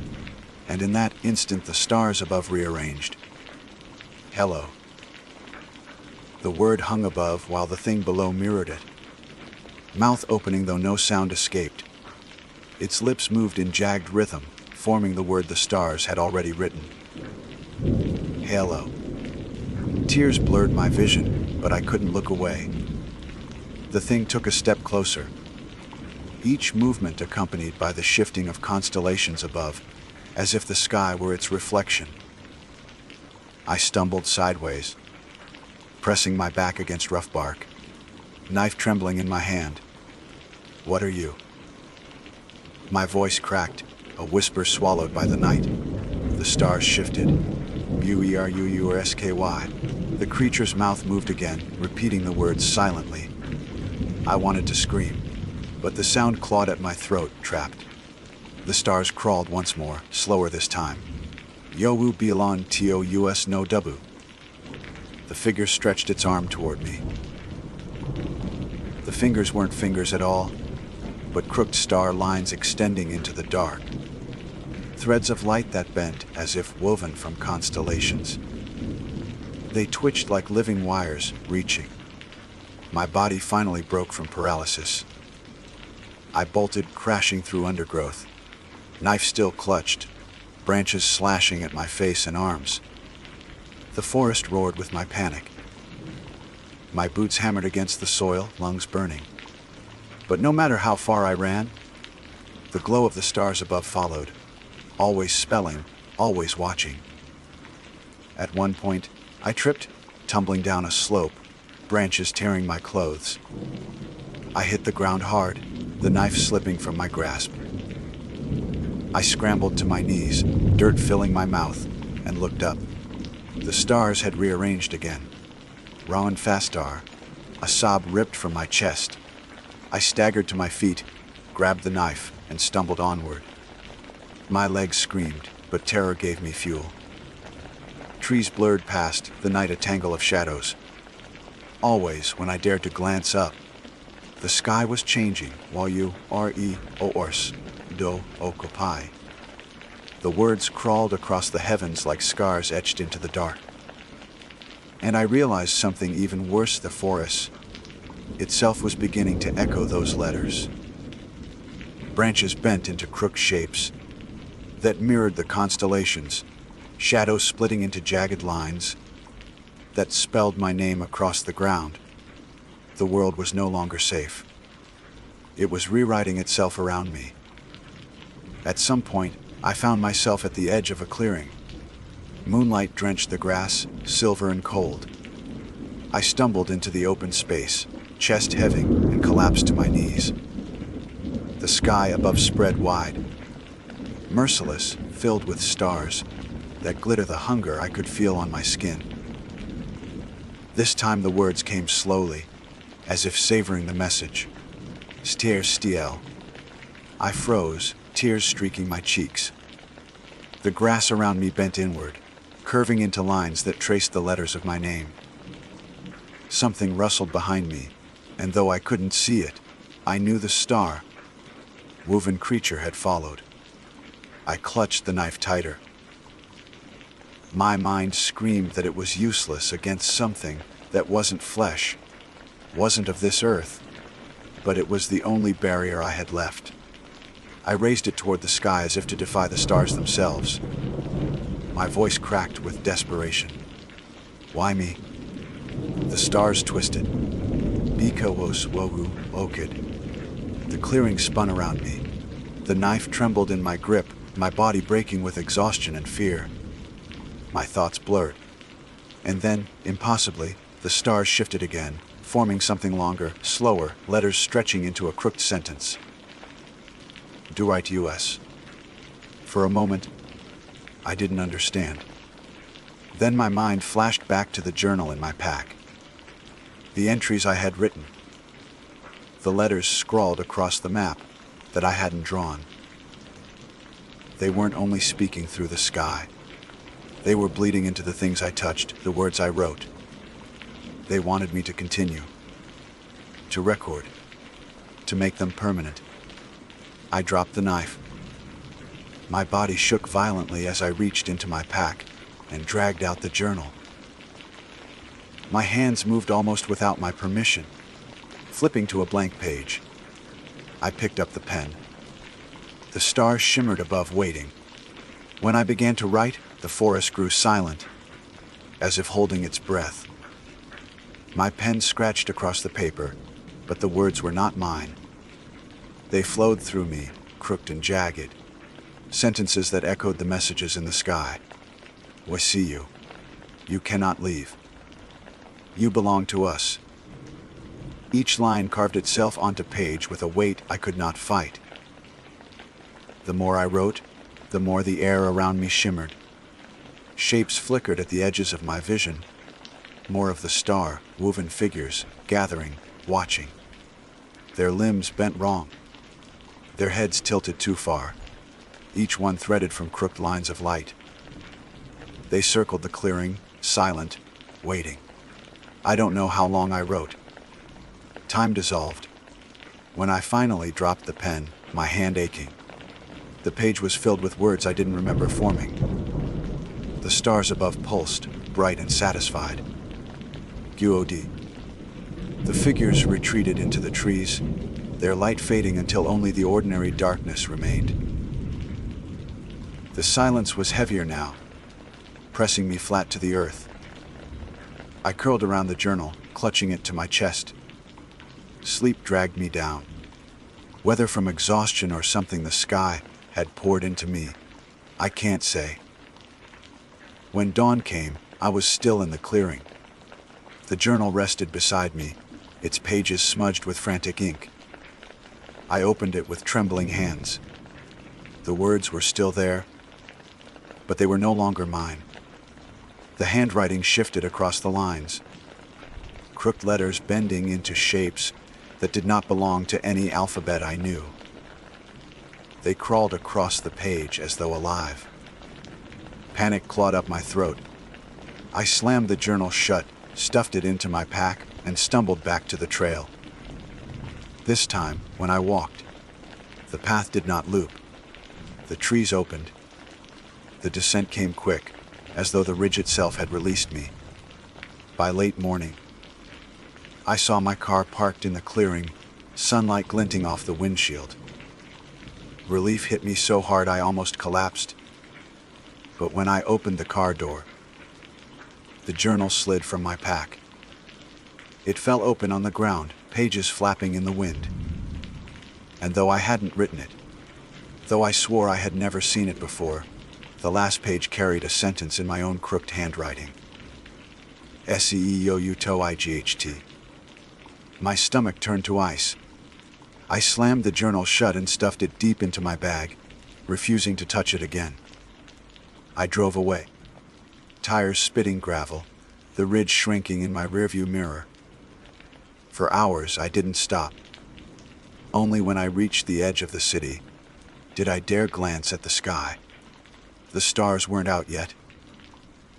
and in that instant the stars above rearranged. Hello. The word hung above while the thing below mirrored it. Mouth opening though no sound escaped. Its lips moved in jagged rhythm, forming the word the stars had already written. Hello. Tears blurred my vision, but I couldn't look away. The thing took a step closer, each movement accompanied by the shifting of constellations above, as if the sky were its reflection. I stumbled sideways, pressing my back against rough bark, knife trembling in my hand. What are you? My voice cracked, a whisper swallowed by the night. The stars shifted. Buerursky. The creature's mouth moved again, repeating the words silently. I wanted to scream, but the sound clawed at my throat, trapped. The stars crawled once more, slower this time. Yowu Bilan Tous no Dubu. The figure stretched its arm toward me. The fingers weren't fingers at all, but crooked star lines extending into the dark. Threads of light that bent as if woven from constellations. They twitched like living wires, reaching. My body finally broke from paralysis. I bolted, crashing through undergrowth. Knife still clutched, branches slashing at my face and arms. The forest roared with my panic. My boots hammered against the soil, lungs burning. But no matter how far I ran, the glow of the stars above followed, always spelling, always watching. At one point, I tripped, tumbling down a slope, branches tearing my clothes. I hit the ground hard, the knife slipping from my grasp. I scrambled to my knees, dirt filling my mouth, and looked up. The stars had rearranged again. Rawan Fastar, a sob ripped from my chest. I staggered to my feet, grabbed the knife, and stumbled onward. My legs screamed, but terror gave me fuel. Trees blurred past, the night a tangle of shadows. Always, when I dared to glance up, the sky was changing while you ors do okopai. The words crawled across the heavens like scars etched into the dark. And I realized something even worse. The forest itself was beginning to echo those letters. Branches bent into crooked shapes that mirrored the constellations, shadows splitting into jagged lines that spelled my name across the ground. The world was no longer safe. It was rewriting itself around me. At some point, I found myself at the edge of a clearing. Moonlight drenched the grass, silver and cold. I stumbled into the open space, chest heaving, and collapsed to my knees. The sky above spread wide, merciless, filled with stars that glitter the hunger I could feel on my skin. This time the words came slowly, as if savoring the message. Stier stiel. I froze, tears streaking my cheeks. The grass around me bent inward, curving into lines that traced the letters of my name. Something rustled behind me, and though I couldn't see it, I knew the star, woven creature, had followed. I clutched the knife tighter. My mind screamed that it was useless against something that wasn't flesh, wasn't of this earth, but it was the only barrier I had left. I raised it toward the sky as if to defy the stars themselves. My voice cracked with desperation. Why me? The stars twisted. Bika wos wogu okid. The clearing spun around me. The knife trembled in my grip, my body breaking with exhaustion and fear. My thoughts blurred. And then, impossibly, the stars shifted again, forming something longer, slower, letters stretching into a crooked sentence. Do right US. For a moment, I didn't understand. Then my mind flashed back to the journal in my pack. The entries I had written. The letters scrawled across the map that I hadn't drawn. They weren't only speaking through the sky. They were bleeding into the things I touched, the words I wrote. They wanted me to continue, to record, to make them permanent. I dropped the knife. My body shook violently as I reached into my pack and dragged out the journal. My hands moved almost without my permission. Flipping to a blank page, I picked up the pen. The stars shimmered above, waiting. When I began to write, the forest grew silent, as if holding its breath. My pen scratched across the paper, but the words were not mine. They flowed through me, crooked and jagged, sentences that echoed the messages in the sky. We see you. You cannot leave. You belong to us. Each line carved itself onto page with a weight I could not fight. The more I wrote, the more the air around me shimmered. Shapes flickered at the edges of my vision. More of the star, woven figures, gathering, watching. Their limbs bent wrong. Their heads tilted too far, each one threaded from crooked lines of light. They circled the clearing, silent, waiting. I don't know how long I wrote. Time dissolved. When I finally dropped the pen, my hand aching. The page was filled with words I didn't remember forming. The stars above pulsed, bright and satisfied. Guod. The figures retreated into the trees, their light fading until only the ordinary darkness remained. The silence was heavier now, pressing me flat to the earth. I curled around the journal, clutching it to my chest. Sleep dragged me down. Whether from exhaustion or something the sky had poured into me, I can't say. When dawn came, I was still in the clearing. The journal rested beside me, its pages smudged with frantic ink. I opened it with trembling hands. The words were still there, but they were no longer mine. The handwriting shifted across the lines, crooked letters bending into shapes that did not belong to any alphabet I knew. They crawled across the page as though alive. Panic clawed up my throat. I slammed the journal shut, stuffed it into my pack, and stumbled back to the trail. This time, when I walked, the path did not loop. The trees opened. The descent came quick, as though the ridge itself had released me. By late morning, I saw my car parked in the clearing, sunlight glinting off the windshield. Relief hit me so hard I almost collapsed. But when I opened the car door, the journal slid from my pack. It fell open on the ground, pages flapping in the wind. And though I hadn't written it, though I swore I had never seen it before, The last page carried a sentence in my own crooked handwriting. SEEOUTOIGHT. My stomach turned to ice. I slammed the journal shut and stuffed it deep into my bag, refusing to touch it again. I drove away, tires spitting gravel, the ridge shrinking in my rearview mirror. For hours, I didn't stop. Only when I reached the edge of the city did I dare glance at the sky. The stars weren't out yet,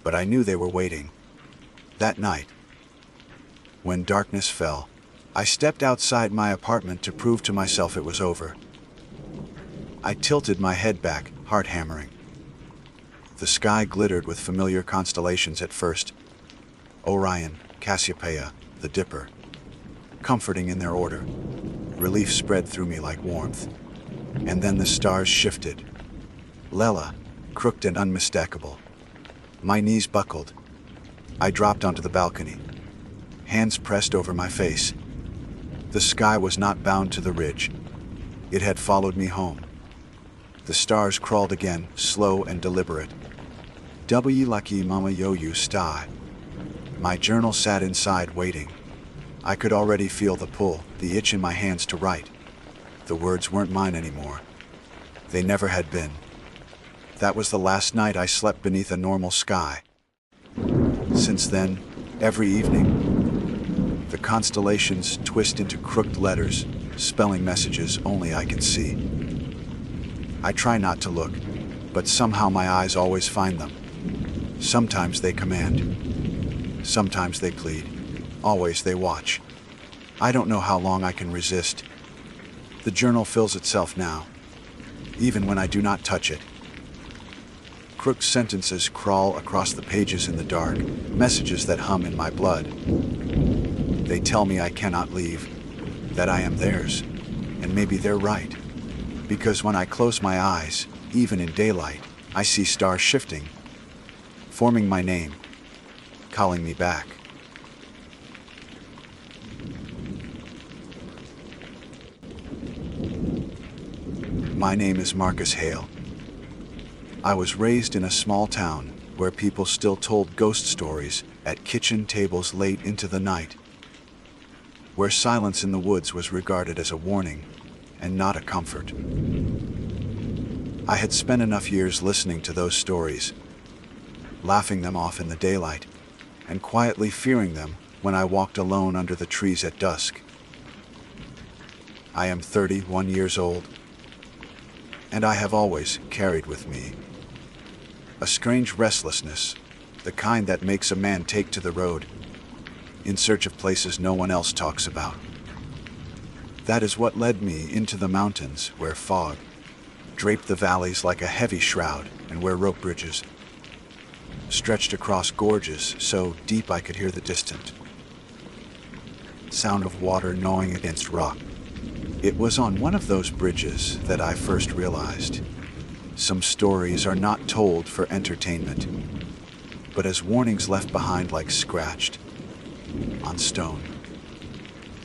but I knew they were waiting. That night, when darkness fell, I stepped outside my apartment to prove to myself it was over. I tilted my head back, heart hammering. The sky glittered with familiar constellations at first. Orion, Cassiopeia, the Dipper. Comforting in their order. Relief spread through me like warmth. And then the stars shifted. Lela, crooked and unmistakable. My knees buckled. I dropped onto the balcony, hands pressed over my face. The sky was not bound to the ridge. It had followed me home. The stars crawled again, slow and deliberate. W lucky mama yo you sty. My journal sat inside waiting. I could already feel the pull, the itch in my hands to write. The words weren't mine anymore. They never had been. That was the last night I slept beneath a normal sky. Since then, every evening, the constellations twist into crooked letters, spelling messages only I can see. I try not to look, but somehow my eyes always find them. Sometimes they command. Sometimes they plead. Always they watch. I don't know how long I can resist. The journal fills itself now, even when I do not touch it. Crooked sentences crawl across the pages in the dark, messages that hum in my blood. They tell me I cannot leave, that I am theirs, and maybe they're right. Because when I close my eyes, even in daylight, I see stars shifting, forming my name, calling me back. My name is Marcus Hale. I was raised in a small town where people still told ghost stories at kitchen tables late into the night, where silence in the woods was regarded as a warning and not a comfort. I had spent enough years listening to those stories, laughing them off in the daylight, and quietly fearing them when I walked alone under the trees at dusk. I am 31 years old, and I have always carried with me a strange restlessness, the kind that makes a man take to the road, in search of places no one else talks about. That is what led me into the mountains, where fog draped the valleys like a heavy shroud, and where rope bridges stretched across gorges so deep I could hear the distant sound of water gnawing against rock. It was on one of those bridges that I first realized some stories are not told for entertainment, but as warnings left behind like scratched on stone.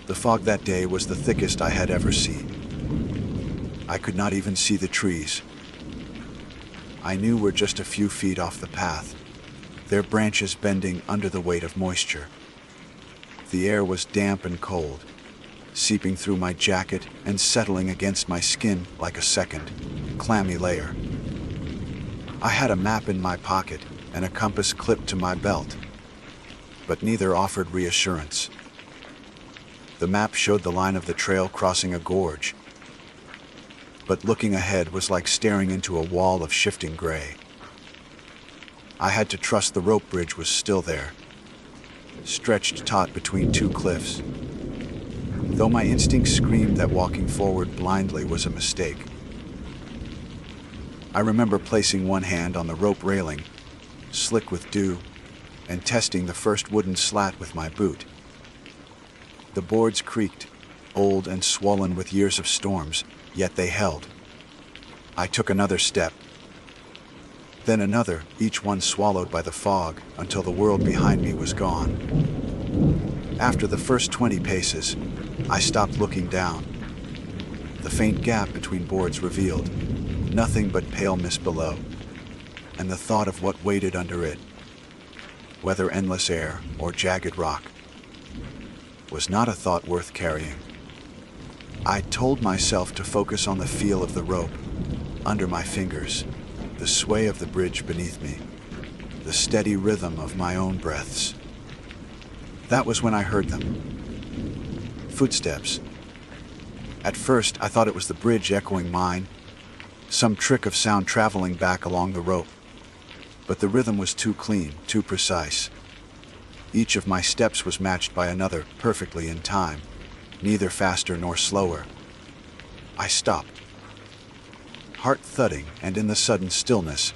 The fog that day was the thickest I had ever seen. I could not even see the trees. I knew we're just a few feet off the path, their branches bending under the weight of moisture. The air was damp and cold, seeping through my jacket and settling against my skin like a second, clammy layer. I had a map in my pocket and a compass clipped to my belt, but neither offered reassurance. The map showed the line of the trail crossing a gorge, but looking ahead was like staring into a wall of shifting gray. I had to trust the rope bridge was still there, stretched taut between two cliffs, though my instinct screamed that walking forward blindly was a mistake. I remember placing one hand on the rope railing, slick with dew, and testing the first wooden slat with my boot. The boards creaked, old and swollen with years of storms, yet they held. I took another step, then another, each one swallowed by the fog until the world behind me was gone. After the first 20 paces, I stopped looking down. The faint gap between boards revealed nothing but pale mist below. and the thought of what waited under it, whether endless air or jagged rock, was not a thought worth carrying. I told myself to focus on the feel of the rope under my fingers, the sway of the bridge beneath me, the steady rhythm of my own breaths. That was when I heard them. Footsteps. At first, I thought it was the bridge echoing mine, some trick of sound traveling back along the rope. But the rhythm was too clean, too precise. Each of my steps was matched by another, perfectly in time, neither faster nor slower. I stopped, heart thudding, and in the sudden stillness,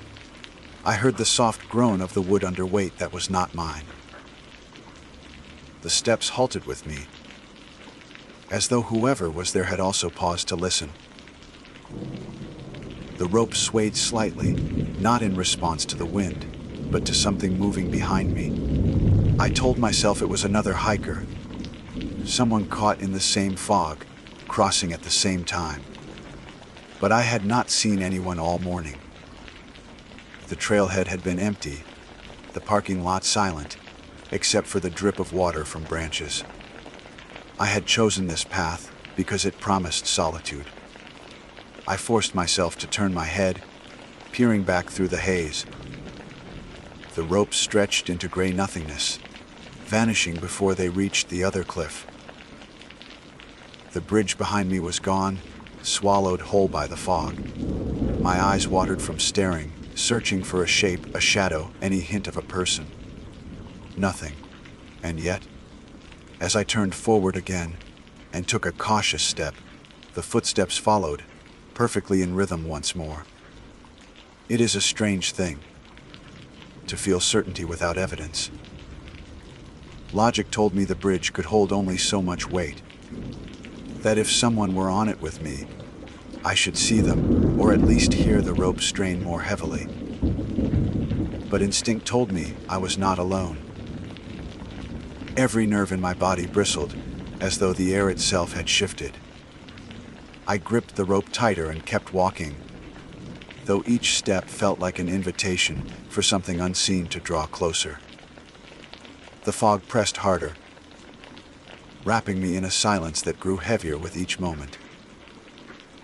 I heard the soft groan of the wood under weight that was not mine. The steps halted with me, as though whoever was there had also paused to listen. The rope swayed slightly, not in response to the wind, but to something moving behind me. I told myself it was another hiker, someone caught in the same fog, crossing at the same time. But I had not seen anyone all morning. The trailhead had been empty, the parking lot silent, except for the drip of water from branches. I had chosen this path because it promised solitude. I forced myself to turn my head, peering back through the haze. The rope stretched into gray nothingness, vanishing before they reached the other cliff. The bridge behind me was gone, swallowed whole by the fog. My eyes watered from staring, searching for a shape, a shadow, any hint of a person. Nothing. And yet, as I turned forward again and took a cautious step, the footsteps followed, perfectly in rhythm once more. It is a strange thing to feel certainty without evidence. Logic told me the bridge could hold only so much weight, that if someone were on it with me, I should see them, or at least hear the rope strain more heavily. But instinct told me I was not alone. Every nerve in my body bristled, as though the air itself had shifted. I gripped the rope tighter and kept walking, though each step felt like an invitation for something unseen to draw closer. The fog pressed harder, wrapping me in a silence that grew heavier with each moment.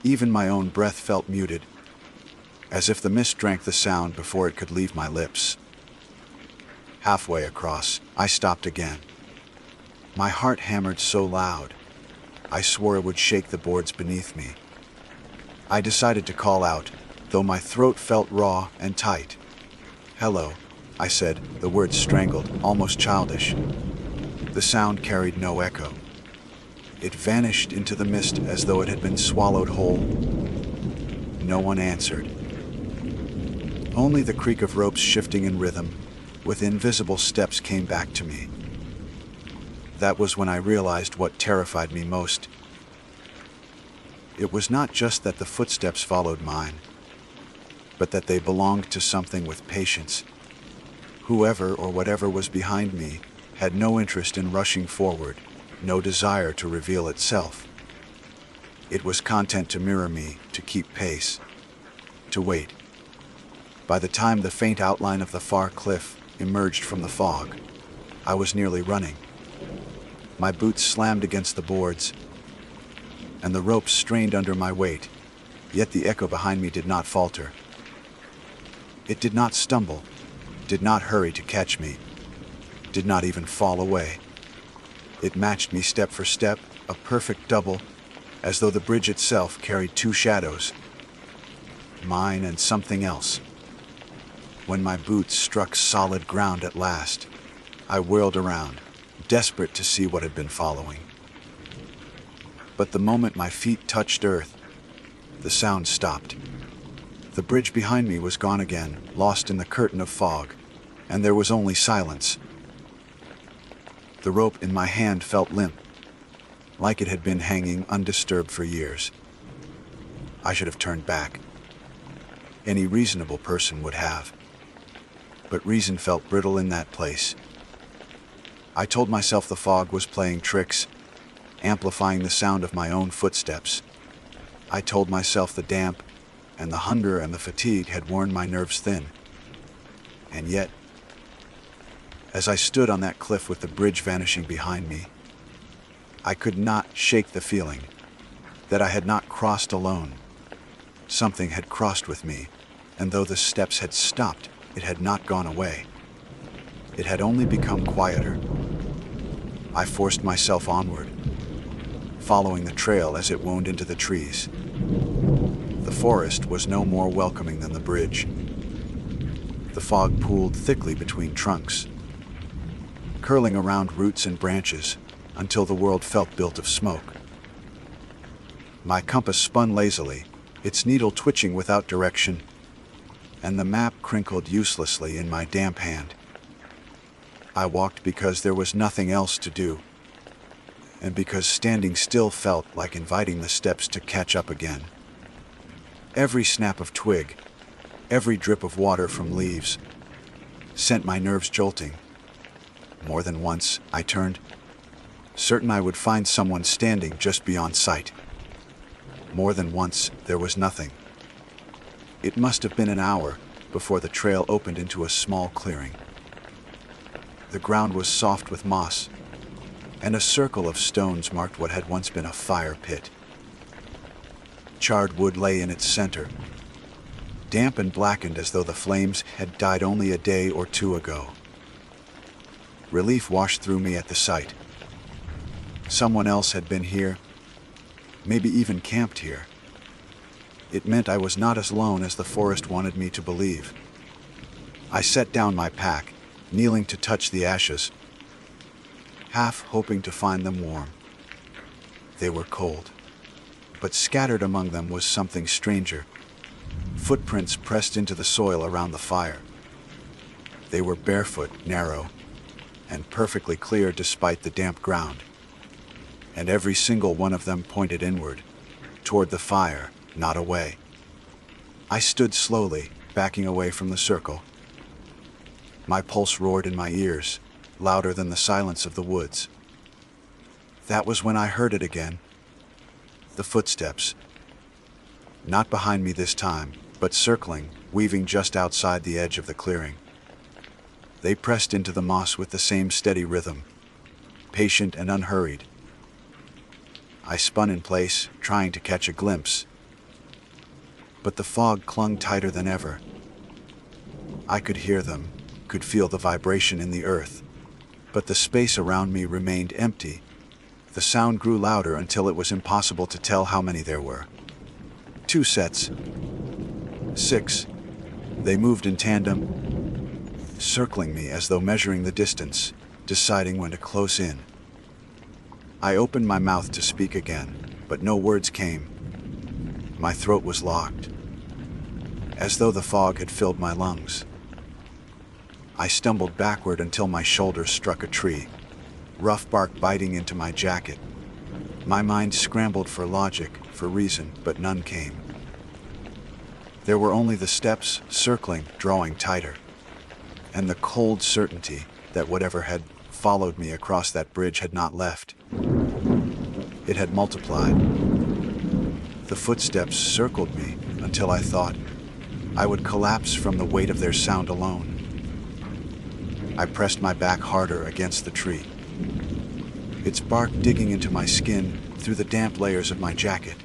Even my own breath felt muted, as if the mist drank the sound before it could leave my lips. Halfway across, I stopped again. My heart hammered so loud, I swore it would shake the boards beneath me. I decided to call out, though my throat felt raw and tight. "Hello," I said, the words strangled, almost childish. The sound carried no echo. It vanished into the mist as though it had been swallowed whole. No one answered. Only the creak of ropes shifting in rhythm, with invisible steps, came back to me. That was when I realized what terrified me most. It was not just that the footsteps followed mine, but that they belonged to something with patience. Whoever or whatever was behind me had no interest in rushing forward, no desire to reveal itself. It was content to mirror me, to keep pace, to wait. By the time the faint outline of the far cliff emerged from the fog, I was nearly running. My boots slammed against the boards, and the rope strained under my weight, yet the echo behind me did not falter. It did not stumble, did not hurry to catch me, did not even fall away. It matched me step for step, a perfect double, as though the bridge itself carried two shadows, mine and something else. When my boots struck solid ground at last, I whirled around, desperate to see what had been following. But the moment my feet touched earth, the sound stopped. The bridge behind me was gone again, lost in the curtain of fog, and there was only silence. The rope in my hand felt limp, like it had been hanging undisturbed for years. I should have turned back. Any reasonable person would have. But reason felt brittle in that place. I told myself the fog was playing tricks, amplifying the sound of my own footsteps. I told myself the damp and the hunger and the fatigue had worn my nerves thin, And yet, as I stood on that cliff with the bridge vanishing behind me, I could not shake the feeling that I had not crossed alone. Something had crossed with me, and though the steps had stopped, it had not gone away. It had only become quieter. I forced myself onward, following the trail as it wound into the trees. The forest was no more welcoming than the bridge. The fog pooled thickly between trunks, curling around roots and branches until the world felt built of smoke. My compass spun lazily, its needle twitching without direction, and the map crinkled uselessly in my damp hand. I walked because there was nothing else to do, and because standing still felt like inviting the steps to catch up again. Every snap of twig, every drip of water from leaves, sent my nerves jolting. More than once, I turned, certain I would find someone standing just beyond sight. More than once, there was nothing. It must have been an hour before the trail opened into a small clearing. The ground was soft with moss, and a circle of stones marked what had once been a fire pit. Charred wood lay in its center, damp and blackened as though the flames had died only a day or two ago. Relief washed through me at the sight. Someone else had been here, maybe even camped here. It meant I was not as alone as the forest wanted me to believe. I set down my pack, kneeling to touch the ashes, half hoping to find them warm. They were cold, but scattered among them was something stranger. Footprints pressed into the soil around the fire. They were barefoot, narrow, and perfectly clear despite the damp ground. And every single one of them pointed inward, toward the fire, not away. I stood slowly, backing away from the circle. My pulse roared in my ears, louder than the silence of the woods. That was when I heard it again. The footsteps. Not behind me this time, but circling, weaving just outside the edge of the clearing. They pressed into the moss with the same steady rhythm, patient and unhurried. I spun in place, trying to catch a glimpse, but the fog clung tighter than ever. I could hear them, could feel the vibration in the earth, but the space around me remained empty. The sound grew louder until it was impossible to tell how many there were. 2 sets. 6. They moved in tandem, circling me as though measuring the distance, deciding when to close in. I opened my mouth to speak again, but no words came. My throat was locked, as though the fog had filled my lungs. I stumbled backward until my shoulders struck a tree, rough bark biting into my jacket. My mind scrambled for logic, for reason, but none came. There were only the steps, circling, drawing tighter, and the cold certainty that whatever had followed me across that bridge had not left. It had multiplied. The footsteps circled me until I thought I would collapse from the weight of their sound alone. I pressed my back harder against the tree, its bark digging into my skin through the damp layers of my jacket.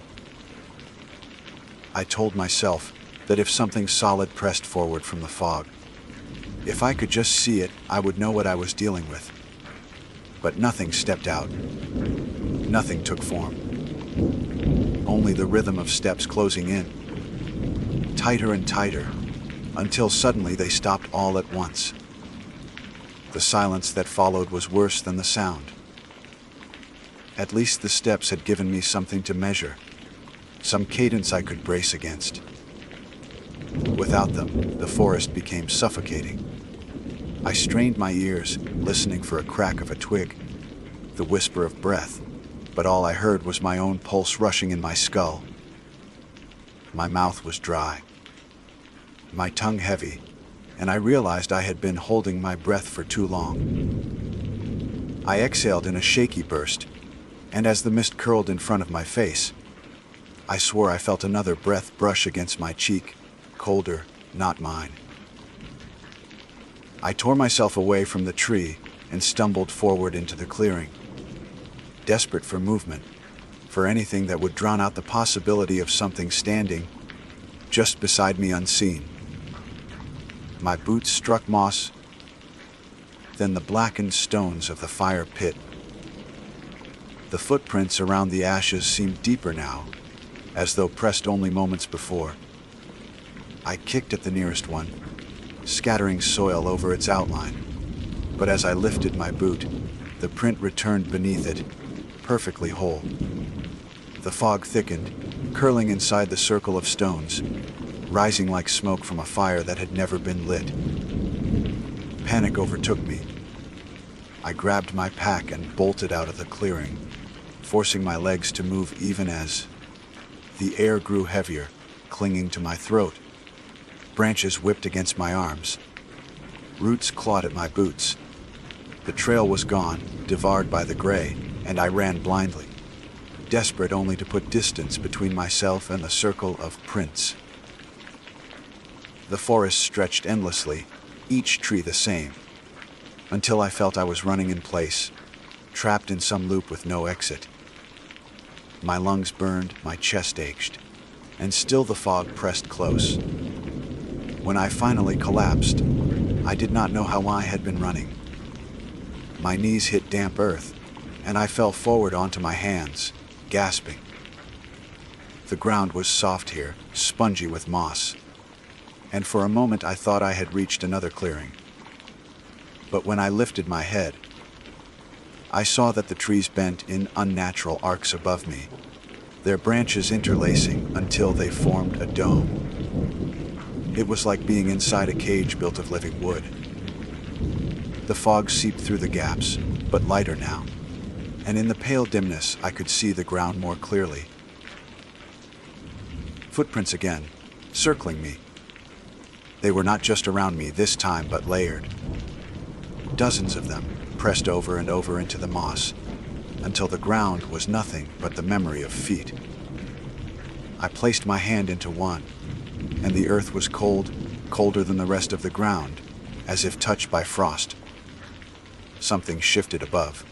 I told myself that if something solid pressed forward from the fog, if I could just see it, I would know what I was dealing with. But nothing stepped out. Nothing took form. Only the rhythm of steps closing in, tighter and tighter, until suddenly they stopped all at once. The silence that followed was worse than the sound. At least the steps had given me something to measure, some cadence I could brace against. Without them, the forest became suffocating. I strained my ears, listening for a crack of a twig, the whisper of breath, but all I heard was my own pulse rushing in my skull. My mouth was dry, my tongue heavy, and I realized I had been holding my breath for too long. I exhaled in a shaky burst, and as the mist curled in front of my face, I swore I felt another breath brush against my cheek, colder, not mine. I tore myself away from the tree and stumbled forward into the clearing, desperate for movement, for anything that would drown out the possibility of something standing just beside me unseen. My boots struck moss, then the blackened stones of the fire pit. The footprints around the ashes seemed deeper now, as though pressed only moments before. I kicked at the nearest one, scattering soil over its outline, but as I lifted my boot, the print returned beneath it, perfectly whole. The fog thickened, curling inside the circle of stones, rising like smoke from a fire that had never been lit. Panic overtook me. I grabbed my pack and bolted out of the clearing, forcing my legs to move even as the air grew heavier, clinging to my throat. Branches whipped against my arms. Roots clawed at my boots. The trail was gone, devoured by the gray, and I ran blindly, desperate only to put distance between myself and the circle of prints. The forest stretched endlessly, each tree the same, until I felt I was running in place, trapped in some loop with no exit. My lungs burned, my chest ached, and still the fog pressed close. When I finally collapsed, I did not know how I had been running. My knees hit damp earth, and I fell forward onto my hands, gasping. The ground was soft here, spongy with moss, and for a moment I thought I had reached another clearing. But when I lifted my head, I saw that the trees bent in unnatural arcs above me, their branches interlacing until they formed a dome. It was like being inside a cage built of living wood. The fog seeped through the gaps, but lighter now, and in the pale dimness I could see the ground more clearly. Footprints again, circling me. They were not just around me this time, but layered. Dozens of them, pressed over and over into the moss, until the ground was nothing but the memory of feet. I placed my hand into one, and the earth was cold, colder than the rest of the ground, as if touched by frost. Something shifted above.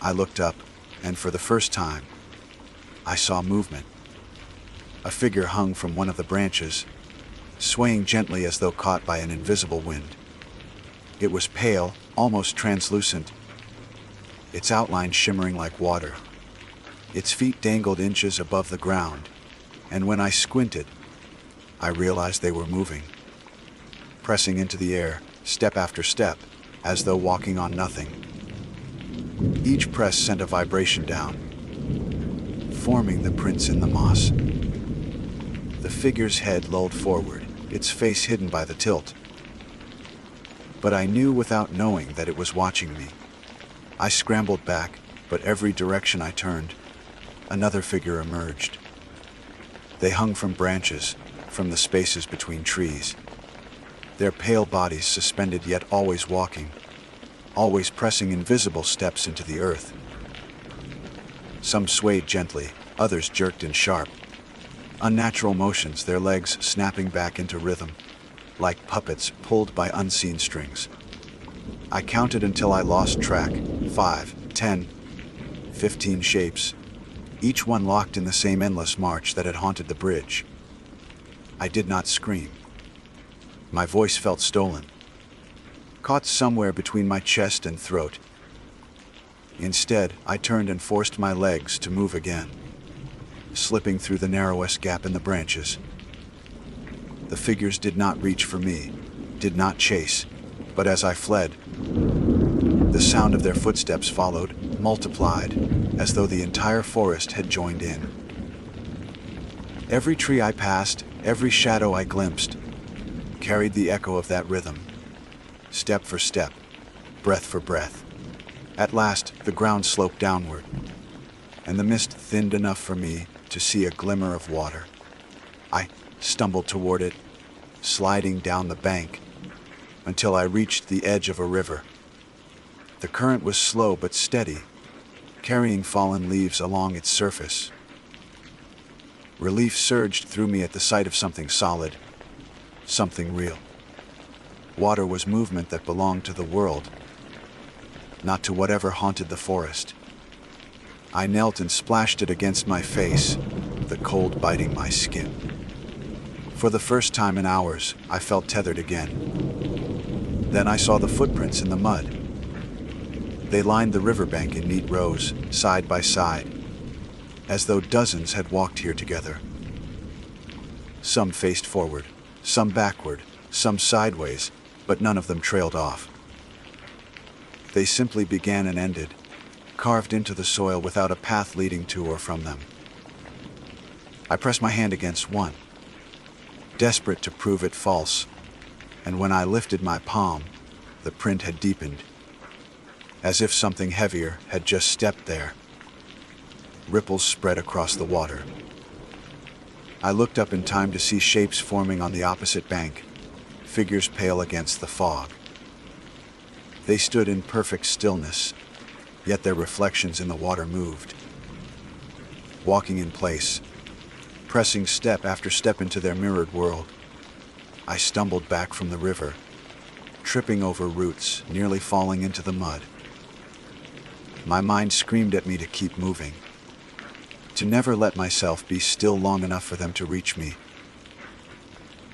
I looked up, and for the first time, I saw movement. A figure hung from one of the branches, swaying gently as though caught by an invisible wind. It was pale, almost translucent, its outline shimmering like water. Its feet dangled inches above the ground, and when I squinted, I realized they were moving, pressing into the air, step after step, as though walking on nothing. Each press sent a vibration down, forming the prints in the moss. The figure's head lolled forward, its face hidden by the tilt. But I knew without knowing that it was watching me. I scrambled back, but every direction I turned, another figure emerged. They hung from branches, from the spaces between trees, their pale bodies suspended yet always walking, always pressing invisible steps into the earth. Some swayed gently, others jerked in sharp, unnatural motions, their legs snapping back into rhythm, like puppets pulled by unseen strings. I counted until I lost track. 5, 10, 15 shapes, each one locked in the same endless march that had haunted the bridge. I did not scream. My voice felt stolen, caught somewhere between my chest and throat. Instead, I turned and forced my legs to move again, slipping through the narrowest gap in the branches. The figures did not reach for me, did not chase, but as I fled, the sound of their footsteps followed, multiplied, as though the entire forest had joined in. Every tree I passed, every shadow I glimpsed, carried the echo of that rhythm, step for step, breath for breath. At last, the ground sloped downward, and the mist thinned enough for me to see a glimmer of water. I stumbled toward it, sliding down the bank, until I reached the edge of a river. The current was slow but steady, carrying fallen leaves along its surface. Relief surged through me at the sight of something solid, something real. Water was movement that belonged to the world, not to whatever haunted the forest. I knelt and splashed it against my face, the cold biting my skin. For the first time in hours, I felt tethered again. Then I saw the footprints in the mud. They lined the riverbank in neat rows, side by side, as though dozens had walked here together. Some faced forward, some backward, some sideways, but none of them trailed off. They simply began and ended, carved into the soil without a path leading to or from them. I pressed my hand against one, desperate to prove it false, and when I lifted my palm, the print had deepened, as if something heavier had just stepped there. Ripples spread across the water. I looked up in time to see shapes forming on the opposite bank, figures pale against the fog. They stood in perfect stillness, yet their reflections in the water moved. Walking in place, pressing step after step into their mirrored world, I stumbled back from the river, tripping over roots, nearly falling into the mud. My mind screamed at me to keep moving, to never let myself be still long enough for them to reach me.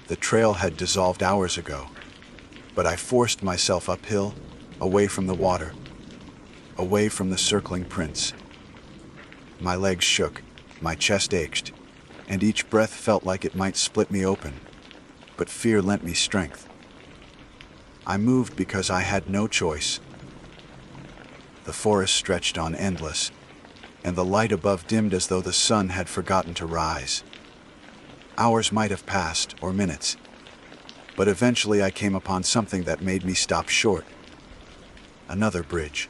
The trail had dissolved hours ago, but I forced myself uphill, away from the water, away from the circling prints. My legs shook, my chest ached, and each breath felt like it might split me open, but fear lent me strength. I moved because I had no choice. The forest stretched on endless, and the light above dimmed as though the sun had forgotten to rise. Hours might have passed, or minutes, but eventually I came upon something that made me stop short. Another bridge.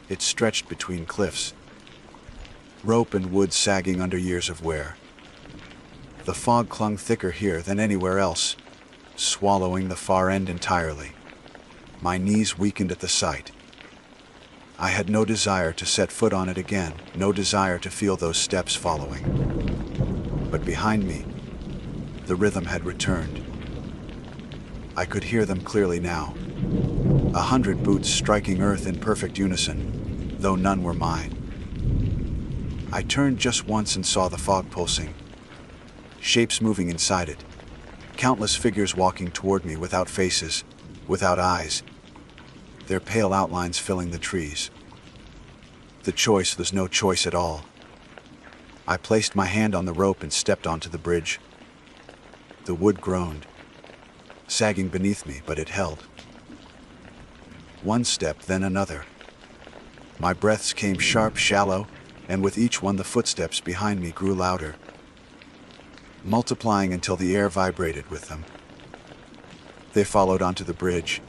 It stretched between cliffs, rope and wood sagging under years of wear. The fog clung thicker here than anywhere else, swallowing the far end entirely. My knees weakened at the sight. I had no desire to set foot on it again, no desire to feel those steps following. But behind me, the rhythm had returned. I could hear them clearly now. 100 boots striking earth in perfect unison, though none were mine. I turned just once and saw the fog pulsing, shapes moving inside it, countless figures walking toward me without faces, without eyes, their pale outlines filling the trees. The choice was no choice at all. I placed my hand on the rope and stepped onto the bridge. The wood groaned, sagging beneath me, but it held. One step, then another. My breaths came sharp, shallow, and with each one the footsteps behind me grew louder, multiplying until the air vibrated with them. They followed onto the bridge,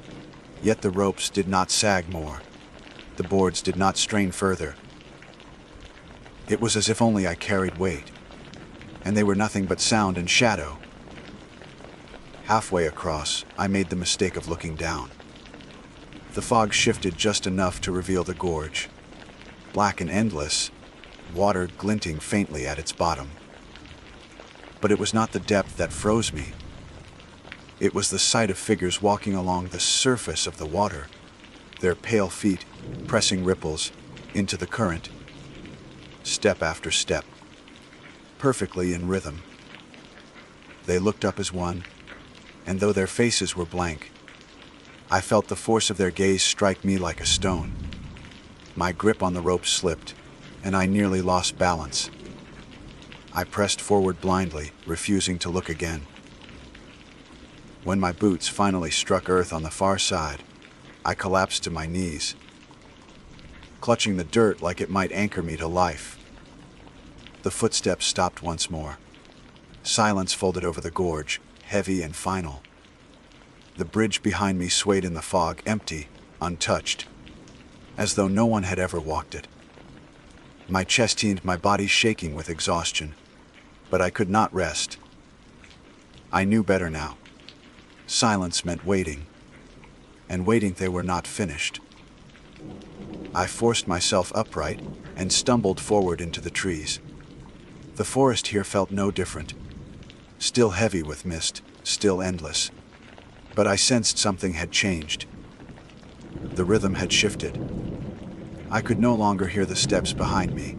yet the ropes did not sag more. The boards did not strain further. It was as if only I carried weight, and they were nothing but sound and shadow. Halfway across, I made the mistake of looking down. The fog shifted just enough to reveal the gorge, black and endless, water glinting faintly at its bottom. But it was not the depth that froze me. It was the sight of figures walking along the surface of the water, their pale feet pressing ripples into the current, step after step, perfectly in rhythm. They looked up as one, and though their faces were blank, I felt the force of their gaze strike me like a stone. My grip on the rope slipped, and I nearly lost balance. I pressed forward blindly, refusing to look again. When my boots finally struck earth on the far side, I collapsed to my knees, clutching the dirt like it might anchor me to life. The footsteps stopped once more. Silence folded over the gorge, heavy and final. The bridge behind me swayed in the fog, empty, untouched, as though no one had ever walked it. My chest heaved, my body shaking with exhaustion, but I could not rest. I knew better now. Silence meant waiting, and waiting they were not finished. I forced myself upright and stumbled forward into the trees. The forest here felt no different, still heavy with mist, still endless. But I sensed something had changed. The rhythm had shifted. I could no longer hear the steps behind me.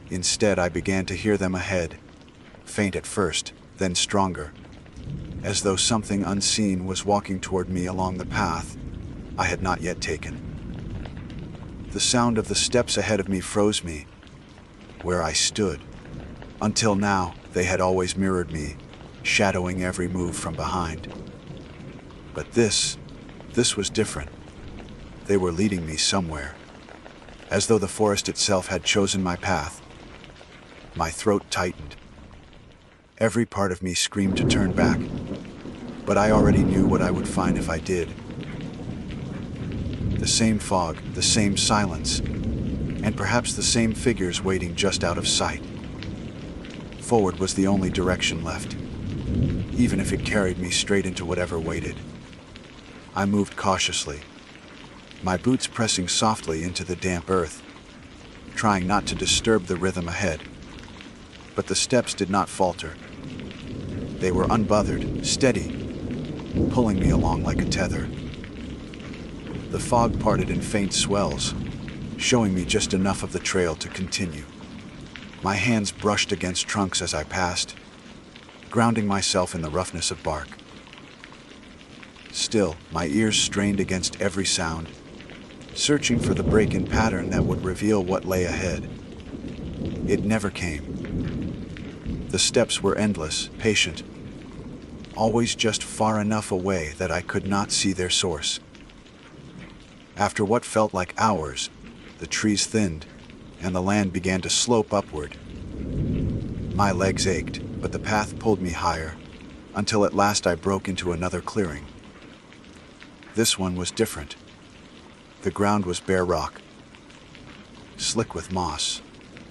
Instead, I began to hear them ahead, faint at first, then stronger, as though something unseen was walking toward me along the path I had not yet taken. The sound of the steps ahead of me froze me, where I stood. Until now, they had always mirrored me, shadowing every move from behind. But this was different. They were leading me somewhere, as though the forest itself had chosen my path. My throat tightened. Every part of me screamed to turn back, but I already knew what I would find if I did. The same fog, the same silence, and perhaps the same figures waiting just out of sight. Forward was the only direction left, even if it carried me straight into whatever waited. I moved cautiously, my boots pressing softly into the damp earth, trying not to disturb the rhythm ahead. But the steps did not falter. They were unbothered, steady, pulling me along like a tether. The fog parted in faint swells, showing me just enough of the trail to continue. My hands brushed against trunks as I passed, grounding myself in the roughness of bark. Still, my ears strained against every sound, searching for the break-in pattern that would reveal what lay ahead. It never came. The steps were endless, patient, always just far enough away that I could not see their source. After what felt like hours, the trees thinned, and the land began to slope upward. My legs ached, but the path pulled me higher, until at last I broke into another clearing. This one was different. The ground was bare rock, slick with moss,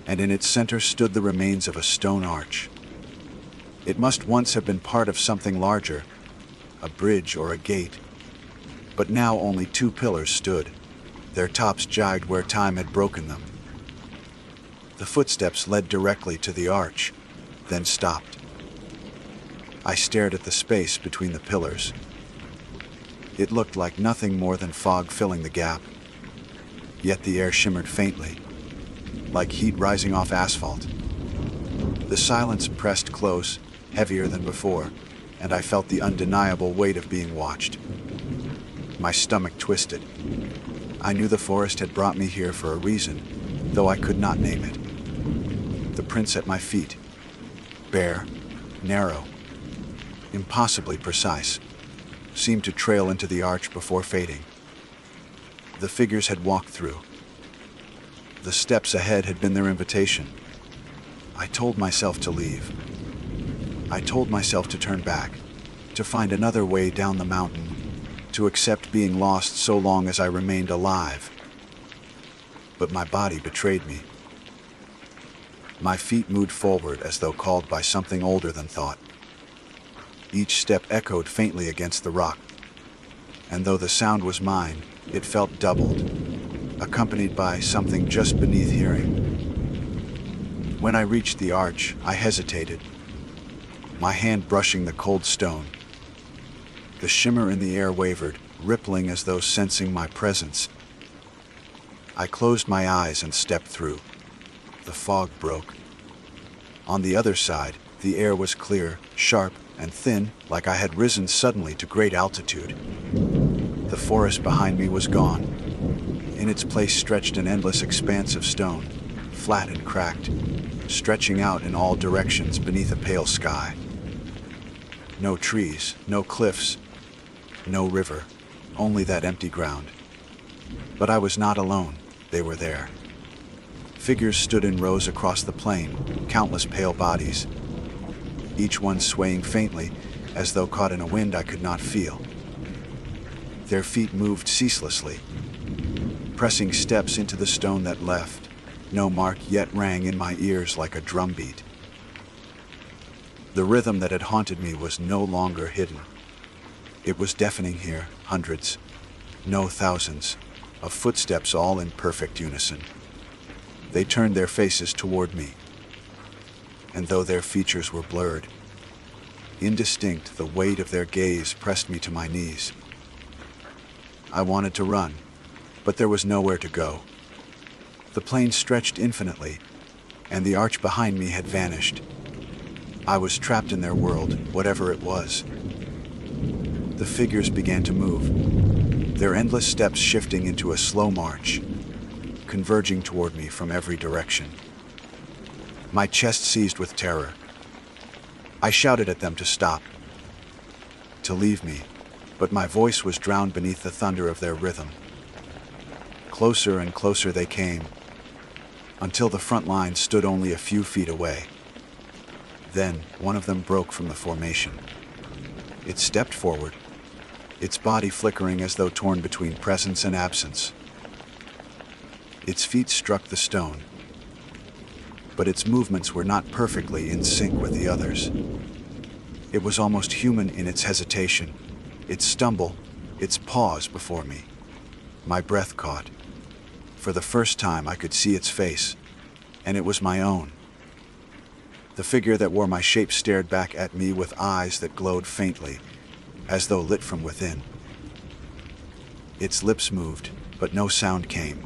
and in its center stood the remains of a stone arch. It must once have been part of something larger, a bridge or a gate, but now only two pillars stood, their tops jagged where time had broken them. The footsteps led directly to the arch, then stopped. I stared at the space between the pillars. It looked like nothing more than fog filling the gap, yet the air shimmered faintly, like heat rising off asphalt. The silence pressed close, heavier than before, and I felt the undeniable weight of being watched. My stomach twisted. I knew the forest had brought me here for a reason, though I could not name it. The prints at my feet, bare, narrow, impossibly precise, seemed to trail into the arch before fading. The figures had walked through. The steps ahead had been their invitation. I told myself to leave. I told myself to turn back, to find another way down the mountain, to accept being lost so long as I remained alive. But my body betrayed me. My feet moved forward as though called by something older than thought. Each step echoed faintly against the rock, and though the sound was mine, it felt doubled, accompanied by something just beneath hearing. When I reached the arch, I hesitated, my hand brushing the cold stone. The shimmer in the air wavered, rippling as though sensing my presence. I closed my eyes and stepped through. The fog broke. On the other side, the air was clear, sharp, and thin, like I had risen suddenly to great altitude. The forest behind me was gone. In its place stretched an endless expanse of stone, flat and cracked, stretching out in all directions beneath a pale sky. No trees, no cliffs, no river, only that empty ground. But I was not alone. They were there. Figures stood in rows across the plain, countless pale bodies, each one swaying faintly, as though caught in a wind I could not feel. Their feet moved ceaselessly, pressing steps into the stone that left. No mark yet rang in my ears like a drumbeat. The rhythm that had haunted me was no longer hidden. It was deafening here, hundreds, no thousands, of footsteps all in perfect unison. They turned their faces toward me, and though their features were blurred, Indistinct, the weight of their gaze pressed me to my knees. I wanted to run, but there was nowhere to go. The plane stretched infinitely, and the arch behind me had vanished. I was trapped in their world, whatever it was. The figures began to move, their endless steps shifting into a slow march, converging toward me from every direction. My chest seized with terror. I shouted at them to stop, to leave me, but my voice was drowned beneath the thunder of their rhythm. Closer and closer they came, until the front line stood only a few feet away. Then one of them broke from the formation. It stepped forward, its body flickering as though torn between presence and absence. Its feet struck the stone, but its movements were not perfectly in sync with the others. It was almost human in its hesitation, its stumble, its pause before me. My breath caught. For the first time I could see its face, and it was my own. The figure that wore my shape stared back at me with eyes that glowed faintly, as though lit from within. Its lips moved, but no sound came.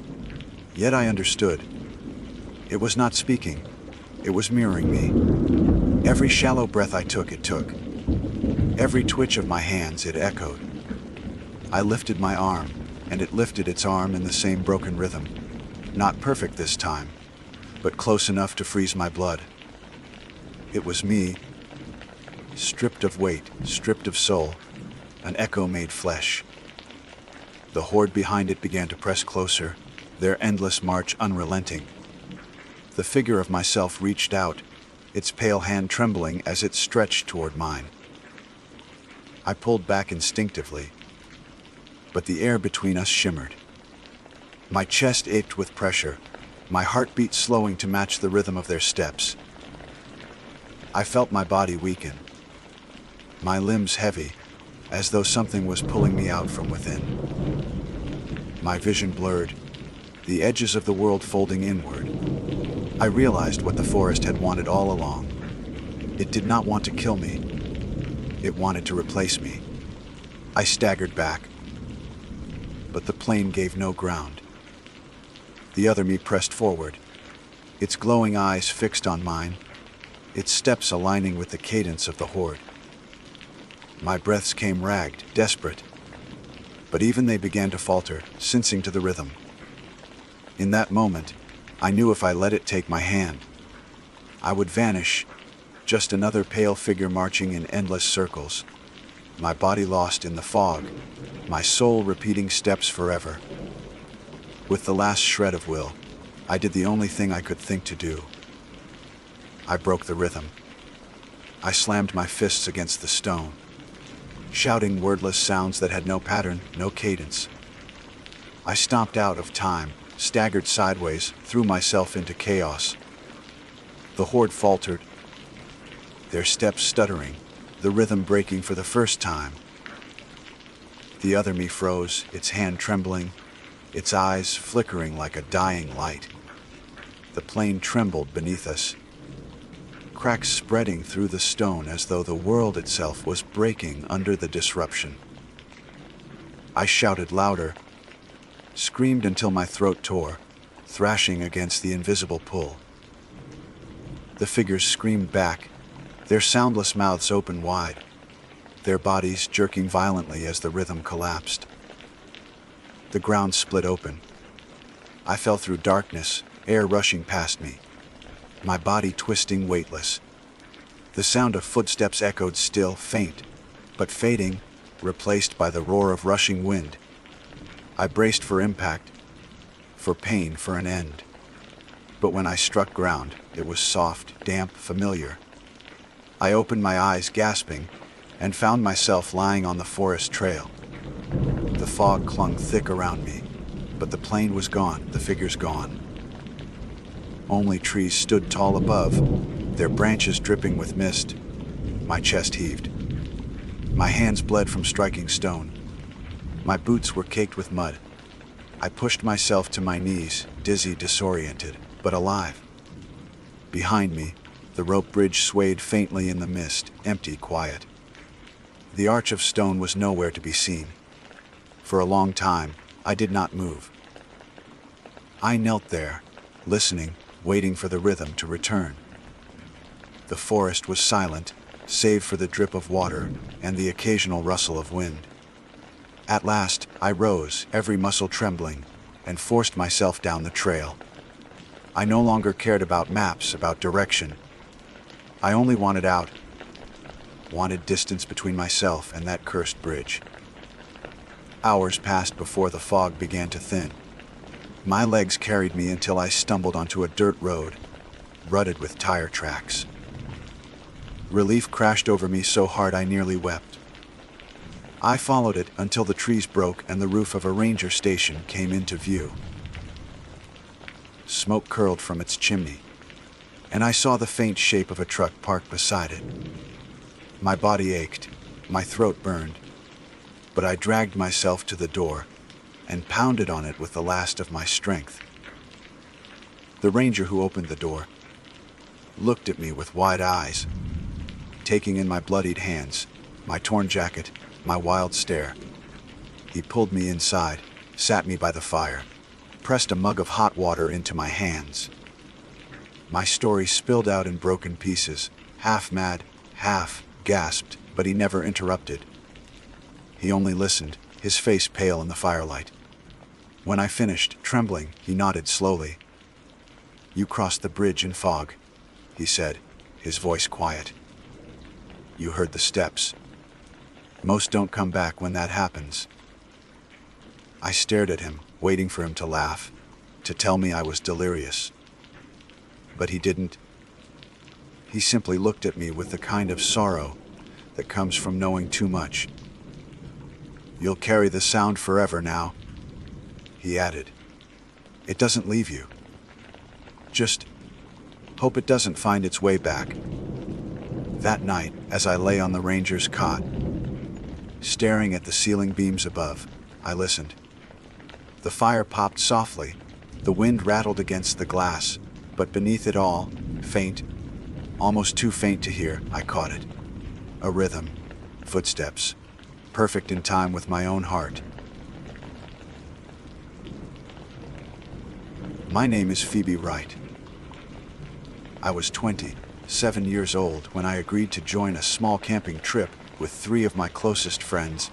Yet I understood. It was not speaking. It was mirroring me. Every shallow breath I took, it took. Every twitch of my hands, it echoed. I lifted my arm, and it lifted its arm in the same broken rhythm. Not perfect this time, but close enough to freeze my blood. It was me, stripped of weight, stripped of soul, an echo made flesh. The horde behind it began to press closer, their endless march unrelenting. The figure of myself reached out, its pale hand trembling as it stretched toward mine. I pulled back instinctively, but the air between us shimmered. My chest ached with pressure, my heartbeat slowing to match the rhythm of their steps. I felt my body weaken, my limbs heavy, as though something was pulling me out from within. My vision blurred, the edges of the world folding inward. I realized what the forest had wanted all along. It did not want to kill me. It wanted to replace me. I staggered back, but the plane gave no ground. The other me pressed forward, its glowing eyes fixed on mine, its steps aligning with the cadence of the horde. My breaths came ragged, desperate, but even they began to falter, sensing to the rhythm. In that moment, I knew if I let it take my hand, I would vanish, just another pale figure marching in endless circles, my body lost in the fog, my soul repeating steps forever. With the last shred of will, I did the only thing I could think to do. I broke the rhythm. I slammed my fists against the stone, shouting wordless sounds that had no pattern, no cadence. I stomped out of time, staggered sideways, threw myself into chaos. The horde faltered, their steps stuttering, the rhythm breaking for the first time. The other me froze, its hand trembling, its eyes flickering like a dying light. The plane trembled beneath us, cracks spreading through the stone as though the world itself was breaking under the disruption. I shouted louder, screamed until my throat tore, thrashing against the invisible pull. The figures screamed back, their soundless mouths open wide, their bodies jerking violently as the rhythm collapsed. The ground split open. I fell through darkness, air rushing past me, my body twisting weightless. The sound of footsteps echoed still, faint, but fading, replaced by the roar of rushing wind. I braced for impact, for pain, for an end. But when I struck ground, it was soft, damp, familiar. I opened my eyes, gasping, and found myself lying on the forest trail. The fog clung thick around me, but the plane was gone, the figures gone. Only trees stood tall above, their branches dripping with mist. My chest heaved. My hands bled from striking stone. My boots were caked with mud. I pushed myself to my knees, dizzy, disoriented, but alive. Behind me, The rope bridge swayed faintly in the mist, empty, quiet. The arch of stone was nowhere to be seen. For a long time, I did not move. I knelt there, listening, waiting for the rhythm to return. The forest was silent, save for the drip of water and the occasional rustle of wind. At last, I rose, every muscle trembling, and forced myself down the trail. I no longer cared about maps, about direction. I only wanted out, wanted distance between myself and that cursed bridge. Hours passed before the fog began to thin. My legs carried me until I stumbled onto a dirt road, rutted with tire tracks. Relief crashed over me so hard I nearly wept. I followed it until the trees broke and the roof of a ranger station came into view. Smoke curled from its chimney, and I saw the faint shape of a truck parked beside it. My body ached, my throat burned, but I dragged myself to the door and pounded on it with the last of my strength. The ranger who opened the door looked at me with wide eyes, taking in my bloodied hands, my torn jacket, my wild stare. He pulled me inside, sat me by the fire, pressed a mug of hot water into my hands. My story spilled out in broken pieces, half mad, half gasped, but he never interrupted. He only listened, his face pale in the firelight. When I finished, trembling, he nodded slowly. "You crossed the bridge in fog," he said, his voice quiet. "You heard the steps. Most don't come back when that happens." I stared at him, waiting for him to laugh, to tell me I was delirious. But he didn't. He simply looked at me with the kind of sorrow that comes from knowing too much. "You'll carry the sound forever now," he added. "It doesn't leave you. Just hope it doesn't find its way back." That night, as I lay on the ranger's cot, staring at the ceiling beams above, I listened. The fire popped softly, the wind rattled against the glass, but beneath it all, faint, almost too faint to hear, I caught it. A rhythm, footsteps, perfect in time with my own heart. My name is Phoebe Wright. I was 27 years old when I agreed to join a small camping trip with 3 of my closest friends,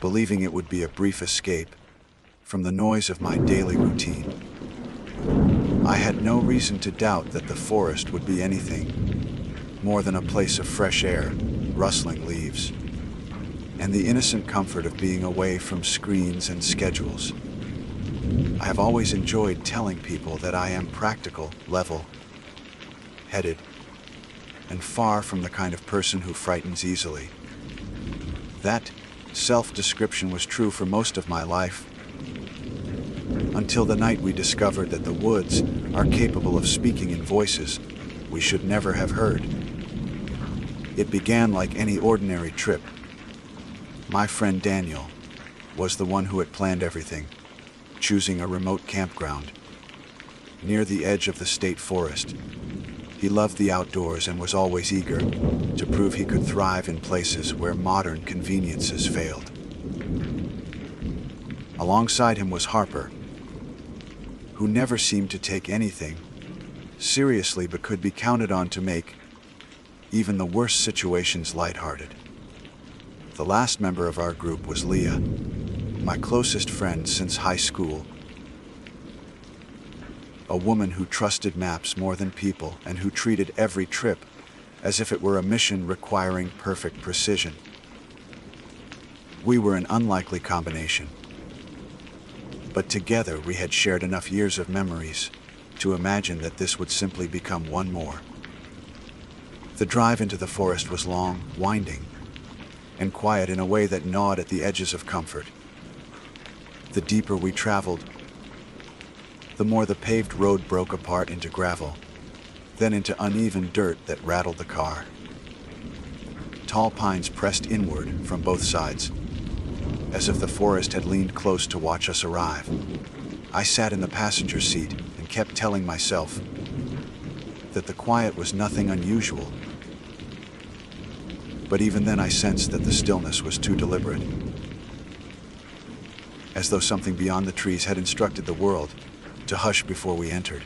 believing it would be a brief escape from the noise of my daily routine. I had no reason to doubt that the forest would be anything more than a place of fresh air, rustling leaves, and the innocent comfort of being away from screens and schedules. I have always enjoyed telling people that I am practical, level-headed, and far from the kind of person who frightens easily. That self-description was true for most of my life, until the night we discovered that the woods are capable of speaking in voices we should never have heard. It began like any ordinary trip. My friend Daniel was the one who had planned everything, choosing a remote campground near the edge of the state forest. He loved the outdoors and was always eager to prove he could thrive in places where modern conveniences failed. Alongside him was Harper, who never seemed to take anything seriously but could be counted on to make even the worst situations lighthearted. The last member of our group was Leah, my closest friend since high school, a woman who trusted maps more than people and who treated every trip as if it were a mission requiring perfect precision. We were an unlikely combination, but together we had shared enough years of memories to imagine that this would simply become one more. The drive into the forest was long, winding, and quiet in a way that gnawed at the edges of comfort. The deeper we traveled, the more the paved road broke apart into gravel, then into uneven dirt that rattled the car. Tall pines pressed inward from both sides, as if the forest had leaned close to watch us arrive. I sat in the passenger seat and kept telling myself, that the quiet was nothing unusual. But even then I sensed that the stillness was too deliberate, as though something beyond the trees had instructed the world to hush before we entered.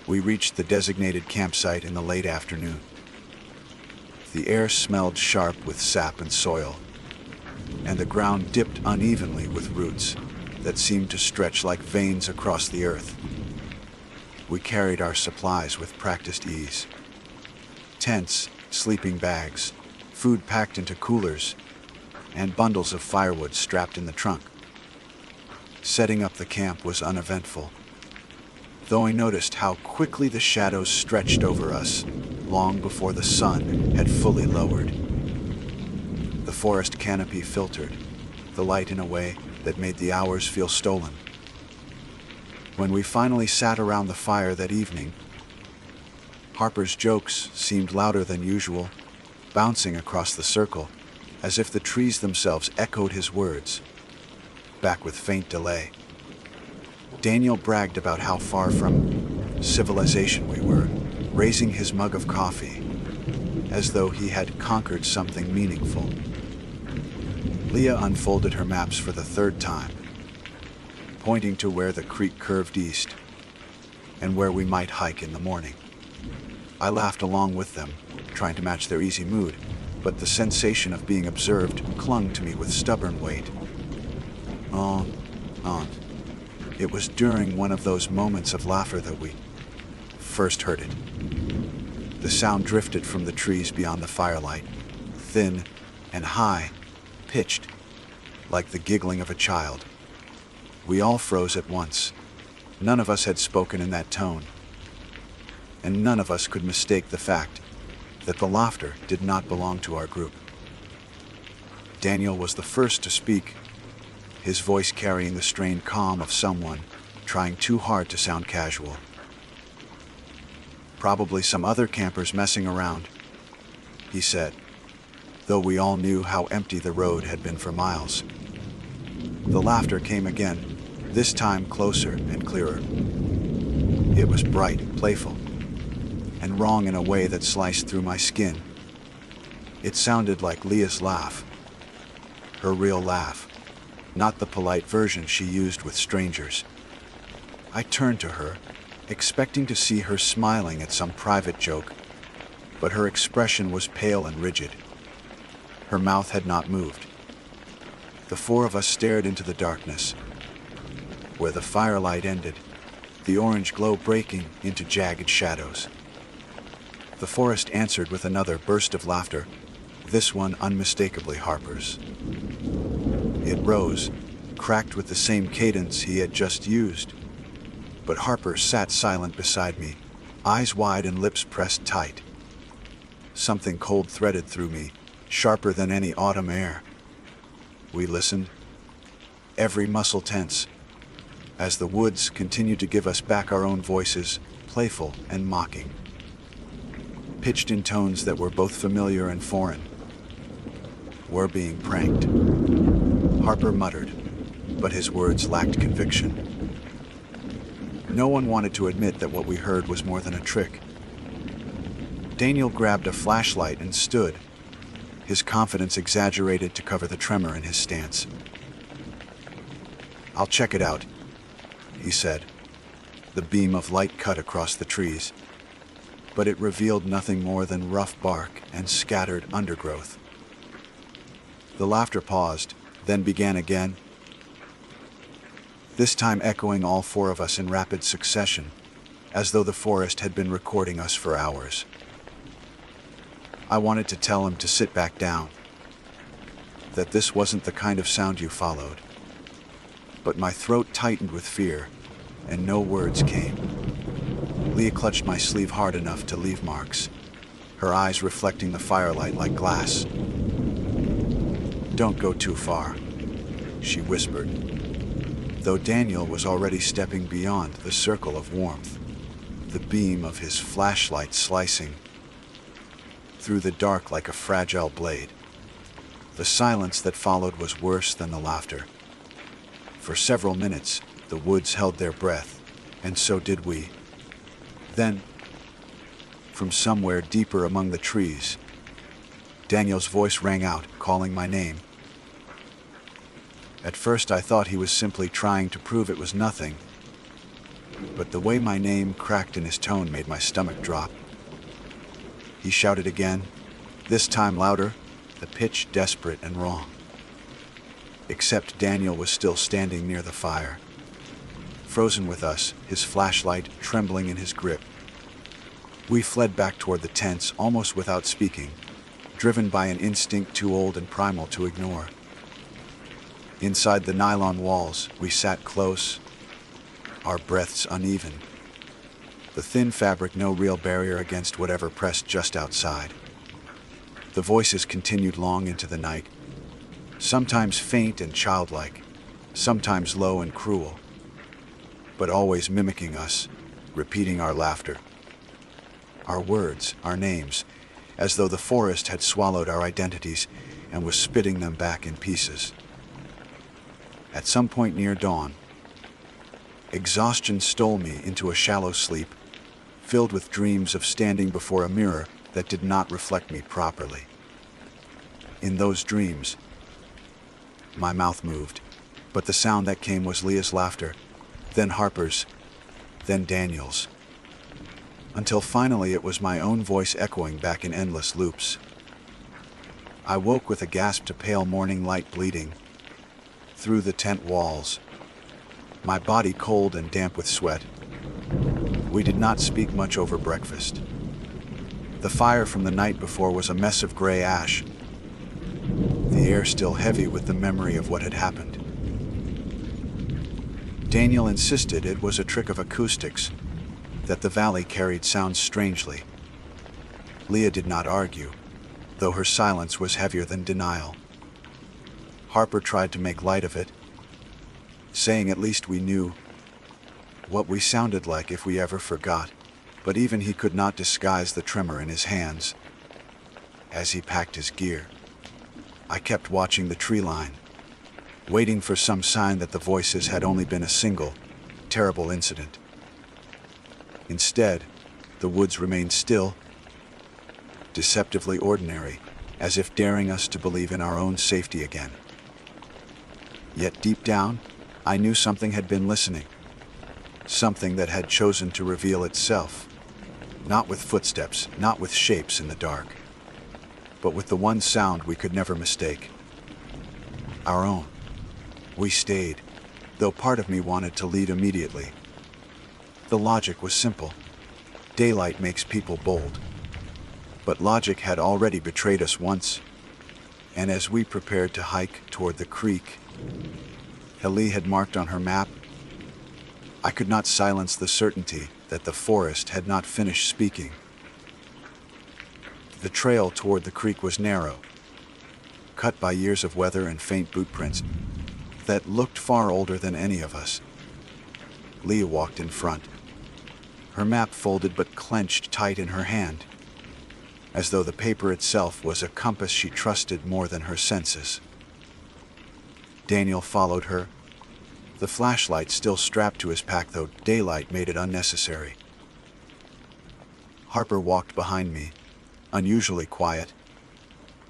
We reached the designated campsite in the late afternoon. The air smelled sharp with sap and soil, and the ground dipped unevenly with roots that seemed to stretch like veins across the earth. We carried our supplies with practiced ease. Tents, sleeping bags, food packed into coolers, and bundles of firewood strapped in the trunk. Setting up the camp was uneventful, though I noticed how quickly the shadows stretched over us long before the sun had fully lowered. The forest canopy filtered the light in a way that made the hours feel stolen. When we finally sat around the fire that evening, Harper's jokes seemed louder than usual, bouncing across the circle, as if the trees themselves echoed his words, back with faint delay. Daniel bragged about how far from civilization we were, raising his mug of coffee, as though he had conquered something meaningful. Leah unfolded her maps for the third time, pointing to where the creek curved east and where we might hike in the morning. I laughed along with them, trying to match their easy mood, but the sensation of being observed clung to me with stubborn weight. Oh, Aunt. It was during one of those moments of laughter that we first heard it. The sound drifted from the trees beyond the firelight, thin and high-pitched, like the giggling of a child. We all froze at once. None of us had spoken in that tone, and none of us could mistake the fact that the laughter did not belong to our group. Daniel was the first to speak, his voice carrying the strained calm of someone trying too hard to sound casual. Probably some other campers messing around, he said, though we all knew how empty the road had been for miles. The laughter came again, this time closer and clearer. It was bright, playful, and wrong in a way that sliced through my skin. It sounded like Leah's laugh, her real laugh, not the polite version she used with strangers. I turned to her, expecting to see her smiling at some private joke, but her expression was pale and rigid. Her mouth had not moved. The four of us stared into the darkness, where the firelight ended, the orange glow breaking into jagged shadows. The forest answered with another burst of laughter, this one unmistakably Harper's. It rose, cracked with the same cadence he had just used, but Harper sat silent beside me, eyes wide and lips pressed tight. Something cold threaded through me, sharper than any autumn air. We listened, every muscle tense, as the woods continued to give us back our own voices, playful and mocking, pitched in tones that were both familiar and foreign. We're being pranked, Harper muttered, but his words lacked conviction. No one wanted to admit that what we heard was more than a trick. Daniel grabbed a flashlight and stood, his confidence exaggerated to cover the tremor in his stance. "I'll check it out," he said. The beam of light cut across the trees, but it revealed nothing more than rough bark and scattered undergrowth. The laughter paused, then began again, this time echoing all four of us in rapid succession, as though the forest had been recording us for hours. I wanted to tell him to sit back down, that this wasn't the kind of sound you followed, but my throat tightened with fear, and no words came. Leah clutched my sleeve hard enough to leave marks, her eyes reflecting the firelight like glass. "Don't go too far," she whispered, though Daniel was already stepping beyond the circle of warmth, the beam of his flashlight slicing through the dark like a fragile blade. The silence that followed was worse than the laughter. For several minutes, the woods held their breath, and so did we. Then, from somewhere deeper among the trees, Daniel's voice rang out, calling my name. At first I thought he was simply trying to prove it was nothing, but the way my name cracked in his tone made my stomach drop. He shouted again, this time louder, the pitch desperate and wrong. Except Daniel was still standing near the fire, frozen with us, his flashlight trembling in his grip. We fled back toward the tents almost without speaking, driven by an instinct too old and primal to ignore. Inside the nylon walls, we sat close, our breaths uneven, the thin fabric no real barrier against whatever pressed just outside. The voices continued long into the night, sometimes faint and childlike, sometimes low and cruel, but always mimicking us, repeating our laughter, our words, our names, as though the forest had swallowed our identities and was spitting them back in pieces. At some point near dawn, exhaustion stole me into a shallow sleep, filled with dreams of standing before a mirror that did not reflect me properly. In those dreams, my mouth moved, but the sound that came was Leah's laughter, then Harper's, then Daniel's, until finally it was my own voice echoing back in endless loops. I woke with a gasp to pale morning light bleeding through the tent walls, my body cold and damp with sweat. We did not speak much over breakfast. The fire from the night before was a mess of gray ash, the air still heavy with the memory of what had happened. Daniel insisted it was a trick of acoustics, that the valley carried sounds strangely. Leah did not argue, though her silence was heavier than denial. Harper tried to make light of it, saying at least we knew what we sounded like if we ever forgot, but even he could not disguise the tremor in his hands as he packed his gear. I kept watching the tree line, waiting for some sign that the voices had only been a single, terrible incident. Instead, the woods remained still, deceptively ordinary, as if daring us to believe in our own safety again. Yet deep down, I knew something had been listening, something that had chosen to reveal itself, not with footsteps, not with shapes in the dark, but with the one sound we could never mistake, our own. We stayed, though part of me wanted to lead immediately. The logic was simple. Daylight makes people bold. But logic had already betrayed us once, and as we prepared to hike toward the creek Helene had marked on her map, I could not silence the certainty that the forest had not finished speaking. The trail toward the creek was narrow, cut by years of weather and faint boot prints that looked far older than any of us. Leah walked in front, her map folded but clenched tight in her hand, as though the paper itself was a compass she trusted more than her senses. Daniel followed her, the flashlight still strapped to his pack, though daylight made it unnecessary. Harper walked behind me, unusually quiet,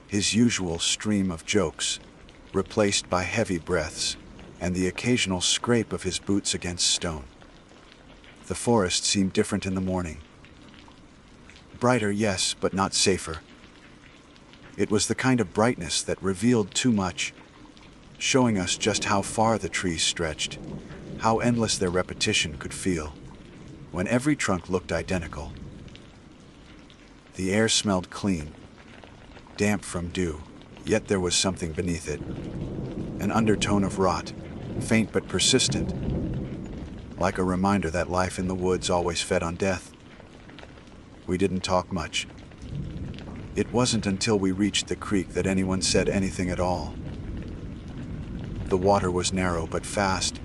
his usual stream of jokes replaced by heavy breaths and the occasional scrape of his boots against stone. The forest seemed different in the morning. Brighter, yes, but not safer. It was the kind of brightness that revealed too much, showing us just how far the trees stretched, how endless their repetition could feel, when every trunk looked identical. The air smelled clean, damp from dew, yet there was something beneath it, an undertone of rot, faint but persistent, like a reminder that life in the woods always fed on death. We didn't talk much. It wasn't until we reached the creek that anyone said anything at all. The water was narrow but fast,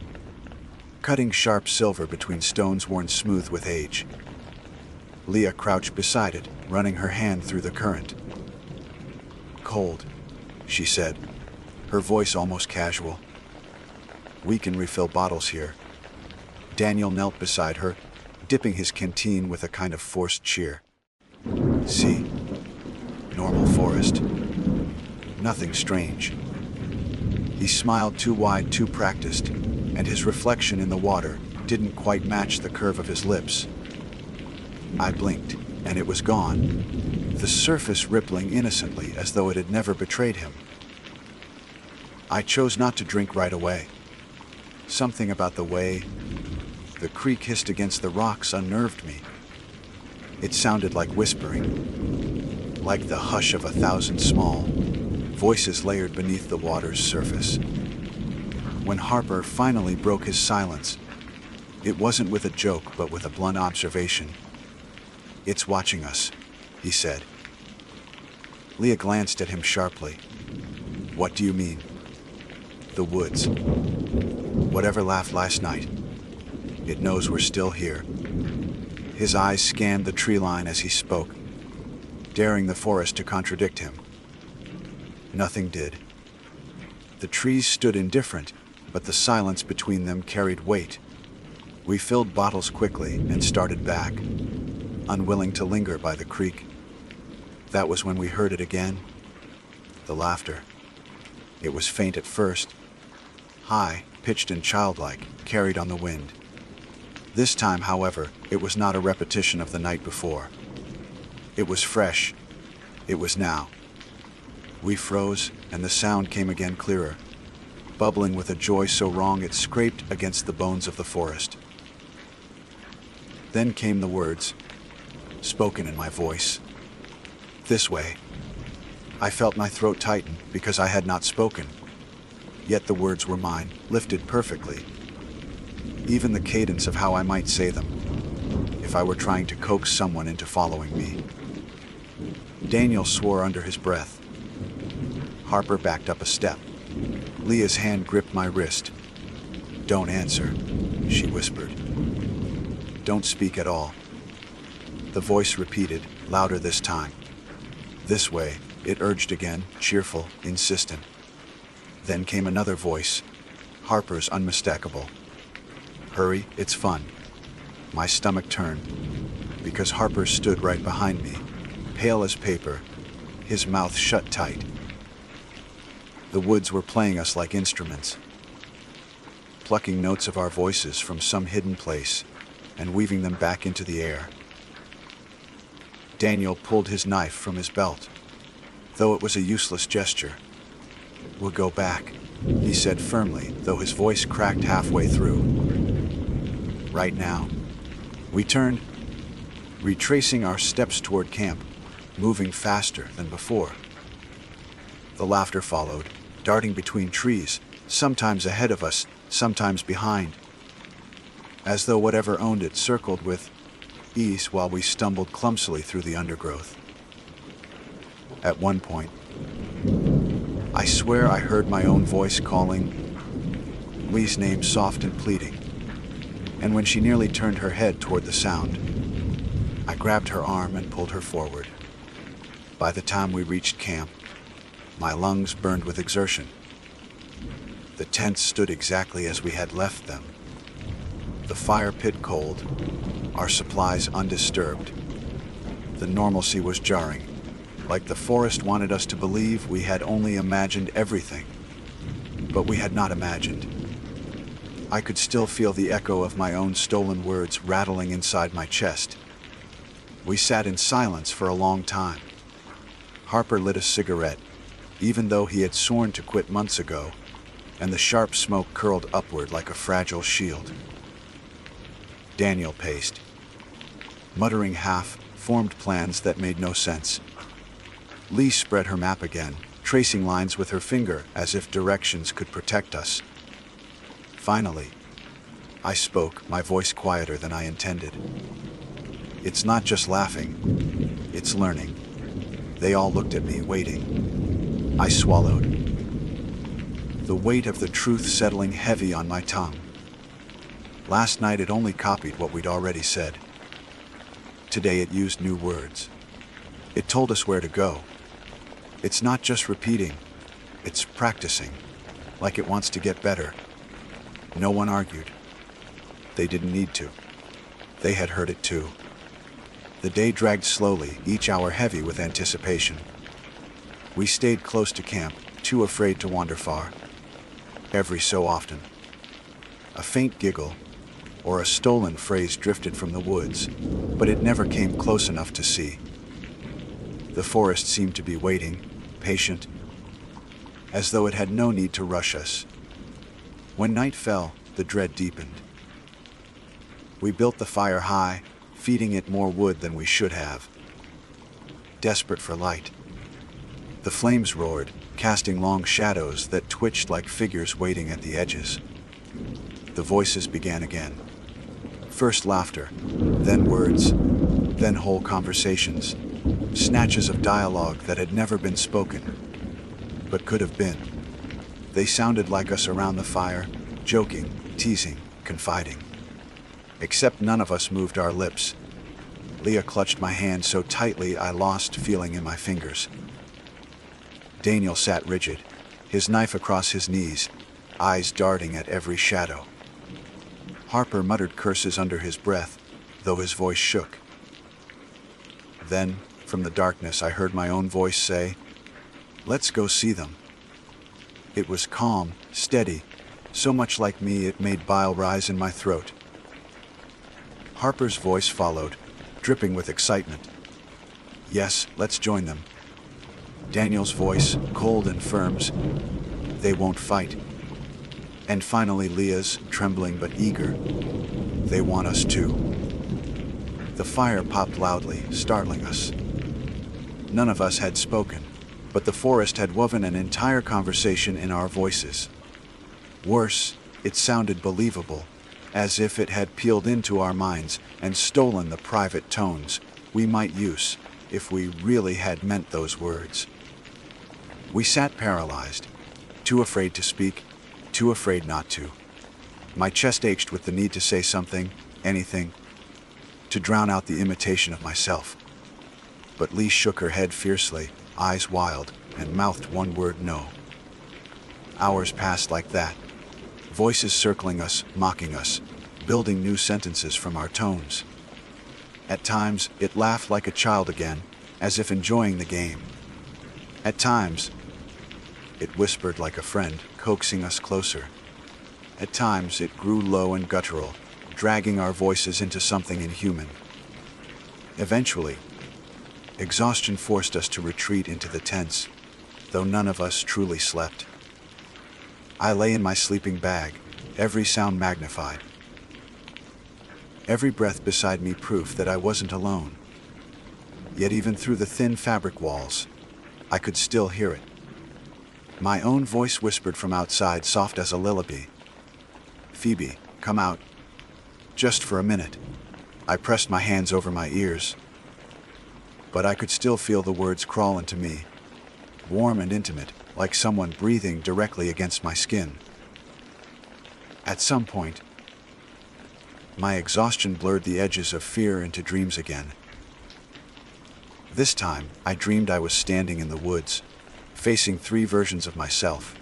cutting sharp silver between stones worn smooth with age. Leah crouched beside it, running her hand through the current. "Cold," she said, her voice almost casual. "We can refill bottles here." Daniel knelt beside her, dipping his canteen with a kind of forced cheer. See? Normal forest. Nothing strange. He smiled too wide, too practiced, and his reflection in the water didn't quite match the curve of his lips. I blinked, and it was gone, the surface rippling innocently as though it had never betrayed him. I chose not to drink right away. Something about the way the creek hissed against the rocks unnerved me. It sounded like whispering, like the hush of 1,000 small voices layered beneath the water's surface. When Harper finally broke his silence, it wasn't with a joke but with a blunt observation. "It's watching us," he said. Leah glanced at him sharply. "What do you mean?" "The woods. Whatever laughed last night. It knows we're still here." His eyes scanned the tree line as he spoke, daring the forest to contradict him. Nothing did. The trees stood indifferent, but the silence between them carried weight. We filled bottles quickly and started back, unwilling to linger by the creek. That was when we heard it again. The laughter. It was faint at first, high, pitched and childlike, carried on the wind. This time, however, it was not a repetition of the night before. It was fresh. It was now. We froze, and the sound came again clearer, bubbling with a joy so wrong it scraped against the bones of the forest. Then came the words, spoken in my voice. "This way." I felt my throat tighten because I had not spoken. Yet the words were mine, lifted perfectly. Even the cadence of how I might say them, if I were trying to coax someone into following me. Daniel swore under his breath. Harper backed up a step. Leah's hand gripped my wrist. "Don't answer," she whispered. "Don't speak at all." The voice repeated, louder this time. "This way," it urged again, cheerful, insistent. Then came another voice, Harper's unmistakable. "Hurry, it's fun." My stomach turned, because Harper stood right behind me, pale as paper, his mouth shut tight. The woods were playing us like instruments, plucking notes of our voices from some hidden place and weaving them back into the air. Daniel pulled his knife from his belt, though it was a useless gesture. "We'll go back," he said firmly, though his voice cracked halfway through. "Right now." We turned, retracing our steps toward camp, moving faster than before. The laughter followed, darting between trees, sometimes ahead of us, sometimes behind, as though whatever owned it circled with ease while we stumbled clumsily through the undergrowth. At one point, I swear I heard my own voice calling Lee's name, soft and pleading, and when she nearly turned her head toward the sound, I grabbed her arm and pulled her forward. By the time we reached camp, my lungs burned with exertion. The tents stood exactly as we had left them, the fire pit cold, our supplies undisturbed. The normalcy was jarring, like the forest wanted us to believe we had only imagined everything, but we had not imagined. I could still feel the echo of my own stolen words rattling inside my chest. We sat in silence for a long time. Harper lit a cigarette, even though he had sworn to quit months ago, and the sharp smoke curled upward like a fragile shield. Daniel paced, muttering half-formed plans that made no sense. Lee spread her map again, tracing lines with her finger as if directions could protect us. Finally, I spoke, my voice quieter than I intended. "It's not just laughing, it's learning." They all looked at me, waiting. I swallowed, the weight of the truth settling heavy on my tongue. Last night it only copied what we'd already said. Today it used new words. It told us where to go. It's not just repeating, it's practicing, like it wants to get better. No one argued. They didn't need to. They had heard it too. The day dragged slowly, each hour heavy with anticipation. We stayed close to camp, too afraid to wander far. Every so often, a faint giggle or a stolen phrase drifted from the woods, but it never came close enough to see. The forest seemed to be waiting, patient, as though it had no need to rush us. When night fell, the dread deepened. We built the fire high, feeding it more wood than we should have. Desperate for light, the flames roared, casting long shadows that twitched like figures waiting at the edges. The voices began again. First laughter, then words, then whole conversations, snatches of dialogue that had never been spoken, but could have been. They sounded like us around the fire, joking, teasing, confiding. Except none of us moved our lips. Leah clutched my hand so tightly I lost feeling in my fingers. Daniel sat rigid, his knife across his knees, eyes darting at every shadow. Harper muttered curses under his breath, though his voice shook. Then, from the darkness, I heard my own voice say, "Let's go see them." It was calm, steady, so much like me it made bile rise in my throat. Harper's voice followed, dripping with excitement. "Yes, let's join them." Daniel's voice, cold and firm, "They won't fight." And finally Leah's, trembling but eager, "They want us too." The fire popped loudly, startling us. None of us had spoken, but the forest had woven an entire conversation in our voices. Worse, it sounded believable, as if it had peeled into our minds and stolen the private tones we might use if we really had meant those words. We sat paralyzed, too afraid to speak, too afraid not to. My chest ached with the need to say something, anything, to drown out the imitation of myself. But Lee shook her head fiercely, eyes wild, and mouthed one word: "No." Hours passed like that, voices circling us, mocking us, building new sentences from our tones. At times, it laughed like a child again, as if enjoying the game. At times, it whispered like a friend, coaxing us closer. At times, it grew low and guttural, dragging our voices into something inhuman. Eventually, exhaustion forced us to retreat into the tents, though none of us truly slept. I lay in my sleeping bag, every sound magnified. Every breath beside me proof that I wasn't alone. Yet even through the thin fabric walls, I could still hear it. My own voice whispered from outside, soft as a lullaby. "Phoebe, come out. Just for a minute." I pressed my hands over my ears, but I could still feel the words crawl into me, warm and intimate, like someone breathing directly against my skin. At some point, my exhaustion blurred the edges of fear into dreams again. This time, I dreamed I was standing in the woods, facing three versions of myself.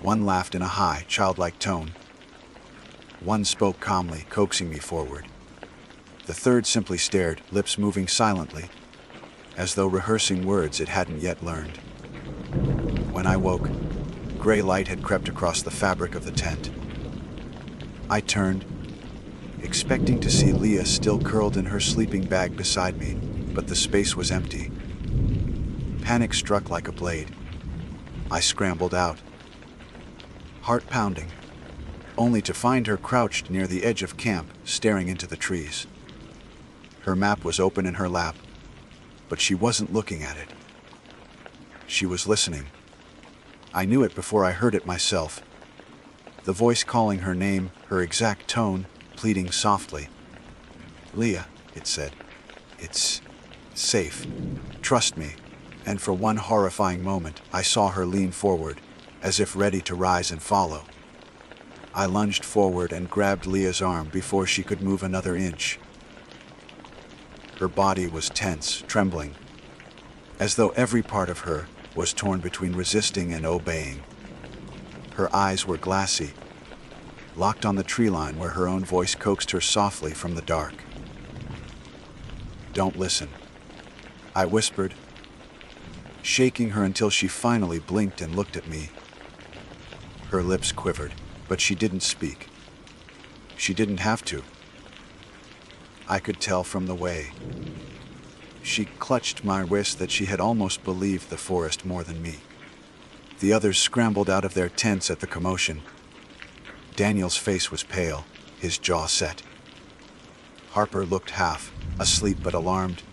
One laughed in a high, childlike tone. One spoke calmly, coaxing me forward. The third simply stared, lips moving silently, as though rehearsing words it hadn't yet learned. When I woke, gray light had crept across the fabric of the tent. I turned, expecting to see Leah still curled in her sleeping bag beside me, but the space was empty. Panic struck like a blade. I scrambled out, heart pounding, only to find her crouched near the edge of camp, staring into the trees. Her map was open in her lap, but she wasn't looking at it. She was listening. I knew it before I heard it myself. The voice calling her name, her exact tone, pleading softly. "Leah," it said. "It's safe. Trust me." And for one horrifying moment, I saw her lean forward, as if ready to rise and follow. I lunged forward and grabbed Leah's arm before she could move another inch. Her body was tense, trembling, as though every part of her was torn between resisting and obeying. Her eyes were glassy, locked on the tree line where her own voice coaxed her softly from the dark. "Don't listen," I whispered, shaking her until she finally blinked and looked at me. Her lips quivered, but she didn't speak. She didn't have to. I could tell from the way she clutched my wrist that she had almost believed the forest more than me. The others scrambled out of their tents at the commotion. Daniel's face was pale, his jaw set. Harper looked half asleep but alarmed,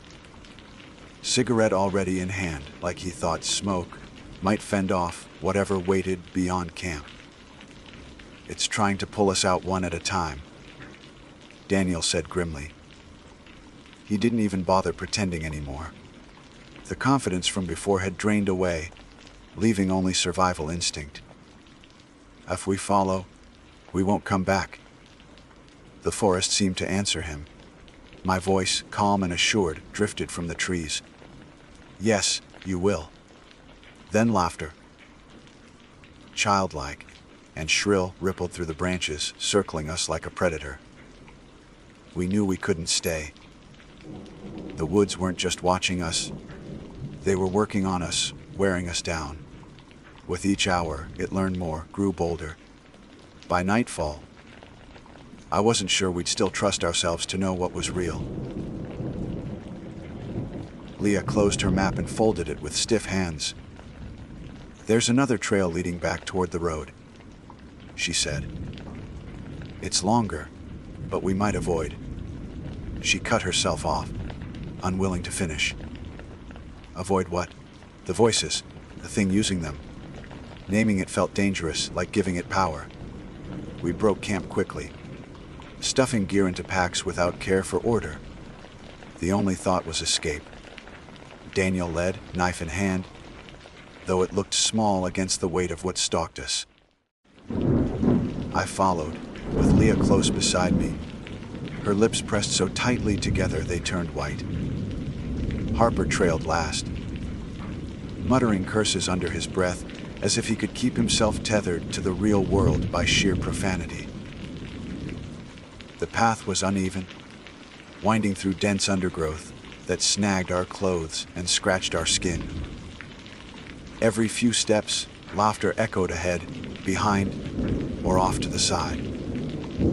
cigarette already in hand, like he thought smoke might fend off whatever waited beyond camp. "It's trying to pull us out one at a time," Daniel said grimly. He didn't even bother pretending anymore. The confidence from before had drained away, leaving only survival instinct. "If we follow, we won't come back." The forest seemed to answer him. My voice, calm and assured, drifted from the trees. "Yes, you will." Then laughter, childlike and shrill, rippled through the branches, circling us like a predator. We knew we couldn't stay. The woods weren't just watching us. They were working on us, wearing us down. With each hour, it learned more, grew bolder. By nightfall, I wasn't sure we'd still trust ourselves to know what was real. Leah closed her map and folded it with stiff hands. "There's another trail leading back toward the road," she said. "It's longer, but we might avoid." She cut herself off, unwilling to finish. Avoid what? The voices, the thing using them. Naming it felt dangerous, like giving it power. We broke camp quickly, stuffing gear into packs without care for order. The only thought was escape. Daniel led, knife in hand, though it looked small against the weight of what stalked us. I followed, with Leah close beside me, her lips pressed so tightly together they turned white. Harper trailed last, muttering curses under his breath, as if he could keep himself tethered to the real world by sheer profanity. The path was uneven, winding through dense undergrowth that snagged our clothes and scratched our skin. Every few steps, laughter echoed ahead, behind, or off to the side.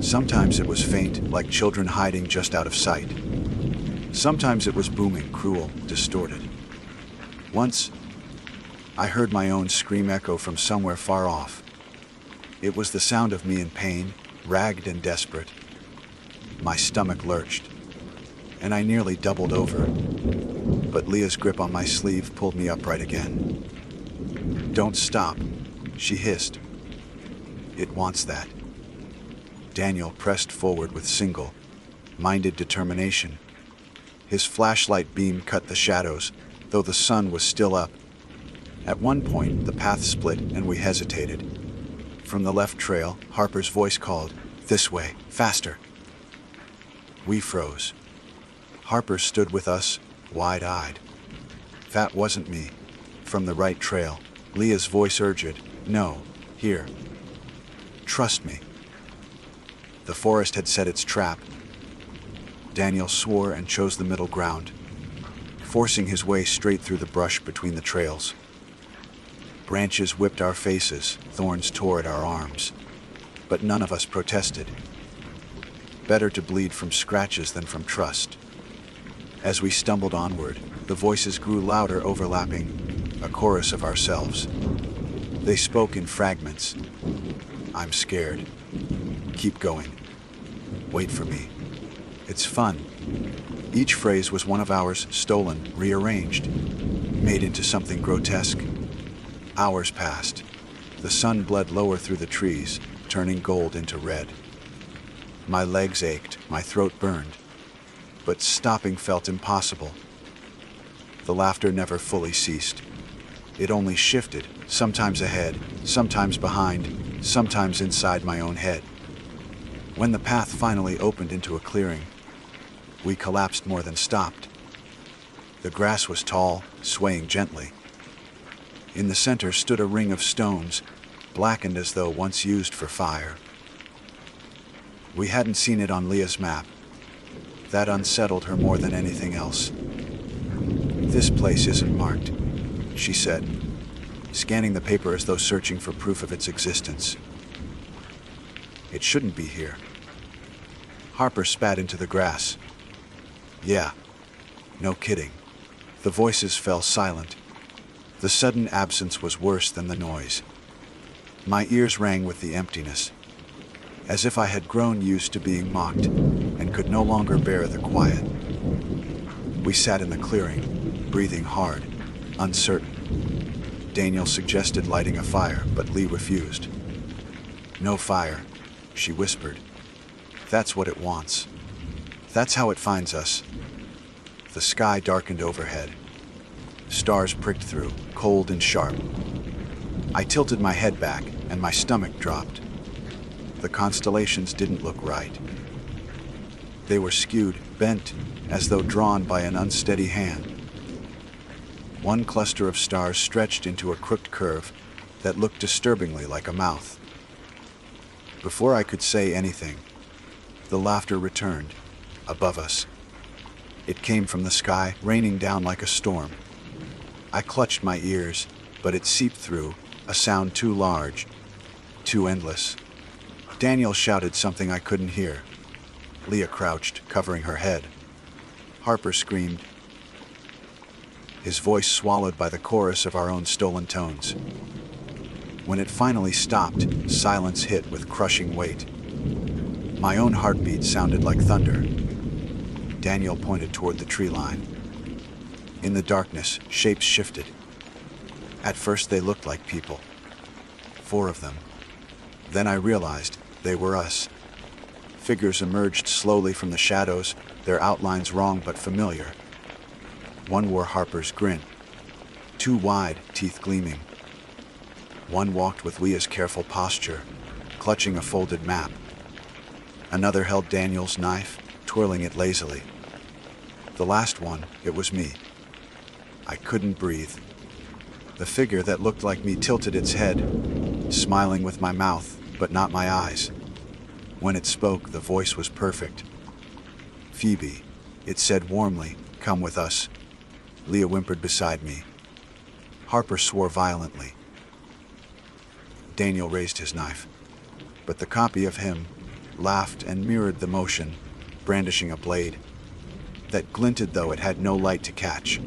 Sometimes it was faint, like children hiding just out of sight. Sometimes it was booming, cruel, distorted. Once, I heard my own scream echo from somewhere far off. It was the sound of me in pain, ragged and desperate. My stomach lurched, and I nearly doubled over. But Leah's grip on my sleeve pulled me upright again. "Don't stop," she hissed. "It wants that." Daniel pressed forward with single-minded determination. His flashlight beam cut the shadows, though the sun was still up. At one point, the path split and we hesitated. From the left trail, Harper's voice called, "This way, faster." We froze. Harper stood with us, wide-eyed. That wasn't me. From the right trail, Leah's voice urged, "No, here. Trust me." The forest had set its trap. Daniel swore and chose the middle ground, forcing his way straight through the brush between the trails. Branches whipped our faces, thorns tore at our arms, but none of us protested. Better to bleed from scratches than from trust. As we stumbled onward, the voices grew louder, overlapping, a chorus of ourselves. They spoke in fragments. "I'm scared. Keep going. Wait for me. It's fun." Each phrase was one of ours, stolen, rearranged, made into something grotesque. Hours passed. The sun bled lower through the trees, turning gold into red. My legs ached, my throat burned, but stopping felt impossible. The laughter never fully ceased. It only shifted, sometimes ahead, sometimes behind, sometimes inside my own head. When the path finally opened into a clearing, we collapsed more than stopped. The grass was tall, swaying gently. In the center stood a ring of stones, blackened as though once used for fire. We hadn't seen it on Leah's map. That unsettled her more than anything else. "This place isn't marked," she said, scanning the paper as though searching for proof of its existence. "It shouldn't be here." Harper spat into the grass. "Yeah, no kidding." The voices fell silent. The sudden absence was worse than the noise. My ears rang with the emptiness, as if I had grown used to being mocked and could no longer bear the quiet. We sat in the clearing, breathing hard, uncertain. Daniel suggested lighting a fire, but Lee refused. "No fire," she whispered. "That's what it wants. That's how it finds us." The sky darkened overhead. Stars pricked through, cold and sharp. I tilted my head back, and my stomach dropped. The constellations didn't look right. They were skewed, bent, as though drawn by an unsteady hand. One cluster of stars stretched into a crooked curve that looked disturbingly like a mouth. Before I could say anything, the laughter returned, above us. It came from the sky, raining down like a storm. I clutched my ears, but it seeped through, a sound too large, too endless. Daniel shouted something I couldn't hear. Leah crouched, covering her head. Harper screamed, his voice swallowed by the chorus of our own stolen tones. When it finally stopped, silence hit with crushing weight. My own heartbeat sounded like thunder. Daniel pointed toward the tree line. In the darkness, shapes shifted. At first they looked like people. 4 of them. Then I realized they were us. Figures emerged slowly from the shadows, their outlines wrong but familiar. One wore Harper's grin, too wide, teeth gleaming. One walked with Leah's careful posture, clutching a folded map. Another held Daniel's knife, twirling it lazily. The last one, it was me. I couldn't breathe. The figure that looked like me tilted its head, smiling with my mouth, but not my eyes. When it spoke, the voice was perfect. "Phoebe," it said warmly, "come with us." Leah whimpered beside me. Harper swore violently. Daniel raised his knife, but the copy of him laughed and mirrored the motion, brandishing a blade that glinted though it had no light to catch.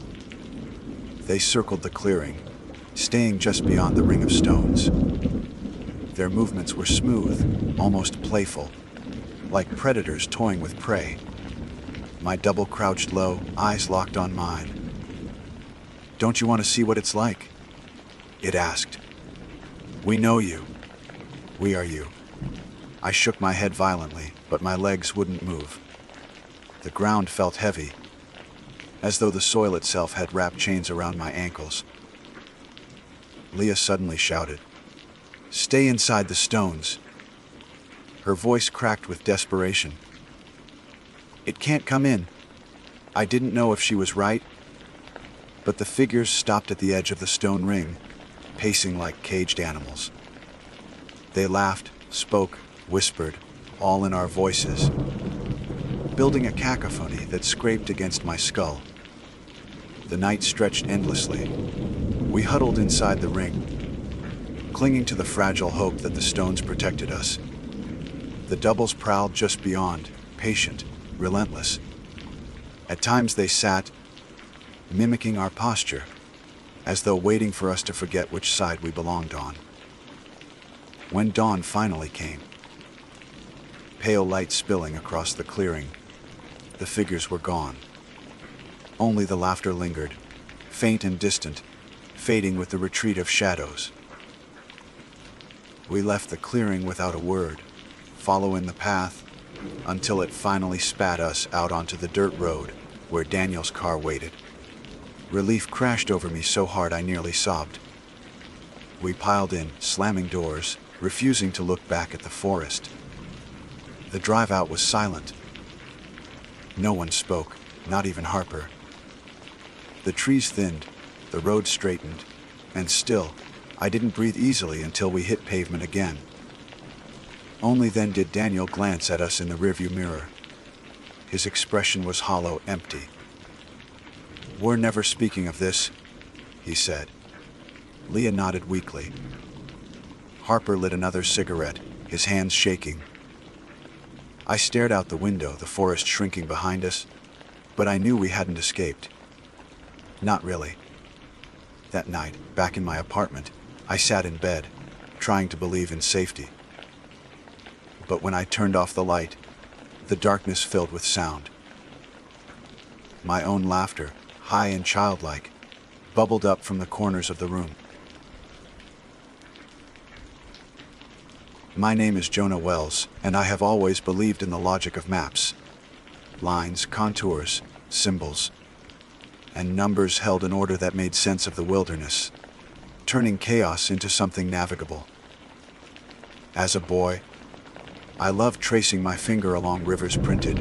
They circled the clearing, staying just beyond the ring of stones. Their movements were smooth, almost playful, like predators toying with prey. My double crouched low, eyes locked on mine. "Don't you want to see what it's like?" it asked. "We know you. We are you." I shook my head violently, but my legs wouldn't move. The ground felt heavy, as though the soil itself had wrapped chains around my ankles. Leah suddenly shouted, "Stay inside the stones." Her voice cracked with desperation. "It can't come in." I didn't know if she was right, but the figures stopped at the edge of the stone ring, pacing like caged animals. They laughed, spoke, whispered, all in our voices, building a cacophony that scraped against my skull. The night stretched endlessly. We huddled inside the ring, clinging to the fragile hope that the stones protected us. The doubles prowled just beyond, patient, relentless. At times they sat, mimicking our posture, as though waiting for us to forget which side we belonged on. When dawn finally came, pale light spilling across the clearing, the figures were gone. Only the laughter lingered, faint and distant, fading with the retreat of shadows. We left the clearing without a word, following the path until it finally spat us out onto the dirt road where Daniel's car waited. Relief crashed over me so hard I nearly sobbed. We piled in, slamming doors, refusing to look back at the forest. The drive out was silent. No one spoke, not even Harper. The trees thinned, the road straightened, and still, I didn't breathe easily until we hit pavement again. Only then did Daniel glance at us in the rearview mirror. His expression was hollow, empty. "We're never speaking of this," he said. Leah nodded weakly. Harper lit another cigarette, his hands shaking. I stared out the window, the forest shrinking behind us, but I knew we hadn't escaped. Not really. That night, back in my apartment, I sat in bed, trying to believe in safety. But when I turned off the light, the darkness filled with sound. My own laughter, high and childlike, bubbled up from the corners of the room. My name is Jonah Wells, and I have always believed in the logic of maps. Lines, contours, symbols, and numbers held in order that made sense of the wilderness, turning chaos into something navigable. As a boy, I loved tracing my finger along rivers printed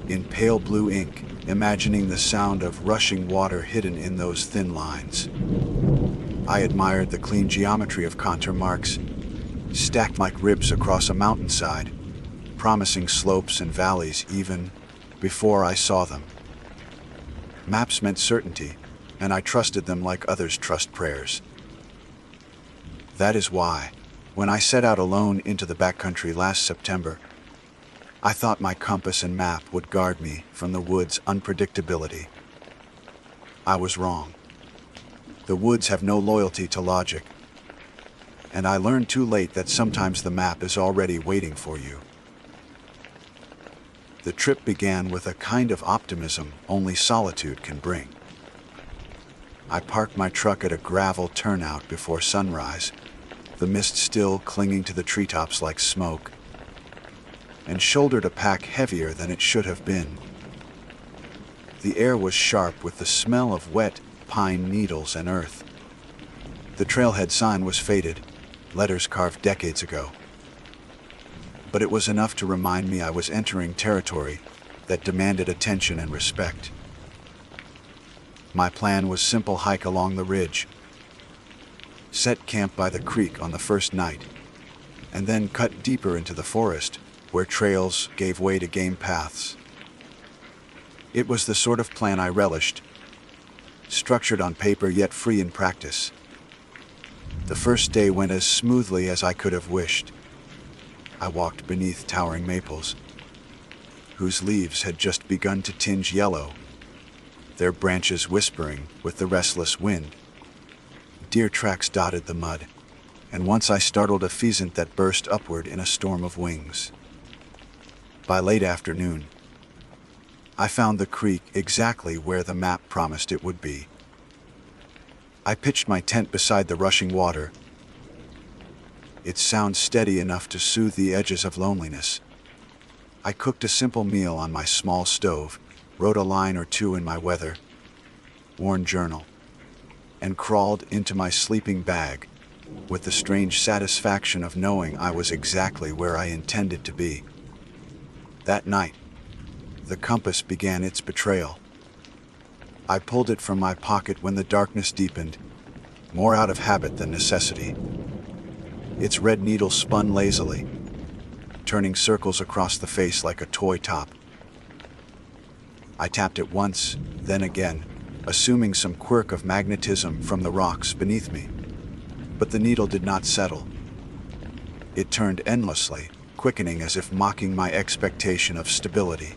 in pale blue ink, imagining the sound of rushing water hidden in those thin lines. I admired the clean geometry of contour marks, stacked like ribs across a mountainside, promising slopes and valleys even before I saw them. Maps meant certainty, and I trusted them like others trust prayers. That is why, when I set out alone into the backcountry last September, I thought my compass and map would guard me from the woods' unpredictability. I was wrong. The woods have no loyalty to logic, and I learned too late that sometimes the map is already waiting for you. The trip began with a kind of optimism only solitude can bring. I parked my truck at a gravel turnout before sunrise, the mist still clinging to the treetops like smoke, and shouldered a pack heavier than it should have been. The air was sharp with the smell of wet pine needles and earth. The trailhead sign was faded, letters carved decades ago. But it was enough to remind me I was entering territory that demanded attention and respect. My plan was simple: hike along the ridge, set camp by the creek on the first night, and then cut deeper into the forest where trails gave way to game paths. It was the sort of plan I relished, structured on paper yet free in practice. The first day went as smoothly as I could have wished. I walked beneath towering maples, whose leaves had just begun to tinge yellow, their branches whispering with the restless wind. Deer tracks dotted the mud, and once I startled a pheasant that burst upward in a storm of wings. By late afternoon, I found the creek exactly where the map promised it would be. I pitched my tent beside the rushing water, its sound steady enough to soothe the edges of loneliness. I cooked a simple meal on my small stove, wrote a line or two in my weather-worn journal, and crawled into my sleeping bag with the strange satisfaction of knowing I was exactly where I intended to be. That night, the compass began its betrayal. I pulled it from my pocket when the darkness deepened, more out of habit than necessity. Its red needle spun lazily, turning circles across the face like a toy top. I tapped it once, then again, assuming some quirk of magnetism from the rocks beneath me. But the needle did not settle. It turned endlessly, quickening as if mocking my expectation of stability.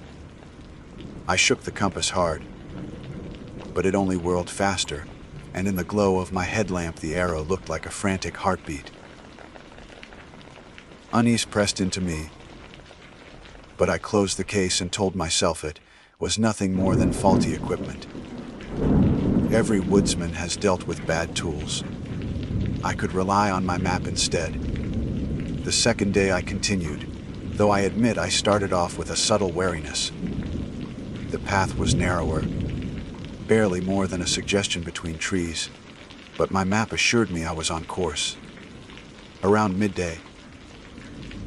I shook the compass hard, but it only whirled faster, and in the glow of my headlamp the arrow looked like a frantic heartbeat. Unease pressed into me, but I closed the case and told myself it was nothing more than faulty equipment. Every woodsman has dealt with bad tools. I could rely on my map instead. The second day I continued, though I admit I started off with a subtle wariness. The path was narrower, barely more than a suggestion between trees, but my map assured me I was on course. Around midday,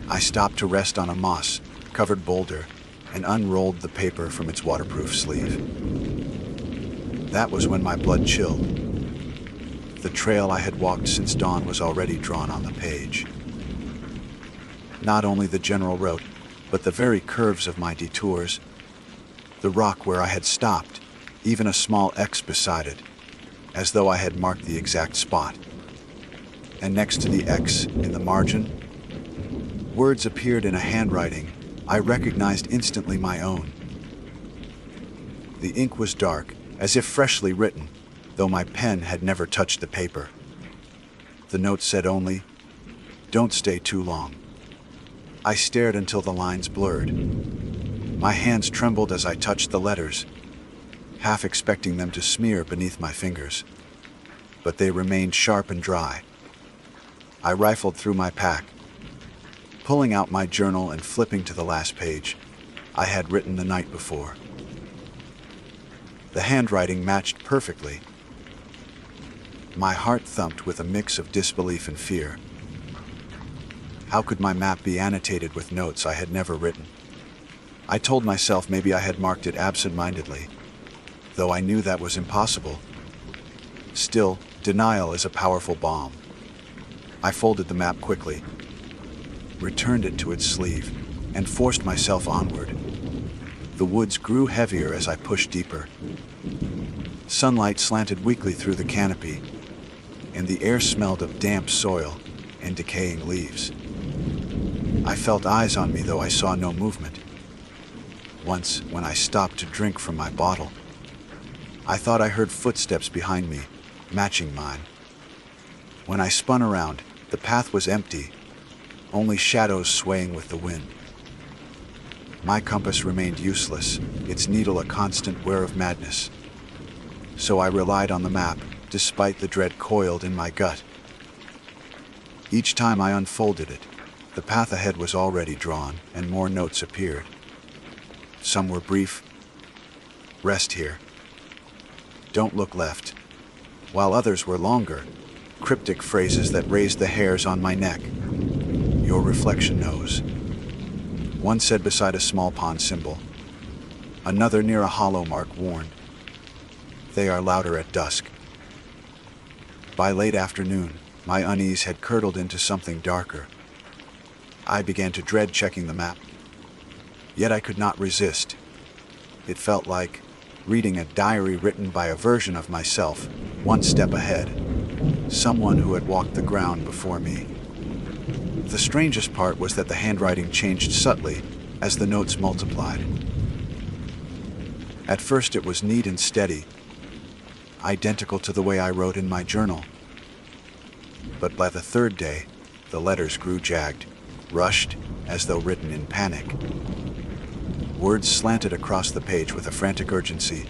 I stopped to rest on a moss-covered boulder and unrolled the paper from its waterproof sleeve. That was when my blood chilled. The trail I had walked since dawn was already drawn on the page. Not only the general route, but the very curves of my detours. The rock where I had stopped, even a small X beside it, as though I had marked the exact spot. And next to the X, in the margin, words appeared in a handwriting I recognized instantly my own. The ink was dark, as if freshly written, though my pen had never touched the paper. The note said only, "Don't stay too long." I stared until the lines blurred. My hands trembled as I touched the letters, half expecting them to smear beneath my fingers. But they remained sharp and dry. I rifled through my pack, pulling out my journal and flipping to the last page I had written the night before. The handwriting matched perfectly. My heart thumped with a mix of disbelief and fear. How could my map be annotated with notes I had never written? I told myself maybe I had marked it absent-mindedly, though I knew that was impossible. Still, denial is a powerful bomb. I folded the map quickly, returned it to its sleeve, and forced myself onward. The woods grew heavier as I pushed deeper. Sunlight slanted weakly through the canopy, and the air smelled of damp soil and decaying leaves. I felt eyes on me, though I saw no movement. Once, when I stopped to drink from my bottle, I thought I heard footsteps behind me, matching mine. When I spun around, the path was empty, only shadows swaying with the wind. My compass remained useless, its needle a constant wear of madness. So I relied on the map, despite the dread coiled in my gut. Each time I unfolded it, the path ahead was already drawn, and more notes appeared. Some were brief. "Rest here. Don't look left," while others were longer, cryptic phrases that raised the hairs on my neck. "Your reflection knows." One said beside a small pond symbol. Another near a hollow mark warned, "They are louder at dusk." By late afternoon, my unease had curdled into something darker. I began to dread checking the map. Yet I could not resist. It felt like reading a diary written by a version of myself, one step ahead, someone who had walked the ground before me. The strangest part was that the handwriting changed subtly as the notes multiplied. At first it was neat and steady, identical to the way I wrote in my journal. But by the third day, the letters grew jagged, rushed, as though written in panic. Words slanted across the page with a frantic urgency,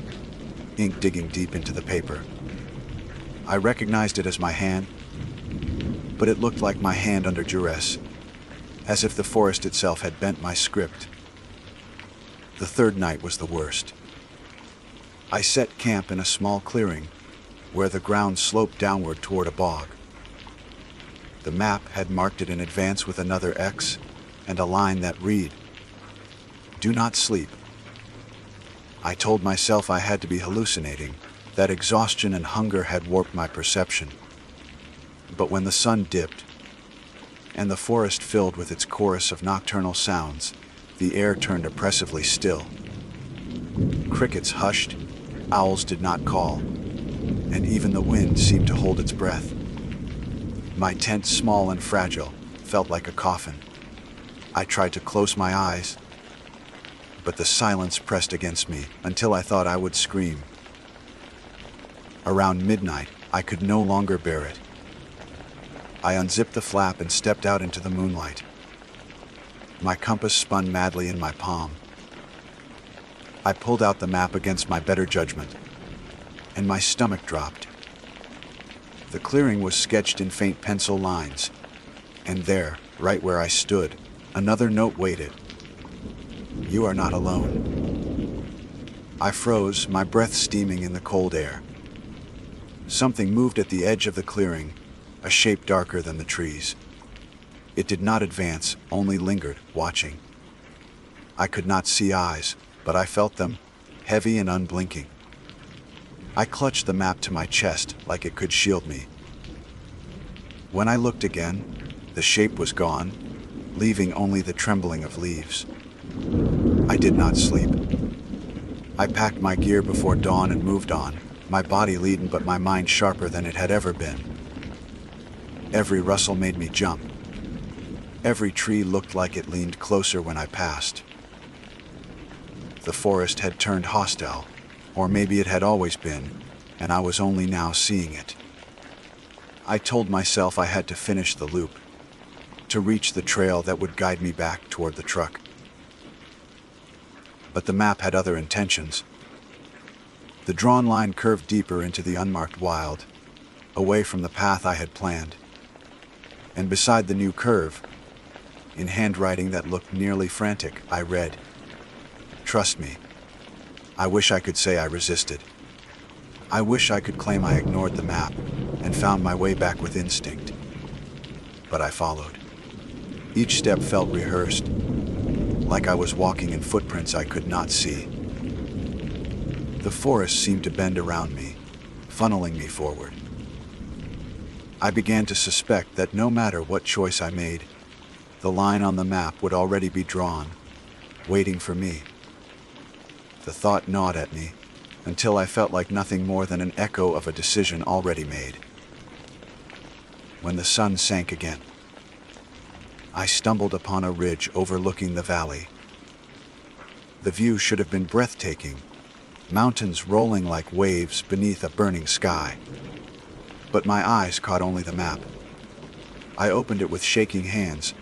ink digging deep into the paper. I recognized it as my hand, but it looked like my hand under duress, as if the forest itself had bent my script. The third night was the worst. I set camp in a small clearing, where the ground sloped downward toward a bog. The map had marked it in advance with another X and a line that read, "Do not sleep." I told myself I had to be hallucinating, that exhaustion and hunger had warped my perception. But when the sun dipped, and the forest filled with its chorus of nocturnal sounds, the air turned oppressively still. Crickets hushed, owls did not call, and even the wind seemed to hold its breath. My tent, small and fragile, felt like a coffin. I tried to close my eyes, but the silence pressed against me until I thought I would scream. Around midnight, I could no longer bear it. I unzipped the flap and stepped out into the moonlight. My compass spun madly in my palm. I pulled out the map against my better judgment, and my stomach dropped. The clearing was sketched in faint pencil lines, and there, right where I stood, another note waited. "You are not alone." I froze, my breath steaming in the cold air. Something moved at the edge of the clearing, a shape darker than the trees. It did not advance, only lingered, watching. I could not see eyes, but I felt them, heavy and unblinking. I clutched the map to my chest like it could shield me. When I looked again, the shape was gone, leaving only the trembling of leaves. I did not sleep. I packed my gear before dawn and moved on, my body leaden but my mind sharper than it had ever been. Every rustle made me jump. Every tree looked like it leaned closer when I passed. The forest had turned hostile, or maybe it had always been, and I was only now seeing it. I told myself I had to finish the loop, to reach the trail that would guide me back toward the truck. But the map had other intentions. The drawn line curved deeper into the unmarked wild, away from the path I had planned. And beside the new curve, in handwriting that looked nearly frantic, I read, "Trust me." I wish I could say I resisted. I wish I could claim I ignored the map and found my way back with instinct. But I followed. Each step felt rehearsed, like I was walking in footprints I could not see. The forest seemed to bend around me, funneling me forward. I began to suspect that no matter what choice I made, the line on the map would already be drawn, waiting for me. The thought gnawed at me until I felt like nothing more than an echo of a decision already made. When the sun sank again, I stumbled upon a ridge overlooking the valley. The view should have been breathtaking, mountains rolling like waves beneath a burning sky. But my eyes caught only the map. I opened it with shaking hands,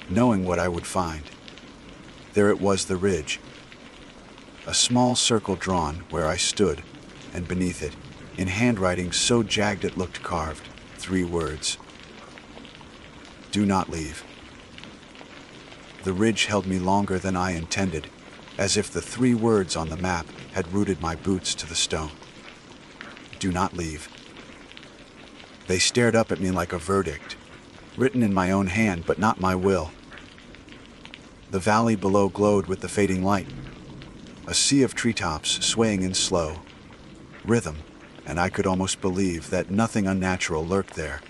knowing what I would find. There it was, the ridge. A small circle drawn where I stood, and beneath it, in handwriting so jagged it looked carved, 3 words. "Do not leave." The ridge held me longer than I intended, as if the 3 words on the map had rooted my boots to the stone. Do not leave. They stared up at me like a verdict, written in my own hand but not my will. The valley below glowed with the fading light, a sea of treetops swaying in slow rhythm, and I could almost believe that nothing unnatural lurked there.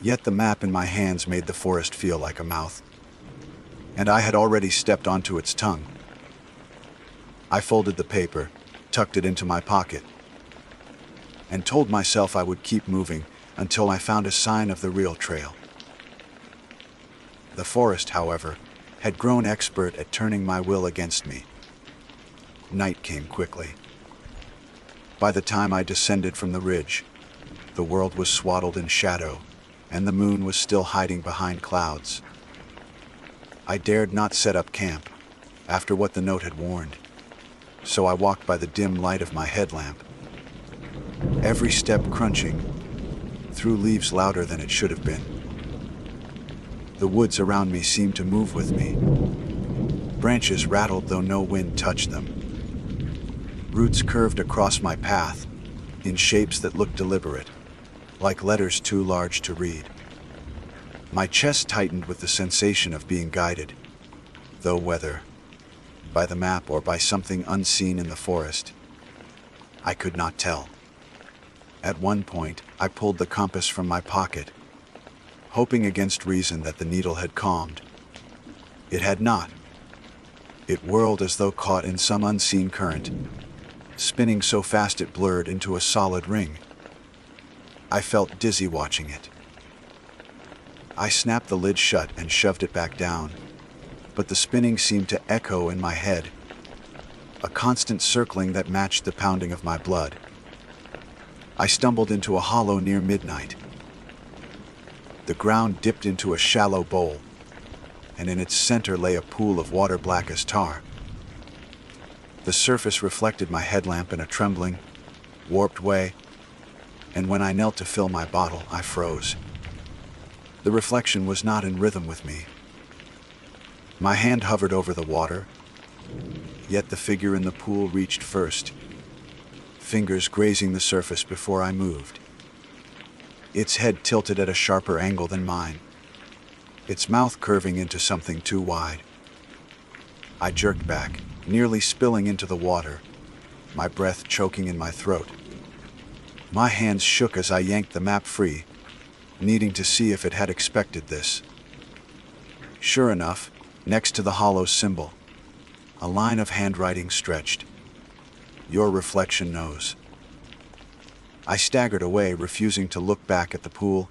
Yet the map in my hands made the forest feel like a mouth, and I had already stepped onto its tongue. I folded the paper, tucked it into my pocket, and told myself I would keep moving until I found a sign of the real trail. The forest, however, had grown expert at turning my will against me. Night came quickly. By the time I descended from the ridge, the world was swaddled in shadow, and the moon was still hiding behind clouds. I dared not set up camp, after what the note had warned, so I walked by the dim light of my headlamp, every step crunching, through leaves louder than it should have been. The woods around me seemed to move with me. Branches rattled though no wind touched them. Roots curved across my path, in shapes that looked deliberate, like letters too large to read. My chest tightened with the sensation of being guided, though whether by the map or by something unseen in the forest, I could not tell. At one point, I pulled the compass from my pocket, hoping against reason that the needle had calmed. It had not. It whirled as though caught in some unseen current, spinning so fast it blurred into a solid ring. I felt dizzy watching it. I snapped the lid shut and shoved it back down, but the spinning seemed to echo in my head, a constant circling that matched the pounding of my blood. I stumbled into a hollow near midnight. The ground dipped into a shallow bowl, and in its center lay a pool of water black as tar. The surface reflected my headlamp in a trembling, warped way, and when I knelt to fill my bottle, I froze. The reflection was not in rhythm with me. My hand hovered over the water, yet the figure in the pool reached first, fingers grazing the surface before I moved. Its head tilted at a sharper angle than mine, its mouth curving into something too wide. I jerked back, nearly spilling into the water, my breath choking in my throat. My hands shook as I yanked the map free, needing to see if it had expected this. Sure enough, next to the hollow symbol, a line of handwriting stretched. Your reflection knows. I staggered away, refusing to look back at the pool,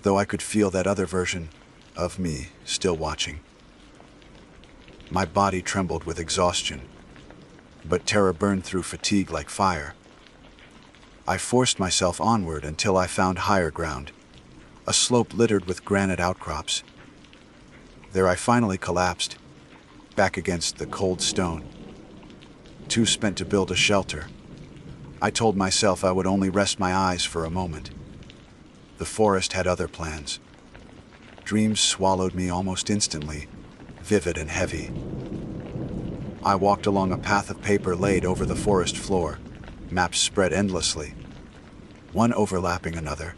though I could feel that other version of me still watching. My body trembled with exhaustion, but terror burned through fatigue like fire. I forced myself onward until I found higher ground, a slope littered with granite outcrops. There I finally collapsed, back against the cold stone, too spent to build a shelter. I told myself I would only rest my eyes for a moment. The forest had other plans. Dreams swallowed me almost instantly, vivid and heavy. I walked along a path of paper laid over the forest floor, maps spread endlessly, one overlapping another.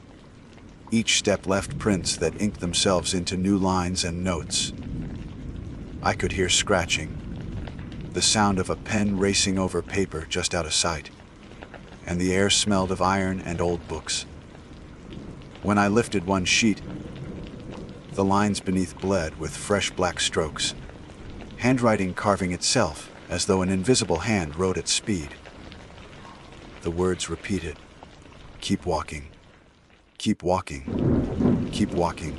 Each step left prints that inked themselves into new lines and notes. I could hear scratching, the sound of a pen racing over paper just out of sight, and the air smelled of iron and old books. When I lifted one sheet, the lines beneath bled with fresh black strokes, handwriting carving itself as though an invisible hand wrote at speed. The words repeated, "Keep walking, keep walking, keep walking."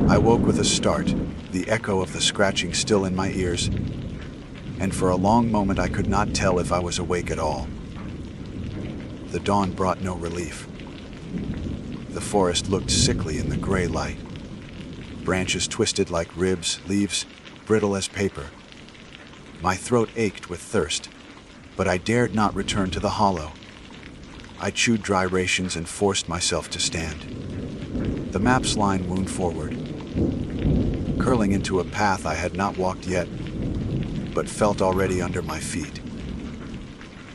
I woke with a start, the echo of the scratching still in my ears, and for a long moment I could not tell if I was awake at all. The dawn brought no relief. The forest looked sickly in the gray light. Branches twisted like ribs, leaves brittle as paper. My throat ached with thirst, but I dared not return to the hollow. I chewed dry rations and forced myself to stand. The map's line wound forward, curling into a path I had not walked yet, but felt already under my feet.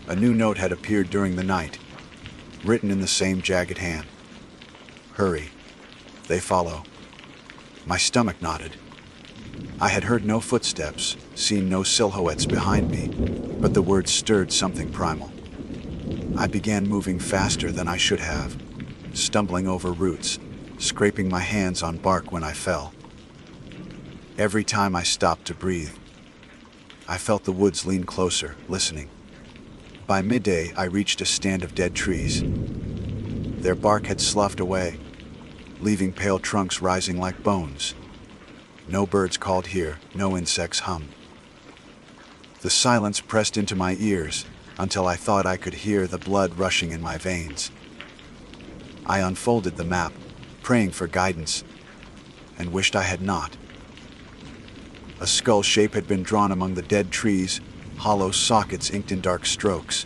A new note had appeared during the night, written in the same jagged hand. "Hurry, they follow." My stomach knotted. I had heard no footsteps, seen no silhouettes behind me, but the words stirred something primal. I began moving faster than I should have, stumbling over roots, scraping my hands on bark when I fell. Every time I stopped to breathe, I felt the woods lean closer, listening. By midday, I reached a stand of dead trees. Their bark had sloughed away, leaving pale trunks rising like bones. No birds called here, no insects hummed. The silence pressed into my ears until I thought I could hear the blood rushing in my veins. I unfolded the map, praying for guidance, and wished I had not. A skull shape had been drawn among the dead trees, hollow sockets inked in dark strokes,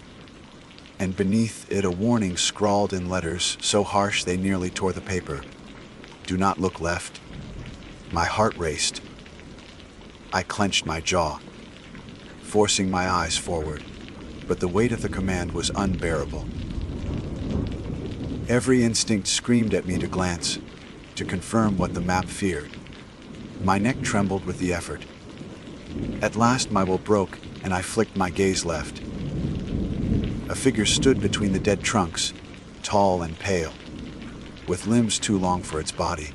and beneath it a warning scrawled in letters so harsh they nearly tore the paper. "Do not look left." My heart raced. I clenched my jaw, forcing my eyes forward, but the weight of the command was unbearable. Every instinct screamed at me to glance, to confirm what the map feared. My neck trembled with the effort. At last my will broke, and I flicked my gaze left. A figure stood between the dead trunks, tall and pale, with limbs too long for its body.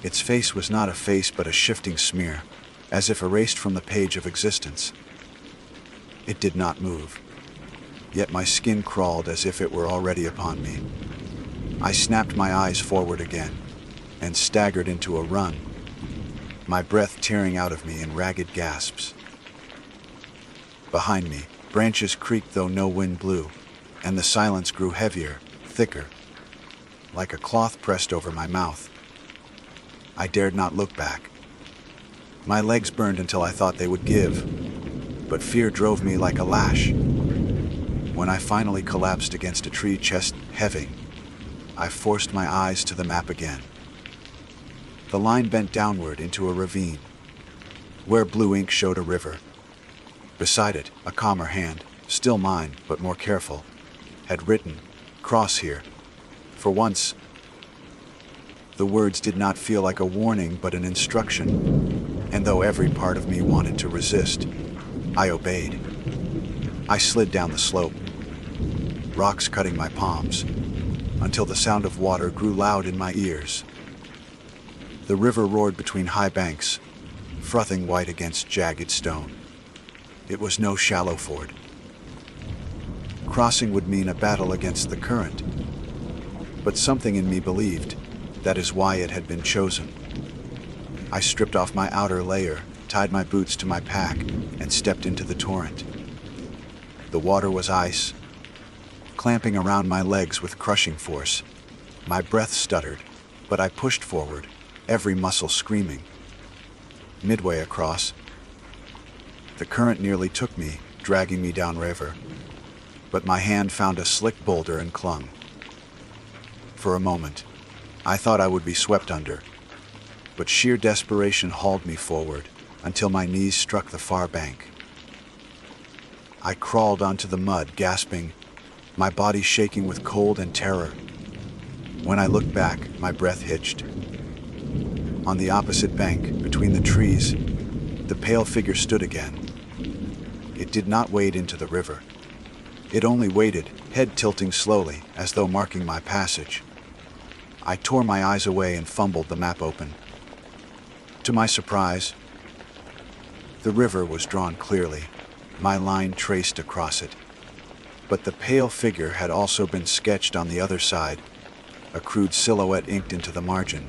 Its face was not a face but a shifting smear, as if erased from the page of existence. It did not move, yet my skin crawled as if it were already upon me. I snapped my eyes forward again, and staggered into a run, my breath tearing out of me in ragged gasps. Behind me, branches creaked though no wind blew, and the silence grew heavier, thicker, like a cloth pressed over my mouth. I dared not look back. My legs burned until I thought they would give, but fear drove me like a lash. When I finally collapsed against a tree, chest heaving, I forced my eyes to the map again. The line bent downward into a ravine, where blue ink showed a river. Beside it, a calmer hand, still mine, but more careful, had written, "Cross here." For once, the words did not feel like a warning but an instruction, and though every part of me wanted to resist, I obeyed. I slid down the slope, rocks cutting my palms, until the sound of water grew loud in my ears. The river roared between high banks, frothing white against jagged stone. It was no shallow ford. Crossing would mean a battle against the current. But something in me believed that is why it had been chosen. I stripped off my outer layer, tied my boots to my pack, and stepped into the torrent. The water was ice, clamping around my legs with crushing force. My breath stuttered, but I pushed forward, every muscle screaming. Midway across, the current nearly took me, dragging me downriver, but my hand found a slick boulder and clung. For a moment, I thought I would be swept under, but sheer desperation hauled me forward until my knees struck the far bank. I crawled onto the mud, gasping, my body shaking with cold and terror. When I looked back, my breath hitched. On the opposite bank, between the trees, the pale figure stood again. It did not wade into the river. It only waded, head tilting slowly, as though marking my passage. I tore my eyes away and fumbled the map open. To my surprise, the river was drawn clearly, my line traced across it. But the pale figure had also been sketched on the other side, a crude silhouette inked into the margin.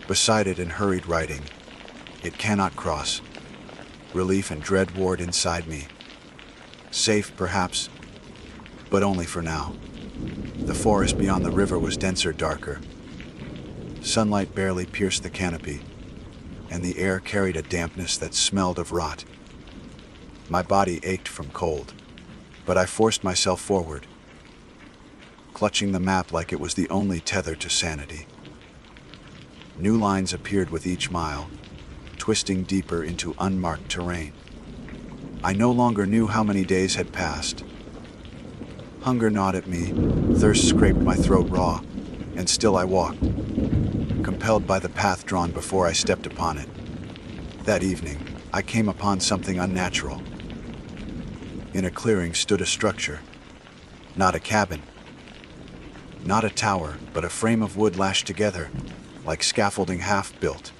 Beside it in hurried writing, "It cannot cross." Relief and dread warred inside me. Safe, perhaps, but only for now. The forest beyond the river was denser, darker. Sunlight barely pierced the canopy, and the air carried a dampness that smelled of rot. My body ached from cold, but I forced myself forward, clutching the map like it was the only tether to sanity. New lines appeared with each mile, twisting deeper into unmarked terrain. I no longer knew how many days had passed. Hunger gnawed at me, thirst scraped my throat raw, and still I walked, compelled by the path drawn before I stepped upon it. That evening, I came upon something unnatural. In a clearing stood a structure, not a cabin, not a tower, but a frame of wood lashed together, like scaffolding half-built.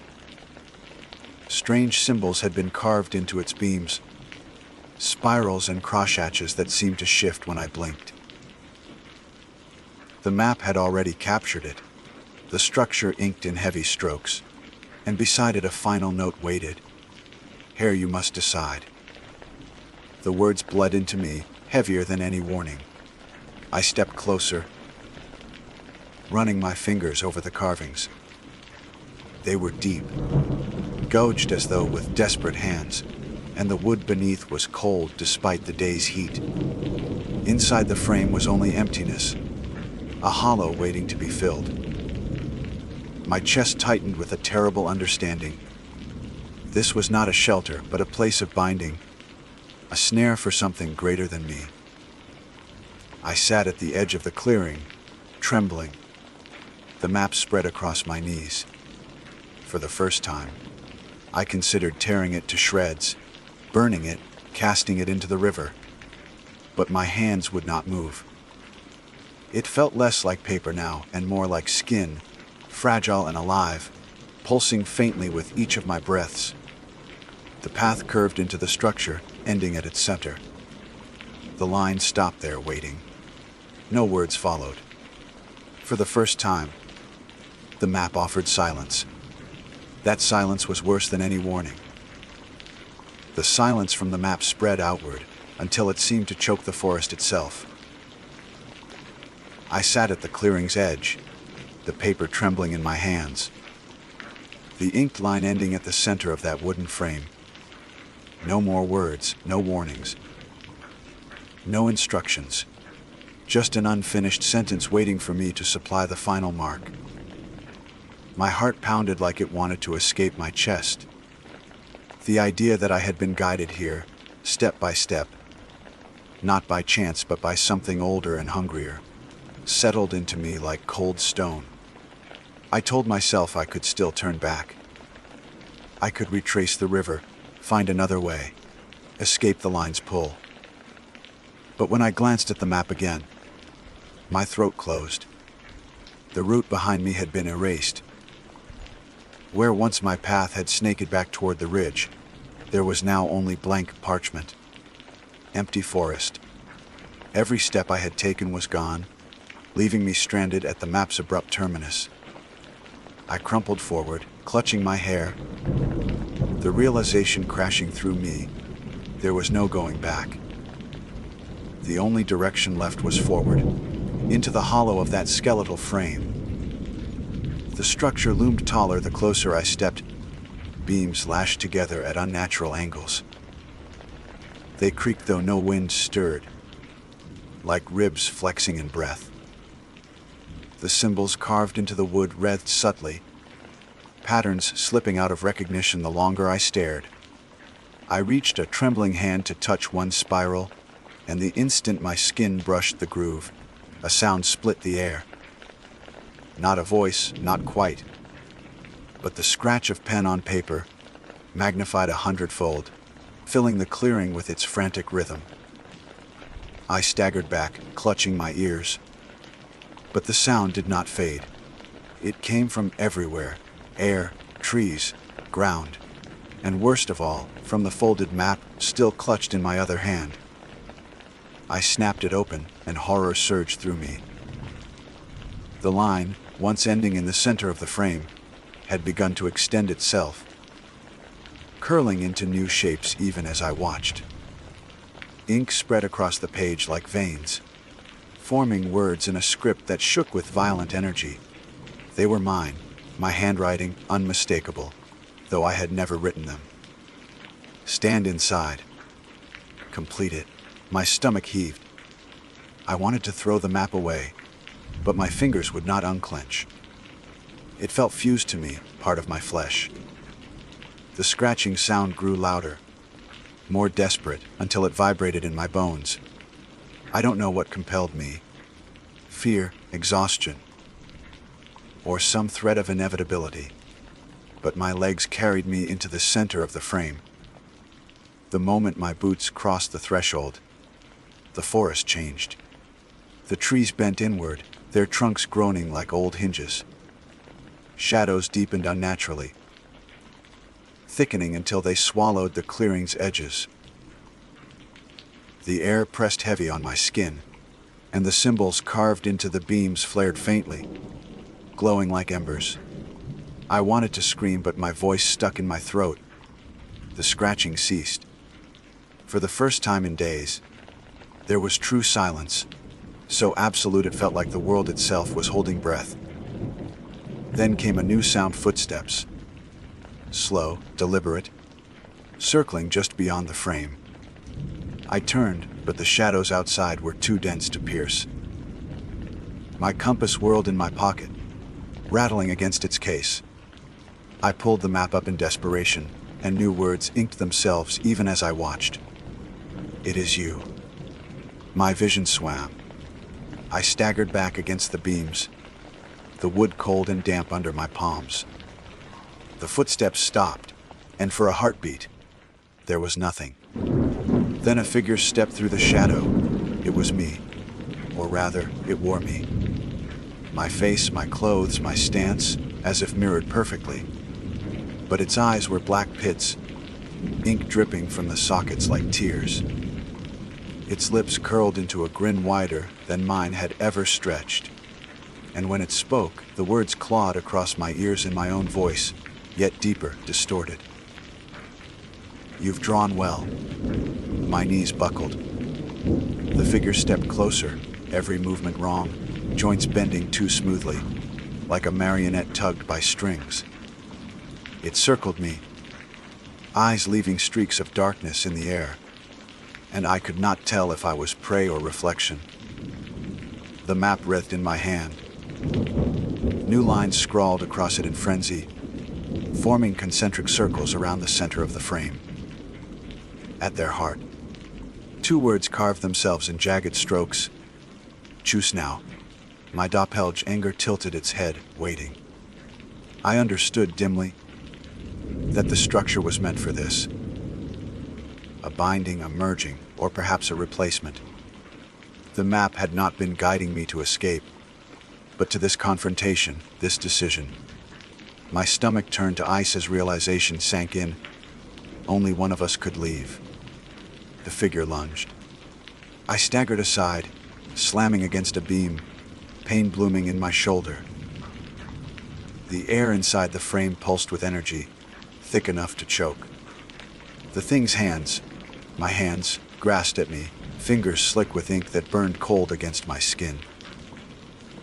Strange symbols had been carved into its beams, spirals and crosshatches that seemed to shift when I blinked. The map had already captured it, the structure inked in heavy strokes, and beside it a final note waited. "Here you must decide." The words bled into me, heavier than any warning. I stepped closer, running my fingers over the carvings. They were deep, gouged as though with desperate hands, and the wood beneath was cold despite the day's heat. Inside the frame was only emptiness, a hollow waiting to be filled. My chest tightened with a terrible understanding. This was not a shelter, but a place of binding, a snare for something greater than me. I sat at the edge of the clearing, trembling, the map spread across my knees. For the first time, I considered tearing it to shreds, burning it, casting it into the river. But my hands would not move. It felt less like paper now and more like skin, fragile and alive, pulsing faintly with each of my breaths. The path curved into the structure, ending at its center. The line stopped there, waiting. No words followed. For the first time, the map offered silence. That silence was worse than any warning. The silence from the map spread outward until it seemed to choke the forest itself. I sat at the clearing's edge, the paper trembling in my hands. The inked line ending at the center of that wooden frame. No more words, no warnings, no instructions, just an unfinished sentence waiting for me to supply the final mark. My heart pounded like it wanted to escape my chest. The idea that I had been guided here, step by step, not by chance but by something older and hungrier, settled into me like cold stone. I told myself I could still turn back. I could retrace the river, find another way, escape the line's pull. But when I glanced at the map again, my throat closed. The route behind me had been erased. Where once my path had snaked back toward the ridge, there was now only blank parchment. Empty forest. Every step I had taken was gone, leaving me stranded at the map's abrupt terminus. I crumpled forward, clutching my hair, the realization crashing through me. There was no going back. The only direction left was forward, into the hollow of that skeletal frame. The structure loomed taller the closer I stepped, beams lashed together at unnatural angles. They creaked though no wind stirred, like ribs flexing in breath. The symbols carved into the wood wreathed subtly, patterns slipping out of recognition the longer I stared. I reached a trembling hand to touch one spiral, and the instant my skin brushed the groove, a sound split the air. Not a voice, not quite, but the scratch of pen on paper, magnified 100-fold, filling the clearing with its frantic rhythm. I staggered back, clutching my ears. But the sound did not fade. It came from everywhere: air, trees, ground, and worst of all, from the folded map still clutched in my other hand. I snapped it open, and horror surged through me. The line, once ending in the center of the frame, had begun to extend itself, curling into new shapes even as I watched. Ink spread across the page like veins, forming words in a script that shook with violent energy. They were mine, my handwriting unmistakable, though I had never written them. Stand inside. Complete it. My stomach heaved. I wanted to throw the map away, but my fingers would not unclench. It felt fused to me, part of my flesh. The scratching sound grew louder, more desperate, until it vibrated in my bones. I don't know what compelled me: fear, exhaustion, or some threat of inevitability. But my legs carried me into the center of the frame. The moment my boots crossed the threshold, the forest changed. The trees bent inward, their trunks groaning like old hinges. Shadows deepened unnaturally, thickening until they swallowed the clearing's edges. The air pressed heavy on my skin, and the symbols carved into the beams flared faintly, glowing like embers. I wanted to scream, but my voice stuck in my throat. The scratching ceased. For the first time in days, there was true silence, so absolute it felt like the world itself was holding breath. Then came a new sound: footsteps. Slow, deliberate, circling just beyond the frame. I turned, but the shadows outside were too dense to pierce. My compass whirled in my pocket, rattling against its case. I pulled the map up in desperation, and new words inked themselves even as I watched. It is you. My vision swam. I staggered back against the beams, the wood cold and damp under my palms. The footsteps stopped, and for a heartbeat, there was nothing. Then a figure stepped through the shadow. It was me, or rather, it wore me. My face, my clothes, my stance, as if mirrored perfectly. But its eyes were black pits, ink dripping from the sockets like tears. Its lips curled into a grin wider than mine had ever stretched. And when it spoke, the words clawed across my ears in my own voice, yet deeper, distorted. You've drawn well. My knees buckled. The figure stepped closer, every movement wrong, joints bending too smoothly, like a marionette tugged by strings. It circled me, eyes leaving streaks of darkness in the air, and I could not tell if I was prey or reflection. The map writhed in my hand. New lines scrawled across it in frenzy, forming concentric circles around the center of the frame. At their heart, two words carved themselves in jagged strokes: choose now. My doppelganger tilted its head, waiting. I understood dimly that the structure was meant for this. A binding, a merging, or perhaps a replacement. The map had not been guiding me to escape, but to this confrontation, this decision. My stomach turned to ice as realization sank in. Only one of us could leave. The figure lunged. I staggered aside, slamming against a beam, pain blooming in my shoulder. The air inside the frame pulsed with energy, thick enough to choke. The thing's hands, my hands, grasped at me, fingers slick with ink that burned cold against my skin.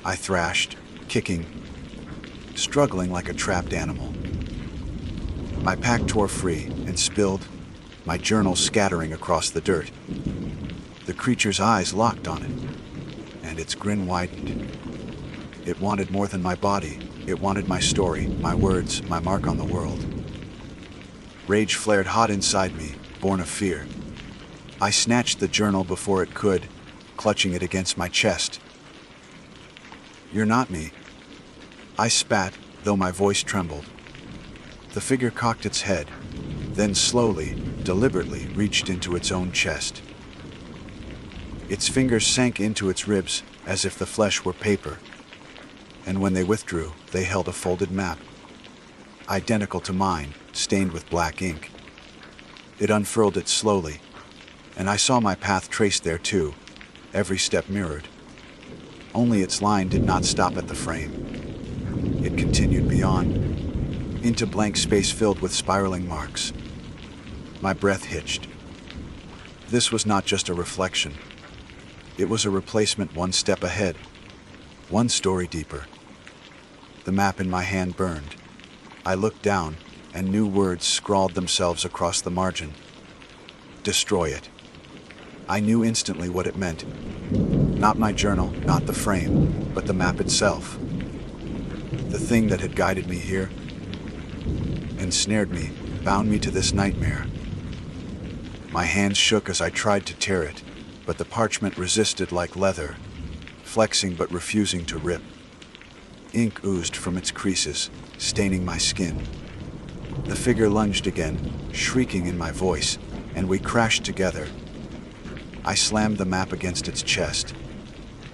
I thrashed, kicking, struggling like a trapped animal. My pack tore free and spilled, my journal scattering across the dirt. The creature's eyes locked on it, and its grin widened. It wanted more than my body. It wanted my story, my words, my mark on the world. Rage flared hot inside me, born of fear. I snatched the journal before it could, clutching it against my chest. "You're not me." I spat, though my voice trembled. The figure cocked its head, then slowly, deliberately reached into its own chest. Its fingers sank into its ribs as if the flesh were paper, and when they withdrew, they held a folded map, identical to mine, stained with black ink. It unfurled it slowly, and I saw my path traced there too, every step mirrored. Only its line did not stop at the frame. It continued beyond, into blank space filled with spiraling marks. My breath hitched. This was not just a reflection. It was a replacement one step ahead, one story deeper. The map in my hand burned. I looked down, and new words scrawled themselves across the margin. Destroy it. I knew instantly what it meant. Not my journal, not the frame, but the map itself. The thing that had guided me here, ensnared me, bound me to this nightmare. My hands shook as I tried to tear it, but the parchment resisted like leather, flexing but refusing to rip. Ink oozed from its creases, staining my skin. The figure lunged again, shrieking in my voice, and we crashed together. I slammed the map against its chest,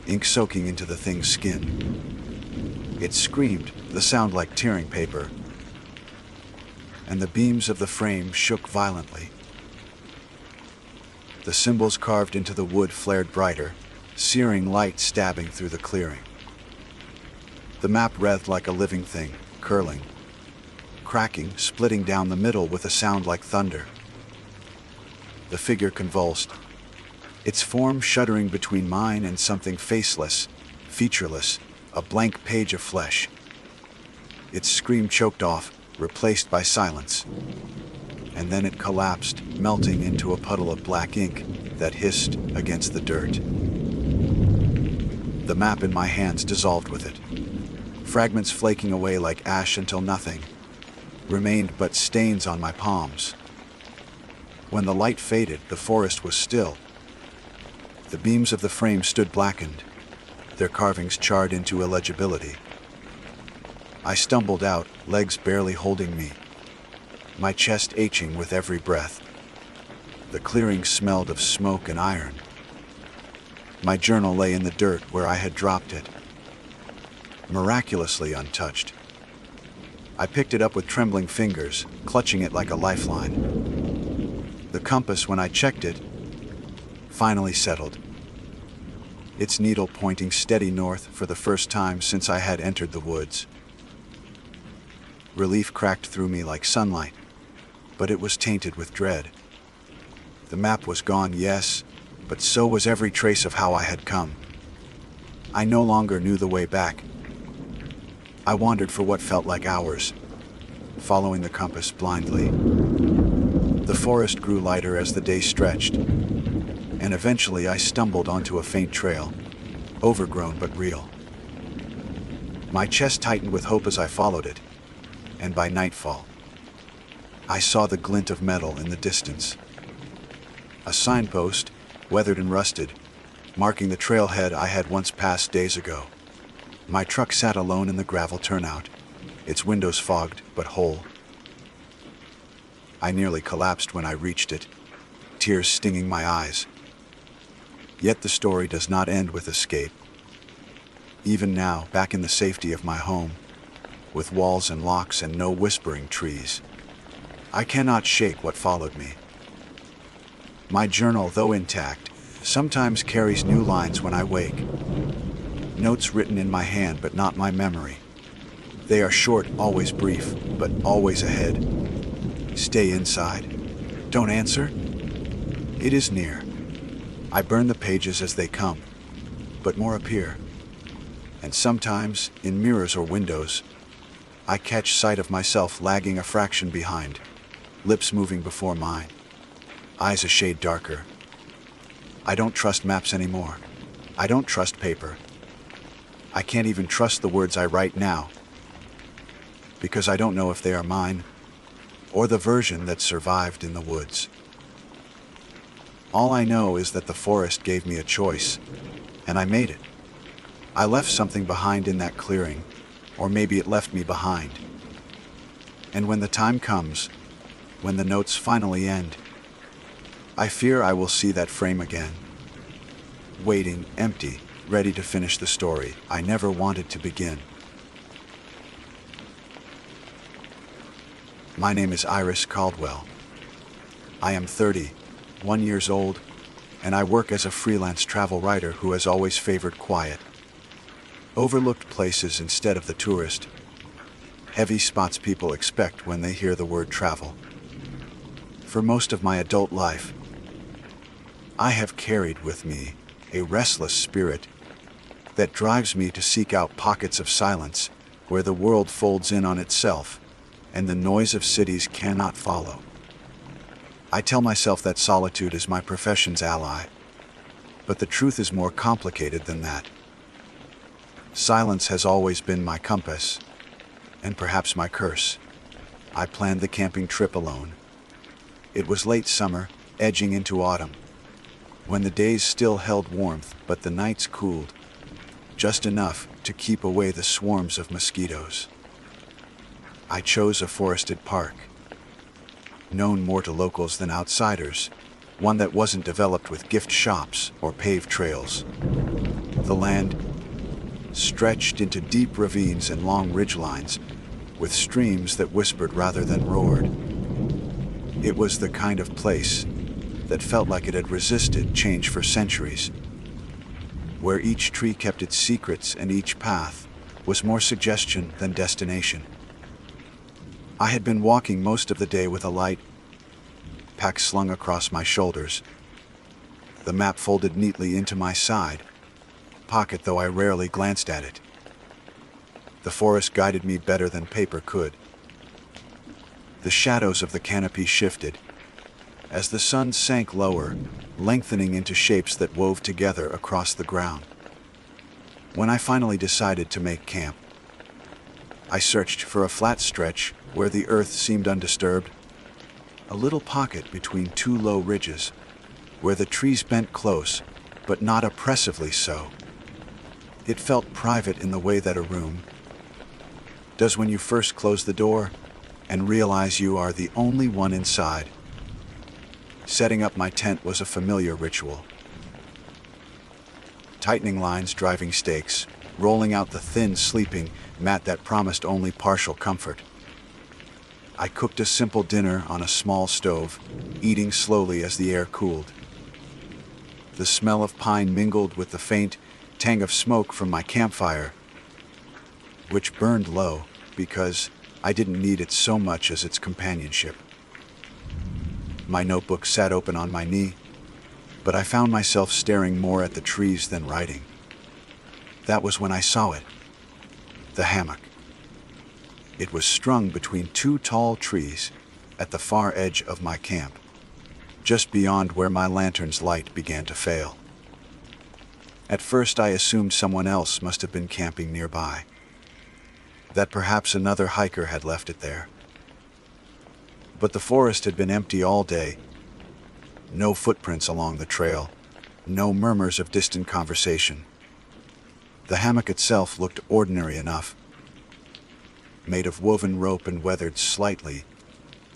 ink soaking into the thing's skin. It screamed, the sound like tearing paper, and the beams of the frame shook violently. The symbols carved into the wood flared brighter, searing light stabbing through the clearing. The map writhed like a living thing, curling, cracking, splitting down the middle with a sound like thunder. The figure convulsed, its form shuddering between mine and something faceless, featureless, a blank page of flesh. Its scream choked off, replaced by silence. And then it collapsed, melting into a puddle of black ink that hissed against the dirt. The map in my hands dissolved with it, fragments flaking away like ash until nothing remained but stains on my palms. When the light faded, the forest was still. The beams of the frame stood blackened, their carvings charred into illegibility. I stumbled out, legs barely holding me, my chest aching with every breath. The clearing smelled of smoke and iron. My journal lay in the dirt where I had dropped it, miraculously untouched. I picked it up with trembling fingers, clutching it like a lifeline. The compass, when I checked it, finally settled, its needle pointing steady north for the first time since I had entered the woods. Relief cracked through me like sunlight, but it was tainted with dread. The map was gone, yes, but so was every trace of how I had come. I no longer knew the way back. I wandered for what felt like hours, following the compass blindly. The forest grew lighter as the day stretched, and eventually I stumbled onto a faint trail, overgrown but real. My chest tightened with hope as I followed it, and by nightfall, I saw the glint of metal in the distance. A signpost, weathered and rusted, marking the trailhead I had once passed days ago. My truck sat alone in the gravel turnout, its windows fogged but whole. I nearly collapsed when I reached it, tears stinging my eyes. Yet the story does not end with escape. Even now, back in the safety of my home, with walls and locks and no whispering trees. I cannot shake what followed me. My journal, though intact, sometimes carries new lines when I wake. Notes written in my hand but not my memory. They are short, always brief, but always ahead. Stay inside. Don't answer. It is near. I burn the pages as they come, but more appear. And sometimes, in mirrors or windows, I catch sight of myself lagging a fraction behind, lips moving before mine, eyes a shade darker. I don't trust maps anymore. I don't trust paper. I can't even trust the words I write now, because I don't know if they are mine or the version that survived in the woods. All I know is that the forest gave me a choice, and I made it. I left something behind in that clearing, or maybe it left me behind. And when the time comes, when the notes finally end, I fear I will see that frame again, waiting, empty, ready to finish the story I never wanted to begin. My name is Iris Caldwell. I am 31 years old, and I work as a freelance travel writer who has always favored quiet, overlooked places instead of the tourist, heavy spots people expect when they hear the word travel. For most of my adult life, I have carried with me a restless spirit that drives me to seek out pockets of silence where the world folds in on itself and the noise of cities cannot follow. I tell myself that solitude is my profession's ally, but the truth is more complicated than that. Silence has always been my compass, and perhaps my curse. I planned the camping trip alone. It was late summer, edging into autumn, when the days still held warmth but the nights cooled, just enough to keep away the swarms of mosquitoes. I chose a forested park, known more to locals than outsiders, one that wasn't developed with gift shops or paved trails. The land stretched into deep ravines and long ridgelines, with streams that whispered rather than roared. It was the kind of place that felt like it had resisted change for centuries, where each tree kept its secrets and each path was more suggestion than destination. I had been walking most of the day with a light pack slung across my shoulders, the map folded neatly into my side pocket, though I rarely glanced at it. The forest guided me better than paper could. The shadows of the canopy shifted as the sun sank lower, lengthening into shapes that wove together across the ground. When I finally decided to make camp, I searched for a flat stretch where the earth seemed undisturbed, a little pocket between two low ridges, where the trees bent close, but not oppressively so. It felt private in the way that a room does when you first close the door and realize you are the only one inside. Setting up my tent was a familiar ritual. Tightening lines, driving stakes, rolling out the thin sleeping mat that promised only partial comfort. I cooked a simple dinner on a small stove, eating slowly as the air cooled. The smell of pine mingled with the faint tang of smoke from my campfire, which burned low because I didn't need it so much as its companionship. My notebook sat open on my knee, but I found myself staring more at the trees than writing. That was when I saw it. The hammock. It was strung between two tall trees at the far edge of my camp, just beyond where my lantern's light began to fail. At first I assumed someone else must have been camping nearby, that perhaps another hiker had left it there. But the forest had been empty all day. No footprints along the trail, no murmurs of distant conversation. The hammock itself looked ordinary enough, made of woven rope and weathered slightly,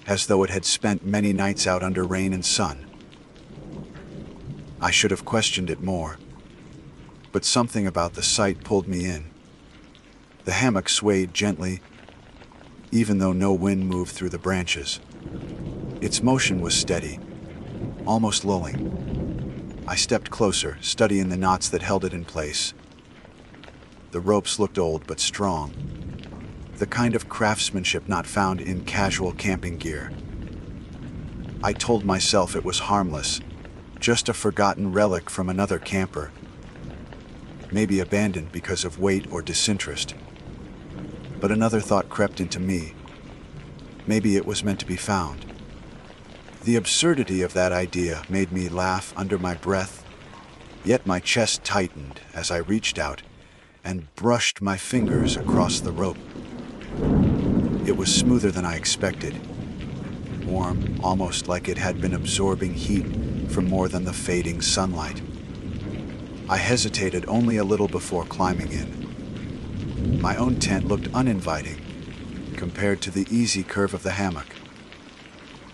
as though it had spent many nights out under rain and sun. I should have questioned it more, but something about the sight pulled me in. The hammock swayed gently, even though no wind moved through the branches. Its motion was steady, almost lulling. I stepped closer, studying the knots that held it in place. The ropes looked old but strong, the kind of craftsmanship not found in casual camping gear. I told myself it was harmless, just a forgotten relic from another camper, maybe abandoned because of weight or disinterest. But another thought crept into me. Maybe it was meant to be found. The absurdity of that idea made me laugh under my breath, yet my chest tightened as I reached out and brushed my fingers across the rope. It was smoother than I expected, warm, almost like it had been absorbing heat from more than the fading sunlight. I hesitated only a little before climbing in. My own tent looked uninviting compared to the easy curve of the hammock.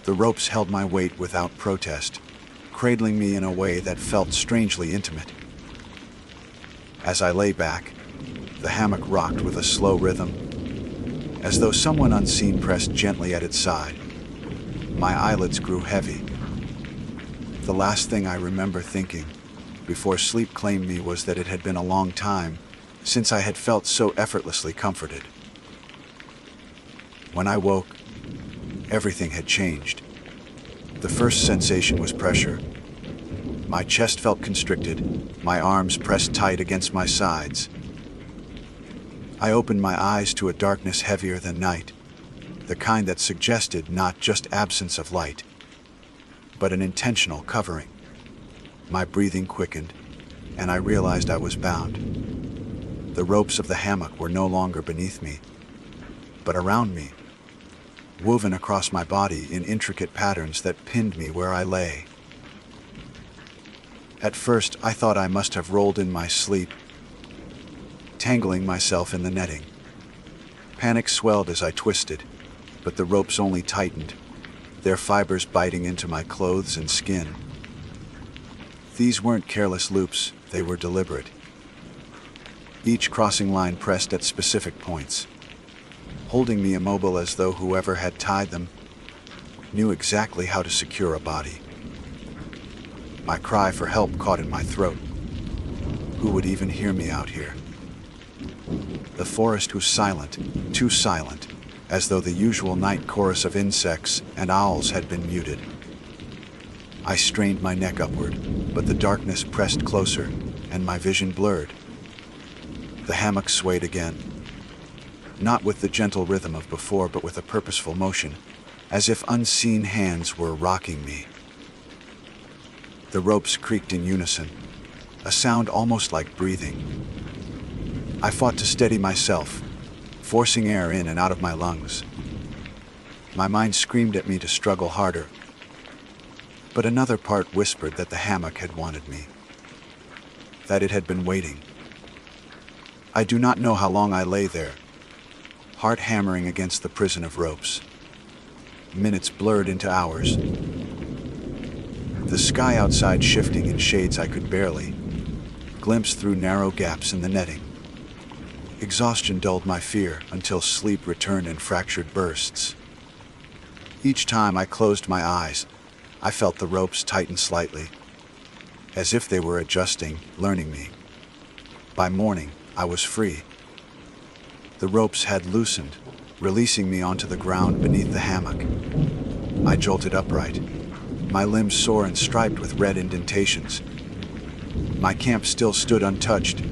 The ropes held my weight without protest, cradling me in a way that felt strangely intimate. As I lay back, the hammock rocked with a slow rhythm, as though someone unseen pressed gently at its side. My eyelids grew heavy. The last thing I remember thinking, before sleep claimed me, was that it had been a long time since I had felt so effortlessly comforted. When I woke, everything had changed. The first sensation was pressure. My chest felt constricted, my arms pressed tight against my sides. I opened my eyes to a darkness heavier than night, the kind that suggested not just absence of light, but an intentional covering. My breathing quickened, and I realized I was bound. The ropes of the hammock were no longer beneath me, but around me, woven across my body in intricate patterns that pinned me where I lay. At first, I thought I must have rolled in my sleep, tangling myself in the netting. Panic swelled as I twisted, but the ropes only tightened, their fibers biting into my clothes and skin. These weren't careless loops, they were deliberate. Each crossing line pressed at specific points, holding me immobile as though whoever had tied them knew exactly how to secure a body. My cry for help caught in my throat. Who would even hear me out here? The forest was silent, too silent, as though the usual night chorus of insects and owls had been muted. I strained my neck upward, but the darkness pressed closer, and my vision blurred. The hammock swayed again, not with the gentle rhythm of before, but with a purposeful motion, as if unseen hands were rocking me. The ropes creaked in unison, a sound almost like breathing. I fought to steady myself, forcing air in and out of my lungs. My mind screamed at me to struggle harder, but another part whispered that the hammock had wanted me, that it had been waiting. I do not know how long I lay there, heart hammering against the prison of ropes. Minutes blurred into hours, the sky outside shifting in shades I could barely glimpse through narrow gaps in the netting. Exhaustion dulled my fear until sleep returned in fractured bursts. Each time I closed my eyes, I felt the ropes tighten slightly, as if they were adjusting, learning me. By morning, I was free. The ropes had loosened, releasing me onto the ground beneath the hammock. I jolted upright, my limbs sore and striped with red indentations. My camp still stood untouched,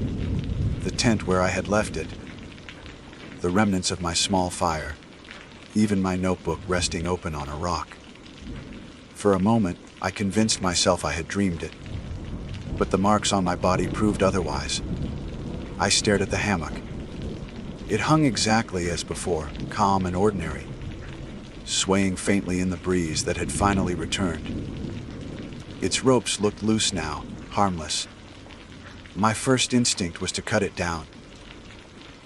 the tent where I had left it, the remnants of my small fire, even my notebook resting open on a rock. For a moment, I convinced myself I had dreamed it, but the marks on my body proved otherwise. I stared at the hammock. It hung exactly as before, calm and ordinary, swaying faintly in the breeze that had finally returned. Its ropes looked loose now, harmless. My first instinct was to cut it down,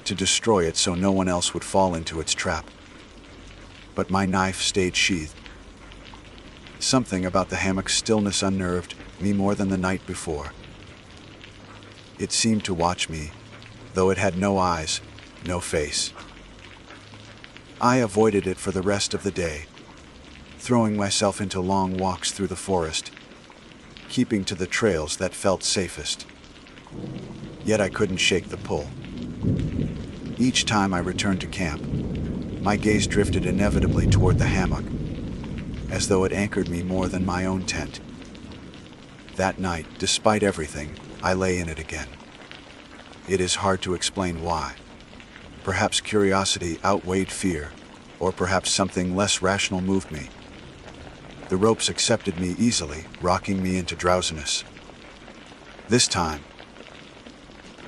to destroy it so no one else would fall into its trap. But my knife stayed sheathed. Something about the hammock's stillness unnerved me more than the night before. It seemed to watch me, though it had no eyes, no face. I avoided it for the rest of the day, throwing myself into long walks through the forest, keeping to the trails that felt safest. Yet I couldn't shake the pull. Each time I returned to camp, my gaze drifted inevitably toward the hammock, as though it anchored me more than my own tent. That night, despite everything, I lay in it again. It is hard to explain why. Perhaps curiosity outweighed fear, or perhaps something less rational moved me. The ropes accepted me easily, rocking me into drowsiness. This time,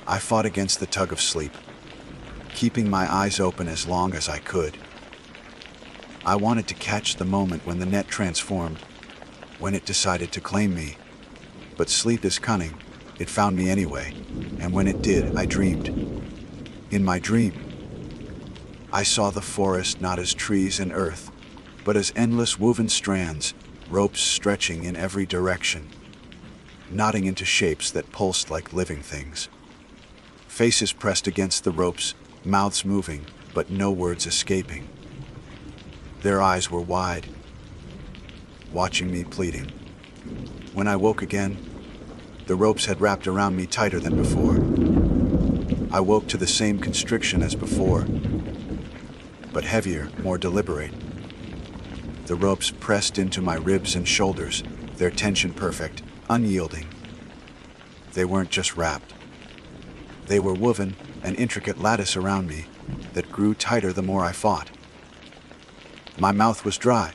I fought against the tug of sleep, keeping my eyes open as long as I could. I wanted to catch the moment when the net transformed, when it decided to claim me. But sleep is cunning. It found me anyway, and when it did, I dreamed. In my dream, I saw the forest not as trees and earth, but as endless woven strands, ropes stretching in every direction, knotting into shapes that pulsed like living things. Faces pressed against the ropes, mouths moving, but no words escaping. Their eyes were wide, watching me, pleading. When I woke again, the ropes had wrapped around me tighter than before. I woke to the same constriction as before, but heavier, more deliberate. The ropes pressed into my ribs and shoulders, their tension perfect, unyielding. They weren't just wrapped. They were woven, an intricate lattice around me that grew tighter the more I fought. My mouth was dry,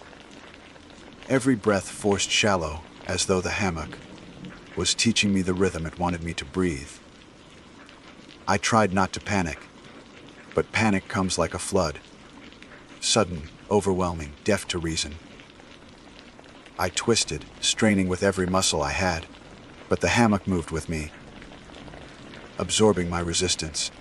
every breath forced shallow, as though the hammock was teaching me the rhythm it wanted me to breathe. I tried not to panic, but panic comes like a flood, sudden, overwhelming, deaf to reason. I twisted, straining with every muscle I had, but the hammock moved with me, absorbing my resistance.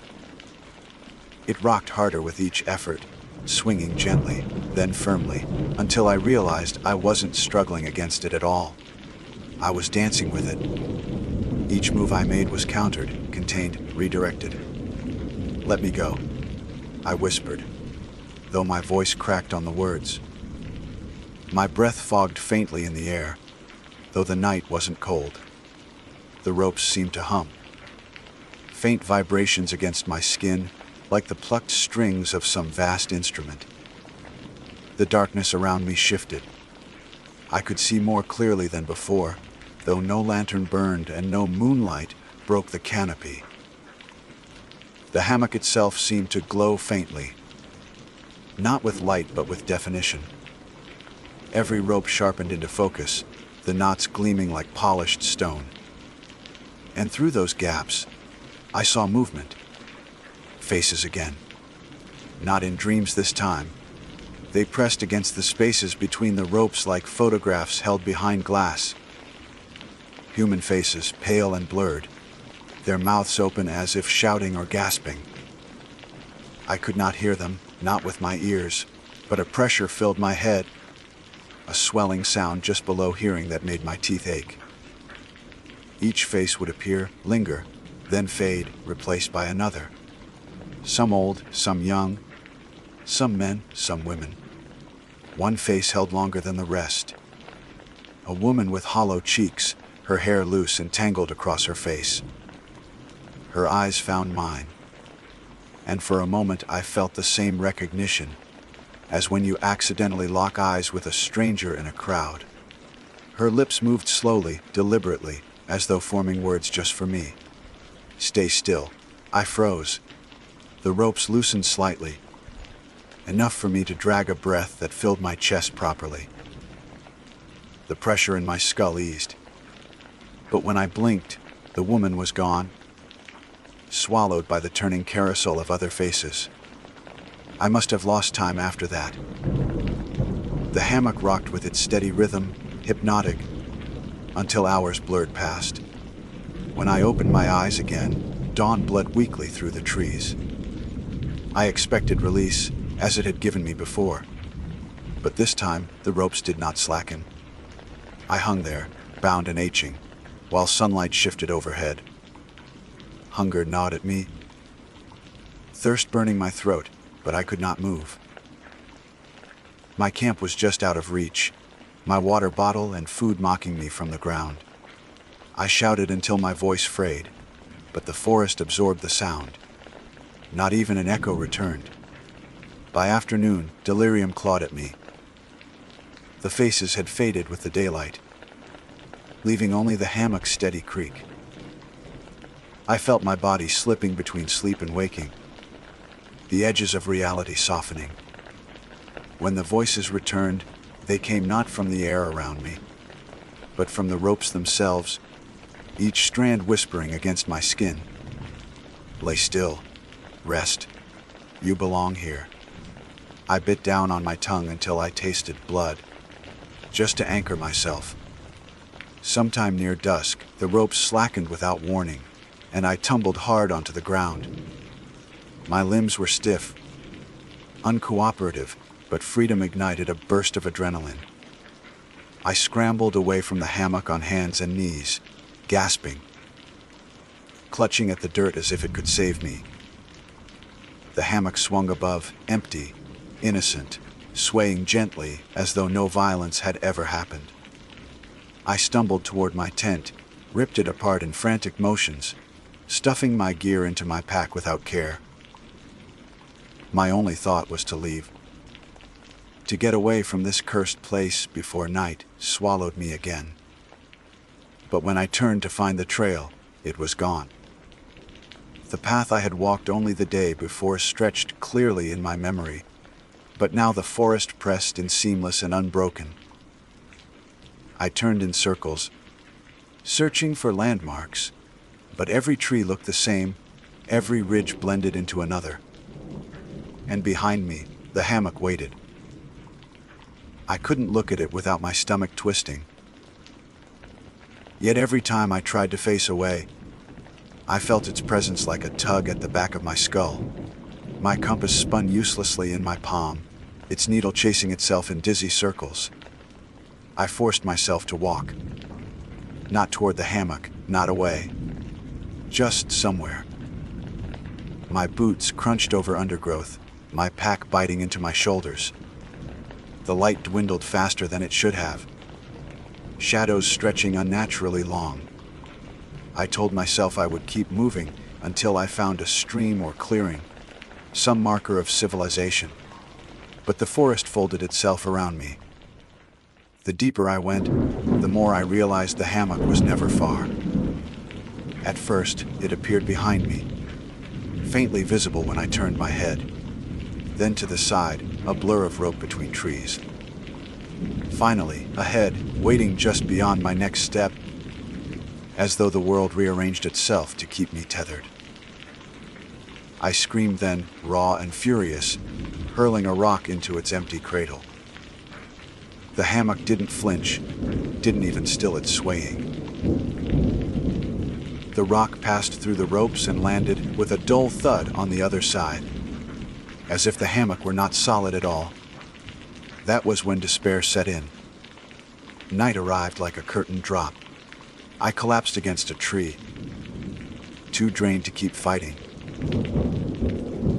It rocked harder with each effort, swinging gently, then firmly, until I realized I wasn't struggling against it at all. I was dancing with it. Each move I made was countered, contained, redirected. "Let me go," I whispered, though my voice cracked on the words. My breath fogged faintly in the air, though the night wasn't cold. The ropes seemed to hum. Faint vibrations against my skin, like the plucked strings of some vast instrument. The darkness around me shifted. I could see more clearly than before, though no lantern burned and no moonlight broke the canopy. The hammock itself seemed to glow faintly, not with light but with definition. Every rope sharpened into focus, the knots gleaming like polished stone. And through those gaps, I saw movement. Faces again. Not in dreams this time. They pressed against the spaces between the ropes like photographs held behind glass. Human faces, pale and blurred, their mouths open as if shouting or gasping. I could not hear them, not with my ears, but a pressure filled my head, a swelling sound just below hearing that made my teeth ache. Each face would appear, linger, then fade, replaced by another. Some old, some young, some men, some women. One face held longer than the rest. A woman with hollow cheeks, her hair loose and tangled across her face. Her eyes found mine, and for a moment I felt the same recognition as when you accidentally lock eyes with a stranger in a crowd. Her lips moved slowly, deliberately, as though forming words just for me. "Stay still." I froze. The ropes loosened slightly, enough for me to drag a breath that filled my chest properly. The pressure in my skull eased. But when I blinked, the woman was gone, swallowed by the turning carousel of other faces. I must have lost time after that. The hammock rocked with its steady rhythm, hypnotic, until hours blurred past. When I opened my eyes again, dawn bled weakly through the trees. I expected release, as it had given me before. But this time, the ropes did not slacken. I hung there, bound and aching, while sunlight shifted overhead. Hunger gnawed at me, thirst burning my throat, but I could not move. My camp was just out of reach, my water bottle and food mocking me from the ground. I shouted until my voice frayed, but the forest absorbed the sound. Not even an echo returned. By afternoon, delirium clawed at me. The faces had faded with the daylight, leaving only the hammock's steady creak. I felt my body slipping between sleep and waking, the edges of reality softening. When the voices returned, they came not from the air around me, but from the ropes themselves, each strand whispering against my skin. Lay still. Rest. You belong here. I bit down on my tongue until I tasted blood, just to anchor myself. Sometime near dusk, the ropes slackened without warning, and I tumbled hard onto the ground. My limbs were stiff, uncooperative, but freedom ignited a burst of adrenaline. I scrambled away from the hammock on hands and knees, gasping, clutching at the dirt as if it could save me. The hammock swung above, empty, innocent, swaying gently as though no violence had ever happened. I stumbled toward my tent, ripped it apart in frantic motions, stuffing my gear into my pack without care. My only thought was to leave, to get away from this cursed place before night swallowed me again. But when I turned to find the trail, it was gone. The path I had walked only the day before stretched clearly in my memory, but now the forest pressed in seamless and unbroken. I turned in circles, searching for landmarks, but every tree looked the same, every ridge blended into another. And behind me, the hammock waited. I couldn't look at it without my stomach twisting. Yet every time I tried to face away, I felt its presence like a tug at the back of my skull. My compass spun uselessly in my palm, its needle chasing itself in dizzy circles. I forced myself to walk. Not toward the hammock, not away. Just somewhere. My boots crunched over undergrowth, my pack biting into my shoulders. The light dwindled faster than it should have, shadows stretching unnaturally long. I told myself I would keep moving until I found a stream or clearing, some marker of civilization. But the forest folded itself around me. The deeper I went, the more I realized the hammock was never far. At first, it appeared behind me, faintly visible when I turned my head. Then to the side, a blur of rope between trees. Finally, ahead, waiting just beyond my next step, as though the world rearranged itself to keep me tethered. I screamed then, raw and furious, hurling a rock into its empty cradle. The hammock didn't flinch, didn't even still its swaying. The rock passed through the ropes and landed with a dull thud on the other side, as if the hammock were not solid at all. That was when despair set in. Night arrived like a curtain drop. I collapsed against a tree, too drained to keep fighting.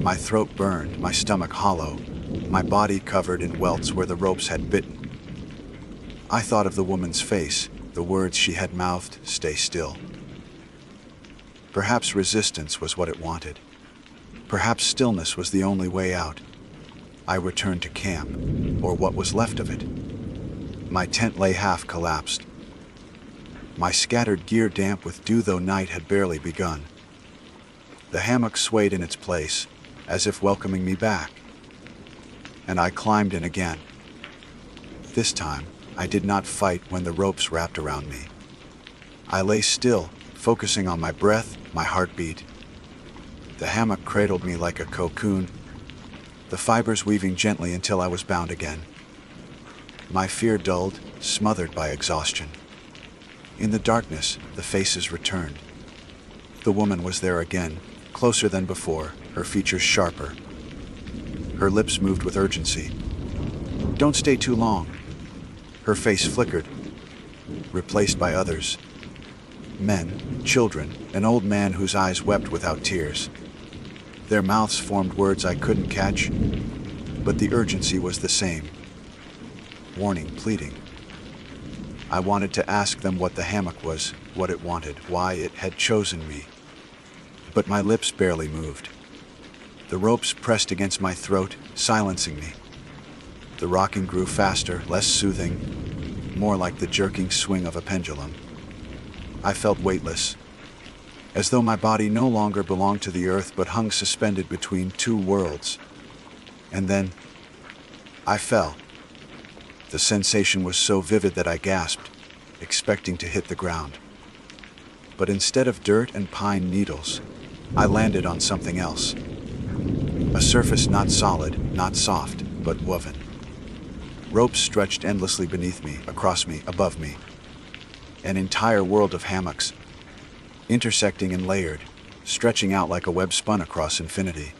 My throat burned, my stomach hollow, my body covered in welts where the ropes had bitten. I thought of the woman's face, the words she had mouthed, "Stay still." Perhaps resistance was what it wanted. Perhaps stillness was the only way out. I returned to camp, or what was left of it. My tent lay half collapsed, my scattered gear damp with dew though night had barely begun. The hammock swayed in its place, as if welcoming me back, and I climbed in again. This time, I did not fight when the ropes wrapped around me. I lay still, focusing on my breath, my heartbeat. The hammock cradled me like a cocoon, the fibers weaving gently until I was bound again. My fear dulled, smothered by exhaustion. In the darkness, the faces returned. The woman was there again, closer than before, her features sharper. Her lips moved with urgency. "Don't stay too long." Her face flickered, replaced by others. Men, children, an old man whose eyes wept without tears. Their mouths formed words I couldn't catch, but the urgency was the same. warning, pleading. I wanted to ask them what the hammock was, what it wanted, why it had chosen me. But my lips barely moved. The ropes pressed against my throat, silencing me. The rocking grew faster, less soothing, more like the jerking swing of a pendulum. I felt weightless, as though my body no longer belonged to the earth but hung suspended between two worlds. And then, I fell. The sensation was so vivid that I gasped, expecting to hit the ground. But instead of dirt and pine needles, I landed on something else. A surface not solid, not soft, but woven. Ropes stretched endlessly beneath me, across me, above me. An entire world of hammocks, intersecting and layered, stretching out like a web spun across infinity.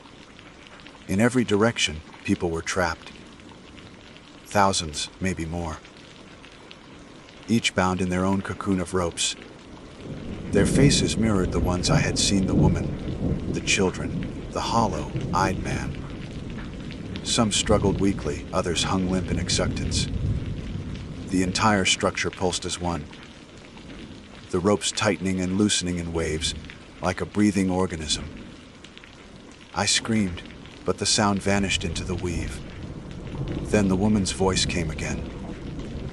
In every direction, people were trapped. Thousands, maybe more. Each bound in their own cocoon of ropes. Their faces mirrored the ones I had seen: the woman, the children, the hollow-eyed man. Some struggled weakly, others hung limp in acceptance. The entire structure pulsed as one, the ropes tightening and loosening in waves, like a breathing organism. I screamed, but the sound vanished into the weave. Then the woman's voice came again,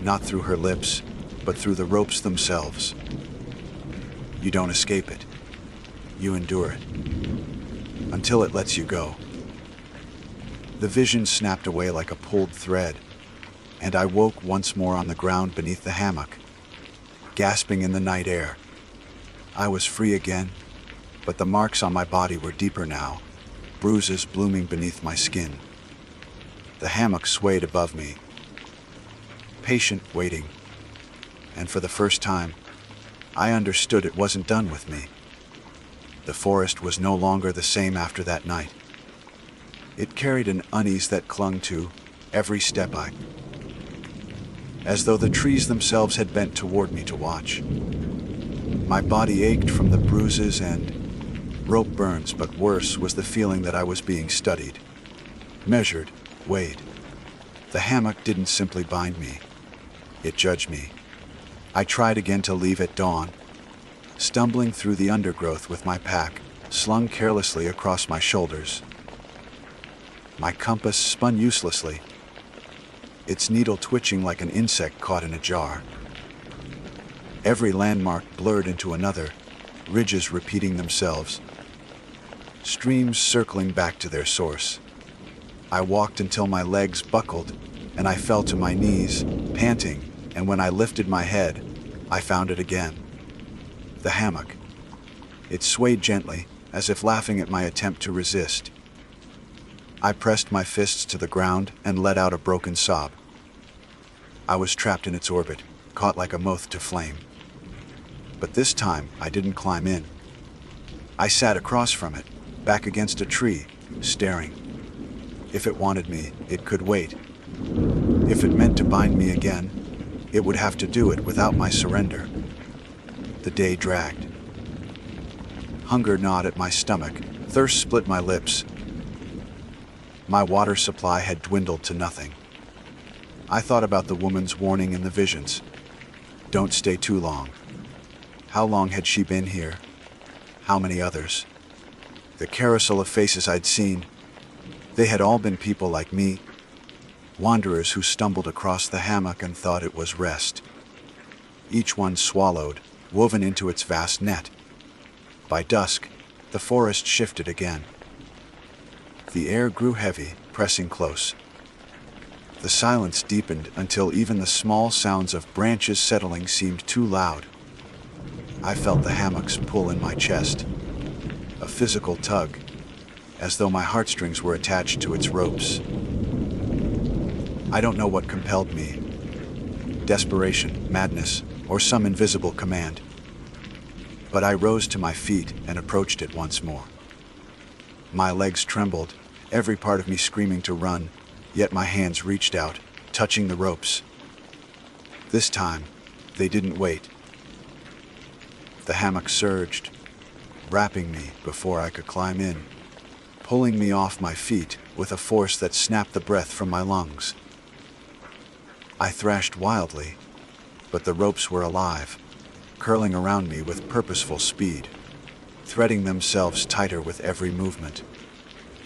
not through her lips, but through the ropes themselves. You don't escape it. You endure it. Until it lets you go. The vision snapped away like a pulled thread, and I woke once more on the ground beneath the hammock, gasping in the night air. I was free again, but the marks on my body were deeper now, bruises blooming beneath my skin. The hammock swayed above me, patient, waiting, and for the first time, I understood it wasn't done with me. The forest was no longer the same after that night. It carried an unease that clung to every step as though the trees themselves had bent toward me to watch. My body ached from the bruises and rope burns, but worse was the feeling that I was being studied, measured, weighed. The hammock didn't simply bind me, it judged me. I tried again to leave at dawn, stumbling through the undergrowth with my pack slung carelessly across my shoulders. My compass spun uselessly, its needle twitching like an insect caught in a jar. Every landmark blurred into another, ridges repeating themselves, streams circling back to their source. I walked until my legs buckled, and I fell to my knees, panting, and when I lifted my head, I found it again. The hammock. It swayed gently, as if laughing at my attempt to resist. I pressed my fists to the ground and let out a broken sob. I was trapped in its orbit, caught like a moth to flame. But this time, I didn't climb in. I sat across from it, back against a tree, staring. If it wanted me, it could wait. If it meant to bind me again, it would have to do it without my surrender. The day dragged. Hunger gnawed at my stomach, thirst split my lips. My water supply had dwindled to nothing. I thought about the woman's warning in the visions. Don't stay too long. How long had she been here? How many others? The carousel of faces I'd seen, they had all been people like me, wanderers who stumbled across the hammock and thought it was rest. Each one swallowed, woven into its vast net. By dusk, the forest shifted again. The air grew heavy, pressing close. The silence deepened until even the small sounds of branches settling seemed too loud. I felt the hammocks pull in my chest, a physical tug, as though my heartstrings were attached to its ropes. I don't know what compelled me, desperation, madness, or some invisible command. But I rose to my feet and approached it once more. My legs trembled, every part of me screaming to run, yet my hands reached out, touching the ropes. This time, they didn't wait. The hammock surged, wrapping me before I could climb in, pulling me off my feet with a force that snapped the breath from my lungs. I thrashed wildly, but the ropes were alive, curling around me with purposeful speed, threading themselves tighter with every movement.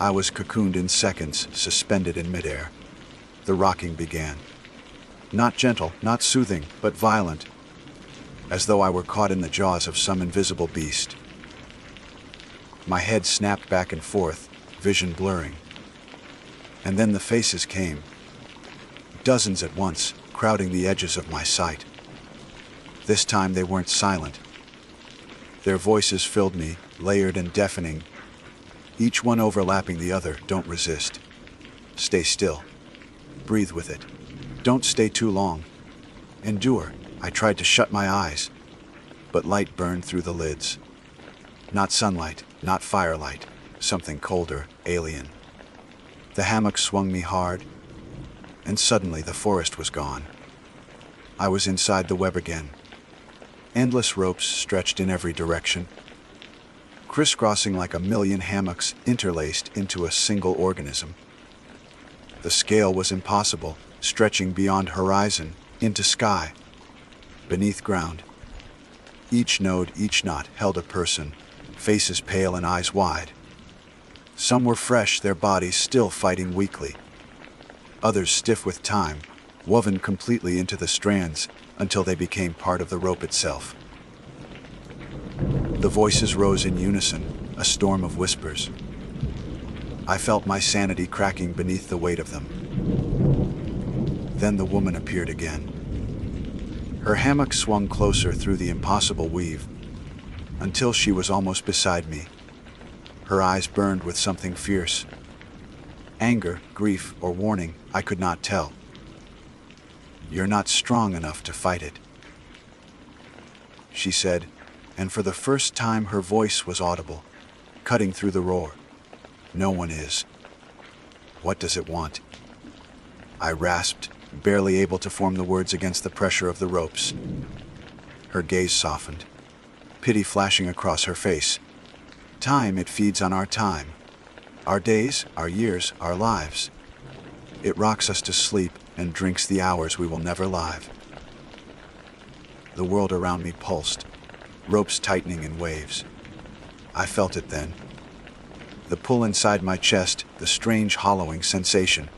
I was cocooned in seconds, suspended in midair. The rocking began. Not gentle, not soothing, but violent, as though I were caught in the jaws of some invisible beast. My head snapped back and forth, vision blurring. And then the faces came, dozens at once, crowding the edges of my sight. This time they weren't silent. Their voices filled me, layered and deafening, each one overlapping the other. Don't resist. Stay still. Breathe with it. Don't stay too long. Endure. I tried to shut my eyes, but light burned through the lids. Not sunlight, not firelight, something colder, alien. The hammock swung me hard, and suddenly the forest was gone. I was inside the web again. Endless ropes stretched in every direction, crisscrossing like a million hammocks interlaced into a single organism. The scale was impossible, stretching beyond horizon, into sky, beneath ground. Each node, each knot held a person, faces pale and eyes wide. Some were fresh, their bodies still fighting weakly. Others stiff with time, woven completely into the strands until they became part of the rope itself. The voices rose in unison, a storm of whispers. I felt my sanity cracking beneath the weight of them. Then the woman appeared again. Her hammock swung closer through the impossible weave, until she was almost beside me. Her eyes burned with something fierce. Anger, grief, or warning, I could not tell. "You're not strong enough to fight it," she said, and for the first time her voice was audible, cutting through the roar. "No one is. What does it want?" I rasped, barely able to form the words against the pressure of the ropes. Her gaze softened, pity flashing across her face. "Time, it feeds on our time. Our days, our years, our lives. It rocks us to sleep and drinks the hours we will never live." The world around me pulsed, ropes tightening in waves. I felt it then. The pull inside my chest, the strange hollowing sensation.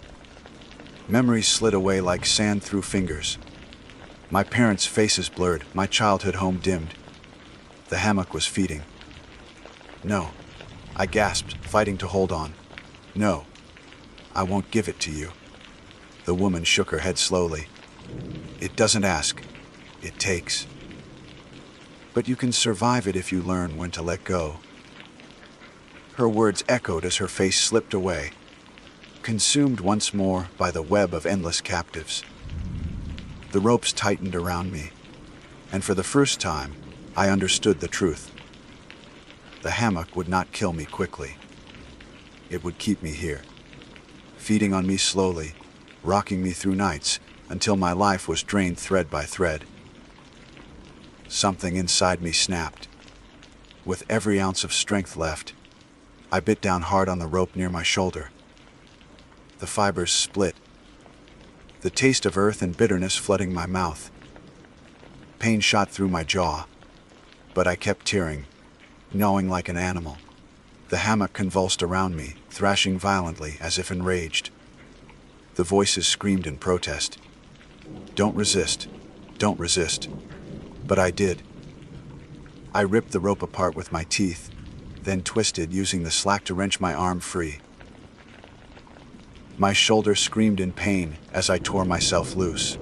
Memories slid away like sand through fingers. My parents' faces blurred, my childhood home dimmed. The hammock was feeding. "No," I gasped, fighting to hold on. "No, I won't give it to you." The woman shook her head slowly. "It doesn't ask, it takes. But you can survive it if you learn when to let go." Her words echoed as her face slipped away, consumed once more by the web of endless captives. The ropes tightened around me, and for the first time, I understood the truth. The hammock would not kill me quickly. It would keep me here, feeding on me slowly, rocking me through nights until my life was drained thread by thread. Something inside me snapped. With every ounce of strength left, I bit down hard on the rope near my shoulder. The fibers split, the taste of earth and bitterness flooding my mouth. Pain shot through my jaw, but I kept tearing, gnawing like an animal. The hammock convulsed around me, thrashing violently as if enraged. The voices screamed in protest. "Don't resist, don't resist." But I did. I ripped the rope apart with my teeth, then twisted, using the slack to wrench my arm free. My shoulder screamed in pain as I tore myself loose.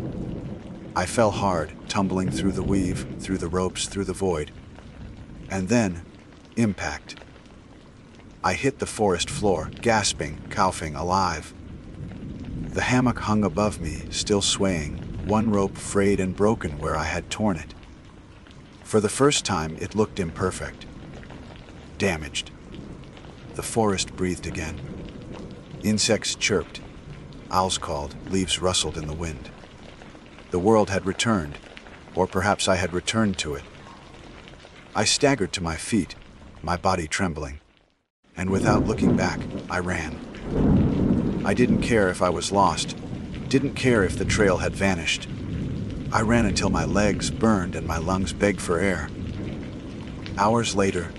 I fell hard, tumbling through the weave, through the ropes, through the void. And then, impact. I hit the forest floor, gasping, coughing, alive. The hammock hung above me, still swaying, one rope frayed and broken where I had torn it. For the first time, it looked imperfect, damaged. The forest breathed again. Insects chirped, owls called, leaves rustled in the wind. The world had returned, or perhaps I had returned to it. I staggered to my feet, my body trembling, and without looking back, I ran. I didn't care if I was lost, Didn't care if the trail had vanished. I ran until my legs burned and my lungs begged for air. Hours later,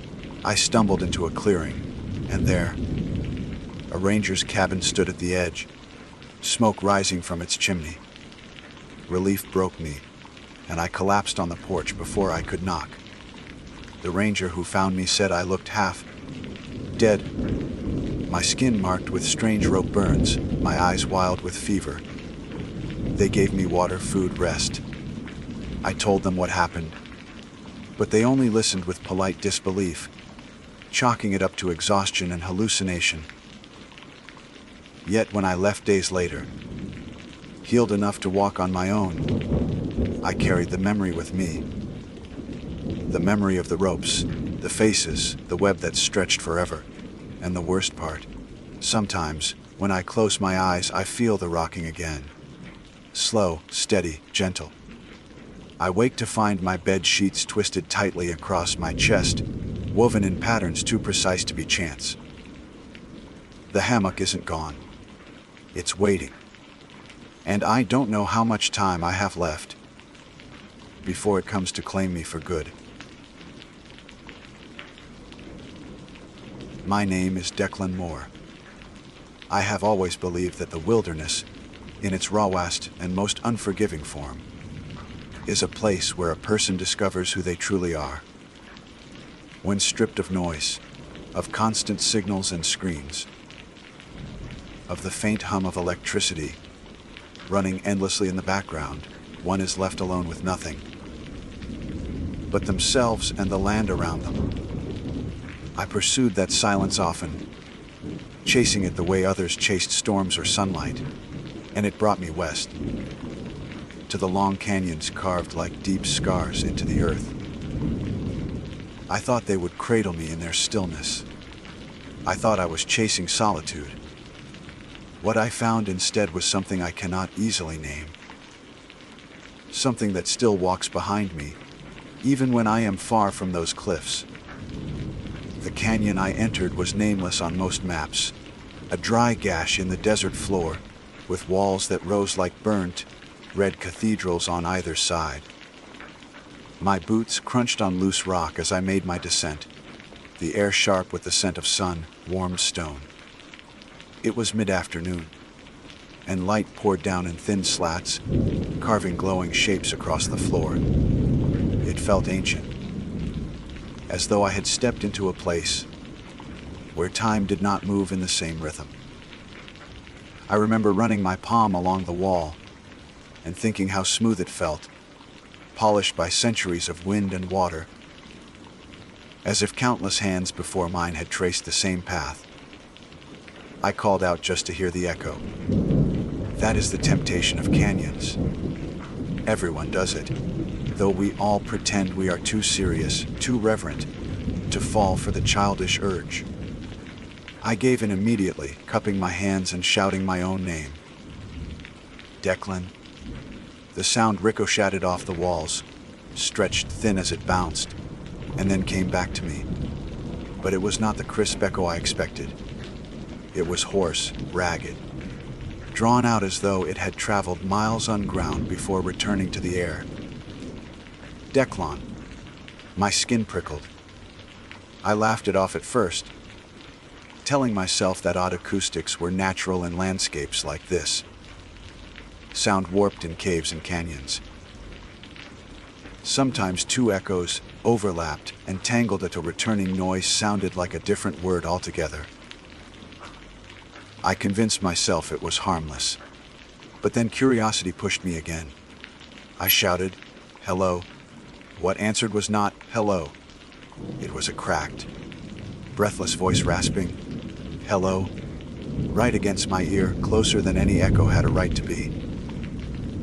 I stumbled into a clearing, and there, a ranger's cabin stood at the edge, smoke rising from its chimney. Relief broke me, and I collapsed on the porch before I could knock. The ranger who found me said I looked half dead, my skin marked with strange rope burns, my eyes wild with fever. They gave me water, food, rest. I told them what happened, but they only listened with polite disbelief, chalking it up to exhaustion and hallucination. Yet when I left days later, healed enough to walk on my own, I carried the memory with me. The memory of the ropes, the faces, the web that stretched forever. And the worst part, sometimes, when I close my eyes, I feel the rocking again. Slow, steady, gentle. I wake to find my bed sheets twisted tightly across my chest, woven in patterns too precise to be chance. The hammock isn't gone. It's waiting. And I don't know how much time I have left before it comes to claim me for good. My name is Declan Moore. I have always believed that the wilderness, in its rawest and most unforgiving form, is a place where a person discovers who they truly are. When stripped of noise, of constant signals and screens, of the faint hum of electricity running endlessly in the background, one is left alone with nothing but themselves and the land around them. I pursued that silence often, chasing it the way others chased storms or sunlight, and it brought me west, to the long canyons carved like deep scars into the earth. I thought they would cradle me in their stillness. I thought I was chasing solitude. What I found instead was something I cannot easily name. Something that still walks behind me, even when I am far from those cliffs. The canyon I entered was nameless on most maps, a dry gash in the desert floor, with walls that rose like burnt, red cathedrals on either side. My boots crunched on loose rock as I made my descent, the air sharp with the scent of sun, warmed stone. It was mid-afternoon, and light poured down in thin slats, carving glowing shapes across the floor. It felt ancient, as though I had stepped into a place where time did not move in the same rhythm. I remember running my palm along the wall and thinking how smooth it felt, polished by centuries of wind and water, as if countless hands before mine had traced the same path. I called out just to hear the echo. That is the temptation of canyons. Everyone does it, though we all pretend we are too serious, too reverent, to fall for the childish urge. I gave in immediately, cupping my hands and shouting my own name. Declan. The sound ricocheted off the walls, stretched thin as it bounced, and then came back to me. But it was not the crisp echo I expected. It was hoarse, ragged, drawn out as though it had traveled miles on ground before returning to the air. Declan. My skin prickled. I laughed it off at first, telling myself that odd acoustics were natural in landscapes like this. Sound warped in caves and canyons. Sometimes two echoes overlapped and tangled at a returning noise sounded like a different word altogether. I convinced myself it was harmless, but then curiosity pushed me again. I shouted, "Hello." What answered was not hello. It was a cracked, breathless voice rasping, "Hello," right against my ear, closer than any echo had a right to be.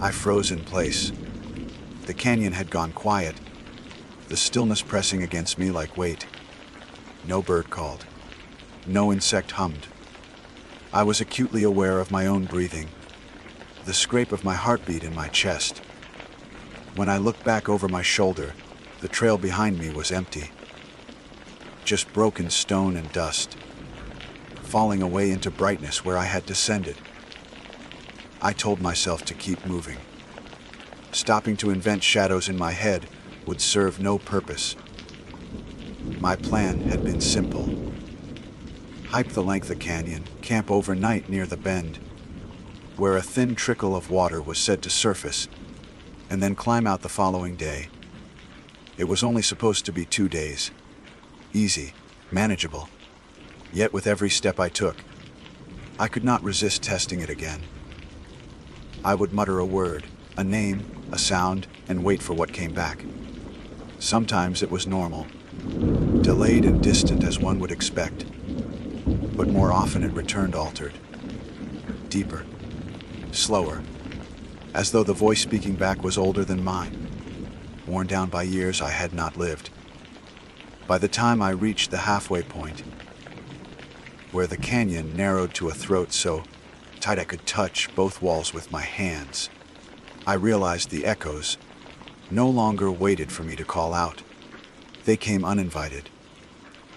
I froze in place. The canyon had gone quiet, the stillness pressing against me like weight. No bird called. No insect hummed. I was acutely aware of my own breathing, the scrape of my heartbeat in my chest. When I looked back over my shoulder, the trail behind me was empty. Just broken stone and dust, falling away into brightness where I had descended. I told myself to keep moving. Stopping to invent shadows in my head would serve no purpose. My plan had been simple. Hike the length of the canyon, camp overnight near the bend, where a thin trickle of water was said to surface, and then climb out the following day. It was only supposed to be 2 days. Easy, manageable. Yet with every step I took, I could not resist testing it again. I would mutter a word, a name, a sound, and wait for what came back. Sometimes it was normal, delayed and distant as one would expect, but more often it returned altered, deeper, slower, as though the voice speaking back was older than mine, worn down by years I had not lived. By the time I reached the halfway point, where the canyon narrowed to a throat so tight I could touch both walls with my hands, I realized the echoes no longer waited for me to call out. They came uninvited,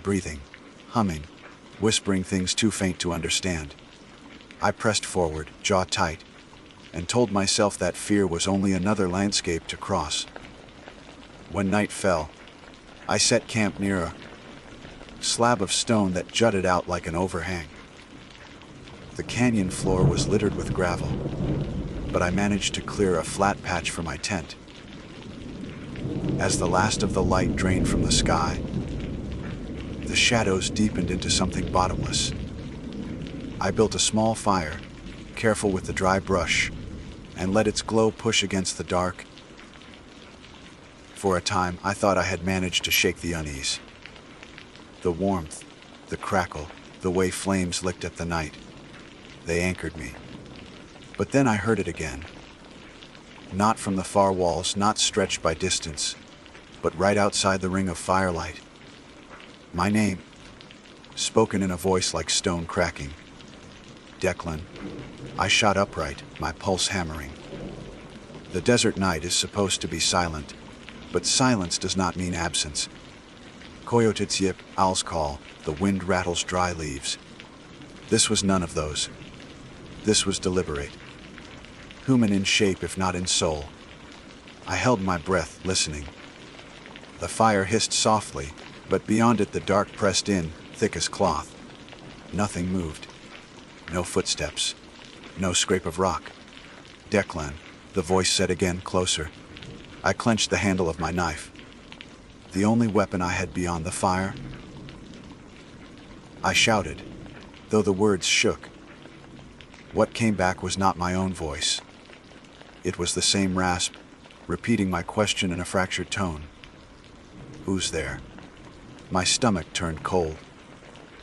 breathing, humming, whispering things too faint to understand. I pressed forward, jaw tight, and told myself that fear was only another landscape to cross. When night fell, I set camp near a slab of stone that jutted out like an overhang. The canyon floor was littered with gravel, but I managed to clear a flat patch for my tent. As the last of the light drained from the sky, the shadows deepened into something bottomless. I built a small fire, careful with the dry brush, and let its glow push against the dark. For a time, I thought I had managed to shake the unease. The warmth, the crackle, the way flames licked at the night, they anchored me. But then I heard it again. Not from the far walls, not stretched by distance, but right outside the ring of firelight. My name, spoken in a voice like stone cracking. Declan. I shot upright, my pulse hammering. The desert night is supposed to be silent, but silence does not mean absence. Coyotes yip, owls call, the wind rattles dry leaves. This was none of those. This was deliberate. Human in shape if not in soul. I held my breath, listening. The fire hissed softly, but beyond it the dark pressed in, thick as cloth. Nothing moved. No footsteps. No scrape of rock. Declan, the voice said again, closer. I clenched the handle of my knife. The only weapon I had beyond the fire. I shouted, though the words shook. What came back was not my own voice. It was the same rasp, repeating my question in a fractured tone. Who's there? My stomach turned cold.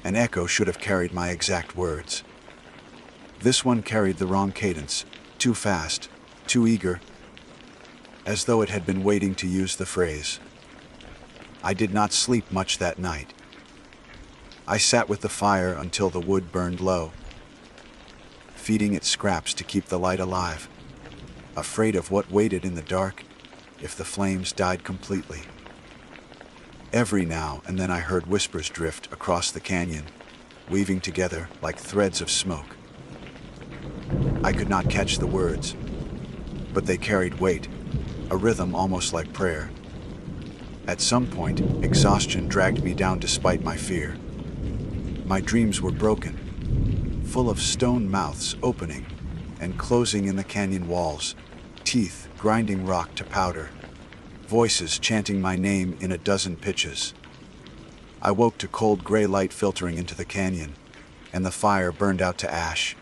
An echo should have carried my exact words. This one carried the wrong cadence, too fast, too eager, as though it had been waiting to use the phrase. I did not sleep much that night. I sat with the fire until the wood burned low, feeding it scraps to keep the light alive, afraid of what waited in the dark if the flames died completely. Every now and then I heard whispers drift across the canyon, weaving together like threads of smoke. I could not catch the words, but they carried weight, a rhythm almost like prayer. At some point, exhaustion dragged me down despite my fear. My dreams were broken, full of stone mouths opening and closing in the canyon walls, teeth grinding rock to powder, voices chanting my name in a dozen pitches. I woke to cold gray light filtering into the canyon, and the fire burned out to ash.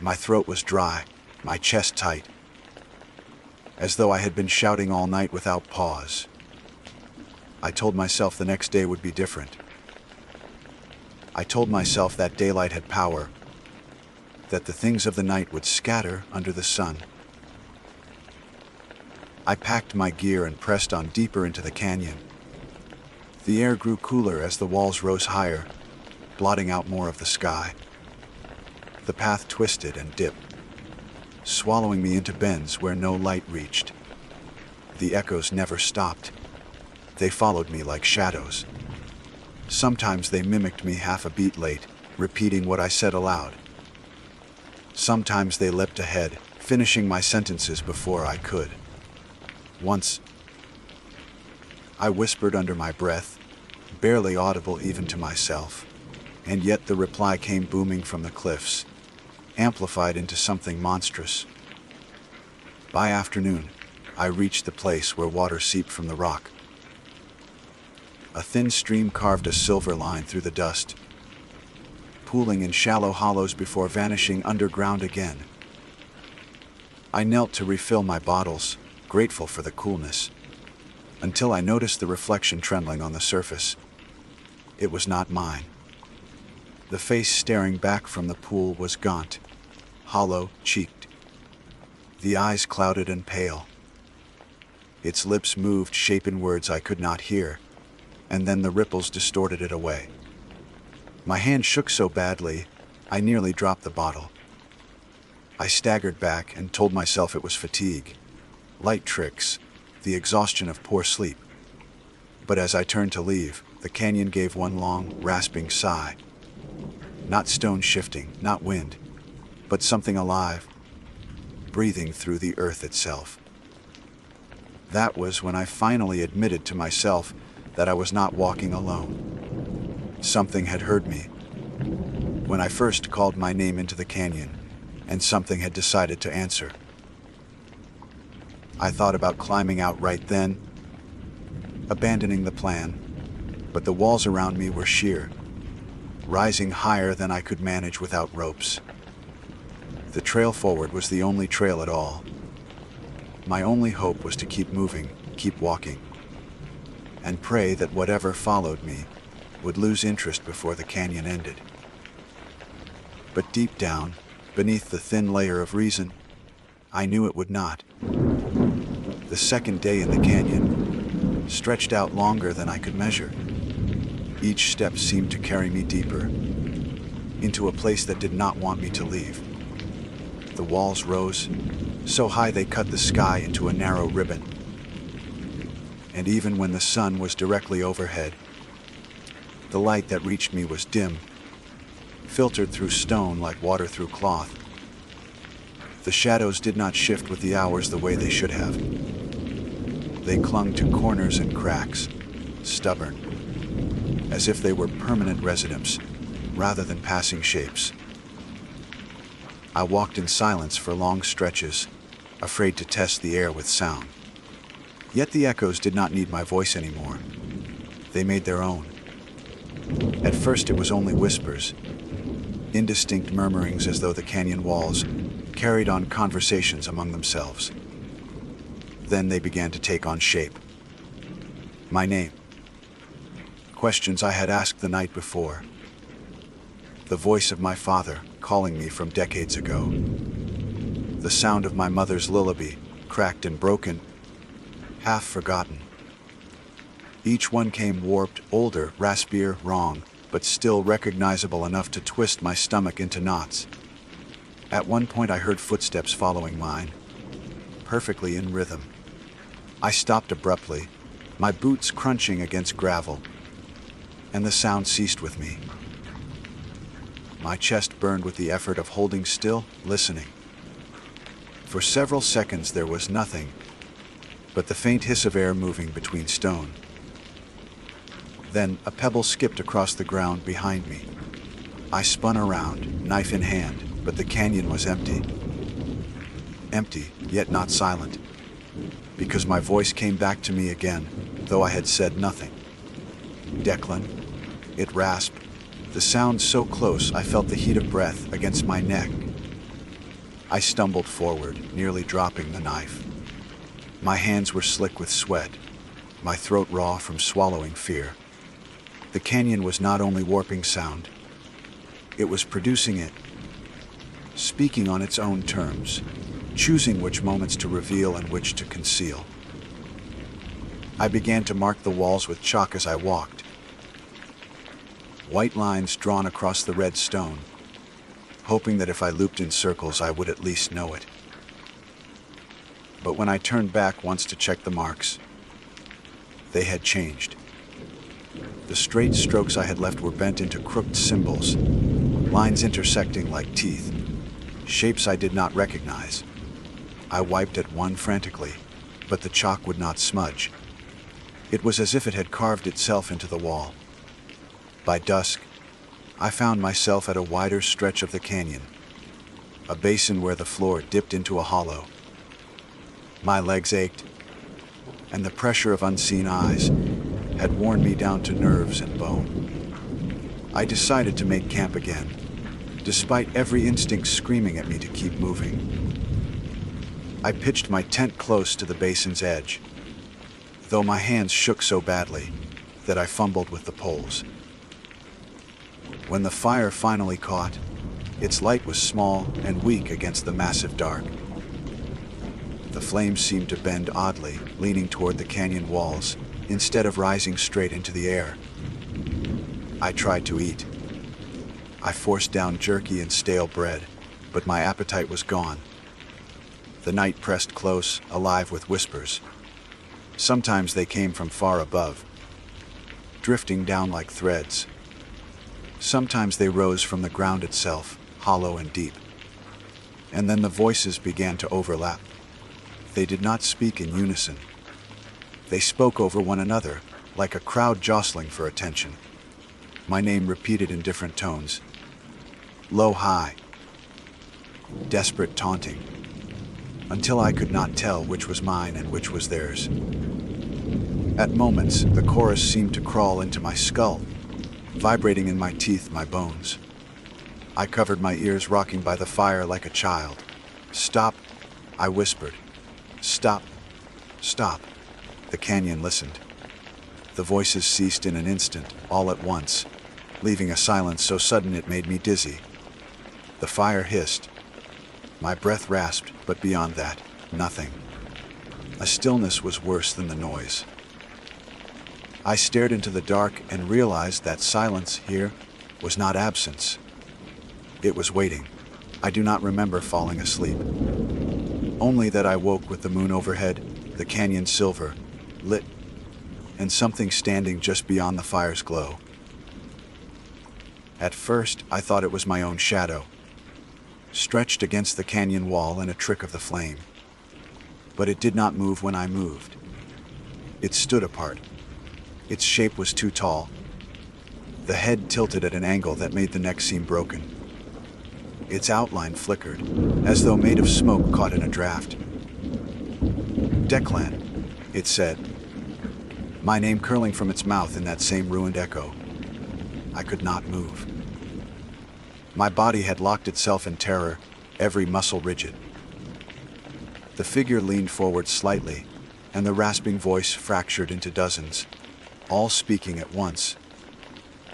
My throat was dry, my chest tight, as though I had been shouting all night without pause. I told myself the next day would be different. I told myself that daylight had power, that the things of the night would scatter under the sun. I packed my gear and pressed on deeper into the canyon. The air grew cooler as the walls rose higher, blotting out more of the sky. The path twisted and dipped, swallowing me into bends where no light reached. The echoes never stopped. They followed me like shadows. Sometimes they mimicked me half a beat late, repeating what I said aloud. Sometimes they leapt ahead, finishing my sentences before I could. Once, I whispered under my breath, barely audible even to myself, and yet the reply came booming from the cliffs, amplified into something monstrous. By afternoon, I reached the place where water seeped from the rock. A thin stream carved a silver line through the dust, pooling in shallow hollows before vanishing underground again. I knelt to refill my bottles, grateful for the coolness, until I noticed the reflection trembling on the surface. It was not mine. The face staring back from the pool was gaunt, hollow-cheeked, the eyes clouded and pale. Its lips moved, shaping words I could not hear, and then the ripples distorted it away. My hand shook so badly, I nearly dropped the bottle. I staggered back and told myself it was fatigue, light tricks, the exhaustion of poor sleep. But as I turned to leave, the canyon gave one long, rasping sigh. Not stone shifting, not wind, but something alive, breathing through the earth itself. That was when I finally admitted to myself that I was not walking alone. Something had heard me. When I first called my name into the canyon, and something had decided to answer. I thought about climbing out right then, abandoning the plan, but the walls around me were sheer, rising higher than I could manage without ropes. The trail forward was the only trail at all. My only hope was to keep moving, keep walking, and pray that whatever followed me would lose interest before the canyon ended. But deep down, beneath the thin layer of reason, I knew it would not. The second day in the canyon stretched out longer than I could measure. Each step seemed to carry me deeper, into a place that did not want me to leave. The walls rose, so high they cut the sky into a narrow ribbon. And even when the sun was directly overhead, the light that reached me was dim, filtered through stone like water through cloth. The shadows did not shift with the hours the way they should have. They clung to corners and cracks, stubborn, as if they were permanent residents rather than passing shapes. I walked in silence for long stretches, afraid to test the air with sound. Yet the echoes did not need my voice anymore. They made their own. At first it was only whispers, indistinct murmurings as though the canyon walls carried on conversations among themselves. Then they began to take on shape. My name. Questions I had asked the night before. The voice of my father calling me from decades ago. The sound of my mother's lullaby, cracked and broken, half forgotten. Each one came warped, older, raspier, wrong, but still recognizable enough to twist my stomach into knots. At one point I heard footsteps following mine, perfectly in rhythm. I stopped abruptly, my boots crunching against gravel, and the sound ceased with me. My chest burned with the effort of holding still, listening. For several seconds there was nothing but the faint hiss of air moving between stone. Then a pebble skipped across the ground behind me. I spun around, knife in hand, but the canyon was empty. Empty, yet not silent, because my voice came back to me again, though I had said nothing. Declan, it rasped, the sound so close I felt the heat of breath against my neck. I stumbled forward, nearly dropping the knife. My hands were slick with sweat, my throat raw from swallowing fear. The canyon was not only warping sound, it was producing it, speaking on its own terms, choosing which moments to reveal and which to conceal. I began to mark the walls with chalk as I walked. White lines drawn across the red stone, hoping that if I looped in circles I would at least know it. But when I turned back once to check the marks, they had changed. The straight strokes I had left were bent into crooked symbols, lines intersecting like teeth, shapes I did not recognize. I wiped at one frantically, but the chalk would not smudge. It was as if it had carved itself into the wall. By dusk, I found myself at a wider stretch of the canyon, a basin where the floor dipped into a hollow. My legs ached, and the pressure of unseen eyes had worn me down to nerves and bone. I decided to make camp again, despite every instinct screaming at me to keep moving. I pitched my tent close to the basin's edge, though my hands shook so badly that I fumbled with the poles. When the fire finally caught, its light was small and weak against the massive dark. The flames seemed to bend oddly, leaning toward the canyon walls, instead of rising straight into the air. I tried to eat. I forced down jerky and stale bread, but my appetite was gone. The night pressed close, alive with whispers. Sometimes they came from far above, drifting down like threads. Sometimes they rose from the ground itself, hollow and deep. And then the voices began to overlap. They did not speak in unison. They spoke over one another, like a crowd jostling for attention. My name repeated in different tones. Low, high. Desperate, taunting. Until I could not tell which was mine and which was theirs. At moments, the chorus seemed to crawl into my skull, vibrating in my teeth, my bones. I covered my ears, rocking by the fire like a child. Stop, I whispered. Stop, stop. The canyon listened. The voices ceased in an instant, all at once, leaving a silence so sudden it made me dizzy. The fire hissed. My breath rasped, but beyond that, nothing. A stillness was worse than the noise. I stared into the dark and realized that silence here was not absence. It was waiting. I do not remember falling asleep. Only that I woke with the moon overhead, the canyon silver, lit, and something standing just beyond the fire's glow. At first, I thought it was my own shadow, stretched against the canyon wall in a trick of the flame. But it did not move when I moved. It stood apart. Its shape was too tall. The head tilted at an angle that made the neck seem broken. Its outline flickered, as though made of smoke caught in a draft. Declan, it said, my name curling from its mouth in that same ruined echo. I could not move. My body had locked itself in terror, every muscle rigid. The figure leaned forward slightly, and the rasping voice fractured into dozens, all speaking at once,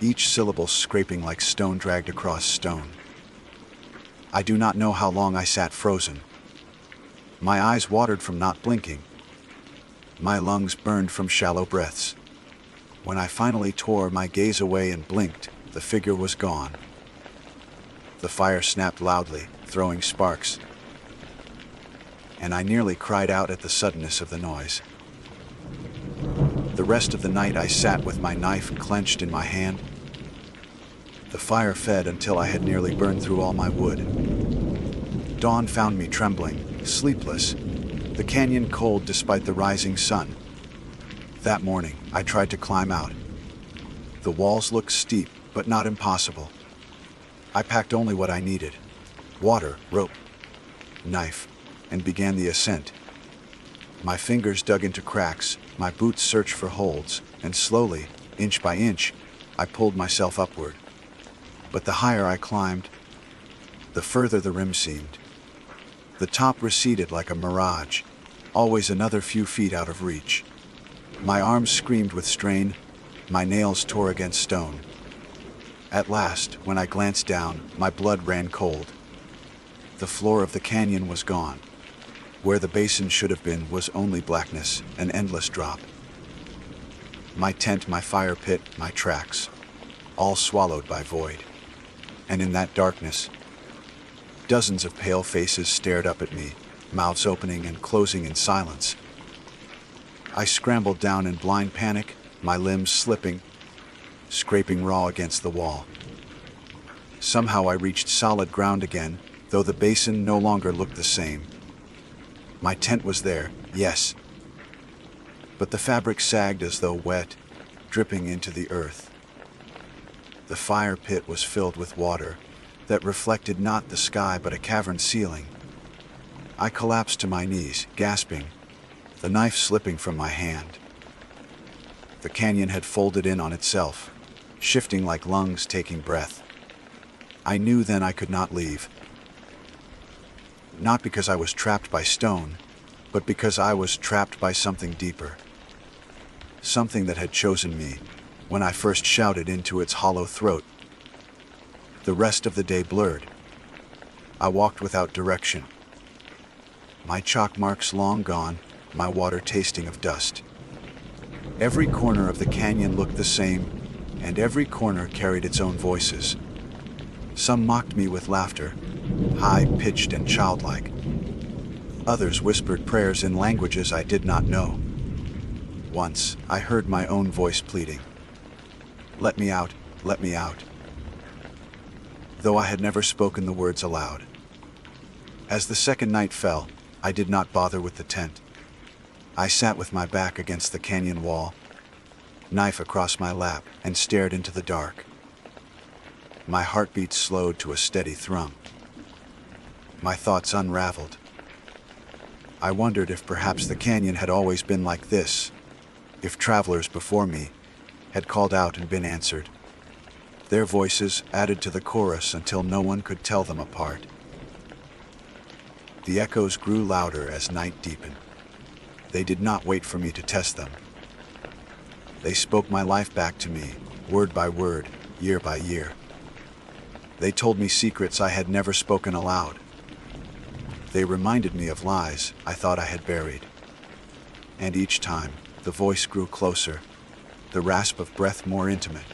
each syllable scraping like stone dragged across stone. I do not know how long I sat frozen. My eyes watered from not blinking. My lungs burned from shallow breaths. When I finally tore my gaze away and blinked, the figure was gone. The fire snapped loudly, throwing sparks, and I nearly cried out at the suddenness of the noise. The rest of the night I sat with my knife clenched in my hand. The fire fed until I had nearly burned through all my wood. Dawn found me trembling, sleepless, the canyon cold despite the rising sun. That morning, I tried to climb out. The walls looked steep, but not impossible. I packed only what I needed: water, rope, knife, and began the ascent. My fingers dug into cracks, my boots searched for holds, and slowly, inch by inch, I pulled myself upward. But the higher I climbed, the further the rim seemed. The top receded like a mirage, always another few feet out of reach. My arms screamed with strain, my nails tore against stone. At last, when I glanced down, my blood ran cold. The floor of the canyon was gone. Where the basin should have been was only blackness, an endless drop. My tent, my fire pit, my tracks, all swallowed by void. And in that darkness, dozens of pale faces stared up at me, mouths opening and closing in silence. I scrambled down in blind panic, my limbs slipping, scraping raw against the wall. Somehow I reached solid ground again, though though the basin no longer looked the same. My tent was there, yes, but the fabric sagged as though wet, dripping into the earth. The fire pit was filled with water that reflected not the sky but a cavern ceiling. I collapsed to my knees, gasping, the knife slipping from my hand. The canyon had folded in on itself, shifting like lungs taking breath. I knew then I could not leave. Not because I was trapped by stone, but because I was trapped by something deeper. Something that had chosen me when I first shouted into its hollow throat. The rest of the day blurred. I walked without direction. My chalk marks long gone, my water tasting of dust. Every corner of the canyon looked the same, and every corner carried its own voices. Some mocked me with laughter, high-pitched and childlike. Others whispered prayers in languages I did not know. Once, I heard my own voice pleading, "Let me out, let me out," though I had never spoken the words aloud. As the second night fell, I did not bother with the tent. I sat with my back against the canyon wall, knife across my lap, and stared into the dark. My heartbeat slowed to a steady thrum. My thoughts unraveled. I wondered if perhaps the canyon had always been like this, if travelers before me had called out and been answered. Their voices added to the chorus until no one could tell them apart. The echoes grew louder as night deepened. They did not wait for me to test them. They spoke my life back to me, word by word, year by year. They told me secrets I had never spoken aloud. They reminded me of lies I thought I had buried. And each time, the voice grew closer, the rasp of breath more intimate,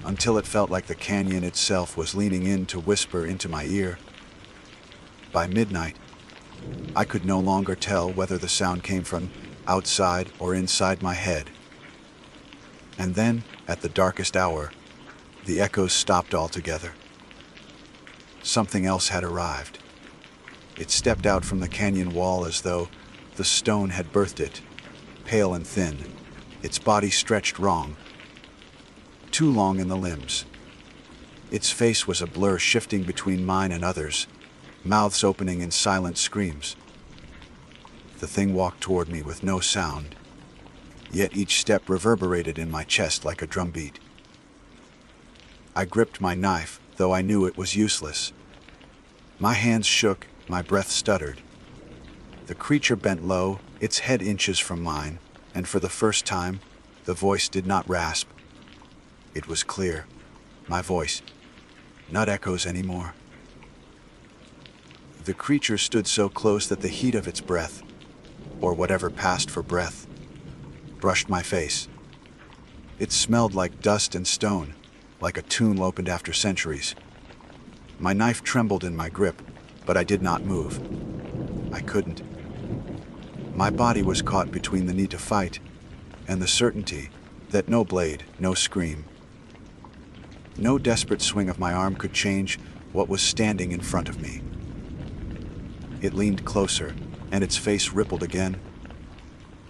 until it felt like the canyon itself was leaning in to whisper into my ear. By midnight, I could no longer tell whether the sound came from outside or inside my head. And then, at the darkest hour, the echoes stopped altogether. Something else had arrived. It stepped out from the canyon wall as though the stone had birthed it, pale and thin, its body stretched wrong, too long in the limbs. Its face was a blur shifting between mine and others, mouths opening in silent screams. The thing walked toward me with no sound, yet each step reverberated in my chest like a drumbeat. I gripped my knife, though I knew it was useless. My hands shook, my breath stuttered. The creature bent low, its head inches from mine, and for the first time, the voice did not rasp. It was clear, my voice, not echoes anymore. The creature stood so close that the heat of its breath, or whatever passed for breath, brushed my face. It smelled like dust and stone, like a tomb opened after centuries. My knife trembled in my grip, but I did not move. I couldn't. My body was caught between the need to fight and the certainty that no blade, no scream, no desperate swing of my arm could change what was standing in front of me. It leaned closer, and its face rippled again,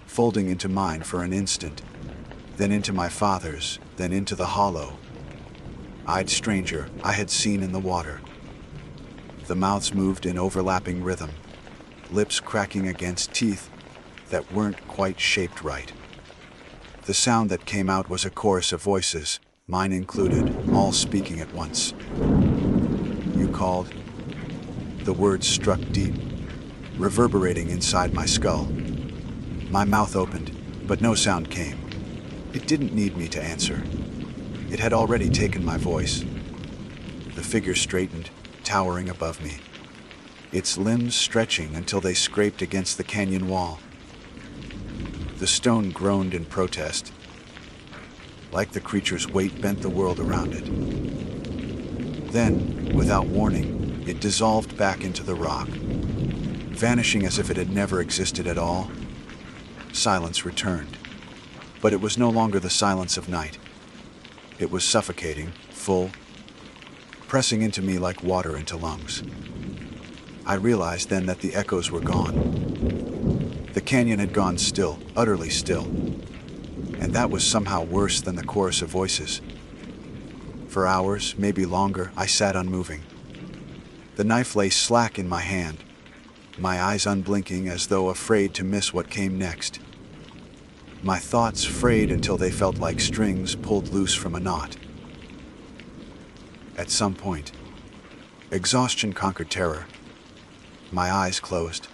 folding into mine for an instant, then into my father's, then into the hollow, eyed stranger I had seen in the water. The mouths moved in overlapping rhythm, lips cracking against teeth that weren't quite shaped right. The sound that came out was a chorus of voices, mine included, all speaking at once. "You called." The words struck deep, reverberating inside my skull. My mouth opened, but no sound came. It didn't need me to answer. It had already taken my voice. The figure straightened, towering above me, its limbs stretching until they scraped against the canyon wall. The stone groaned in protest, like the creature's weight bent the world around it. Then, without warning, it dissolved back into the rock, vanishing as if it had never existed at all. Silence returned, but it was no longer the silence of night. It was suffocating, full, pressing into me like water into lungs. I realized then that the echoes were gone. The canyon had gone still, utterly still. And that was somehow worse than the chorus of voices. For hours, maybe longer, I sat unmoving. The knife lay slack in my hand, my eyes unblinking as though afraid to miss what came next. My thoughts frayed until they felt like strings pulled loose from a knot. At some point, exhaustion conquered terror. My eyes closed.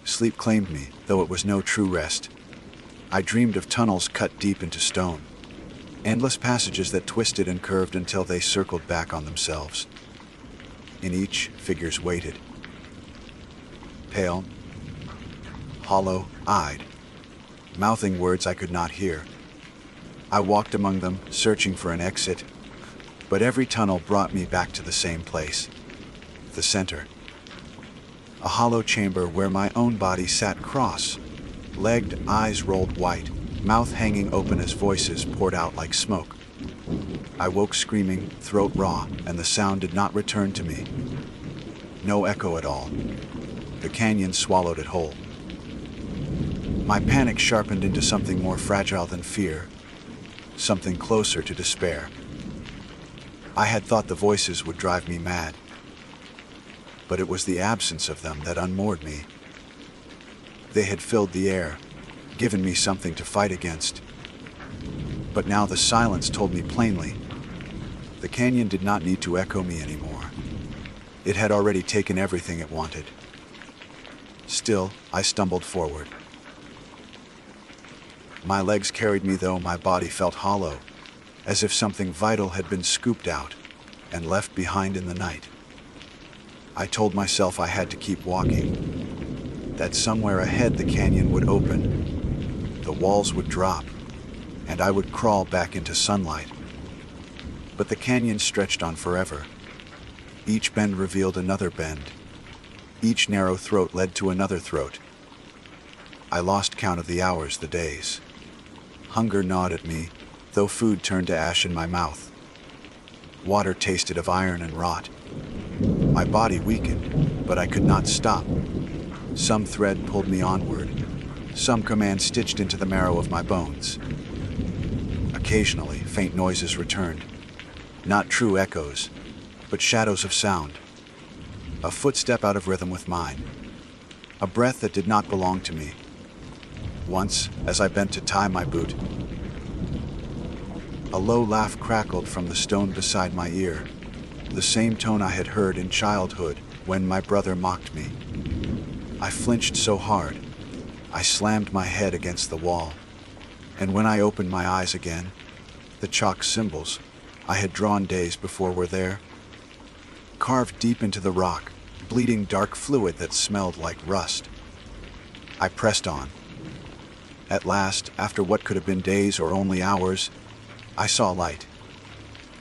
Sleep claimed me, though it was no true rest. I dreamed of tunnels cut deep into stone, endless passages that twisted and curved until they circled back on themselves. In each, figures waited. Pale, hollow-eyed, mouthing words I could not hear. I walked among them, searching for an exit, but every tunnel brought me back to the same place, the center. A hollow chamber where my own body sat cross-legged, eyes rolled white, mouth hanging open as voices poured out like smoke. I woke screaming, throat raw, and the sound did not return to me. No echo at all. The canyon swallowed it whole. My panic sharpened into something more fragile than fear, something closer to despair. I had thought the voices would drive me mad, but it was the absence of them that unmoored me. They had filled the air, given me something to fight against. But now the silence told me plainly, the canyon did not need to echo me anymore. It had already taken everything it wanted. Still, I stumbled forward. My legs carried me, though my body felt hollow, as if something vital had been scooped out and left behind in the night. I told myself I had to keep walking, that somewhere ahead the canyon would open, the walls would drop, and I would crawl back into sunlight. But the canyon stretched on forever. Each bend revealed another bend. Each narrow throat led to another throat. I lost count of the hours, the days. Hunger gnawed at me, though food turned to ash in my mouth. Water tasted of iron and rot. My body weakened, but I could not stop. Some thread pulled me onward, some command stitched into the marrow of my bones. Occasionally, faint noises returned, not true echoes, but shadows of sound. A footstep out of rhythm with mine, a breath that did not belong to me. Once, as I bent to tie my boot, a low laugh crackled from the stone beside my ear, the same tone I had heard in childhood when my brother mocked me. I flinched so hard, I slammed my head against the wall, and when I opened my eyes again, the chalk symbols I had drawn days before were there, carved deep into the rock, bleeding dark fluid that smelled like rust. I pressed on. At last, after what could have been days or only hours, I saw light.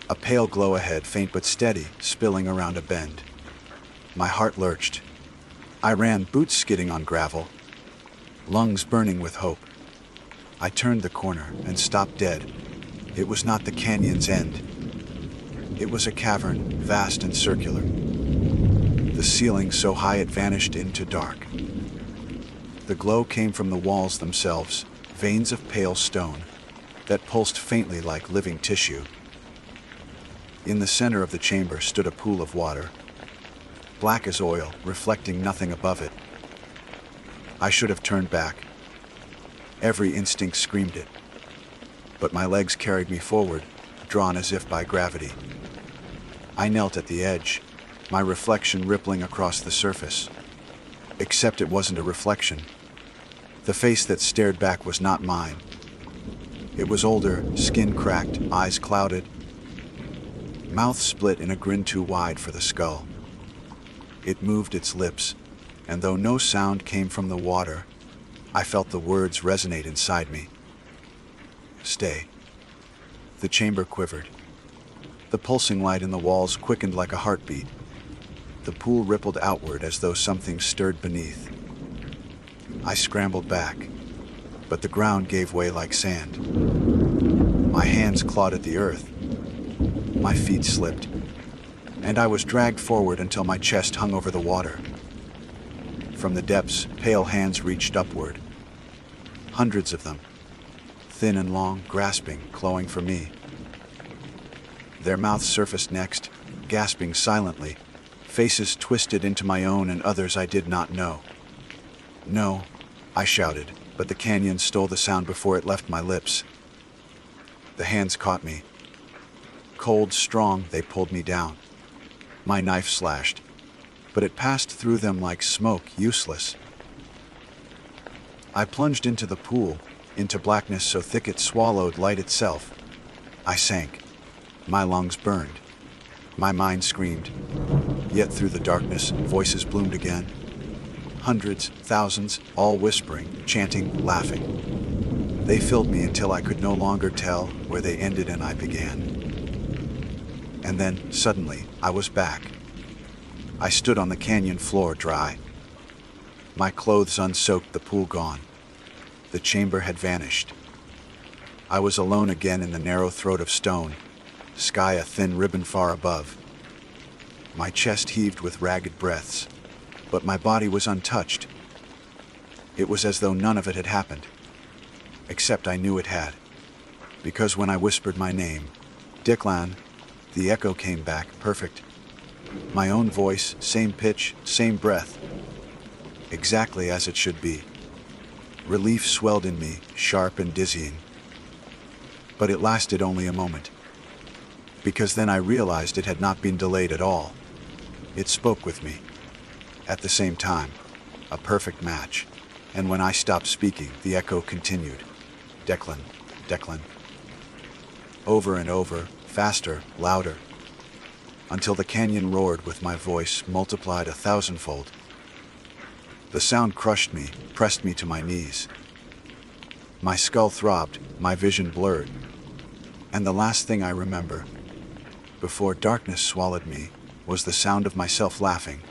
A pale glow ahead, faint but steady, spilling around a bend. My heart lurched. I ran, boots skidding on gravel, lungs burning with hope. I turned the corner and stopped dead. It was not the canyon's end. It was a cavern, vast and circular. The ceiling so high it vanished into dark. The glow came from the walls themselves, veins of pale stone that pulsed faintly like living tissue. In the center of the chamber stood a pool of water, black as oil, reflecting nothing above it. I should have turned back. Every instinct screamed it. But my legs carried me forward, drawn as if by gravity. I knelt at the edge, my reflection rippling across the surface. Except it wasn't a reflection. The face that stared back was not mine. It was older, skin cracked, eyes clouded, mouth split in a grin too wide for the skull. It moved its lips, and though no sound came from the water, I felt the words resonate inside me. Stay. The chamber quivered. The pulsing light in the walls quickened like a heartbeat. The pool rippled outward as though something stirred beneath. I scrambled back, but the ground gave way like sand. My hands clawed at the earth. My feet slipped, and I was dragged forward until my chest hung over the water. From the depths, pale hands reached upward. Hundreds of them, thin and long, grasping, clawing for me. Their mouths surfaced next, gasping silently, faces twisted into my own and others I did not know. "No," I shouted, but the canyon stole the sound before it left my lips. The hands caught me. Cold, strong, they pulled me down. My knife slashed, but it passed through them like smoke, useless. I plunged into the pool, into blackness so thick it swallowed light itself. I sank. My lungs burned. My mind screamed. Yet through the darkness, voices bloomed again. Hundreds, thousands, all whispering, chanting, laughing. They filled me until I could no longer tell where they ended and I began. And then, suddenly, I was back. I stood on the canyon floor, dry. My clothes unsoaked, the pool gone. The chamber had vanished. I was alone again in the narrow throat of stone, sky a thin ribbon far above. My chest heaved with ragged breaths, but my body was untouched. It was as though none of it had happened, except I knew it had, because when I whispered my name, Declan, the echo came back, perfect. My own voice, same pitch, same breath, exactly as it should be. Relief swelled in me, sharp and dizzying. But it lasted only a moment, because then I realized it had not been delayed at all. It spoke with me. At the same time, a perfect match. And when I stopped speaking, the echo continued. Declan, Declan. Over and over, faster, louder, until the canyon roared with my voice multiplied 1,000-fold. The sound crushed me, pressed me to my knees. My skull throbbed, my vision blurred. And the last thing I remember, before darkness swallowed me, was the sound of myself laughing.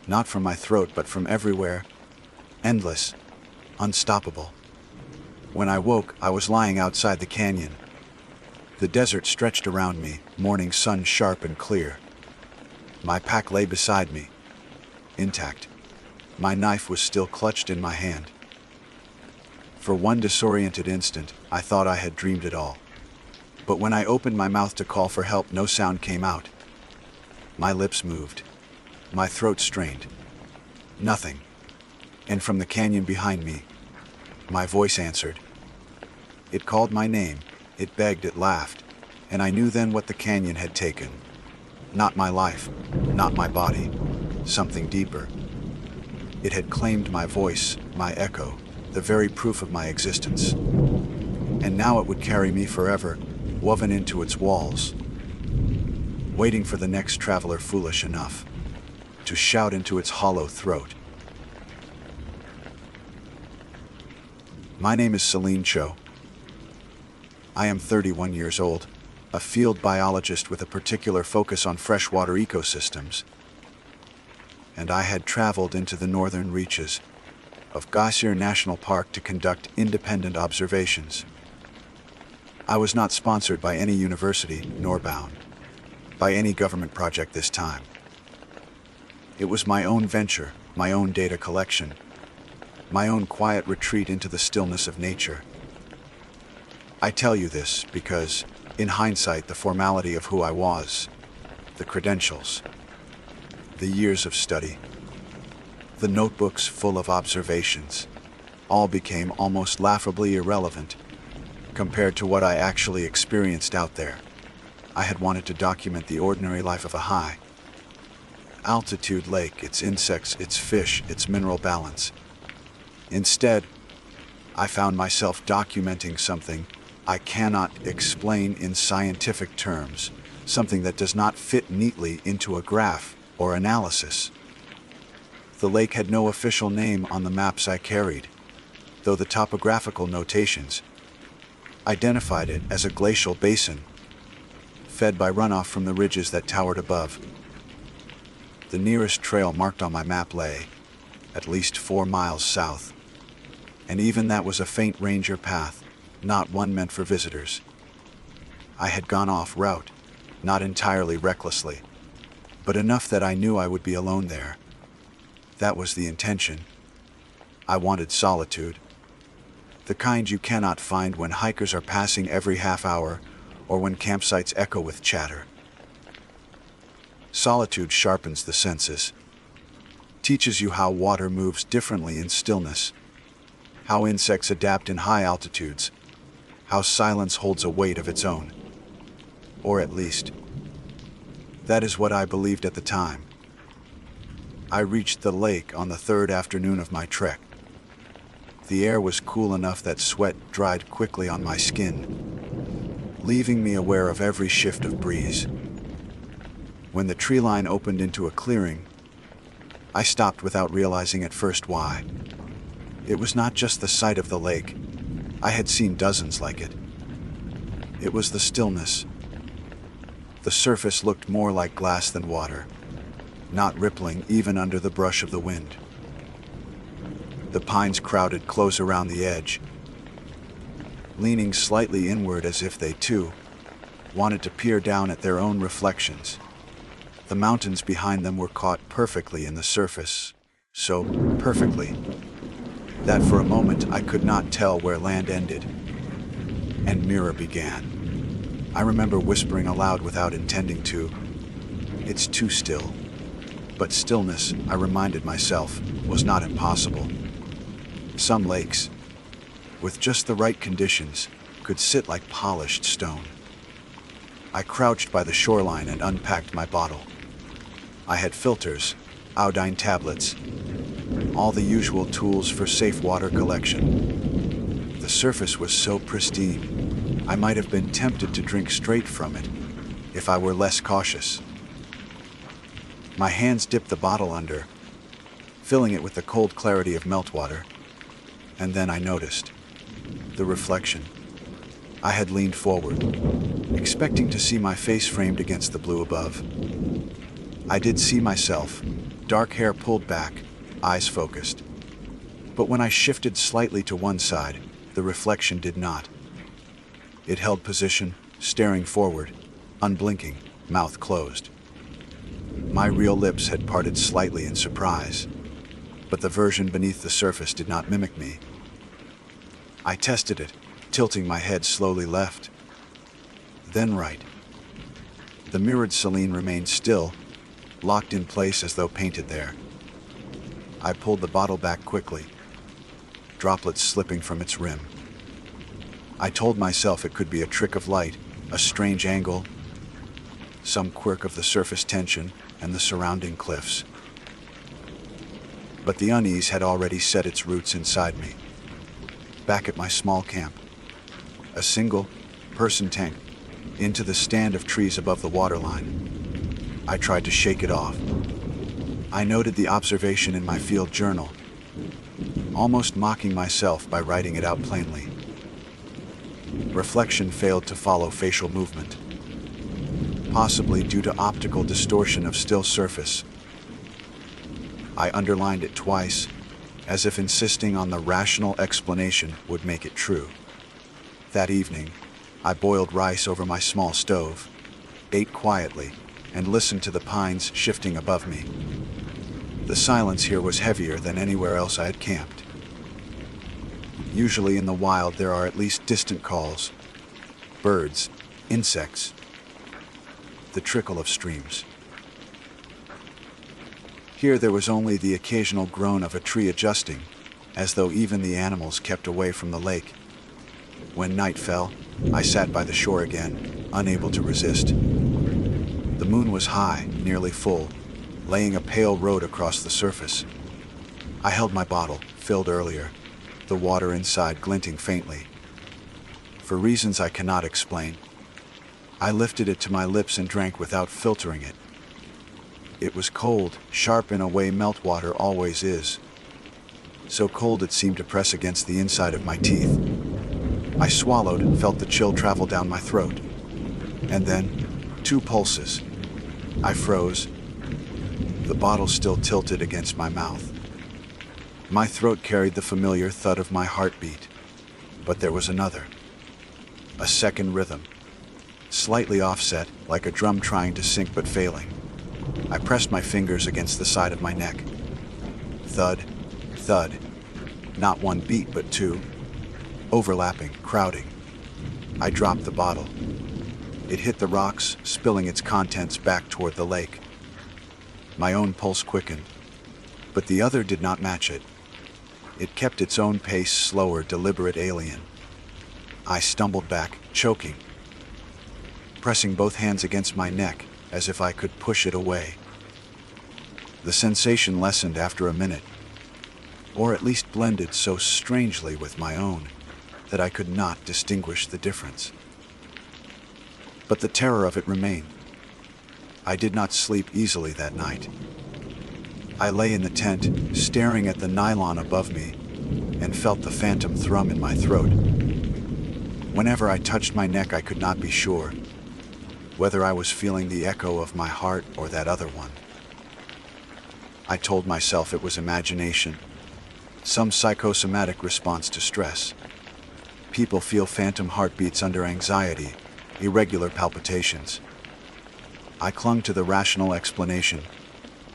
Not from my throat, but from everywhere, endless, unstoppable. When I woke, I was lying outside the canyon. The desert stretched around me, morning sun sharp and clear. My pack lay beside me, intact. My knife was still clutched in my hand. For one disoriented instant, I thought I had dreamed it all. But when I opened my mouth to call for help, no sound came out. My lips moved. My throat strained. Nothing. And from the canyon behind me, my voice answered. It called my name, it begged, it laughed, and I knew then what the canyon had taken. Not my life, not my body, something deeper. It had claimed my voice, my echo, the very proof of my existence. And now it would carry me forever, woven into its walls, waiting for the next traveler foolish enough to shout into its hollow throat. My name is Celine Cho. I am 31 years old, a field biologist with a particular focus on freshwater ecosystems. And I had traveled into the northern reaches of Glacier National Park to conduct independent observations. I was not sponsored by any university, nor bound by any government project this time. It was my own venture, my own data collection, my own quiet retreat into the stillness of nature. I tell you this because, in hindsight, the formality of who I was, the credentials, the years of study, the notebooks full of observations, all became almost laughably irrelevant compared to what I actually experienced out there. I had wanted to document the ordinary life of a high-altitude lake, its insects, its fish, its mineral balance. Instead, I found myself documenting something I cannot explain in scientific terms, something that does not fit neatly into a graph or analysis. The lake had no official name on the maps I carried, though the topographical notations identified it as a glacial basin, fed by runoff from the ridges that towered above. The nearest trail marked on my map lay at least 4 miles south, and even that was a faint ranger path, not one meant for visitors. I had gone off route, not entirely recklessly, but enough that I knew I would be alone there. That was the intention. I wanted solitude. The kind you cannot find when hikers are passing every half hour or when campsites echo with chatter. Solitude sharpens the senses, teaches you how water moves differently in stillness, how insects adapt in high altitudes, how silence holds a weight of its own. Or at least, that is what I believed at the time. I reached the lake on the third afternoon of my trek. The air was cool enough that sweat dried quickly on my skin, leaving me aware of every shift of breeze. When the tree line opened into a clearing, I stopped without realizing at first why. It was not just the sight of the lake. I had seen dozens like it. It was the stillness. The surface looked more like glass than water, not rippling even under the brush of the wind. The pines crowded close around the edge, leaning slightly inward as if they, too, wanted to peer down at their own reflections. The mountains behind them were caught perfectly in the surface, so perfectly that for a moment I could not tell where land ended and mirror began. I remember whispering aloud without intending to, "It's too still." But stillness, I reminded myself, was not impossible. Some lakes, with just the right conditions, could sit like polished stone. I crouched by the shoreline and unpacked my bottle. I had filters, iodine tablets, all the usual tools for safe water collection. The surface was so pristine, I might have been tempted to drink straight from it if I were less cautious. My hands dipped the bottle under, filling it with the cold clarity of meltwater, and then I noticed the reflection. I had leaned forward, expecting to see my face framed against the blue above. I did see myself, dark hair pulled back, eyes focused. But when I shifted slightly to one side, the reflection did not. It held position, staring forward, unblinking, mouth closed. My real lips had parted slightly in surprise, but the version beneath the surface did not mimic me. I tested it, tilting my head slowly left, then right. The mirrored Celine remained still, locked in place as though painted there. I pulled the bottle back quickly, droplets slipping from its rim. I told myself it could be a trick of light, a strange angle, some quirk of the surface tension and the surrounding cliffs. But the unease had already set its roots inside me. Back at my small camp, a single person tank into the stand of trees above the waterline. I tried to shake it off. I noted the observation in my field journal, almost mocking myself by writing it out plainly. Reflection failed to follow facial movement, possibly due to optical distortion of still surface. I underlined it twice, as if insisting on the rational explanation would make it true. That evening, I boiled rice over my small stove, ate quietly, and listened to the pines shifting above me. The silence here was heavier than anywhere else I had camped. Usually in the wild there are at least distant calls, birds, insects, the trickle of streams. Here there was only the occasional groan of a tree adjusting, as though even the animals kept away from the lake. When night fell, I sat by the shore again, unable to resist. The moon was high, nearly full, laying a pale road across the surface. I held my bottle, filled earlier, the water inside glinting faintly. For reasons I cannot explain, I lifted it to my lips and drank without filtering it. It was cold, sharp in a way meltwater always is. So cold it seemed to press against the inside of my teeth. I swallowed and felt the chill travel down my throat. And then, 2 pulses. I froze, the bottle still tilted against my mouth. My throat carried the familiar thud of my heartbeat, but there was another. A second rhythm, slightly offset, like a drum trying to sync but failing. I pressed my fingers against the side of my neck. Thud, thud. Not one beat, but two. Overlapping, crowding. I dropped the bottle. It hit the rocks, spilling its contents back toward the lake. My own pulse quickened, but the other did not match it. It kept its own pace, slower, deliberate, alien. I stumbled back, choking, pressing both hands against my neck as if I could push it away. The sensation lessened after a minute, or at least blended so strangely with my own that I could not distinguish the difference. But the terror of it remained. I did not sleep easily that night. I lay in the tent, staring at the nylon above me, and felt the phantom thrum in my throat. Whenever I touched my neck, I could not be sure whether I was feeling the echo of my heart or that other one. I told myself it was imagination, some psychosomatic response to stress. People feel phantom heartbeats under anxiety, irregular palpitations. I clung to the rational explanation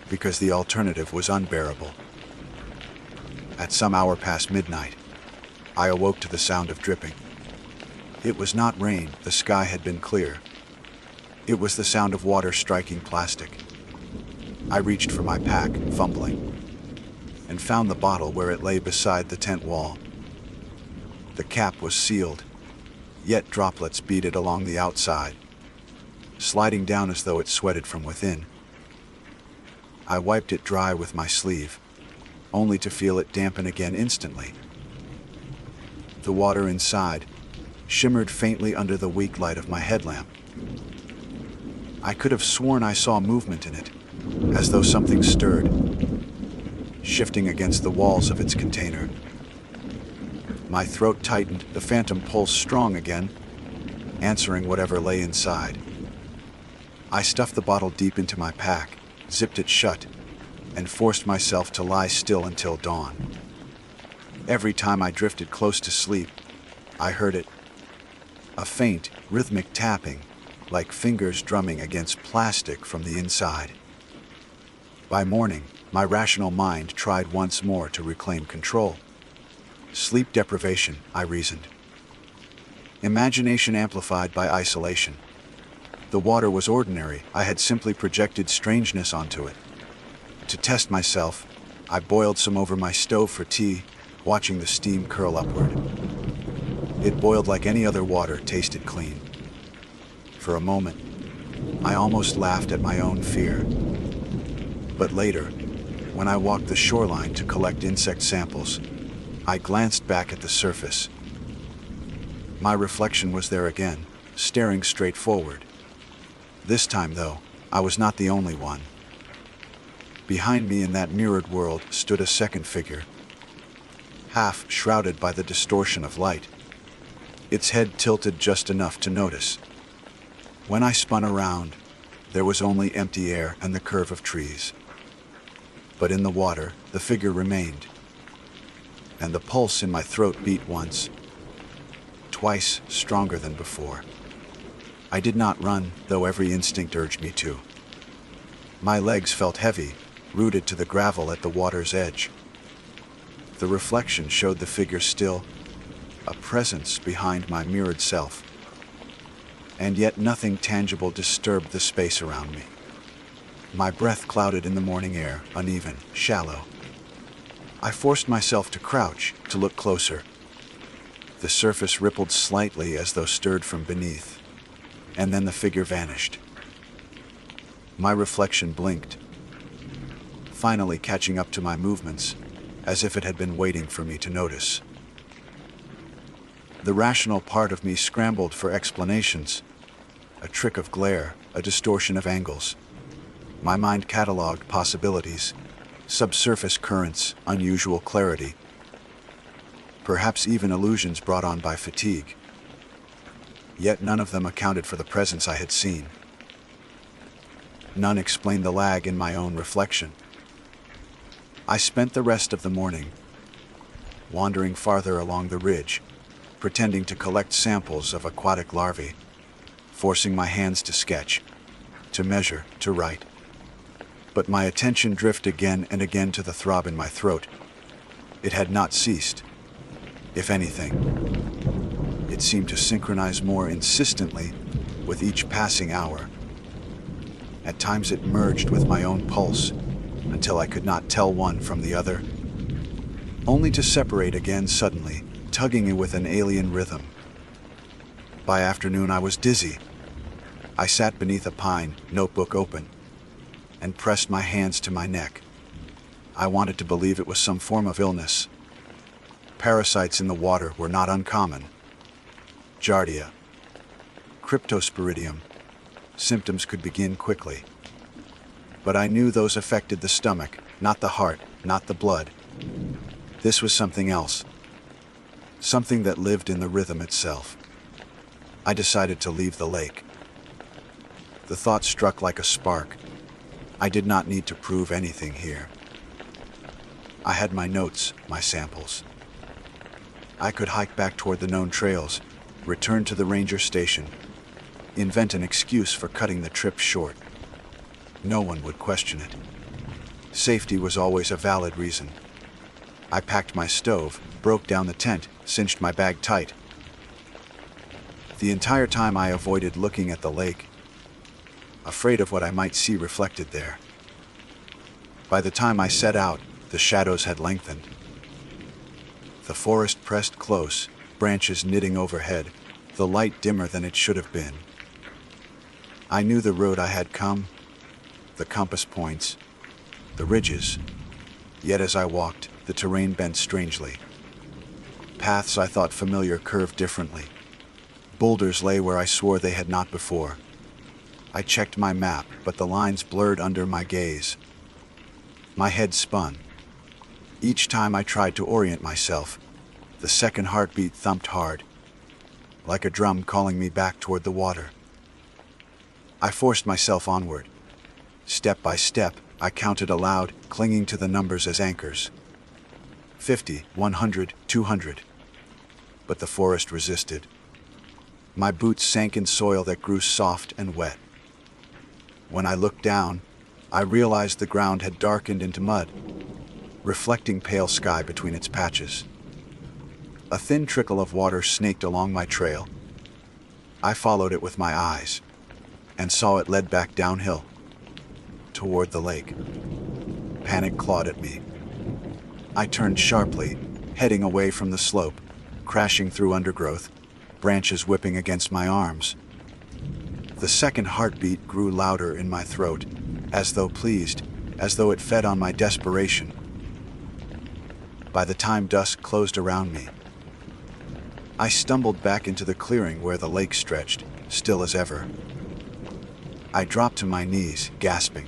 because the alternative was unbearable. At some hour past midnight, I awoke to the sound of dripping. It was not rain, the sky had been clear. It was the sound of water striking plastic. I reached for my pack, fumbling, and found the bottle where it lay beside the tent wall. The cap was sealed, yet droplets beaded along the outside, sliding down as though it sweated from within. I wiped it dry with my sleeve, only to feel it dampen again instantly. The water inside shimmered faintly under the weak light of my headlamp. I could have sworn I saw movement in it, as though something stirred, shifting against the walls of its container. My throat tightened, the phantom pulse strong again, answering whatever lay inside. I stuffed the bottle deep into my pack, zipped it shut, and forced myself to lie still until dawn. Every time I drifted close to sleep, I heard it, a faint, rhythmic tapping, like fingers drumming against plastic from the inside. By morning, my rational mind tried once more to reclaim control. Sleep deprivation, I reasoned. Imagination amplified by isolation. The water was ordinary, I had simply projected strangeness onto it. To test myself, I boiled some over my stove for tea, watching the steam curl upward. It boiled like any other water, tasted clean. For a moment, I almost laughed at my own fear. But later, when I walked the shoreline to collect insect samples, I glanced back at the surface. My reflection was there again, staring straight forward. This time, though, I was not the only one. Behind me in that mirrored world stood a second figure, half shrouded by the distortion of light, its head tilted just enough to notice. When I spun around, there was only empty air and the curve of trees. But in the water, the figure remained, and the pulse in my throat beat once, twice stronger than before. I did not run, though every instinct urged me to. My legs felt heavy, rooted to the gravel at the water's edge. The reflection showed the figure still, a presence behind my mirrored self. And yet nothing tangible disturbed the space around me. My breath clouded in the morning air, uneven, shallow. I forced myself to crouch, to look closer. The surface rippled slightly as though stirred from beneath, and then the figure vanished. My reflection blinked, finally catching up to my movements, as if it had been waiting for me to notice. The rational part of me scrambled for explanations, a trick of glare, a distortion of angles. My mind cataloged possibilities, subsurface currents, unusual clarity, perhaps even illusions brought on by fatigue. Yet none of them accounted for the presence I had seen. None explained the lag in my own reflection. I spent the rest of the morning wandering farther along the ridge, pretending to collect samples of aquatic larvae, forcing my hands to sketch, to measure, to write. but my attention drifted again and again to the throb in my throat. It had not ceased. If anything, it seemed to synchronize more insistently with each passing hour. At times it merged with my own pulse until I could not tell one from the other, only to separate again suddenly, tugging it with an alien rhythm. By afternoon I was dizzy. I sat beneath a pine, notebook open, and pressed my hands to my neck. I wanted to believe it was some form of illness. Parasites in the water were not uncommon. Giardia, cryptosporidium. Symptoms could begin quickly. But I knew those affected the stomach, not the heart, not the blood. This was something else. Something that lived in the rhythm itself. I decided to leave the lake. The thought struck like a spark. I did not need to prove anything here. I had my notes, my samples. I could hike back toward the known trails, return to the ranger station, invent an excuse for cutting the trip short. No one would question it. Safety was always a valid reason. I packed my stove, broke down the tent, cinched my bag tight. The entire time I avoided looking at the lake, afraid of what I might see reflected there. By the time I set out, the shadows had lengthened. The forest pressed close, branches knitting overhead, the light dimmer than it should have been. I knew the road I had come, the compass points, the ridges, yet as I walked, the terrain bent strangely. Paths I thought familiar curved differently. Boulders lay where I swore they had not before. I checked my map, but the lines blurred under my gaze. My head spun. Each time I tried to orient myself, the second heartbeat thumped hard, like a drum calling me back toward the water. I forced myself onward. Step by step, I counted aloud, clinging to the numbers as anchors. 50, 100, 200. But the forest resisted. My boots sank in soil that grew soft and wet. When I looked down, I realized the ground had darkened into mud, reflecting pale sky between its patches. A thin trickle of water snaked along my trail. I followed it with my eyes, and saw it led back downhill, toward the lake. Panic clawed at me. I turned sharply, heading away from the slope, crashing through undergrowth, branches whipping against my arms. The second heartbeat grew louder in my throat, as though pleased, as though it fed on my desperation. By the time dusk closed around me, I stumbled back into the clearing where the lake stretched, still as ever. I dropped to my knees, gasping.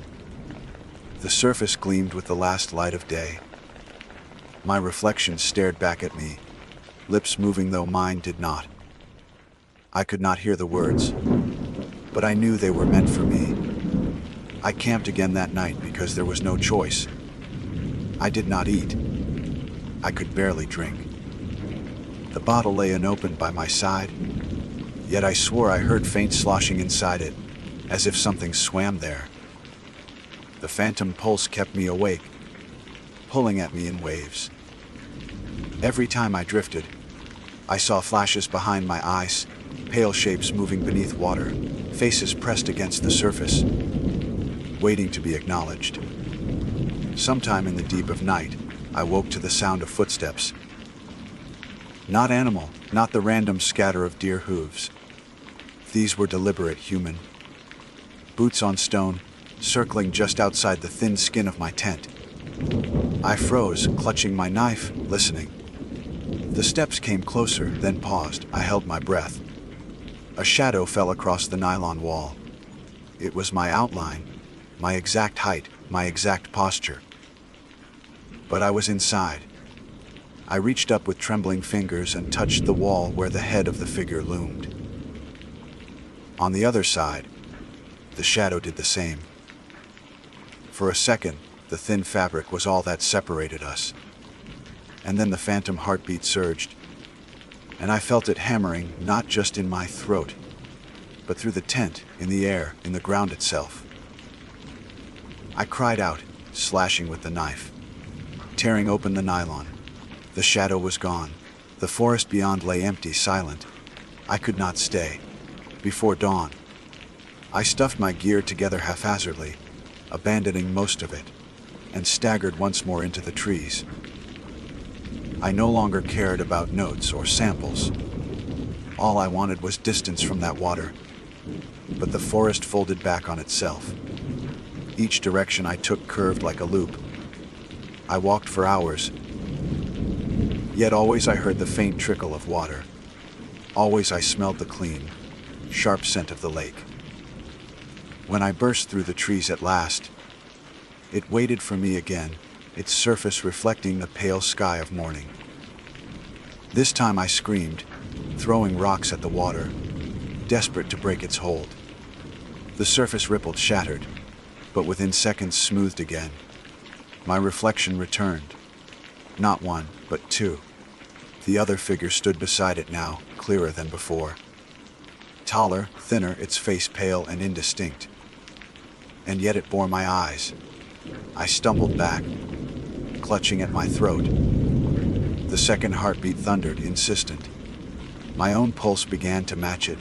The surface gleamed with the last light of day. My reflection stared back at me, lips moving though mine did not. I could not hear the words, but I knew they were meant for me. I camped again that night because there was no choice. I did not eat. I could barely drink. The bottle lay unopened by my side, yet I swore I heard faint sloshing inside it, as if something swam there. The phantom pulse kept me awake, pulling at me in waves. Every time I drifted, I saw flashes behind my eyes, pale shapes moving beneath water, faces pressed against the surface, waiting to be acknowledged. Sometime in the deep of night, I woke to the sound of footsteps. Not animal, not the random scatter of deer hooves. These were deliberate human. Boots on stone, circling just outside the thin skin of my tent. I froze, clutching my knife, listening. The steps came closer, then paused. I held my breath. A shadow fell across the nylon wall. It was my outline, my exact height, my exact posture. But I was inside. I reached up with trembling fingers and touched the wall where the head of the figure loomed. On the other side, the shadow did the same. For a second, the thin fabric was all that separated us. And then the phantom heartbeat surged, and I felt it hammering not just in my throat, but through the tent, in the air, in the ground itself. I cried out, slashing with the knife, tearing open the nylon. The shadow was gone. The forest beyond lay empty, silent. I could not stay. Before dawn, I stuffed my gear together haphazardly, abandoning most of it, and staggered once more into the trees. I no longer cared about notes or samples. All I wanted was distance from that water. But the forest folded back on itself. Each direction I took curved like a loop. I walked for hours, yet always I heard the faint trickle of water. Always I smelled the clean, sharp scent of the lake. When I burst through the trees at last, it waited for me again, its surface reflecting the pale sky of morning. This time I screamed, throwing rocks at the water, desperate to break its hold. The surface rippled, shattered, but within seconds smoothed again. My reflection returned. Not one, but two. The other figure stood beside it now, clearer than before. Taller, thinner, its face pale and indistinct. And yet it bore my eyes. I stumbled back, clutching at my throat. The second heartbeat thundered, insistent. My own pulse began to match it,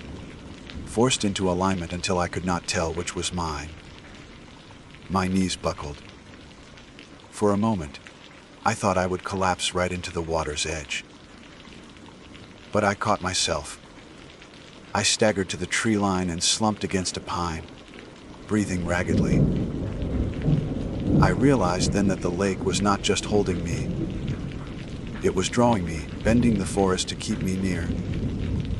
forced into alignment until I could not tell which was mine. My knees buckled. For a moment, I thought I would collapse right into the water's edge. But I caught myself. I staggered to the tree line and slumped against a pine, breathing raggedly. I realized then that the lake was not just holding me. It was drawing me, bending the forest to keep me near,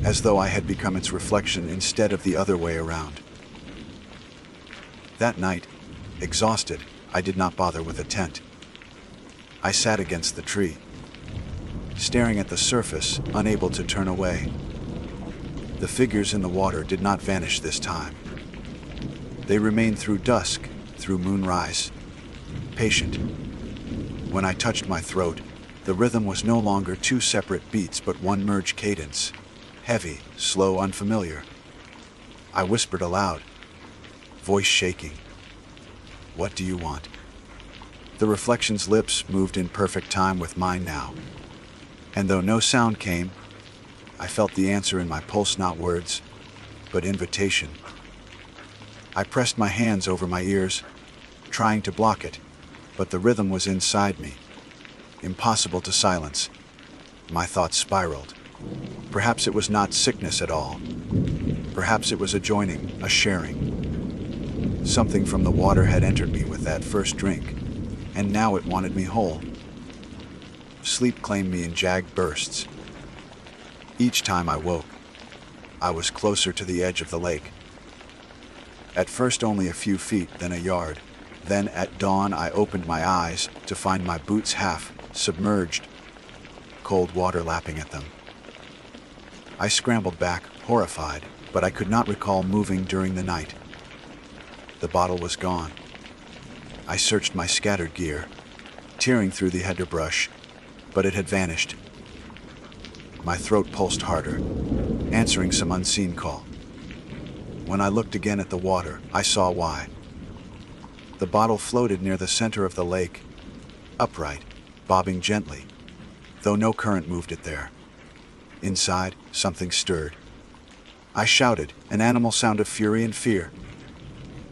as though I had become its reflection instead of the other way around. That night, exhausted, I did not bother with a tent. I sat against the tree, staring at the surface, unable to turn away. The figures in the water did not vanish this time. They remained through dusk, through moonrise, patient. When I touched my throat, the rhythm was no longer two separate beats but one merged cadence, heavy, slow, unfamiliar. I whispered aloud, voice shaking, "What do you want?" The reflection's lips moved in perfect time with mine now. And though no sound came, I felt the answer in my pulse, not words, but invitation. I pressed my hands over my ears, trying to block it, but the rhythm was inside me, impossible to silence. My thoughts spiraled. Perhaps it was not sickness at all. Perhaps it was a joining, a sharing. Something from the water had entered me with that first drink, and now it wanted me whole. Sleep claimed me in jagged bursts. Each time I woke, I was closer to the edge of the lake. At first only a few feet, then a yard. Then at dawn I opened my eyes to find my boots half submerged, cold water lapping at them. I scrambled back, horrified, but I could not recall moving during the night. The bottle was gone. I searched my scattered gear, tearing through the underbrush, but it had vanished. My throat pulsed harder, answering some unseen call. When I looked again at the water, I saw why. The bottle floated near the center of the lake, upright, bobbing gently, though no current moved it there. Inside, something stirred. I shouted, an animal sound of fury and fear.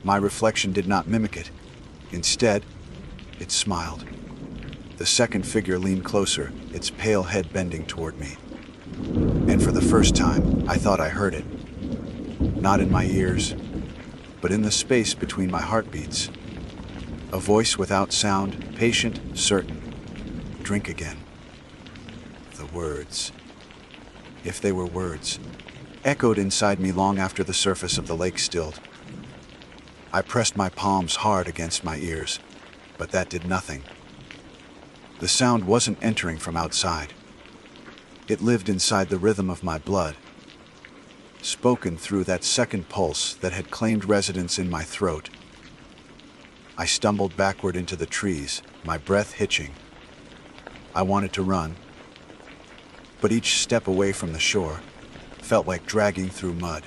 My reflection did not mimic it. Instead, it smiled. The second figure leaned closer, its pale head bending toward me. And for the first time, I thought I heard it. Not in my ears, but in the space between my heartbeats. A voice without sound, patient, certain. Drink again. The words, if they were words, echoed inside me long after the surface of the lake stilled. I pressed my palms hard against my ears, but that did nothing. The sound wasn't entering from outside. It lived inside the rhythm of my blood, spoken through that second pulse that had claimed residence in my throat. I stumbled backward into the trees, my breath hitching. I wanted to run, but each step away from the shore felt like dragging through mud.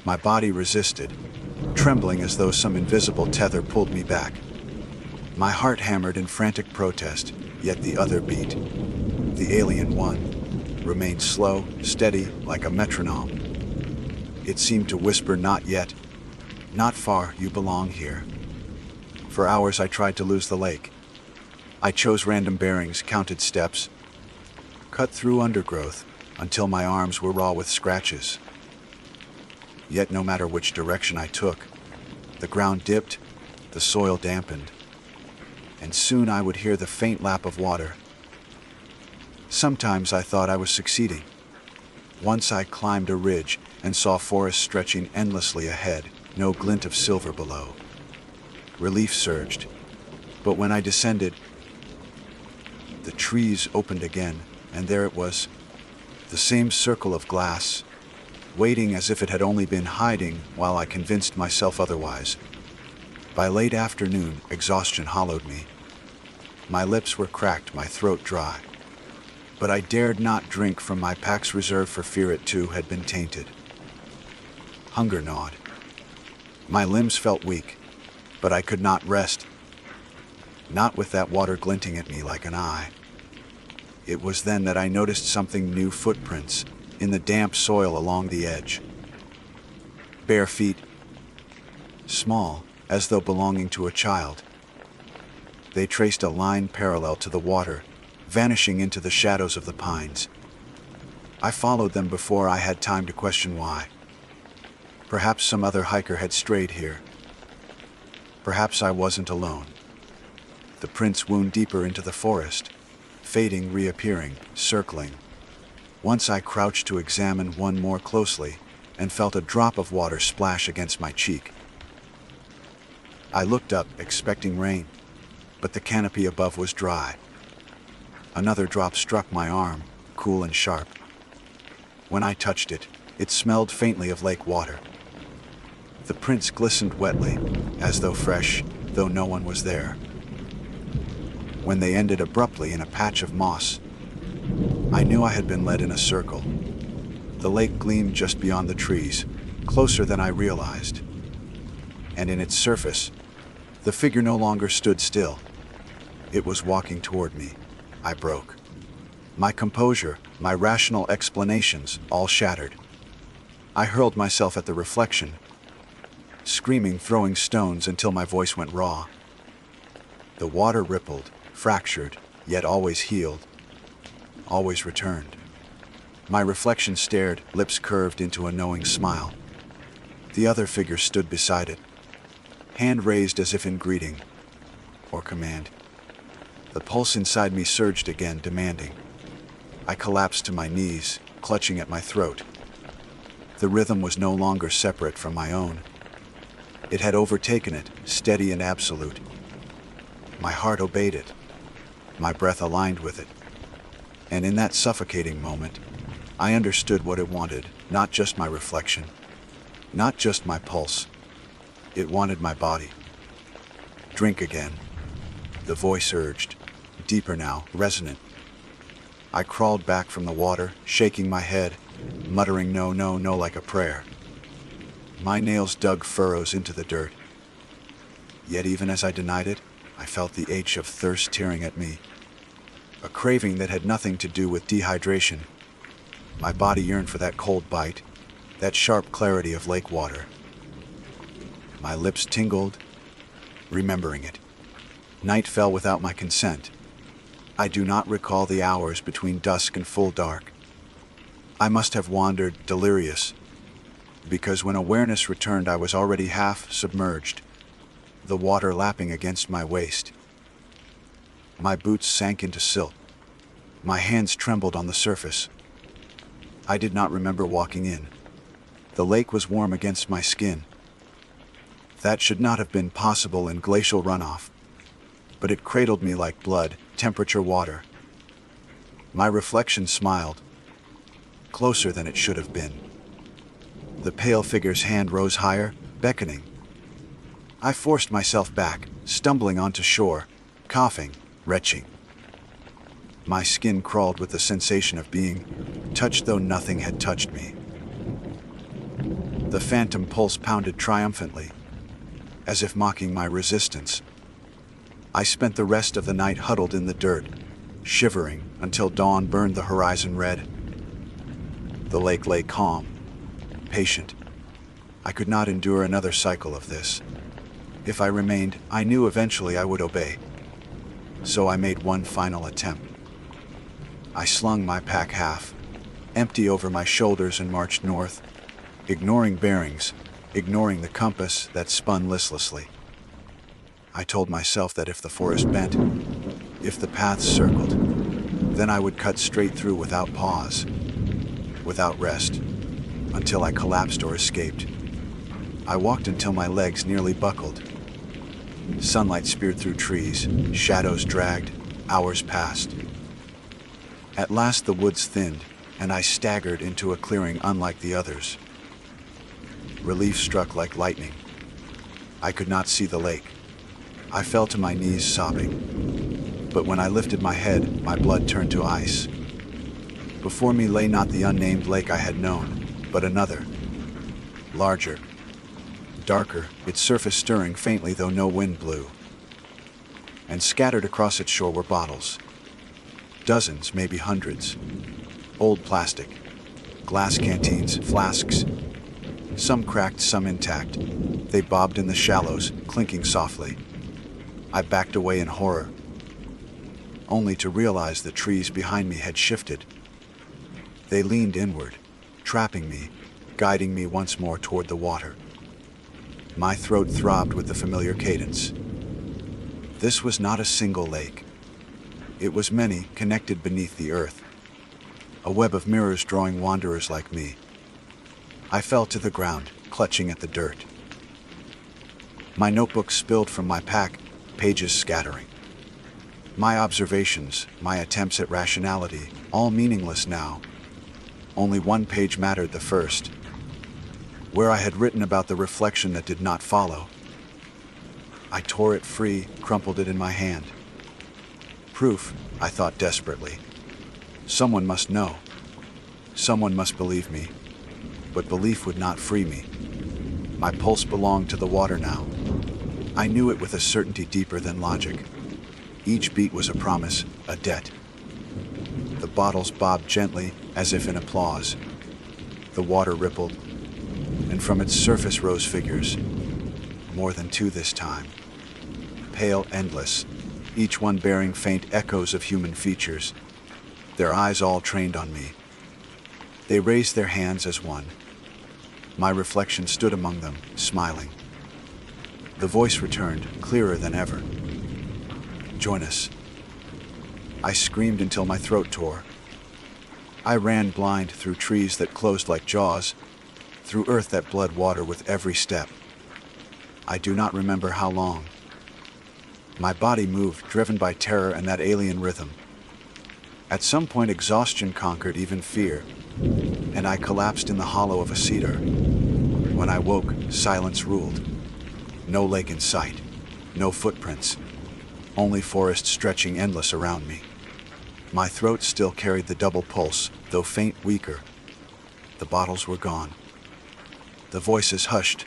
My body resisted, trembling as though some invisible tether pulled me back. My heart hammered in frantic protest, yet the other beat, the alien one, remained slow, steady, like a metronome. It seemed to whisper, "Not yet. Not far, you belong here." For hours I tried to lose the lake. I chose random bearings, counted steps, cut through undergrowth until my arms were raw with scratches. Yet no matter which direction I took, the ground dipped, the soil dampened, and soon I would hear the faint lap of water. Sometimes I thought I was succeeding. Once I climbed a ridge and saw forests stretching endlessly ahead, no glint of silver below. Relief surged, but when I descended, the trees opened again, and there it was, the same circle of glass, waiting as if it had only been hiding while I convinced myself otherwise. By late afternoon, exhaustion hollowed me. My lips were cracked, my throat dry. But I dared not drink from my pack's reserve for fear it too had been tainted. Hunger gnawed. My limbs felt weak, but I could not rest. Not with that water glinting at me like an eye. It was then that I noticed something new: footprints in the damp soil along the edge. Bare feet, small, as though belonging to a child. They traced a line parallel to the water, vanishing into the shadows of the pines. I followed them before I had time to question why. Perhaps some other hiker had strayed here. Perhaps I wasn't alone. The prints wound deeper into the forest, fading, reappearing, circling. Once I crouched to examine one more closely and felt a drop of water splash against my cheek. I looked up, expecting rain, but the canopy above was dry. Another drop struck my arm, cool and sharp. When I touched it, it smelled faintly of lake water. The prints glistened wetly, as though fresh, though no one was there. When they ended abruptly in a patch of moss, I knew I had been led in a circle. The lake gleamed just beyond the trees, closer than I realized. And in its surface, the figure no longer stood still. It was walking toward me. I broke. My composure, my rational explanations, all shattered. I hurled myself at the reflection, screaming, throwing stones until my voice went raw. The water rippled, fractured, yet always healed, always returned. My reflection stared, lips curved into a knowing smile. The other figure stood beside it, hand raised as if in greeting or command. The pulse inside me surged again, demanding. I collapsed to my knees, clutching at my throat. The rhythm was no longer separate from my own. It had overtaken it, steady and absolute. My heart obeyed it. My breath aligned with it. And in that suffocating moment, I understood what it wanted, not just my reflection, not just my pulse. It wanted my body. Drink again, the voice urged, deeper now, resonant. I crawled back from the water, shaking my head, muttering no, no, no like a prayer. My nails dug furrows into the dirt. Yet even as I denied it, I felt the ache of thirst tearing at me. A craving that had nothing to do with dehydration. My body yearned for that cold bite, that sharp clarity of lake water. My lips tingled, remembering it. Night fell without my consent. I do not recall the hours between dusk and full dark. I must have wandered, delirious, because when awareness returned I was already half submerged, the water lapping against my waist. My boots sank into silt. My hands trembled on the surface. I did not remember walking in. The lake was warm against my skin. That should not have been possible in glacial runoff, but it cradled me like blood, temperature water. My reflection smiled, closer than it should have been. The pale figure's hand rose higher, beckoning. I forced myself back, stumbling onto shore, coughing, retching. My skin crawled with the sensation of being touched though nothing had touched me. The phantom pulse pounded triumphantly, as if mocking my resistance. I spent the rest of the night huddled in the dirt, shivering until dawn burned the horizon red. The lake lay calm, patient. I could not endure another cycle of this. If I remained, I knew eventually I would obey. So I made one final attempt. I slung my pack half, empty over my shoulders, and marched north, ignoring bearings, ignoring the compass that spun listlessly. I told myself that if the forest bent, if the paths circled, then I would cut straight through without pause, without rest, until I collapsed or escaped. I walked until my legs nearly buckled. Sunlight speared through trees, shadows dragged, hours passed. At last the woods thinned, and I staggered into a clearing unlike the others. Relief struck like lightning. I could not see the lake. I fell to my knees sobbing. But when I lifted my head, my blood turned to ice. Before me lay not the unnamed lake I had known, but another, larger, darker, its surface stirring faintly though no wind blew. And scattered across its shore were bottles. Dozens, maybe hundreds. Old plastic, glass canteens, flasks. Some cracked, some intact. They bobbed in the shallows, clinking softly. I backed away in horror, only to realize the trees behind me had shifted. They leaned inward, trapping me, guiding me once more toward the water. My throat throbbed with the familiar cadence. This was not a single lake. It was many, connected beneath the earth. A web of mirrors drawing wanderers like me. I fell to the ground, clutching at the dirt. My notebook spilled from my pack, pages scattering. My observations, my attempts at rationality, all meaningless now. Only one page mattered, the first, where I had written about the reflection that did not follow. I tore it free, crumpled it in my hand. Proof, I thought desperately. Someone must know. Someone must believe me. But belief would not free me. My pulse belonged to the water now. I knew it with a certainty deeper than logic. Each beat was a promise, a debt. The bottles bobbed gently, as if in applause. The water rippled, and from its surface rose figures. More than two this time. Pale, endless, each one bearing faint echoes of human features. Their eyes all trained on me. They raised their hands as one. My reflection stood among them, smiling. The voice returned, clearer than ever. Join us. I screamed until my throat tore. I ran blind through trees that closed like jaws, through earth that bled water with every step. I do not remember how long. My body moved, driven by terror and that alien rhythm. At some point, exhaustion conquered even fear, and I collapsed in the hollow of a cedar. When I woke, silence ruled. No lake in sight, no footprints, only forest stretching endless around me. My throat still carried the double pulse, though faint, weaker. The bottles were gone. The voices hushed.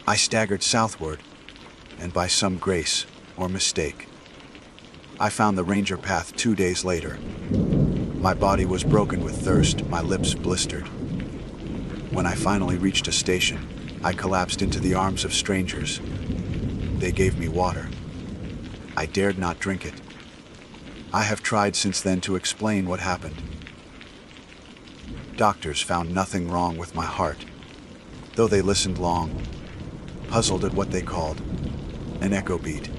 I staggered southward, and by some grace or mistake, I found the ranger path 2 days later. My body was broken with thirst, my lips blistered. When I finally reached a station, I collapsed into the arms of strangers. They gave me water. I dared not drink it. I have tried since then to explain what happened. Doctors found nothing wrong with my heart, though they listened long, puzzled at what they called an echo beat.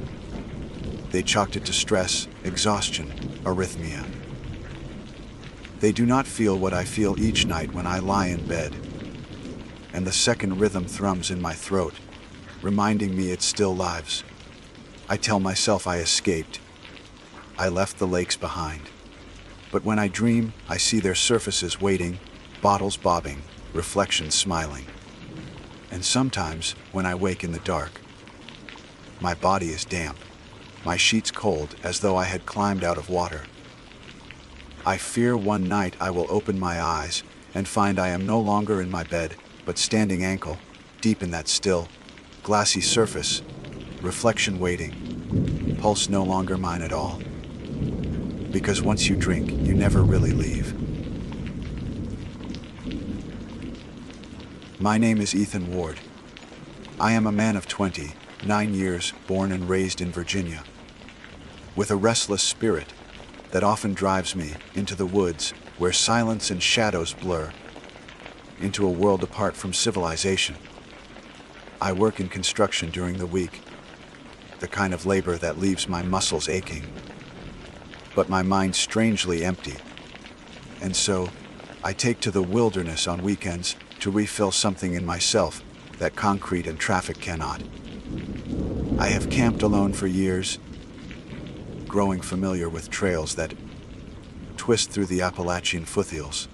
They chalked it to stress, exhaustion, arrhythmia. They do not feel what I feel each night when I lie in bed, and the second rhythm thrums in my throat, reminding me it still lives. I tell myself I escaped. I left the lakes behind. But when I dream, I see their surfaces waiting, bottles bobbing, reflections smiling. And sometimes, when I wake in the dark, my body is damp, my sheets cold as though I had climbed out of water. I fear one night I will open my eyes and find I am no longer in my bed, but standing ankle, deep in that still, glassy surface, reflection waiting, pulse no longer mine at all. Because once you drink, you never really leave. My name is Ethan Ward. I am a man of 29 years, born and raised in Virginia, with a restless spirit that often drives me into the woods where silence and shadows blur, into a world apart from civilization. I work in construction during the week, the kind of labor that leaves my muscles aching, but my mind strangely empty. And so, I take to the wilderness on weekends to refill something in myself that concrete and traffic cannot. I have camped alone for years, growing familiar with trails that twist through the Appalachian foothills,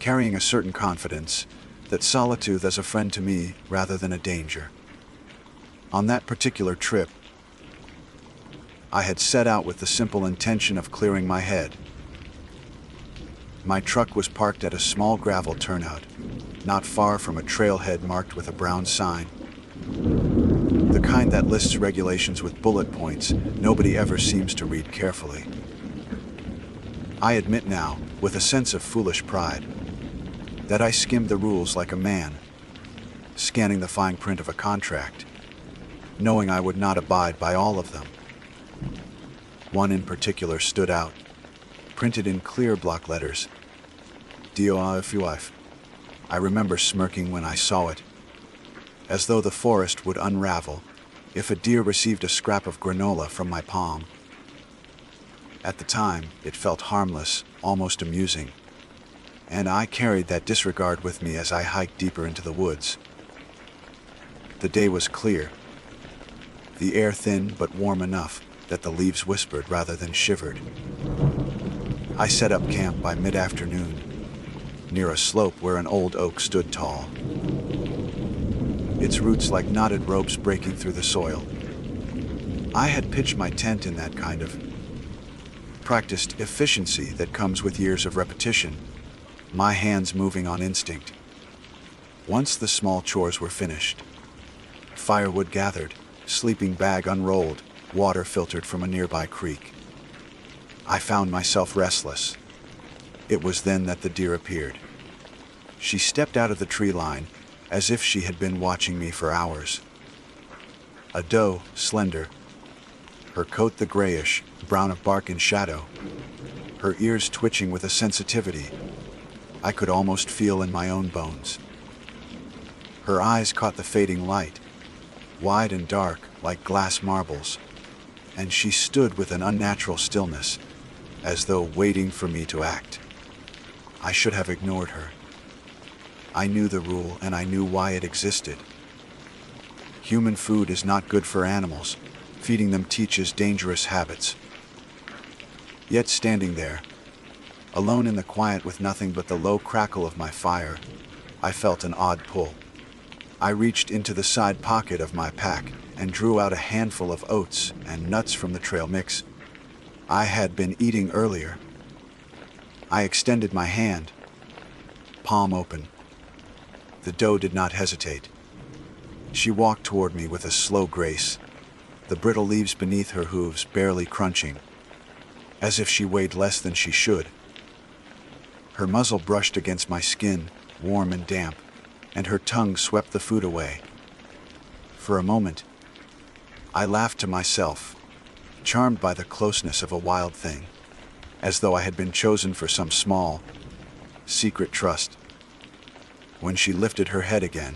carrying a certain confidence that solitude is a friend to me rather than a danger. On that particular trip, I had set out with the simple intention of clearing my head. My truck was parked at a small gravel turnout, not far from a trailhead marked with a brown sign. The kind that lists regulations with bullet points nobody ever seems to read carefully. I admit now, with a sense of foolish pride, that I skimmed the rules like a man, scanning the fine print of a contract, knowing I would not abide by all of them. One in particular stood out, printed in clear block letters, DOIFUIF. I remember smirking when I saw it, as though the forest would unravel if a deer received a scrap of granola from my palm. At the time, it felt harmless, almost amusing, and I carried that disregard with me as I hiked deeper into the woods. The day was clear, the air thin but warm enough that the leaves whispered rather than shivered. I set up camp by mid-afternoon, near a slope where an old oak stood tall, its roots like knotted ropes breaking through the soil. I had pitched my tent in that kind of practiced efficiency that comes with years of repetition, my hands moving on instinct. Once the small chores were finished, firewood gathered, sleeping bag unrolled, water filtered from a nearby creek, I found myself restless. It was then that the deer appeared. She stepped out of the tree line, as if she had been watching me for hours. A doe, slender, her coat the grayish brown of bark and shadow, her ears twitching with a sensitivity I could almost feel in my own bones. Her eyes caught the fading light, wide and dark like glass marbles, and she stood with an unnatural stillness, as though waiting for me to act. I should have ignored her. I knew the rule and I knew why it existed. Human food is not good for animals. Feeding them teaches dangerous habits. Yet standing there, alone in the quiet with nothing but the low crackle of my fire, I felt an odd pull. I reached into the side pocket of my pack and drew out a handful of oats and nuts from the trail mix I had been eating earlier. I extended my hand, palm open. The doe did not hesitate. She walked toward me with a slow grace, the brittle leaves beneath her hooves barely crunching, as if she weighed less than she should. Her muzzle brushed against my skin, warm and damp, and her tongue swept the food away. For a moment, I laughed to myself, charmed by the closeness of a wild thing, as though I had been chosen for some small, secret trust. When she lifted her head again,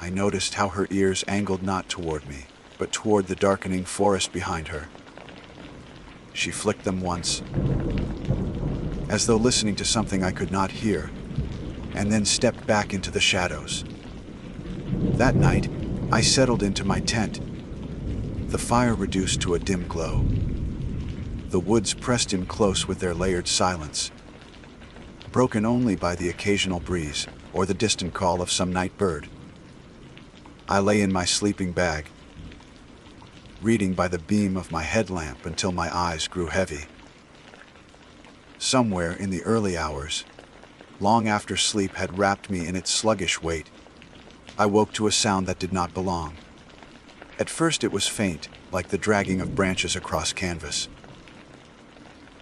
I noticed how her ears angled not toward me, but toward the darkening forest behind her. She flicked them once, as though listening to something I could not hear, and then stepped back into the shadows. That night, I settled into my tent, the fire reduced to a dim glow. The woods pressed in close with their layered silence, broken only by the occasional breeze or the distant call of some night bird. I lay in my sleeping bag, reading by the beam of my headlamp until my eyes grew heavy. Somewhere in the early hours, Long after sleep had wrapped me in its sluggish weight, I woke to a sound that did not belong. At first it was faint, like the dragging of branches across canvas.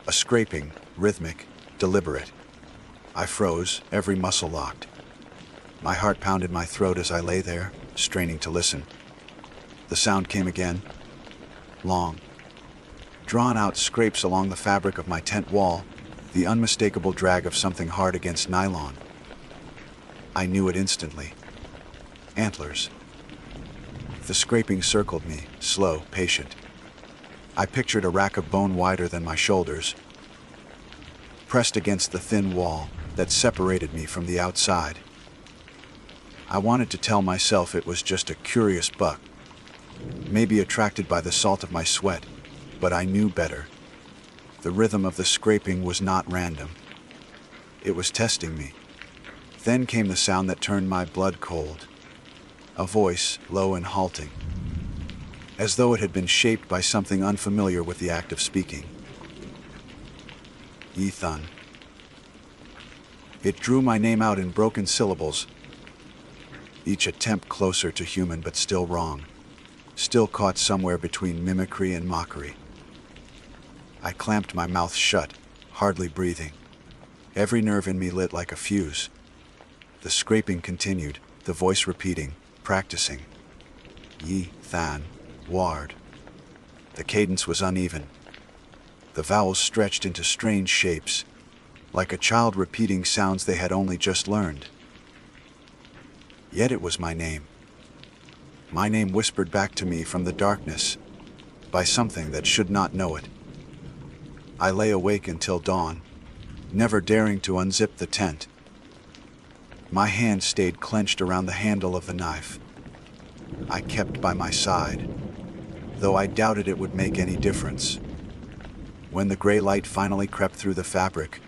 A scraping, rhythmic, deliberate. I froze, every muscle locked. My heart pounded my throat as I lay there, straining to listen. The sound came again. Long, drawn-out scrapes along the fabric of my tent wall, the unmistakable drag of something hard against nylon. I knew it instantly. Antlers. The scraping circled me, slow, patient. I pictured a rack of bone wider than my shoulders, pressed against the thin wall that separated me from the outside. I wanted to tell myself it was just a curious buck, maybe attracted by the salt of my sweat, but I knew better. The rhythm of the scraping was not random. It was testing me. Then came the sound that turned my blood cold. A voice, low and halting, as though it had been shaped by something unfamiliar with the act of speaking. Ethan. It drew my name out in broken syllables, each attempt closer to human but still wrong, still caught somewhere between mimicry and mockery. I clamped my mouth shut, hardly breathing. Every nerve in me lit like a fuse. The scraping continued, the voice repeating, practicing. Yi, Than, Ward. The cadence was uneven. The vowels stretched into strange shapes, like a child repeating sounds they had only just learned. Yet it was my name. My name whispered back to me from the darkness, by something that should not know it. I lay awake until dawn, never daring to unzip the tent. My hand stayed clenched around the handle of the knife. I kept by my side, though I doubted it would make any difference. When the gray light finally crept through the fabric,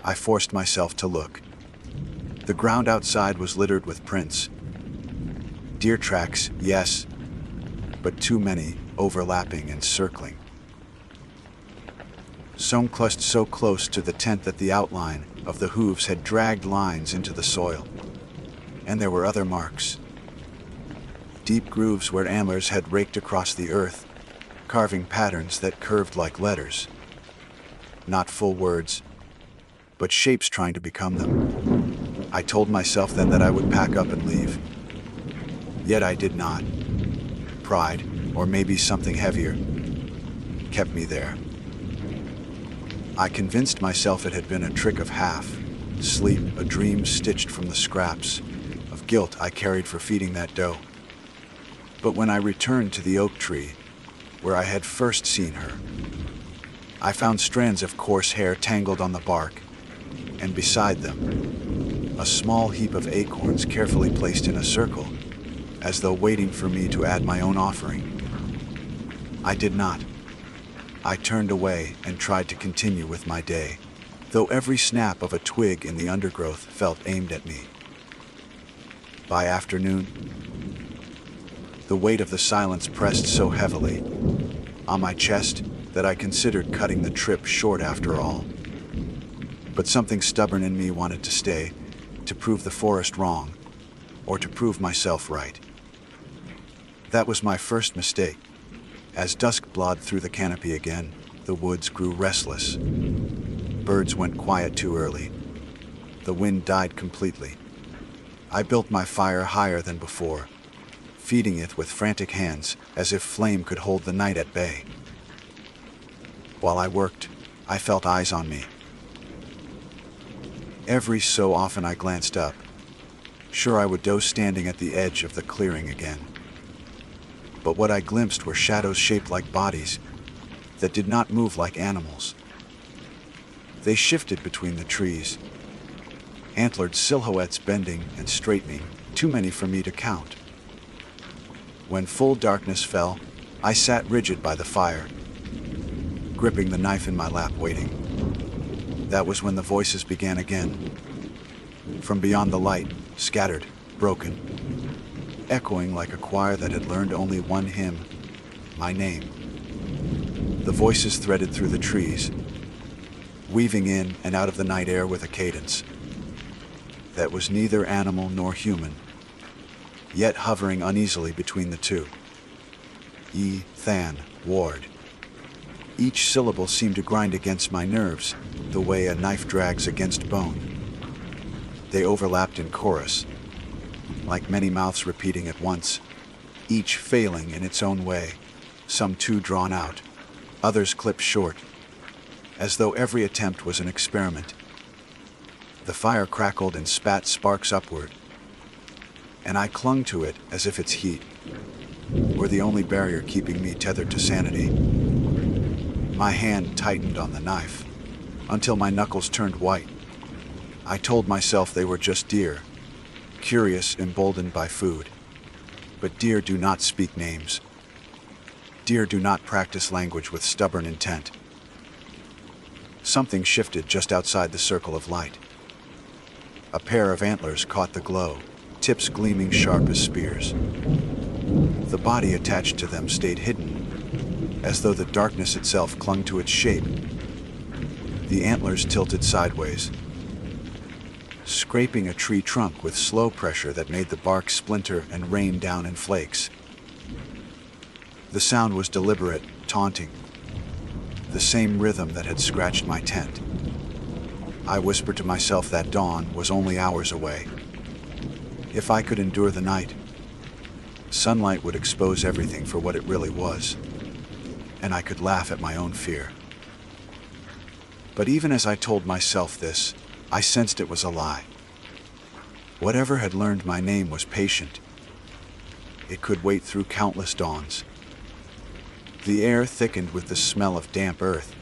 I forced myself to look. The ground outside was littered with prints. Deer tracks, yes, but too many, overlapping and circling. Some clustered so close to the tent that the outline of the hooves had dragged lines into the soil. And there were other marks. Deep grooves where antlers had raked across the earth, carving patterns that curved like letters. Not full words, but shapes trying to become them. I told myself then that I would pack up and leave. Yet I did not. Pride, or maybe something heavier, kept me there. I convinced myself it had been a trick of half, sleep, a dream stitched from the scraps of guilt I carried for feeding that doe. But when I returned to the oak tree, where I had first seen her, I found strands of coarse hair tangled on the bark, and beside them, a small heap of acorns carefully placed in a circle, as though waiting for me to add my own offering. I did not. I turned away and tried to continue with my day, though every snap of a twig in the undergrowth felt aimed at me. By afternoon, the weight of the silence pressed so heavily on my chest that I considered cutting the trip short after all. But something stubborn in me wanted to stay, to prove the forest wrong, or to prove myself right. That was my first mistake. As dusk blotted through the canopy again, the woods grew restless. Birds went quiet too early. The wind died completely. I built my fire higher than before, feeding it with frantic hands as if flame could hold the night at bay. While I worked, I felt eyes on me. Every so often I glanced up, sure I would doze standing at the edge of the clearing again. But what I glimpsed were shadows shaped like bodies that did not move like animals. They shifted between the trees, antlered silhouettes bending and straightening, too many for me to count. When full darkness fell, I sat rigid by the fire, gripping the knife in my lap, waiting. That was when the voices began again. From beyond the light, scattered, broken, echoing like a choir that had learned only one hymn, my name. The voices threaded through the trees, weaving in and out of the night air with a cadence. that was neither animal nor human, yet hovering uneasily between the two. Than, Ward. Each syllable seemed to grind against my nerves, the way a knife drags against bone. They overlapped in chorus, like many mouths repeating at once, each failing in its own way, some too drawn out, others clipped short, as though every attempt was an experiment. The fire crackled and spat sparks upward, and I clung to it as if its heat were the only barrier keeping me tethered to sanity. My hand tightened on the knife, until my knuckles turned white. I told myself they were just deer, curious, emboldened by food. But deer do not speak names. Deer do not practice language with stubborn intent. Something shifted just outside the circle of light. A pair of antlers caught the glow, tips gleaming sharp as spears. The body attached to them stayed hidden, as though the darkness itself clung to its shape. The antlers tilted sideways, scraping a tree trunk with slow pressure that made the bark splinter and rain down in flakes. The sound was deliberate, taunting, the same rhythm that had scratched my tent. I whispered to myself that dawn was only hours away. If I could endure the night, sunlight would expose everything for what it really was, and I could laugh at my own fear. But even as I told myself this, I sensed it was a lie. Whatever had learned my name was patient. It could wait through countless dawns. The air thickened with the smell of damp earth,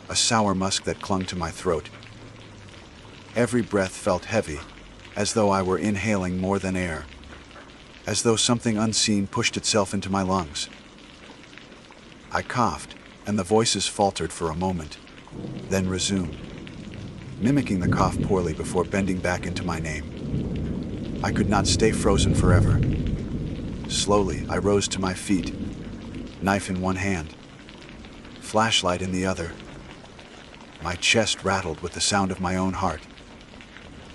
a sour musk that clung to my throat. Every breath felt heavy, as though I were inhaling more than air, as though something unseen pushed itself into my lungs. I coughed, and the voices faltered for a moment, then resumed, mimicking the cough poorly before bending back into my name. I could not stay frozen forever. Slowly, I rose to my feet, knife in one hand, flashlight in the other. My chest rattled with the sound of my own heart,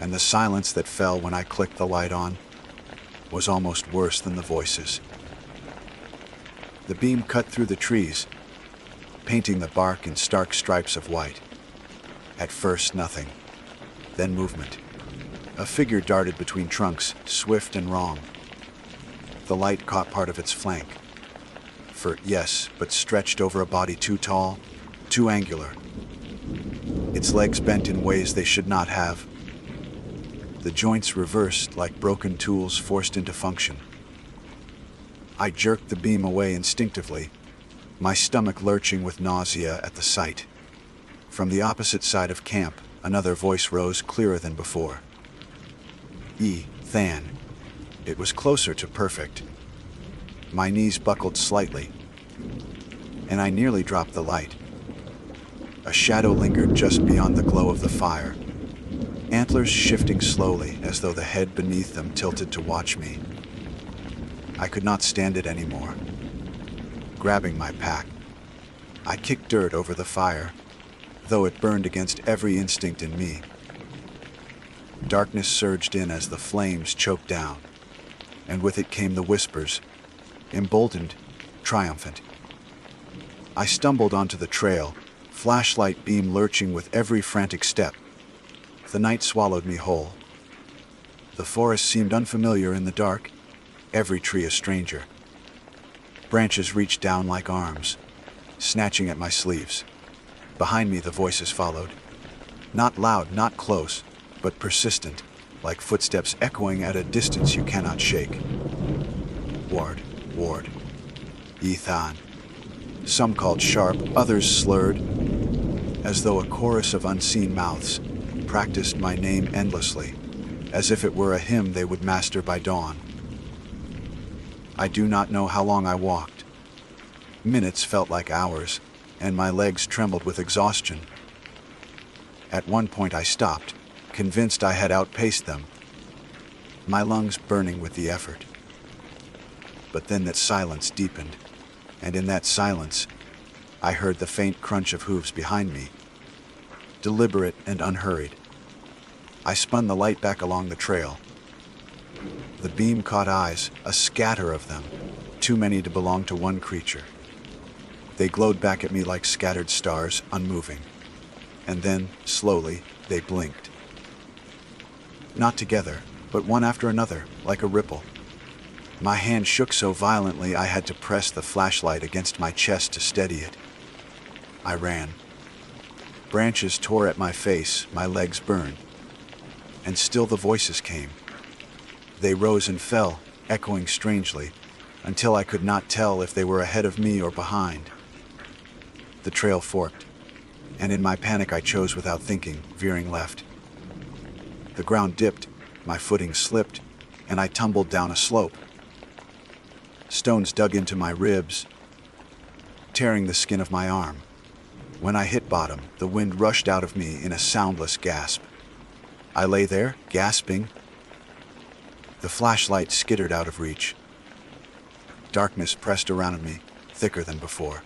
and the silence that fell when I clicked the light on was almost worse than the voices. The beam cut through the trees, painting the bark in stark stripes of white. At first, nothing, then movement. A figure darted between trunks, swift and wrong. The light caught part of its flank. Yes, but stretched over a body too tall, too angular. Its legs bent in ways they should not have. The joints reversed like broken tools forced into function. I jerked the beam away instinctively, my stomach lurching with nausea at the sight. From the opposite side of camp, another voice rose clearer than before. Than. It was closer to perfect. My knees buckled slightly, and I nearly dropped the light. A shadow lingered just beyond the glow of the fire, antlers shifting slowly as though the head beneath them tilted to watch me. I could not stand it anymore. Grabbing my pack, I kicked dirt over the fire, though it burned against every instinct in me. Darkness surged in as the flames choked down, and with it came the whispers, emboldened, triumphant. I stumbled onto the trail, flashlight beam lurching with every frantic step. The night swallowed me whole. The forest seemed unfamiliar in the dark, every tree a stranger. Branches reached down like arms, snatching at my sleeves. Behind me the voices followed. Not loud, not close, but persistent, like footsteps echoing at a distance you cannot shake. Ward, Ethan. Some called sharp, others slurred, as though a chorus of unseen mouths practiced my name endlessly, as if it were a hymn they would master by dawn. I do not know how long I walked. Minutes felt like hours, and my legs trembled with exhaustion. At one point I stopped, convinced I had outpaced them, my lungs burning with the effort. But then that silence deepened, and in that silence, I heard the faint crunch of hooves behind me, deliberate and unhurried. I spun the light back along the trail. The beam caught eyes, a scatter of them, too many to belong to one creature. They glowed back at me like scattered stars, unmoving. And then, slowly, they blinked. Not together, but one after another, like a ripple. My hand shook so violently I had to press the flashlight against my chest to steady it. I ran. Branches tore at my face, my legs burned. And still the voices came. They rose and fell, echoing strangely, until I could not tell if they were ahead of me or behind. The trail forked, and in my panic I chose without thinking, veering left. The ground dipped, my footing slipped, and I tumbled down a slope. Stones dug into my ribs, tearing the skin of my arm. When I hit bottom, the wind rushed out of me in a soundless gasp. I lay there, gasping. The flashlight skittered out of reach. Darkness pressed around me, thicker than before.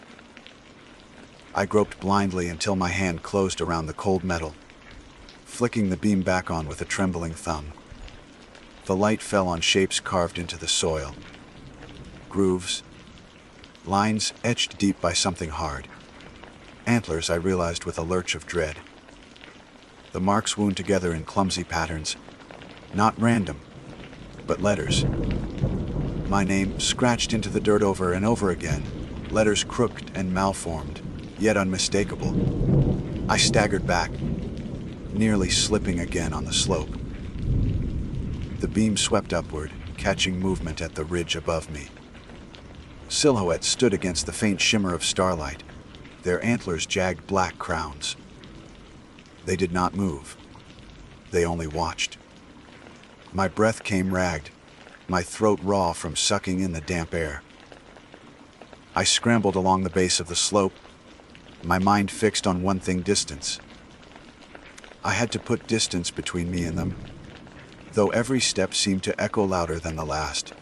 I groped blindly until my hand closed around the cold metal, flicking the beam back on with a trembling thumb. The light fell on shapes carved into the soil. Grooves, lines etched deep by something hard. Antlers, I realized with a lurch of dread. The marks wound together in clumsy patterns, not random, but letters. My name scratched into the dirt over and over again, letters crooked and malformed, yet unmistakable. I staggered back, nearly slipping again on the slope. The beam swept upward, catching movement at the ridge above me. Silhouettes stood against the faint shimmer of starlight, their antlers jagged black crowns. They did not move. They only watched. My breath came ragged, my throat raw from sucking in the damp air. I scrambled along the base of the slope, my mind fixed on one thing: distance. I had to put distance between me and them, though every step seemed to echo louder than the last.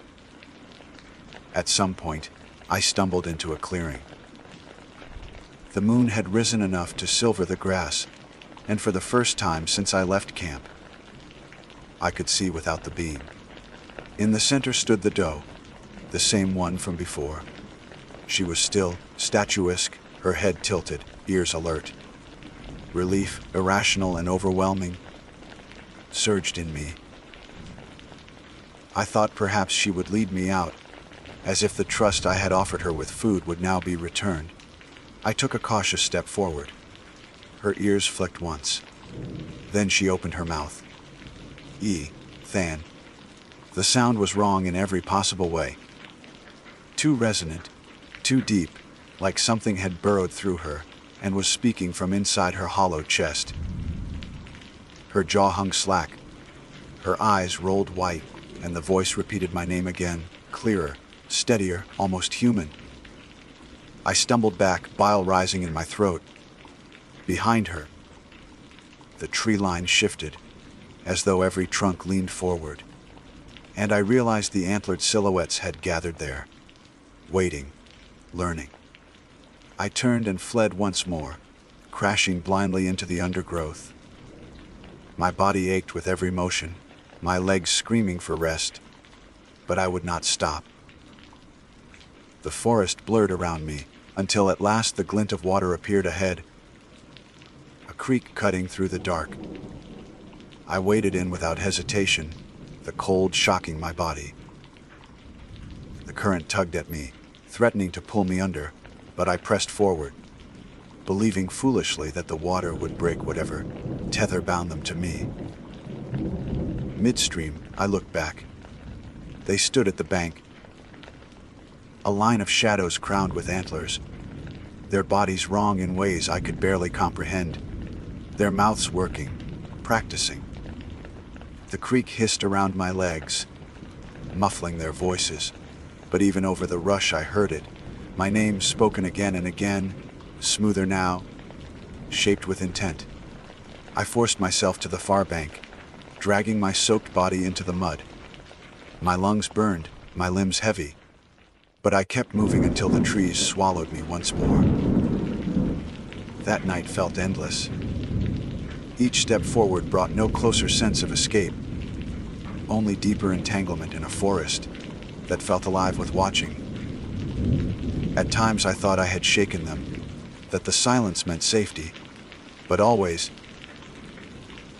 At some point, I stumbled into a clearing. The moon had risen enough to silver the grass, and for the first time since I left camp, I could see without the beam. In the center stood the doe, the same one from before. She was still, statuesque, her head tilted, ears alert. Relief, irrational and overwhelming, surged in me. I thought perhaps she would lead me out, as if the trust I had offered her with food would now be returned. I took a cautious step forward. Her ears flicked once. Then she opened her mouth. Than. The sound was wrong in every possible way. Too resonant, too deep, like something had burrowed through her and was speaking from inside her hollow chest. Her jaw hung slack. Her eyes rolled white, and the voice repeated my name again, clearer, steadier, almost human. I stumbled back, bile rising in my throat. Behind her, the tree line shifted, as though every trunk leaned forward, and I realized the antlered silhouettes had gathered there, waiting, learning. I turned and fled once more, crashing blindly into the undergrowth. My body ached with every motion, my legs screaming for rest, but I would not stop. The forest blurred around me, until at last the glint of water appeared ahead, a creek cutting through the dark. I waded in without hesitation, the cold shocking my body. The current tugged at me, threatening to pull me under, but I pressed forward, believing foolishly that the water would break whatever tether bound them to me. Midstream, I looked back. They stood at the bank, a line of shadows crowned with antlers, their bodies wrong in ways I could barely comprehend, their mouths working, practicing. The creek hissed around my legs, muffling their voices, but even over the rush I heard it, my name spoken again and again, smoother now, shaped with intent. I forced myself to the far bank, dragging my soaked body into the mud. My lungs burned, my limbs heavy, but I kept moving until the trees swallowed me once more. That night felt endless. Each step forward brought no closer sense of escape, only deeper entanglement in a forest that felt alive with watching. At times I thought I had shaken them, that the silence meant safety, but always,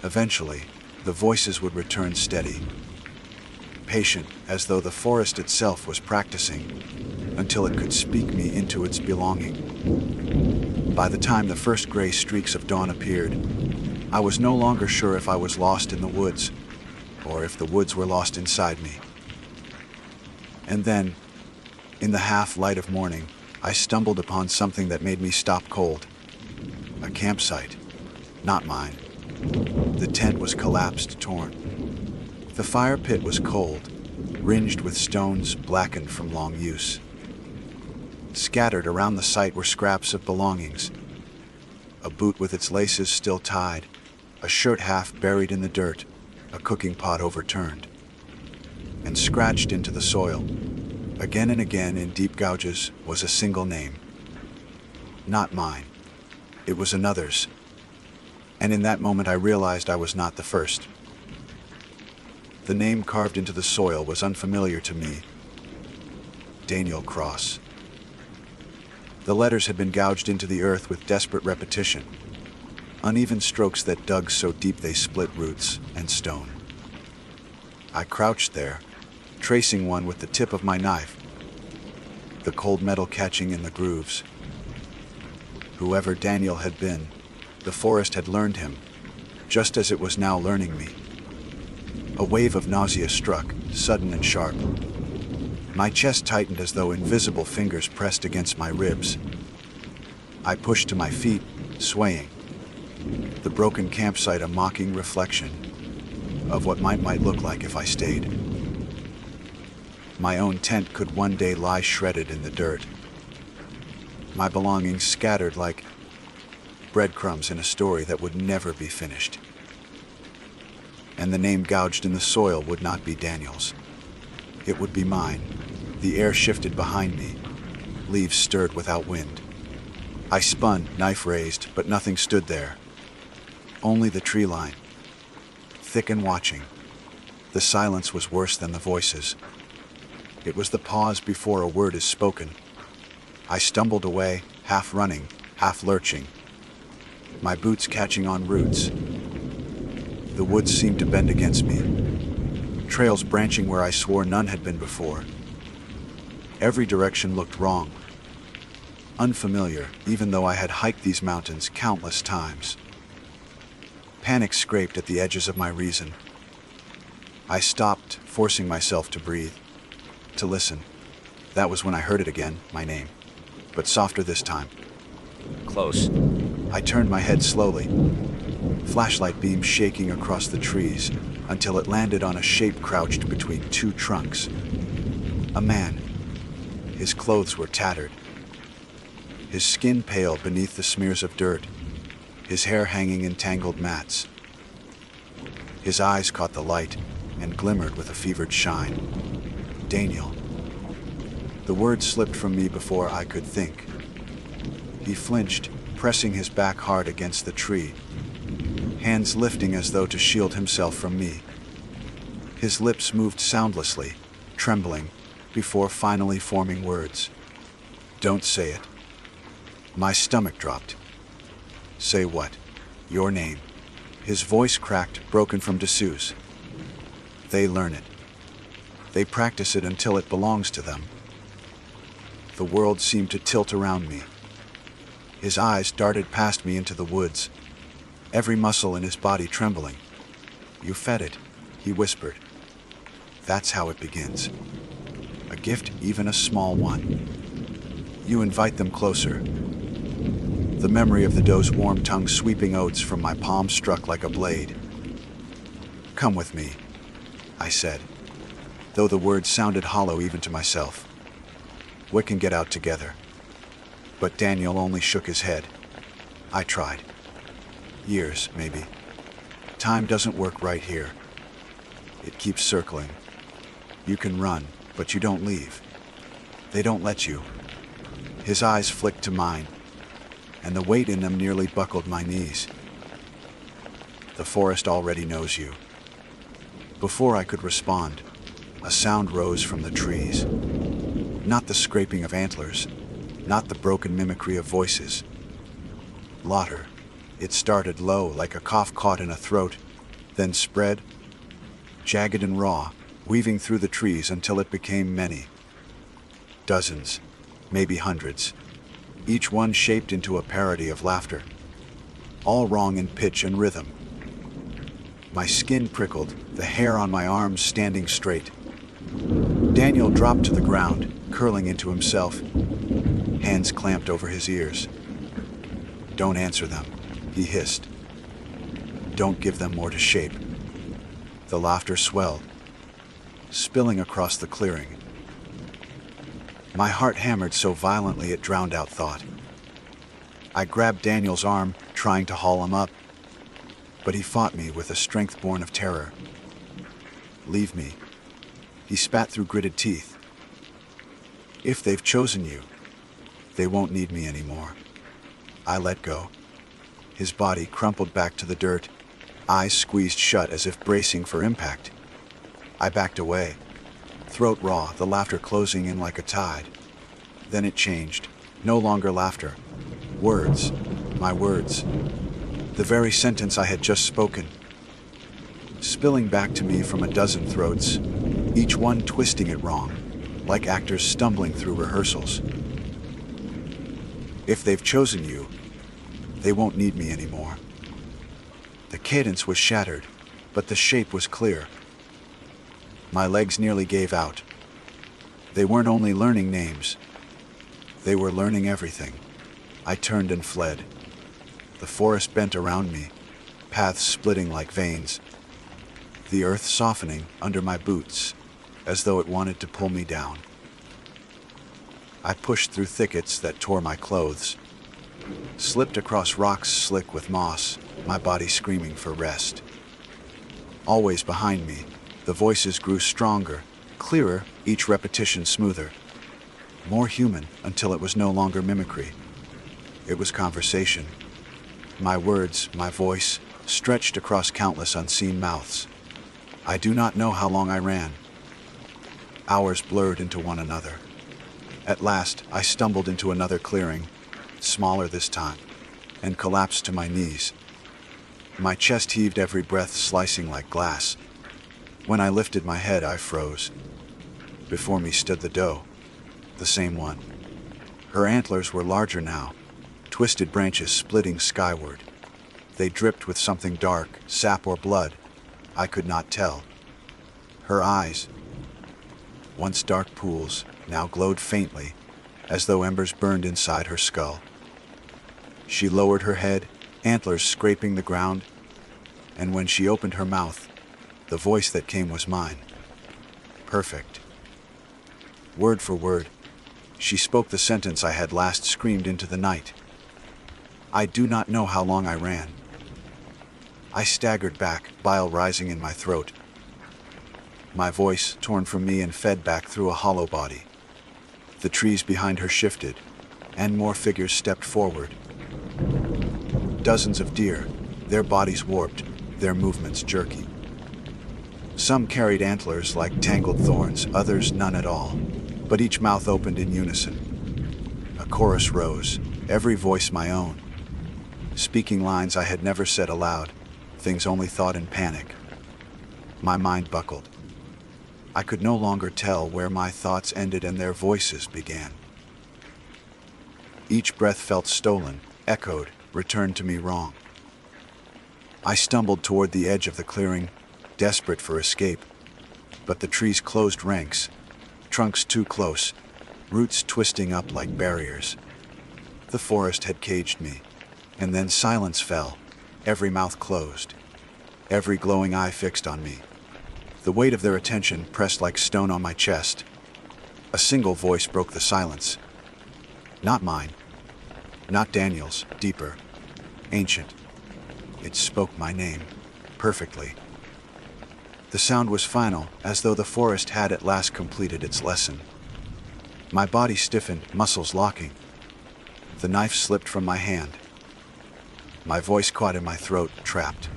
eventually, the voices would return steady, patient, as though the forest itself was practicing, until it could speak me into its belonging. By the time the first gray streaks of dawn appeared, I was no longer sure if I was lost in the woods, or if the woods were lost inside me. And then, in the half-light of morning, I stumbled upon something that made me stop cold. A campsite. Not mine. The tent was collapsed, torn. The fire pit was cold, ringed with stones blackened from long use. Scattered around the site were scraps of belongings. A boot with its laces still tied, a shirt half buried in the dirt, a cooking pot overturned. And scratched into the soil, again and again in deep gouges, was a single name. Not mine. It was another's. And in that moment I realized I was not the first. The name carved into the soil was unfamiliar to me. Daniel Cross. The letters had been gouged into the earth with desperate repetition, uneven strokes that dug so deep they split roots and stone. I crouched there, tracing one with the tip of my knife, the cold metal catching in the grooves. Whoever Daniel had been, the forest had learned him, just as it was now learning me. A wave of nausea struck, sudden and sharp. My chest tightened as though invisible fingers pressed against my ribs. I pushed to my feet, swaying. The broken campsite a mocking reflection of what might look like if I stayed. My own tent could one day lie shredded in the dirt. My belongings scattered like breadcrumbs in a story that would never be finished. And the name gouged in the soil would not be Daniel's. It would be mine. The air shifted behind me. Leaves stirred without wind. I spun, knife raised, but nothing stood there. Only the tree line. Thick and watching. The silence was worse than the voices. It was the pause before a word is spoken. I stumbled away, half running, half lurching, my boots catching on roots. The woods seemed to bend against me, trails branching where I swore none had been before. Every direction looked wrong, unfamiliar, even though I had hiked these mountains countless times. Panic scraped at the edges of my reason. I stopped, forcing myself to breathe, to listen. That was when I heard it again, my name, but softer this time. Close. I turned my head slowly, flashlight beam shaking across the trees until it landed on a shape crouched between two trunks. A man. His clothes were tattered, his skin pale beneath the smears of dirt, his hair hanging in tangled mats. His eyes caught the light and glimmered with a fevered shine. Daniel. The words slipped from me before I could think. He flinched, pressing his back hard against the tree, hands lifting as though to shield himself from me. His lips moved soundlessly, trembling, before finally forming words. Don't say it. My stomach dropped. Say what? Your name. His voice cracked, broken from dessous. They learn it. They practice it until it belongs to them. The world seemed to tilt around me. His eyes darted past me into the woods, every muscle in his body trembling. You fed it, he whispered. That's how it begins. A gift, even a small one. You invite them closer. The memory of the doe's warm tongue sweeping oats from my palm struck like a blade. Come with me, I said, though the words sounded hollow even to myself. We can get out together. But Daniel only shook his head. I tried. Years, maybe. Time doesn't work right here. It keeps circling. You can run, but you don't leave. They don't let you. His eyes flicked to mine, and the weight in them nearly buckled my knees. The forest already knows you. Before I could respond, a sound rose from the trees. Not the scraping of antlers, not the broken mimicry of voices. Laughter. It started low, like a cough caught in a throat, then spread, jagged and raw, weaving through the trees until it became many. Dozens, maybe hundreds, each one shaped into a parody of laughter, all wrong in pitch and rhythm. My skin prickled, the hair on my arms standing straight. Daniel dropped to the ground, curling into himself, hands clamped over his ears. "Don't answer them," he hissed. "Don't give them more to shape." The laughter swelled, spilling across the clearing. My heart hammered so violently it drowned out thought. I grabbed Daniel's arm, trying to haul him up, but he fought me with a strength born of terror. "Leave me," he spat through gritted teeth. "If they've chosen you, they won't need me anymore." I let go. His body crumpled back to the dirt, eyes squeezed shut as if bracing for impact. I backed away, throat raw, the laughter closing in like a tide. Then it changed. No longer laughter. Words. My words. The very sentence I had just spoken. Spilling back to me from a dozen throats, each one twisting it wrong, like actors stumbling through rehearsals. "If they've chosen you, they won't need me anymore." The cadence was shattered, but the shape was clear. My legs nearly gave out. They weren't only learning names, they were learning everything. I turned and fled. The forest bent around me, paths splitting like veins, the earth softening under my boots, as though it wanted to pull me down. I pushed through thickets that tore my clothes, slipped across rocks slick with moss, my body screaming for rest. Always behind me, the voices grew stronger, clearer, each repetition smoother. More human until it was no longer mimicry. It was conversation. My words, my voice, stretched across countless unseen mouths. I do not know how long I ran. Hours blurred into one another. At last, I stumbled into another clearing, smaller this time, and collapsed to my knees. My chest heaved, every breath slicing like glass. When I lifted my head, I froze. Before me stood the doe, the same one. Her antlers were larger now, twisted branches splitting skyward. They dripped with something dark, sap or blood. I could not tell. Her eyes, once dark pools, now glowed faintly, as though embers burned inside her skull. She lowered her head, antlers scraping the ground, and when she opened her mouth, the voice that came was mine. Perfect. Word for word, she spoke the sentence I had last screamed into the night. I do not know how long I ran. I staggered back, bile rising in my throat. My voice torn from me and fed back through a hollow body. The trees behind her shifted, and more figures stepped forward. Dozens of deer, their bodies warped, their movements jerky. Some carried antlers like tangled thorns, others none at all, but each mouth opened in unison. A chorus rose, every voice my own, speaking lines I had never said aloud, things only thought in panic. My mind buckled. I could no longer tell where my thoughts ended and their voices began. Each breath felt stolen, echoed, returned to me wrong. I stumbled toward the edge of the clearing, desperate for escape, but the trees closed ranks, trunks too close, roots twisting up like barriers. The forest had caged me, and then silence fell, every mouth closed, every glowing eye fixed on me. The weight of their attention pressed like stone on my chest. A single voice broke the silence. Not mine, not Daniel's, deeper, ancient. It spoke my name, perfectly. The sound was final, as though the forest had at last completed its lesson. My body stiffened, muscles locking. The knife slipped from my hand. My voice caught in my throat, trapped.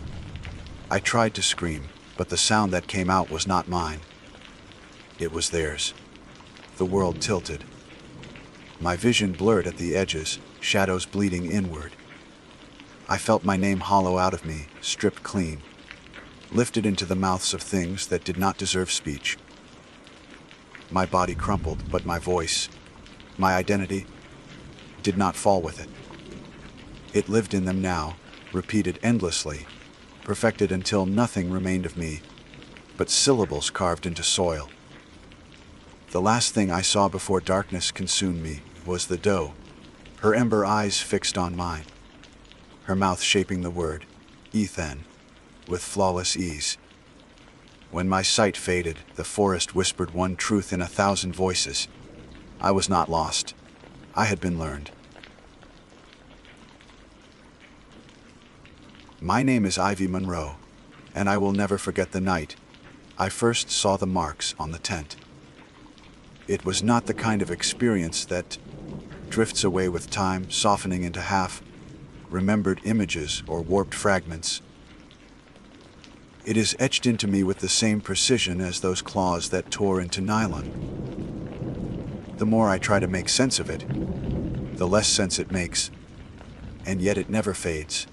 I tried to scream, but the sound that came out was not mine. It was theirs. The world tilted. My vision blurred at the edges, shadows bleeding inward. I felt my name hollow out of me, stripped clean, lifted into the mouths of things that did not deserve speech. My body crumpled, but my voice, my identity, did not fall with it. It lived in them now, repeated endlessly, perfected until nothing remained of me but syllables carved into soil. The last thing I saw before darkness consumed me was the doe, her ember eyes fixed on mine, her mouth shaping the word, Ethan, with flawless ease. When my sight faded, the forest whispered one truth in 1,000 voices. I was not lost. I had been learned. My name is Ivy Monroe, and I will never forget the night I first saw the marks on the tent. It was not the kind of experience that drifts away with time, softening into half-remembered images or warped fragments. It is etched into me with the same precision as those claws that tore into nylon. The more I try to make sense of it, the less sense it makes, and yet it never fades.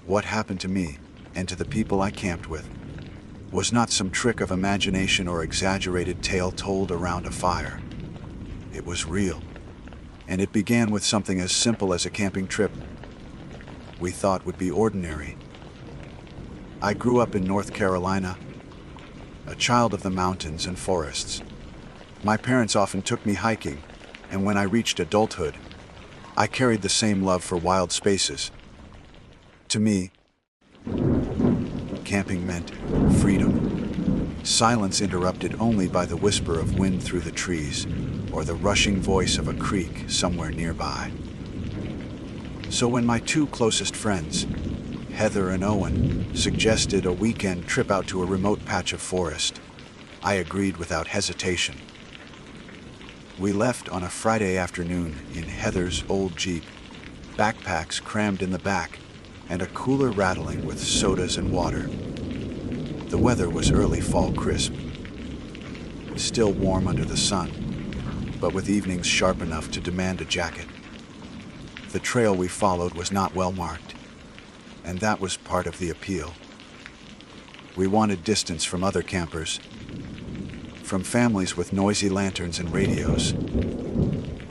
What happened to me, and to the people I camped with, was not some trick of imagination or exaggerated tale told around a fire. It was real, and it began with something as simple as a camping trip we thought would be ordinary. I grew up in North Carolina, a child of the mountains and forests. My parents often took me hiking, and when I reached adulthood, I carried the same love for wild spaces. To me, camping meant freedom. Silence interrupted only by the whisper of wind through the trees or the rushing voice of a creek somewhere nearby. So when my two closest friends, Heather and Owen, suggested a weekend trip out to a remote patch of forest, I agreed without hesitation. We left on a Friday afternoon in Heather's old Jeep, backpacks crammed in the back, and a cooler rattling with sodas and water. The weather was early fall crisp, still warm under the sun, but with evenings sharp enough to demand a jacket. The trail we followed was not well marked, and that was part of the appeal. We wanted distance from other campers, from families with noisy lanterns and radios.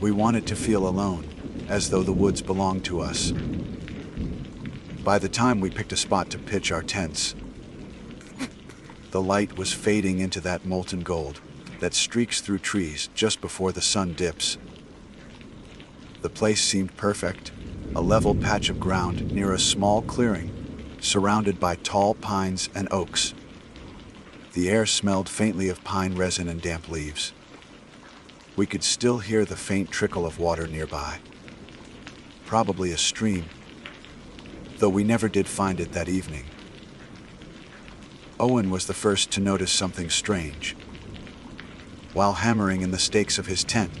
We wanted to feel alone, as though the woods belonged to us. By the time we picked a spot to pitch our tents, the light was fading into that molten gold that streaks through trees just before the sun dips. The place seemed perfect, a level patch of ground near a small clearing, surrounded by tall pines and oaks. The air smelled faintly of pine resin and damp leaves. We could still hear the faint trickle of water nearby, probably a stream, though we never did find it that evening. Owen was the first to notice something strange. While hammering in the stakes of his tent,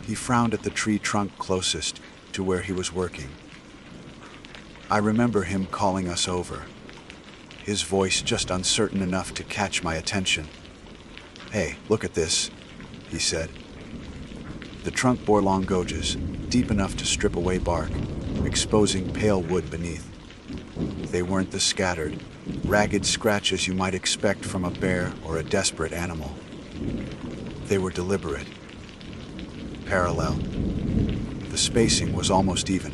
he frowned at the tree trunk closest to where he was working. I remember him calling us over, his voice just uncertain enough to catch my attention. "Hey, look at this," he said. The trunk bore long gouges, deep enough to strip away bark, exposing pale wood beneath. They weren't the scattered, ragged scratches you might expect from a bear or a desperate animal. They were deliberate, parallel. The spacing was almost even,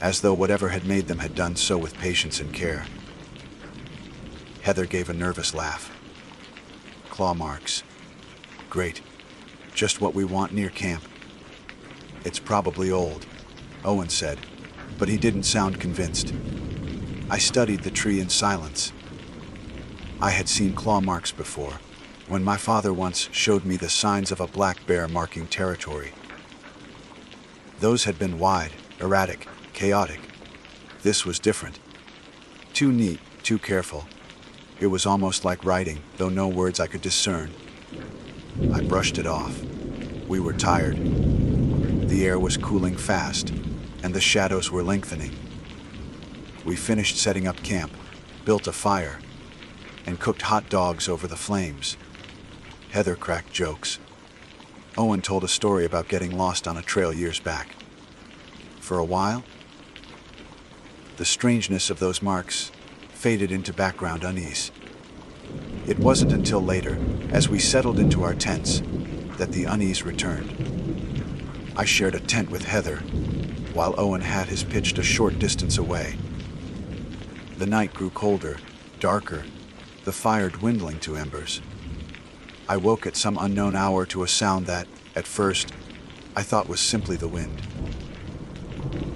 as though whatever had made them had done so with patience and care. Heather gave a nervous laugh. "Claw marks. Great. Just what we want near camp." "It's probably old," Owen said, but he didn't sound convinced. I studied the tree in silence. I had seen claw marks before, when my father once showed me the signs of a black bear marking territory. Those had been wide, erratic, chaotic. This was different. Too neat, too careful. It was almost like writing, though no words I could discern. I brushed it off. We were tired. The air was cooling fast, and the shadows were lengthening. We finished setting up camp, built a fire, and cooked hot dogs over the flames. Heather cracked jokes. Owen told a story about getting lost on a trail years back. For a while, the strangeness of those marks faded into background unease. It wasn't until later, as we settled into our tents, that the unease returned. I shared a tent with Heather, while Owen had his pitched a short distance away. The night grew colder, darker, the fire dwindling to embers. I woke at some unknown hour to a sound that, at first, I thought was simply the wind.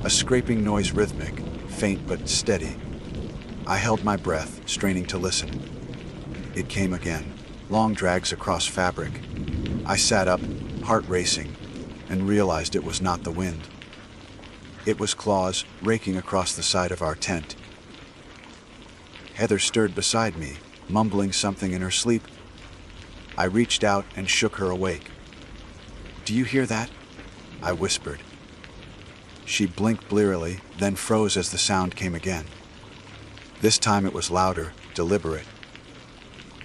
A scraping noise, rhythmic, faint but steady. I held my breath, straining to listen. It came again, long drags across fabric. I sat up, heart racing, and realized it was not the wind. It was claws raking across the side of our tent. Heather stirred beside me, mumbling something in her sleep. I reached out and shook her awake. "Do you hear that?" I whispered. She blinked blearily, then froze as the sound came again. This time it was louder, deliberate.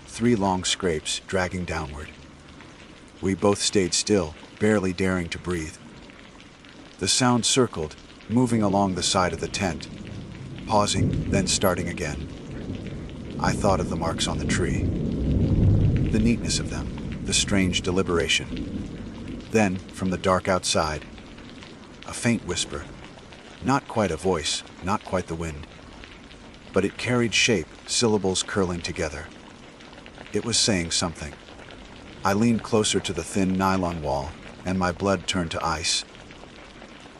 3 long scrapes dragging downward. We both stayed still, barely daring to breathe. The sound circled, moving along the side of the tent, pausing, then starting again. I thought of the marks on the tree, the neatness of them, the strange deliberation. Then, from the dark outside, a faint whisper. Not quite a voice, not quite the wind. But it carried shape, syllables curling together. It was saying something. I leaned closer to the thin nylon wall, and my blood turned to ice.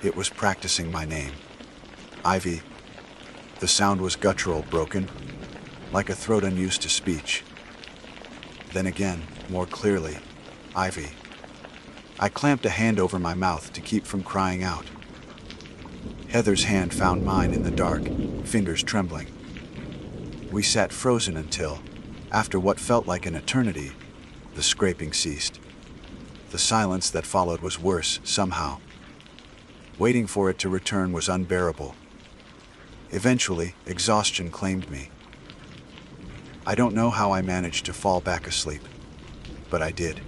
It was practicing my name. Ivy. The sound was guttural, broken, like a throat unused to speech. Then again, more clearly, Ivy. I clamped a hand over my mouth to keep from crying out. Heather's hand found mine in the dark, fingers trembling. We sat frozen until, after what felt like an eternity, the scraping ceased. The silence that followed was worse, somehow. Waiting for it to return was unbearable. Eventually, exhaustion claimed me. I don't know how I managed to fall back asleep, but I did.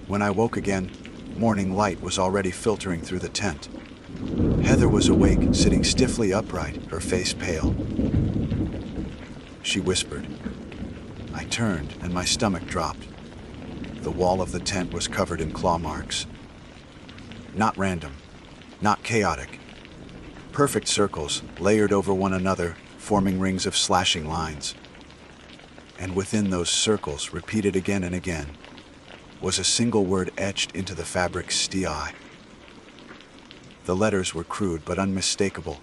When I woke again, morning light was already filtering through the tent. Heather was awake, sitting stiffly upright, her face pale. She whispered. I turned, and my stomach dropped. The wall of the tent was covered in claw marks. Not random, not chaotic. Perfect circles, layered over one another, forming rings of slashing lines. And within those circles, repeated again and again, was a single word etched into the fabric's steel. The letters were crude but unmistakable,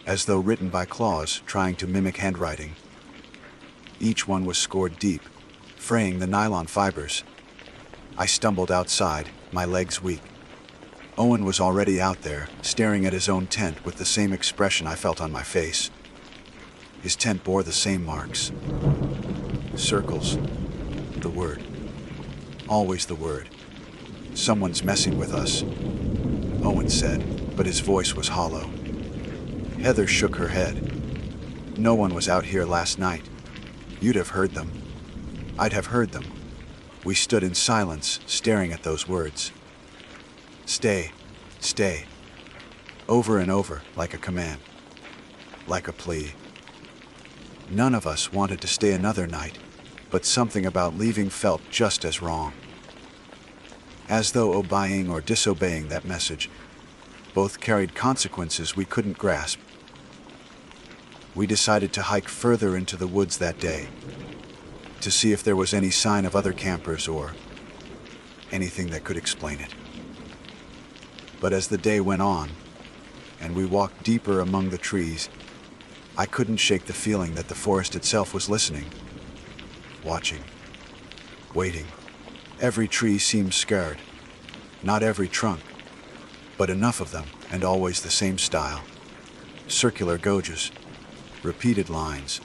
as though written by claws trying to mimic handwriting. Each one was scored deep, fraying the nylon fibers. I stumbled outside, my legs weak. Owen was already out there, staring at his own tent with the same expression I felt on my face. His tent bore the same marks. Circles. The word. Always the word. Someone's messing with us, Owen said, but his voice was hollow. Heather shook her head. No one was out here last night. You'd have heard them. I'd have heard them. We stood in silence, staring at those words. Stay, stay. Over and over, like a command. Like a plea. None of us wanted to stay another night, but something about leaving felt just as wrong. As though obeying or disobeying that message, both carried consequences we couldn't grasp. We decided to hike further into the woods that day, to see if there was any sign of other campers or anything that could explain it. But as the day went on, and we walked deeper among the trees, I couldn't shake the feeling that the forest itself was listening, watching, waiting. Every tree seemed scared. Not every trunk, but enough of them, and always the same style. Circular goges, repeated lines,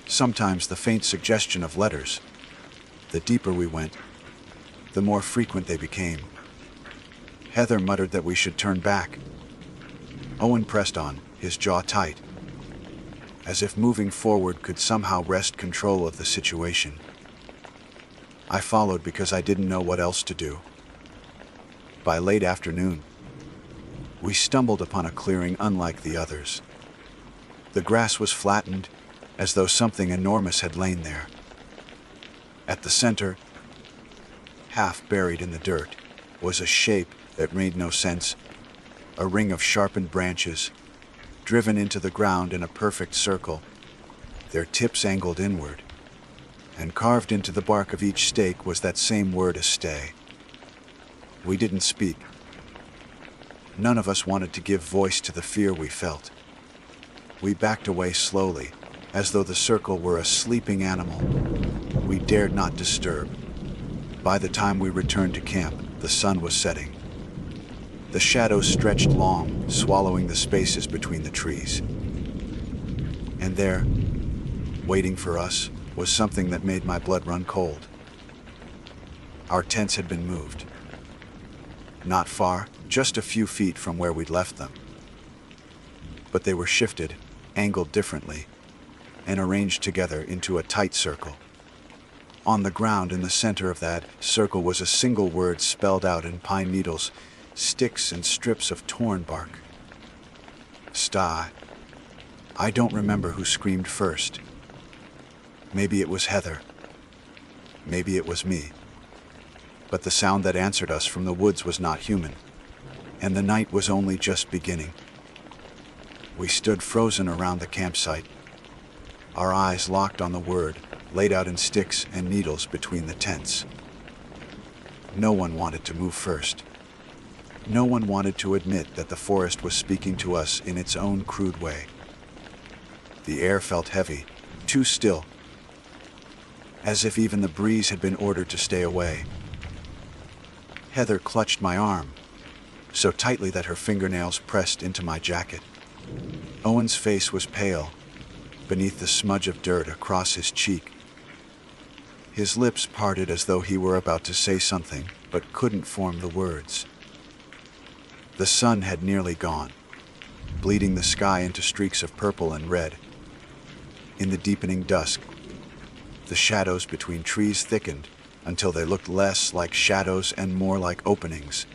sometimes the faint suggestion of letters. The deeper we went, the more frequent they became. Heather muttered that we should turn back. Owen pressed on, his jaw tight. as if moving forward could somehow wrest control of the situation. I followed because I didn't know what else to do. By late afternoon, we stumbled upon a clearing unlike the others. The grass was flattened, as though something enormous had lain there. At the center, half buried in the dirt, was a shape that made no sense, a ring of sharpened branches, driven into the ground in a perfect circle, their tips angled inward, and carved into the bark of each stake was that same word, a stay. We didn't speak. None of us wanted to give voice to the fear we felt. We backed away slowly, as though the circle were a sleeping animal we dared not disturb. By the time we returned to camp, the sun was setting. The shadows stretched long, swallowing the spaces between the trees. And there, waiting for us, was something that made my blood run cold. Our tents had been moved. Not far, just a few feet from where we'd left them. But they were shifted, angled differently, and arranged together into a tight circle. On the ground in the center of that circle was a single word spelled out in pine needles, sticks and strips of torn bark. Sta. I don't remember who screamed first. Maybe it was Heather. Maybe it was me. But the sound that answered us from the woods was not human, and the night was only just beginning. We stood frozen around the campsite, our eyes locked on the word, laid out in sticks and needles between the tents. No one wanted to move first. No one wanted to admit that the forest was speaking to us in its own crude way. The air felt heavy, too still, as if even the breeze had been ordered to stay away. Heather clutched my arm, so tightly that her fingernails pressed into my jacket. Owen's face was pale, beneath the smudge of dirt across his cheek. His lips parted as though he were about to say something, but couldn't form the words. The sun had nearly gone, bleeding the sky into streaks of purple and red. In the deepening dusk, the shadows between trees thickened until they looked less like shadows and more like openings.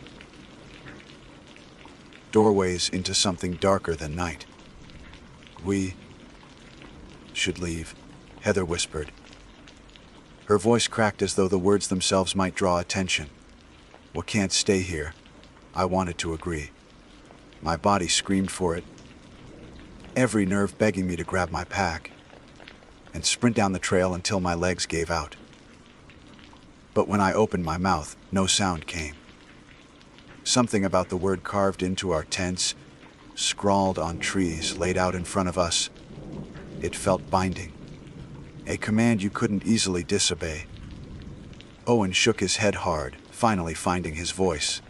Doorways into something darker than night. We should leave, Heather whispered. Her voice cracked as though the words themselves might draw attention. We can't stay here. I wanted to agree. My body screamed for it, every nerve begging me to grab my pack and sprint down the trail until my legs gave out. But when I opened my mouth, no sound came. Something about the word carved into our tents, scrawled on trees laid out in front of us. It felt binding, a command you couldn't easily disobey. Owen shook his head hard, finally finding his voice.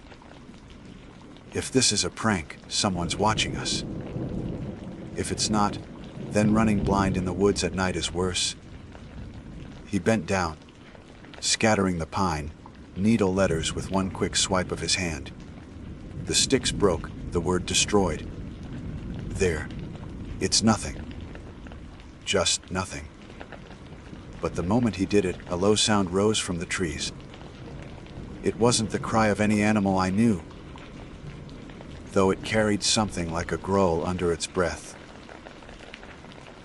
If this is a prank, someone's watching us. If it's not, then running blind in the woods at night is worse. He bent down, scattering the pine, needle letters with one quick swipe of his hand. The sticks broke, the word destroyed. There. It's nothing. Just nothing. But the moment he did it, a low sound rose from the trees. It wasn't the cry of any animal I knew, though it carried something like a growl under its breath.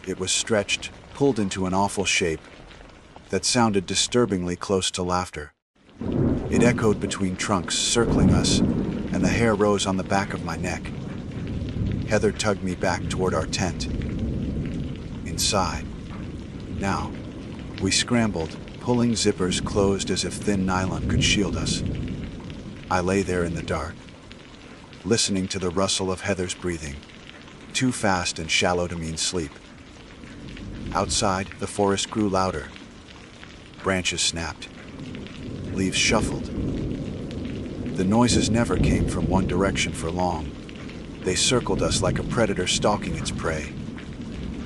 It was stretched, pulled into an awful shape that sounded disturbingly close to laughter. It echoed between trunks, circling us, and the hair rose on the back of my neck. Heather tugged me back toward our tent. Inside. Now, we scrambled, pulling zippers closed as if thin nylon could shield us. I lay there in the dark, listening to the rustle of Heather's breathing, too fast and shallow to mean sleep. Outside, the forest grew louder. Branches snapped. Leaves shuffled. The noises never came from one direction for long. They circled us like a predator stalking its prey,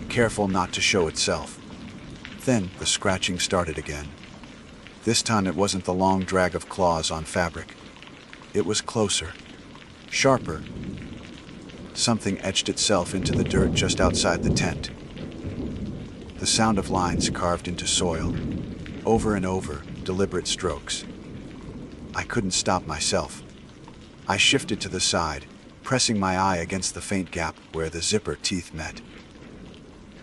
careful not to show itself. Then the scratching started again. This time it wasn't the long drag of claws on fabric. It was closer, sharper. Something etched itself into the dirt just outside the tent. The sound of lines carved into soil, over and over, deliberate strokes. I couldn't stop myself. I shifted to the side, pressing my eye against the faint gap where the zipper teeth met.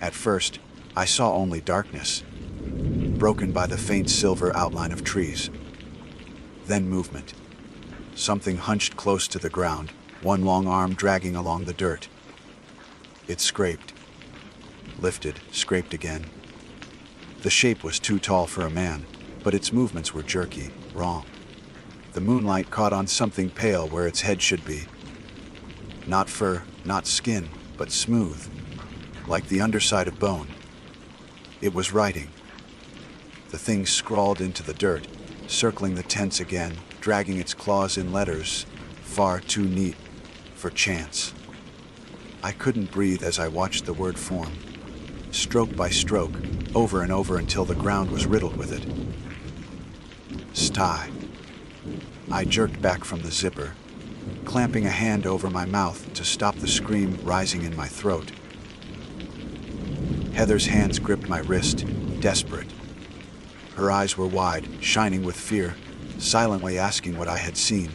At first, I saw only darkness, broken by the faint silver outline of trees. Then movement. Something hunched close to the ground, one long arm dragging along the dirt. It scraped, lifted, scraped again. The shape was too tall for a man, but its movements were jerky, wrong. The moonlight caught on something pale where its head should be. Not fur, not skin, but smooth, like the underside of bone. It was writing. The thing scrawled into the dirt, circling the tents again, dragging its claws in letters, far too neat for chance. I couldn't breathe as I watched the word form, stroke by stroke, over and over until the ground was riddled with it. Sty. I jerked back from the zipper, clamping a hand over my mouth to stop the scream rising in my throat. Heather's hands gripped my wrist, desperate. Her eyes were wide, shining with fear, silently asking what I had seen.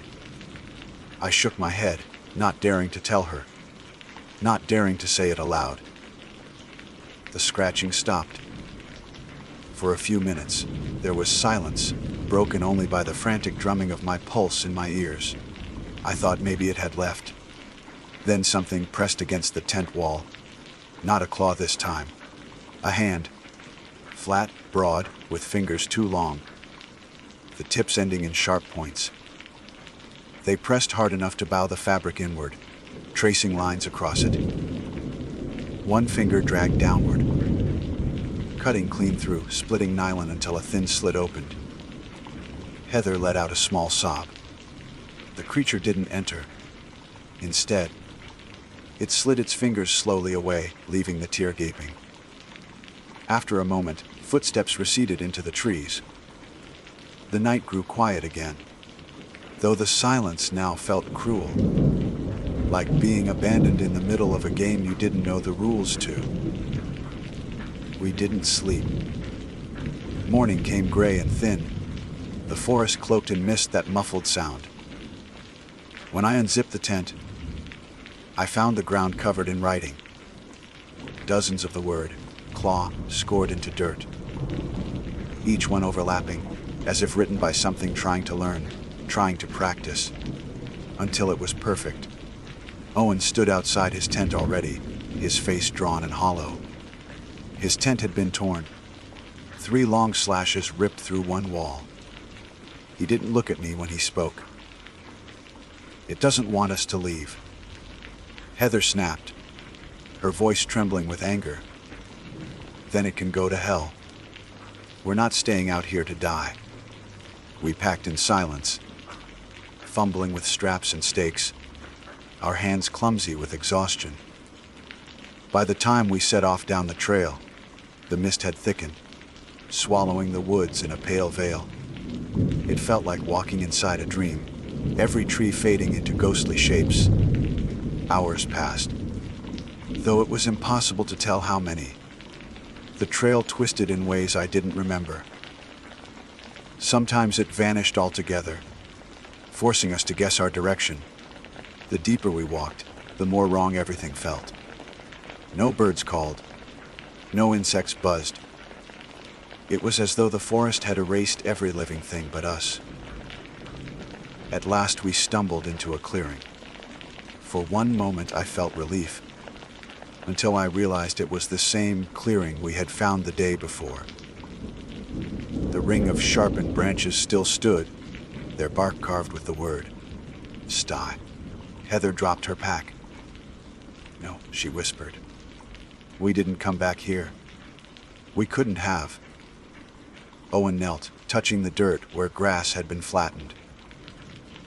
I shook my head, not daring to tell her, not daring to say it aloud. The scratching stopped. For a few minutes, there was silence, broken only by the frantic drumming of my pulse in my ears. I thought maybe it had left. Then something pressed against the tent wall. Not a claw this time. A hand. Flat, broad, with fingers too long. The tips ending in sharp points. They pressed hard enough to bow the fabric inward, tracing lines across it. One finger dragged downward, cutting clean through, splitting nylon until a thin slit opened. Heather let out a small sob. The creature didn't enter. Instead, it slid its fingers slowly away, leaving the tear gaping. After a moment, footsteps receded into the trees. The night grew quiet again, though the silence now felt cruel, like being abandoned in the middle of a game you didn't know the rules to. We didn't sleep. Morning came gray and thin, the forest cloaked in mist that muffled sound. When I unzipped the tent, I found the ground covered in writing. Dozens of the word, claw, scored into dirt. Each one overlapping, as if written by something trying to learn, trying to practice, until it was perfect. Owen stood outside his tent already, his face drawn and hollow. His tent had been torn. 3 long slashes ripped through one wall. He didn't look at me when he spoke. It doesn't want us to leave. Heather snapped, her voice trembling with anger. Then it can go to hell. We're not staying out here to die. We packed in silence, fumbling with straps and stakes, our hands clumsy with exhaustion. By the time we set off down the trail, the mist had thickened, swallowing the woods in a pale veil. It felt like walking inside a dream, every tree fading into ghostly shapes. Hours passed, though it was impossible to tell how many. The trail twisted in ways I didn't remember. Sometimes it vanished altogether, forcing us to guess our direction. The deeper we walked, the more wrong everything felt. No birds called, no insects buzzed. It was as though the forest had erased every living thing but us. At last we stumbled into a clearing. For one moment I felt relief, until I realized it was the same clearing we had found the day before. The ring of sharpened branches still stood, their bark carved with the word, Sty. Heather dropped her pack. No, she whispered. We didn't come back here. We couldn't have. Owen knelt, touching the dirt where grass had been flattened.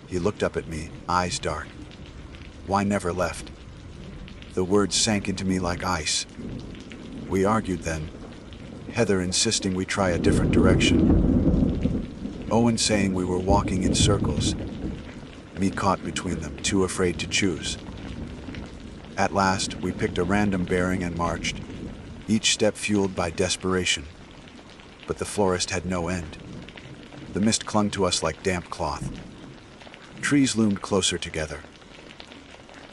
He looked up at me, eyes dark. Why never left? The words sank into me like ice. We argued then, Heather insisting we try a different direction. Owen saying we were walking in circles, me caught between them, too afraid to choose. At last, we picked a random bearing and marched, each step fueled by desperation. But the forest had no end. The mist clung to us like damp cloth. Trees loomed closer together,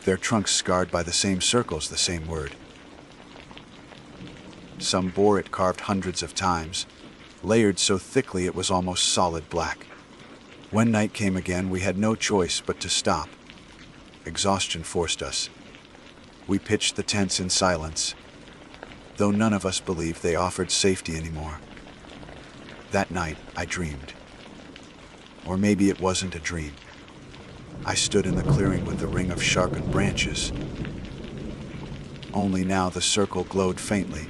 their trunks scarred by the same circles, the same word. Some bore it carved hundreds of times, layered so thickly it was almost solid black. When night came again, we had no choice but to stop. Exhaustion forced us. We pitched the tents in silence, though none of us believed they offered safety anymore. That night, I dreamed. Or maybe it wasn't a dream. I stood in the clearing with the ring of sharpened branches. Only now the circle glowed faintly,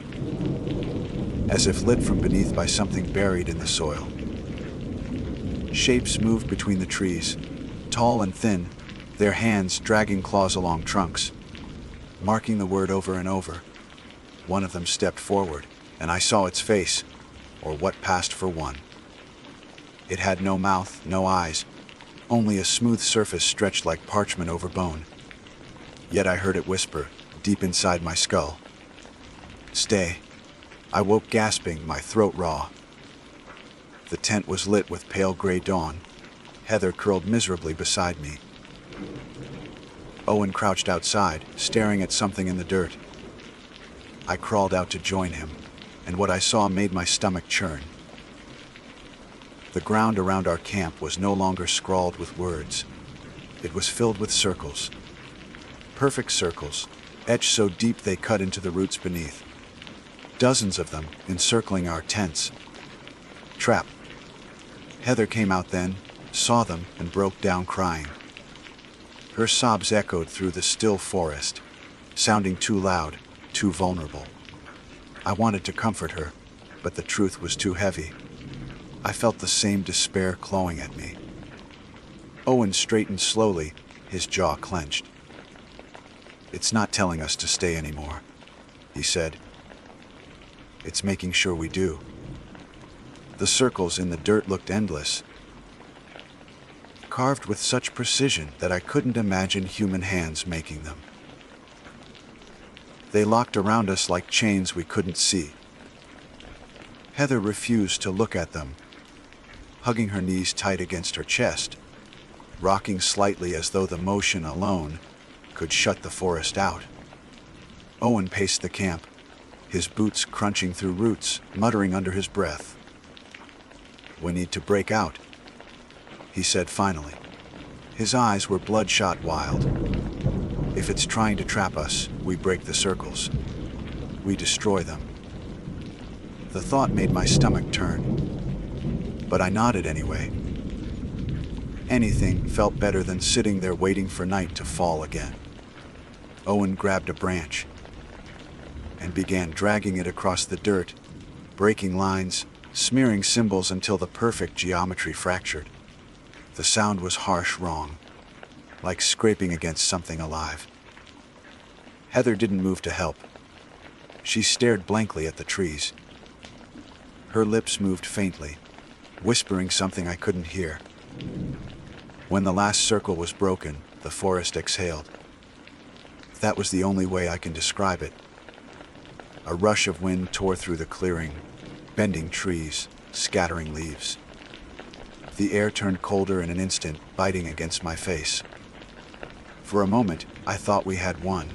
as if lit from beneath by something buried in the soil. Shapes moved between the trees, tall and thin, their hands dragging claws along trunks, marking the word over and over. One of them stepped forward, and I saw its face, or what passed for one. It had no mouth, no eyes, only a smooth surface stretched like parchment over bone. Yet I heard it whisper, deep inside my skull. "Stay." I woke gasping, my throat raw. The tent was lit with pale gray dawn. Heather curled miserably beside me. Owen crouched outside, staring at something in the dirt. I crawled out to join him, and what I saw made my stomach churn. The ground around our camp was no longer scrawled with words. It was filled with circles. Perfect circles, etched so deep they cut into the roots beneath. Dozens of them encircling our tents. Trap. Heather came out then, saw them, and broke down crying. Her sobs echoed through the still forest, sounding too loud, too vulnerable. I wanted to comfort her, but the truth was too heavy. I felt the same despair clawing at me. Owen straightened slowly, his jaw clenched. "It's not telling us to stay anymore," he said. "It's making sure we do." The circles in the dirt looked endless, carved with such precision that I couldn't imagine human hands making them. They locked around us like chains we couldn't see. Heather refused to look at them, hugging her knees tight against her chest, rocking slightly as though the motion alone could shut the forest out. Owen paced the camp, his boots crunching through roots, muttering under his breath. "We need to break out," he said finally. His eyes were bloodshot wild. "If it's trying to trap us, we break the circles. We destroy them." The thought made my stomach turn, but I nodded anyway. Anything felt better than sitting there waiting for night to fall again. Owen grabbed a branch and began dragging it across the dirt, breaking lines, smearing symbols until the perfect geometry fractured. The sound was harsh wrong, like scraping against something alive. Heather didn't move to help. She stared blankly at the trees. Her lips moved faintly, whispering something I couldn't hear. When the last circle was broken, the forest exhaled. That was the only way I can describe it. A rush of wind tore through the clearing, bending trees, scattering leaves. The air turned colder in an instant, biting against my face. For a moment, I thought we had won.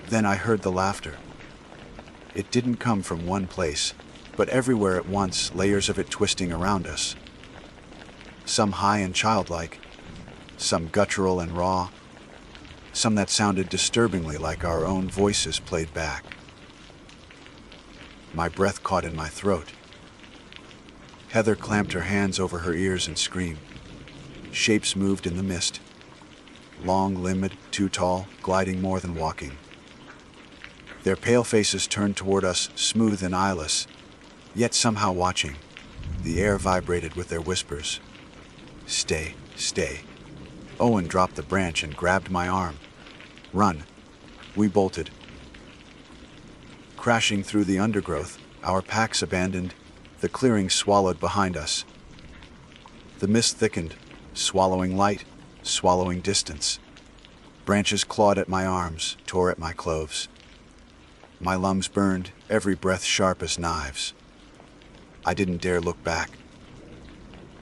Then I heard the laughter. It didn't come from one place, but everywhere at once, layers of it twisting around us. Some high and childlike, some guttural and raw, some that sounded disturbingly like our own voices played back. My breath caught in my throat. Heather clamped her hands over her ears and screamed. Shapes moved in the mist. Long-limbed, too tall, gliding more than walking. Their pale faces turned toward us, smooth and eyeless, yet somehow watching. The air vibrated with their whispers. "Stay, stay." Owen dropped the branch and grabbed my arm. "Run." We bolted. Crashing through the undergrowth, our packs abandoned, the clearing swallowed behind us. The mist thickened, swallowing light, swallowing distance. Branches clawed at my arms, tore at my clothes. My lungs burned, every breath sharp as knives. I didn't dare look back.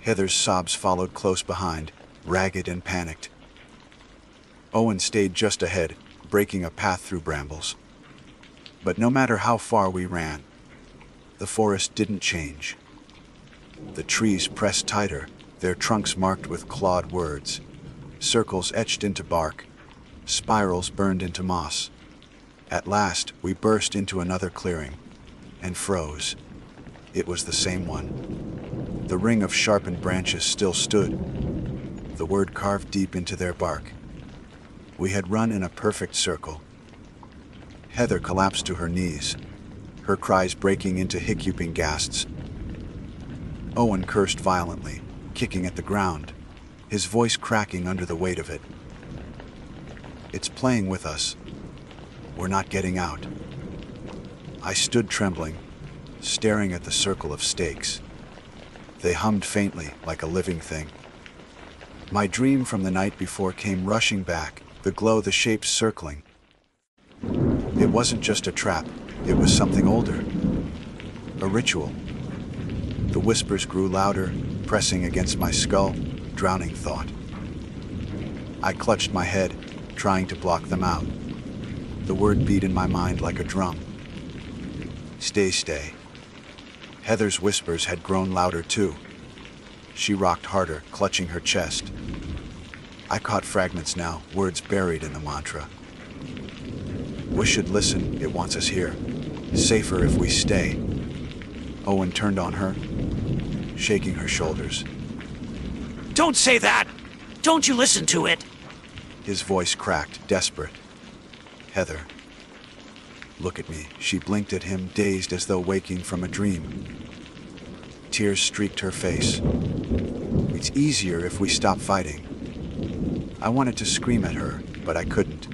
Heather's sobs followed close behind, ragged and panicked. Owen stayed just ahead, breaking a path through brambles. But no matter how far we ran, the forest didn't change. The trees pressed tighter, their trunks marked with clawed words, circles etched into bark, spirals burned into moss. At last, we burst into another clearing, and froze. It was the same one. The ring of sharpened branches still stood, the word carved deep into their bark. We had run in a perfect circle. Heather collapsed to her knees, her cries breaking into hiccuping gasps. Owen cursed violently, kicking at the ground, his voice cracking under the weight of it. It's playing with us. We're not getting out. I stood trembling, staring at the circle of stakes. They hummed faintly, like a living thing. My dream from the night before came rushing back, the glow, the shapes circling. It wasn't just a trap, it was something older. A ritual. The whispers grew louder, pressing against my skull, drowning thought. I clutched my head, trying to block them out. The word beat in my mind like a drum. Stay, stay. Heather's whispers had grown louder too. She rocked harder, clutching her chest. I caught fragments now, words buried in the mantra. We should listen, it wants us here. Safer if we stay. Owen turned on her, shaking her shoulders. Don't say that! Don't you listen to it! His voice cracked, desperate. Heather. Look at me. She blinked at him, dazed as though waking from a dream. Tears streaked her face. It's easier if we stop fighting. I wanted to scream at her, but I couldn't,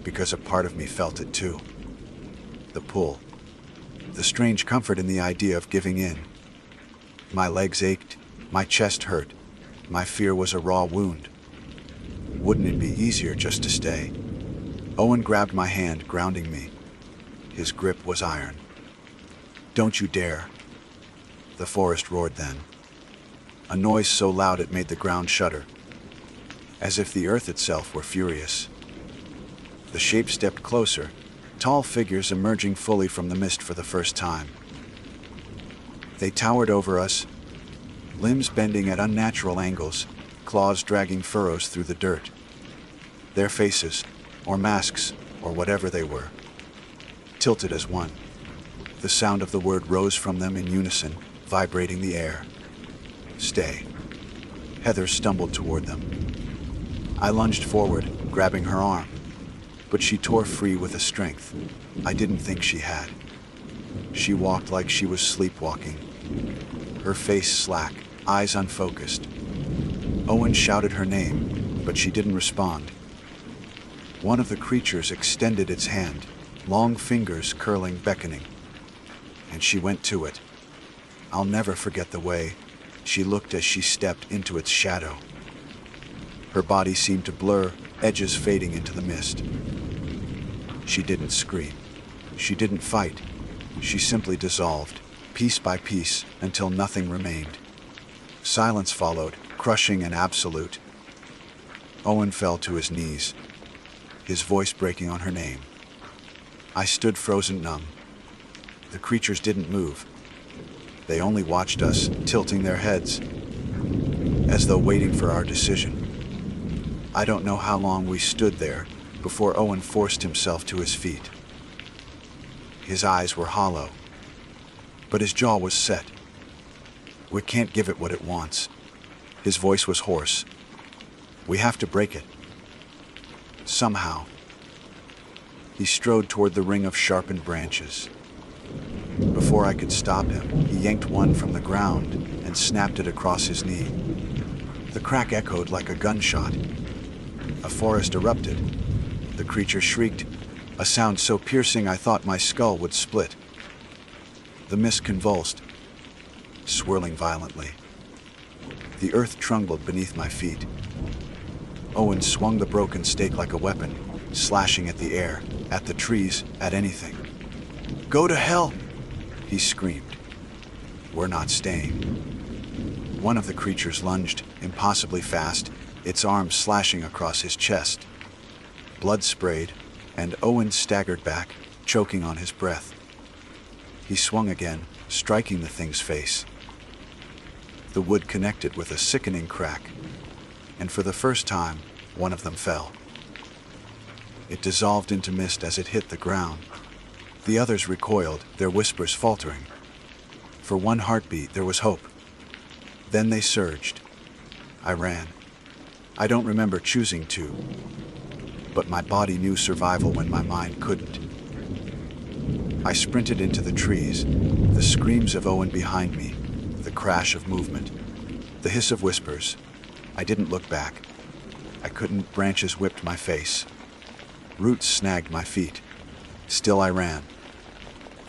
because a part of me felt it too. The pull. The strange comfort in the idea of giving in. My legs ached, my chest hurt, my fear was a raw wound. Wouldn't it be easier just to stay? Owen grabbed my hand, grounding me. His grip was iron. Don't you dare. The forest roared then. A noise so loud it made the ground shudder, as if the earth itself were furious. The shapes stepped closer, tall figures emerging fully from the mist for the first time. They towered over us, limbs bending at unnatural angles, claws dragging furrows through the dirt. Their faces, or masks, or whatever they were, tilted as one. The sound of the word rose from them in unison, vibrating the air. Stay. Heather stumbled toward them. I lunged forward, grabbing her arm, but she tore free with a strength I didn't think she had. She walked like she was sleepwalking, her face slack, eyes unfocused. Owen shouted her name, but she didn't respond. One of the creatures extended its hand, long fingers curling, beckoning, and she went to it. I'll never forget the way she looked as she stepped into its shadow. Her body seemed to blur, edges fading into the mist. She didn't scream. She didn't fight. She simply dissolved, piece by piece, until nothing remained. Silence followed, crushing and absolute. Owen fell to his knees, his voice breaking on her name. I stood frozen numb. The creatures didn't move. They only watched us, tilting their heads, as though waiting for our decision. I don't know how long we stood there before Owen forced himself to his feet. His eyes were hollow, but his jaw was set. We can't give it what it wants. His voice was hoarse. We have to break it. Somehow. He strode toward the ring of sharpened branches. Before I could stop him, he yanked one from the ground and snapped it across his knee. The crack echoed like a gunshot. A forest erupted. The creature shrieked, a sound so piercing I thought my skull would split. The mist convulsed, swirling violently. The earth trembled beneath my feet. Owen swung the broken stake like a weapon, slashing at the air, at the trees, at anything. Go to hell, he screamed. We're not staying. One of the creatures lunged, impossibly fast, its arms slashing across his chest. Blood sprayed, and Owen staggered back, choking on his breath. He swung again, striking the thing's face. The wood connected with a sickening crack, and for the first time, one of them fell. It dissolved into mist as it hit the ground. The others recoiled, their whispers faltering. For one heartbeat, there was hope. Then they surged. I ran. I don't remember choosing to, but my body knew survival when my mind couldn't. I sprinted into the trees, the screams of Owen behind me, the crash of movement, the hiss of whispers. I didn't look back. I couldn't. Branches whipped my face. Roots snagged my feet. Still I ran.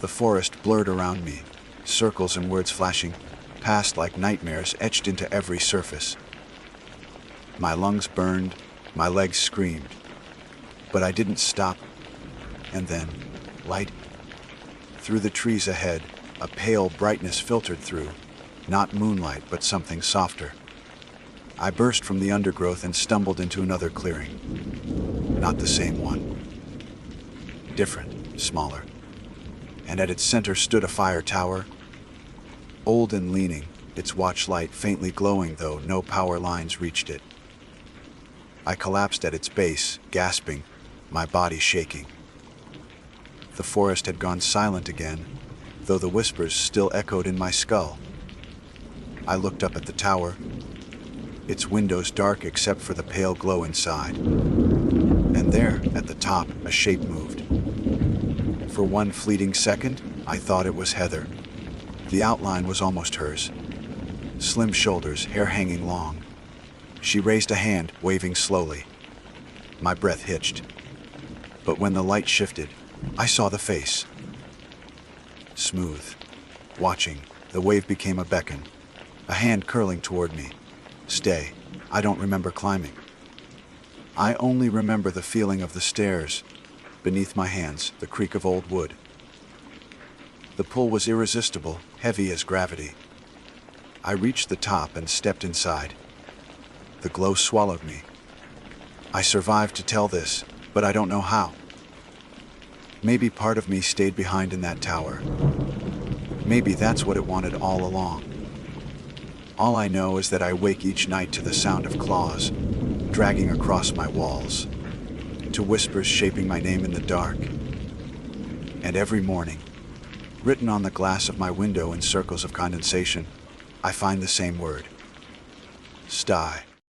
The forest blurred around me, circles and words flashing, past like nightmares etched into every surface. My lungs burned, my legs screamed. But I didn't stop. And then, light. Through the trees ahead, a pale brightness filtered through, not moonlight, but something softer. I burst from the undergrowth and stumbled into another clearing. Not the same one. Different, smaller. And at its center stood a fire tower, old and leaning, its watchlight faintly glowing, though no power lines reached it. I collapsed at its base, gasping, my body shaking. The forest had gone silent again, though the whispers still echoed in my skull. I looked up at the tower, its windows dark except for the pale glow inside. And there, at the top, a shape moved. For one fleeting second, I thought it was Heather. The outline was almost hers. Slim shoulders, hair hanging long. She raised a hand, waving slowly. My breath hitched. But when the light shifted, I saw the face. Smooth. Watching, the wave became a beckon. A hand curling toward me. Stay. I don't remember climbing. I only remember the feeling of the stairs. Beneath my hands, the creak of old wood. The pull was irresistible, heavy as gravity. I reached the top and stepped inside. The glow swallowed me. I survived to tell this, but I don't know how. Maybe part of me stayed behind in that tower. Maybe that's what it wanted all along. All I know is that I wake each night to the sound of claws, dragging across my walls, to whispers shaping my name in the dark. And every morning, written on the glass of my window in circles of condensation, I find the same word. Sty.